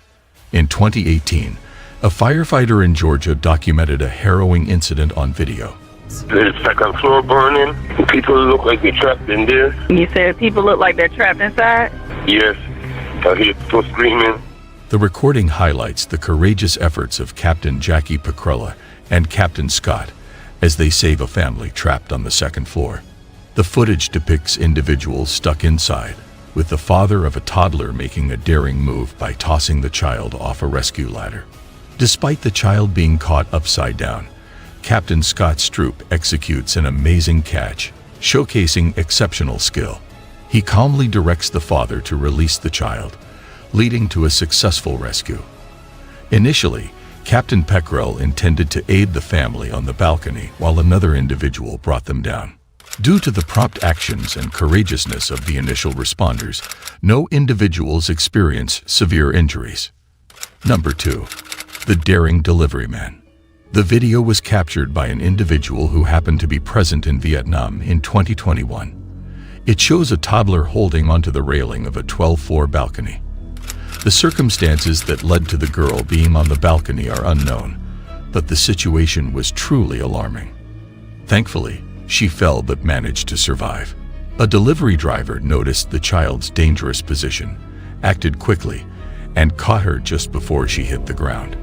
In 2018, a firefighter in Georgia documented a harrowing incident on video. The second floor burning. People look like they're trapped in there. You said people look like they're trapped inside? Yes. I hear people screaming. The recording highlights the courageous efforts of Captain Jackie Pacrella and Captain Scott as they save a family trapped on the second floor. The footage depicts individuals stuck inside, with the father of a toddler making a daring move by tossing the child off a rescue ladder. Despite the child being caught upside down, Captain Scott Stroop executes an amazing catch, showcasing exceptional skill. He calmly directs the father to release the child, leading to a successful rescue. Initially, Captain Peckrell intended to aid the family on the balcony while another individual brought them down. Due to the prompt actions and courageousness of the initial responders, no individuals experienced severe injuries. Number 2. The Daring Delivery Man. The video was captured by an individual who happened to be present in Vietnam in 2021. It shows a toddler holding onto the railing of a 12-floor balcony. The circumstances that led to the girl being on the balcony are unknown, but the situation was truly alarming. Thankfully, she fell but managed to survive. A delivery driver noticed the child's dangerous position, acted quickly, and caught her just before she hit the ground.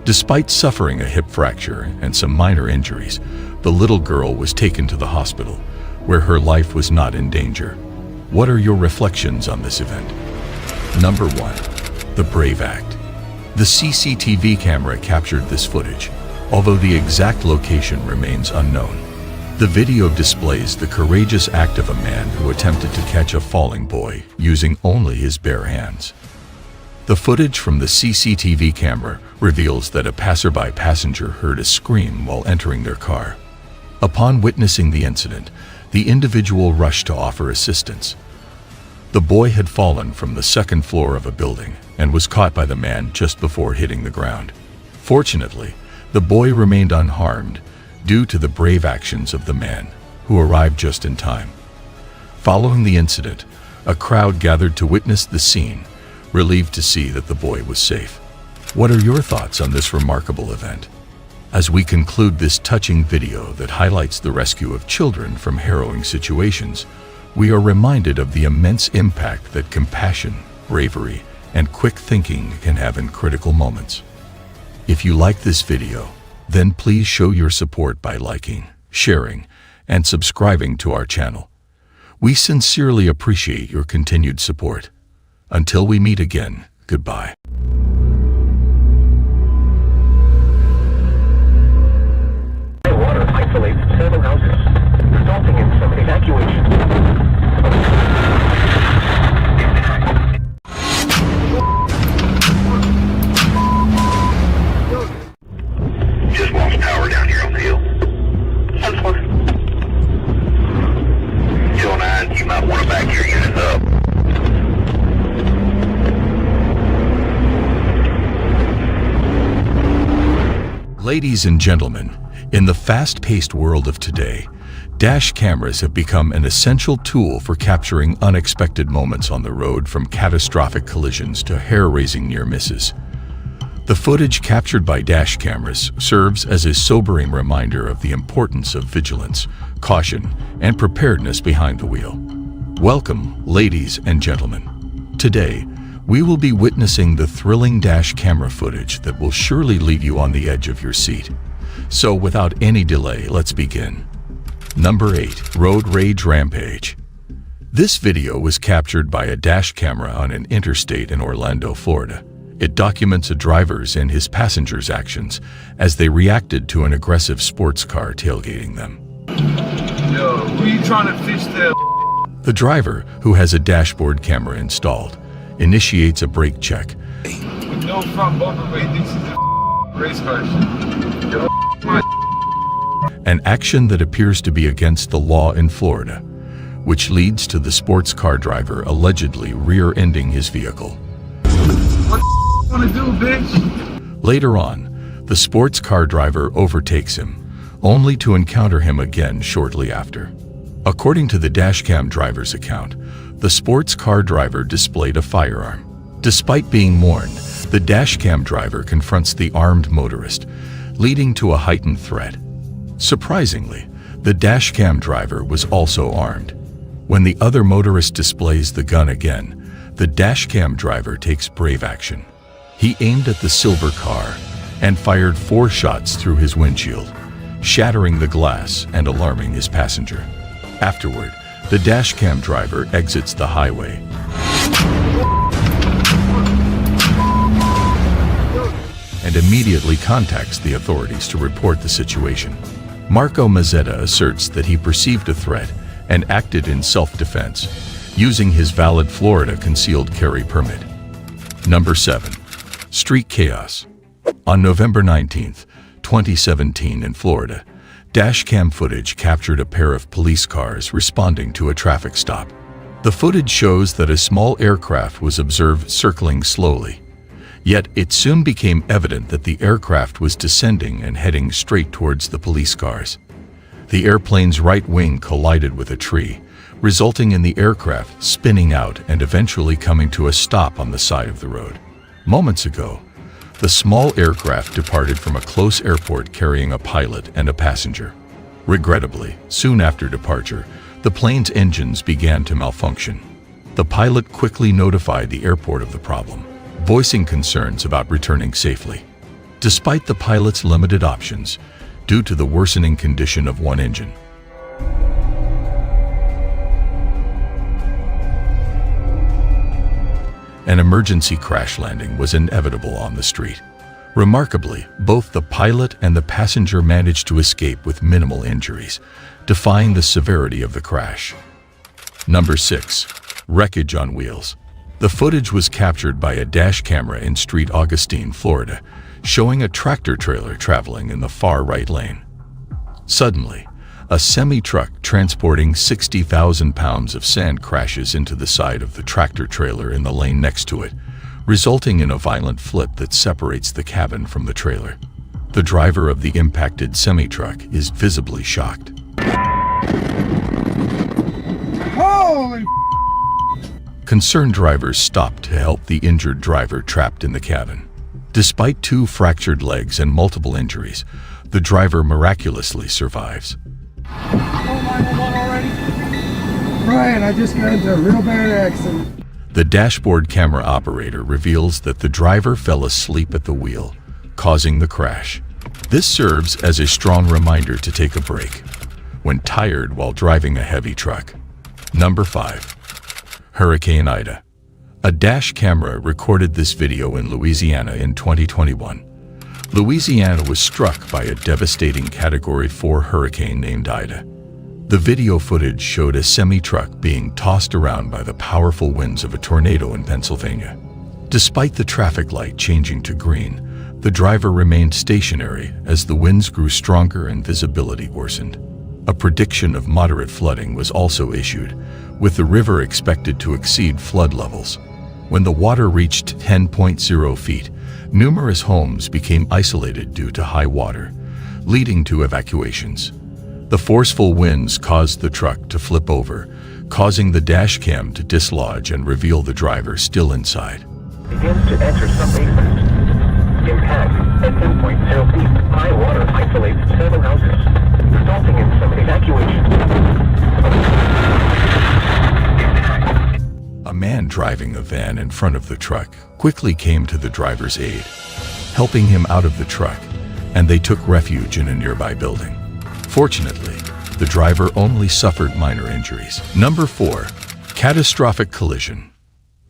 Despite suffering a hip fracture and some minor injuries, the little girl was taken to the hospital, where her life was not in danger. What are your reflections on this event? Number 1. The Brave Act. The CCTV camera captured this footage, although the exact location remains unknown. The video displays the courageous act of a man who attempted to catch a falling boy using only his bare hands. The footage from the CCTV camera reveals that a passerby passenger heard a scream while entering their car. Upon witnessing the incident, the individual rushed to offer assistance. The boy had fallen from the second floor of a building and was caught by the man just before hitting the ground. Fortunately, the boy remained unharmed due to the brave actions of the man, who arrived just in time. Following the incident, a crowd gathered to witness the scene, relieved to see that the boy was safe. What are your thoughts on this remarkable event? As we conclude this touching video that highlights the rescue of children from harrowing situations, we are reminded of the immense impact that compassion, bravery, and quick thinking can have in critical moments. If you like this video, then please show your support by liking, sharing, and subscribing to our channel. We sincerely appreciate your continued support. Until we meet again, goodbye. Water isolates several houses, resulting in some evacuation. Just lost power down here on the hill. 209, you might want to back your unit up. Ladies and gentlemen, in the fast-paced world of today, dash cameras have become an essential tool for capturing unexpected moments on the road, from catastrophic collisions to hair-raising near misses. The footage captured by dash cameras serves as a sobering reminder of the importance of vigilance, caution, and preparedness behind the wheel. Welcome, ladies and gentlemen. Today, we will be witnessing the thrilling dash camera footage that will surely leave you on the edge of your seat. So without any delay, let's begin. Number 8. Road Rage Rampage. This video was captured by a dash camera on an interstate in Orlando, Florida. It documents a driver's and his passengers' actions as they reacted to an aggressive sports car tailgating them. Yo, who you trying to fish there? The driver, who has a dashboard camera installed, initiates a brake check. With no front bumper, wait, this is a race car shit. Yo, my An action that appears to be against the law in Florida, which leads to the sports car driver allegedly rear-ending his vehicle. what you wanna do, bitch? Later on, the sports car driver overtakes him, only to encounter him again shortly after. According to the dashcam driver's account, the sports car driver displayed a firearm. Despite being warned, the dashcam driver confronts the armed motorist, leading to a heightened threat. Surprisingly, the dashcam driver was also armed. When the other motorist displays the gun again, the dashcam driver takes brave action. He aimed at the silver car and fired 4 shots through his windshield, shattering the glass and alarming his passenger. Afterward, the dashcam driver exits the highway and immediately contacts the authorities to report the situation. Marco Mazzetta asserts that he perceived a threat and acted in self-defense, using his valid Florida concealed carry permit. Number 7. Street Chaos. On November 19, 2017 in Florida, dashcam footage captured a pair of police cars responding to a traffic stop. The footage shows that a small aircraft was observed circling slowly. Yet it soon became evident that the aircraft was descending and heading straight towards the police cars. The airplane's right wing collided with a tree, resulting in the aircraft spinning out and eventually coming to a stop on the side of the road. Moments ago, the small aircraft departed from a close airport carrying a pilot and a passenger. Regrettably, soon after departure, the plane's engines began to malfunction. The pilot quickly notified the airport of the problem, voicing concerns about returning safely. Despite the pilot's limited options, due to the worsening condition of one engine, an emergency crash landing was inevitable on the street. Remarkably, both the pilot and the passenger managed to escape with minimal injuries, defying the severity of the crash. Number 6. Wreckage on wheels. The footage was captured by a dash camera in Street Augustine, Florida, showing a tractor trailer traveling in the far right lane. Suddenly, a semi-truck transporting 60,000 pounds of sand crashes into the side of the tractor trailer in the lane next to it, resulting in a violent flip that separates the cabin from the trailer. The driver of the impacted semi-truck is visibly shocked. Holy Concerned drivers stopped to help the injured driver trapped in the cabin. Despite 2 fractured legs and multiple injuries, the driver miraculously survives. Brian, I just got into a real bad accident. The dashboard camera operator reveals that the driver fell asleep at the wheel, causing the crash. This serves as a strong reminder to take a break when tired while driving a heavy truck. Number 5. Hurricane Ida. A dash camera recorded this video in Louisiana in 2021. Louisiana was struck by a devastating Category 4 hurricane named Ida. The video footage showed a semi-truck being tossed around by the powerful winds of a tornado in Pennsylvania. Despite the traffic light changing to green, the driver remained stationary as the winds grew stronger and visibility worsened. A prediction of moderate flooding was also issued, with the river expected to exceed flood levels. When the water reached 10.0 feet, numerous homes became isolated due to high water, leading to evacuations. The forceful winds caused the truck to flip over, causing the dash cam to dislodge and reveal the driver still inside. Begins to enter some basement. Impact at 10.0 feet. High water isolates several houses, resulting in some evacuation. A man driving a van in front of the truck quickly came to the driver's aid, helping him out of the truck, and they took refuge in a nearby building. Fortunately, the driver only suffered minor injuries. Number 4. Catastrophic collision.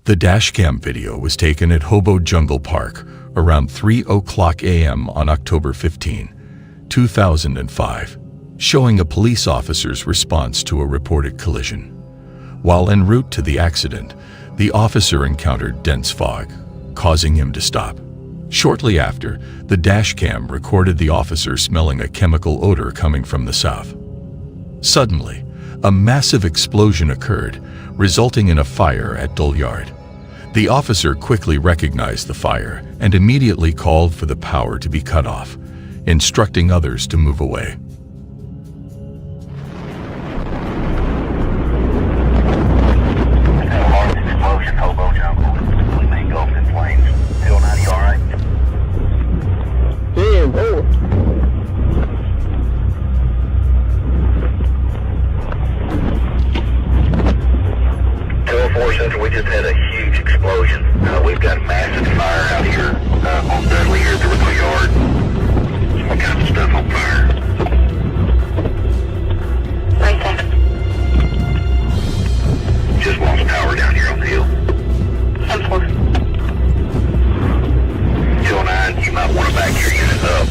The dashcam video was taken at Hobo Jungle Park around 3:00 a.m. on October 15, 2005, showing a police officer's response to a reported collision. While en route to the accident, the officer encountered dense fog, causing him to stop. Shortly after, the dashcam recorded the officer smelling a chemical odor coming from the south. Suddenly, a massive explosion occurred, resulting in a fire at Dole Yard. The officer quickly recognized the fire and immediately called for the power to be cut off, instructing others to move away. Explosion, Hobo Jungle. We may engulfed in flames. Still 90, all right? Damn, boy. Center, we just had a huge explosion. We've got a massive fire out here on Dudley here at the Riddle Yard. Some kind of stuff on fire. Right there. Just lost power down here on the hill. 10-4. 209, you might want to back your unit up.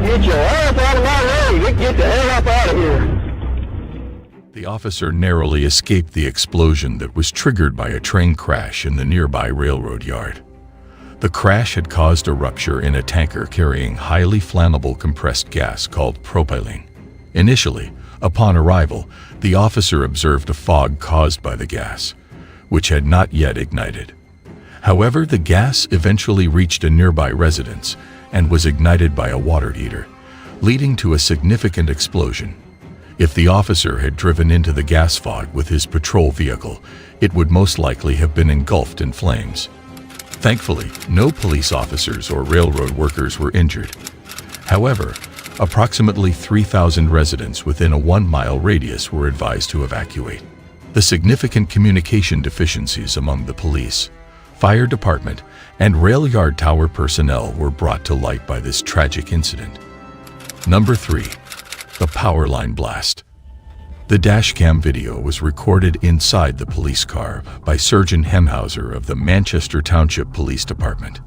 Get your ass out of my road! Get the hell up out of here! The officer narrowly escaped the explosion that was triggered by a train crash in the nearby railroad yard. The crash had caused a rupture in a tanker carrying highly flammable compressed gas called propylene. Initially, upon arrival, the officer observed a fog caused by the gas, which had not yet ignited. However, the gas eventually reached a nearby residence and was ignited by a water heater, leading to a significant explosion. If the officer had driven into the gas fog with his patrol vehicle, it would most likely have been engulfed in flames. Thankfully, no police officers or railroad workers were injured. However, approximately 3,000 residents within a 1-mile radius were advised to evacuate. The significant communication deficiencies among the police, fire department, and rail yard tower personnel were brought to light by this tragic incident. Number 3. The power line blast. The dashcam video was recorded inside the police car by Sergeant Hemhauser of the Manchester Township Police Department.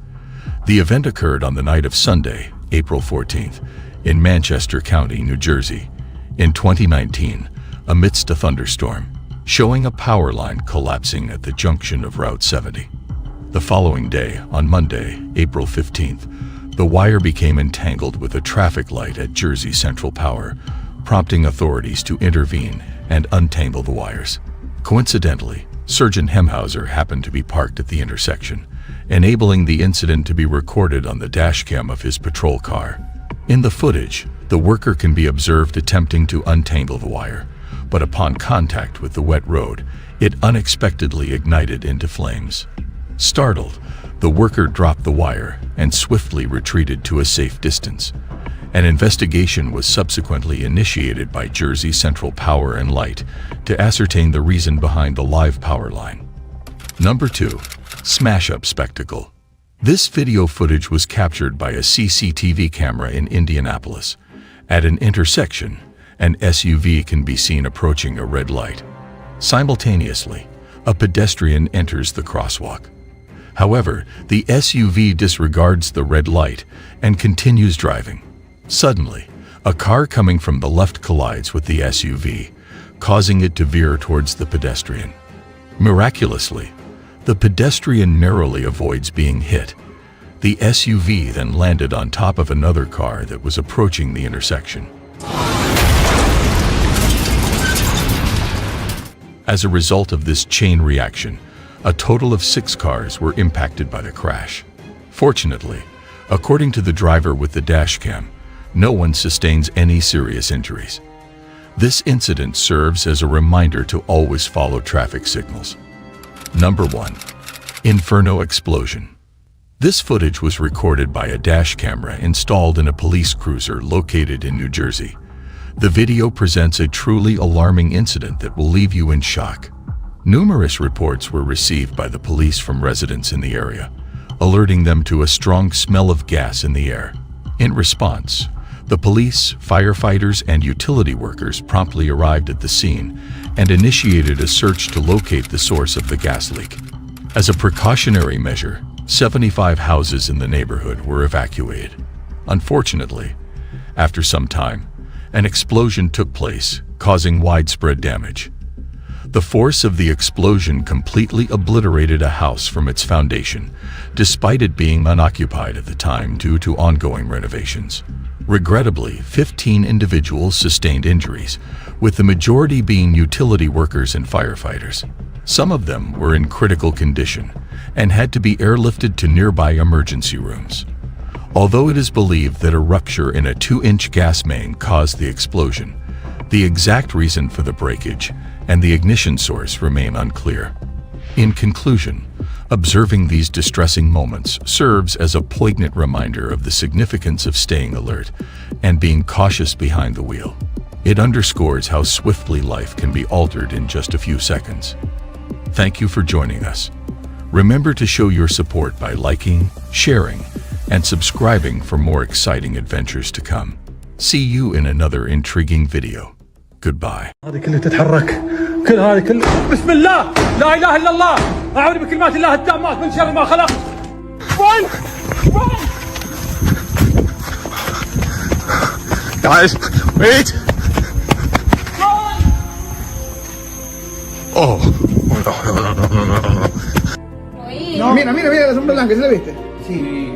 The event occurred on the night of Sunday, April 14th, in Manchester County, New Jersey, in 2019, amidst a thunderstorm, showing a power line collapsing at the junction of Route 70. The following day, on Monday, April 15th, the wire became entangled with a traffic light at Jersey Central Power, prompting authorities to intervene and untangle the wires. Coincidentally, Sergeant Hemhauser happened to be parked at the intersection, enabling the incident to be recorded on the dashcam of his patrol car. In the footage, the worker can be observed attempting to untangle the wire, but upon contact with the wet road, it unexpectedly ignited into flames. Startled, the worker dropped the wire and swiftly retreated to a safe distance. An investigation was subsequently initiated by Jersey Central Power and Light to ascertain the reason behind the live power line. Number 2. Smash-up spectacle. This video footage was captured by a CCTV camera in Indianapolis. At an intersection, an SUV can be seen approaching a red light. Simultaneously, a pedestrian enters the crosswalk. However, the SUV disregards the red light and continues driving. Suddenly, a car coming from the left collides with the SUV, causing it to veer towards the pedestrian. Miraculously, the pedestrian narrowly avoids being hit. The SUV then landed on top of another car that was approaching the intersection. As a result of this chain reaction, a total of 6 cars were impacted by the crash. Fortunately, according to the driver with the dash cam, no one sustains any serious injuries. This incident serves as a reminder to always follow traffic signals. Number 1. Inferno explosion. This footage was recorded by a dash camera installed in a police cruiser located in New Jersey. The video presents a truly alarming incident that will leave you in shock. Numerous reports were received by the police from residents in the area, alerting them to a strong smell of gas in the air. In response, the police, firefighters, and utility workers promptly arrived at the scene and initiated a search to locate the source of the gas leak. As a precautionary measure, 75 houses in the neighborhood were evacuated. Unfortunately, after some time, an explosion took place, causing widespread damage. The force of the explosion completely obliterated a house from its foundation, despite it being unoccupied at the time due to ongoing renovations. Regrettably, 15 individuals sustained injuries, with the majority being utility workers and firefighters. Some of them were in critical condition and had to be airlifted to nearby emergency rooms. Although it is believed that a rupture in a 2-inch gas main caused the explosion, the exact reason for the breakage and the ignition source remain unclear. In conclusion, observing these distressing moments serves as a poignant reminder of the significance of staying alert and being cautious behind the wheel. It underscores how swiftly life can be altered in just a few seconds. Thank you for joining us. Remember to show your support by liking, sharing, and subscribing for more exciting adventures to come. See you in another intriguing video. Goodbye. هذه كلها تتحرك كل هذه بسم الله لا اله الا الله اعوذ بكلمات الله التامات من شر ما خلق. Run! Run! Guys, wait! Oh. No, mira la sombra blanca, ¿sí la viste? Sí.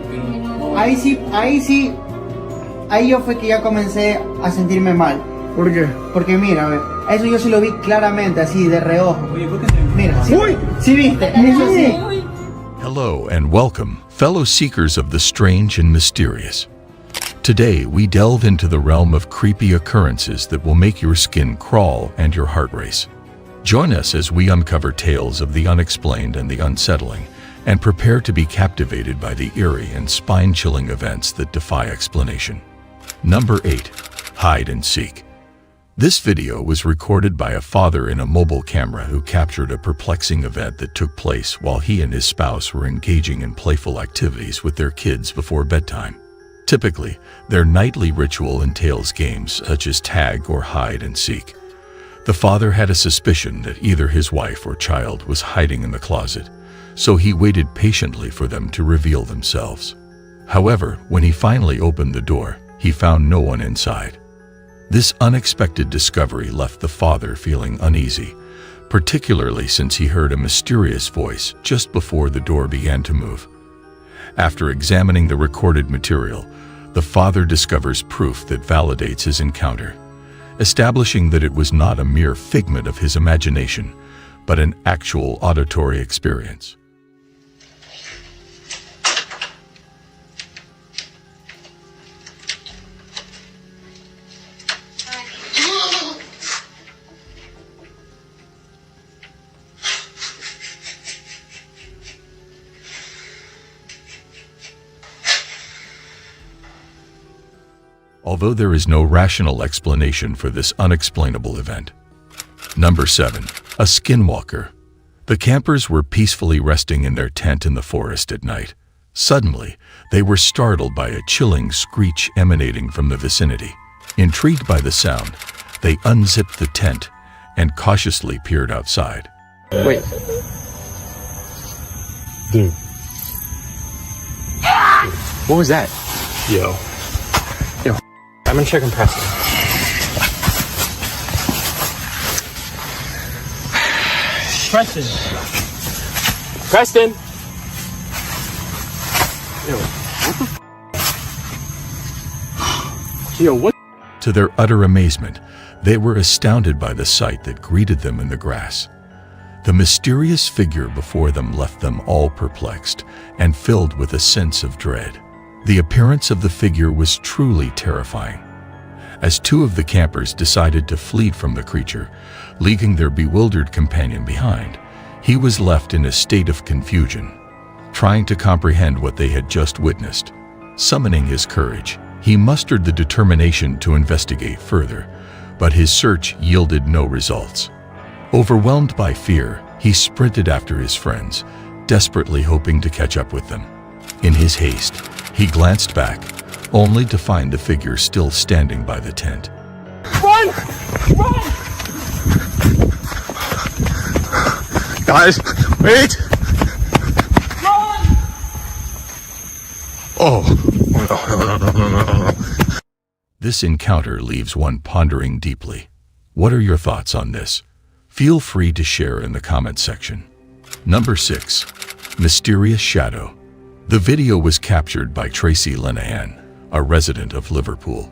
Ahí yo fue que ya comencé a sentirme mal. ¿Por qué? Porque mira, a ver, eso yo se lo vi claramente, así, de reojo. Mira, ¿sí? ¡Uy! ¿Sí viste? Eso sí. Hello and welcome, fellow seekers of the strange and mysterious. Today, we delve into the realm of creepy occurrences that will make your skin crawl and your heart race. Join us as we uncover tales of the unexplained and the unsettling, and prepare to be captivated by the eerie and spine-chilling events that defy explanation. Number 8. Hide and Seek. This video was recorded by a father in a mobile camera who captured a perplexing event that took place while he and his spouse were engaging in playful activities with their kids before bedtime. Typically, their nightly ritual entails games such as tag or hide and seek. The father had a suspicion that either his wife or child was hiding in the closet, so he waited patiently for them to reveal themselves. However, when he finally opened the door, he found no one inside. This unexpected discovery left the father feeling uneasy, particularly since he heard a mysterious voice just before the door began to move. After examining the recorded material, the father discovers proof that validates his encounter, establishing that it was not a mere figment of his imagination, but an actual auditory experience. Although there is no rational explanation for this unexplainable event. Number 7. A skinwalker. The campers were peacefully resting in their tent in the forest at night. Suddenly, they were startled by a chilling screech emanating from the vicinity. Intrigued by the sound, they unzipped the tent and cautiously peered outside. Wait. Dude. What was that? Yo. I'm gonna check on Preston. Preston. Preston! Yo, what? To their utter amazement, they were astounded by the sight that greeted them in the grass. The mysterious figure before them left them all perplexed and filled with a sense of dread. The appearance of the figure was truly terrifying. As two of the campers decided to flee from the creature, leaving their bewildered companion behind, he was left in a state of confusion, trying to comprehend what they had just witnessed. Summoning his courage, he mustered the determination to investigate further, but his search yielded no results. Overwhelmed by fear, he sprinted after his friends, desperately hoping to catch up with them. In his haste, he glanced back, only to find the figure still standing by the tent. Run! Run! Guys, wait! This encounter leaves one pondering deeply. What are your thoughts on this? Feel free to share in the comment section. Number 6. Mysterious Shadow. The video was captured by Tracy Linehan, a resident of Liverpool.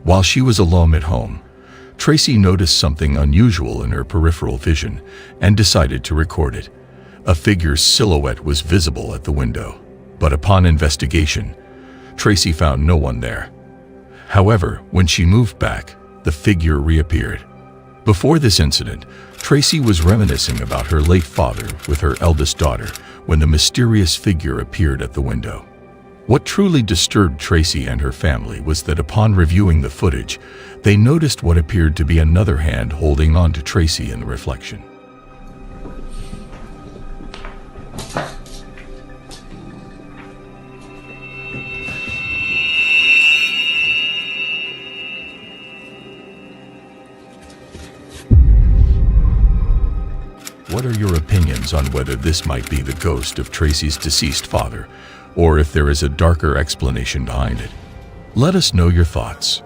While she was alone at home, Tracy noticed something unusual in her peripheral vision and decided to record it. A figure's silhouette was visible at the window, but upon investigation, Tracy found no one there. However, when she moved back, the figure reappeared. Before this incident, Tracy was reminiscing about her late father with her eldest daughter when the mysterious figure appeared at the window. What truly disturbed Tracy and her family was that upon reviewing the footage, they noticed what appeared to be another hand holding on to Tracy in the reflection. What are your opinions on whether this might be the ghost of Tracy's deceased father, or if there is a darker explanation behind it? Let us know your thoughts.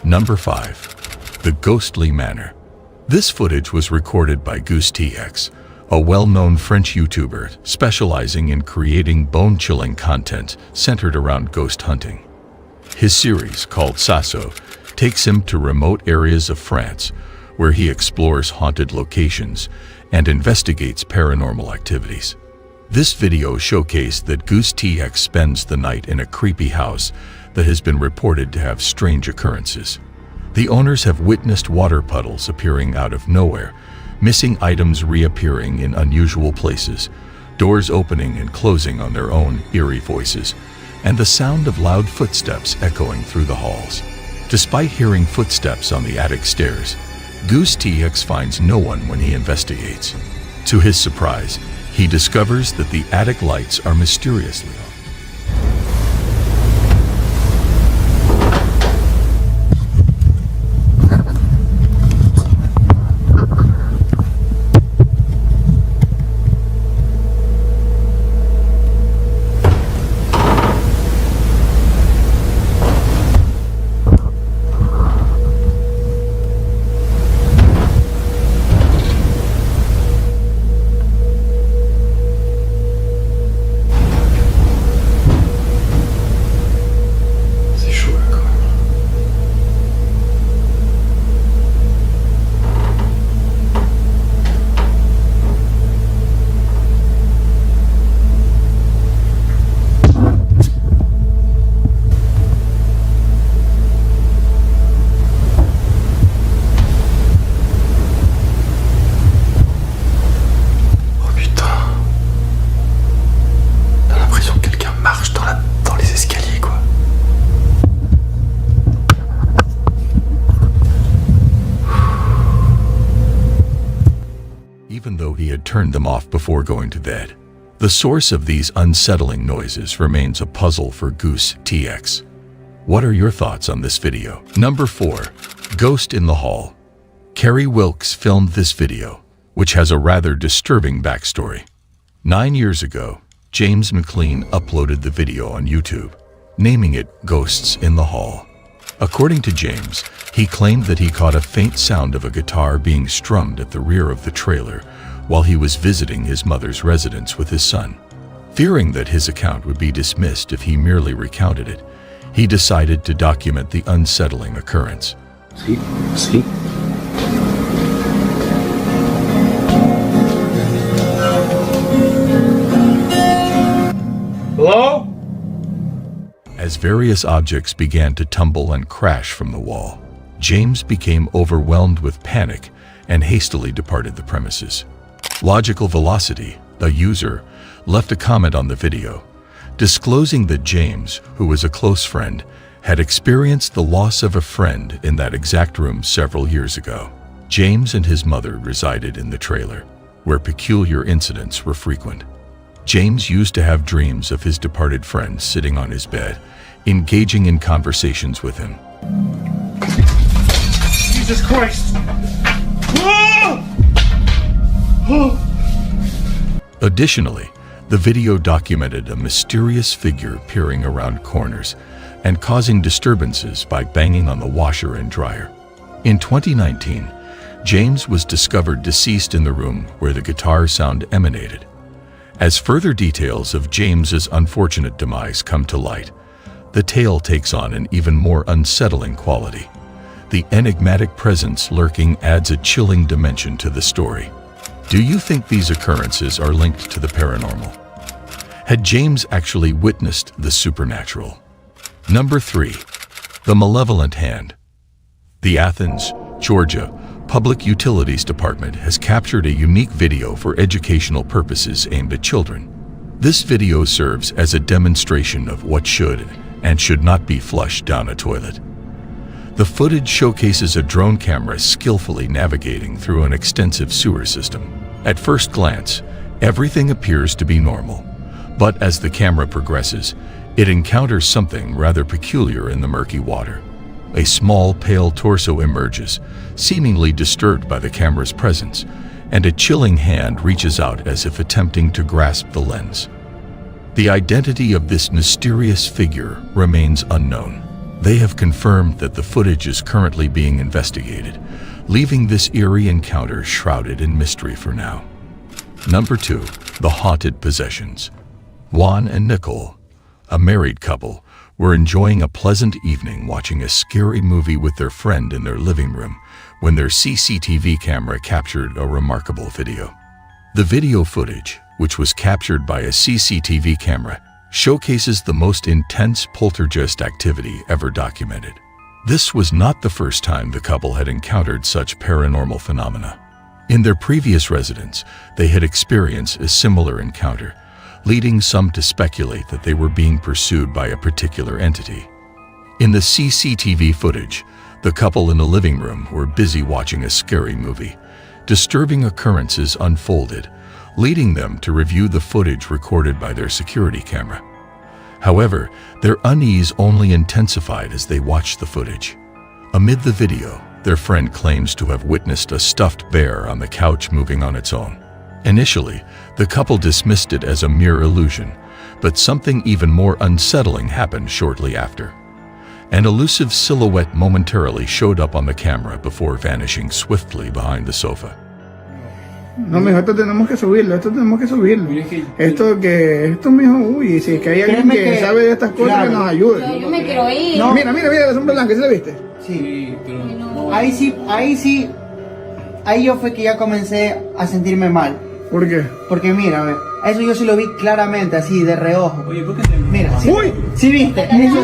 Number 5. The Ghostly Manor. This footage was recorded by Goose TX, a well-known French YouTuber specializing in creating bone-chilling content centered around ghost hunting. His series, called Sasso, takes him to remote areas of France, where he explores haunted locations and investigates paranormal activities. This video showcased that Goose TX spends the night in a creepy house that has been reported to have strange occurrences. The owners have witnessed water puddles appearing out of nowhere, missing items reappearing in unusual places, doors opening and closing on their own eerie voices, and the sound of loud footsteps echoing through the halls. Despite hearing footsteps on the attic stairs, Goose TX finds no one when he investigates. To his surprise, he discovers that the attic lights are mysteriously off. Even though he had turned them off before going to bed. The source of these unsettling noises remains a puzzle for Goose TX. What are your thoughts on this video? Number 4. Ghost in the Hall. Carrie Wilkes filmed this video, which has a rather disturbing backstory. 9 years ago, James McLean uploaded the video on YouTube, naming it Ghosts in the Hall. According to James, he claimed that he caught a faint sound of a guitar being strummed at the rear of the trailer while he was visiting his mother's residence with his son. Fearing that his account would be dismissed if he merely recounted it, he decided to document the unsettling occurrence. See? Hello? As various objects began to tumble and crash from the wall, James became overwhelmed with panic and hastily departed the premises. Logical Velocity, a user, left a comment on the video, disclosing that James, who was a close friend, had experienced the loss of a friend in that exact room several years ago. James and his mother resided in the trailer, where peculiar incidents were frequent. James used to have dreams of his departed friend sitting on his bed, engaging in conversations with him. Jesus Christ! Additionally, the video documented a mysterious figure peering around corners and causing disturbances by banging on the washer and dryer. In 2019, James was discovered deceased in the room where the guitar sound emanated. As further details of James's unfortunate demise come to light, the tale takes on an even more unsettling quality. The enigmatic presence lurking adds a chilling dimension to the story. Do you think these occurrences are linked to the paranormal? Had James actually witnessed the supernatural? Number 3. The Malevolent Hand. The Athens, Georgia Public Utilities Department has captured a unique video for educational purposes aimed at children. This video serves as a demonstration of what should and should not be flushed down a toilet. The footage showcases a drone camera skillfully navigating through an extensive sewer system. At first glance, everything appears to be normal, but as the camera progresses, it encounters something rather peculiar in the murky water. A small, pale torso emerges, seemingly disturbed by the camera's presence, and a chilling hand reaches out as if attempting to grasp the lens. The identity of this mysterious figure remains unknown. They have confirmed that the footage is currently being investigated, leaving this eerie encounter shrouded in mystery for now. Number 2. The Haunted Possessions. Juan and Nicole, a married couple, were enjoying a pleasant evening watching a scary movie with their friend in their living room when their CCTV camera captured a remarkable video. The video footage, which was captured by a CCTV camera, showcases the most intense poltergeist activity ever documented. This was not the first time the couple had encountered such paranormal phenomena. In their previous residence, they had experienced a similar encounter, leading some to speculate that they were being pursued by a particular entity. In the CCTV footage, the couple in the living room were busy watching a scary movie. Disturbing occurrences unfolded, leading them to review the footage recorded by their security camera. However, their unease only intensified as they watched the footage. Amid the video, their friend claims to have witnessed a stuffed bear on the couch moving on its own. Initially, the couple dismissed it as a mere illusion, but something even more unsettling happened shortly after. An elusive silhouette momentarily showed up on the camera before vanishing swiftly behind the sofa. No, mijo, esto tenemos que subirlo. Esto, mijo, uy, si es que hay alguien que sabe de estas cosas, que nos ayude. Yo me quiero ir. No. Mira, la sombra blanca, ¿sí la viste? Sí, pero... Ahí sí, ahí yo fue que ya comencé a sentirme mal. ¿Por qué? Porque mira, a ver, eso yo sí lo vi claramente, así, de reojo. Oye, ¿por qué te... Mira, sí. ¡Uy! Sí viste, eso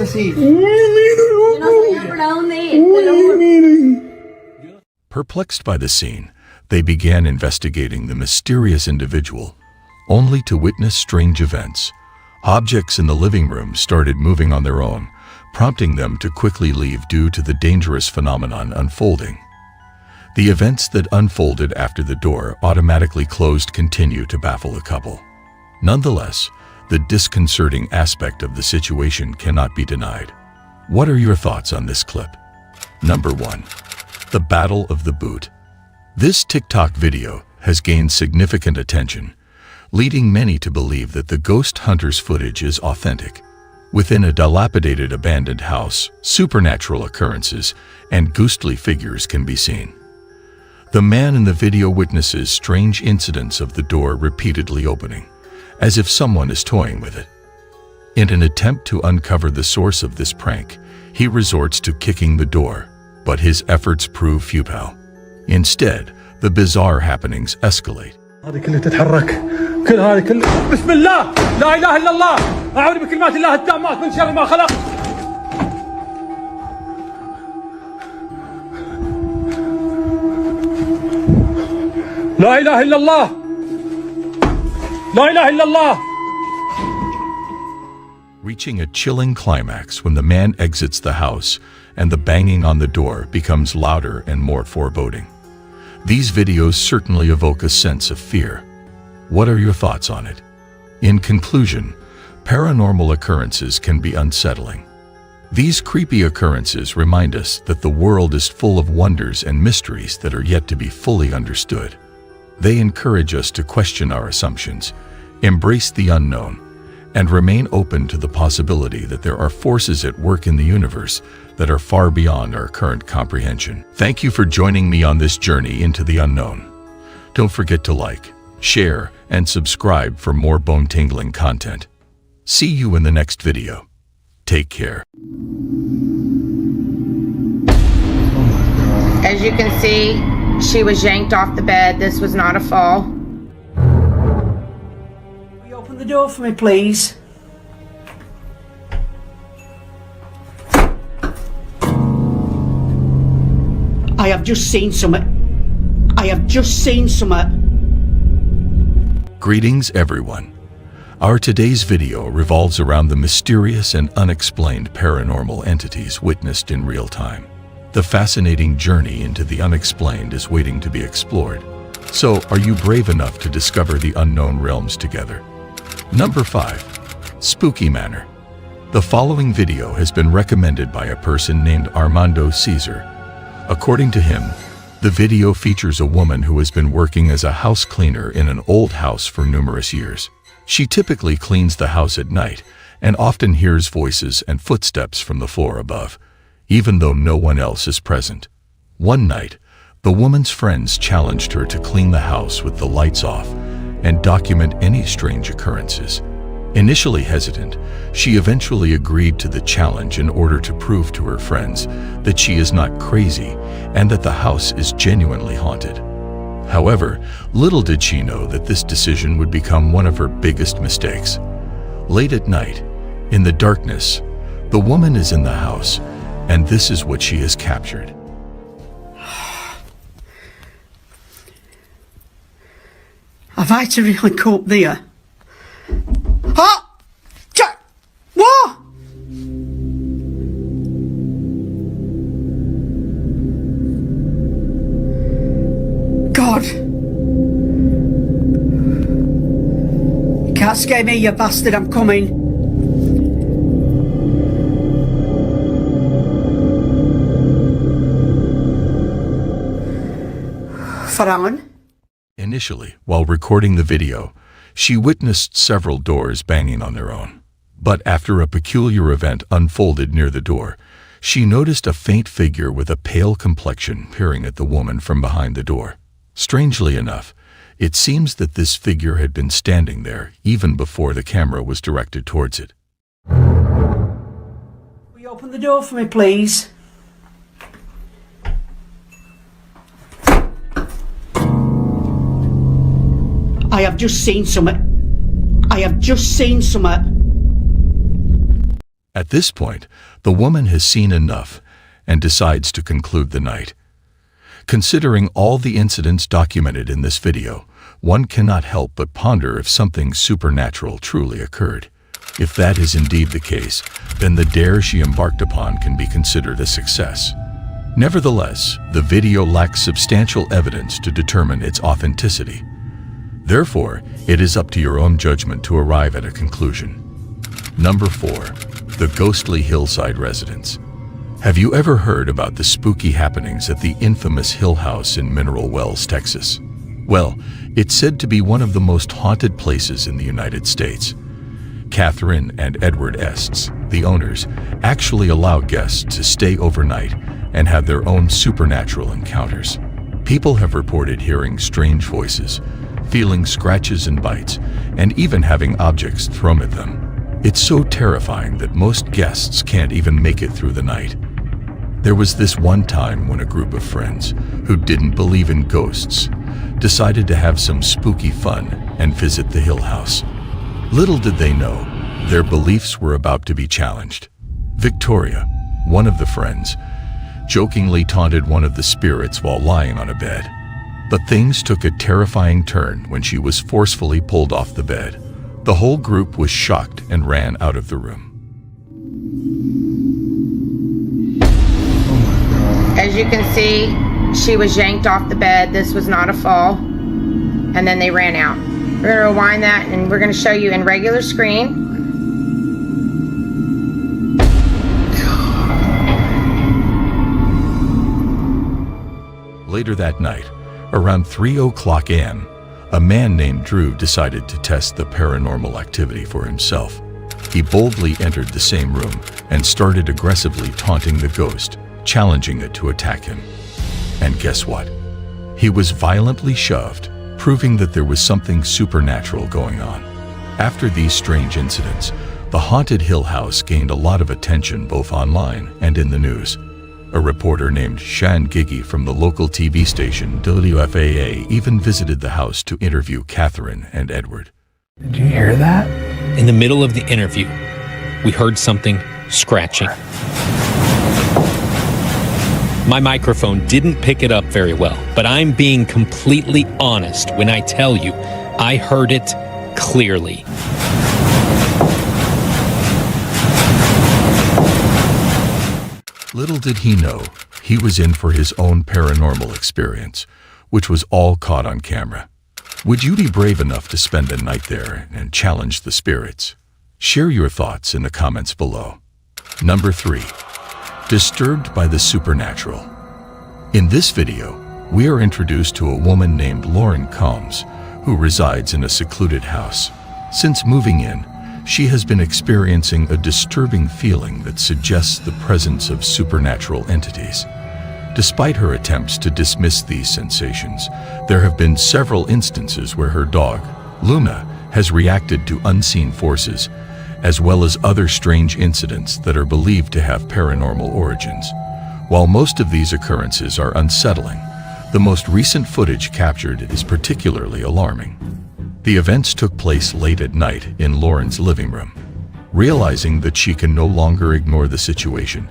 sí. ¡Uy, mira! Yo no sabía para dónde ir, te lo juro. Mira. Perplexed by the scene, they began investigating the mysterious individual, only to witness strange events. Objects in the living room started moving on their own, prompting them to quickly leave due to the dangerous phenomenon unfolding. The events that unfolded after the door automatically closed continue to baffle the couple. Nonetheless, the disconcerting aspect of the situation cannot be denied. What are your thoughts on this clip? Number 1. The Battle of the Boot. This TikTok video has gained significant attention, leading many to believe that the ghost hunter's footage is authentic. Within a dilapidated abandoned house, supernatural occurrences and ghostly figures can be seen. The man in the video witnesses strange incidents of the door repeatedly opening, as if someone is toying with it. In an attempt to uncover the source of this prank, he resorts to kicking the door, but his efforts prove futile. Instead, the bizarre happenings escalate. هذه كلها تتحرك كل هذه كلها بسم الله لا اله الا الله اعوذ بكلمات الله التامات من شر ما خلق لا اله الا الله لا اله الا الله. Reaching a chilling climax when the man exits the house and the banging on the door becomes louder and more foreboding. These videos certainly evoke a sense of fear. What are your thoughts on it? In conclusion, paranormal occurrences can be unsettling. These creepy occurrences remind us that the world is full of wonders and mysteries that are yet to be fully understood. They encourage us to question our assumptions, embrace the unknown, and remain open to the possibility that there are forces at work in the universe that are far beyond our current comprehension. Thank you for joining me on this journey into the unknown. Don't forget to like, share, and subscribe for more bone-tingling content. See you in the next video. Take care. As you can see, she was yanked off the bed. This was not a fall. Will you open the door for me, please? I have just seen something. I have just seen something. Greetings, everyone. Our today's video revolves around the mysterious and unexplained paranormal entities witnessed in real time. The fascinating journey into the unexplained is waiting to be explored. So, are you brave enough to discover the unknown realms together? Number 5. Spooky Manor. The following video has been recommended by a person named Armando Caesar. According to him, the video features a woman who has been working as a house cleaner in an old house for numerous years. She typically cleans the house at night and often hears voices and footsteps from the floor above, even though no one else is present. One night, the woman's friends challenged her to clean the house with the lights off and document any strange occurrences. Initially hesitant, she eventually agreed to the challenge in order to prove to her friends that she is not crazy and that the house is genuinely haunted. However, little did she know that this decision would become one of her biggest mistakes. Late at night, in the darkness, the woman is in the house, and this is what she has captured. Have I to really cope there? Huh? What? God. You can't scare me, you bastard, I'm coming. Faraon? Initially, while recording the video, she witnessed several doors banging on their own. But after a peculiar event unfolded near the door, she noticed a faint figure with a pale complexion peering at the woman from behind the door. Strangely enough, it seems that this figure had been standing there even before the camera was directed towards it. Will you open the door for me, please? I have just seen something. I have just seen something. At this point, the woman has seen enough and decides to conclude the night. Considering all the incidents documented in this video, one cannot help but ponder if something supernatural truly occurred. If that is indeed the case, then the dare she embarked upon can be considered a success. Nevertheless, the video lacks substantial evidence to determine its authenticity. Therefore, it is up to your own judgment to arrive at a conclusion. Number 4. The ghostly hillside residence. Have you ever heard about the spooky happenings at the infamous Hill House in Mineral Wells, Texas? Well, it's said to be one of the most haunted places in the United States. Catherine and Edward Estes, the owners, actually allow guests to stay overnight and have their own supernatural encounters. People have reported hearing strange voices, feeling scratches and bites, and even having objects thrown at them. It's so terrifying that most guests can't even make it through the night. There was this one time when a group of friends who didn't believe in ghosts decided to have some spooky fun and visit the Hill House. Little did they know, their beliefs were about to be challenged. Victoria, one of the friends, jokingly taunted one of the spirits while lying on a bed. But things took a terrifying turn when she was forcefully pulled off the bed. The whole group was shocked and ran out of the room. As you can see, she was yanked off the bed. This was not a fall. And then they ran out. We're going to rewind that and we're going to show you in regular screen. Later that night, around 3:00 a.m., a man named Drew decided to test the paranormal activity for himself. He boldly entered the same room and started aggressively taunting the ghost, challenging it to attack him. And guess what? He was violently shoved, proving that there was something supernatural going on. After these strange incidents, the haunted Hill House gained a lot of attention both online and in the news. A reporter named Shan Gigi from the local TV station WFAA even visited the house to interview Catherine and Edward. Did you hear that? In the middle of the interview, we heard something scratching. My microphone didn't pick it up very well, but I'm being completely honest when I tell you I heard it clearly. Little did he know, he was in for his own paranormal experience, which was all caught on camera. Would you be brave enough to spend a night there and challenge the spirits? Share your thoughts in the comments below. Number 3. Disturbed by the supernatural. In this video, we are introduced to a woman named Lauren Combs, who resides in a secluded house. Since moving in, she has been experiencing a disturbing feeling that suggests the presence of supernatural entities. Despite her attempts to dismiss these sensations, there have been several instances where her dog, Luna, has reacted to unseen forces, as well as other strange incidents that are believed to have paranormal origins. While most of these occurrences are unsettling, the most recent footage captured is particularly alarming. The events took place late at night in Lauren's living room. Realizing that she can no longer ignore the situation,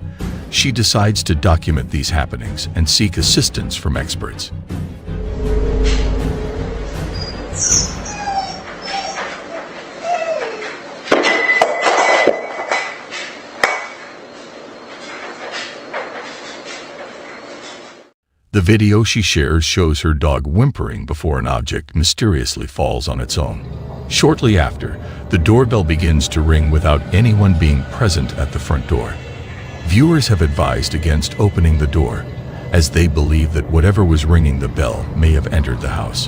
she decides to document these happenings and seek assistance from experts. The video she shares shows her dog whimpering before an object mysteriously falls on its own. Shortly after, the doorbell begins to ring without anyone being present at the front door. Viewers have advised against opening the door, as they believe that whatever was ringing the bell may have entered the house.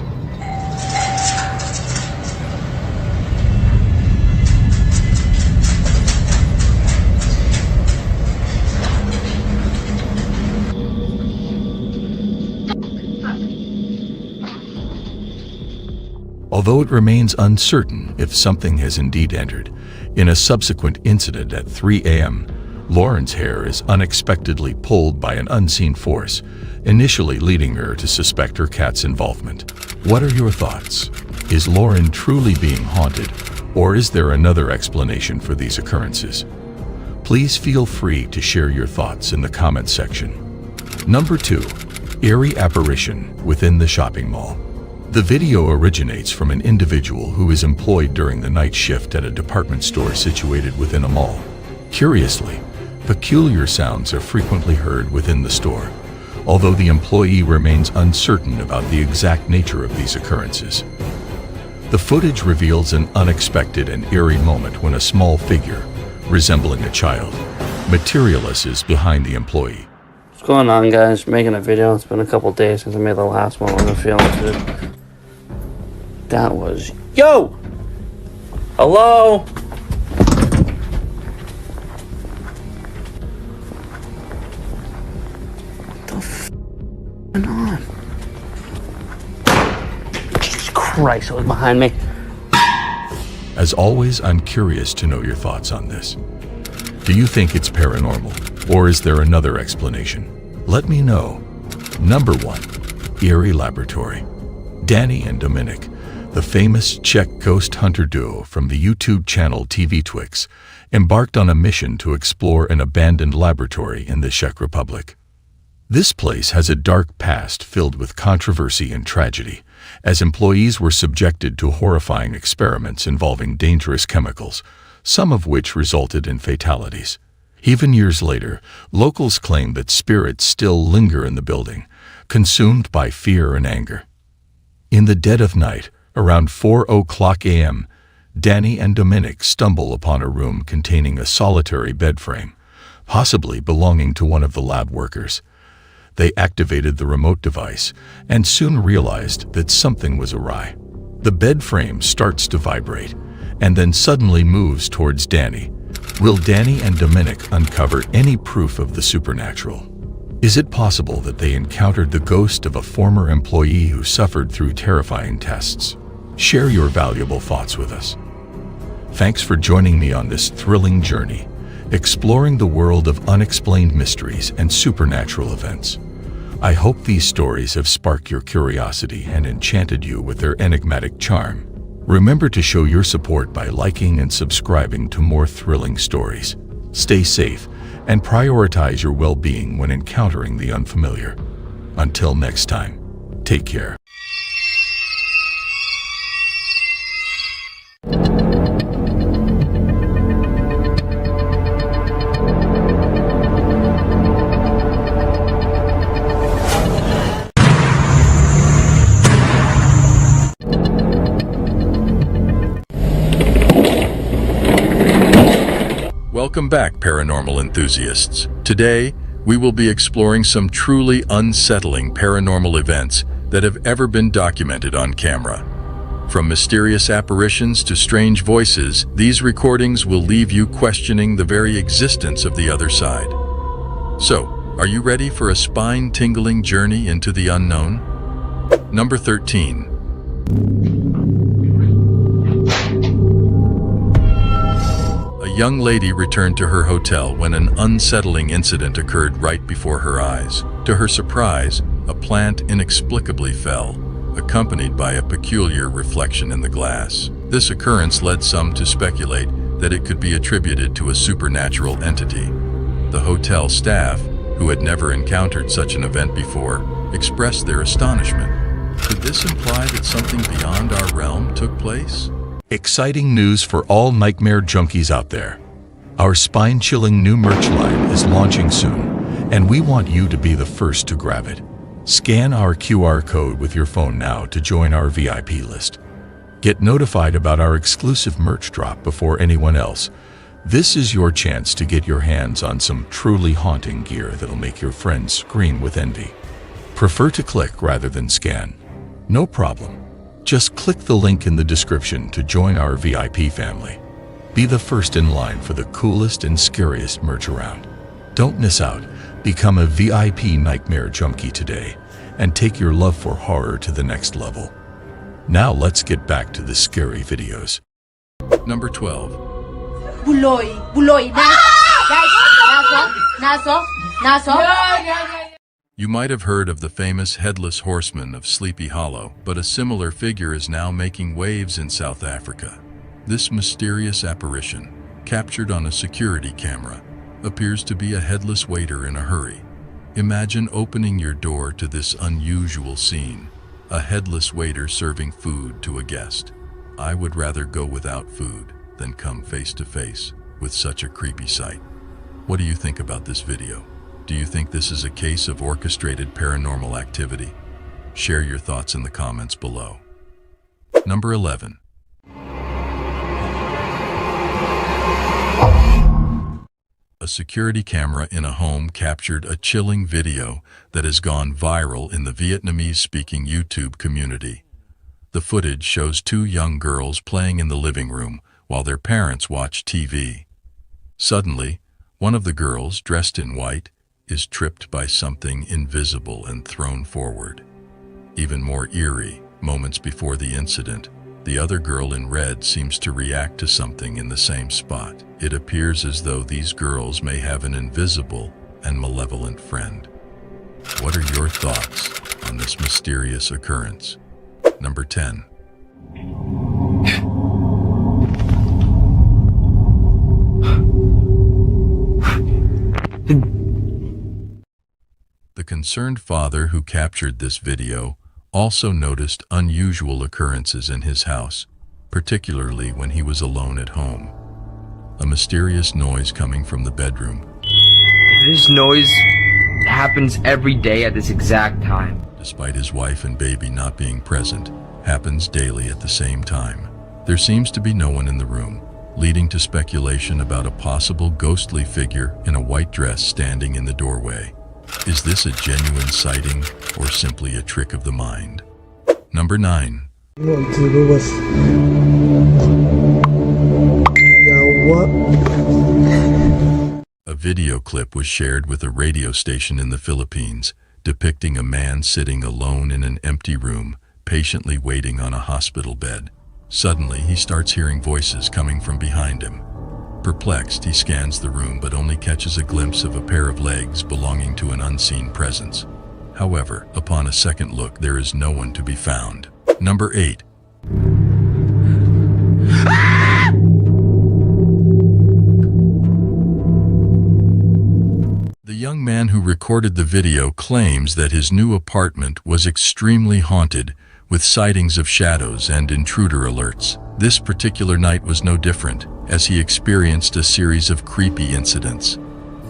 Although it remains uncertain if something has indeed entered, in a subsequent incident at 3 a.m., Lauren's hair is unexpectedly pulled by an unseen force, initially leading her to suspect her cat's involvement. What are your thoughts? Is Lauren truly being haunted, or is there another explanation for these occurrences? Please feel free to share your thoughts in the comments section. Number 2. Eerie apparition within the shopping mall. The video originates from an individual who is employed during the night shift at a department store situated within a mall. Curiously, peculiar sounds are frequently heard within the store, although the employee remains uncertain about the exact nature of these occurrences. The footage reveals an unexpected and eerie moment when a small figure, resembling a child, materializes behind the employee. What's going on, guys? Making a video. It's been a couple days since I made the last one. I'm feeling good. That was... Yo! Hello? What the f*** going on? Jesus Christ. Christ, it was behind me. As always, I'm curious to know your thoughts on this. Do you think it's paranormal, or is there another explanation? Let me know. Number 1. Eerie Laboratory. Danny and Dominic, the famous Czech ghost hunter duo from the YouTube channel TV Twix, embarked on a mission to explore an abandoned laboratory in the Czech Republic. This place has a dark past filled with controversy and tragedy, as employees were subjected to horrifying experiments involving dangerous chemicals, some of which resulted in fatalities. Even years later, locals claim that spirits still linger in the building, consumed by fear and anger. In the dead of night, around 4:00 a.m., Danny and Dominic stumble upon a room containing a solitary bed frame, possibly belonging to one of the lab workers. They activated the remote device and soon realized that something was awry. The bed frame starts to vibrate and then suddenly moves towards Danny. Will Danny and Dominic uncover any proof of the supernatural? Is it possible that they encountered the ghost of a former employee who suffered through terrifying tests? Share your valuable thoughts with us. Thanks for joining me on this thrilling journey, exploring the world of unexplained mysteries and supernatural events. I hope these stories have sparked your curiosity and enchanted you with their enigmatic charm. Remember to show your support by liking and subscribing to more thrilling stories. Stay safe and prioritize your well-being when encountering the unfamiliar. Until next time, take care. Welcome back, paranormal enthusiasts. Today, we will be exploring some truly unsettling paranormal events that have ever been documented on camera. From mysterious apparitions to strange voices, these recordings will leave you questioning the very existence of the other side. So, are you ready for a spine-tingling journey into the unknown? Number 13. A young lady returned to her hotel when an unsettling incident occurred right before her eyes. To her surprise, a plant inexplicably fell, accompanied by a peculiar reflection in the glass. This occurrence led some to speculate that it could be attributed to a supernatural entity. The hotel staff, who had never encountered such an event before, expressed their astonishment. Could this imply that something beyond our realm took place? Exciting news for all nightmare junkies out there. Our spine-chilling new merch line is launching soon, and we want you to be the first to grab it. Scan our QR code with your phone now to join our VIP list. Get notified about our exclusive merch drop before anyone else. This is your chance to get your hands on some truly haunting gear that'll make your friends scream with envy. Prefer to click rather than scan? No problem. Just click the link in the description to join our VIP family. Be the first in line for the coolest and scariest merch around. Don't miss out. Become a VIP nightmare junkie today and take your love for horror to the next level. Now let's get back to the scary videos. Number 12. Buloy. Naso. You might have heard of the famous Headless Horseman of Sleepy Hollow, but a similar figure is now making waves in South Africa. This mysterious apparition, captured on a security camera, appears to be a headless waiter in a hurry. Imagine opening your door to this unusual scene, a headless waiter serving food to a guest. I would rather go without food than come face to face with such a creepy sight. What do you think about this video? Do you think this is a case of orchestrated paranormal activity? Share your thoughts in the comments below. Number 11. A security camera in a home captured a chilling video that has gone viral in the Vietnamese-speaking YouTube community. The footage shows two young girls playing in the living room while their parents watch TV. Suddenly, one of the girls, dressed in white, is tripped by something invisible and thrown forward. Even more eerie, Moments before the incident, the other girl in red seems to react to something in the same spot. It appears as though these girls may have an invisible and malevolent friend. What are your thoughts on this mysterious occurrence? Number 10. The concerned father who captured this video also noticed unusual occurrences in his house, particularly when he was alone at home. A mysterious noise coming from the bedroom. This noise happens every day at this exact time. Despite his wife and baby not being present, happens daily at the same time. There seems to be no one in the room, leading to speculation about a possible ghostly figure in a white dress standing in the doorway. Is this a genuine sighting or simply a trick of the mind? Number 9. A video clip was shared with a radio station in the Philippines, depicting a man sitting alone in an empty room, patiently waiting on a hospital bed. Suddenly, he starts hearing voices coming from behind him. Perplexed, he scans the room but only catches a glimpse of a pair of legs belonging to an unseen presence. However, upon a second look, there is no one to be found. Number 8. The young man who recorded the video claims that his new apartment was extremely haunted, with sightings of shadows and intruder alerts. This particular night was no different, as he experienced a series of creepy incidents.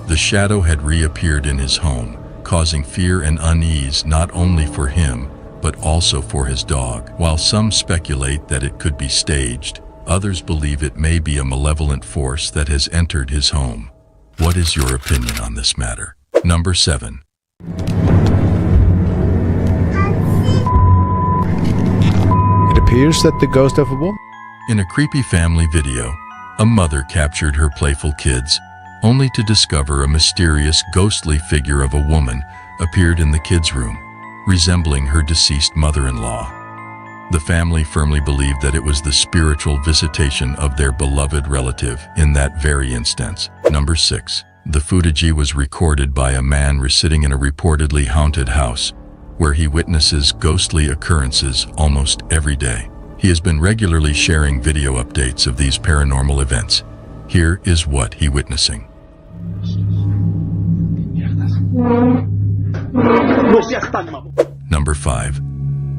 The shadow had reappeared in his home, causing fear and unease not only for him, but also for his dog. While some speculate that it could be staged, others believe it may be a malevolent force that has entered his home. What is your opinion on this matter? Number 7. It appears that the ghost of a woman. In a creepy family video, a mother captured her playful kids, only to discover a mysterious ghostly figure of a woman appeared in the kids' room, resembling her deceased mother-in-law. The family firmly believed that it was the spiritual visitation of their beloved relative in that very instance. Number 6. The footage was recorded by a man sitting in a reportedly haunted house, where he witnesses ghostly occurrences almost every day. He has been regularly sharing video updates of these paranormal events. Here is what he's witnessing. Number 5.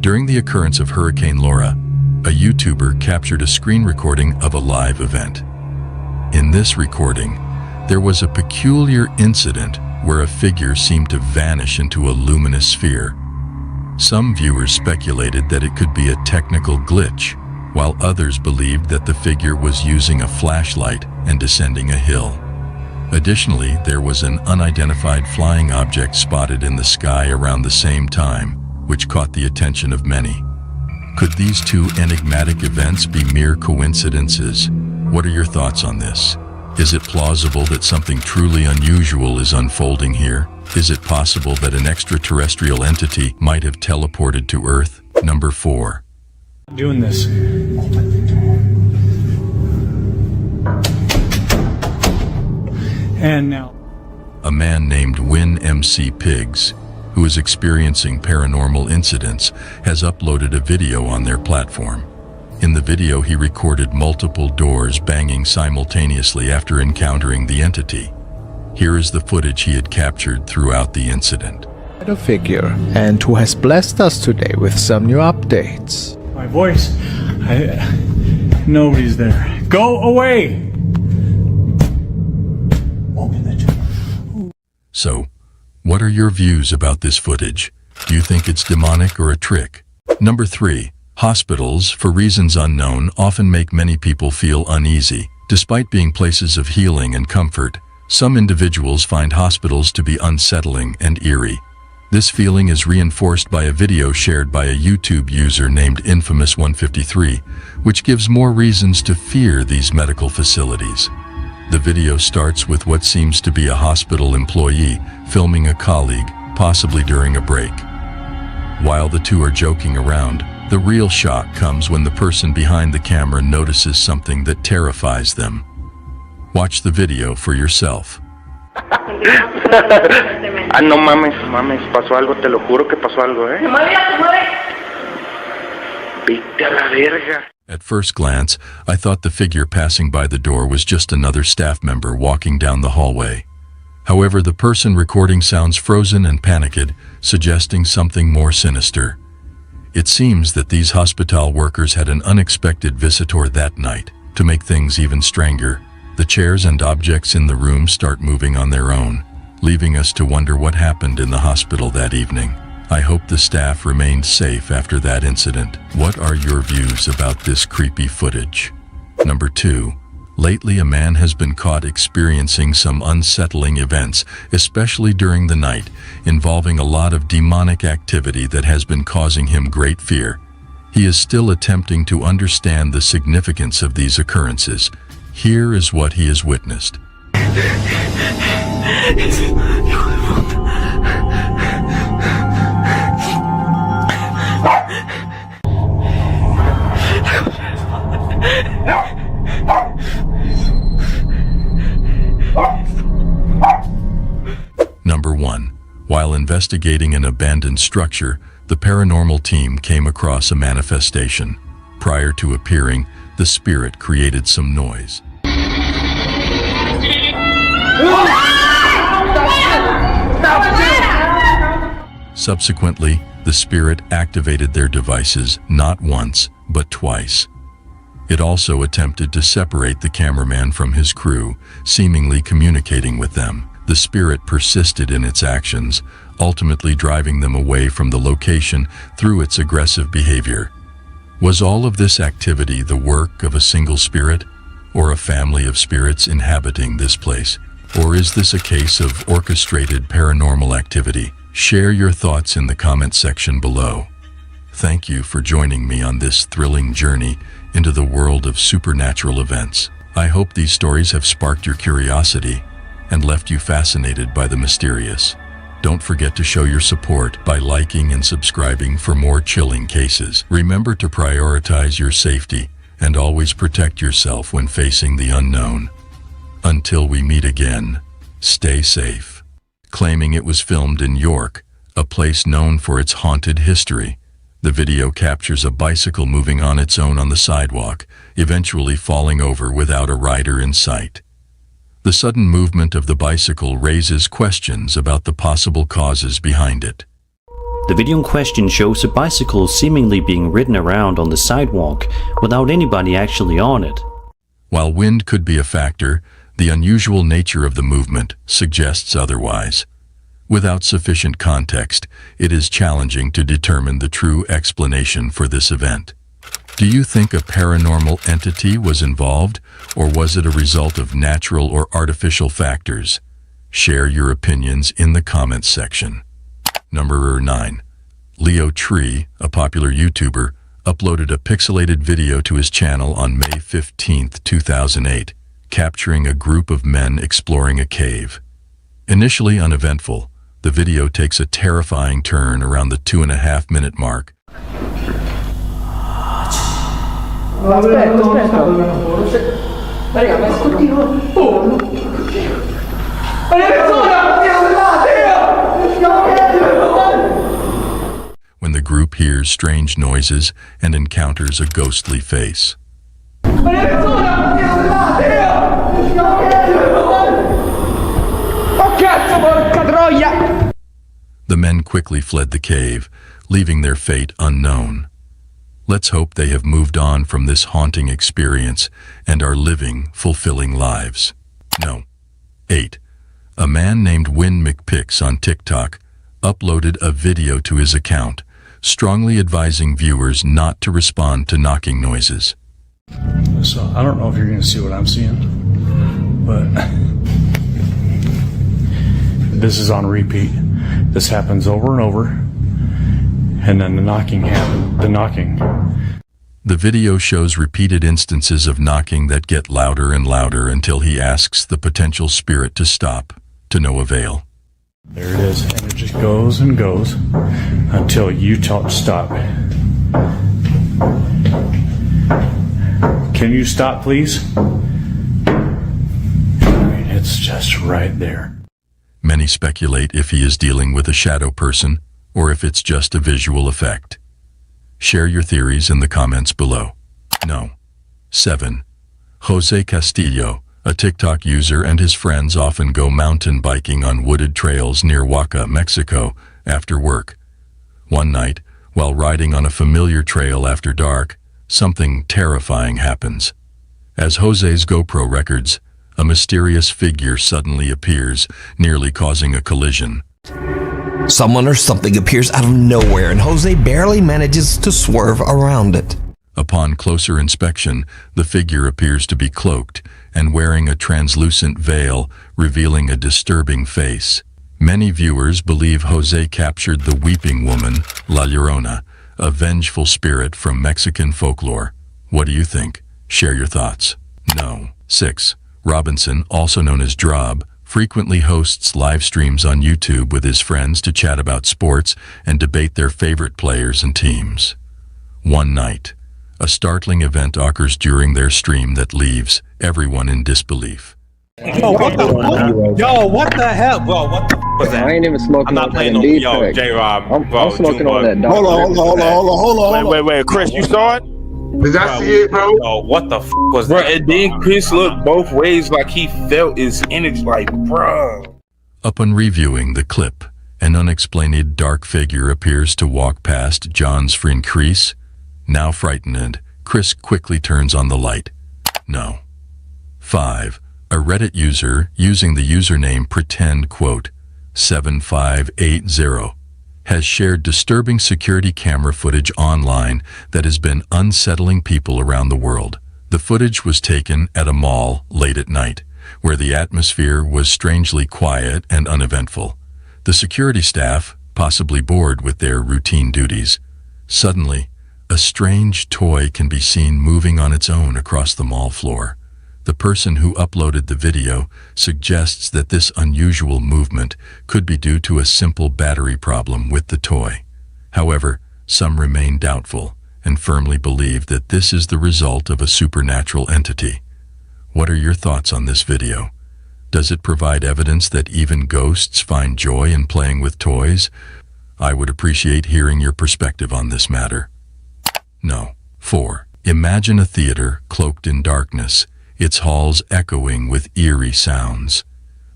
During the occurrence of Hurricane Laura, a YouTuber captured a screen recording of a live event. In this recording, there was a peculiar incident where a figure seemed to vanish into a luminous sphere. Some viewers speculated that it could be a technical glitch, while others believed that the figure was using a flashlight and descending a hill. Additionally, there was an unidentified flying object spotted in the sky around the same time, which caught the attention of many. Could these two enigmatic events be mere coincidences? What are your thoughts on this? Is it plausible that something truly unusual is unfolding here? Is it possible that an extraterrestrial entity might have teleported to Earth? Number 4. Doing this. And now. A man named Win MC Pigs, who is experiencing paranormal incidents, has uploaded a video on their platform. In the video, he recorded multiple doors banging simultaneously after encountering the entity. Here is the footage he had captured throughout the incident. A figure, and who has blessed us today with some new updates. My voice. Nobody's there. Go away! So, what are your views about this footage? Do you think it's demonic or a trick? Number 3. Hospitals, for reasons unknown, often make many people feel uneasy. Despite being places of healing and comfort, some individuals find hospitals to be unsettling and eerie. This feeling is reinforced by a video shared by a YouTube user named Infamous153, which gives more reasons to fear these medical facilities. The video starts with what seems to be a hospital employee filming a colleague, possibly during a break. While the two are joking around, The real shock comes when the person behind the camera notices something that terrifies them. Watch the video for yourself. Ah, no mames, pasó algo, te lo juro que pasó algo, Vete a la verga. At first glance, I thought the figure passing by the door was just another staff member walking down the hallway. However, the person recording sounds frozen and panicked, suggesting something more sinister. It seems that these hospital workers had an unexpected visitor that night. To make things even stranger, the chairs and objects in the room start moving on their own, leaving us to wonder what happened in the hospital that evening. I hope the staff remained safe after that incident. What are your views about this creepy footage? Number 2. Lately, a man has been caught experiencing some unsettling events, especially during the night, involving a lot of demonic activity that has been causing him great fear. He is still attempting to understand the significance of these occurrences. Here is what he has witnessed. Number 1. While investigating an abandoned structure, the paranormal team came across a manifestation. Prior to appearing, the spirit created some noise. Subsequently, the spirit activated their devices not once, but twice. It also attempted to separate the cameraman from his crew, seemingly communicating with them. The spirit persisted in its actions, ultimately driving them away from the location through its aggressive behavior. Was all of this activity the work of a single spirit, or a family of spirits inhabiting this place? Or is this a case of orchestrated paranormal activity? Share your thoughts in the comment section below. Thank you for joining me on this thrilling journey into the world of supernatural events. I hope these stories have sparked your curiosity and left you fascinated by the mysterious. Don't forget to show your support by liking and subscribing for more chilling cases. Remember to prioritize your safety and always protect yourself when facing the unknown. Until we meet again, stay safe. Claiming it was filmed in York, a place known for its haunted history, the video captures a bicycle moving on its own on the sidewalk, eventually falling over without a rider in sight. The sudden movement of the bicycle raises questions about the possible causes behind it. The video in question shows a bicycle seemingly being ridden around on the sidewalk without anybody actually on it. While wind could be a factor, the unusual nature of the movement suggests otherwise. Without sufficient context, it is challenging to determine the true explanation for this event. Do you think a paranormal entity was involved, or was it a result of natural or artificial factors? Share your opinions in the comments section. Number 9. Leo Tree, a popular YouTuber, uploaded a pixelated video to his channel on May 15, 2008, capturing a group of men exploring a cave. Initially uneventful, the video takes a terrifying turn around the 2.5-minute mark. When the group hears strange noises and encounters a ghostly face. The men quickly fled the cave, leaving their fate unknown. Let's hope they have moved on from this haunting experience and are living fulfilling lives. No. 8. A man named Win McPix on TikTok uploaded a video to his account, strongly advising viewers not to respond to knocking noises. So I don't know if you're going to see what I'm seeing, but this is on repeat. This happens over and over, and then the knocking happens. The video shows repeated instances of knocking that get louder and louder until he asks the potential spirit to stop, to no avail. There it is, and it just goes and goes until you tell it to stop. Can you stop, please? I mean, it's just right there. Many speculate if he is dealing with a shadow person or if it's just a visual effect. Share your theories in the comments below. No. 7. Jose Castillo, a TikTok user, and his friends often go mountain biking on wooded trails near Oaxaca, Mexico, after work. One night, while riding on a familiar trail after dark, something terrifying happens. As Jose's GoPro records, a mysterious figure suddenly appears, nearly causing a collision. Someone or something appears out of nowhere, and Jose barely manages to swerve around it. Upon closer inspection, the figure appears to be cloaked and wearing a translucent veil, revealing a disturbing face. Many viewers believe Jose captured the weeping woman, La Llorona, a vengeful spirit from Mexican folklore. What do you think? Share your thoughts. No. 6. Robinson, also known as Drob, frequently hosts live streams on YouTube with his friends to chat about sports and debate their favorite players and teams. One night, a startling event occurs during their stream that leaves everyone in disbelief. Yo, what the fuck? Yo, what the hell? Bro, what the fuck was that? I ain't even smoking. I'm not on playing that no. deep Yo, pack. J-Rob. I'm smoking on that. Hold on. Chris, you saw it? Did I see it, bro? Yo, what the fuck was Bro, that? and then Chris looked both ways like he felt his energy, like, bro. Upon reviewing the clip, an unexplained dark figure appears to walk past John's friend Chris. Now frightened, Chris quickly turns on the light. No. 5. A Reddit user using the username pretend7580 has shared disturbing security camera footage online that has been unsettling people around the world. The footage was taken at a mall late at night, where the atmosphere was strangely quiet and uneventful. The security staff, possibly bored with their routine duties, suddenly, a strange toy can be seen moving on its own across the mall floor. The person who uploaded the video suggests that this unusual movement could be due to a simple battery problem with the toy. However, some remain doubtful and firmly believe that this is the result of a supernatural entity. What are your thoughts on this video? Does it provide evidence that even ghosts find joy in playing with toys? I would appreciate hearing your perspective on this matter. No. 4. Imagine a theater cloaked in darkness, its halls echoing with eerie sounds.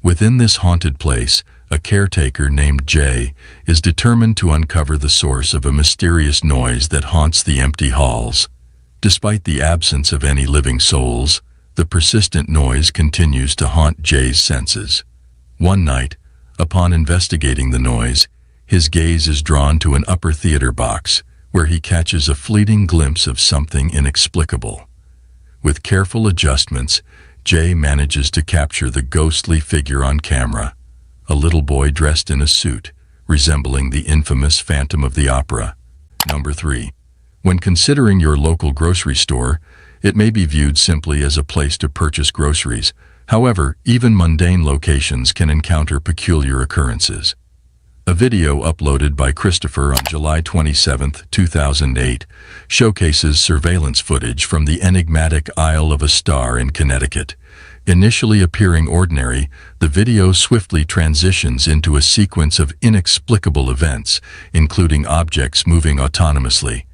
Within this haunted place, a caretaker named Jay is determined to uncover the source of a mysterious noise that haunts the empty halls. Despite the absence of any living souls, the persistent noise continues to haunt Jay's senses. One night, upon investigating the noise, his gaze is drawn to an upper theater box, where he catches a fleeting glimpse of something inexplicable. With careful adjustments, Jay manages to capture the ghostly figure on camera, a little boy dressed in a suit, resembling the infamous Phantom of the Opera. Number 3. When considering your local grocery store, it may be viewed simply as a place to purchase groceries. However, even mundane locations can encounter peculiar occurrences. A video uploaded by Christopher on July 27, 2008, showcases surveillance footage from the enigmatic Isle of a Star in Connecticut. Initially appearing ordinary, the video swiftly transitions into a sequence of inexplicable events, including objects moving autonomously.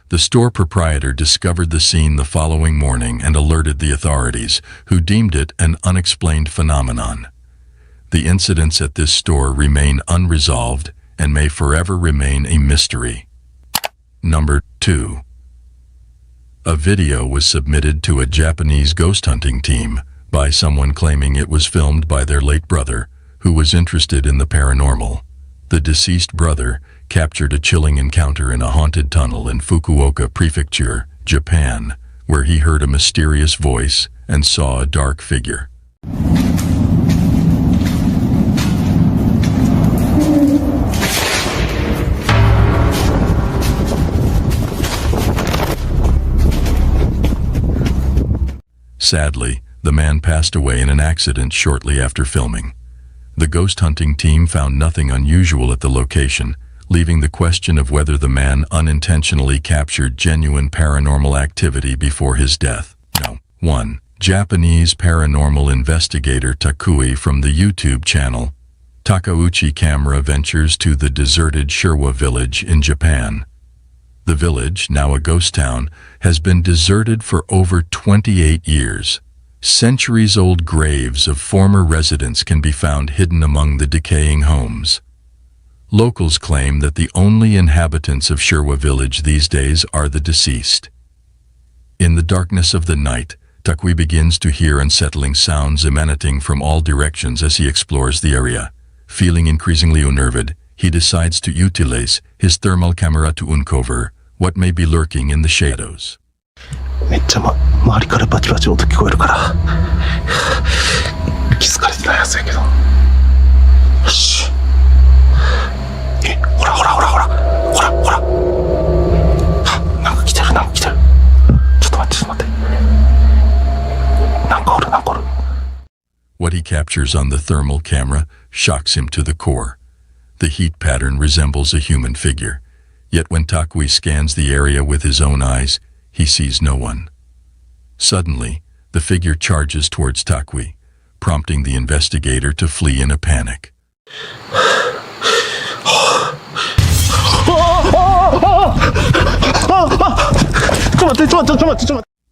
The store proprietor discovered the scene the following morning and alerted the authorities, who deemed it an unexplained phenomenon. The incidents at this store remain unresolved and may forever remain a mystery. Number 2. A video was submitted to a Japanese ghost hunting team by someone claiming it was filmed by their late brother, who was interested in the paranormal. The deceased brother captured a chilling encounter in a haunted tunnel in Fukuoka Prefecture, Japan, where he heard a mysterious voice and saw a dark figure. Sadly, the man passed away in an accident shortly after filming. The ghost hunting team found nothing unusual at the location, leaving the question of whether the man unintentionally captured genuine paranormal activity before his death. No. 1. Japanese paranormal investigator Takui from the YouTube channel Takauchi Camera ventures to the deserted Sherwa village in Japan. The village, now a ghost town, has been deserted for over 28 years. Centuries-old graves of former residents can be found hidden among the decaying homes. Locals claim that the only inhabitants of Sherwa village these days are the deceased. In the darkness of the night, Takui begins to hear unsettling sounds emanating from all directions as he explores the area. Feeling increasingly unnerved, he decides to utilize his thermal camera to uncover what may be lurking in the shadows. めっちゃ周りからバチバチ音聞こえるから気づかれてないはずやけどよしほらほらほらほらほらほらなんか来てるなんか来てるちょっと待ってちょっと待ってなんかおるなんかおる What he captures on the thermal camera shocks him to the core. The heat pattern resembles a human figure, yet when Takui scans the area with his own eyes, he sees no one. Suddenly, the figure charges towards Takui, prompting the investigator to flee in a panic.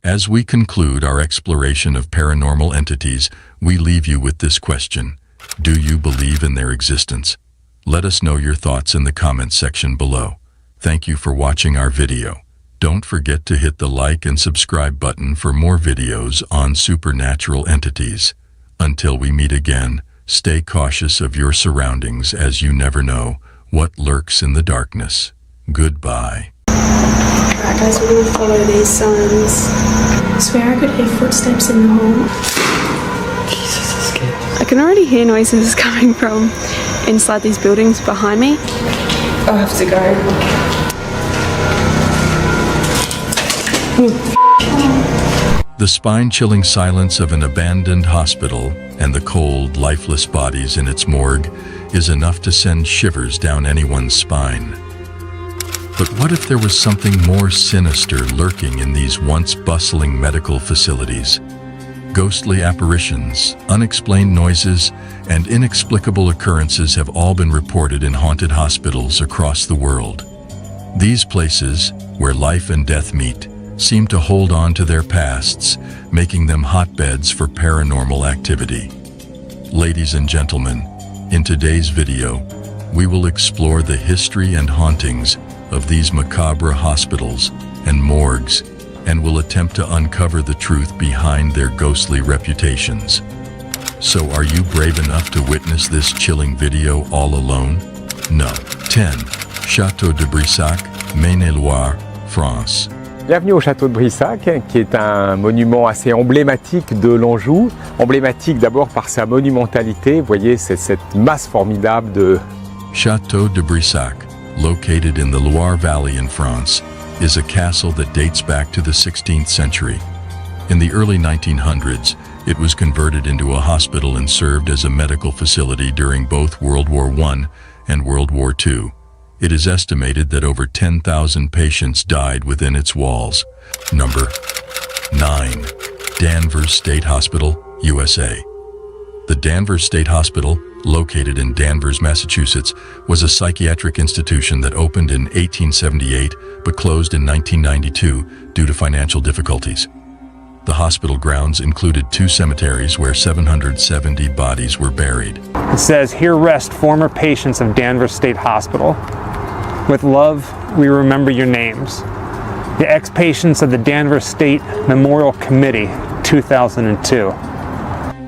As we conclude our exploration of paranormal entities, we leave you with this question. Do you believe in their existence? Let us know your thoughts in the comments section below. Thank you for watching our video. Don't forget to hit the like and subscribe button for more videos on supernatural entities. Until we meet again, stay cautious of your surroundings as you never know what lurks in the darkness. Goodbye. Alright guys, we're gonna follow these signs. I swear I could hear footsteps in the hall. Jesus, that's scary. I can already hear noises coming from inside these buildings behind me. I have to go. The spine-chilling silence of an abandoned hospital and the cold, lifeless bodies in its morgue is enough to send shivers down anyone's spine. But what if there was something more sinister lurking in these once bustling medical facilities? Ghostly apparitions, unexplained noises, and inexplicable occurrences have all been reported in haunted hospitals across the world. These places, where life and death meet, seem to hold on to their pasts, making them hotbeds for paranormal activity. Ladies and gentlemen, in today's video, we will explore the history and hauntings of these macabre hospitals and morgues, and will attempt to uncover the truth behind their ghostly reputations. So are you brave enough to witness this chilling video all alone? No. 10. Château de Brissac, Maine-et-Loire, France. Bienvenue au château de Brissac, qui est un monument assez emblématique de l'Anjou. Emblématique d'abord par sa monumentalité, vous voyez, c'est cette masse formidable de... Château de Brissac, located in the Loire Valley in France, is a castle that dates back to the 16th century. In the early 1900s, it was converted into a hospital and served as a medical facility during both World War I and World War II. It is estimated that over 10,000 patients died within its walls. Number 9. Danvers State Hospital, USA. The Danvers State Hospital, located in Danvers, Massachusetts, was a psychiatric institution that opened in 1878 but closed in 1992 due to financial difficulties. The hospital grounds included 2 cemeteries where 770 bodies were buried. It says, "Here rest former patients of Danvers State Hospital. With love, we remember your names. The ex-patients of the Danvers State Memorial Committee, 2002.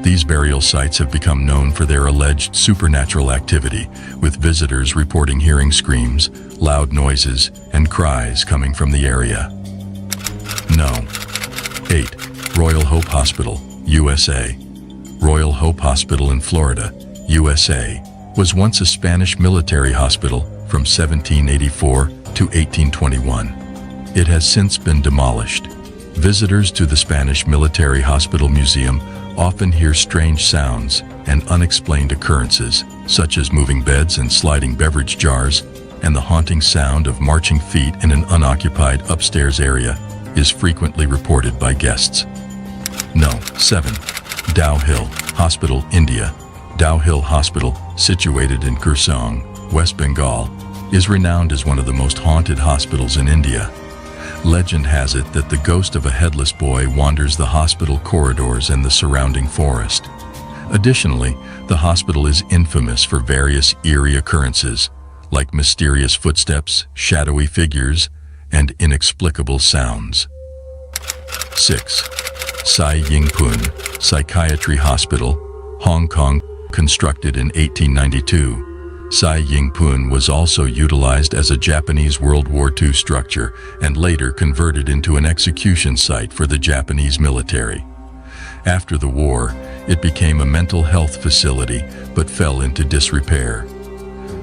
These burial sites have become known for their alleged supernatural activity, with visitors reporting hearing screams, loud noises, and cries coming from the area. No. 8. Royal Hope Hospital, USA. Royal Hope Hospital in Florida, USA, was once a Spanish military hospital from 1784 to 1821. It has since been demolished. Visitors to the Spanish Military Hospital Museum often hear strange sounds and unexplained occurrences, such as moving beds and sliding beverage jars, and the haunting sound of marching feet in an unoccupied upstairs area, is frequently reported by guests. No. 7. Dow Hill Hospital, India. Dow Hill Hospital, situated in Kurseong, West Bengal, is renowned as one of the most haunted hospitals in India. Legend has it that the ghost of a headless boy wanders the hospital corridors and the surrounding forest. Additionally, the hospital is infamous for various eerie occurrences, like mysterious footsteps, shadowy figures, and inexplicable sounds. 6. Sai Ying Pun Psychiatry Hospital, Hong Kong, constructed in 1892. Sai Ying Pun was also utilized as a Japanese World War II structure and later converted into an execution site for the Japanese military. After the war, it became a mental health facility but fell into disrepair.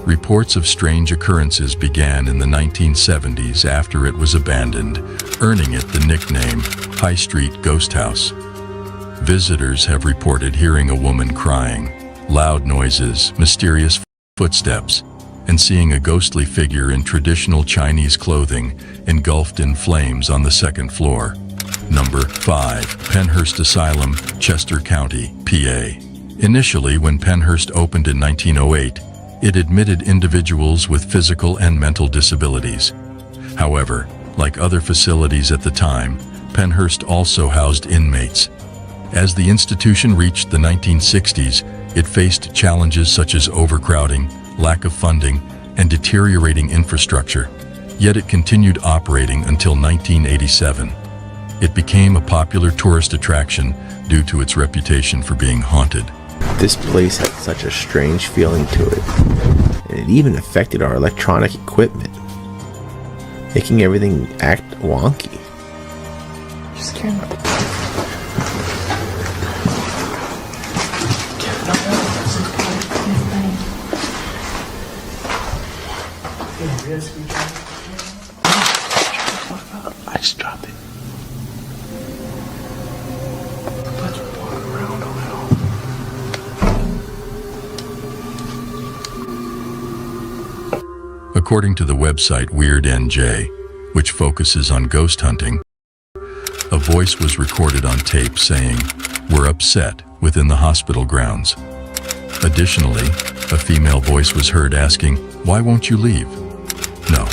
Reports of strange occurrences began in the 1970s after it was abandoned, earning it the nickname High Street Ghost House. Visitors have reported hearing a woman crying, loud noises, mysterious footsteps, and seeing a ghostly figure in traditional Chinese clothing engulfed in flames on the second floor. Number 5. Penhurst Asylum, Chester County, PA. Initially, when Penhurst opened in 1908, it admitted individuals with physical and mental disabilities. However, like other facilities at the time, Penhurst also housed inmates. As the institution reached the 1960s, it faced challenges such as overcrowding, lack of funding, and deteriorating infrastructure, yet it continued operating until 1987. It became a popular tourist attraction due to its reputation for being haunted. This place had such a strange feeling to it, and it even affected our electronic equipment, making everything act wonky. Just can't. I just dropped it. Let's walk around a little. According to the website Weird NJ, which focuses on ghost hunting, a voice was recorded on tape saying, "We're upset," within the hospital grounds. Additionally, a female voice was heard asking, "Why won't you leave?" No.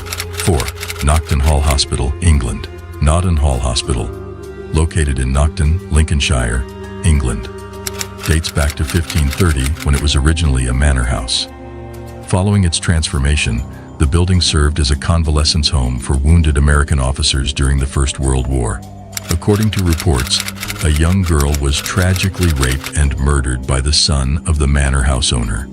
4. Nocton Hall Hospital, England. Notton Hall Hospital, located in Nocton, Lincolnshire, England. Dates back to 1530 when it was originally a manor house. Following its transformation, the building served as a convalescence home for wounded American officers during the First World War. According to reports, a young girl was tragically raped and murdered by the son of the manor house owner.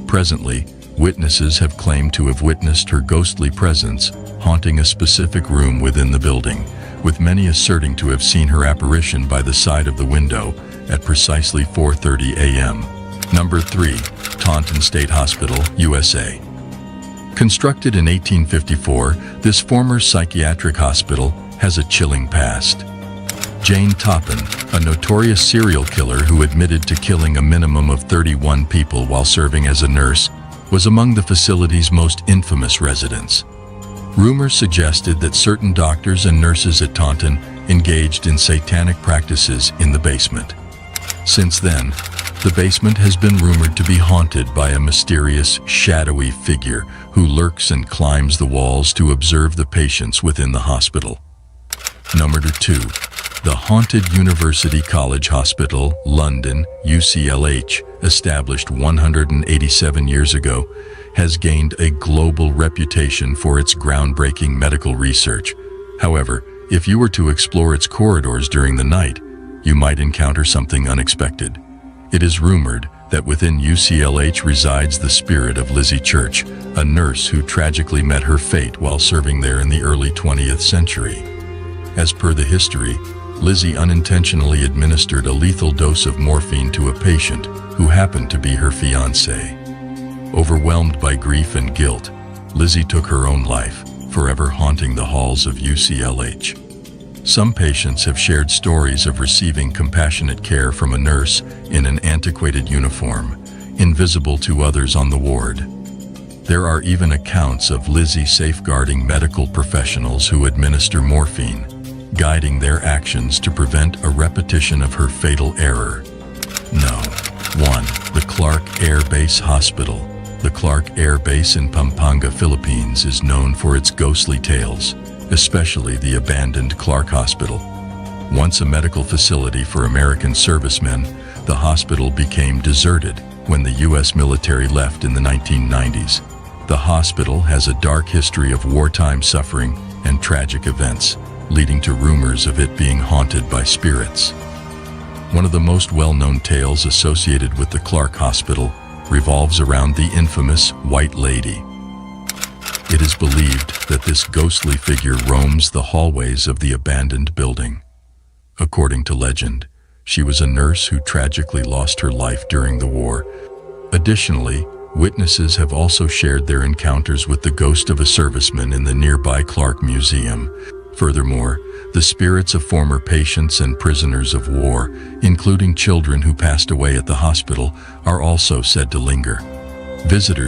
Presently, witnesses have claimed to have witnessed her ghostly presence haunting a specific room within the building, with many asserting to have seen her apparition by the side of the window at precisely 4:30 a.m. Number 3. Taunton State Hospital, USA. Constructed in 1854, this former psychiatric hospital has a chilling past. Jane Toppin, a notorious serial killer who admitted to killing a minimum of 31 people while serving as a nurse, was among the facility's most infamous residents. Rumors suggested that certain doctors and nurses at Taunton engaged in satanic practices in the basement. Since then, the basement has been rumored to be haunted by a mysterious, shadowy figure who lurks and climbs the walls to observe the patients within the hospital. Number 2. The Haunted University College Hospital, London, UCLH, established 187 years ago, has gained a global reputation for its groundbreaking medical research. However, if you were to explore its corridors during the night, you might encounter something unexpected. It is rumored that within UCLH resides the spirit of Lizzie Church, a nurse who tragically met her fate while serving there in the early 20th century. As per the history, Lizzie unintentionally administered a lethal dose of morphine to a patient who happened to be her fiancé. Overwhelmed by grief and guilt, Lizzie took her own life, forever haunting the halls of UCLH. Some patients have shared stories of receiving compassionate care from a nurse in an antiquated uniform, invisible to others on the ward. There are even accounts of Lizzie safeguarding medical professionals who administer morphine, guiding their actions to prevent a repetition of her fatal error. No. 1. The Clark Air Base Hospital. The Clark Air Base in Pampanga, Philippines is known for its ghostly tales, especially the abandoned Clark Hospital. Once a medical facility for American servicemen, the hospital became deserted when the U.S. military left in the 1990s. The hospital has a dark history of wartime suffering and tragic events, leading to rumors of it being haunted by spirits. One of the most well-known tales associated with the Clark Hospital revolves around the infamous White Lady. It is believed that this ghostly figure roams the hallways of the abandoned building. According to legend, she was a nurse who tragically lost her life during the war. Additionally, witnesses have also shared their encounters with the ghost of a serviceman in the nearby Clark Museum. Furthermore, the spirits of former patients and prisoners of war, including children who passed away at the hospital, are also said to linger. Visitors